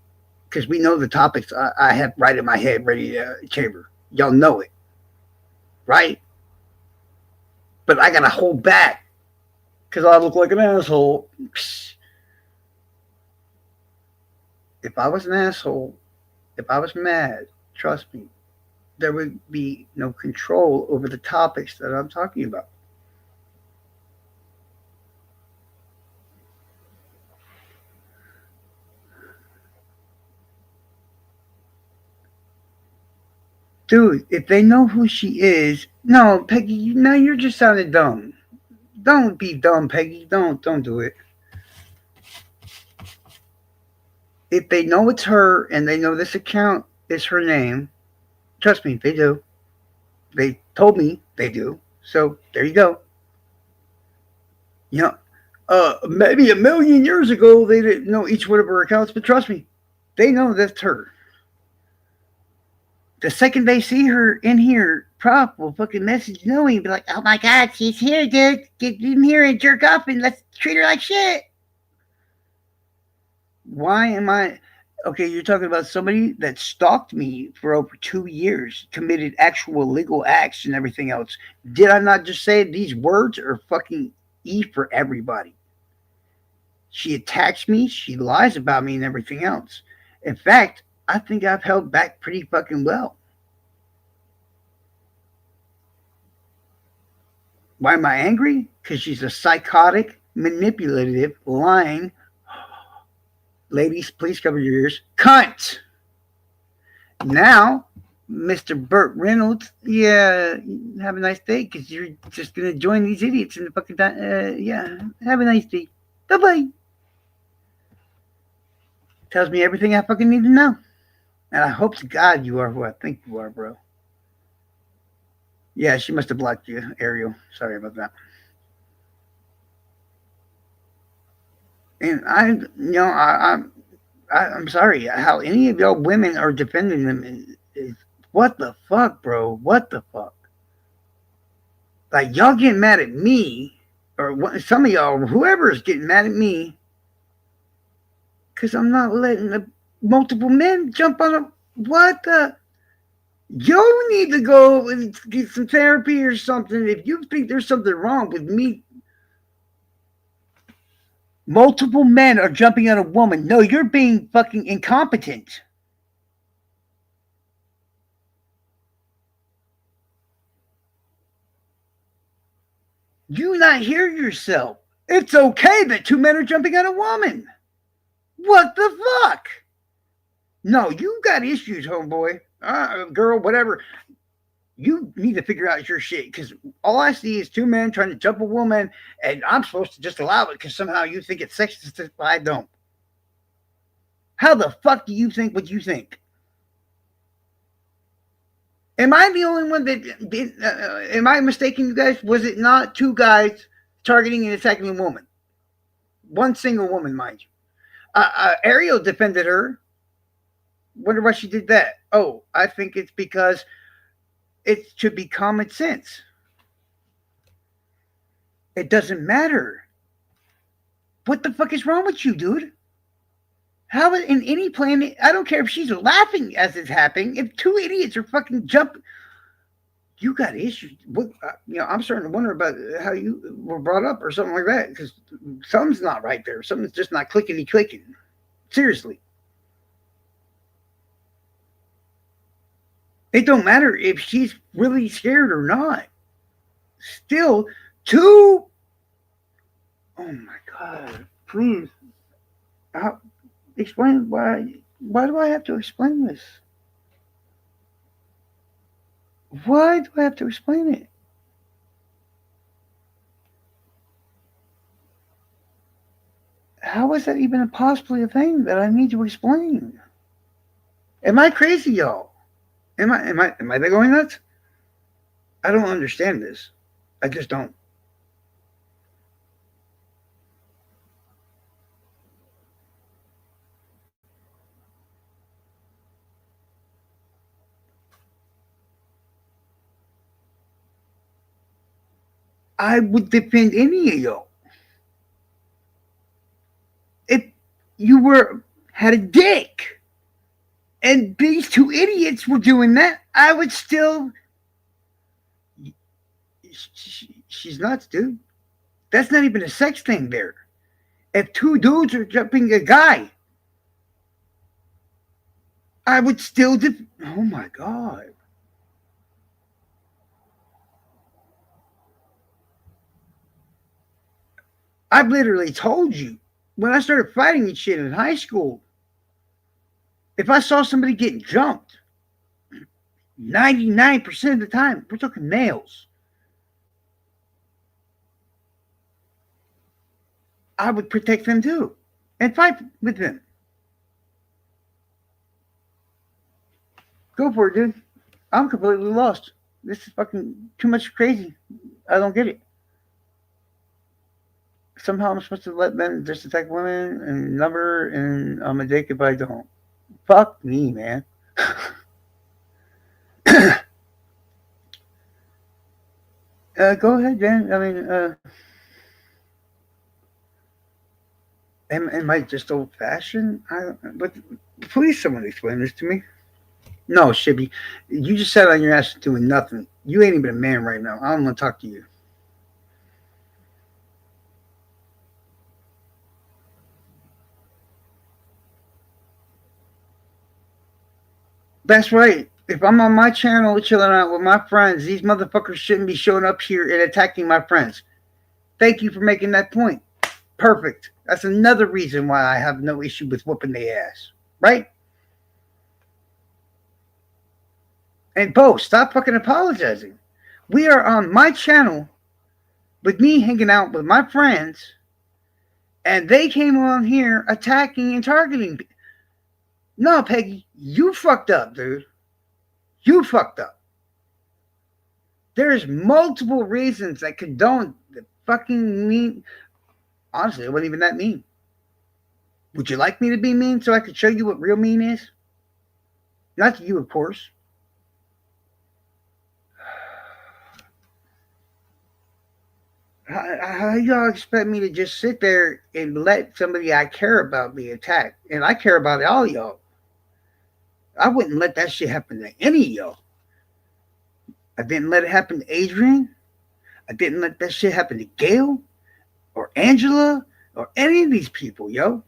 because we know the topics I have right in my head ready to chamber. Y'all know it, right? But I got to hold back because I look like an asshole. If I was an asshole, if I was mad, trust me, there would be no control over the topics that I'm talking about. Dude, if they know who she is, no, Peggy, now you're just sounding dumb. Don't be dumb, Peggy. Don't do it. If they know it's her and they know this account is her name, trust me, they do. They told me they do. So there you go. You know, maybe a million years ago they didn't know each one of her accounts, but trust me, they know that's her. The second they see her in here, Prop will fucking message Noe and be like, "Oh my god, she's here, dude. Get in here and jerk off and let's treat her like shit." Why am I? Okay, you're talking about somebody that stalked me for over 2 years, committed actual legal acts and everything else. Did I not just say these words are fucking E for everybody? She attacks me, she lies about me and everything else. In fact, I think I've held back pretty fucking well. Why am I angry? Because she's a psychotic, manipulative, lying, ladies, please cover your ears, cunt. Now, Mr. Burt Reynolds, yeah, have a nice day because you're just going to join these idiots in the fucking time. Yeah, have a nice day. Bye bye. Tells me everything I fucking need to know. And I hope to God you are who I think you are, bro. Yeah, she must have blocked you, Ariel. Sorry about that. And I'm sorry how any of y'all women are defending them is what the fuck, bro? What the fuck? Like y'all getting mad at me, or some of y'all, whoever is getting mad at me, because I'm not letting multiple men jump on a what the. You need to go and get some therapy or something. If you think there's something wrong with me, multiple men are jumping on a woman. No, you're being fucking incompetent. You not hear yourself. It's okay that two men are jumping on a woman. What the fuck? No, you got issues, homeboy, girl, whatever. You need to figure out your shit because all I see is two men trying to jump a woman, and I'm supposed to just allow it because somehow you think it's sexist if I don't. How the fuck do you think what you think? Am I the only one that? Am I mistaken, you guys? Was it not two guys targeting and attacking a woman? One single woman, mind you. Ariel defended her. Wonder why she did that. Oh, I think it's because it should be common sense. It doesn't matter. What the fuck is wrong with you, dude? How in any planet, I don't care if she's laughing as it's happening, if two idiots are fucking jumping, you got issues. I'm starting to wonder about how you were brought up or something like that because something's not right there. Something's just not clickety clicking. Seriously. It don't matter if she's really scared or not. Still, two. Oh my god! Please, explain why. Why do I have to explain this? Why do I have to explain it? How is that even possibly a thing that I need to explain? Am I crazy, y'all? Am I going nuts? I don't understand this. I just don't. I would defend any of y'all if you were had a dick and these two idiots were doing that. I would still. She's nuts, dude. That's not even a sex thing there. If two dudes are jumping a guy, I would still. Oh my god. I've literally told you when I started fighting and shit in high school, if I saw somebody getting jumped, 99% of the time, we're talking males, I would protect them too and fight with them. Go for it, dude. I'm completely lost. This is fucking too much crazy. I don't get it. Somehow I'm supposed to let men just attack women and number, and I'm a dick if I don't. Fuck me, man. Go ahead, Dan. I mean, am I just old fashioned? But please, someone explain this to me. No, Shibby, you just sat on your ass doing nothing. You ain't even a man right now. I don't want to talk to you. That's right. If I'm on my channel chilling out with my friends, these motherfuckers shouldn't be showing up here and attacking my friends. Thank you for making that point. Perfect. That's another reason why I have no issue with whooping their ass. Right? And Bo, stop fucking apologizing. We are on my channel with me hanging out with my friends, and they came on here attacking and targeting. No, Peggy, you fucked up, dude. You fucked up. There's multiple reasons that condone the fucking mean. Honestly, it wasn't even that mean. Would you like me to be mean so I could show you what real mean is? Not to you, of course. How y'all expect me to just sit there and let somebody I care about be attacked? And I care about all y'all. I wouldn't let that shit happen to any of y'all. I didn't let it happen to Adrian. I didn't let that shit happen to Gail or Angela or any of these people, yo.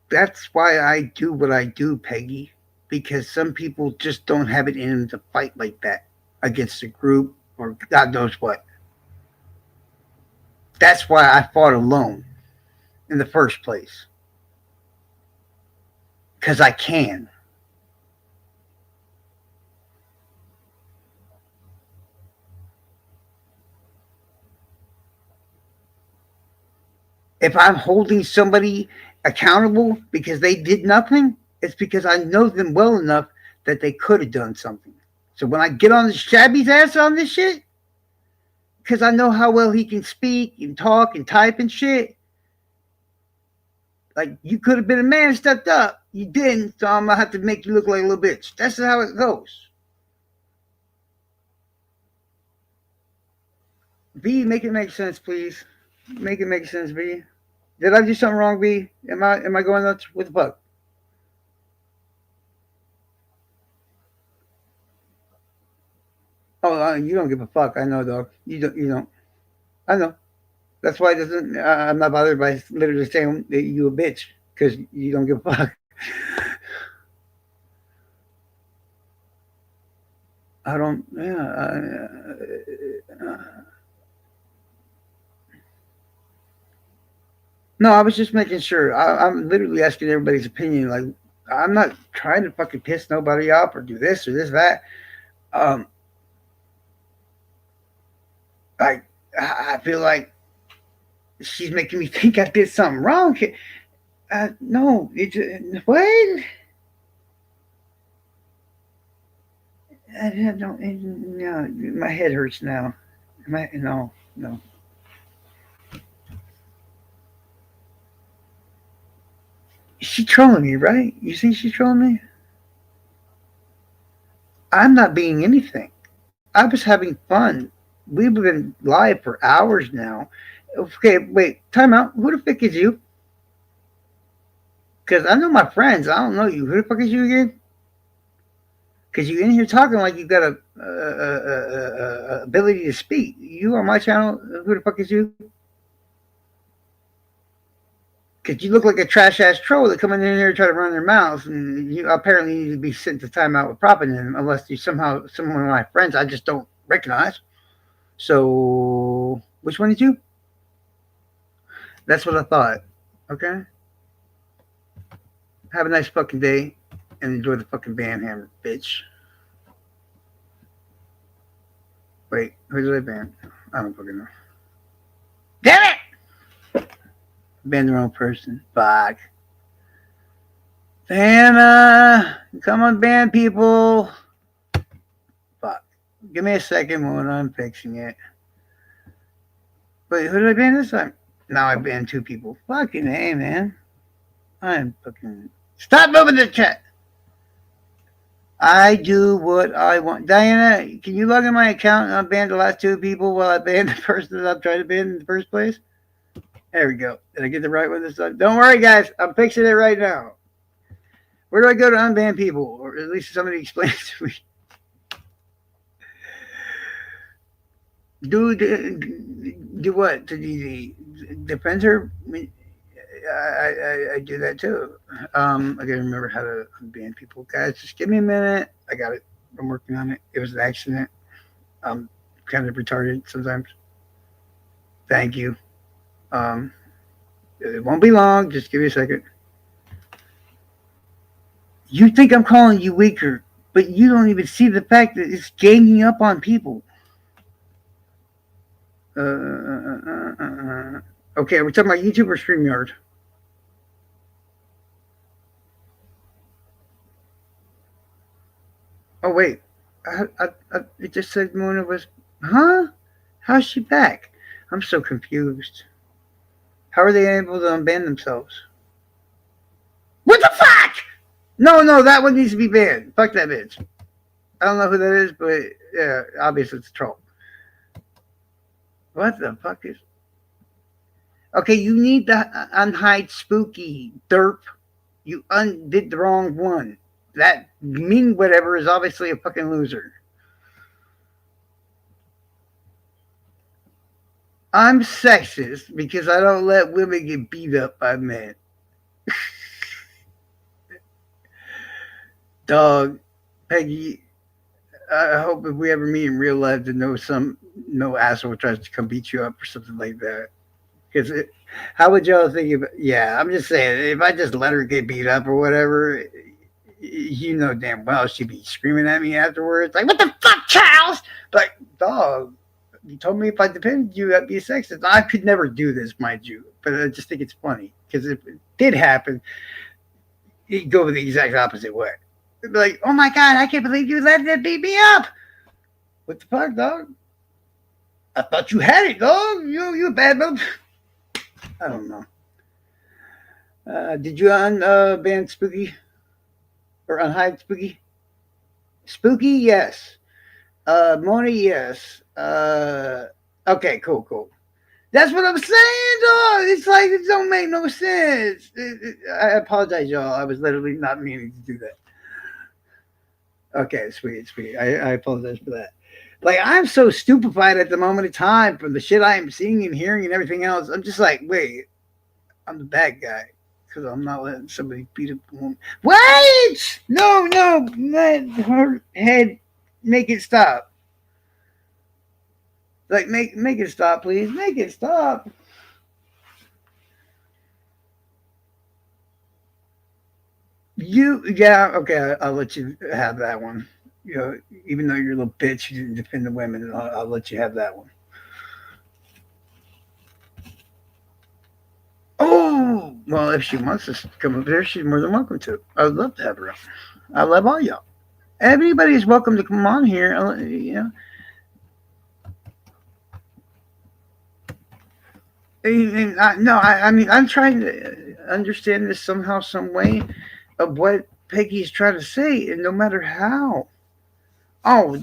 That's why I do what I do, Peggy. Because some people just don't have it in them to fight like that against a group or God knows what. That's why I fought alone in the first place. Because I can. If I'm holding somebody accountable because they did nothing, it's because I know them well enough that they could have done something. So when I get on the shabby's ass on this shit, because I know how well he can speak and talk and type and shit, like you could have been a man and stepped up. You didn't, so I'm gonna have to make you look like a little bitch. That's how it goes. B, make it make sense, please. Make it make sense, B. Did I do something wrong, B? Am I going nuts? What the fuck? Oh, you don't give a fuck. I know, dog. You don't. You don't. I know. That's why it doesn't. I'm not bothered by literally saying that you a bitch because you don't give a fuck. I don't. Yeah. No, I was just making sure. I'm literally asking everybody's opinion. Like, I'm not trying to fucking piss nobody off or do this or this that. Um, like, I feel like she's making me think I did something wrong. No, what? I don't. No, my head hurts now. No, no. She trolling me, right? You think she's trolling me? I'm not being anything. I was having fun. We've been live for hours now. Okay, wait, time out. Who the fuck is you? Because I know my friends. I don't know you. Who the fuck is you again? Because you in here talking like you got a ability to speak. You on my channel? Who the fuck is you? Because you look like a trash ass troll that come in here and try to run their mouths, and you apparently need to be sent to timeout with propping them, unless you somehow someone of my friends I just don't recognize. So which one is you? That's what I thought. Okay. Have a nice fucking day and enjoy the fucking band hammer, bitch. Wait, who did I ban? I don't fucking know. Damn it! Ban the wrong person. Fuck. Ban, come on, ban people. Fuck. Give me a second when I'm fixing it. Wait, who did I ban this time? Now I banned two people. Fucking hey, man. I'm fucking. Stop moving the chat. I do what I want. Diana, can you log in my account and unban the last two people while I ban the person that I'm trying to ban in the first place? There we go. Did I get the right one this time? Don't worry, guys. I'm fixing it right now. Where do I go to unban people? Or at least somebody explain it to me. Do what? To defend her? I do that too. I gotta remember how to unban people. Guys, just give me a minute. I got it. I'm working on it. It was an accident. I'm kind of retarded sometimes. Thank you. It won't be long. Just give me a second. You think I'm calling you weaker, but you don't even see the fact that it's ganging up on people. Okay, we're talking about YouTube or StreamYard. Oh wait, it just said Mona was, huh? How's she back? I'm so confused. How are they able to unban themselves? What the fuck? No, that one needs to be banned. Fuck that bitch. I don't know who that is, but yeah, obviously it's a troll. What the fuck is? Okay, you need to unhide Spooky, derp. You undid the wrong one. That mean whatever is obviously a fucking loser. I'm sexist because I don't let women get beat up by men. Dog, Peggy, I hope if we ever meet in real life to know no asshole tries to come beat you up or something like that. Because how would y'all think of it? Yeah, I'm just saying, if I just let her get beat up or whatever, you know damn well she'd be screaming at me afterwards, like, what the fuck, Charles? Like, dog, you told me if I depended you, I'd be a sexist. I could never do this, mind you, but I just think it's funny because if it did happen, you'd go the exact opposite way. It'd be like, oh my god, I can't believe you let that beat me up. What the fuck, dog? I thought you had it, dog. You a bad move. I don't know. Did you unban Spooky or unhide Spooky? Spooky, yes. Mona, yes. Okay, cool. That's what I'm saying, dog. It's like it don't make no sense. I apologize, y'all. I was literally not meaning to do that. Okay, sweet. I apologize for that. Like, I'm so stupefied at the moment of time from the shit I am seeing and hearing and everything else. I'm just like, wait, I'm the bad guy because I'm not letting somebody beat up a woman. Wait! No, her head Make it stop. Like make it stop, please. Make it stop. You yeah okay. I'll let you have that one. You know, even though you're a little bitch, you didn't defend the women. I'll let you have that one. Oh well, if she wants to come up here, she's more than welcome to. I would love to have her on. I love all y'all. Everybody is welcome to come on here. You know, no, I mean, I'm trying to understand this somehow, some way of what Peggy's trying to say, and no matter how. Oh,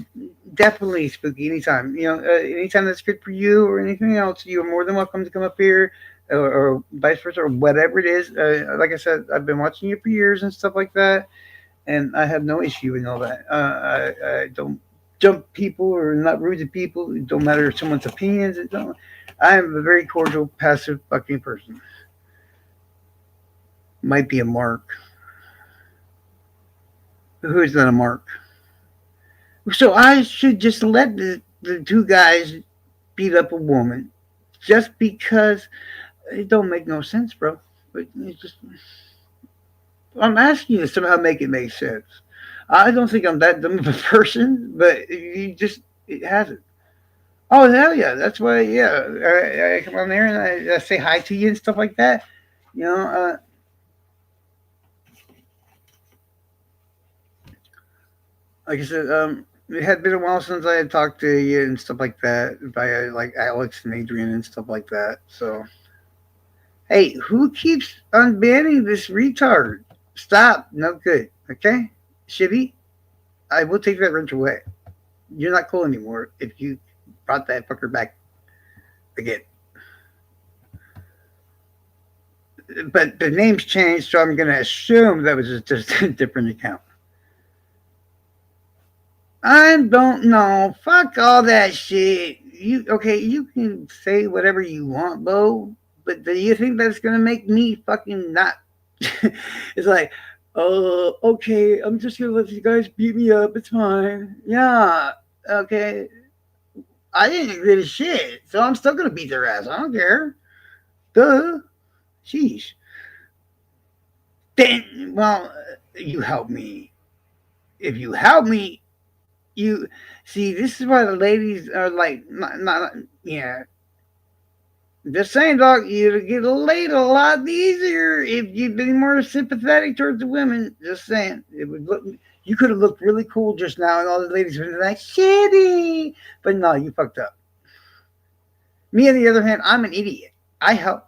definitely spooky anytime. You know, anytime that's good for you or anything else, you are more than welcome to come up here, or vice versa, or whatever it is. Like I said, I've been watching you for years and stuff like that, and I have no issue with all that. I don't jump people or not rude to people. It don't matter someone's opinions. It don't. I am a very cordial, passive fucking person. Might be a mark. Who is not a mark? So I should just let the two guys beat up a woman just because it don't make no sense, bro. But it's just, I'm asking you to somehow make it make sense. I don't think I'm that dumb of a person, but you just it hasn't. Oh hell yeah, that's why yeah. I come on there and I say hi to you and stuff like that. You know, like I said, it had been a while since I had talked to you and stuff like that by like Alex and Adrian and stuff like that. So hey, who keeps unbanning this retard? Stop. No good. Okay? Shibby, I will take that wrench away. You're not cool anymore if you brought that fucker back again. But the name's changed, so I'm going to assume that was just a different account. I don't know. Fuck all that shit. You okay? You can say whatever you want, Bo. But do you think that's gonna make me fucking not? It's like, okay. I'm just gonna let you guys beat me up. It's fine. Yeah. Okay. I didn't agree to shit, so I'm still gonna beat their ass. I don't care. Duh. Sheesh. Then, well, you help me. If you help me, you see. This is why the ladies are like, not yeah. Just saying, dog, you'd get laid a lot easier if you'd been more sympathetic towards the women. Just saying, it would look. You could have looked really cool just now, and all the ladies would be like, "Shitty," but no, you fucked up. Me, on the other hand, I'm an idiot. I help,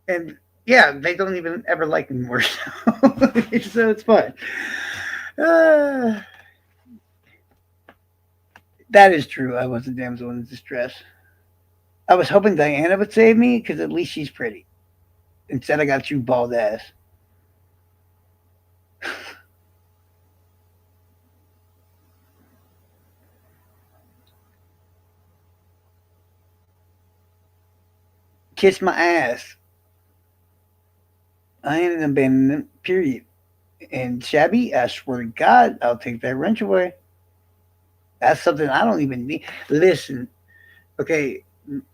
and yeah, they don't even ever like me anymore, so it's fine. Uh, that is true. I was a damsel in distress. I was hoping Diana would save me because at least she's pretty. Instead, I got you bald ass. Kiss my ass. I ain't an abandonment, period. And Shabby, I swear to God, I'll take that wrench away. That's something I don't even need. Listen, okay,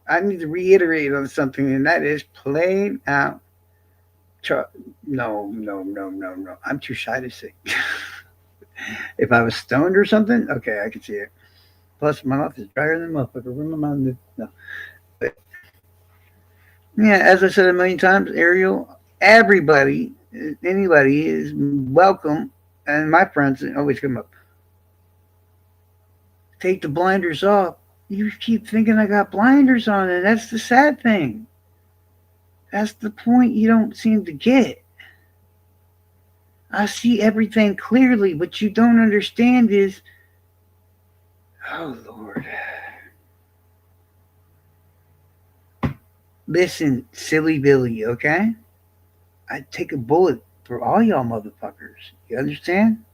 I need to reiterate on something, and that is plain out. No, no, no, no, no. I'm too shy to sing. If I was stoned or something, okay, I could see it. Plus, my mouth is drier than a motherfucker. Where my mouth? No. But yeah, as I said a million times, Ariel, everybody, anybody is welcome, and my friends always come up. Take the blinders off. You keep thinking I got blinders on, and that's the sad thing. That's the point you don't seem to get. I see everything clearly. What you don't understand is, oh Lord. Listen, silly Billy, okay? I'd take a bullet for all y'all motherfuckers. You understand?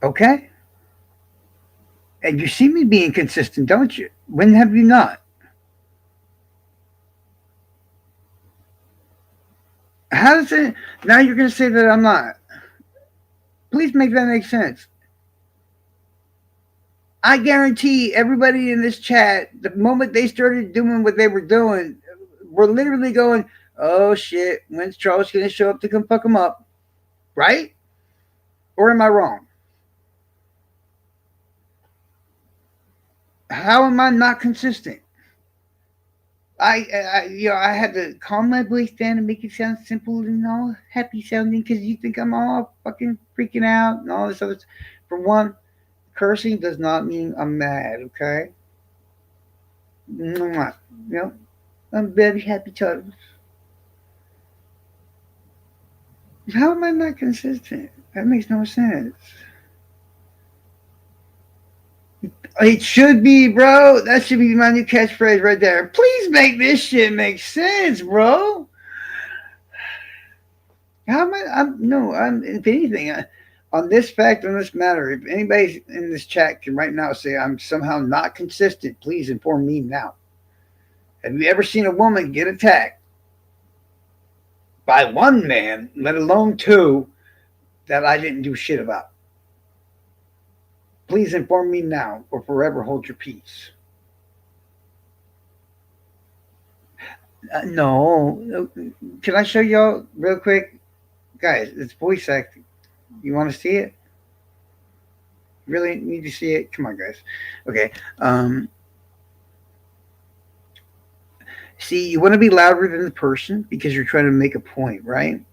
Okay? And you see me being consistent, don't you? When have you not? How does it? Now you're going to say that I'm not. Please make that make sense. I guarantee everybody in this chat, the moment they started doing what they were doing, were literally going, "Oh shit, when's Charles going to show up to come fuck him up?" Right? Or am I wrong? How am I not consistent? I had to calm my voice down and make it sound simple and all happy sounding because you think I'm all fucking freaking out and all this other. For one, cursing does not mean I'm mad. Okay, Mwah. you know, I'm very happy to. How am I not consistent? That makes no sense. It should be, bro. That should be my new catchphrase right there. Please make this shit make sense, bro. How am I? I'm no. I'm if anything. On this fact, on this matter, if anybody in this chat can right now say I'm somehow not consistent, please inform me now. Have you ever seen a woman get attacked by one man, let alone two, that I didn't do shit about? Please inform me now or forever hold your peace. No. Can I show y'all real quick? Guys, it's voice acting. You want to see it? Really need to see it? Come on, guys. Okay. See, you want to be louder than the person because you're trying to make a point, right?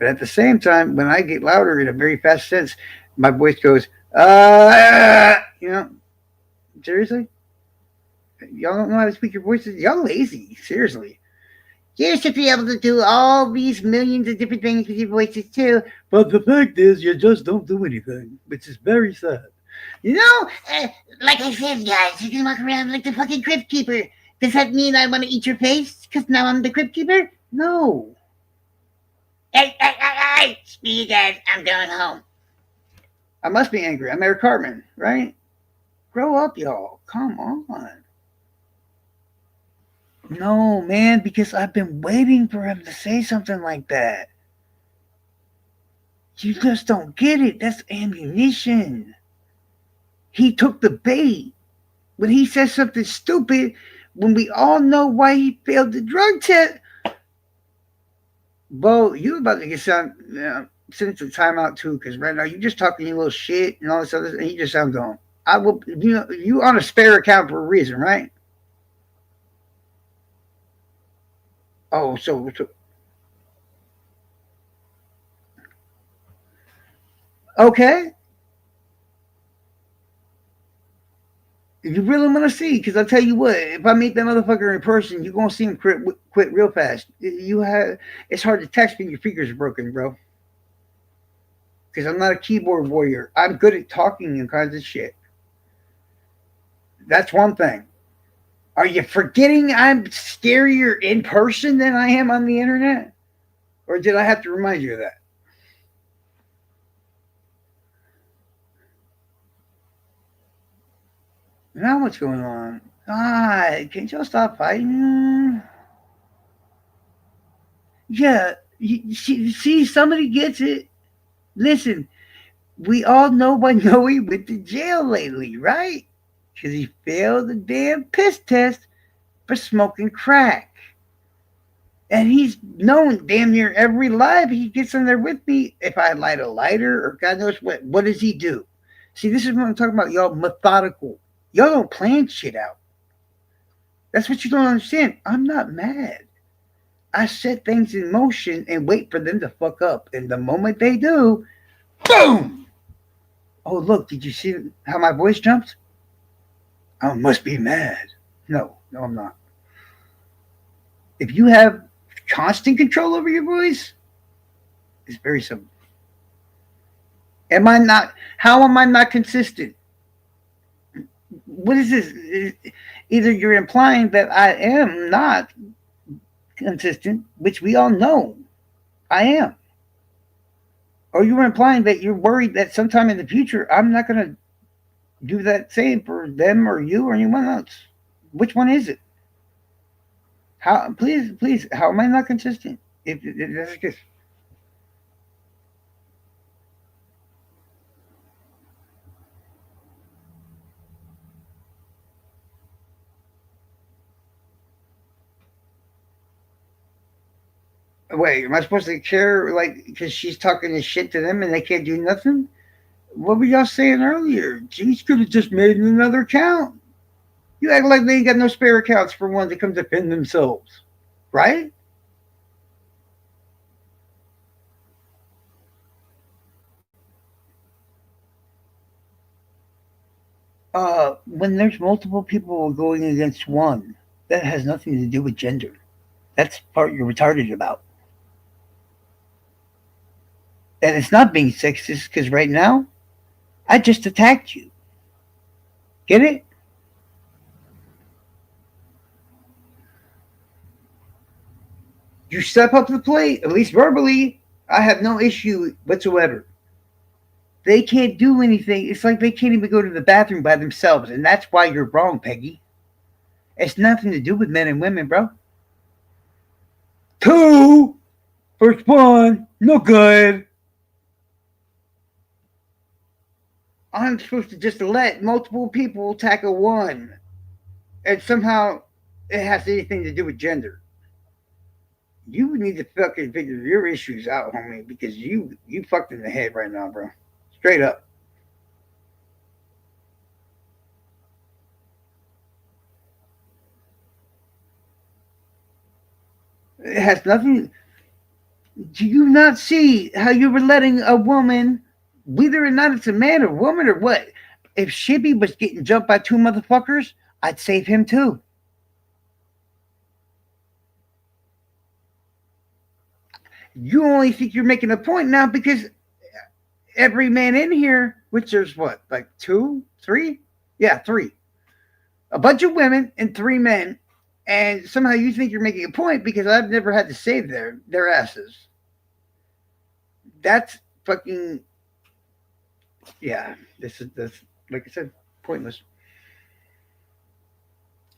But at the same time, when I get louder in a very fast sense, my voice goes, seriously? Y'all don't know how to speak your voices? Y'all lazy, seriously. You should be able to do all these millions of different things with your voices too. But the fact is, you just don't do anything, which is very sad. You know, like I said, guys, you can walk around like the fucking crypt keeper. Does that mean I want to eat your face because now I'm the crypt keeper? No. Hey, speak again. I'm going home. I must be angry. I'm Eric Cartman, right? Grow up, y'all. Come on. No, man, because I've been waiting for him to say something like that. You just don't get it. That's ammunition. He took the bait. When he says something stupid, when we all know why he failed the drug test. Bo, you about to get sent to timeout too, because right now you just talking your little shit and all this other, and you just sound dumb. I will, you on a spare account for a reason, right? Oh, so okay. If you really want to see, because I'll tell you what, if I meet that motherfucker in person, you're gonna see him quit real fast. It's hard to text when your fingers are broken, bro. Because I'm not a keyboard warrior. I'm good at talking and kinds of shit. That's one thing. Are you forgetting I'm scarier in person than I am on the internet? Or did I have to remind you of that? Now what's going on? Can y'all stop fighting? Yeah, see, somebody gets it. Listen, we all know why Noe went to jail lately, right? Because he failed the damn piss test for smoking crack. And he's known damn near every live he gets in there with me. If I light a lighter or God knows what does he do? See, this is what I'm talking about, y'all. Methodical. Y'all don't plan shit out. That's what you don't understand. I'm not mad. I set things in motion and wait for them to fuck up. And the moment they do, boom! Oh, look, did you see how my voice jumped? I must be mad. No, I'm not. If you have constant control over your voice, it's very simple. Am I not? How am I not consistent? What is this? Either you're implying that I am not consistent, which we all know I am, or you're implying that you're worried that sometime in the future I'm not going to do that same for them or you or anyone else. Which one is it? How? Please, how am I not consistent? That's just wait. Am I supposed to care like because she's talking this shit to them and they can't do nothing? What were y'all saying earlier? Jeez could have just made another account. You act like they ain't got no spare accounts for one to come defend themselves, right? When there's multiple people going against one, that has nothing to do with gender. That's part you're retarded about. And it's not being sexist because right now, I just attacked you. Get it? You step up to the plate, at least verbally. I have no issue whatsoever. They can't do anything. It's like they can't even go to the bathroom by themselves. And that's why you're wrong, Peggy. It's nothing to do with men and women, bro. Two, first one, no good. I'm supposed to just let multiple people tackle one. And somehow it has anything to do with gender. You need to fucking figure your issues out, homie, because you fucked in the head right now, bro. Straight up. It has nothing. Do you not see how you were letting a woman, whether or not it's a man or woman or what? If Shibby was getting jumped by two motherfuckers, I'd save him too. You only think you're making a point now because every man in here, which there's what, like two, three? Yeah, three. A bunch of women and three men, and somehow you think you're making a point because I've never had to save their asses. That's fucking yeah. This like I said, pointless.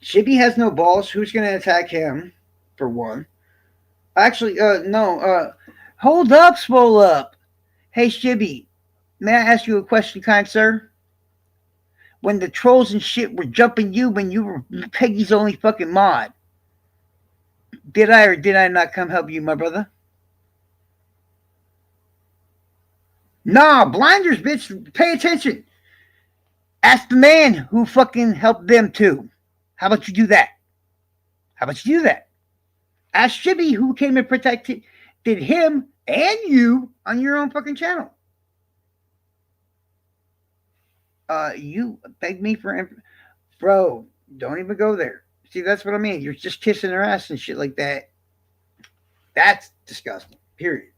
Shibby has no balls. Who's gonna attack him? For one. Actually, no. Hold up, swole up. Hey, Shibby, may I ask you a question, kind sir? When the trolls and shit were jumping you when you were Peggy's only fucking mod, did I or did I not come help you, my brother? Nah, blinders, bitch. Pay attention. Ask the man who fucking helped them too. How about you do that? How about you do that? Ask Shibby who came and protected did him and you on your own fucking channel. You begged me for bro. Don't even go there. See, that's what I mean. You're just kissing her ass and shit like that. That's disgusting. Period.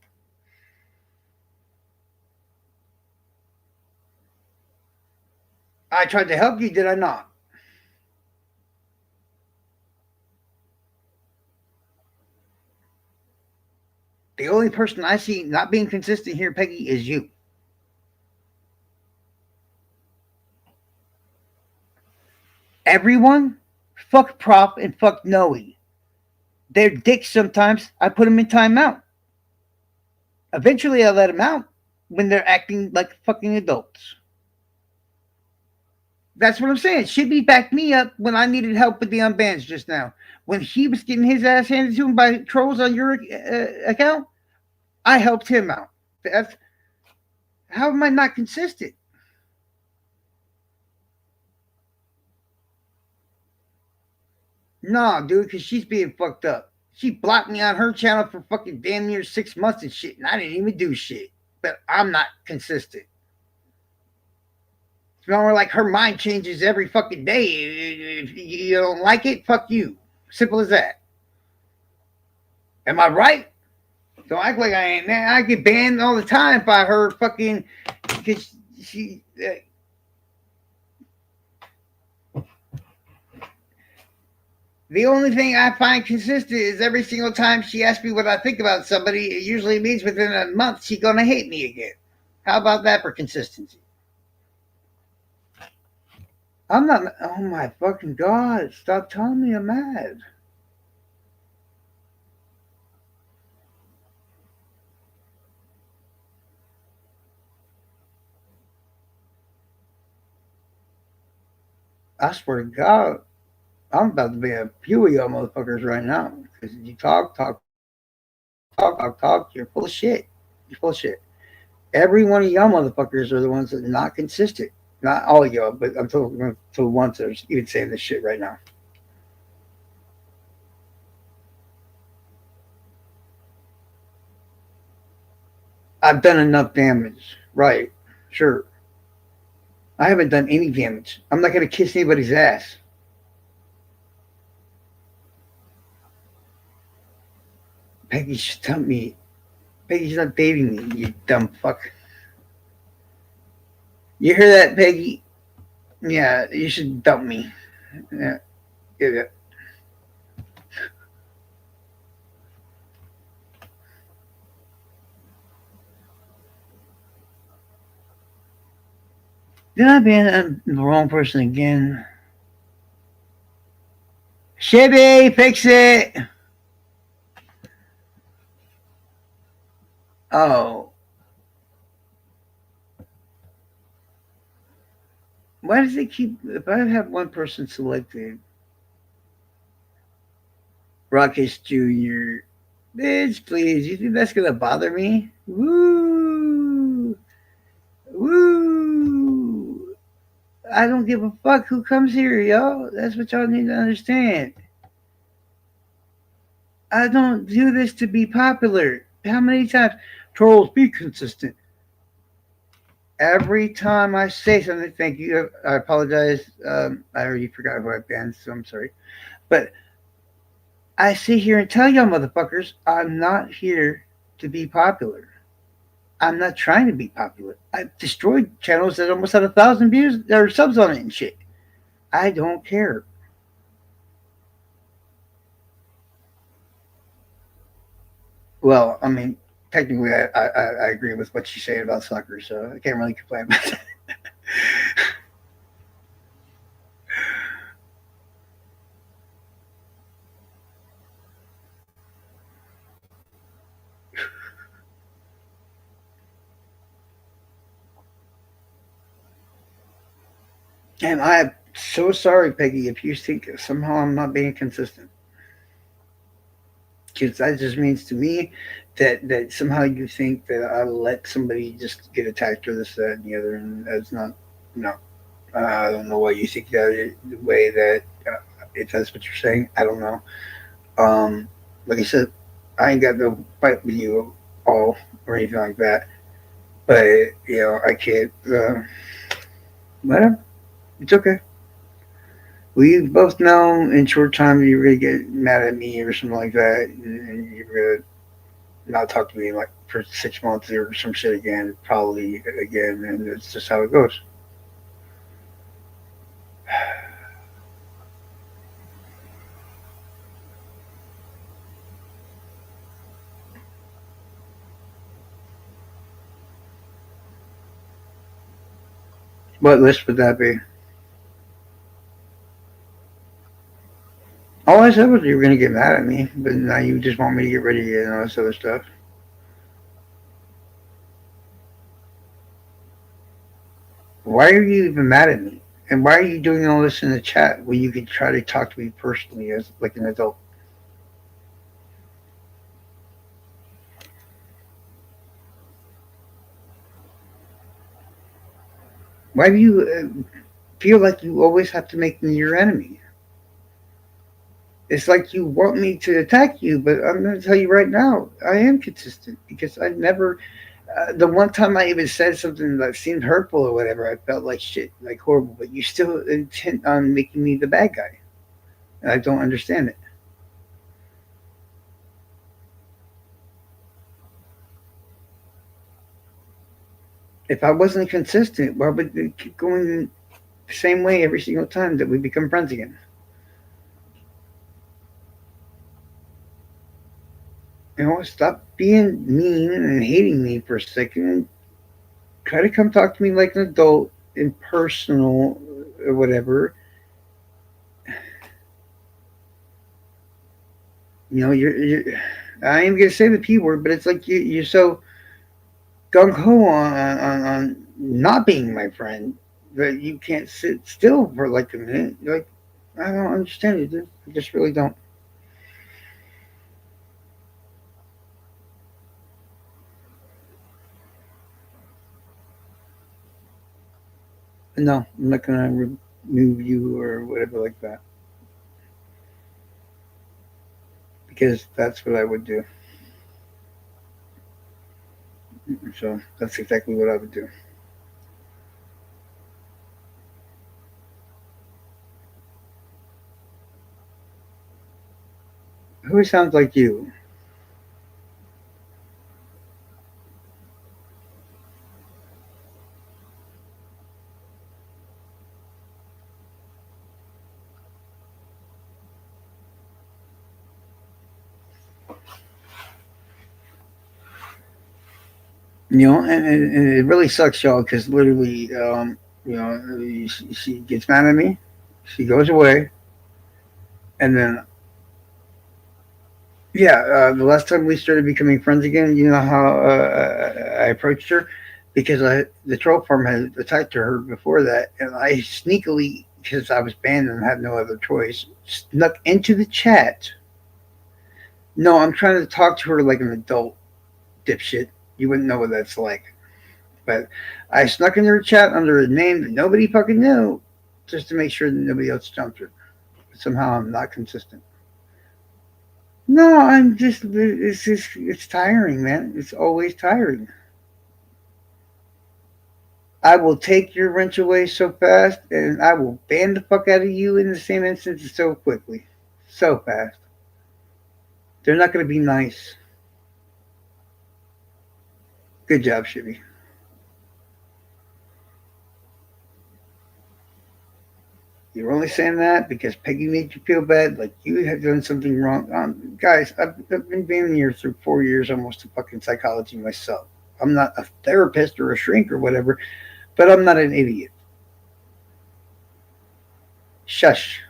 I tried to help you, did I not? The only person I see not being consistent here, Peggy, is you. Everyone, fuck Prop and fuck Noe. They're dicks sometimes. I put them in timeout. Eventually, I let them out when they're acting like fucking adults. That's what I'm saying. Shibby backed me up when I needed help with the unbans just now. When he was getting his ass handed to him by trolls on your account, I helped him out. That's, how am I not consistent? Nah, dude, because she's being fucked up. She blocked me on her channel for fucking damn near 6 months and shit, and I didn't even do shit. But I'm not consistent. It's more like her mind changes every fucking day. If you don't like it, fuck you. Simple as that. Am I right? Don't act like I ain't. Man, I get banned all the time by her fucking because she. The only thing I find consistent is every single time she asks me what I think about somebody, it usually means within a month she's gonna hate me again. How about that for consistency? I'm not. Oh my fucking god! Stop telling me I'm mad. I swear to God, I'm about to be a few of y'all motherfuckers right now. Because you talk, you're full of shit. You're full of shit. Every one of y'all motherfuckers are the ones that are not consistent. Not all of y'all, but I'm talking to the ones that are even saying this shit right now. I've done enough damage. Right. Sure. I haven't done any damage. I'm not going to kiss anybody's ass. Peggy just dumped me. Peggy's not dating me, you dumb fuck. You hear that, Peggy? Yeah, you should dump me. Yeah, yeah. Did I ban the wrong person again? Shibby, fix it! Oh, why does it keep. If I have one person selected, Ruckus Jr., bitch, please, you think that's gonna bother me? Woo! Woo! I don't give a fuck who comes here, y'all. That's what y'all need to understand. I don't do this to be popular. How many times? Trolls, be consistent. Every time I say something, thank you. I apologize. I already forgot who I banned, so I'm sorry. But I sit here and tell y'all motherfuckers, I'm not here to be popular. I'm not trying to be popular. I've destroyed channels that almost had 1,000 views or subs on it and shit. I don't care. Well, I mean, technically, I agree with what she's saying about soccer, so I can't really complain about that. And I'm so sorry, Peggy, if you think somehow I'm not being consistent. Because that just means to me that somehow you think that I let somebody just get attacked or this, that, and the other, and that's not, no. I don't know why you think that the way that, if that's what you're saying, I don't know. Um, like I said, I ain't got no fight with you all or anything like that. But, I can't, whatever. It's okay. We both know in short time you're gonna get mad at me or something like that, and you're gonna not talk to me like for 6 months or some shit again, probably again, and it's just how it goes. What list would that be? All I said was you were gonna get mad at me, but now you just want me to get rid of you and all this other stuff. Why are you even mad at me? And why are you doing all this in the chat when you could try to talk to me personally as like an adult? Why do you feel like you always have to make me your enemy? It's like you want me to attack you, but I'm going to tell you right now, I am consistent because I never. The one time I even said something that seemed hurtful or whatever, I felt like shit, like horrible. But you still intent on making me the bad guy, and I don't understand it. If I wasn't consistent, why would it keep going the same way every single time that we become friends again? Stop being mean and hating me for a second and try to come talk to me like an adult in personal or whatever. You're I ain't gonna say the P word, but it's like you're so gung ho on not being my friend that you can't sit still for like a minute. You're like, I don't understand it, dude. I just really don't. No, I'm not gonna remove you or whatever like that because that's what I would do. So that's exactly what I would do. Who sounds like you? And it really sucks, y'all, because literally, she gets mad at me, she goes away, and then yeah, the last time we started becoming friends again, you know how I approached her because the troll farm had attacked her before that, and I sneakily, because I was banned and had no other choice, snuck into the chat. No, I'm trying to talk to her like an adult, dipshit. You wouldn't know what that's like. But I snuck into her chat under a name that nobody fucking knew, just to make sure that nobody else jumped her. But somehow I'm not consistent. No, I'm just it's tiring, man. It's always tiring. I will take your wrench away so fast, and I will ban the fuck out of you in the same instance so quickly, so fast. They're not going to be nice. Good job, Shibby. You're only saying that because Peggy made you feel bad, like you have done something wrong. Guys, I've been being here through 4 years almost of fucking psychology myself. I'm not a therapist or a shrink or whatever, but I'm not an idiot. Shush.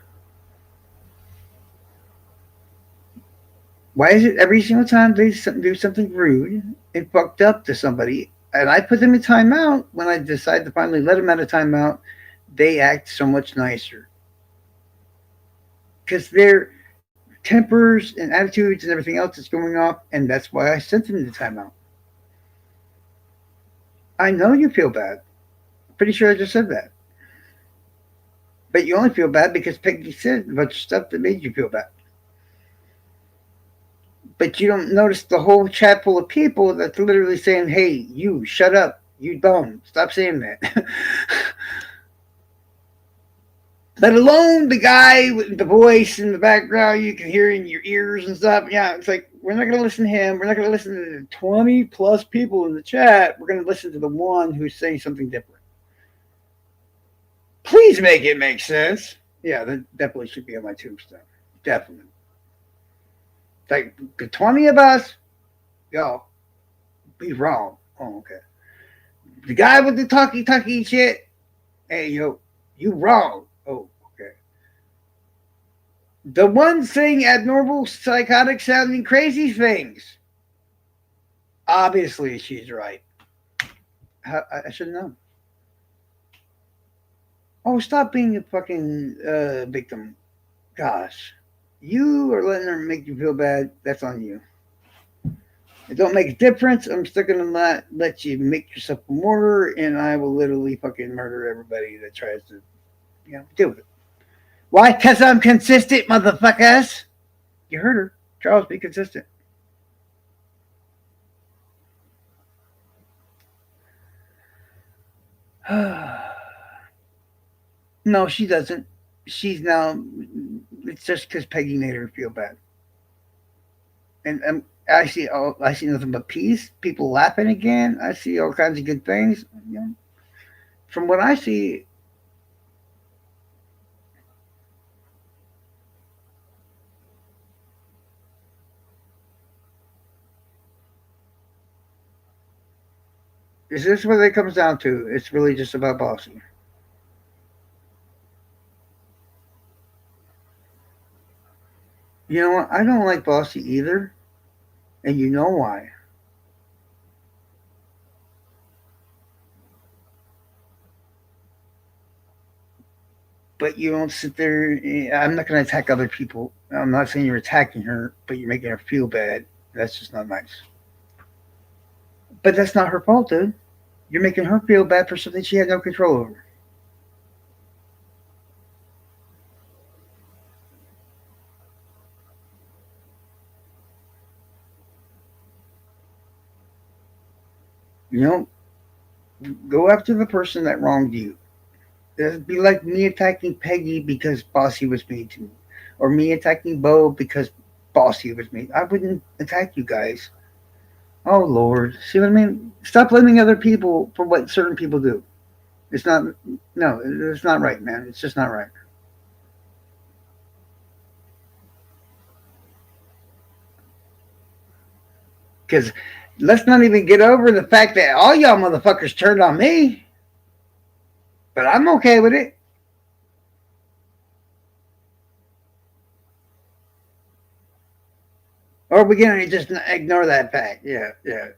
Why is it every single time they do something rude and fucked up to somebody, and I put them in timeout when I decide to finally let them out of timeout, they act so much nicer because their tempers and attitudes and everything else is going off, and that's why I sent them to timeout. I know you feel bad. Pretty sure I just said that. But you only feel bad because Peggy said a bunch of stuff that made you feel bad. But you don't notice the whole chat full of people that's literally saying, hey, you, shut up. You dumb. Stop saying that. Let alone the guy with the voice in the background you can hear in your ears and stuff. Yeah, it's like, we're not going to listen to him. We're not going to listen to the 20 plus people in the chat. We're going to listen to the one who's saying something different. Please make it make sense. Yeah, that definitely should be on my tombstone. Definitely. Like the 20 of us, yo, be wrong. Oh, okay. The guy with the talkie shit, hey, yo, you wrong. Oh, okay. The one saying abnormal, psychotic sounding crazy things. Obviously, she's right. I should know. Oh, stop being a fucking victim. Gosh. You are letting her make you feel bad. That's on you. It don't make a difference. I'm still gonna not let you make yourself a martyr, and I will literally fucking murder everybody that tries to, deal with it. Why? Cause I'm consistent, motherfuckers. You heard her, Charles. Be consistent. No, she doesn't. She's now. It's just because Peggy made her feel bad, and I see nothing but peace. People laughing again. I see all kinds of good things. From what I see, is this what it comes down to? It's really just about bossy. You know what? I don't like bossy either, and you know why. but you don't sit there. I'm not going to attack other people. I'm not saying you're attacking her, but you're making her feel bad. That's just not nice. But that's not her fault, dude. You're making her feel bad for something she had no control over. You know, go after the person that wronged you. It'd be like me attacking Peggy because Bossy was mean to me, or me attacking Bo because Bossy was mean. I wouldn't attack you guys. Oh Lord, see what I mean? Stop blaming other people for what certain people do. It's not. No, it's not right, man. It's just not right. Because let's not even get over the fact that all y'all motherfuckers turned on me, but I'm okay with it. Or we can just ignore that fact. Yeah, yeah.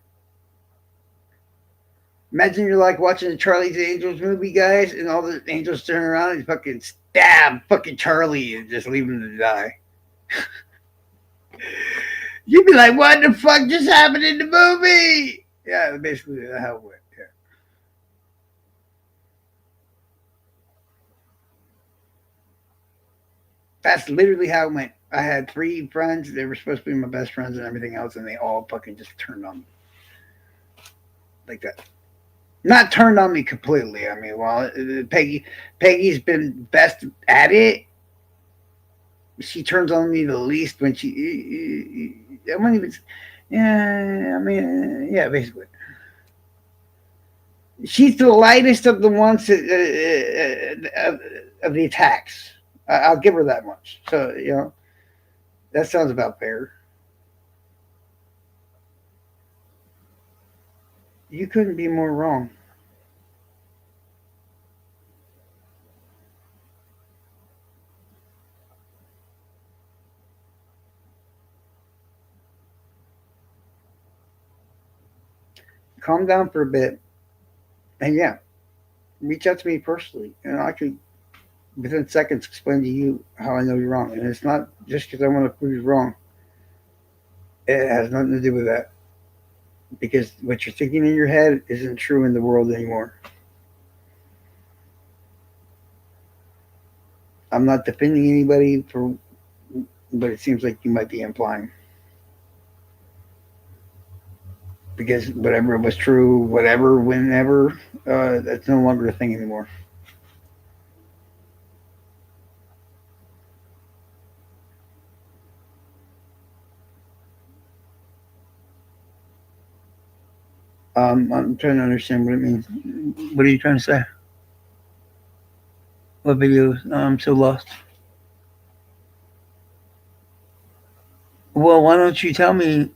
Imagine you're like watching the Charlie's Angels movie, guys, and all the angels turn around and fucking stab fucking Charlie and just leave him to die. You'd be like, what the fuck just happened in the movie? Yeah, basically how it went. Yeah. That's literally how it went. I had three friends. They were supposed to be my best friends and everything else, and they all fucking just turned on me like that. Not turned on me completely. I mean, well, Peggy's been best at it. She turns on me the least when she. I wouldn't even. Yeah, I mean, yeah, basically. She's the lightest of the ones of the attacks. I'll give her that much. So that sounds about fair. You couldn't be more wrong. Calm down for a bit, and yeah, reach out to me personally, and I could within seconds explain to you how I know you're wrong. And it's not just because I want to prove you wrong. It has nothing to do with that because what you're thinking in your head isn't true in the world anymore. I'm not defending anybody for, but it seems like you might be implying because whatever was true, whatever, whenever, that's no longer a thing anymore. I'm trying to understand what it means. What are you trying to say? What videos? I'm so lost. Well, why don't you tell me?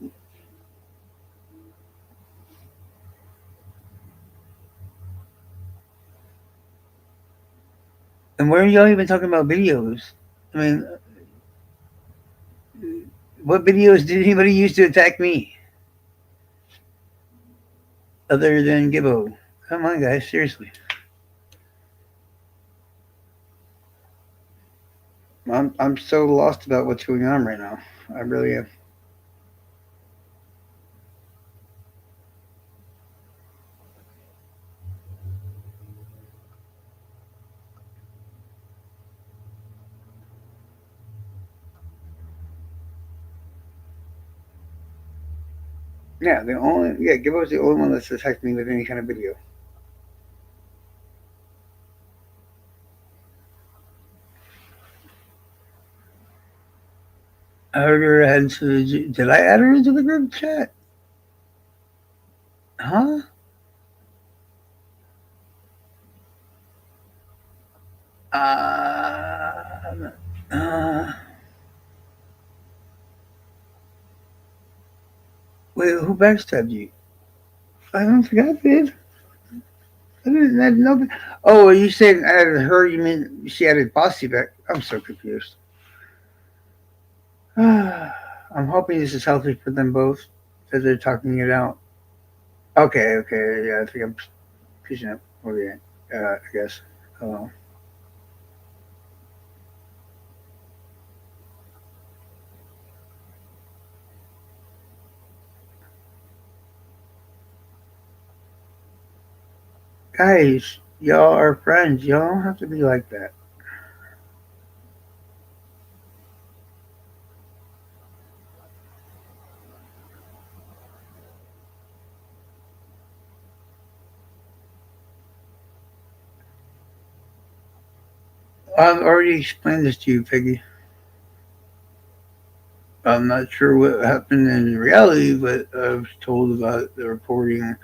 And where are y'all even talking about videos? I mean, what videos did anybody use to attack me other than Gibbo? Come on, guys, seriously. I'm so lost about what's going on right now. I really am. Gibbo's the only one that's attacked me with any kind of video. I heard her into. Did I add her into the group chat? Huh? Uh, uh, Wait, who backstabbed you? I don't think I did. I didn't add nobody. Oh, you said added her? You mean she added Bossy back? I'm so confused. I'm hoping this is healthy for them both that they're talking it out. Okay, okay, yeah, I think I'm pushing up over the I guess. Uh, Guys, y'all are friends. Y'all don't have to be like that. I've already explained this to you, Peggy. I'm not sure what happened in reality, but I was told about the reporting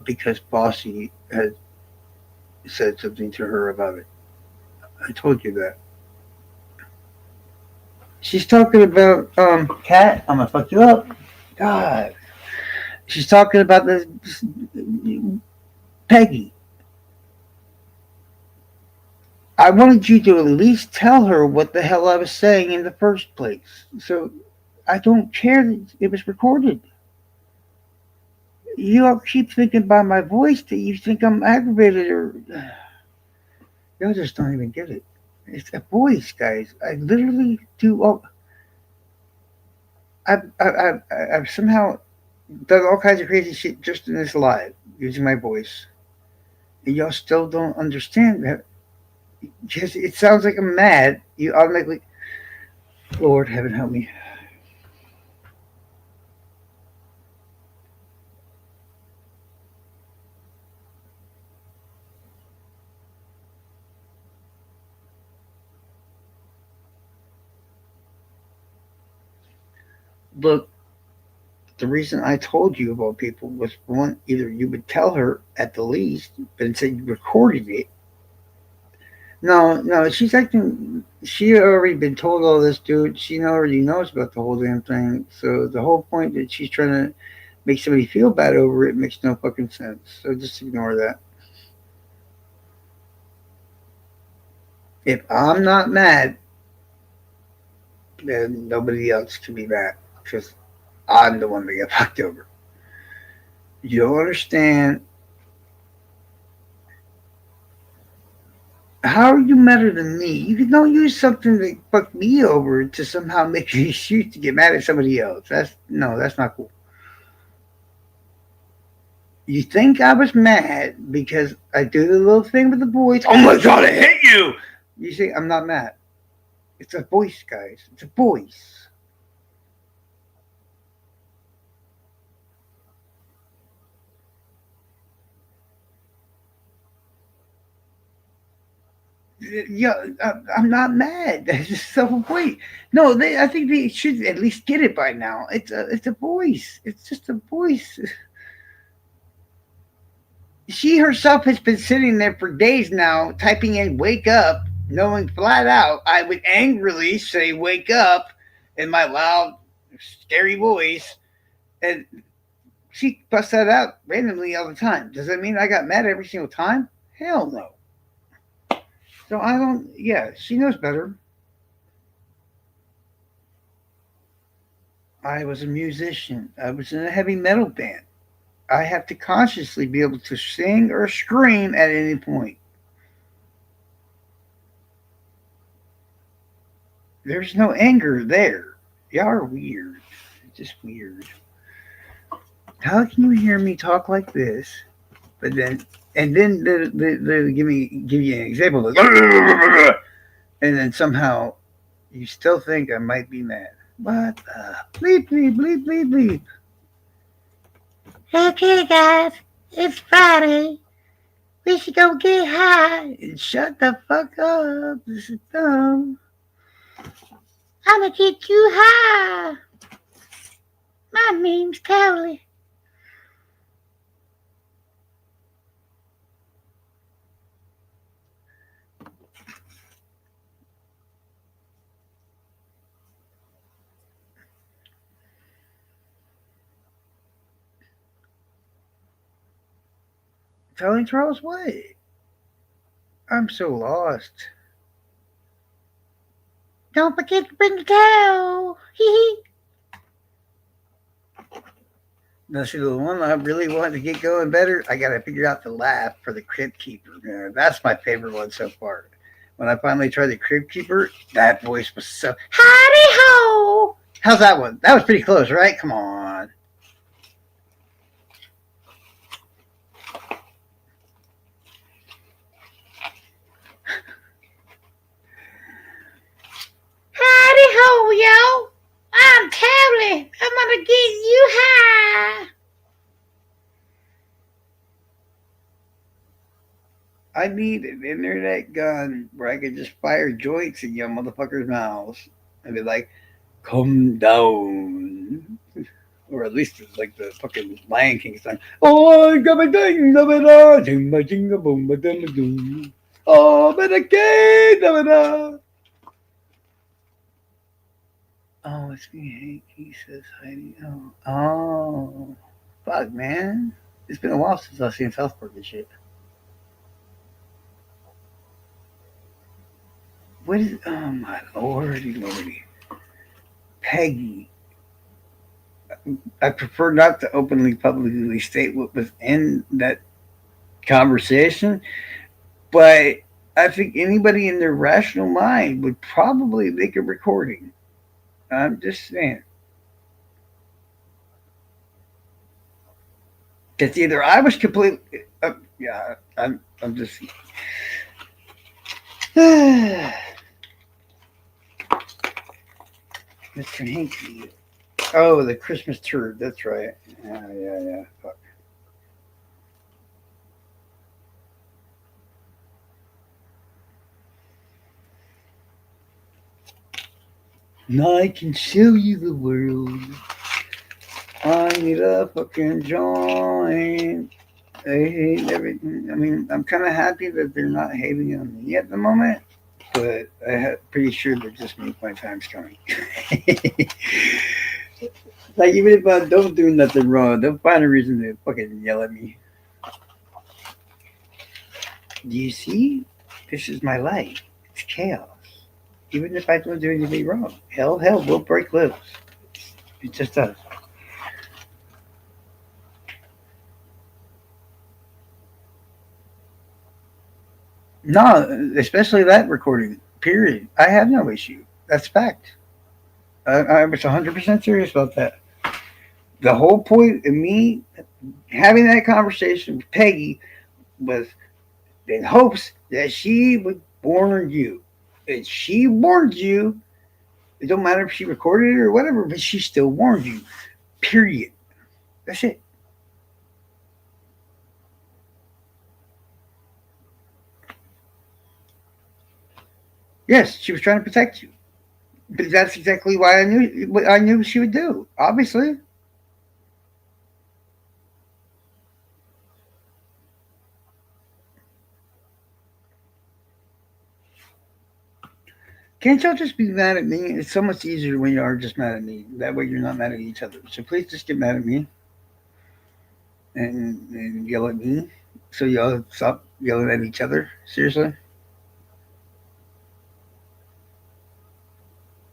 because Bossy had said something to her about it. I told you that. She's talking about Cat. I'm gonna fuck you up. God. She's talking about this Peggy. I wanted you to at least tell her what the hell I was saying in the first place. So I don't care that it was recorded. You all keep thinking by my voice that you think I'm aggravated or y'all just don't even get it. It's a voice, guys. I literally do all. I've somehow done all kinds of crazy shit just in this live using my voice, and y'all still don't understand that. Just it sounds like I'm mad. You automatically, Lord heaven help me. Look, the reason I told you about people was one, either you would tell her at the least, but instead you recorded it. No, no, she's acting. She already been told all this, dude. She already knows about the whole damn thing. So the whole point that she's trying to make somebody feel bad over it makes no fucking sense. So just ignore that. If I'm not mad, then nobody else can be mad because I'm the one that got fucked over. You don't understand. How are you better than me? You don't use something that fucked me over to somehow make you shoot to get mad at somebody else. That's no, that's not cool. You think I was mad because I do the little thing with the voice? Oh my god, I hate you! You see, I'm not mad. It's a voice, guys. It's a voice. Yeah, I'm not mad. It's just so wait. No, I think they should at least get it by now. It's a voice. It's just a voice. She herself has been sitting there for days now, typing in "wake up," knowing flat out I would angrily say "wake up" in my loud, scary voice, and she busts that out randomly all the time. Does that mean I got mad every single time? Hell no. So I don't. Yeah, she knows better. I was a musician. I was in a heavy metal band. I have to consciously be able to sing or scream at any point. There's no anger there. Y'all are weird. Just weird. How can you hear me talk like this, but then and then they give you an example, like, and then somehow you still think I might be mad. What the bleep bleep bleep bleep bleep? Okay, guys, it's Friday. We should go get high and shut the fuck up. This is dumb. I'ma get you high. My name's Cowley. Telling Charles what? I'm so lost. Don't forget to bring the towel. Hee hee. Now, see, the one I really want to get going better, I got to figure out the laugh for the Crypt Keeper. That's my favorite one so far. When I finally tried the Crypt Keeper, that voice was so. Howdy ho! How's that one? That was pretty close, right? Come on. I need an internet gun where I could just fire joints in young motherfuckers' mouths and be like, "Come down," or at least it's like the fucking Lion King song. Oh, gabba ding, dabba da, jinga jinga boom, ba dum doom. Oh, but again, dabba da. Oh, it's me, Hank. He says Heidi. Oh, fuck, man. It's been a while since I've seen South Park and shit. What is? Oh my lordy, lordy. Peggy. I prefer not to openly, publicly state what was in that conversation, but I think anybody in their rational mind would probably make a recording. I'm just saying. Because either I was completely, yeah, I'm just. Mr. Hanky. Oh, the Christmas turd. That's right. Yeah, yeah, yeah. Fuck. Now I can show you the world. I need a fucking joint. They hate everything. I mean, I'm kind of happy that they're not hating on me at the moment, but I'm pretty sure they're just make my time's coming. Like, even if I don't do nothing wrong, they'll find a reason to fucking yell at me. Do you see? This is my life. It's chaos. Even if I don't do anything wrong, hell will break loose. It just does. No, especially that recording. Period. I have no issue. That's fact. I was 100% serious about that. The whole point of me having that conversation with Peggy was in hopes that she would warn you. If she warned you, it don't matter if she recorded it or whatever, but she still warned you. Period. That's it. Yes, she was trying to protect you. But that's exactly why I knew what I knew she would do. Obviously. Can't y'all just be mad at me? It's so much easier when you are just mad at me. That way you're not mad at each other. So please just get mad at me and yell at me. So y'all stop yelling at each other. Seriously?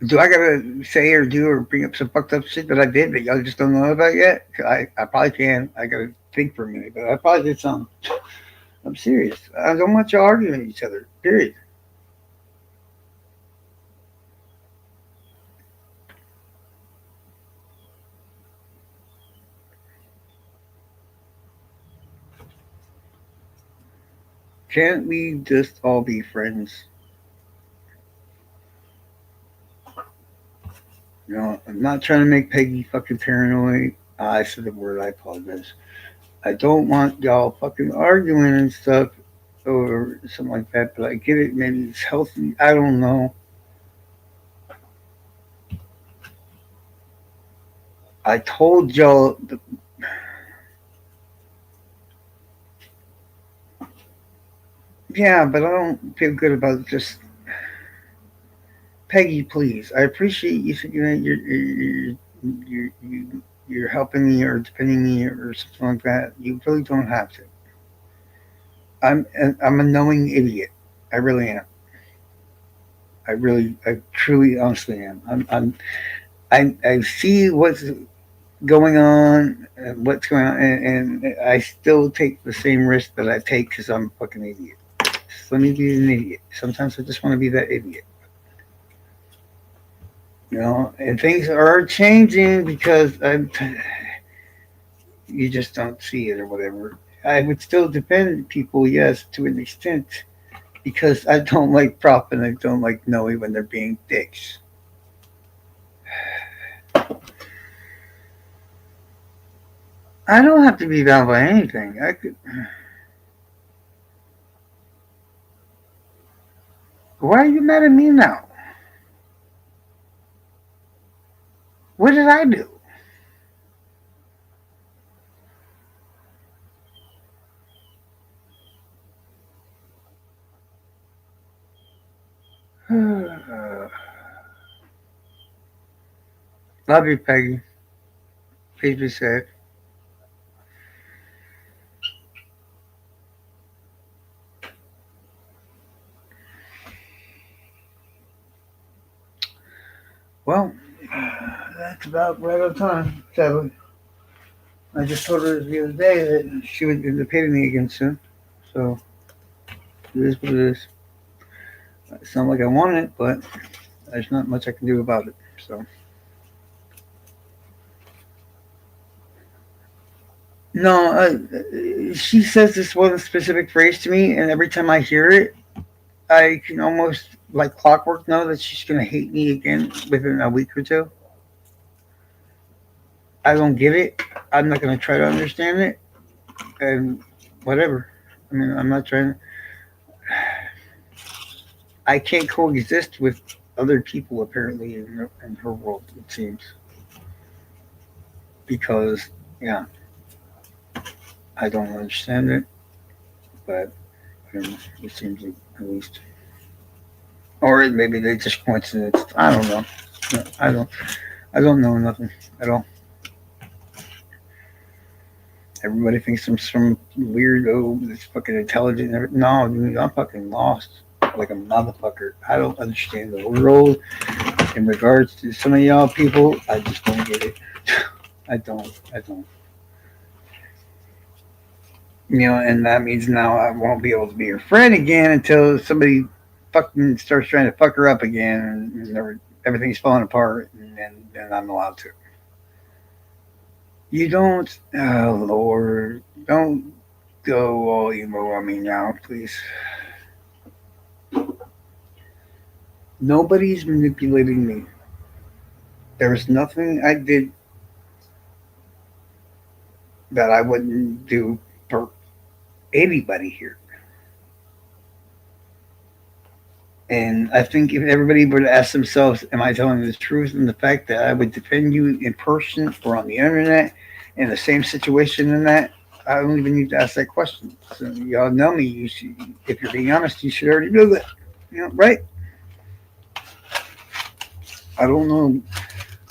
Do I gotta say or do or bring up some fucked up shit that I did that y'all just don't know about yet? I probably can. I gotta think for a minute, but I probably did some. I'm serious. I don't want y'all arguing with each other. Period. Can't we just all be friends? You know, I'm not trying to make Peggy fucking paranoid. I said the word. I apologize. I don't want y'all fucking arguing and stuff or something like that. But I get it. Maybe it's healthy. I don't know. I told y'all. Yeah, but I don't feel good about just Peggy. Please, I appreciate you. You know, you're helping me or defending me or something like that. You really don't have to. I'm a knowing idiot. I really am. I truly, honestly am. I see what's going on, what's going on, and I still take the same risk that I take because I'm a fucking idiot. Just let me be an idiot. Sometimes I just want to be that idiot. You know, and things are changing because you just don't see it or whatever. I would still defend people, yes, to an extent, because I don't like prop and I don't like knowing when they're being dicks. I don't have to be bound by anything. I could. Why are you mad at me now? What did I do? Love you, Peggy. Please be safe. Well, that's about right on time, sadly. I just told her the other day that she would end up hitting me again soon. So it is what it is. It's not like I want it, but there's not much I can do about it. So no, she says this one specific phrase to me, and every time I hear it, I can almost like clockwork know that she's gonna hate me again within a week or two. I don't get it. I'm not gonna try to understand it, and whatever. I mean, I'm not trying. I can't coexist with other people apparently in her world. It seems because yeah, I don't understand it, but I don't know, it seems like, at least, or maybe they just coincidence. I don't know. No, I don't. I don't know nothing at all. Everybody thinks I'm some weirdo that's fucking intelligent. No, dude, I'm fucking lost like a motherfucker. I don't understand the world in regards to some of y'all people. I just don't get it. I don't. I don't. And that means now I won't be able to be her friend again until somebody fucking starts trying to fuck her up again, and everything's falling apart, and then I'm allowed to. You don't, oh Lord, don't go all emo on me now, please. Nobody's manipulating me. There's nothing I did that I wouldn't do for anybody here. And I think if everybody were to ask themselves, am I telling the truth? And the fact that I would defend you in person or on the internet in the same situation in that, I don't even need to ask that question. So y'all know me. You should, if you're being honest, you should already know that. Right? I don't know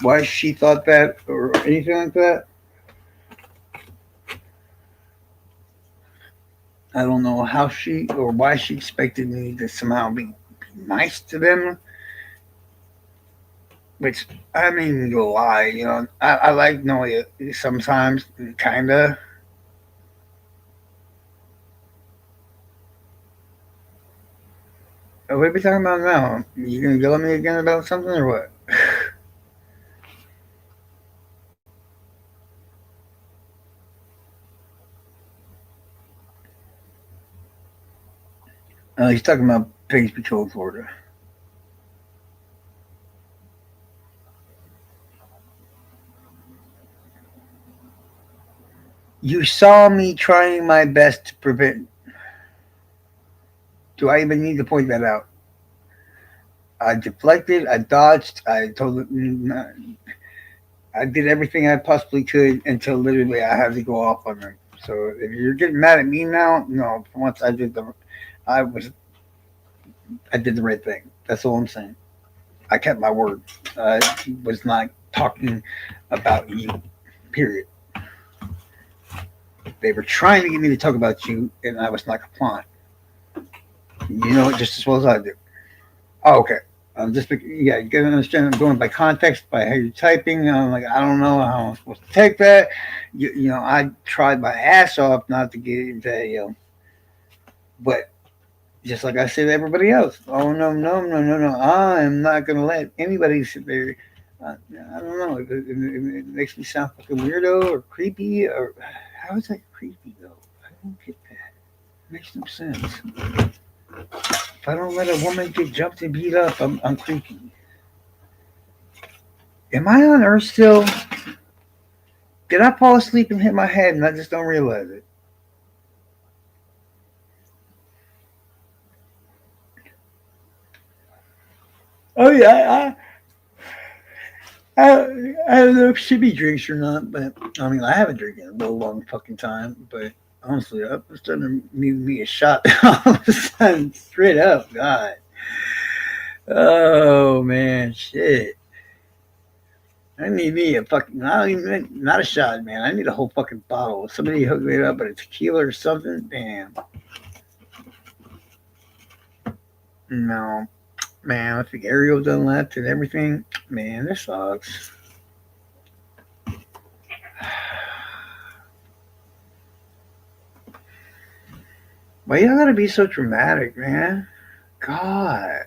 why she thought that or anything like that. I don't know how she or why she expected me to somehow be nice to them. Which I mean, you lie. I like Noah sometimes, kinda. What are we talking about now? You gonna yell at me again about something or what? He's talking about Page Patrol, Florida. You saw me trying my best to prevent. Do I even need to point that out? I deflected. I dodged. I told him. I did everything I possibly could until literally I had to go off on them. So if you're getting mad at me now, no. For once I was, I did the right thing. That's all I'm saying. I kept my word. I was not talking about you. Period. They were trying to get me to talk about you, and I was not complying. You know it just as well as I do. Oh, okay. Yeah, you gotta understand. I'm going by context, by how you're typing. I'm like, I don't know how I'm supposed to take that. I tried my ass off not to get into but just like I said to everybody else. Oh no, no, no, no, no! I am not gonna let anybody sit there. I don't know. It makes me sound like a weirdo or creepy. Or how is that creepy though? I don't get that. It makes no sense. If I don't let a woman get jumped and beat up, I'm creepy. Am I on Earth still? Did I fall asleep and hit my head and I just don't realize it? Oh yeah, I don't know if she be drinks or not, but I mean I haven't drinking in a real long fucking time. But honestly, I'm starting to need me a shot all of a sudden, straight up. God, oh man, shit. I need me a fucking not even not a shot, man. I need a whole fucking bottle. Somebody hook me up with a tequila or something. Damn, no, man. I think Ariel done left and everything. Man, this sucks. Why you gotta be so dramatic, man? God.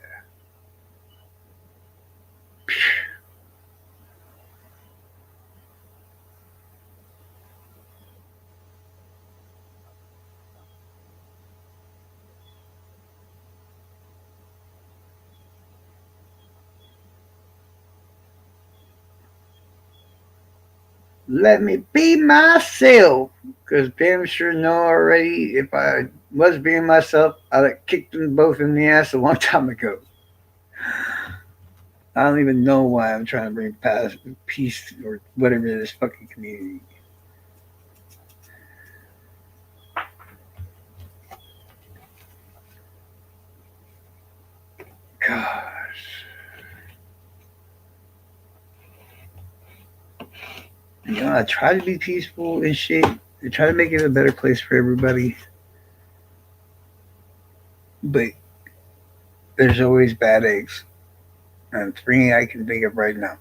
Let me be myself. Because damn sure know already if I was being myself, I'd have kicked them both in the ass a long time ago. I don't even know why I'm trying to bring past peace or whatever to this fucking community. Gosh. You know, I try to be peaceful and shit. I try to make it a better place for everybody. But there's always bad eggs. And three I can think of right now.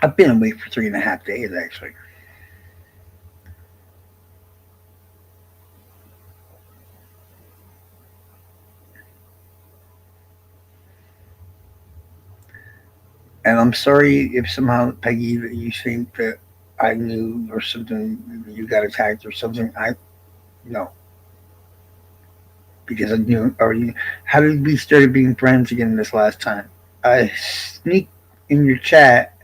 I've been awake for 3.5 days actually. And I'm sorry if somehow, Peggy, that you think that I knew or something, you got attacked or something. I no, because I knew already. How did we started being friends again this last time? I sneaked in your chat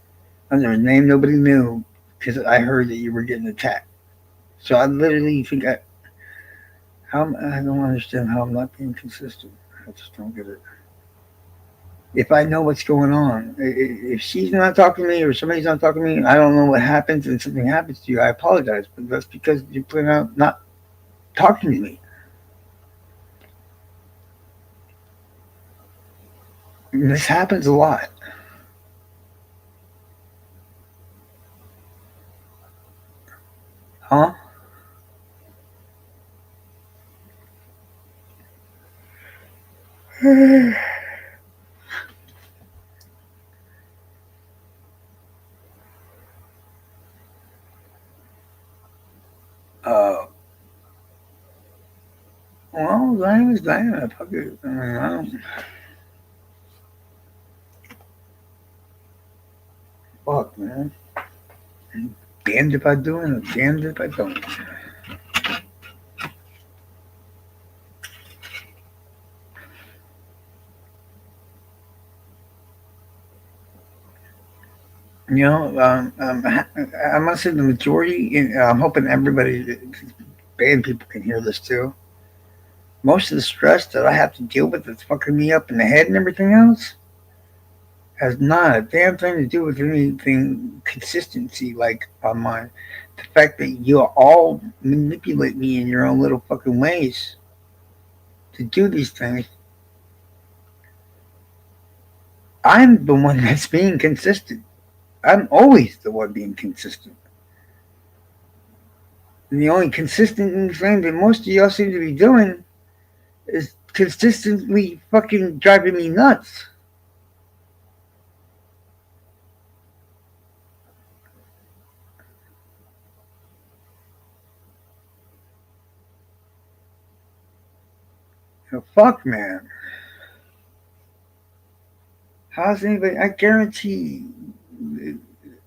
under a name nobody knew because I heard that you were getting attacked. So I literally think I don't understand how I'm not being consistent. I just don't get it. If I know what's going on, if she's not talking to me or somebody's not talking to me, I don't know what happens and something happens to you. I apologize, but that's because you plan out not talking to me. And this happens a lot, huh? uh, well, Diane is Diana. Fuck it. I mean, I don't. Fuck, man. Damned if I do and damned if I don't. You know, I must say the majority. I'm hoping everybody, band people, can hear this too. Most of the stress that I have to deal with that's fucking me up in the head and everything else has not a damn thing to do with anything consistency like on mine. The fact that you all manipulate me in your own little fucking ways to do these things. I'm the one that's being consistent. I'm always the one being consistent. And the only consistent thing that most of y'all seem to be doing is consistently fucking driving me nuts. You know, fuck, man. How's anybody? I guarantee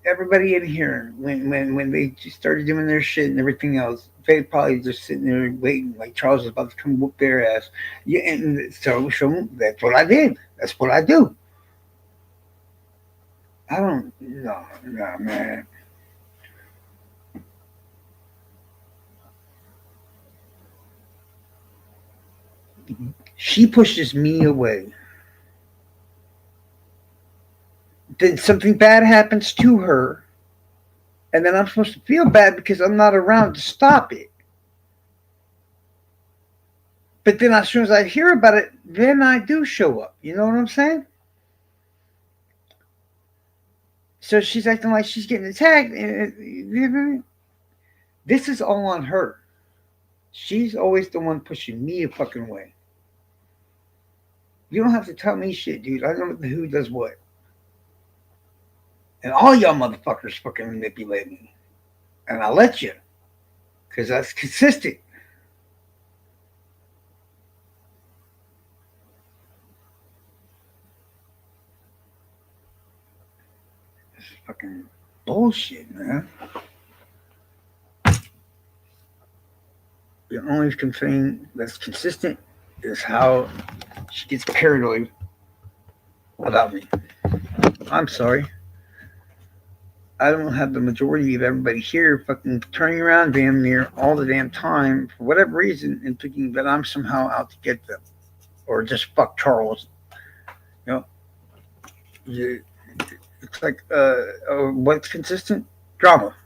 everybody in here when they just started doing their shit and everything else, they probably just sitting there waiting like Charles is about to come whoop their ass. Yeah, and so that's what I did. That's what I do. I don't no man. She pushes me away. Then something bad happens to her, and then I'm supposed to feel bad because I'm not around to stop it. But then as soon as I hear about it, then I do show up. You know what I'm saying? So she's acting like she's getting attacked. This is all on her. She's always the one pushing me a fucking way. You don't have to tell me shit, dude. I know who does what. And all y'all motherfuckers fucking manipulate me. And I let you. Because that's consistent. It's fucking bullshit, man. The only thing that's consistent is how she gets paranoid about me. I'm sorry. I don't have the majority of everybody here fucking turning around damn near all the damn time for whatever reason and thinking that I'm somehow out to get them or just fuck Charles. You know, it's like what's consistent? Drama.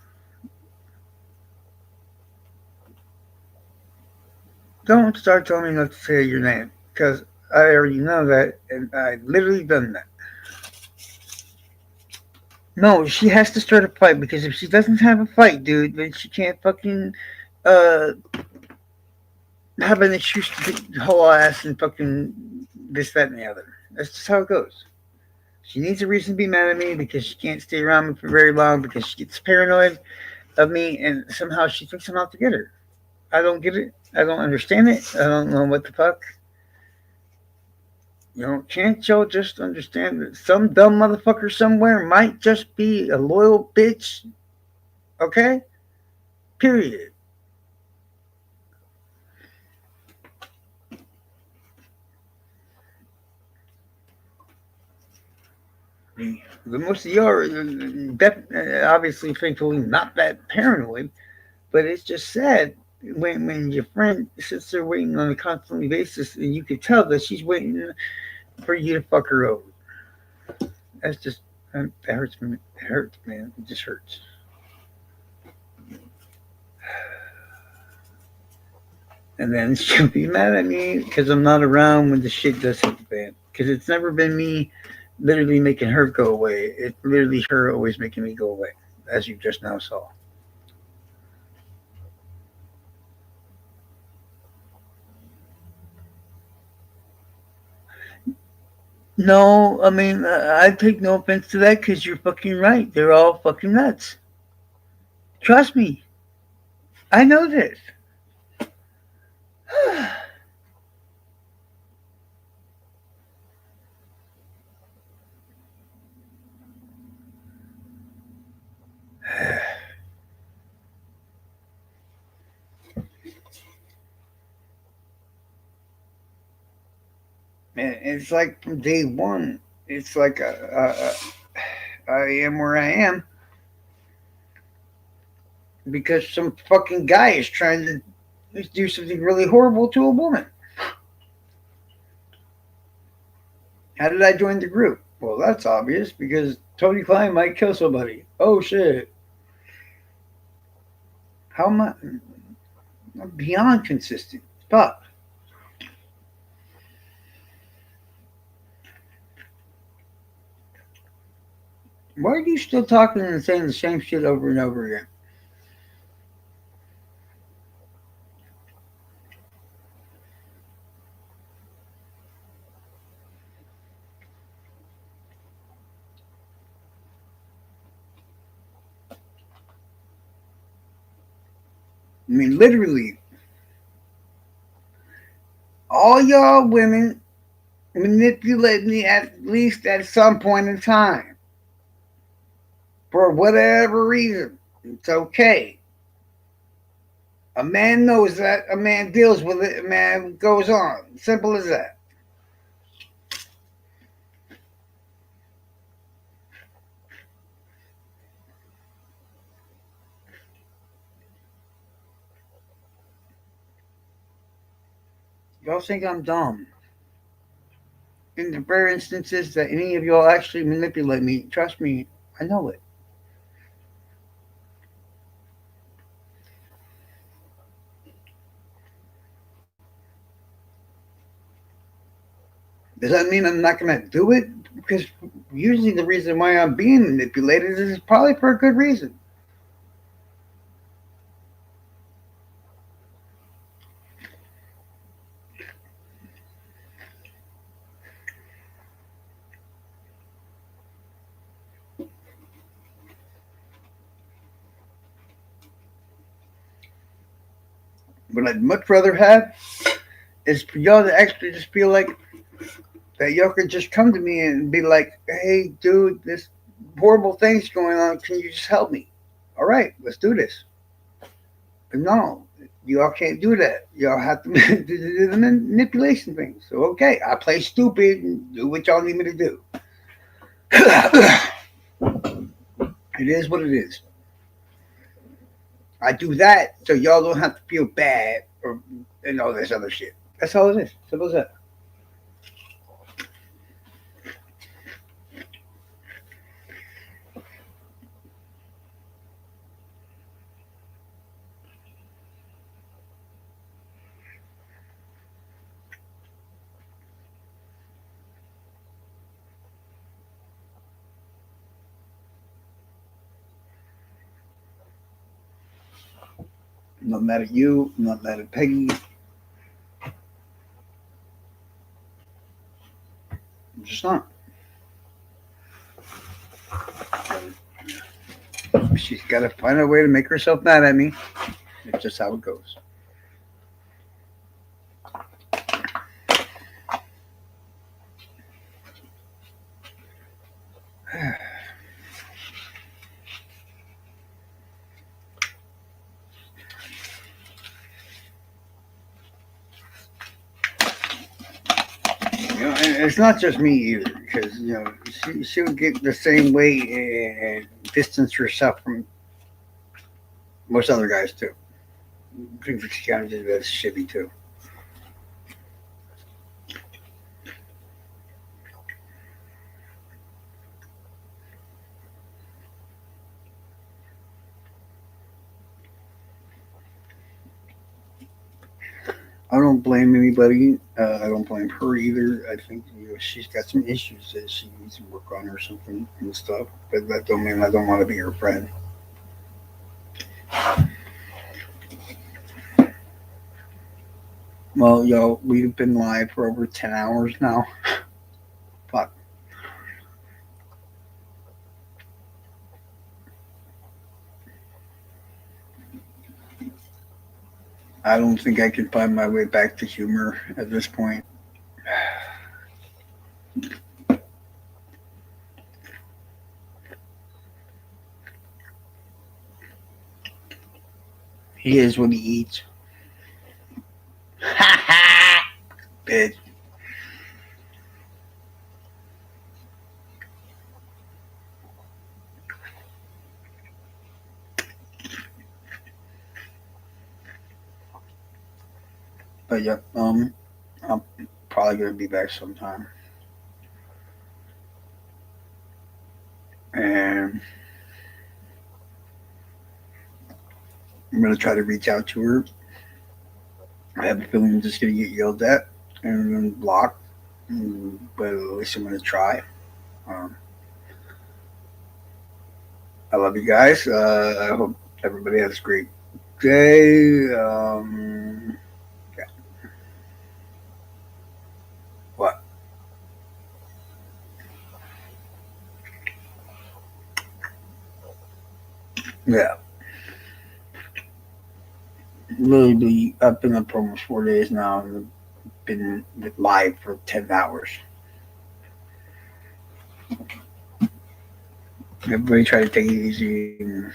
Don't start telling me not to say your name because I already know that and I literally done that. No, she has to start a fight because if she doesn't have a fight, dude, then she can't fucking uh have an excuse to haul ass and fucking this, that, and the other. That's just how it goes. She needs a reason to be mad at me because she can't stay around me for very long because she gets paranoid of me and somehow she thinks I'm out to get her. I don't get it. I don't understand it. I don't know what the fuck. You know, can't y'all just understand that some dumb motherfucker somewhere might just be a loyal bitch? Okay? Period. The most of y'all are obviously, thankfully, not that paranoid, but it's just sad when your friend sits there waiting on a constantly basis and you can tell that she's waiting for you to fuck her over. That's just, that hurts me. It hurts, man. It just hurts. And then she'll be mad at me because I'm not around when the shit does hit the fan. Because it's never been me literally making her go away. It's literally her always making me go away, as you just now saw. No, I mean, I take no offense to that because you're fucking right. They're all fucking nuts. Trust me. I know this. Man, it's like from day one. It's like I am where I am because some fucking guy is trying to do something really horrible to a woman. How did I join the group? Well, that's obvious because Tony Klein might kill somebody. Oh shit. How am I? I'm beyond consistent. Fuck. Why are you still talking and saying the same shit over and over again? I mean, literally, all y'all women manipulate me at least at some point in time for whatever reason. It's okay. A man knows that. A man deals with it. A man goes on. Simple as that. Y'all think I'm dumb. In the rare instances that any of y'all actually manipulate me, trust me, I know it. Does that mean I'm not going to do it? Because usually the reason why I'm being manipulated is probably for a good reason. What I'd much rather have is for y'all to actually just feel like that y'all could just come to me and be like, hey, dude, this horrible thing's going on. Can you just help me? All right, let's do this. But no, y'all can't do that. Y'all have to do the manipulation thing. So, okay, I play stupid and do what y'all need me to do. It is what it is. I do that so y'all don't have to feel bad or and all this other shit. That's all it is. Simple as that. I'm not mad at you. I'm not mad at Peggy. I'm just not. She's got to find a way to make herself mad at me. It's just how it goes. And it's not just me either, because she would get the same way and distance herself from most other guys too. I think she kind of did that shitty too. I don't blame anybody. I don't blame her either. I think she's got some issues that she needs to work on or something and stuff. But that don't mean I don't want to be her friend. Well, yo, we've been live for over 10 hours now. Fuck. I don't think I can find my way back to humor at this point. He is what he eats. Bitch. But yeah, I'm probably gonna be back sometime, and I'm gonna try to reach out to her. I have a feeling I'm just gonna get yelled at and then blocked, but at least I'm gonna try. Um, I love you guys. I hope everybody has a great day. Yeah. What? Yeah. Literally, I've been up for almost 4 days now and been live for 10 hours. Everybody try to take it easy. And